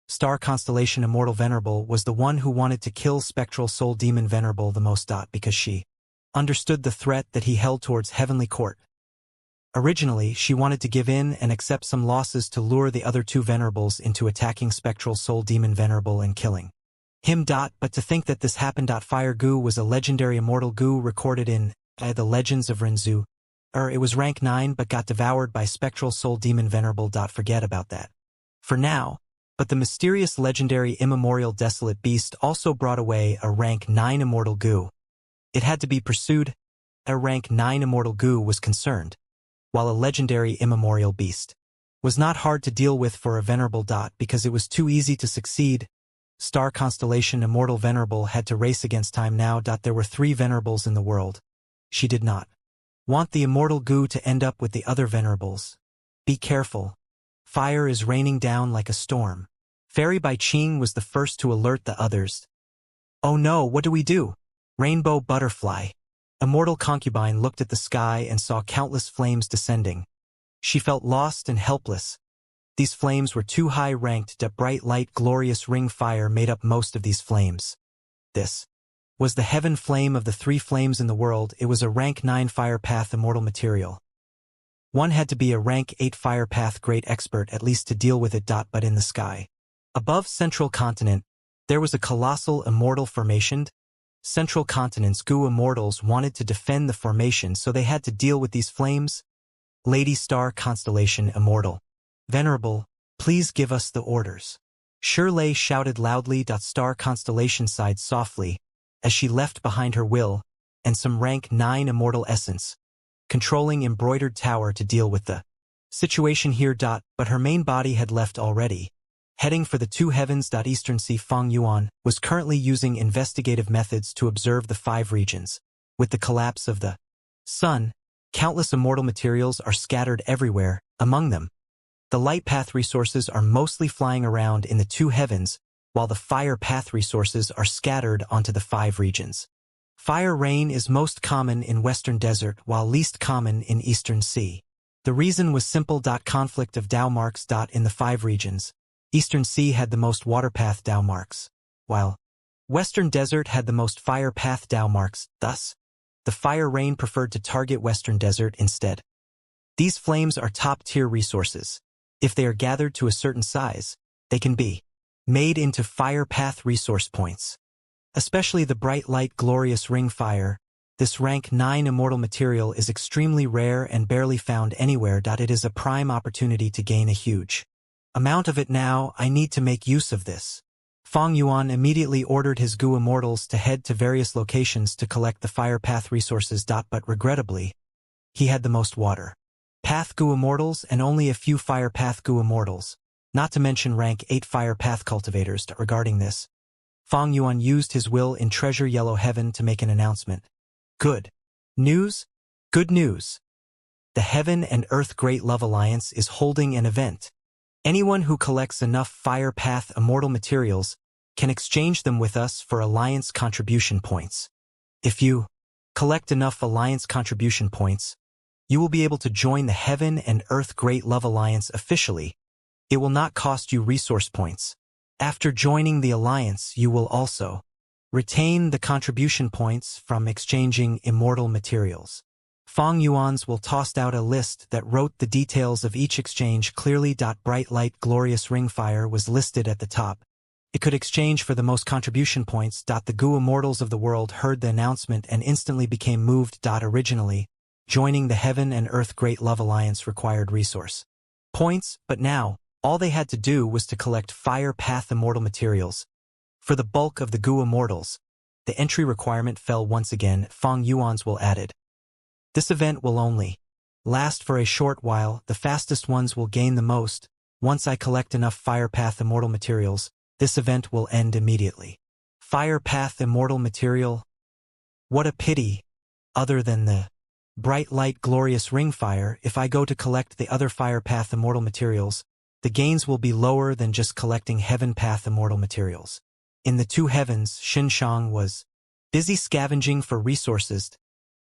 Star Constellation Immortal Venerable was the one who wanted to kill Spectral Soul Demon Venerable the most. Because she understood the threat that he held towards Heavenly Court. Originally, she wanted to give in and accept some losses to lure the other 2 venerables into attacking Spectral Soul Demon Venerable and killing him. But to think that this happened. Fire Goo was a legendary immortal goo recorded in the Legends of Renzu. It was rank 9 but got devoured by Spectral Soul Demon Venerable. Forget about that for now. But the mysterious legendary immemorial desolate beast also brought away a rank 9 immortal goo. It had to be pursued. A rank 9 immortal goo was concerned, while a legendary immemorial beast was not hard to deal with for a venerable. Because it was too easy to succeed, Star Constellation Immortal Venerable had to race against time now. There were 3 venerables in the world. She did not want the immortal goo to end up with the other venerables. Be careful. Fire is raining down like a storm. Fairy Bai Ching was the first to alert the others. Oh no, what do we do? Rainbow Butterfly. Immortal Concubine looked at the sky and saw countless flames descending. She felt lost and helpless. These flames were too high-ranked. Bright light glorious ring fire made up most of these flames. This was the heaven flame of the 3 flames in the world. It was a rank 9 fire path immortal material. One had to be a rank 8 fire path great expert at least to deal with it. But in the sky, above Central Continent, there was a colossal immortal formation. Central Continent's goo immortals wanted to defend the formation, so they had to deal with these flames. Lady Star Constellation Immortal Venerable, please give us the orders. Shirley shouted loudly. Star Constellation sighed softly as she left behind her will and some rank 9 immortal essence, controlling embroidered tower to deal with the situation here. But her main body had left already. Heading for the 2 heavens. Eastern Sea Feng Yuan was currently using investigative methods to observe the 5 regions. With the collapse of the sun, Countless immortal materials are scattered everywhere. Among them, the light path resources are mostly flying around in the two heavens, while the fire path resources are scattered onto the 5 regions. Fire rain is most common in Western Desert, while least common in Eastern Sea. The reason was simple. Conflict of Dao marks. In the 5 regions, Eastern Sea had the most water path Dao marks, while Western Desert had the most fire path Dao marks. Thus, the fire rain preferred to target Western Desert instead. These flames are top-tier resources. If they are gathered to a certain size, they can be made into fire path resource points. Especially the bright light glorious ring fire, this rank 9 immortal material is extremely rare and barely found anywhere. It is a prime opportunity to gain a huge amount of it now. I need to make use of this. Fang Yuan immediately ordered his Gu Immortals to head to various locations to collect the fire path resources. But regrettably, he had the most water path Gu Immortals and only a few fire path Gu Immortals, not to mention rank 8 fire path cultivators. Regarding this, Fang Yuan used his will in Treasure Yellow Heaven to make an announcement. Good news? Good news. The Heaven and Earth Great Love Alliance is holding an event. Anyone who collects enough fire path immortal materials can exchange them with us for Alliance contribution points. If you collect enough Alliance contribution points, you will be able to join the Heaven and Earth Great Love Alliance officially. It will not cost you resource points. After joining the Alliance, you will also retain the contribution points from exchanging immortal materials. Fang Yuan's will tossed out a list that wrote the details of each exchange clearly. Bright light glorious ring fire was listed at the top. It could exchange for the most contribution points. The Gu Immortals of the world heard the announcement and instantly became moved. Originally, joining the Heaven and Earth Great Love Alliance required resource points, but now, all they had to do was to collect fire path immortal materials. For the bulk of the Gu Immortals, the entry requirement fell once again. Fang Yuan's will added. This event will only last for a short while. The fastest ones will gain the most. Once I collect enough fire path immortal materials, this event will end immediately. Fire path immortal material? What a pity. Other than the bright light glorious ring fire, if I go to collect the other fire path immortal materials, the gains will be lower than just collecting heaven path immortal materials. In the two heavens, Xinshang was busy scavenging for resources.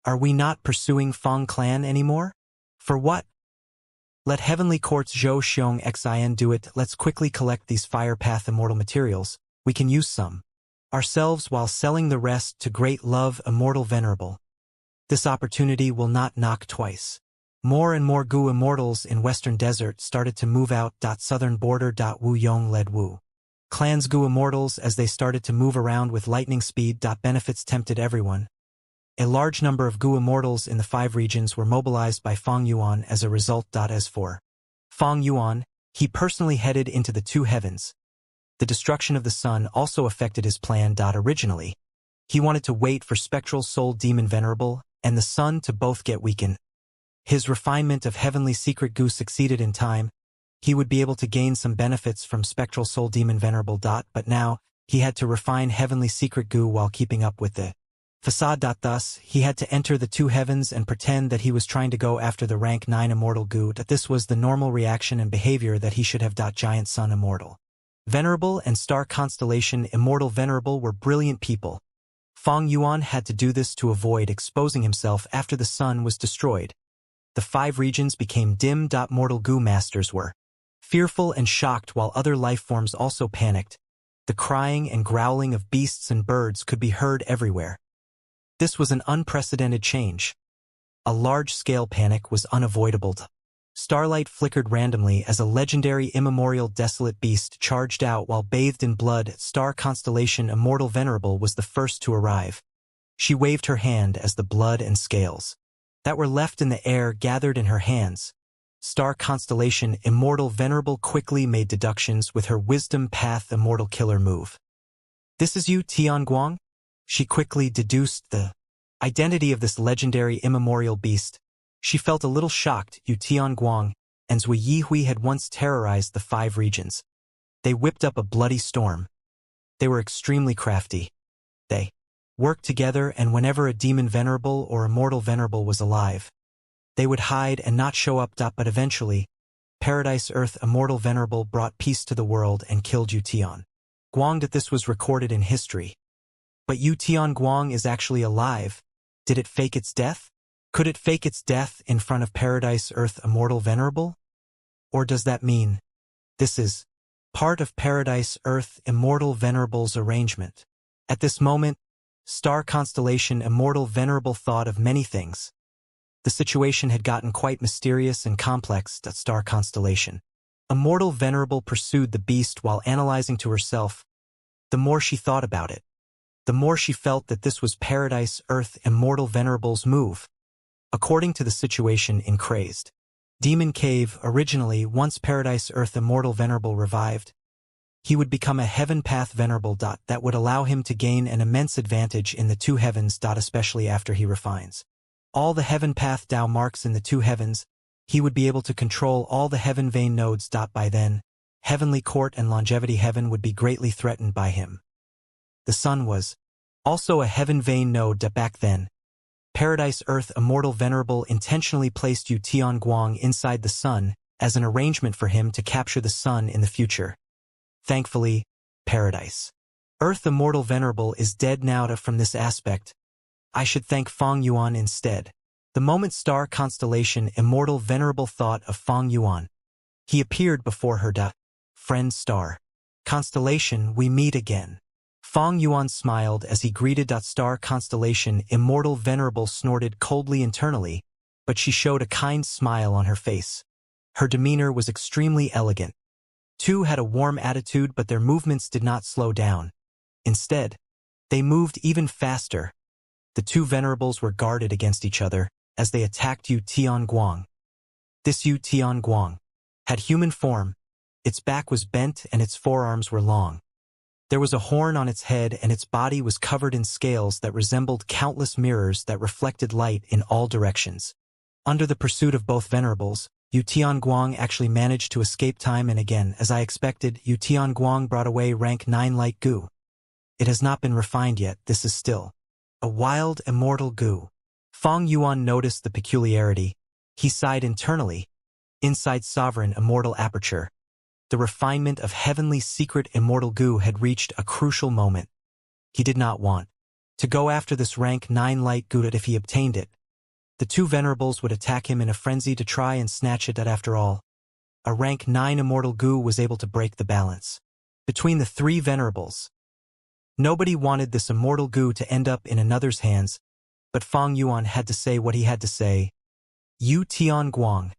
Are we not pursuing Fang clan anymore? For what? Let Heavenly Court's Zhou Xiong Xin do it. Let's quickly collect these fire path immortal materials. We can use some ourselves while selling the rest to Great Love Immortal Venerable. This opportunity will not knock twice. More and more Gu Immortals in Western Desert started to move out. Southern border. Wu Yong led Wu Clan's Gu Immortals as they started to move around with lightning speed. Benefits tempted everyone. A large number of Gu Immortals in the 5 regions were mobilized by Fang Yuan as a result. As for Fang Yuan, he personally headed into the two heavens. The destruction of the sun also affected his plan. Originally, he wanted to wait for Spectral Soul Demon Venerable and the sun to both get weakened. His refinement of Heavenly Secret Gu succeeded in time. He would be able to gain some benefits from Spectral Soul Demon Venerable. But now, he had to refine Heavenly Secret Gu while keeping up with the facade. Thus, he had to enter the two heavens and pretend that he was trying to go after the rank 9 Immortal Gu. This was the normal reaction and behavior that he should have. Giant Sun Immortal Venerable and Star Constellation Immortal Venerable were brilliant people. Fang Yuan had to do this to avoid exposing himself after the sun was destroyed. The 5 regions became dim. Mortal Gu masters were fearful and shocked while other life forms also panicked. The crying and growling of beasts and birds could be heard everywhere. This was an unprecedented change. A large-scale panic was unavoidable. Starlight flickered randomly as a legendary immemorial desolate beast charged out while bathed in blood. Star Constellation Immortal Venerable was the first to arrive. She waved her hand as the blood and scales that were left in the air gathered in her hands. Star Constellation Immortal Venerable quickly made deductions with her Wisdom Path Immortal Killer move. This is you, Tianguang? She quickly deduced the identity of this legendary immemorial beast. She felt a little shocked. Yu Tianguang and Zui Yihui had once terrorized the 5 regions. They whipped up a bloody storm. They were extremely crafty. They worked together, and whenever a demon venerable or immortal venerable was alive, They would hide and not show up. But eventually, Paradise Earth Immortal Venerable brought peace to the world and killed Yu Guang. That this was recorded in history. But Yu Guang is actually alive. Did it fake its death? Could it fake its death in front of Paradise Earth Immortal Venerable? Or does that mean this is part of Paradise Earth Immortal Venerable's arrangement? At this moment, Star Constellation Immortal Venerable thought of many things. The situation had gotten quite mysterious and complex. Star Constellation Immortal Venerable pursued the beast while analyzing to herself. The more she thought about it, the more she felt that this was Paradise Earth Immortal Venerable's move. According to the situation in Crazed Demon Cave, originally, once Paradise Earth Immortal Venerable revived, he would become a Heaven Path Venerable. That would allow him to gain an immense advantage in the two heavens. Especially after he refines all the Heaven Path Dao marks in the two heavens, he would be able to control all the Heaven Vein nodes. By then, Heavenly Court and Longevity Heaven would be greatly threatened by him. The Sun was also a Heaven Vein node. Back then, Paradise Earth Immortal Venerable intentionally placed Yu Guang inside the Sun as an arrangement for him to capture the Sun in the future. Thankfully, Paradise Earth Immortal Venerable is dead now. From this aspect, I should thank Feng Yuan instead. The moment Star Constellation Immortal Venerable thought of Feng Yuan, he appeared before her. Friend Star Constellation, we meet again. Feng Yuan smiled as he greeted. Star Constellation Immortal Venerable snorted coldly internally, but she showed a kind smile on her face. Her demeanor was extremely elegant. Two had a warm attitude, but their movements did not slow down. Instead, they moved even faster. The two venerables were guarded against each other as they attacked Yu Guang. This Yu Guang had human form. Its back was bent and its forearms were long. There was a horn on its head and its body was covered in scales that resembled countless mirrors that reflected light in all directions. Under the pursuit of both venerables, Yu Guang actually managed to escape time and again. As I expected, Yu Guang brought away rank 9 light goo. It has not been refined yet. This is still a wild immortal goo. Feng Yuan noticed the peculiarity. He sighed internally. Inside Sovereign Immortal Aperture, the refinement of heavenly secret immortal goo had reached a crucial moment. He did not want to go after this rank 9 light goo. If he obtained it, the two venerables would attack him in a frenzy to try and snatch it. After all, a rank 9 immortal goo was able to break the balance between the three venerables. Nobody wanted this immortal goo to end up in another's hands, but Feng Yuan had to say what he had to say. Yu Guang,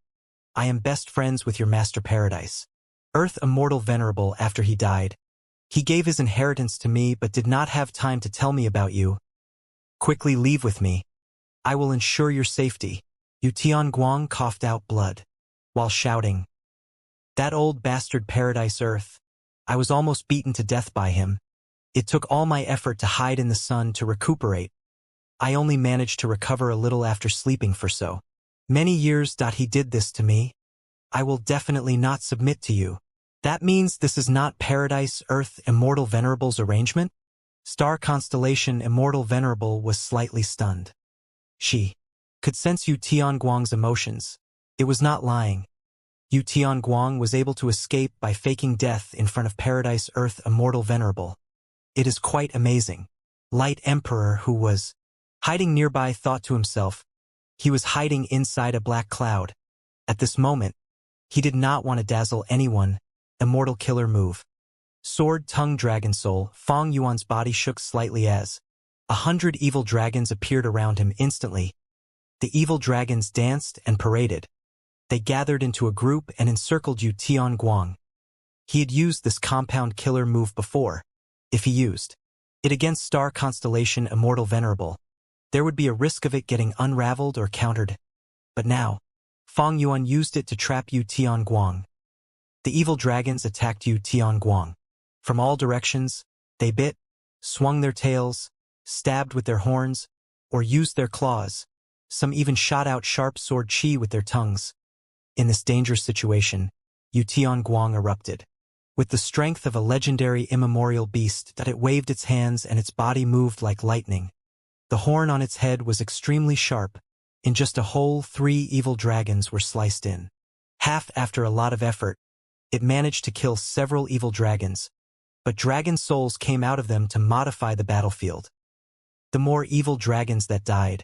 I am best friends with your Master Paradise Earth Immortal Venerable. After he died, he gave his inheritance to me but did not have time to tell me about you. Quickly leave with me. I will ensure your safety. Yu Guang coughed out blood while shouting, that old bastard Paradise Earth. I was almost beaten to death by him. It took all my effort to hide in the sun to recuperate. I only managed to recover a little after sleeping for so many years. He did this to me. I will definitely not submit to you. That means this is not Paradise Earth Immortal Venerable's arrangement? Star Constellation Immortal Venerable was slightly stunned. She could sense Yu Guang's emotions. It was not lying. Yu Guang was able to escape by faking death in front of Paradise Earth Immortal Venerable. It is quite amazing. Light Emperor, who was hiding nearby, thought to himself. He was hiding inside a black cloud. At this moment, he did not want to dazzle anyone. Immortal Killer move. Sword Tongue Dragon Soul. Feng Yuan's body shook slightly as 100 evil dragons appeared around him instantly. The evil dragons danced and paraded. They gathered into a group and encircled Yu Guang. He had used this compound killer move before. If he used it against Star Constellation Immortal Venerable, there would be a risk of it getting unraveled or countered. But now, Feng Yuan used it to trap Yu Guang. The evil dragons attacked Yu Guang. From all directions, they bit, swung their tails, stabbed with their horns, or used their claws. Some even shot out sharp sword chi with their tongues. In this dangerous situation, Yu Guang erupted. With the strength of a legendary immemorial beast, that it waved its hands and its body moved like lightning. The horn on its head was extremely sharp. In just a whole 3 evil dragons were sliced in. After a lot of effort, it managed to kill several evil dragons, but dragon souls came out of them to modify the battlefield. The more evil dragons that died,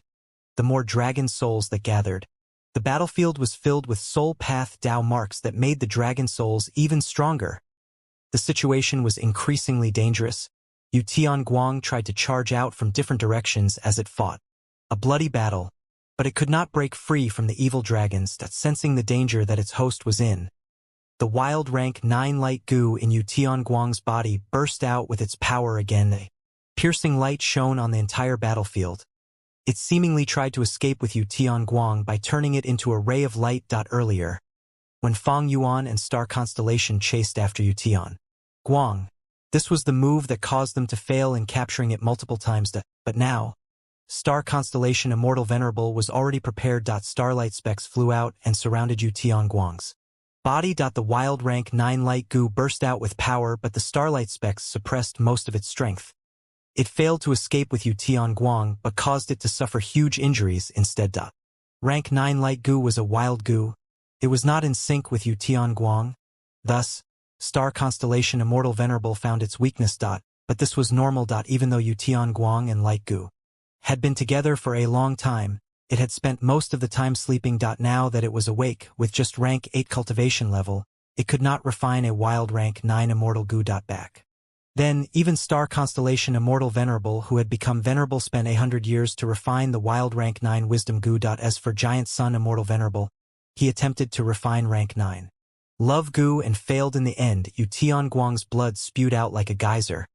the more dragon souls that gathered. The battlefield was filled with soul path Dao marks that made the dragon souls even stronger. The situation was increasingly dangerous. Yu Tianguang tried to charge out from different directions as it fought. A bloody battle, but it could not break free from the evil dragons that sensing the danger that its host was in. The wild rank 9 light goo in Yu Tianguang's body burst out with its power again. A piercing light shone on the entire battlefield. It seemingly tried to escape with Yu Tianguang by turning it into a ray of light. Earlier, when Fang Yuan and Star Constellation chased after Yu Tianguang, this was the move that caused them to fail in capturing it multiple times. But now, Star Constellation Immortal Venerable was already prepared. Starlight specks flew out and surrounded Yu Tianguang's body. The wild rank 9 light goo burst out with power, but the starlight specks suppressed most of its strength. It failed to escape with Yu Tianguang, but caused it to suffer huge injuries instead. Rank 9 light goo was a wild goo. It was not in sync with Yu Tianguang. Thus, Star Constellation Immortal Venerable found its weakness. But this was normal. Even though Yu Tianguang and light goo had been together for a long time, it had spent most of the time sleeping. Now that it was awake, with just rank 8 cultivation level, it could not refine a wild rank 9 immortal goo. Back then, even Star Constellation Immortal Venerable, who had become venerable, spent 100 years to refine the wild rank 9 wisdom goo. As for Giant Sun Immortal Venerable, he attempted to refine rank 9 love goo and failed in the end. Yu Tianguang's blood spewed out like a geyser.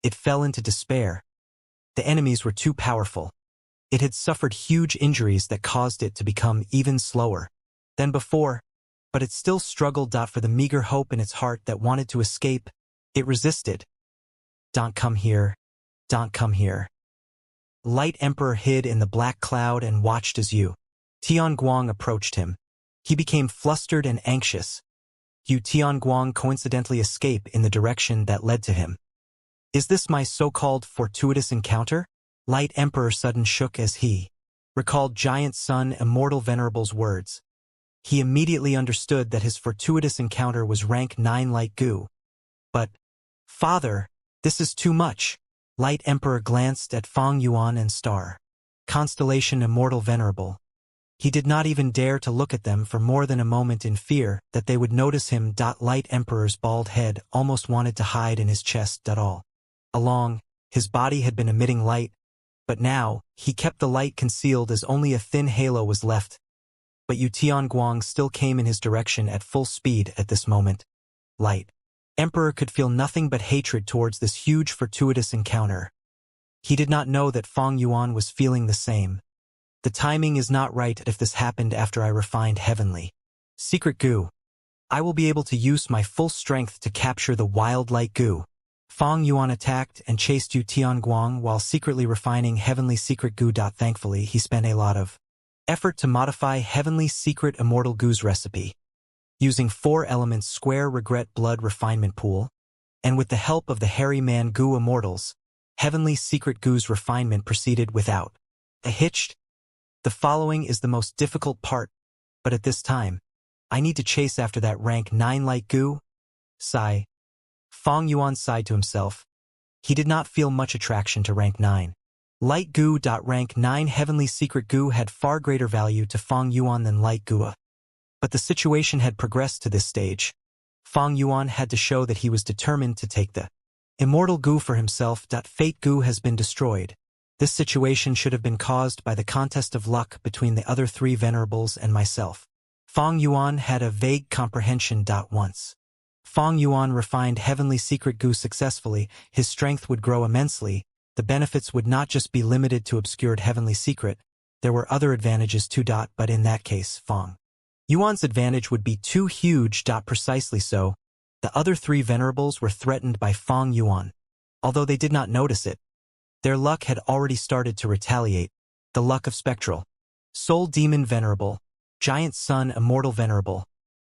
It fell into despair. The enemies were too powerful. It had suffered huge injuries that caused it to become even slower than before, but it still struggled. For the meager hope in its heart that wanted to escape, it resisted. Don't come here. Don't come here. Light Emperor hid in the black cloud and watched as Yu Tianguang approached him. He became flustered and anxious. Yu Tianguang coincidentally escaped in the direction that led to him. Is this my so-called fortuitous encounter? Light Emperor sudden shook as he recalled Giant Sun Immortal Venerable's words. He immediately understood that his fortuitous encounter was rank 9 light goo. But, Father, this is too much. Light Emperor glanced at Fang Yuan and Star Constellation Immortal Venerable. He did not even dare to look at them for more than a moment in fear that they would notice him. Light Emperor's bald head almost wanted to hide in his chest. All along, his body had been emitting light, but now, he kept the light concealed as only a thin halo was left. But Yu Tianguang still came in his direction at full speed at this moment. Light Emperor could feel nothing but hatred towards this huge fortuitous encounter. He did not know that Fang Yuan was feeling the same. The timing is not right if this happened after I refined heavenly secret goo. I will be able to use my full strength to capture the wild light goo. Fang Yuan attacked and chased Yu Tianguang while secretly refining heavenly secret goo. Thankfully, he spent a lot of effort to modify heavenly secret immortal goo's recipe. Using 4 elements square regret blood refinement pool, and with the help of the hairy man goo immortals, heavenly secret goo's refinement proceeded without a hitch. The following is the most difficult part, but at this time, I need to chase after that rank 9 light goo. Sigh. Fang Yuan sighed to himself. He did not feel much attraction to rank 9 light goo. Rank 9 heavenly secret goo had far greater value to Fang Yuan than light goo. But the situation had progressed to this stage. Fang Yuan had to show that he was determined to take the immortal goo for himself. Fate goo has been destroyed. This situation should have been caused by the contest of luck between the other 3 venerables and myself. Fang Yuan had a vague comprehension. Once Fang Yuan refined heavenly secret goo successfully, his strength would grow immensely. The benefits would not just be limited to obscured heavenly secret. There were other advantages too. But in that case, Fang Yuan's advantage would be too huge. Precisely so. The other 3 venerables were threatened by Fang Yuan. Although they did not notice it, their luck had already started to retaliate. The luck of Spectral Soul Demon Venerable, Giant Sun Immortal Venerable,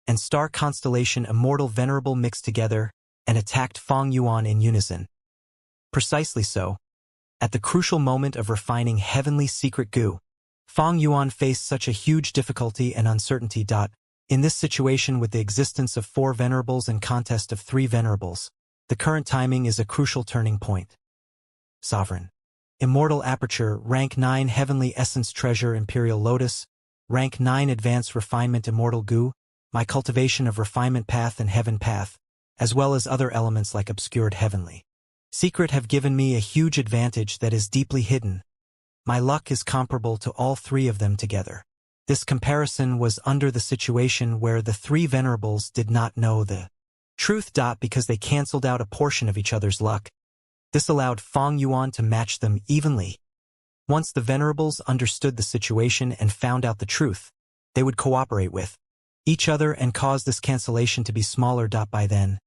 and Star Constellation Immortal Venerable mixed together and attacked Fang Yuan in unison. Precisely so. At the crucial moment of refining heavenly secret goo, Fong Yuan faced such a huge difficulty and uncertainty. In this situation, with the existence of 4 venerables and contest of 3 venerables, the current timing is a crucial turning point. Sovereign. Immortal Aperture, Rank 9 Heavenly Essence Treasure Imperial Lotus, Rank 9 Advanced Refinement Immortal Goo, my cultivation of Refinement Path and Heaven Path, as well as other elements like Obscured Heavenly Secret have given me a huge advantage that is deeply hidden. My luck is comparable to all 3 of them together. This comparison was under the situation where the 3 venerables did not know the truth. Because they cancelled out a portion of each other's luck. This allowed Fong Yuan to match them evenly. Once the venerables understood the situation and found out the truth, they would cooperate with each other and cause this cancellation to be smaller. By then,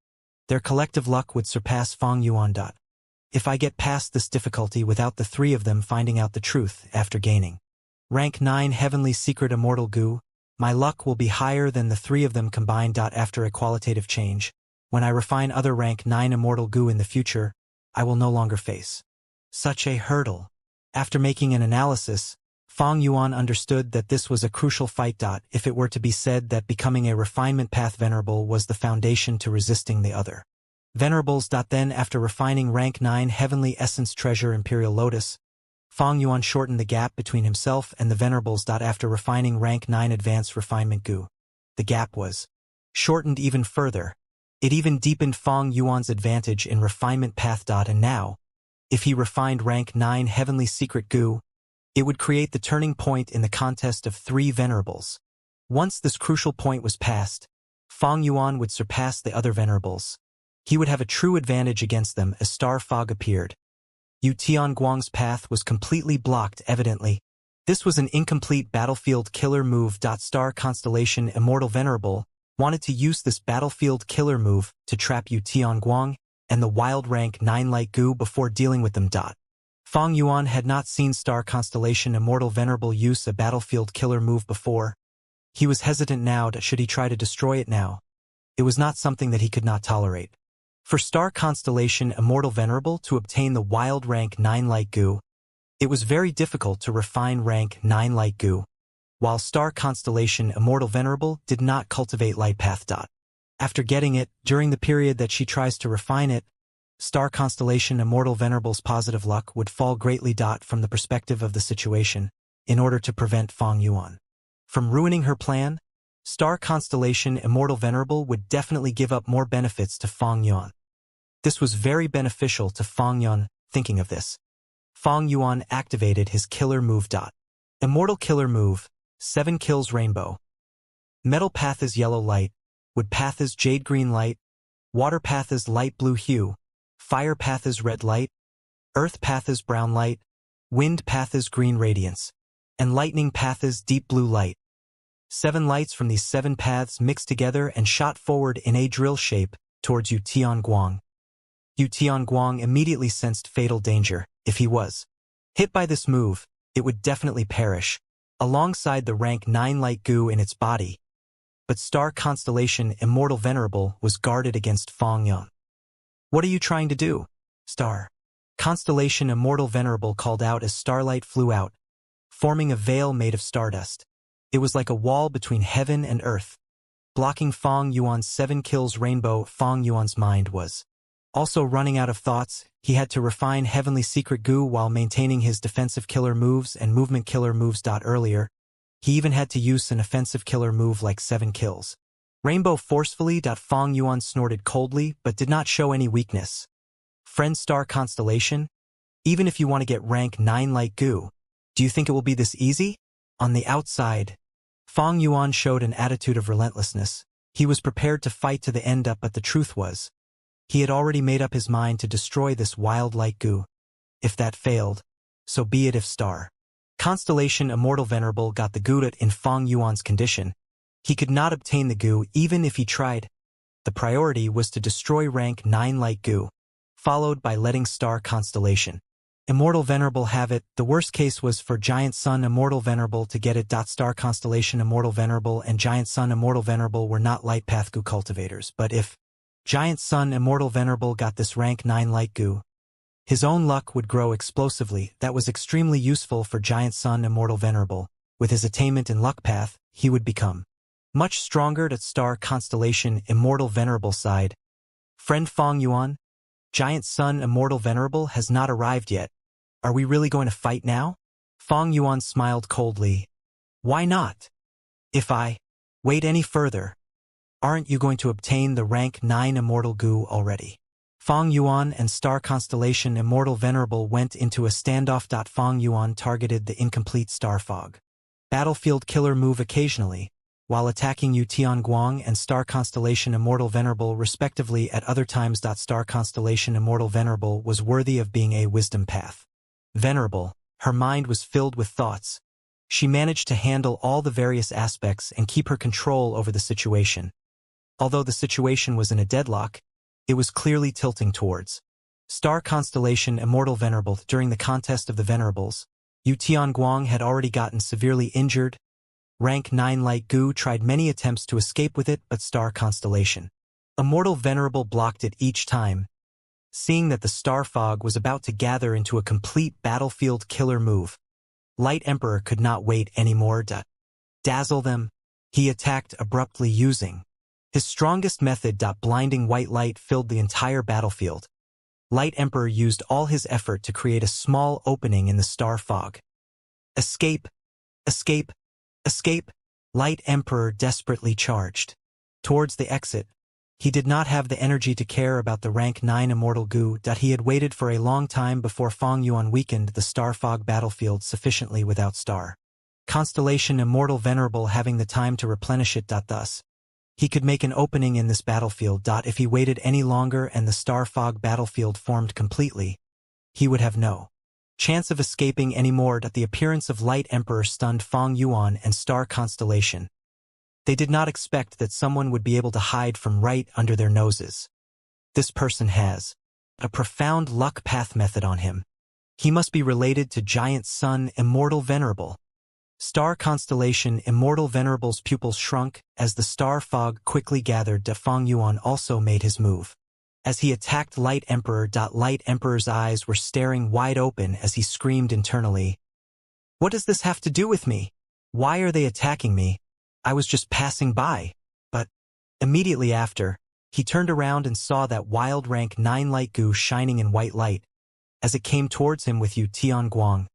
their collective luck would surpass Fong Yuan. If I get past this difficulty without the 3 of them finding out the truth after gaining Rank 9 Heavenly Secret Immortal Goo, my luck will be higher than the 3 of them combined. After a qualitative change, when I refine other Rank 9 Immortal Goo in the future, I will no longer face such a hurdle. After making an analysis, Fong Yuan understood that this was a crucial fight. If it were to be said that becoming a Refinement Path Venerable was the foundation to resisting the other venerables. Then after refining Rank 9 Heavenly Essence Treasure Imperial Lotus, Fong Yuan shortened the gap between himself and the venerables. After refining Rank 9 Advanced Refinement Goo, the gap was shortened even further. It even deepened Fong Yuan's advantage in Refinement Path. And now, if he refined Rank 9 Heavenly Secret Goo, it would create the turning point in the contest of 3 venerables. Once this crucial point was passed, Fong Yuan would surpass the other venerables. He would have a true advantage against them as star fog appeared. Yu Tianguang's path was completely blocked. Evidently, this was an incomplete battlefield killer move. Star Constellation Immortal Venerable wanted to use this battlefield killer move to trap Yu Tianguang and the wild Rank 9 Light Goo before dealing with them. Fong Yuan had not seen Star Constellation Immortal Venerable use a battlefield killer move before. He was hesitant now. Should he try to destroy it now? It was not something that he could not tolerate. For Star Constellation Immortal Venerable to obtain the wild Rank 9 Light Goo, it was very difficult to refine Rank 9 Light Goo, while Star Constellation Immortal Venerable did not cultivate Light Path. After getting it, during the period that she tries to refine it, Star Constellation Immortal Venerable's positive luck would fall greatly. From the perspective of the situation, in order to prevent Fong Yuan from ruining her plan, Star Constellation Immortal Venerable would definitely give up more benefits to Fong Yuan. This was very beneficial to Fong Yuan. Thinking of this, Fong Yuan activated his killer move. Immortal Killer Move, 7 kills Rainbow. Metal Path is Yellow Light, Wood Path is Jade Green Light, Water Path is Light Blue Hue, Fire Path is Red Light, Earth Path is Brown Light, Wind Path is Green Radiance, and Lightning Path is Deep Blue Light. 7 lights from these 7 paths mixed together and shot forward in a drill shape towards Yu Tianguang. Yu Tianguang immediately sensed fatal danger. If he was hit by this move, it would definitely perish, alongside the Rank 9 Light Goo in its body. But Star Constellation Immortal Venerable was guarded against Fong Yuan. What are you trying to do? Star Constellation Immortal Venerable called out as starlight flew out, forming a veil made of stardust. It was like a wall between heaven and earth, blocking Fong Yuan's 7 kills Rainbow. Fong Yuan's mind was also running out of thoughts. He had to refine Heavenly Secret Goo while maintaining his defensive killer moves and movement killer moves. Earlier, he even had to use an offensive killer move like 7 kills Rainbow forcefully. Fong Yuan snorted coldly but did not show any weakness. Friend Star Constellation, even if you want to get Rank 9 Light Goo, do you think it will be this easy? On the outside, Fong Yuan showed an attitude of relentlessness. He was prepared to fight to the end. But the truth was, he had already made up his mind to destroy this wild Light Goo. If that failed, so be it. If Star Constellation Immortal Venerable got the Goo in Fong Yuan's condition, he could not obtain the Goo even if he tried. The priority was to destroy Rank 9 Light Goo, followed by letting Star Constellation Immortal Venerable have it. The worst case was for Giant Sun Immortal Venerable to get it. Star Constellation Immortal Venerable and Giant Sun Immortal Venerable were not Light Path Goo cultivators, but if Giant Sun Immortal Venerable got this Rank 9 Light Goo, his own luck would grow explosively. That was extremely useful for Giant Sun Immortal Venerable. with his attainment in luck path, he would become much stronger at star constellation Immortal Venerable side. Friend Fong Yuan, Giant Sun Immortal Venerable has not arrived yet. Are we really going to fight now? Fong Yuan smiled coldly. Why not? If I wait any further, aren't you going to obtain the rank 9 Immortal Gu already? Fong Yuan and Star Constellation Immortal Venerable went into a standoff. Fong Yuan targeted the incomplete star fog battlefield killer move occasionally, while attacking Yu Tianguang and Star Constellation Immortal Venerable respectively at other times. Star Constellation Immortal Venerable was worthy of being a wisdom path. Venerable, her mind was filled with thoughts. She managed to handle all the various aspects and keep her control over the situation. Although the situation was in a deadlock, it was clearly tilting towards Star Constellation Immortal Venerable. During the contest of the Venerables, Yu Tianguang had already gotten severely injured. Rank 9 Light Gu tried many attempts to escape with it, but Star Constellation Immortal Venerable blocked it each time. Seeing that the star fog was about to gather into a complete battlefield killer move, Light Emperor could not wait anymore to dazzle them. He attacked abruptly using his strongest method. Blinding white light filled the entire battlefield. Light Emperor used all his effort to create a small opening in the star fog. Escape! Escape! Escape! Light Emperor desperately charged towards the exit. He did not have the energy to care about the rank 9 Immortal Gu. He had waited for a long time before Fong Yuan weakened the star fog battlefield sufficiently without Star Constellation Immortal Venerable having the time to replenish it. Thus, he could make an opening in this battlefield. If he waited any longer and the star fog battlefield formed completely, he would have no chance of escaping anymore. The appearance of Light Emperor stunned Fong Yuan and Star Constellation. They did not expect that someone would be able to hide from right under their noses. This person has a profound luck path method on him. He must be related to Giant Sun Immortal Venerable. Star Constellation Immortal Venerable's pupils shrunk as the star fog quickly gathered. Fong Yuan also made his move. As he attacked Light Emperor. Light Emperor's eyes were staring wide open as he screamed internally. What does this have to do with me? Why are they attacking me? I was just passing by. But immediately after, he turned around and saw that wild rank 9 Light Gu shining in white light as it came towards him with Yu Tianguang.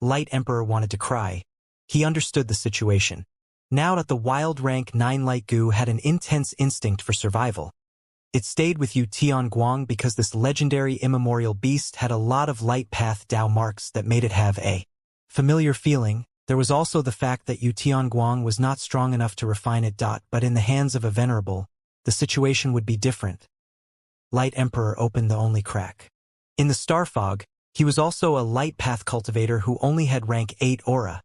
Light Emperor wanted to cry. He understood the situation. Now that the wild rank 9 Light Gu had an intense instinct for survival, it stayed with Yu Tianguang because this legendary immemorial beast had a lot of light path Dao marks that made it have a familiar feeling. There was also the fact that Yu Tianguang was not strong enough to refine it. But in the hands of a venerable, the situation would be different. Light Emperor opened the only crack in the star fog. He was also a light path cultivator who only had rank 8 aura.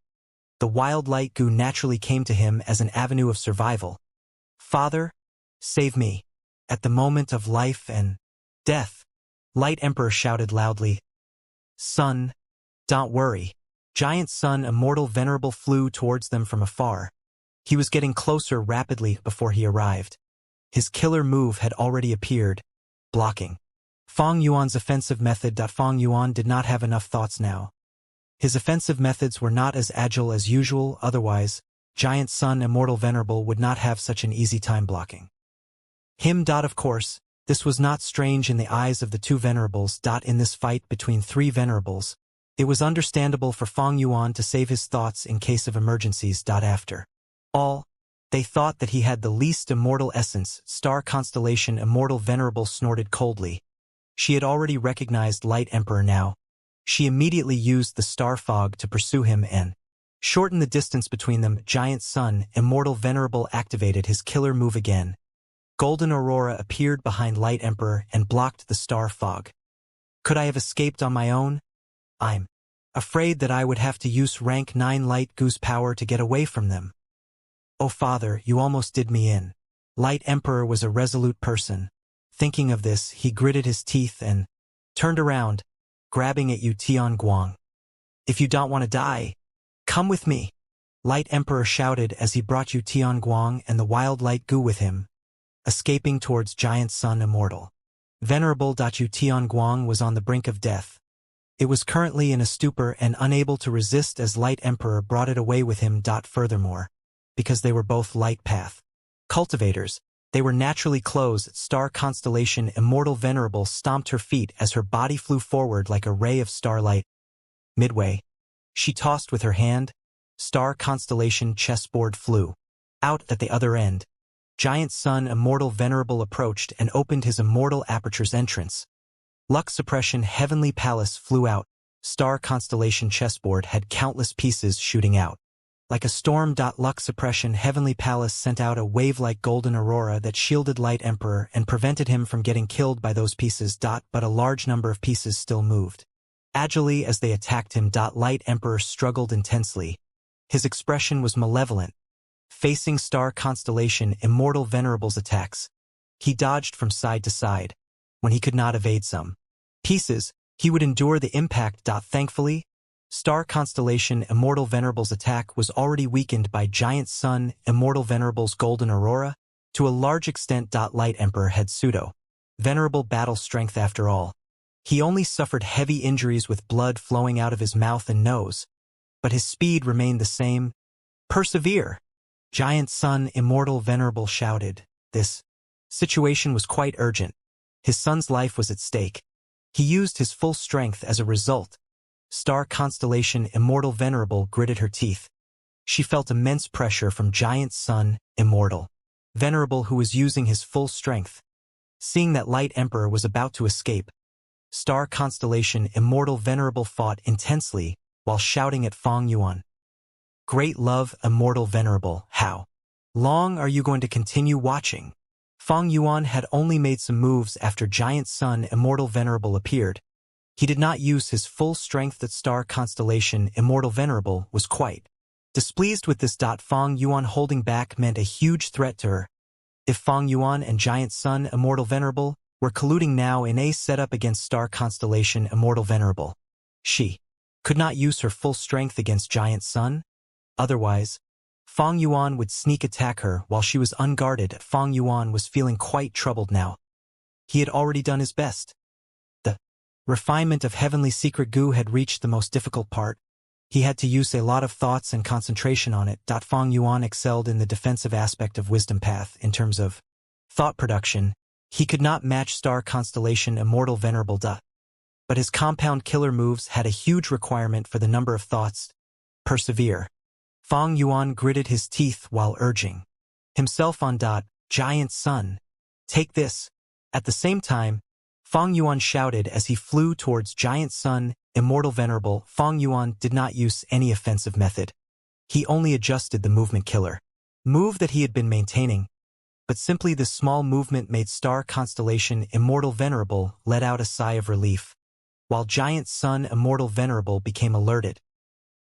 The wild Light Gu naturally came to him as an avenue of survival. Father, save me. At the moment of life and death, Light Emperor shouted loudly. Son, don't worry. Giant Sun Immortal Venerable flew towards them from afar. He was getting closer rapidly before he arrived. His killer move had already appeared, blocking Fong Yuan's offensive method. Fong Yuan did not have enough thoughts now. His offensive methods were not as agile as usual, otherwise, Giant Sun Immortal Venerable would not have such an easy time blocking him. Of course, this was not strange in the eyes of the two Venerables. In this fight between three Venerables, it was understandable for Fong Yuan to save his thoughts in case of emergencies. After all, they thought that he had the least immortal essence. Star Constellation Immortal Venerable snorted coldly. She had already recognized Light Emperor now. She immediately used the star fog to pursue him and shorten the distance between them. Giant Sun Immortal Venerable activated his killer move again. Golden Aurora appeared behind Light Emperor and blocked the star fog. Could I have escaped on my own? I'm afraid that I would have to use rank 9 Light Gu's power to get away from them. Oh father, you almost did me in. Light Emperor was a resolute person. Thinking of this, he gritted his teeth and turned around, grabbing at Yu Tianguang. If you don't want to die, come with me. Light Emperor shouted as he brought Yu Tianguang and the wild Light Gu with him, escaping towards Giant Sun Immortal Venerable. Yu Tianguang was on the brink of death. It was currently in a stupor and unable to resist as Light Emperor brought it away with him. Furthermore, because they were both light path cultivators, they were naturally close. Star constellation Immortal Venerable stomped her feet as her body flew forward like a ray of starlight. Midway, she tossed with her hand. Star constellation chessboard flew out at the other end. Giant Sun Immortal Venerable approached and opened his immortal aperture's entrance. Luck suppression Heavenly Palace flew out. Star constellation chessboard had countless pieces shooting out. Like a storm. Luck suppression Heavenly Palace sent out a wave-like golden aurora that shielded Light Emperor and prevented him from getting killed by those pieces. But a large number of pieces still moved agilely as they attacked him. Light Emperor struggled intensely. His expression was malevolent. Facing Star constellation Immortal Venerable's attacks, he dodged from side to side. When he could not evade some pieces, he would endure the impact. Thankfully, Star constellation Immortal Venerable's attack was already weakened by Giant Sun Immortal Venerable's golden aurora. To a large extent. Light Emperor had pseudo-venerable battle strength after all. He only suffered heavy injuries with blood flowing out of his mouth and nose, but his speed remained the same. Persevere! Giant Sun Immortal Venerable shouted. This situation was quite urgent. His son's life was at stake. He used his full strength as a result. Star constellation Immortal Venerable gritted her teeth. She felt immense pressure from Giant Sun Immortal Venerable, who was using his full strength. Seeing that Light Emperor was about to escape, Star constellation Immortal Venerable fought intensely while shouting at Fong Yuan. Great love, Immortal Venerable, how long are you going to continue watching? Fong Yuan had only made some moves after Giant Sun Immortal Venerable appeared. He did not use his full strength. That Star constellation Immortal Venerable was quite displeased with this. Fong Yuan holding back meant a huge threat to her. If Fong Yuan and Giant Sun Immortal Venerable were colluding now in a setup against Star constellation Immortal Venerable, she could not use her full strength against Giant Sun. Otherwise, Fong Yuan would sneak attack her while she was unguarded. Fong Yuan was feeling quite troubled now. He had already done his best. The refinement of heavenly secret goo had reached the most difficult part. He had to use a lot of thoughts and concentration on it. Fong Yuan excelled in the defensive aspect of Wisdom Path in terms of thought production. He could not match Star constellation Immortal Venerable. But his compound killer moves had a huge requirement for the number of thoughts. Persevere. Fong Yuan gritted his teeth while urging himself on. Giant Sun, take this. At the same time, Fong Yuan shouted as he flew towards Giant Sun Immortal Venerable. Fong Yuan did not use any offensive method. He only adjusted the movement killer move that he had been maintaining. But simply this small movement made Star constellation Immortal Venerable let out a sigh of relief, while Giant Sun Immortal Venerable became alerted.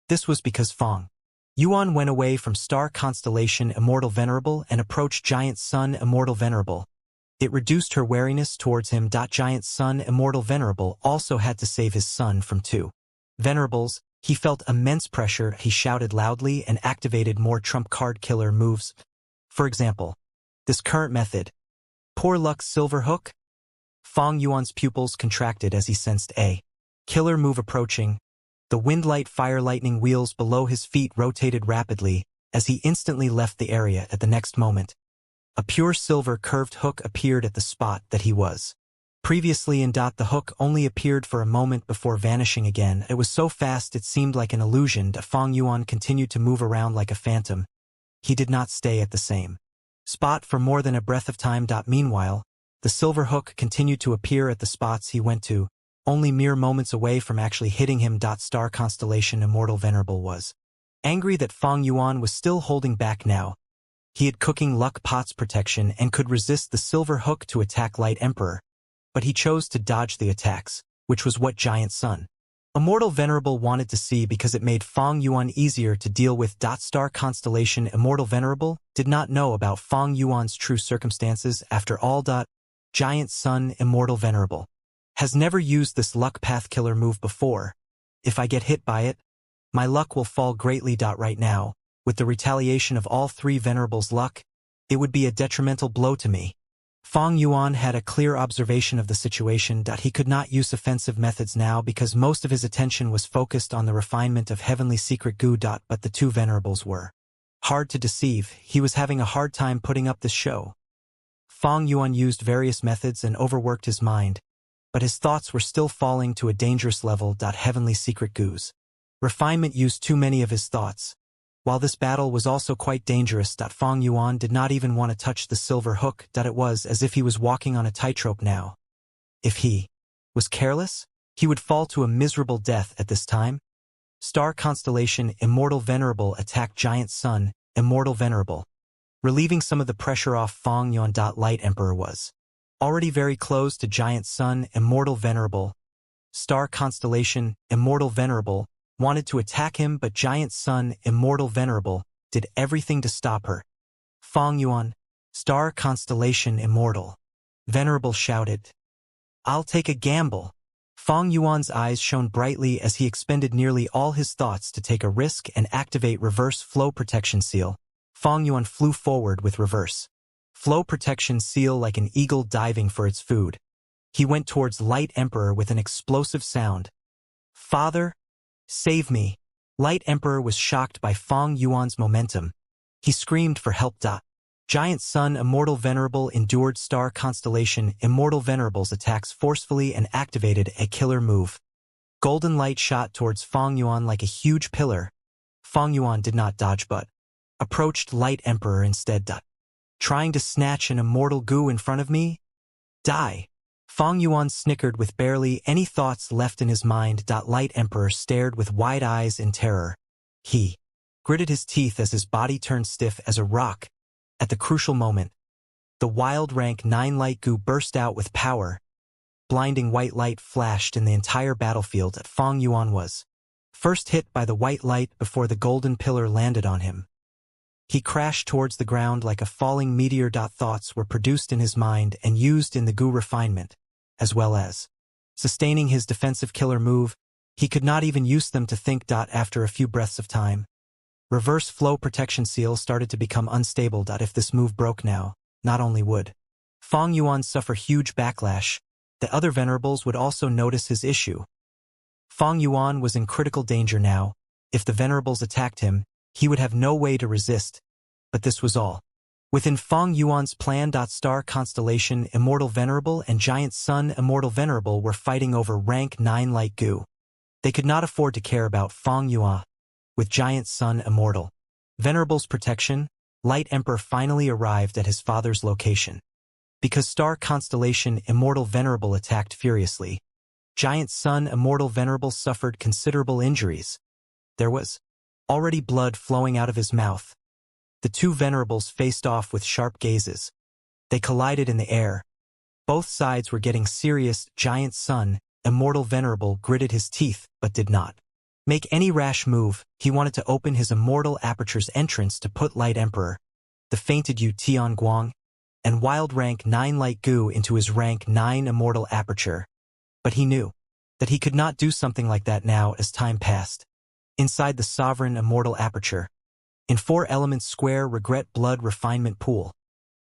This was because Fong Yuan went away from Star constellation Immortal Venerable and approached Giant Sun Immortal Venerable. It reduced her wariness towards him. Giant Sun Immortal Venerable also had to save his son from two venerables. He felt immense pressure. He shouted loudly and activated more trump card killer moves. For example, this current method. Poor luck silver hook? Fong Yuan's pupils contracted as he sensed a killer move approaching. The windlight fire lightning wheels below his feet rotated rapidly as he instantly left the area at the next moment. A pure silver curved hook appeared at the spot that he was previously in. The hook only appeared for a moment before vanishing again. It was so fast it seemed like an illusion. Fong Yuan continued to move around like a phantom. He did not stay at the same spot for more than a breath of time. Meanwhile, the silver hook continued to appear at the spots he went to, only mere moments away from actually hitting him. Star constellation Immortal Venerable was angry that Fong Yuan was still holding back now. He had cooking luck pot's protection and could resist the silver hook to attack Light Emperor, but he chose to dodge the attacks, which was what Giant Sun Immortal Venerable wanted to see because it made Fong Yuan easier to deal with. Star constellation Immortal Venerable did not know about Fong Yuan's true circumstances after all. Giant Sun Immortal Venerable has never used this luck path killer move before. If I get hit by it, my luck will fall greatly. Right now, with the retaliation of all three venerables' luck, it would be a detrimental blow to me. Fong Yuan had a clear observation of the situation that he could not use offensive methods now because most of his attention was focused on the refinement of heavenly secret goo. But the two venerables were hard to deceive. He was having a hard time putting up this show. Fong Yuan used various methods and overworked his mind, but his thoughts were still falling to a dangerous level. Heavenly secret goos. Refinement used too many of his thoughts. While this battle was also quite dangerous, Fong Yuan did not even want to touch the silver hook. It was as if he was walking on a tightrope now. If he was careless, he would fall to a miserable death at this time. Star constellation Immortal Venerable attacked Giant Sun, Immortal Venerable. Relieving some of the pressure off Fong Yuan. Light Emperor was already very close to Giant Sun, Immortal Venerable. Star constellation Immortal Venerable wanted to attack him, but Giant Sun, Immortal Venerable, did everything to stop her. Fong Yuan, Star Constellation Immortal Venerable shouted, "I'll take a gamble." Fong Yuan's eyes shone brightly as he expended nearly all his thoughts to take a risk and activate Reverse Flow Protection Seal. Fong Yuan flew forward with Reverse Flow Protection Seal like an eagle diving for its food. He went towards Light Emperor with an explosive sound. "Father, save me." Light Emperor was shocked by Fong Yuan's momentum. He screamed for help. Giant Sun Immortal Venerable endured Star Constellation Immortal Venerable's attacks forcefully and activated a killer move. Golden light shot towards Fong Yuan like a huge pillar. Fong Yuan did not dodge but approached Light Emperor instead. "Trying to snatch an immortal goo in front of me? Die." Fong Yuan snickered with barely any thoughts left in his mind. Light Emperor stared with wide eyes in terror. He gritted his teeth as his body turned stiff as a rock. At the crucial moment, the wild rank 9 light goo burst out with power. Blinding white light flashed in the entire battlefield. Fong Yuan was first hit by the white light before the golden pillar landed on him. He crashed towards the ground like a falling meteor. Thoughts were produced in his mind and used in the goo refinement, as well as sustaining his defensive killer move. He could not even use them to think. After a few breaths of time, Reverse Flow Protection Seal started to become unstable. If this move broke now, not only would Fong Yuan suffer huge backlash, the other venerables would also notice his issue. Fong Yuan was in critical danger now. If the venerables attacked him, he would have no way to resist. But this was all within Fong Yuan's plan. Star Constellation Immortal Venerable and Giant Sun Immortal Venerable were fighting over rank 9 light goo. They could not afford to care about Fong Yuan. With Giant Sun Immortal Venerable's protection, Light Emperor finally arrived at his father's location. Because Star Constellation Immortal Venerable attacked furiously, Giant Sun Immortal Venerable suffered considerable injuries. There was already blood flowing out of his mouth. The two venerables faced off with sharp gazes. They collided in the air. Both sides were getting serious. Giant Sun Immortal Venerable gritted his teeth but did not make any rash move. He wanted to open his Immortal Aperture's entrance to put Light Emperor, the fainted Yu Tianguang, and wild rank 9 light goo into his rank 9 Immortal Aperture. But he knew that he could not do something like that now as time passed. Inside the Sovereign Immortal Aperture, in 4 elements square regret blood refinement pool,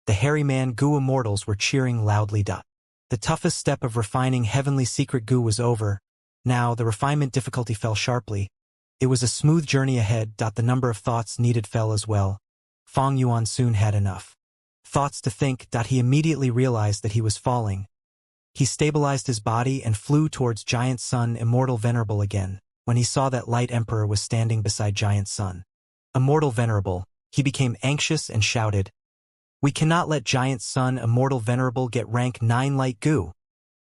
the hairy man goo immortals were cheering loudly. The toughest step of refining heavenly secret goo was over. Now the refinement difficulty fell sharply. It was a smooth journey ahead. The number of thoughts needed fell as well. Fong Yuan soon had enough thoughts to think. He immediately realized that he was falling. He stabilized his body and flew towards Giant Sun Immortal Venerable again. When he saw that Light Emperor was standing beside Giant Sun Immortal Venerable, he became anxious and shouted, "We cannot let Giant Sun Immortal Venerable get rank 9 light goo.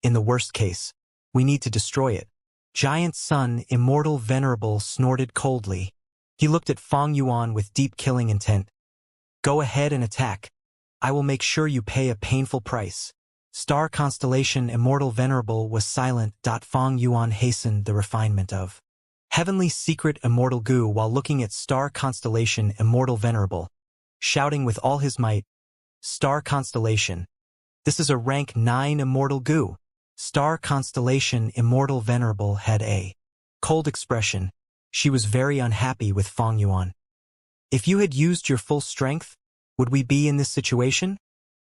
In the worst case, we need to destroy it." Giant Sun Immortal Venerable snorted coldly. He looked at Fong Yuan with deep killing intent. "Go ahead and attack. I will make sure you pay a painful price." Star Constellation Immortal Venerable was silent. Fong Yuan hastened the refinement of heavenly secret immortal goo while looking at Star Constellation Immortal Venerable, shouting with all his might, "Star Constellation, this is a rank 9 immortal goo." Star Constellation Immortal Venerable had a cold expression. She was very unhappy with Fong Yuan. "If you had used your full strength, would we be in this situation?"